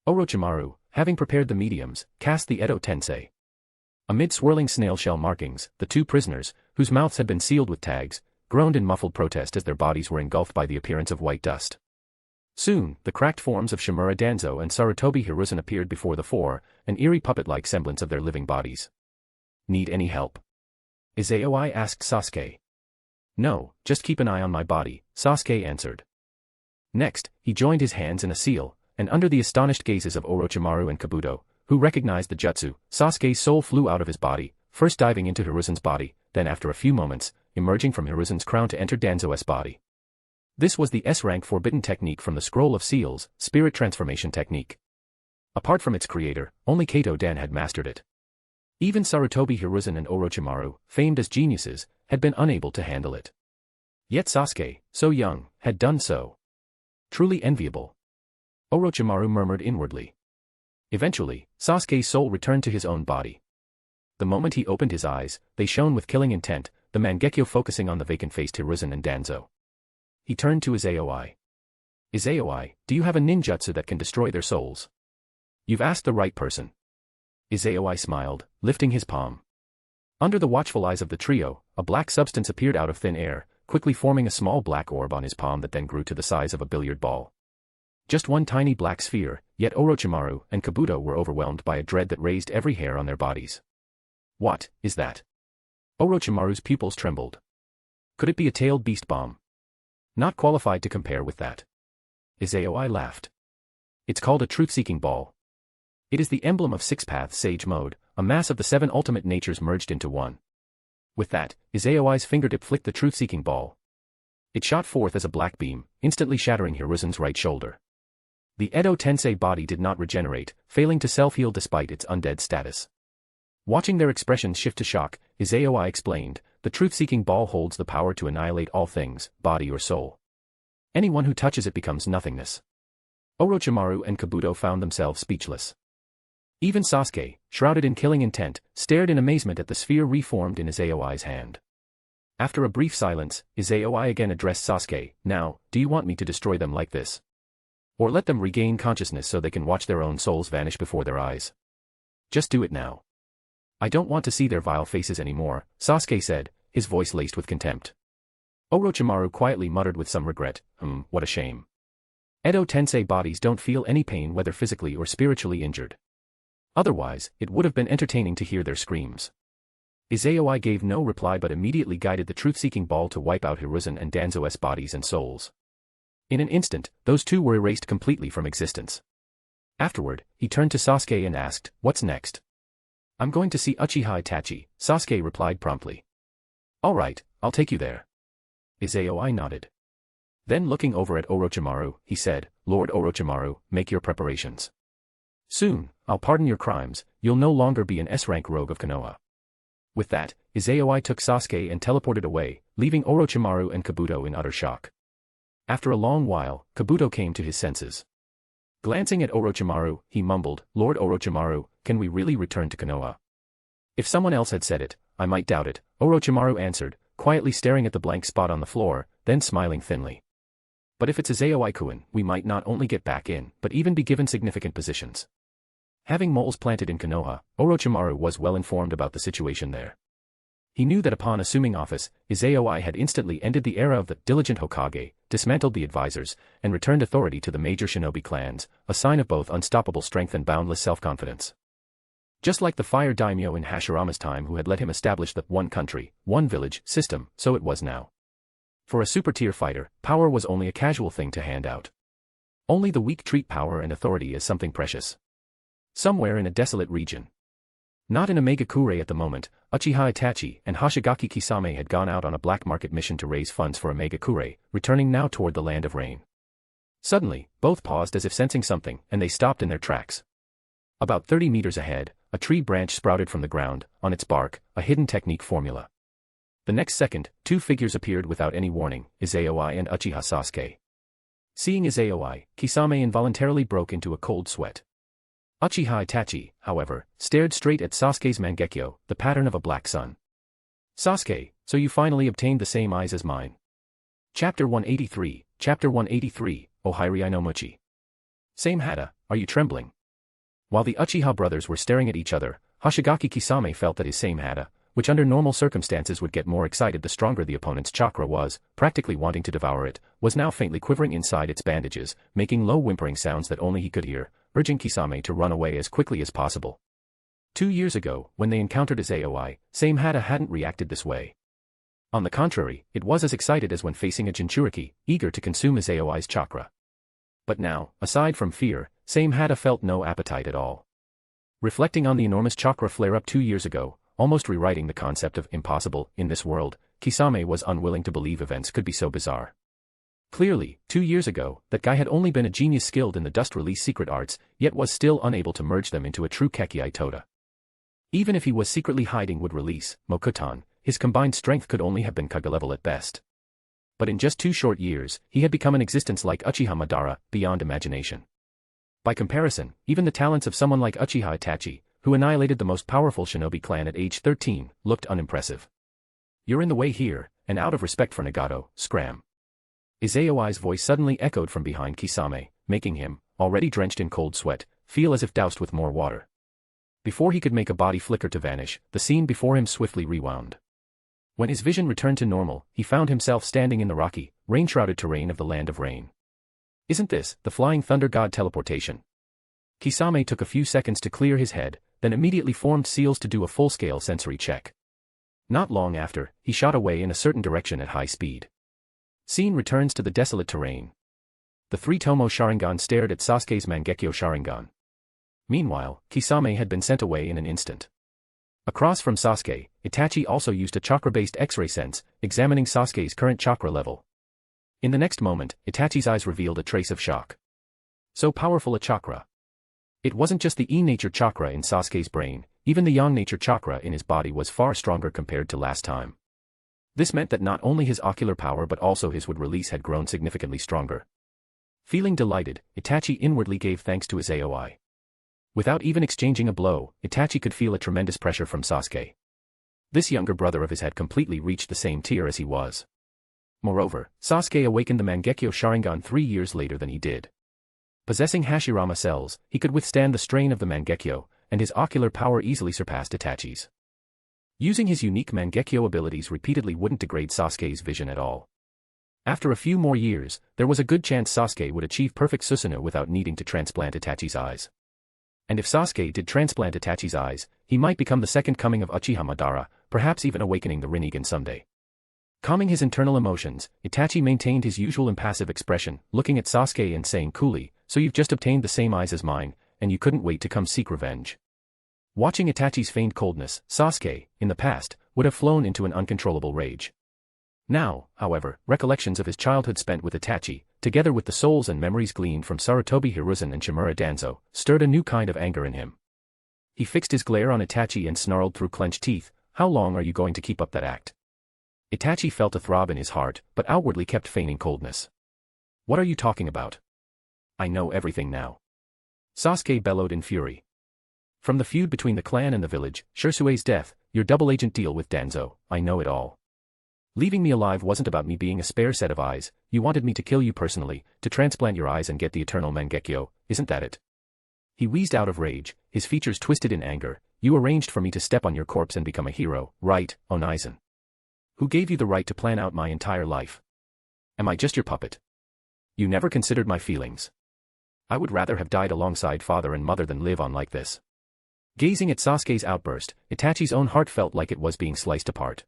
Orochimaru, having prepared the mediums, cast the Edo Tensei. Amid swirling snail shell markings, the 2 prisoners, whose mouths had been sealed with tags, groaned in muffled protest as their bodies were engulfed by the appearance of white dust. Soon, the cracked forms of Shimura Danzo and Sarutobi Hiruzen appeared before the 4, an eerie puppet-like semblance of their living bodies. Need any help? Izayoi asked Sasuke. No, just keep an eye on my body, Sasuke answered. Next, he joined his hands in a seal, and under the astonished gazes of Orochimaru and Kabuto, who recognized the jutsu, Sasuke's soul flew out of his body, first diving into Hiruzen's body, then after a few moments, emerging from Hiruzen's crown to enter Danzo's body. This was the S-rank forbidden technique from the Scroll of Seals, Spirit Transformation Technique. Apart from its creator, only Kato Dan had mastered it. Even Sarutobi Hiruzen and Orochimaru, famed as geniuses, had been unable to handle it. Yet Sasuke, so young, had done so. Truly enviable. Orochimaru murmured inwardly. Eventually, Sasuke's soul returned to his own body. The moment he opened his eyes, they shone with killing intent, the Mangekyo focusing on the vacant-faced Hiruzen and Danzo. He turned to Izayoi. Izayoi, do you have a ninjutsu that can destroy their souls? You've asked the right person. Izayoi smiled, lifting his palm. Under the watchful eyes of the trio, a black substance appeared out of thin air, quickly forming a small black orb on his palm that then grew to the size of a billiard ball. Just one tiny black sphere, yet Orochimaru and Kabuto were overwhelmed by a dread that raised every hair on their bodies. What is that? Orochimaru's pupils trembled. Could it be a tailed beast bomb? Not qualified to compare with that. Izayoi laughed. It's called a truth-seeking ball. It is the emblem of Six Paths Sage Mode, a mass of the 7 ultimate natures merged into one. With that, Izayoi's fingertip flicked the truth-seeking ball. It shot forth as a black beam, instantly shattering Hiruzen's right shoulder. The Edo Tensei body did not regenerate, failing to self-heal despite its undead status. Watching their expressions shift to shock, Izayoi explained, the truth-seeking ball holds the power to annihilate all things, body or soul. Anyone who touches it becomes nothingness. Orochimaru and Kabuto found themselves speechless. Even Sasuke, shrouded in killing intent, stared in amazement at the sphere reformed in Izayoi's hand. After a brief silence, Izayoi again addressed Sasuke, now, do you want me to destroy them like this? Or let them regain consciousness so they can watch their own souls vanish before their eyes? Just do it now. I don't want to see their vile faces anymore, Sasuke said, his voice laced with contempt. Orochimaru quietly muttered with some regret, what a shame. Edo Tensei bodies don't feel any pain whether physically or spiritually injured. Otherwise, it would have been entertaining to hear their screams. Izayoi gave no reply but immediately guided the truth-seeking ball to wipe out Hiruzen and Danzo's bodies and souls. In an instant, those two were erased completely from existence. Afterward, he turned to Sasuke and asked, what's next? I'm going to see Uchiha Itachi, Sasuke replied promptly. Alright, I'll take you there. Izayoi nodded. Then looking over at Orochimaru, he said, Lord Orochimaru, make your preparations. Soon, I'll pardon your crimes, you'll no longer be an S-rank rogue of Konoha. With that, Izayoi took Sasuke and teleported away, leaving Orochimaru and Kabuto in utter shock. After a long while, Kabuto came to his senses. Glancing at Orochimaru, he mumbled, Lord Orochimaru, can we really return to Konoha? If someone else had said it, I might doubt it, Orochimaru answered, quietly staring at the blank spot on the floor, then smiling thinly. But if it's Izayoi-kun, we might not only get back in, but even be given significant positions. Having moles planted in Konoha, Orochimaru was well informed about the situation there. He knew that upon assuming office, Izayoi had instantly ended the era of the diligent Hokage, dismantled the advisors, and returned authority to the major shinobi clans, a sign of both unstoppable strength and boundless self-confidence. Just like the fire daimyo in Hashirama's time who had let him establish the one country, one village system, so it was now. For a super-tier fighter, power was only a casual thing to hand out. Only the weak treat power and authority as something precious. Somewhere in a desolate region. Not in a Megakure at the moment, Uchiha Itachi and Hoshigaki Kisame had gone out on a black market mission to raise funds for a Megakure, returning now toward the land of rain. Suddenly, both paused as if sensing something, and they stopped in their tracks. About 30 meters ahead, a tree branch sprouted from the ground, on its bark, a hidden technique formula. The next second, two figures appeared without any warning, Izayoi and Uchiha Sasuke. Seeing Izayoi, Kisame involuntarily broke into a cold sweat. Uchiha Itachi, however, stared straight at Sasuke's Mangekyo, the pattern of a black sun. Sasuke, so you finally obtained the same eyes as mine. Chapter 183, Ohiri no Muchi. Same Hata, are you trembling? While the Uchiha brothers were staring at each other, Hoshigaki Kisame felt that his same Hata, which under normal circumstances would get more excited the stronger the opponent's chakra was, practically wanting to devour it, was now faintly quivering inside its bandages, making low whimpering sounds that only he could hear, urging Kisame to run away as quickly as possible. 2 years ago, when they encountered Izayoi, same Hata hadn't reacted this way. On the contrary, it was as excited as when facing a Jinchuriki, eager to consume Izayoi's chakra. But now, aside from fear, same Hata felt no appetite at all. Reflecting on the enormous chakra flare-up 2 years ago, almost rewriting the concept of impossible in this world, Kisame was unwilling to believe events could be so bizarre. Clearly, 2 years ago, that guy had only been a genius skilled in the dust-release secret arts, yet was still unable to merge them into a true Kekkei Toda. Even if he was secretly hiding would release, Mokutan, his combined strength could only have been Kage level at best. But in just 2 short years, he had become an existence like Uchiha Madara, beyond imagination. By comparison, even the talents of someone like Uchiha Itachi, who annihilated the most powerful shinobi clan at age 13, looked unimpressive. You're in the way here, and out of respect for Nagato, scram. Izayoi's voice suddenly echoed from behind Kisame, making him, already drenched in cold sweat, feel as if doused with more water. Before he could make a body flicker to vanish, the scene before him swiftly rewound. When his vision returned to normal, he found himself standing in the rocky, rain-shrouded terrain of the Land of Rain. Isn't this the Flying Thunder God teleportation? Kisame took a few seconds to clear his head, then immediately formed seals to do a full-scale sensory check. Not long after, he shot away in a certain direction at high speed. Scene returns to the desolate terrain. The 3-Tomo Sharingan stared at Sasuke's Mangekyo Sharingan. Meanwhile, Kisame had been sent away in an instant. Across from Sasuke, Itachi also used a chakra-based X-ray sense, examining Sasuke's current chakra level. In the next moment, Itachi's eyes revealed a trace of shock. So powerful a chakra. It wasn't just the E-nature chakra in Sasuke's brain, even the Yang-nature chakra in his body was far stronger compared to last time. This meant that not only his ocular power but also his would release had grown significantly stronger. Feeling delighted, Itachi inwardly gave thanks to Izayoi. Without even exchanging a blow, Itachi could feel a tremendous pressure from Sasuke. This younger brother of his had completely reached the same tier as he was. Moreover, Sasuke awakened the Mangekyo Sharingan 3 years later than he did. Possessing Hashirama cells, he could withstand the strain of the Mangekyo, and his ocular power easily surpassed Itachi's. Using his unique Mangekyo abilities repeatedly wouldn't degrade Sasuke's vision at all. After a few more years, there was a good chance Sasuke would achieve perfect Susanoo without needing to transplant Itachi's eyes. And if Sasuke did transplant Itachi's eyes, he might become the second coming of Uchiha Madara, perhaps even awakening the Rinnegan someday. Calming his internal emotions, Itachi maintained his usual impassive expression, looking at Sasuke and saying coolly, "So you've just obtained the same eyes as mine, and you couldn't wait to come seek revenge." Watching Itachi's feigned coldness, Sasuke, in the past, would have flown into an uncontrollable rage. Now, however, recollections of his childhood spent with Itachi, together with the souls and memories gleaned from Sarutobi Hiruzen and Shimura Danzo, stirred a new kind of anger in him. He fixed his glare on Itachi and snarled through clenched teeth, "How long are you going to keep up that act?" Itachi felt a throb in his heart, but outwardly kept feigning coldness. "What are you talking about? I know everything now." Sasuke bellowed in fury. "From the feud between the clan and the village, Shirsue's death, your double agent deal with Danzo, I know it all. Leaving me alive wasn't about me being a spare set of eyes, you wanted me to kill you personally, to transplant your eyes and get the eternal Mangekyo, isn't that it?" He wheezed out of rage, his features twisted in anger. "You arranged for me to step on your corpse and become a hero, right, Onizen? Who gave you the right to plan out my entire life? Am I just your puppet? You never considered my feelings. I would rather have died alongside father and mother than live on like this." Gazing at Sasuke's outburst, Itachi's own heart felt like it was being sliced apart.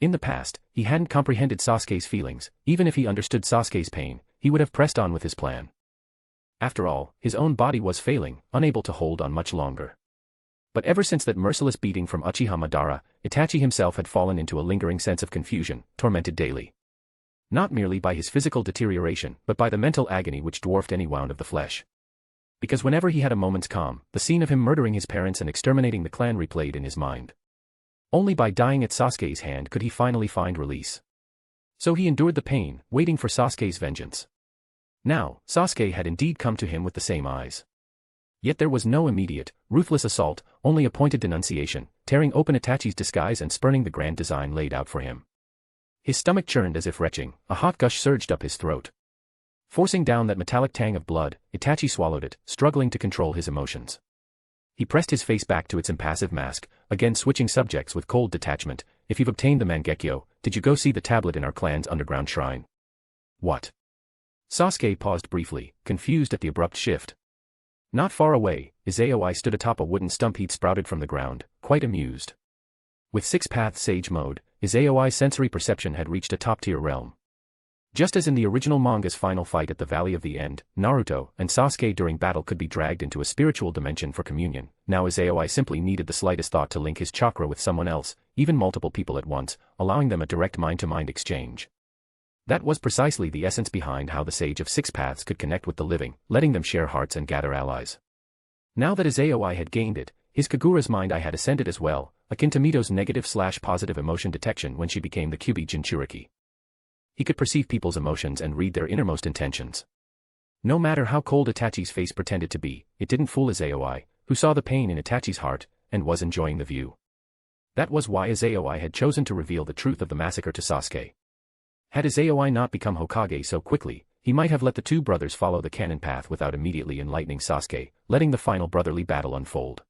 In the past, he hadn't comprehended Sasuke's feelings. Even if he understood Sasuke's pain, he would have pressed on with his plan. After all, his own body was failing, unable to hold on much longer. But ever since that merciless beating from Uchiha Madara, Itachi himself had fallen into a lingering sense of confusion, tormented daily. Not merely by his physical deterioration, but by the mental agony which dwarfed any wound of the flesh. Because whenever he had a moment's calm, the scene of him murdering his parents and exterminating the clan replayed in his mind. Only by dying at Sasuke's hand could he finally find release. So he endured the pain, waiting for Sasuke's vengeance. Now, Sasuke had indeed come to him with the same eyes. Yet there was no immediate, ruthless assault, only a pointed denunciation, tearing open Itachi's disguise and spurning the grand design laid out for him. His stomach churned as if retching, a hot gush surged up his throat. Forcing down that metallic tang of blood, Itachi swallowed it, struggling to control his emotions. He pressed his face back to its impassive mask, again switching subjects with cold detachment. "If you've obtained the Mangekyo, did you go see the tablet in our clan's underground shrine?" "What?" Sasuke paused briefly, confused at the abrupt shift. Not far away, Izayoi stood atop a wooden stump he'd sprouted from the ground, quite amused. With six-path sage mode, Izayoi's sensory perception had reached a top-tier realm. Just as in the original manga's final fight at the Valley of the End, Naruto and Sasuke during battle could be dragged into a spiritual dimension for communion, now Izayoi simply needed the slightest thought to link his chakra with someone else, even multiple people at once, allowing them a direct mind-to-mind exchange. That was precisely the essence behind how the Sage of Six Paths could connect with the living, letting them share hearts and gather allies. Now that Izayoi had gained it, his Kagura's mind-eye had ascended as well, akin to Mito's negative/positive emotion detection when she became the Kyuubi Jinchuriki. He could perceive people's emotions and read their innermost intentions. No matter how cold Itachi's face pretended to be, it didn't fool Izayoi, who saw the pain in Itachi's heart, and was enjoying the view. That was why Izayoi had chosen to reveal the truth of the massacre to Sasuke. Had Izayoi not become Hokage so quickly, he might have let the two brothers follow the canon path without immediately enlightening Sasuke, letting the final brotherly battle unfold.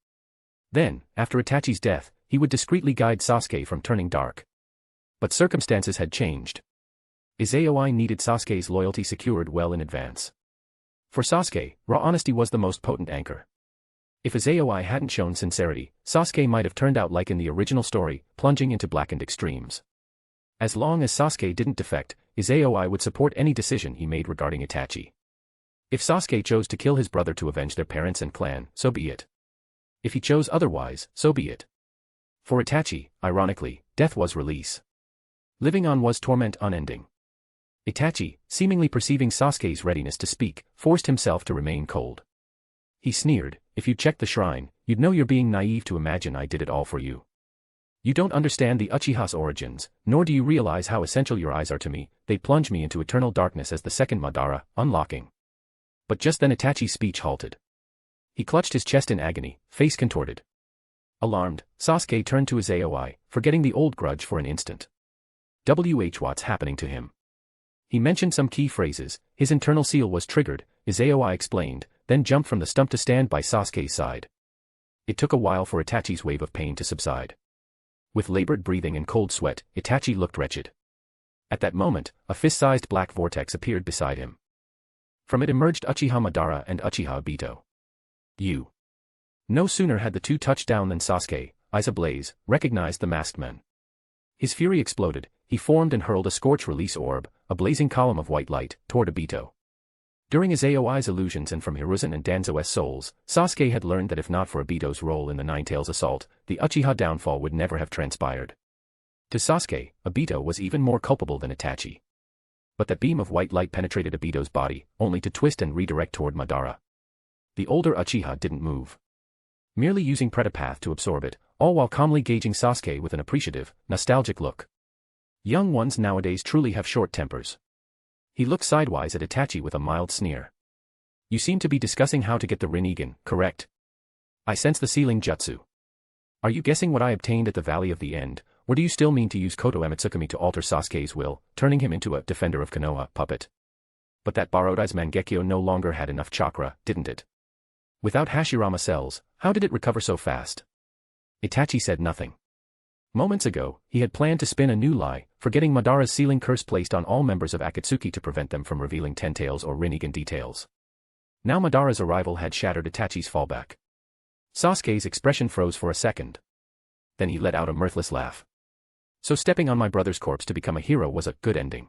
Then, after Itachi's death, he would discreetly guide Sasuke from turning dark. But circumstances had changed. Izayoi needed Sasuke's loyalty secured well in advance. For Sasuke, raw honesty was the most potent anchor. If Izayoi hadn't shown sincerity, Sasuke might have turned out like in the original story, plunging into blackened extremes. As long as Sasuke didn't defect, Izayoi would support any decision he made regarding Itachi. If Sasuke chose to kill his brother to avenge their parents and clan, so be it. If he chose otherwise, so be it. For Itachi, ironically, death was release. Living on was torment unending. Itachi, seemingly perceiving Sasuke's readiness to speak, forced himself to remain cold. He sneered, "If you checked the shrine, you'd know you're being naive to imagine I did it all for you. You don't understand the Uchiha's origins, nor do you realize how essential your eyes are to me. They plunge me into eternal darkness as the second Madara, unlocking." But just then Itachi's speech halted. He clutched his chest in agony, face contorted. Alarmed, Sasuke turned to Izayoi, forgetting the old grudge for an instant. What's happening to him? He mentioned some key phrases, his internal seal was triggered, Izayoi explained, then jumped from the stump to stand by Sasuke's side. It took a while for Itachi's wave of pain to subside. With labored breathing and cold sweat, Itachi looked wretched. At that moment, a fist-sized black vortex appeared beside him. From it emerged Uchiha Madara and Uchiha Obito. No sooner had the two touched down than Sasuke, eyes ablaze, recognized the masked men. His fury exploded, he formed and hurled a scorch-release orb, a blazing column of white light, toward Obito. During Izayoi's illusions and from Hiruzen and Danzo's souls, Sasuke had learned that if not for Obito's role in the Nine-Tails assault, the Uchiha downfall would never have transpired. To Sasuke, Obito was even more culpable than Itachi. But that beam of white light penetrated Obito's body, only to twist and redirect toward Madara. The older Uchiha didn't move. Merely using Pretapath to absorb it, all while calmly gauging Sasuke with an appreciative, nostalgic look. Young ones nowadays truly have short tempers. He looked sidewise at Itachi with a mild sneer. You seem to be discussing how to get the Rinnegan, correct? I sense the sealing jutsu. Are you guessing what I obtained at the Valley of the End, or do you still mean to use Koto Ōtsutsuki to alter Sasuke's will, turning him into a defender of Konoha puppet? But that Barodai's Mangekyo no longer had enough chakra, didn't it? Without Hashirama cells, how did it recover so fast? Itachi said nothing. Moments ago, he had planned to spin a new lie, forgetting Madara's sealing curse placed on all members of Akatsuki to prevent them from revealing Ten-Tails or Rinnegan details. Now Madara's arrival had shattered Itachi's fallback. Sasuke's expression froze for a second. Then he let out a mirthless laugh. So stepping on my brother's corpse to become a hero was a good ending.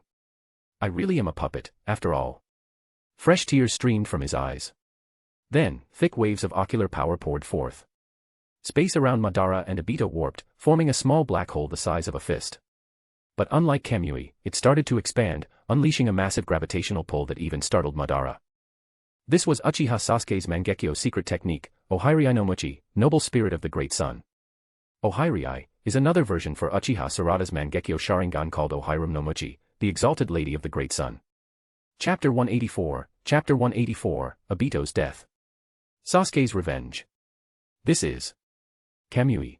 I really am a puppet, after all. Fresh tears streamed from his eyes. Then, thick waves of ocular power poured forth. Space around Madara and Obito warped, forming a small black hole the size of a fist. But unlike Kamui, it started to expand, unleashing a massive gravitational pull that even startled Madara. This was Uchiha Sasuke's Mangekyo secret technique, Ohirii no Muchi, noble spirit of the great sun. Ohirii is another version for Uchiha Sarada's Mangekyo Sharingan called Ohirum no Muchi, the exalted lady of the great sun. Chapter 184, Obito's death. Sasuke's revenge. This is Kamui.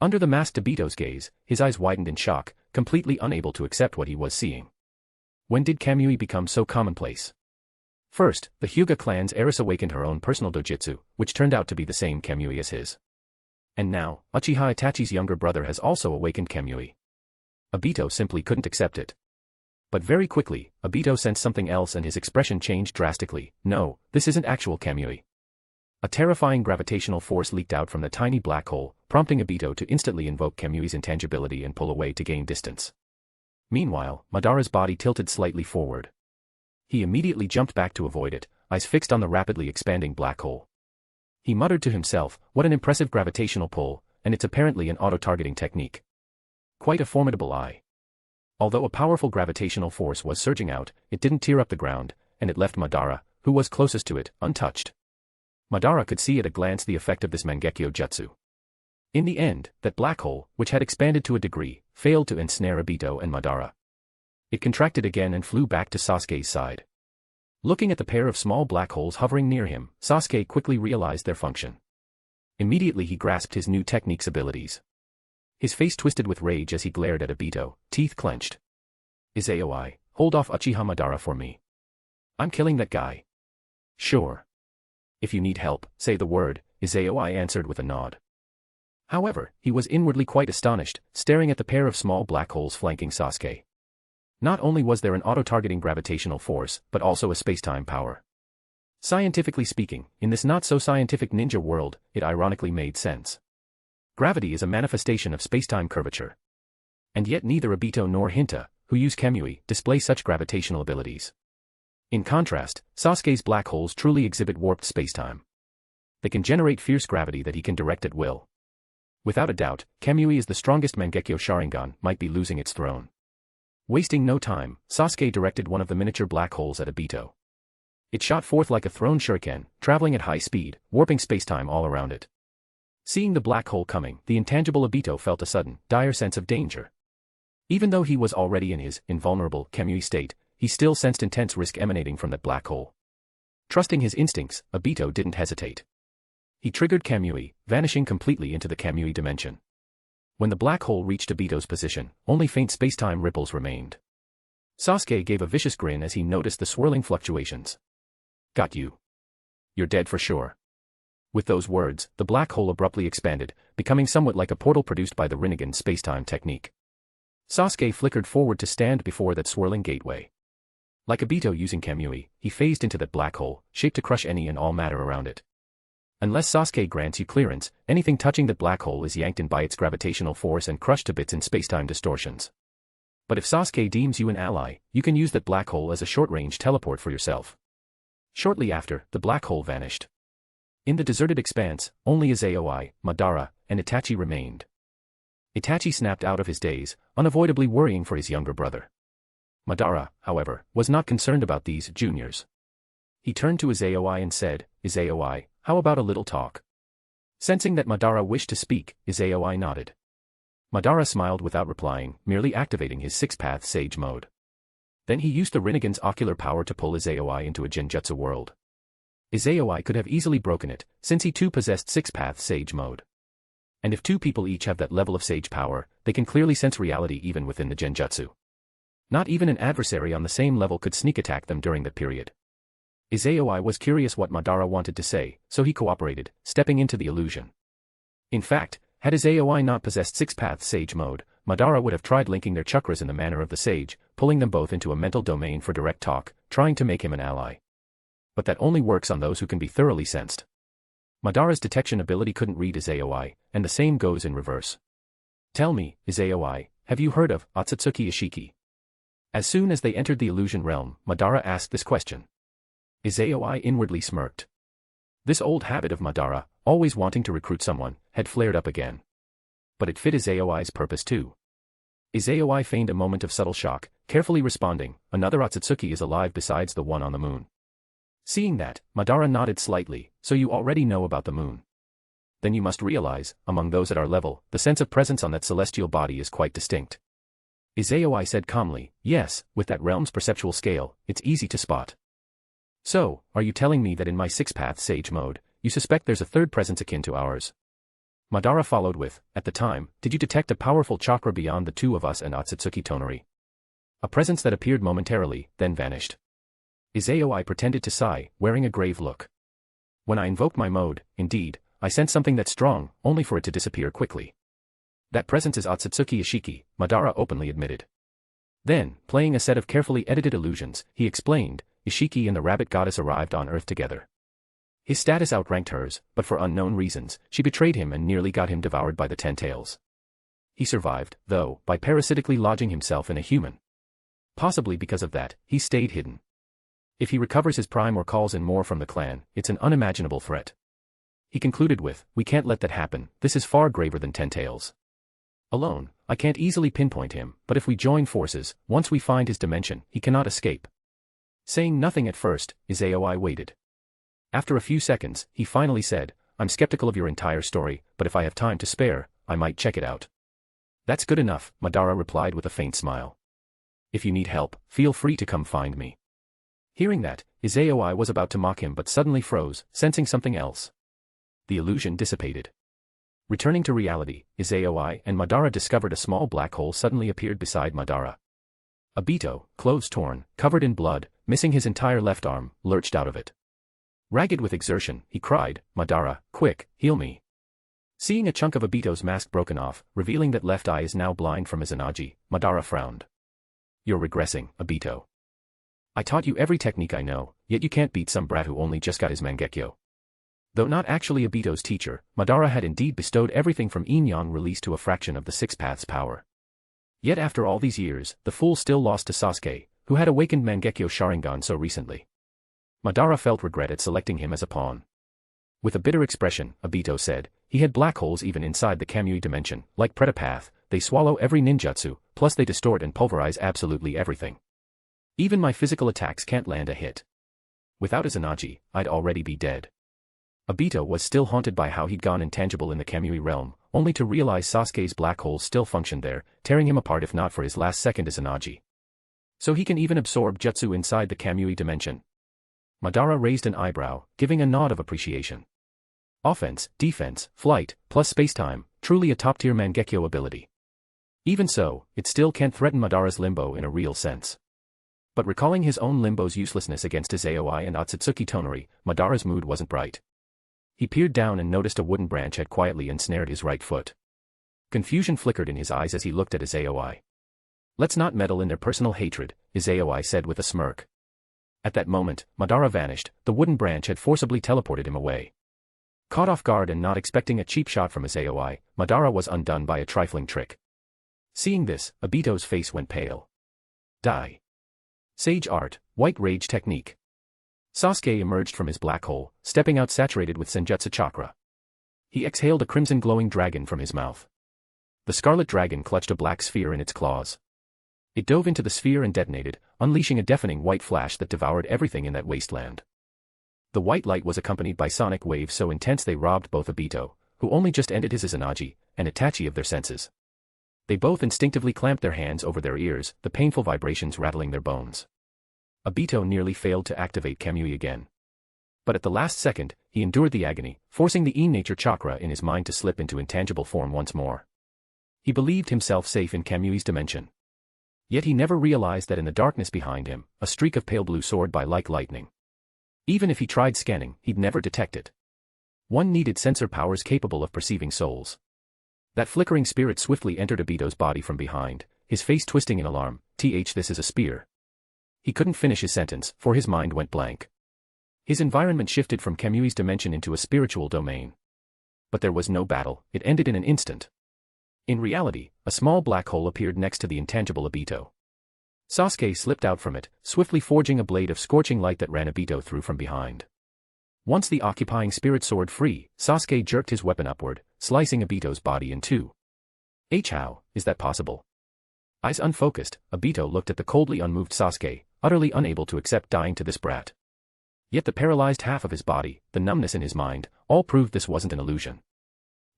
Under the masked Obito's gaze, his eyes widened in shock, completely unable to accept what he was seeing. When did Kamui become so commonplace? First, the Hyuga clan's heiress awakened her own personal dojutsu, which turned out to be the same Kamui as his. And now, Uchiha Itachi's younger brother has also awakened Kamui. Obito simply couldn't accept it. But very quickly, Obito sensed something else and his expression changed drastically. No, this isn't actual Kamui. A terrifying gravitational force leaked out from the tiny black hole, prompting Obito to instantly invoke Kamui's intangibility and pull away to gain distance. Meanwhile, Madara's body tilted slightly forward. He immediately jumped back to avoid it, eyes fixed on the rapidly expanding black hole. He muttered to himself, what an impressive gravitational pull, and it's apparently an auto-targeting technique. Quite a formidable eye. Although a powerful gravitational force was surging out, it didn't tear up the ground, and it left Madara, who was closest to it, untouched. Madara could see at a glance the effect of this Mangekyo jutsu. In the end, that black hole, which had expanded to a degree, failed to ensnare Obito and Madara. It contracted again and flew back to Sasuke's side. Looking at the pair of small black holes hovering near him, Sasuke quickly realized their function. Immediately he grasped his new technique's abilities. His face twisted with rage as he glared at Obito, teeth clenched. Izayoi, hold off Uchiha Madara for me. I'm killing that guy. Sure. If you need help, say the word, Izayoi answered with a nod. However, he was inwardly quite astonished, staring at the pair of small black holes flanking Sasuke. Not only was there an auto-targeting gravitational force, but also a space-time power. Scientifically speaking, in this not-so-scientific ninja world, it ironically made sense. Gravity is a manifestation of space-time curvature. And yet neither Obito nor Hinata, who use Kamui, display such gravitational abilities. In contrast, Sasuke's black holes truly exhibit warped spacetime. They can generate fierce gravity that he can direct at will. Without a doubt, Kamui is the strongest Mangekyo Sharingan, might be losing its throne. Wasting no time, Sasuke directed one of the miniature black holes at Obito. It shot forth like a thrown shuriken, traveling at high speed, warping spacetime all around it. Seeing the black hole coming, the intangible Obito felt a sudden, dire sense of danger. Even though he was already in his invulnerable Kamui state, he still sensed intense risk emanating from that black hole. Trusting his instincts, Obito didn't hesitate. He triggered Kamui, vanishing completely into the Kamui dimension. When the black hole reached Obito's position, only faint spacetime ripples remained. Sasuke gave a vicious grin as he noticed the swirling fluctuations. Got you. You're dead for sure. With those words, the black hole abruptly expanded, becoming somewhat like a portal produced by the Rinnegan space-time technique. Sasuke flickered forward to stand before that swirling gateway. Like Obito using Kamui, he phased into that black hole, shaped to crush any and all matter around it. Unless Sasuke grants you clearance, anything touching that black hole is yanked in by its gravitational force and crushed to bits in space-time distortions. But if Sasuke deems you an ally, you can use that black hole as a short-range teleport for yourself. Shortly after, the black hole vanished. In the deserted expanse, only Izayoi, Madara, and Itachi remained. Itachi snapped out of his daze, unavoidably worrying for his younger brother. Madara, however, was not concerned about these juniors. He turned to Izayoi and said, "Izayoi, how about a little talk?" Sensing that Madara wished to speak, Izayoi nodded. Madara smiled without replying, merely activating his six-path sage mode. Then he used the Rinnegan's ocular power to pull Izayoi into a genjutsu world. Izayoi could have easily broken it, since he too possessed six-path sage mode. And if two people each have that level of sage power, they can clearly sense reality even within the genjutsu. Not even an adversary on the same level could sneak attack them during that period. Izayoi was curious what Madara wanted to say, so he cooperated, stepping into the illusion. In fact, had Izayoi not possessed six-path sage mode, Madara would have tried linking their chakras in the manner of the sage, pulling them both into a mental domain for direct talk, trying to make him an ally. But that only works on those who can be thoroughly sensed. Madara's detection ability couldn't read Izayoi, and the same goes in reverse. "Tell me, Izayoi, have you heard of Ōtsutsuki Ishiki?" As soon as they entered the illusion realm, Madara asked this question. Izayoi inwardly smirked. This old habit of Madara, always wanting to recruit someone, had flared up again. But it fit Izayoi's purpose too. Izayoi feigned a moment of subtle shock, carefully responding, "Another Ōtsutsuki is alive besides the one on the moon." Seeing that, Madara nodded slightly, "So you already know about the moon. Then you must realize, among those at our level, the sense of presence on that celestial body is quite distinct." Izayoi said calmly, "Yes, with that realm's perceptual scale, it's easy to spot." "So, are you telling me that in my six-path sage mode, you suspect there's a third presence akin to ours?" Madara followed with, "At the time, did you detect a powerful chakra beyond the two of us and Ōtsutsuki Toneri? A presence that appeared momentarily, then vanished." Izayoi pretended to sigh, wearing a grave look. "When I invoked my mode, indeed, I sensed something that strong, only for it to disappear quickly. That presence is Ōtsutsuki Ishiki," Madara openly admitted. Then, playing a set of carefully edited illusions, he explained, "Ishiki and the rabbit goddess arrived on Earth together. His status outranked hers, but for unknown reasons, she betrayed him and nearly got him devoured by the Ten Tails. He survived, though, by parasitically lodging himself in a human. Possibly because of that, he stayed hidden. If he recovers his prime or calls in more from the clan, it's an unimaginable threat." He concluded with, "We can't let that happen, this is far graver than Ten Tails. Alone, I can't easily pinpoint him, but if we join forces, once we find his dimension, he cannot escape." Saying nothing at first, Izayoi waited. After a few seconds, he finally said, "I'm skeptical of your entire story, but if I have time to spare, I might check it out." "That's good enough," Madara replied with a faint smile. "If you need help, feel free to come find me." Hearing that, Izayoi was about to mock him but suddenly froze, sensing something else. The illusion dissipated. Returning to reality, Izayoi and Madara discovered a small black hole suddenly appeared beside Madara. Obito, clothes torn, covered in blood, missing his entire left arm, lurched out of it. Ragged with exertion, he cried, "Madara, quick, heal me." Seeing a chunk of Obito's mask broken off, revealing that left eye is now blind from Mizukage, Madara frowned. "You're regressing, Obito. I taught you every technique I know, yet you can't beat some brat who only just got his Mangekyo." Though not actually Obito's teacher, Madara had indeed bestowed everything from yin-yang release to a fraction of the six paths power. Yet after all these years, the fool still lost to Sasuke, who had awakened Mangekyo Sharingan so recently. Madara felt regret at selecting him as a pawn. With a bitter expression, Obito said, "He had black holes even inside the Kamui dimension, like Pretapath, they swallow every ninjutsu, plus they distort and pulverize absolutely everything. Even my physical attacks can't land a hit. Without Izanagi, I'd already be dead." Obito was still haunted by how he'd gone intangible in the Kamui realm, only to realize Sasuke's black holes still functioned there, tearing him apart if not for his last second Izanagi. So he can even absorb jutsu inside the Kamui dimension. Madara raised an eyebrow, giving a nod of appreciation. Offense, defense, flight, plus spacetime, truly a top-tier Mangekyo ability. Even so, it still can't threaten Madara's limbo in a real sense. But recalling his own limbo's uselessness against Izayoi and Ōtsutsuki Toneri, Madara's mood wasn't bright. He peered down and noticed a wooden branch had quietly ensnared his right foot. Confusion flickered in his eyes as he looked at Izayoi. "Let's not meddle in their personal hatred," Izayoi said with a smirk. At that moment, Madara vanished. The wooden branch had forcibly teleported him away. Caught off guard and not expecting a cheap shot from Izayoi, Madara was undone by a trifling trick. Seeing this, Obito's face went pale. Die. Sage Art, White Rage Technique. Sasuke emerged from his black hole, stepping out saturated with Senjutsu chakra. He exhaled a crimson glowing dragon from his mouth. The scarlet dragon clutched a black sphere in its claws. It dove into the sphere and detonated, unleashing a deafening white flash that devoured everything in that wasteland. The white light was accompanied by sonic waves so intense they robbed both Obito, who only just ended his Izanagi, and Itachi of their senses. They both instinctively clamped their hands over their ears, the painful vibrations rattling their bones. Obito nearly failed to activate Kamui again. But at the last second, he endured the agony, forcing the E-Nature chakra in his mind to slip into intangible form once more. He believed himself safe in Kamui's dimension. Yet he never realized that in the darkness behind him, a streak of pale blue soared by like lightning. Even if he tried scanning, he'd never detect it. One needed sensor powers capable of perceiving souls. That flickering spirit swiftly entered Obito's body from behind, his face twisting in alarm. This is a spear. He couldn't finish his sentence, for his mind went blank. His environment shifted from Kamui's dimension into a spiritual domain. But there was no battle, it ended in an instant. In reality, a small black hole appeared next to the intangible Obito. Sasuke slipped out from it, swiftly forging a blade of scorching light that ran Obito through from behind. Once the occupying spirit soared free, Sasuke jerked his weapon upward, slicing Obito's body in two. How is that possible? Eyes unfocused, Obito looked at the coldly unmoved Sasuke, utterly unable to accept dying to this brat. Yet the paralyzed half of his body, the numbness in his mind, all proved this wasn't an illusion.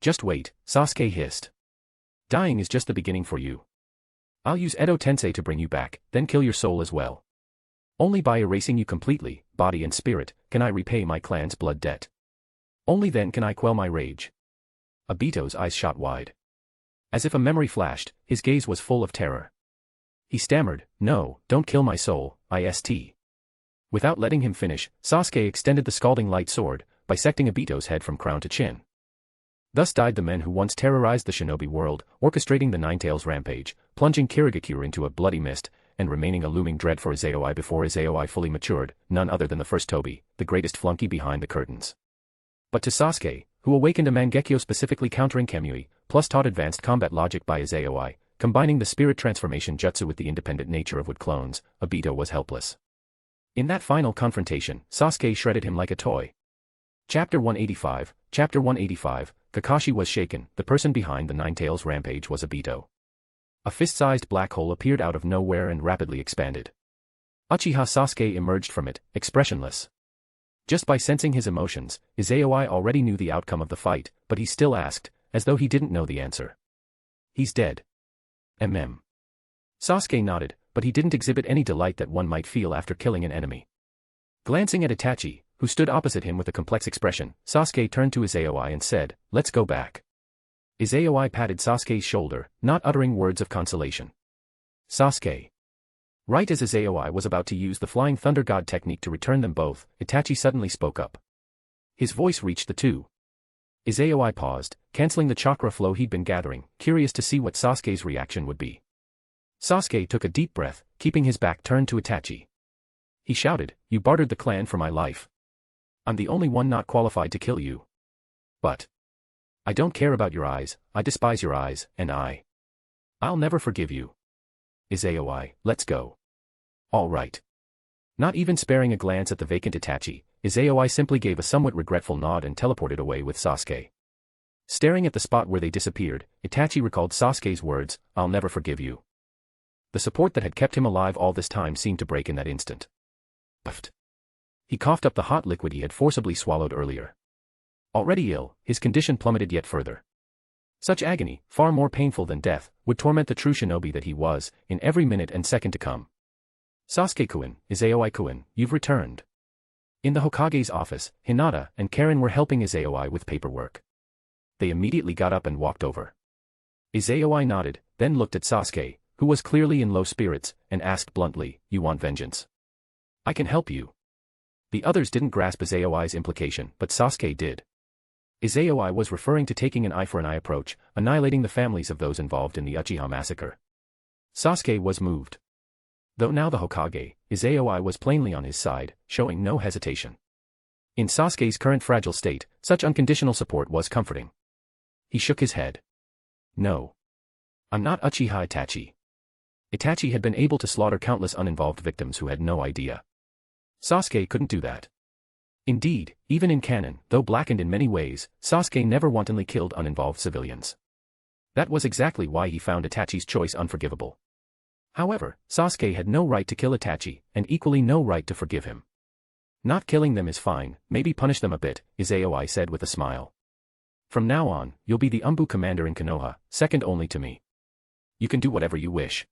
Just wait, Sasuke hissed. Dying is just the beginning for you. I'll use Edo Tensei to bring you back, then kill your soul as well. Only by erasing you completely, body and spirit, can I repay my clan's blood debt. Only then can I quell my rage. Obito's eyes shot wide. As if a memory flashed, his gaze was full of terror. He stammered, "No, don't kill my soul, ist." Without letting him finish, Sasuke extended the scalding light sword, bisecting Obito's head from crown to chin. Thus died the men who once terrorized the shinobi world, orchestrating the Nine-Tails rampage, plunging Kirigakure into a bloody mist, and remaining a looming dread for Izayoi before Izayoi fully matured, none other than the first Tobi, the greatest flunky behind the curtains. But to Sasuke, who awakened a Mangekyo specifically countering Kamui, plus taught advanced combat logic by Izayoi, combining the spirit transformation jutsu with the independent nature of wood clones, Obito was helpless. In that final confrontation, Sasuke shredded him like a toy. Chapter 185, Kakashi was shaken, the person behind the Nine-Tails rampage was Obito. A fist-sized black hole appeared out of nowhere and rapidly expanded. Uchiha Sasuke emerged from it, expressionless. Just by sensing his emotions, Izayoi already knew the outcome of the fight, but he still asked, as though he didn't know the answer. He's dead. Sasuke nodded, but he didn't exhibit any delight that one might feel after killing an enemy. Glancing at Itachi, who stood opposite him with a complex expression, Sasuke turned to Izayoi and said, "Let's go back." Izayoi patted Sasuke's shoulder, not uttering words of consolation. Sasuke. Right as Izayoi was about to use the Flying Thunder God technique to return them both, Itachi suddenly spoke up. His voice reached the two. Izayoi paused, canceling the chakra flow he'd been gathering, curious to see what Sasuke's reaction would be. Sasuke took a deep breath, keeping his back turned to Itachi. He shouted, "You bartered the clan for my life. I'm the only one not qualified to kill you. But I don't care about your eyes, I despise your eyes, and I'll never forgive you. Izayoi, let's go." All right. Not even sparing a glance at the vacant Itachi, Izayoi simply gave a somewhat regretful nod and teleported away with Sasuke. Staring at the spot where they disappeared, Itachi recalled Sasuke's words, "I'll never forgive you." The support that had kept him alive all this time seemed to break in that instant. Puffed. He coughed up the hot liquid he had forcibly swallowed earlier. Already ill, his condition plummeted yet further. Such agony, far more painful than death, would torment the true shinobi that he was, in every minute and second to come. Sasuke-kun, Izayoi-kun, you've returned. In the Hokage's office, Hinata and Karen were helping Izayoi with paperwork. They immediately got up and walked over. Izayoi nodded, then looked at Sasuke, who was clearly in low spirits, and asked bluntly, "You want vengeance? I can help you." The others didn't grasp Izayoi's implication, but Sasuke did. Izayoi was referring to taking an eye for an eye approach, annihilating the families of those involved in the Uchiha massacre. Sasuke was moved. Though now the Hokage, Izayoi was plainly on his side, showing no hesitation. In Sasuke's current fragile state, such unconditional support was comforting. He shook his head. No. I'm not Uchiha Itachi. Itachi had been able to slaughter countless uninvolved victims who had no idea. Sasuke couldn't do that. Indeed, even in canon, though blackened in many ways, Sasuke never wantonly killed uninvolved civilians. That was exactly why he found Itachi's choice unforgivable. However, Sasuke had no right to kill Itachi, and equally no right to forgive him. Not killing them is fine, maybe punish them a bit, Izayoi said with a smile. From now on, you'll be the Umbu commander in Konoha, second only to me. You can do whatever you wish.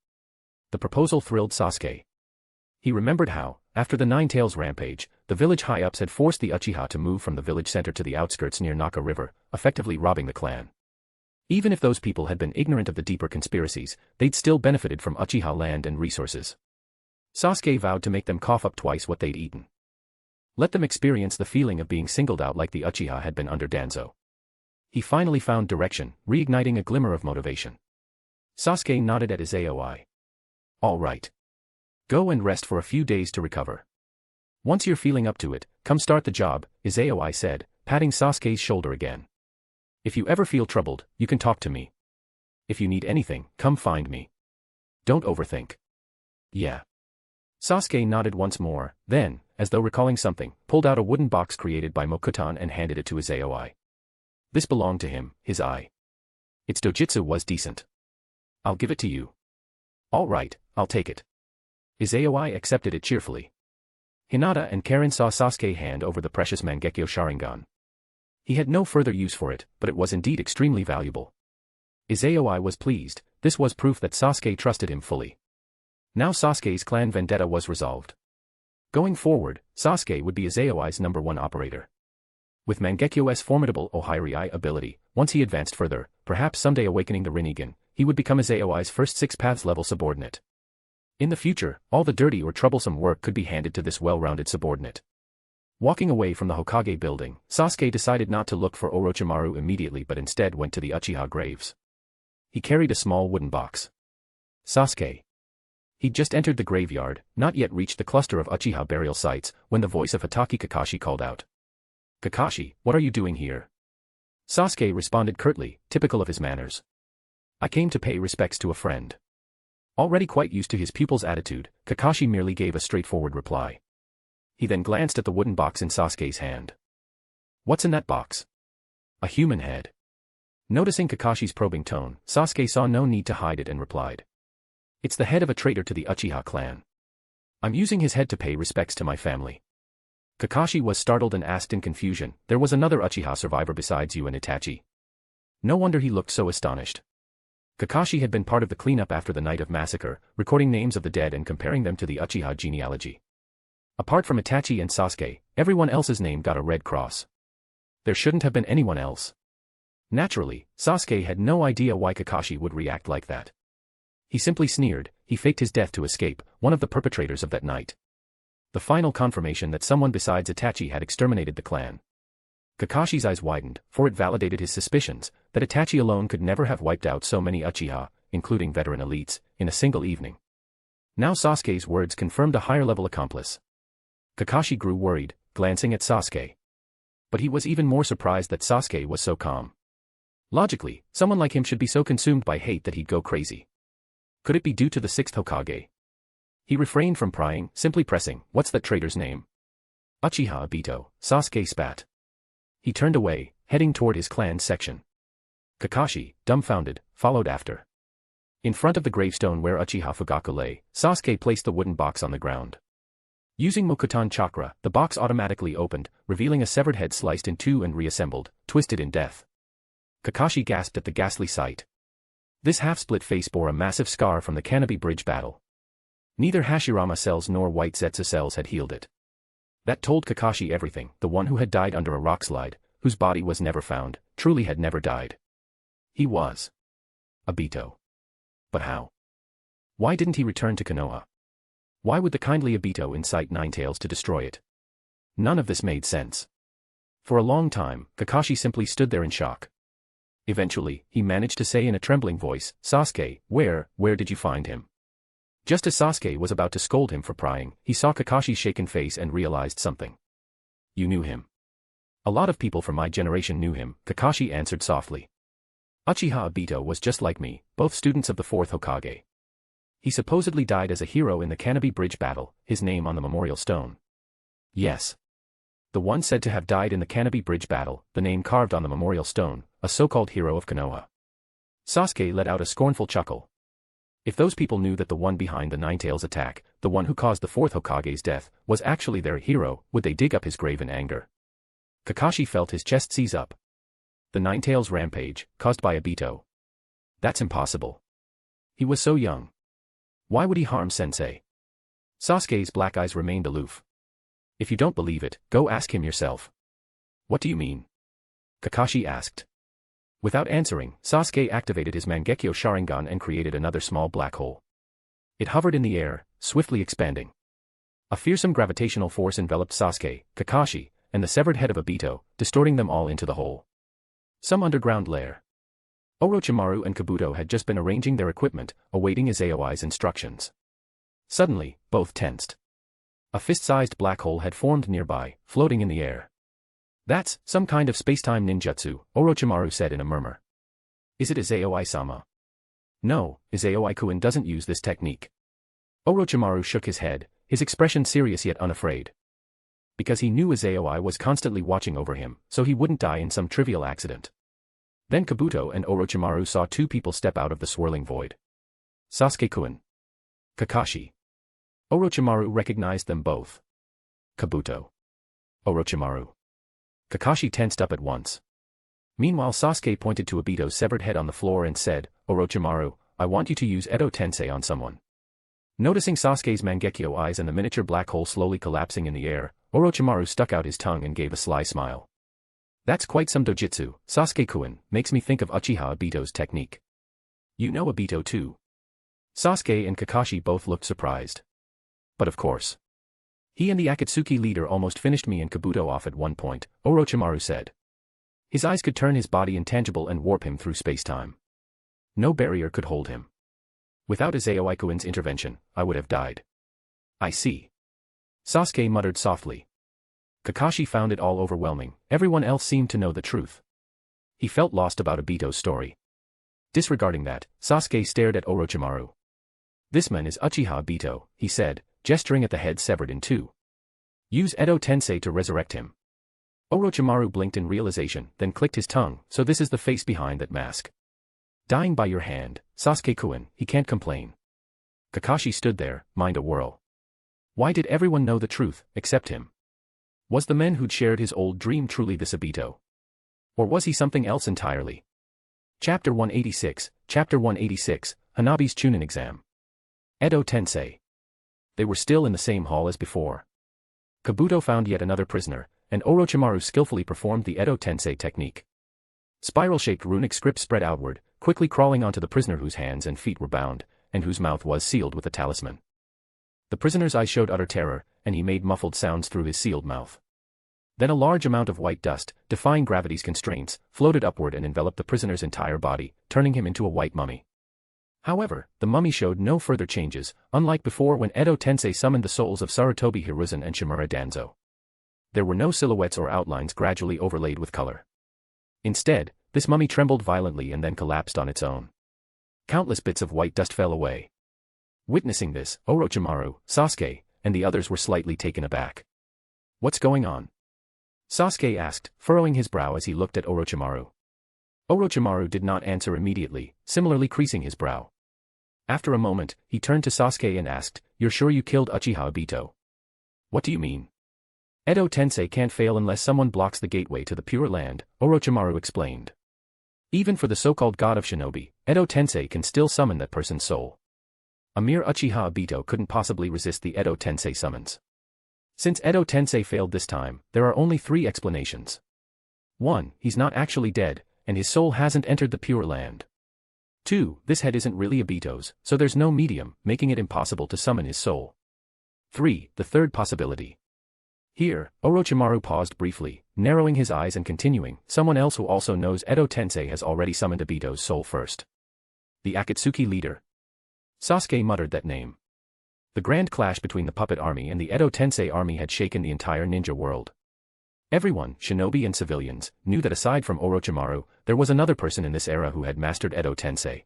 The proposal thrilled Sasuke. He remembered how, after the Nine Tails rampage, the village high-ups had forced the Uchiha to move from the village center to the outskirts near Naka River, effectively robbing the clan. Even if those people had been ignorant of the deeper conspiracies, they'd still benefited from Uchiha land and resources. Sasuke vowed to make them cough up twice what they'd eaten. Let them experience the feeling of being singled out like the Uchiha had been under Danzo. He finally found direction, reigniting a glimmer of motivation. Sasuke nodded at Izayoi. All right. Go and rest for a few days to recover. Once you're feeling up to it, come start the job, Izayoi said, patting Sasuke's shoulder again. If you ever feel troubled, you can talk to me. If you need anything, come find me. Don't overthink. Yeah. Sasuke nodded once more, then, as though recalling something, pulled out a wooden box created by Mokutan and handed it to Izayoi. This belonged to him, his eye. Its dojutsu was decent. I'll give it to you. All right, I'll take it. Izayoi accepted it cheerfully. Hinata and Karen saw Sasuke hand over the precious Mangekyo Sharingan. He had no further use for it, but it was indeed extremely valuable. Izayoi was pleased, this was proof that Sasuke trusted him fully. Now Sasuke's clan vendetta was resolved. Going forward, Sasuke would be Izayoi's #1 operator. With Mangekyo's formidable Ohirai ability, once he advanced further, perhaps someday awakening the Rinnegan, he would become Izayoi's first Six Paths level subordinate. In the future, all the dirty or troublesome work could be handed to this well-rounded subordinate. Walking away from the Hokage building, Sasuke decided not to look for Orochimaru immediately but instead went to the Uchiha graves. He carried a small wooden box. Sasuke. He'd just entered the graveyard, not yet reached the cluster of Uchiha burial sites, when the voice of Hatake Kakashi called out. Kakashi, what are you doing here? Sasuke responded curtly, typical of his manners. I came to pay respects to a friend. Already quite used to his pupil's attitude, Kakashi merely gave a straightforward reply. He then glanced at the wooden box in Sasuke's hand. What's in that box? A human head. Noticing Kakashi's probing tone, Sasuke saw no need to hide it and replied. It's the head of a traitor to the Uchiha clan. I'm using his head to pay respects to my family. Kakashi was startled and asked in confusion, there was another Uchiha survivor besides you and Itachi. No wonder he looked so astonished. Kakashi had been part of the cleanup after the night of massacre, recording names of the dead and comparing them to the Uchiha genealogy. Apart from Itachi and Sasuke, everyone else's name got a red cross. There shouldn't have been anyone else. Naturally, Sasuke had no idea why Kakashi would react like that. He simply sneered, he faked his death to escape, one of the perpetrators of that night. The final confirmation that someone besides Itachi had exterminated the clan. Kakashi's eyes widened, for it validated his suspicions, that Itachi alone could never have wiped out so many Uchiha, including veteran elites, in a single evening. Now Sasuke's words confirmed a higher-level accomplice. Kakashi grew worried, glancing at Sasuke. But he was even more surprised that Sasuke was so calm. Logically, someone like him should be so consumed by hate that he'd go crazy. Could it be due to the 6th Hokage? He refrained from prying, simply pressing, what's that traitor's name? Uchiha Obito, Sasuke spat. He turned away, heading toward his clan's section. Kakashi, dumbfounded, followed after. In front of the gravestone where Uchiha Fugaku lay, Sasuke placed the wooden box on the ground. Using Mokutan chakra, the box automatically opened, revealing a severed head sliced in two and reassembled, twisted in death. Kakashi gasped at the ghastly sight. This half-split face bore a massive scar from the Canopy Bridge battle. Neither Hashirama cells nor white Zetsu cells had healed it. That told Kakashi everything. The one who had died under a rock slide, whose body was never found, truly had never died. He was Obito. But how? Why didn't he return to Konoha? Why would the kindly Obito incite Ninetales to destroy it? None of this made sense. For a long time, Kakashi simply stood there in shock. Eventually, he managed to say in a trembling voice, "Sasuke, where did you find him?" Just as Sasuke was about to scold him for prying, he saw Kakashi's shaken face and realized something. "You knew him." "A lot of people from my generation knew him," Kakashi answered softly. "Uchiha Obito was just like me, both students of the 4th Hokage. He supposedly died as a hero in the Kanobi Bridge battle, his name on the memorial stone." "Yes. The one said to have died in the Kanobi Bridge battle, the name carved on the memorial stone, a so-called hero of Konoha." Sasuke let out a scornful chuckle. If those people knew that the one behind the Ninetales attack, the one who caused the 4th Hokage's death, was actually their hero, would they dig up his grave in anger? Kakashi felt his chest seize up. The Ninetales rampage, caused by Obito. That's impossible. He was so young. Why would he harm Sensei? Sasuke's black eyes remained aloof. "If you don't believe it, go ask him yourself." "What do you mean?" Kakashi asked. Without answering, Sasuke activated his Mangekyo Sharingan and created another small black hole. It hovered in the air, swiftly expanding. A fearsome gravitational force enveloped Sasuke, Kakashi, and the severed head of Obito, distorting them all into the hole. Some underground lair. Orochimaru and Kabuto had just been arranging their equipment, awaiting Izayoi's instructions. Suddenly, both tensed. A fist-sized black hole had formed nearby, floating in the air. "That's some kind of space-time ninjutsu," Orochimaru said in a murmur. "Is it Izayoi-sama?" "No, Izayoi-kun doesn't use this technique." Orochimaru shook his head, his expression serious yet unafraid. Because he knew Izayoi was constantly watching over him, so he wouldn't die in some trivial accident. Then Kabuto and Orochimaru saw two people step out of the swirling void. Sasuke-kun. Kakashi. Orochimaru recognized them both. Kabuto. Orochimaru. Kakashi tensed up at once. Meanwhile Sasuke pointed to Obito's severed head on the floor and said, "Orochimaru, I want you to use Edo Tensei on someone." Noticing Sasuke's Mangekyo eyes and the miniature black hole slowly collapsing in the air, Orochimaru stuck out his tongue and gave a sly smile. "That's quite some dojutsu, Sasuke-kun, makes me think of Uchiha Obito's technique." "You know Obito too?" Sasuke and Kakashi both looked surprised. "But of course. He and the Akatsuki leader almost finished me and Kabuto off at one point," Orochimaru said. His eyes could turn his body intangible and warp him through space-time. No barrier could hold him. "Without Izayoi-kun's intervention, I would have died." "I see." Sasuke muttered softly. Kakashi found it all overwhelming, everyone else seemed to know the truth. He felt lost about Obito's story. Disregarding that, Sasuke stared at Orochimaru. "This man is Uchiha Obito," he said, gesturing at the head severed in two. "Use Edo Tensei to resurrect him." Orochimaru blinked in realization, then clicked his tongue, "So this is the face behind that mask." "Dying by your hand, Sasuke-kun, he can't complain." Kakashi stood there, mind a whirl. Why did everyone know the truth, except him? Was the man who'd shared his old dream truly this Obito? Or was he something else entirely? Chapter 186, Hanabi's Chunin exam. Edo Tensei. They were still in the same hall as before. Kabuto found yet another prisoner, and Orochimaru skillfully performed the Edo Tensei technique. Spiral-shaped runic script spread outward, quickly crawling onto the prisoner whose hands and feet were bound, and whose mouth was sealed with a talisman. The prisoner's eyes showed utter terror, and he made muffled sounds through his sealed mouth. Then a large amount of white dust, defying gravity's constraints, floated upward and enveloped the prisoner's entire body, turning him into a white mummy. However, the mummy showed no further changes, unlike before when Edo Tensei summoned the souls of Sarutobi Hiruzen and Shimura Danzo. There were no silhouettes or outlines gradually overlaid with color. Instead, this mummy trembled violently and then collapsed on its own. Countless bits of white dust fell away. Witnessing this, Orochimaru, Sasuke, and the others were slightly taken aback. "What's going on?" Sasuke asked, furrowing his brow as he looked at Orochimaru. Orochimaru did not answer immediately, similarly creasing his brow. After a moment, he turned to Sasuke and asked, "You're sure you killed Uchiha Obito?" "What do you mean?" "Edo Tensei can't fail unless someone blocks the gateway to the Pure Land," Orochimaru explained. "Even for the so-called god of shinobi, Edo Tensei can still summon that person's soul. A mere Uchiha Obito couldn't possibly resist the Edo Tensei summons. Since Edo Tensei failed this time, there are only three explanations. 1. He's not actually dead, and his soul hasn't entered the Pure Land. 2. This head isn't really Obito's, so there's no medium, making it impossible to summon his soul. 3. The third possibility. Here, Orochimaru paused briefly, narrowing his eyes and continuing, someone else who also knows Edo Tensei has already summoned Obito's soul first. The Akatsuki leader. Sasuke muttered that name. The grand clash between the puppet army and the Edo Tensei army had shaken the entire ninja world. Everyone, shinobi and civilians, knew that aside from Orochimaru, there was another person in this era who had mastered Edo Tensei.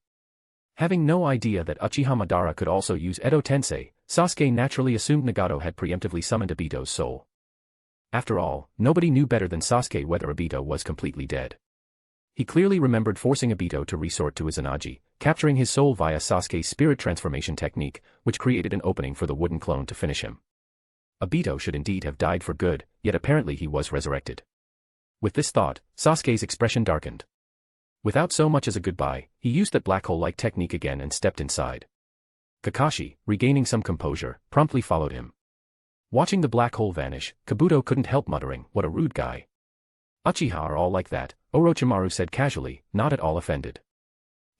Having no idea that Uchiha Madara could also use Edo Tensei, Sasuke naturally assumed Nagato had preemptively summoned Obito's soul. After all, nobody knew better than Sasuke whether Obito was completely dead. He clearly remembered forcing Obito to resort to Izanagi, capturing his soul via Sasuke's spirit transformation technique, which created an opening for the wooden clone to finish him. Obito should indeed have died for good, yet apparently he was resurrected. With this thought, Sasuke's expression darkened. Without so much as a goodbye, he used that black hole-like technique again and stepped inside. Kakashi, regaining some composure, promptly followed him. Watching the black hole vanish, Kabuto couldn't help muttering, "What a rude guy." Uchiha are all like that, Orochimaru said casually, not at all offended.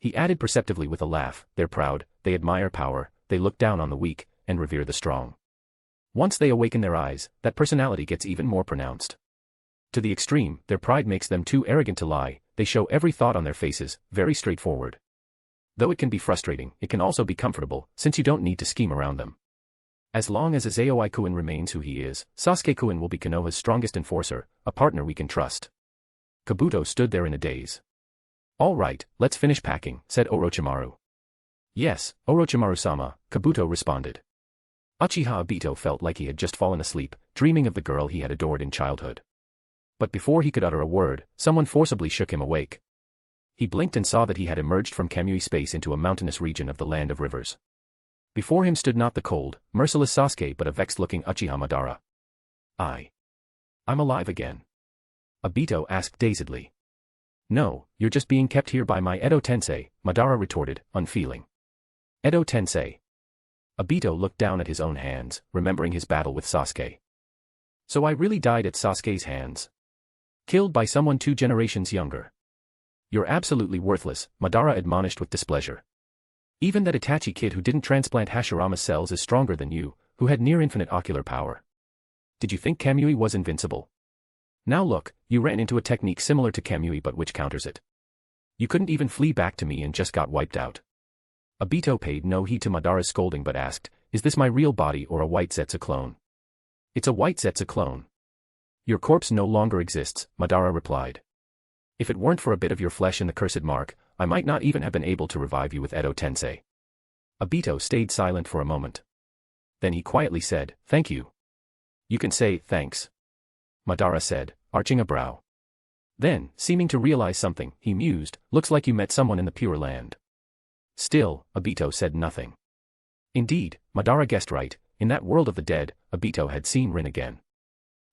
He added perceptively with a laugh, "They're proud, they admire power, they look down on the weak, and revere the strong. Once they awaken their eyes, that personality gets even more pronounced. To the extreme, their pride makes them too arrogant to lie, they show every thought on their faces, very straightforward. Though it can be frustrating, it can also be comfortable, since you don't need to scheme around them. As long as Izayoi-kun remains who he is, Sasuke-kun will be Konoha's strongest enforcer, a partner we can trust." Kabuto stood there in a daze. "All right, let's finish packing," said Orochimaru. "Yes, Orochimaru-sama," Kabuto responded. Uchiha Obito felt like he had just fallen asleep, dreaming of the girl he had adored in childhood. But before he could utter a word, someone forcibly shook him awake. He blinked and saw that he had emerged from Kamui space into a mountainous region of the land of rivers. Before him stood not the cold, merciless Sasuke but a vexed-looking Uchiha Madara. I'm alive again." Obito asked dazedly. "No, you're just being kept here by my Edo Tensei," Madara retorted, unfeeling. "Edo Tensei?" Obito looked down at his own hands, remembering his battle with Sasuke. "So I really died at Sasuke's hands? Killed by someone 2 generations younger? You're absolutely worthless," Madara admonished with displeasure. "Even that Itachi kid who didn't transplant Hashirama's cells is stronger than you, who had near-infinite ocular power. Did you think Kamui was invincible? Now look, you ran into a technique similar to Kamui but which counters it. You couldn't even flee back to me and just got wiped out." Obito paid no heed to Madara's scolding but asked, "Is this my real body or a white Zetsu clone?" "It's a white Zetsu clone. Your corpse no longer exists," Madara replied. "If it weren't for a bit of your flesh in the cursed mark, I might not even have been able to revive you with Edo Tensei." Obito stayed silent for a moment. Then he quietly said, "Thank you." "You can say, thanks," Madara said, arching a brow. Then, seeming to realize something, he mused, "Looks like you met someone in the Pure Land." Still, Obito said nothing. Indeed, Madara guessed right, in that world of the dead, Obito had seen Rin again.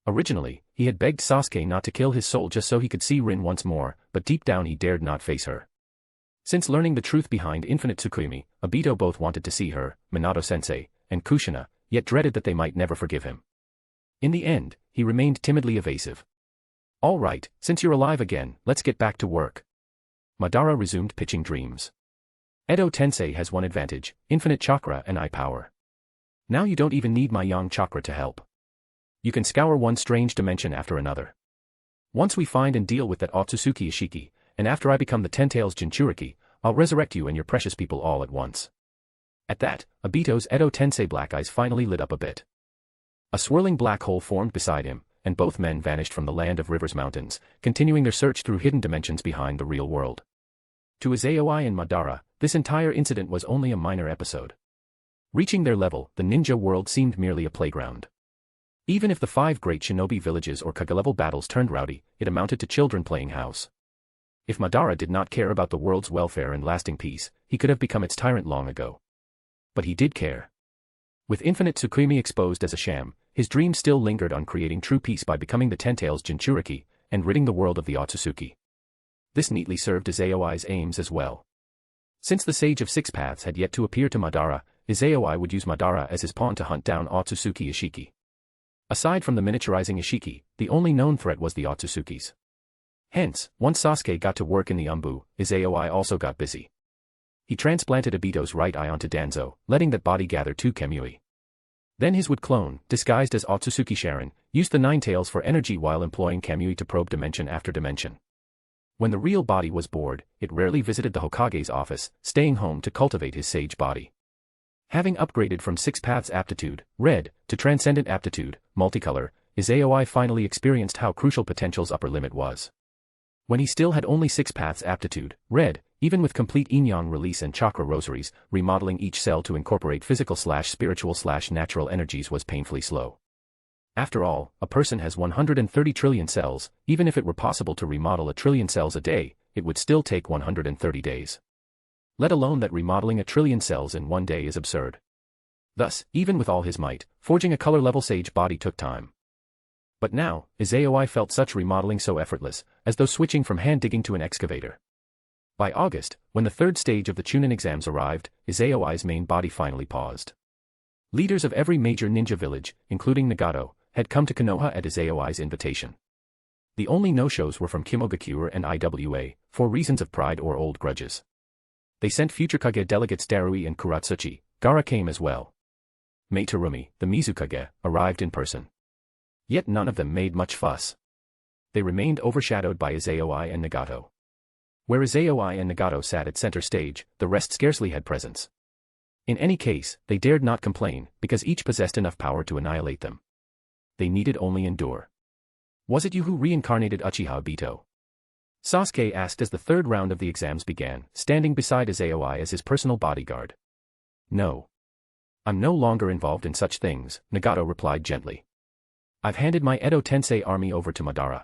Originally, he had begged Sasuke not to kill his soul just so he could see Rin once more, but deep down he dared not face her. Since learning the truth behind Infinite Tsukuyomi, Obito both wanted to see her, Minato-sensei, and Kushina, yet dreaded that they might never forgive him. In the end, he remained timidly evasive. "All right, since you're alive again, let's get back to work." Madara resumed pitching dreams. "Edo Tensei has one advantage, infinite chakra and eye power. Now you don't even need my yang chakra to help. You can scour one strange dimension after another. Once we find and deal with that Ōtsutsuki Ishiki, and after I become the Ten-Tails Jinchuriki, I'll resurrect you and your precious people all at once." At that, Obito's Edo Tensei black eyes finally lit up a bit. A swirling black hole formed beside him, and both men vanished from the land of rivers mountains, continuing their search through hidden dimensions behind the real world. To Izayoi and Madara, this entire incident was only a minor episode. Reaching their level, the ninja world seemed merely a playground. Even if the 5 great shinobi villages or Kage-level battles turned rowdy, it amounted to children playing house. If Madara did not care about the world's welfare and lasting peace, he could have become its tyrant long ago. But he did care. With Infinite Tsukuyomi exposed as a sham, his dream still lingered on creating true peace by becoming the Ten-Tails Jinchuriki, and ridding the world of the Ōtsutsuki. This neatly served Izayoi's aims as well. Since the Sage of Six Paths had yet to appear to Madara, Izayoi would use Madara as his pawn to hunt down Ōtsutsuki Ishiki. Aside from the miniaturizing Ishiki, the only known threat was the Ōtsutsuki's. Hence, once Sasuke got to work in the Anbu, Izayoi also got busy. He transplanted Obito's right eye onto Danzo, letting that body gather to Kamui. Then his would clone, disguised as Ōtsutsuki Sharon, used the Nine Tails for energy while employing Kamui to probe dimension after dimension. When the real body was bored, it rarely visited the Hokage's office, staying home to cultivate his sage body. Having upgraded from Six Paths Aptitude, Red, to Transcendent Aptitude, Multicolor, Izayoi finally experienced how crucial potential's upper limit was. When he still had only Six Paths Aptitude, Red, even with complete yin-yang release and chakra rosaries, remodeling each cell to incorporate physical/spiritual/natural energies was painfully slow. After all, a person has 130 trillion cells. Even if it were possible to remodel 1 trillion cells a day, it would still take 130 days. Let alone that remodeling 1 trillion cells in one day is absurd. Thus, even with all his might, forging a color-level sage body took time. But now, Izayoi felt such remodeling so effortless, as though switching from hand-digging to an excavator. By August, when the third stage of the Chunin exams arrived, Izayoi's main body finally paused. Leaders of every major ninja village, including Nagato, had come to Konoha at Izayoi's invitation. The only no-shows were from Kimogakure and Iwa, for reasons of pride or old grudges. They sent future Kage delegates Darui and Kuratsuchi. Gaara came as well. Meitarumi, the Mizukage, arrived in person. Yet none of them made much fuss. They remained overshadowed by Izayoi and Nagato. Where Izayoi and Nagato sat at center stage, the rest scarcely had presence. In any case, they dared not complain, because each possessed enough power to annihilate them. They needed only endure. Was it you who reincarnated Uchiha Obito? Sasuke asked as the third round of the exams began, standing beside Izayoi as his personal bodyguard. No. I'm no longer involved in such things, Nagato replied gently. I've handed my Edo Tensei army over to Madara.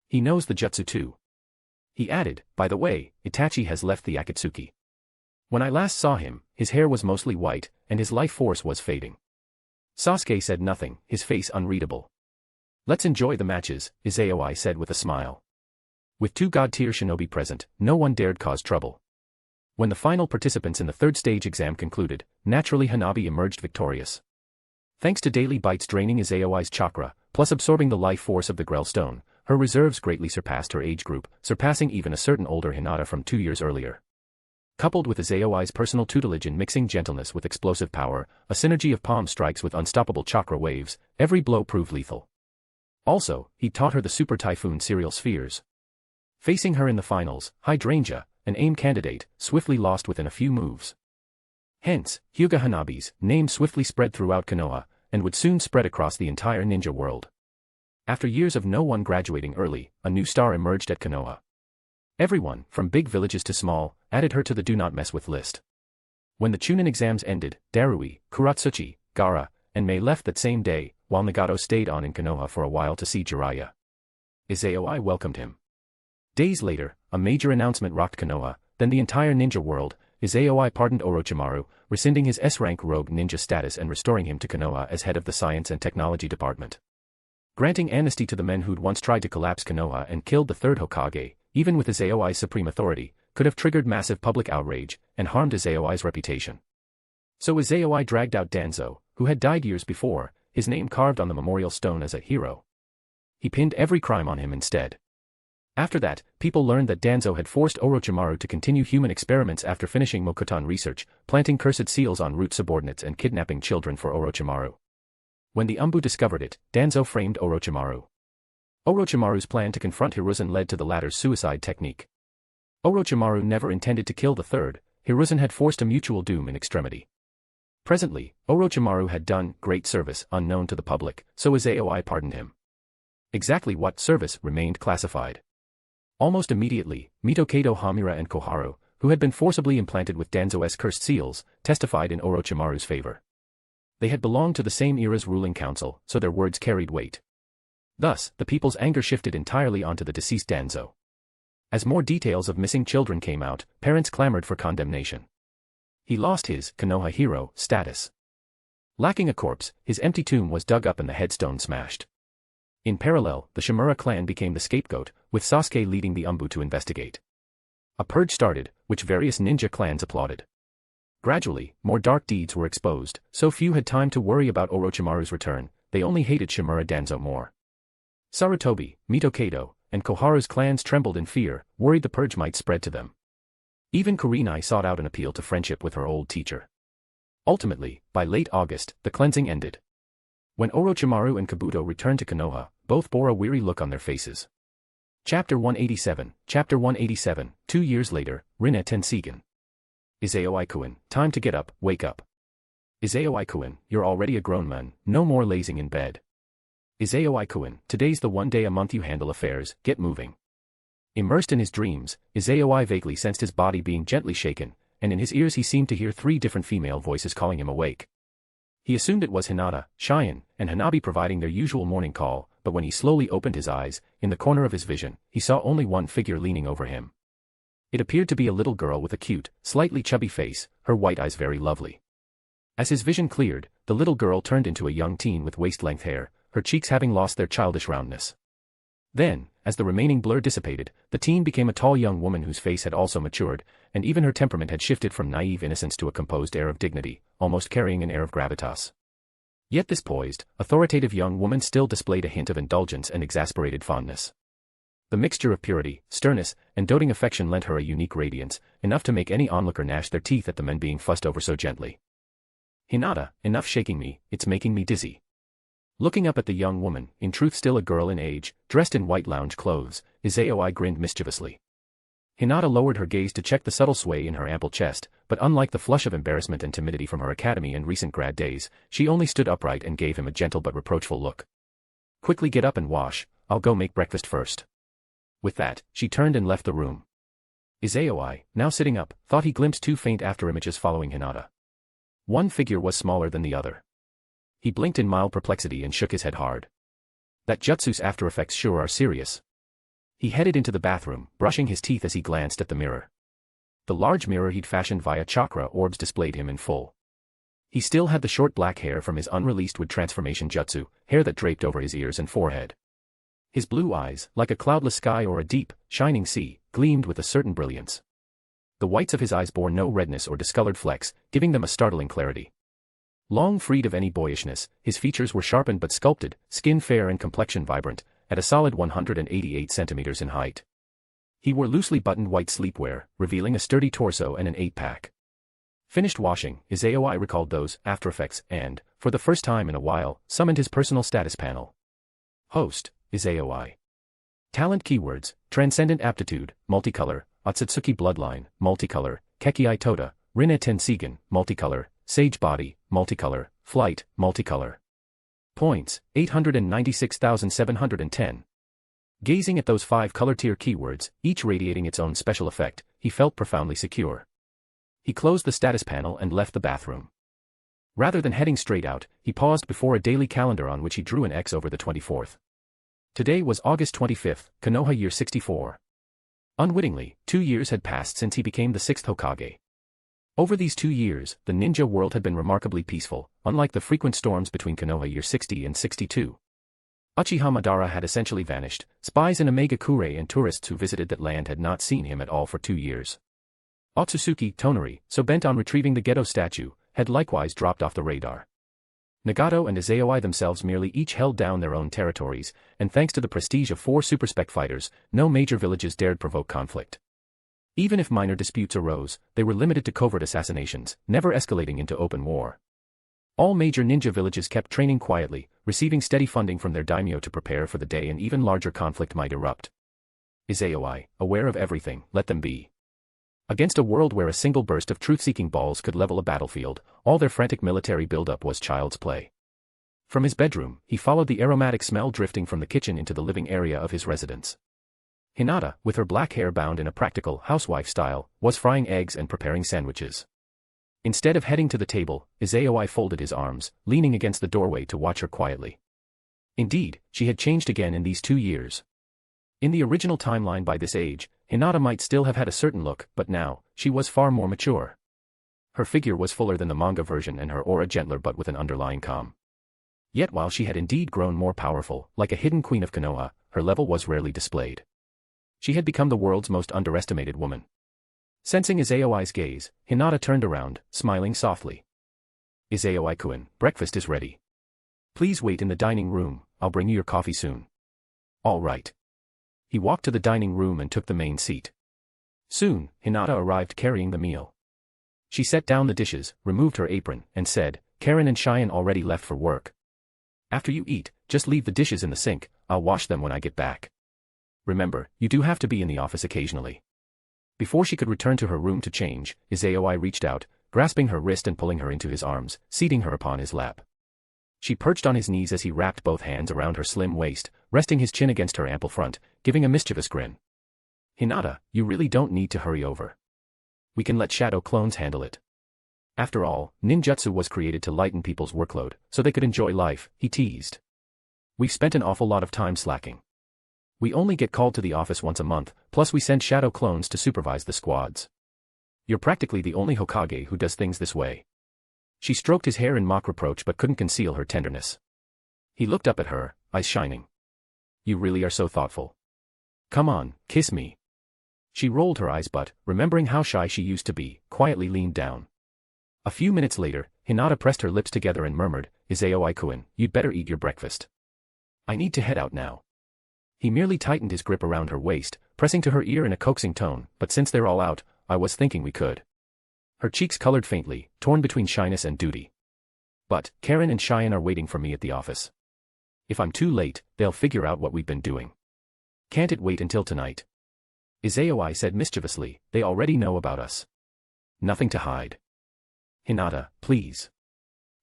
He knows the jutsu too. He added, by the way, Itachi has left the Akatsuki. When I last saw him, his hair was mostly white, and his life force was fading. Sasuke said nothing, his face unreadable. Let's enjoy the matches, Izayoi said with a smile. With 2 god-tier shinobi present, no one dared cause trouble. When the final participants in the third stage exam concluded, naturally Hanabi emerged victorious. Thanks to daily bites draining Izayoi's chakra, plus absorbing the life force of the Grell Stone, her reserves greatly surpassed her age group, surpassing even a certain older Hinata from 2 years earlier. Coupled with Izayoi's personal tutelage in mixing gentleness with explosive power, a synergy of palm strikes with unstoppable chakra waves, every blow proved lethal. Also, he taught her the Super Typhoon serial spheres. Facing her in the finals, Hydrangea, an AIM candidate, swiftly lost within a few moves. Hence, Hyuga Hanabi's name swiftly spread throughout Konoha, and would soon spread across the entire ninja world. After years of no one graduating early, a new star emerged at Konoha. Everyone, from big villages to small, added her to the do not mess with list. When the Chunin exams ended, Darui, Kuratsuchi, Gaara, and Mei left that same day, while Nagato stayed on in Konoha for a while to see Jiraiya. Izayoi welcomed him. Days later, a major announcement rocked Konoha, then the entire ninja world. Izayoi pardoned Orochimaru, rescinding his S-rank rogue ninja status and restoring him to Konoha as head of the Science and Technology Department. Granting amnesty to the men who'd once tried to collapse Konoha and killed the third Hokage, even with Izayoi's supreme authority, could have triggered massive public outrage and harmed Izayoi's reputation. So Izayoi dragged out Danzo, who had died years before, his name carved on the memorial stone as a hero. He pinned every crime on him instead. After that, people learned that Danzo had forced Orochimaru to continue human experiments after finishing Mokuton research, planting cursed seals on root subordinates and kidnapping children for Orochimaru. When the Umbu discovered it, Danzo framed Orochimaru. Orochimaru's plan to confront Hiruzen led to the latter's suicide technique. Orochimaru never intended to kill the third, Hiruzen had forced a mutual doom in extremity. Presently, Orochimaru had done great service unknown to the public, so Izayoi pardoned him. Exactly what service remained classified. Almost immediately, Mitokado Hamura and Koharu, who had been forcibly implanted with Danzo's cursed seals, testified in Orochimaru's favor. They had belonged to the same era's ruling council, so their words carried weight. Thus, the people's anger shifted entirely onto the deceased Danzo. As more details of missing children came out, parents clamored for condemnation. He lost his Konoha hero status. Lacking a corpse, his empty tomb was dug up and the headstone smashed. In parallel, the Shimura clan became the scapegoat, with Sasuke leading the Umbu to investigate. A purge started, which various ninja clans applauded. Gradually, more dark deeds were exposed, so few had time to worry about Orochimaru's return, they only hated Shimura Danzo more. Sarutobi, Mitokado, and Koharu's clans trembled in fear, worried the purge might spread to them. Even Kurenai sought out an appeal to friendship with her old teacher. Ultimately, by late August, the cleansing ended. When Orochimaru and Kabuto returned to Konoha, both bore a weary look on their faces. Chapter 187, 2 years later, Rinne Tensigen. Izayoi-kun, time to get up, wake up. Izayoi-kun, you're already a grown man, no more lazing in bed. Izayoi-kun, today's the one day a month you handle affairs, get moving. Immersed in his dreams, Izayoi vaguely sensed his body being gently shaken, and in his ears he seemed to hear 3 different female voices calling him awake. He assumed it was Hinata, Cheyenne, and Hanabi providing their usual morning call, but when he slowly opened his eyes, in the corner of his vision, he saw only one figure leaning over him. It appeared to be a little girl with a cute, slightly chubby face, her white eyes very lovely. As his vision cleared, the little girl turned into a young teen with waist-length hair, her cheeks having lost their childish roundness. Then, as the remaining blur dissipated, the teen became a tall young woman whose face had also matured, and even her temperament had shifted from naive innocence to a composed air of dignity, almost carrying an air of gravitas. Yet this poised, authoritative young woman still displayed a hint of indulgence and exasperated fondness. The mixture of purity, sternness, and doting affection lent her a unique radiance, enough to make any onlooker gnash their teeth at the men being fussed over so gently. Hinata, enough shaking me, it's making me dizzy. Looking up at the young woman, in truth still a girl in age, dressed in white lounge clothes, Izayoi grinned mischievously. Hinata lowered her gaze to check the subtle sway in her ample chest, but unlike the flush of embarrassment and timidity from her academy and recent grad days, she only stood upright and gave him a gentle but reproachful look. Quickly get up and wash, I'll go make breakfast first. With that, she turned and left the room. Izayoi, now sitting up, thought he glimpsed 2 faint afterimages following Hinata. One figure was smaller than the other. He blinked in mild perplexity and shook his head hard. That jutsu's after effects sure are serious. He headed into the bathroom, brushing his teeth as he glanced at the mirror. The large mirror he'd fashioned via chakra orbs displayed him in full. He still had the short black hair from his unreleased wood transformation jutsu, hair that draped over his ears and forehead. His blue eyes, like a cloudless sky or a deep, shining sea, gleamed with a certain brilliance. The whites of his eyes bore no redness or discolored flecks, giving them a startling clarity. Long freed of any boyishness, his features were sharpened but sculpted, skin fair and complexion vibrant, at a solid 188 centimeters in height. He wore loosely buttoned white sleepwear, revealing a sturdy torso and an 8-pack. Finished washing, Izayoi recalled those after effects and, for the first time in a while, summoned his personal status panel. Host, Izayoi. Talent keywords, Transcendent Aptitude, Multicolor, Ōtsutsuki Bloodline, Multicolor, Kekkei Toda, Rinne Tensigen, Multicolor, Sage Body, Multicolor, Flight, Multicolor. Points, 896,710. Gazing at those 5 color tier keywords, each radiating its own special effect, he felt profoundly secure. He closed the status panel and left the bathroom. Rather than heading straight out, he paused before a daily calendar on which he drew an X over the 24th. Today was August 25th, Konoha year 64. Unwittingly, 2 years had passed since he became the 6th Hokage. Over these 2 years, the ninja world had been remarkably peaceful, unlike the frequent storms between Konoha year 60 and 62. Uchiha Madara had essentially vanished, spies in Omega Kure and tourists who visited that land had not seen him at all for 2 years. Ōtsutsuki Toneri, so bent on retrieving the Geto statue, had likewise dropped off the radar. Nagato and Izayoi themselves merely each held down their own territories, and thanks to the prestige of 4 super-spec fighters, no major villages dared provoke conflict. Even if minor disputes arose, they were limited to covert assassinations, never escalating into open war. All major ninja villages kept training quietly, receiving steady funding from their daimyo to prepare for the day an even larger conflict might erupt. Izayoi, aware of everything, let them be. Against a world where a single burst of truth-seeking balls could level a battlefield, all their frantic military buildup was child's play. From his bedroom, he followed the aromatic smell drifting from the kitchen into the living area of his residence. Hinata, with her black hair bound in a practical, housewife style, was frying eggs and preparing sandwiches. Instead of heading to the table, Izayoi folded his arms, leaning against the doorway to watch her quietly. Indeed, she had changed again in these 2 years. In the original timeline by this age, Hinata might still have had a certain look, but now, she was far more mature. Her figure was fuller than the manga version and her aura gentler but with an underlying calm. Yet while she had indeed grown more powerful, like a hidden queen of Konoha, her level was rarely displayed. She had become the world's most underestimated woman. Sensing Izayoi's gaze, Hinata turned around, smiling softly. Izayoi-kun, breakfast is ready. Please wait in the dining room, I'll bring you your coffee soon. All right. He walked to the dining room and took the main seat. Soon, Hinata arrived carrying the meal. She set down the dishes, removed her apron, and said, Karen and Cheyenne already left for work. After you eat, just leave the dishes in the sink, I'll wash them when I get back. Remember, you do have to be in the office occasionally. Before she could return to her room to change, Izayoi reached out, grasping her wrist and pulling her into his arms, seating her upon his lap. She perched on his knees as he wrapped both hands around her slim waist, resting his chin against her ample front, giving a mischievous grin. Hinata, you really don't need to hurry over. We can let shadow clones handle it. After all, ninjutsu was created to lighten people's workload, so they could enjoy life, he teased. We've spent an awful lot of time slacking. We only get called to the office once a month, plus we send shadow clones to supervise the squads. You're practically the only Hokage who does things this way. She stroked his hair in mock reproach but couldn't conceal her tenderness. He looked up at her, eyes shining. You really are so thoughtful. Come on, kiss me. She rolled her eyes but, remembering how shy she used to be, quietly leaned down. A few minutes later, Hinata pressed her lips together and murmured, Izayoi-kun, you'd better eat your breakfast. I need to head out now. He merely tightened his grip around her waist, pressing to her ear in a coaxing tone, but since they're all out, I was thinking we could. Her cheeks colored faintly, torn between shyness and duty. But, Karen and Cheyenne are waiting for me at the office. If I'm too late, they'll figure out what we've been doing. Can't it wait until tonight? Izayoi said mischievously, they already know about us. Nothing to hide. Hinata, please.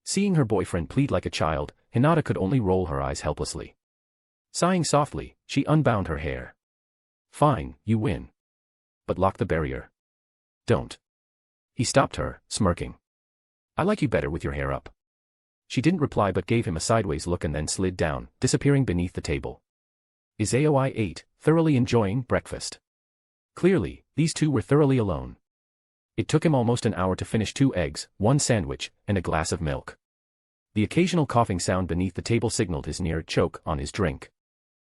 Seeing her boyfriend plead like a child, Hinata could only roll her eyes helplessly. Sighing softly, she unbound her hair. Fine, you win. But lock the barrier. Don't. He stopped her, smirking. I like you better with your hair up. She didn't reply but gave him a sideways look and then slid down, disappearing beneath the table. Izayoi ate, thoroughly enjoying breakfast. Clearly, these two were thoroughly alone. It took him almost an hour to finish 2 eggs, 1 sandwich, and a glass of milk. The occasional coughing sound beneath the table signaled his near choke on his drink.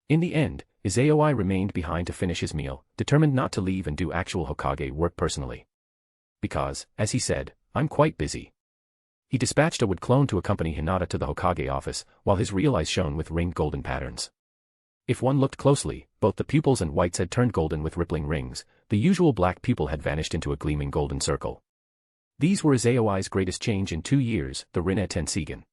In the end, Izayoi remained behind to finish his meal, determined not to leave and do actual Hokage work personally. Because, as he said, I'm quite busy. He dispatched a wood clone to accompany Hinata to the Hokage office, while his real eyes shone with ringed golden patterns. If one looked closely, both the pupils and whites had turned golden with rippling rings, the usual black pupil had vanished into a gleaming golden circle. These were Izayoi's greatest change in 2 years, the Rinne Tensigen.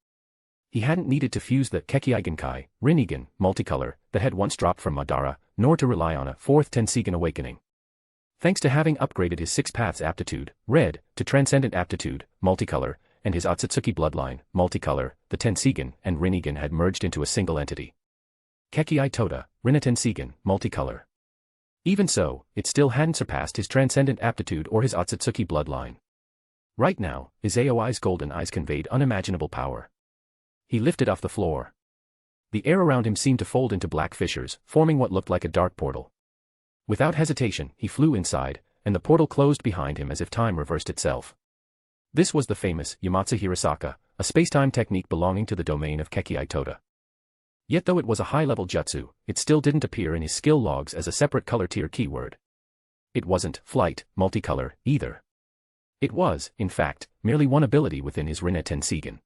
He hadn't needed to fuse the Kekkeigenkai, Rinnegan, multicolor, that had once dropped from Madara, nor to rely on a 4th Tensigen awakening. Thanks to having upgraded his 6 paths aptitude, red, to transcendent aptitude, multicolor, and his Ōtsutsuki bloodline, multicolor, the Tensigen and Rinnegan had merged into a single entity. Kekkei Tota, Rinne Tensigen, multicolor. Even so, it still hadn't surpassed his transcendent aptitude or his Ōtsutsuki bloodline. Right now, Izayoi's golden eyes conveyed unimaginable power. He lifted off the floor. The air around him seemed to fold into black fissures, forming what looked like a dark portal. Without hesitation, he flew inside, and the portal closed behind him as if time reversed itself. This was the famous Yamatsu Hirasaka, a space-time technique belonging to the domain of Kekkei Tota. Yet though it was a high-level jutsu, it still didn't appear in his skill logs as a separate color tier keyword. It wasn't flight, multicolor, either. It was, in fact, merely one ability within his Rinne Tensigen.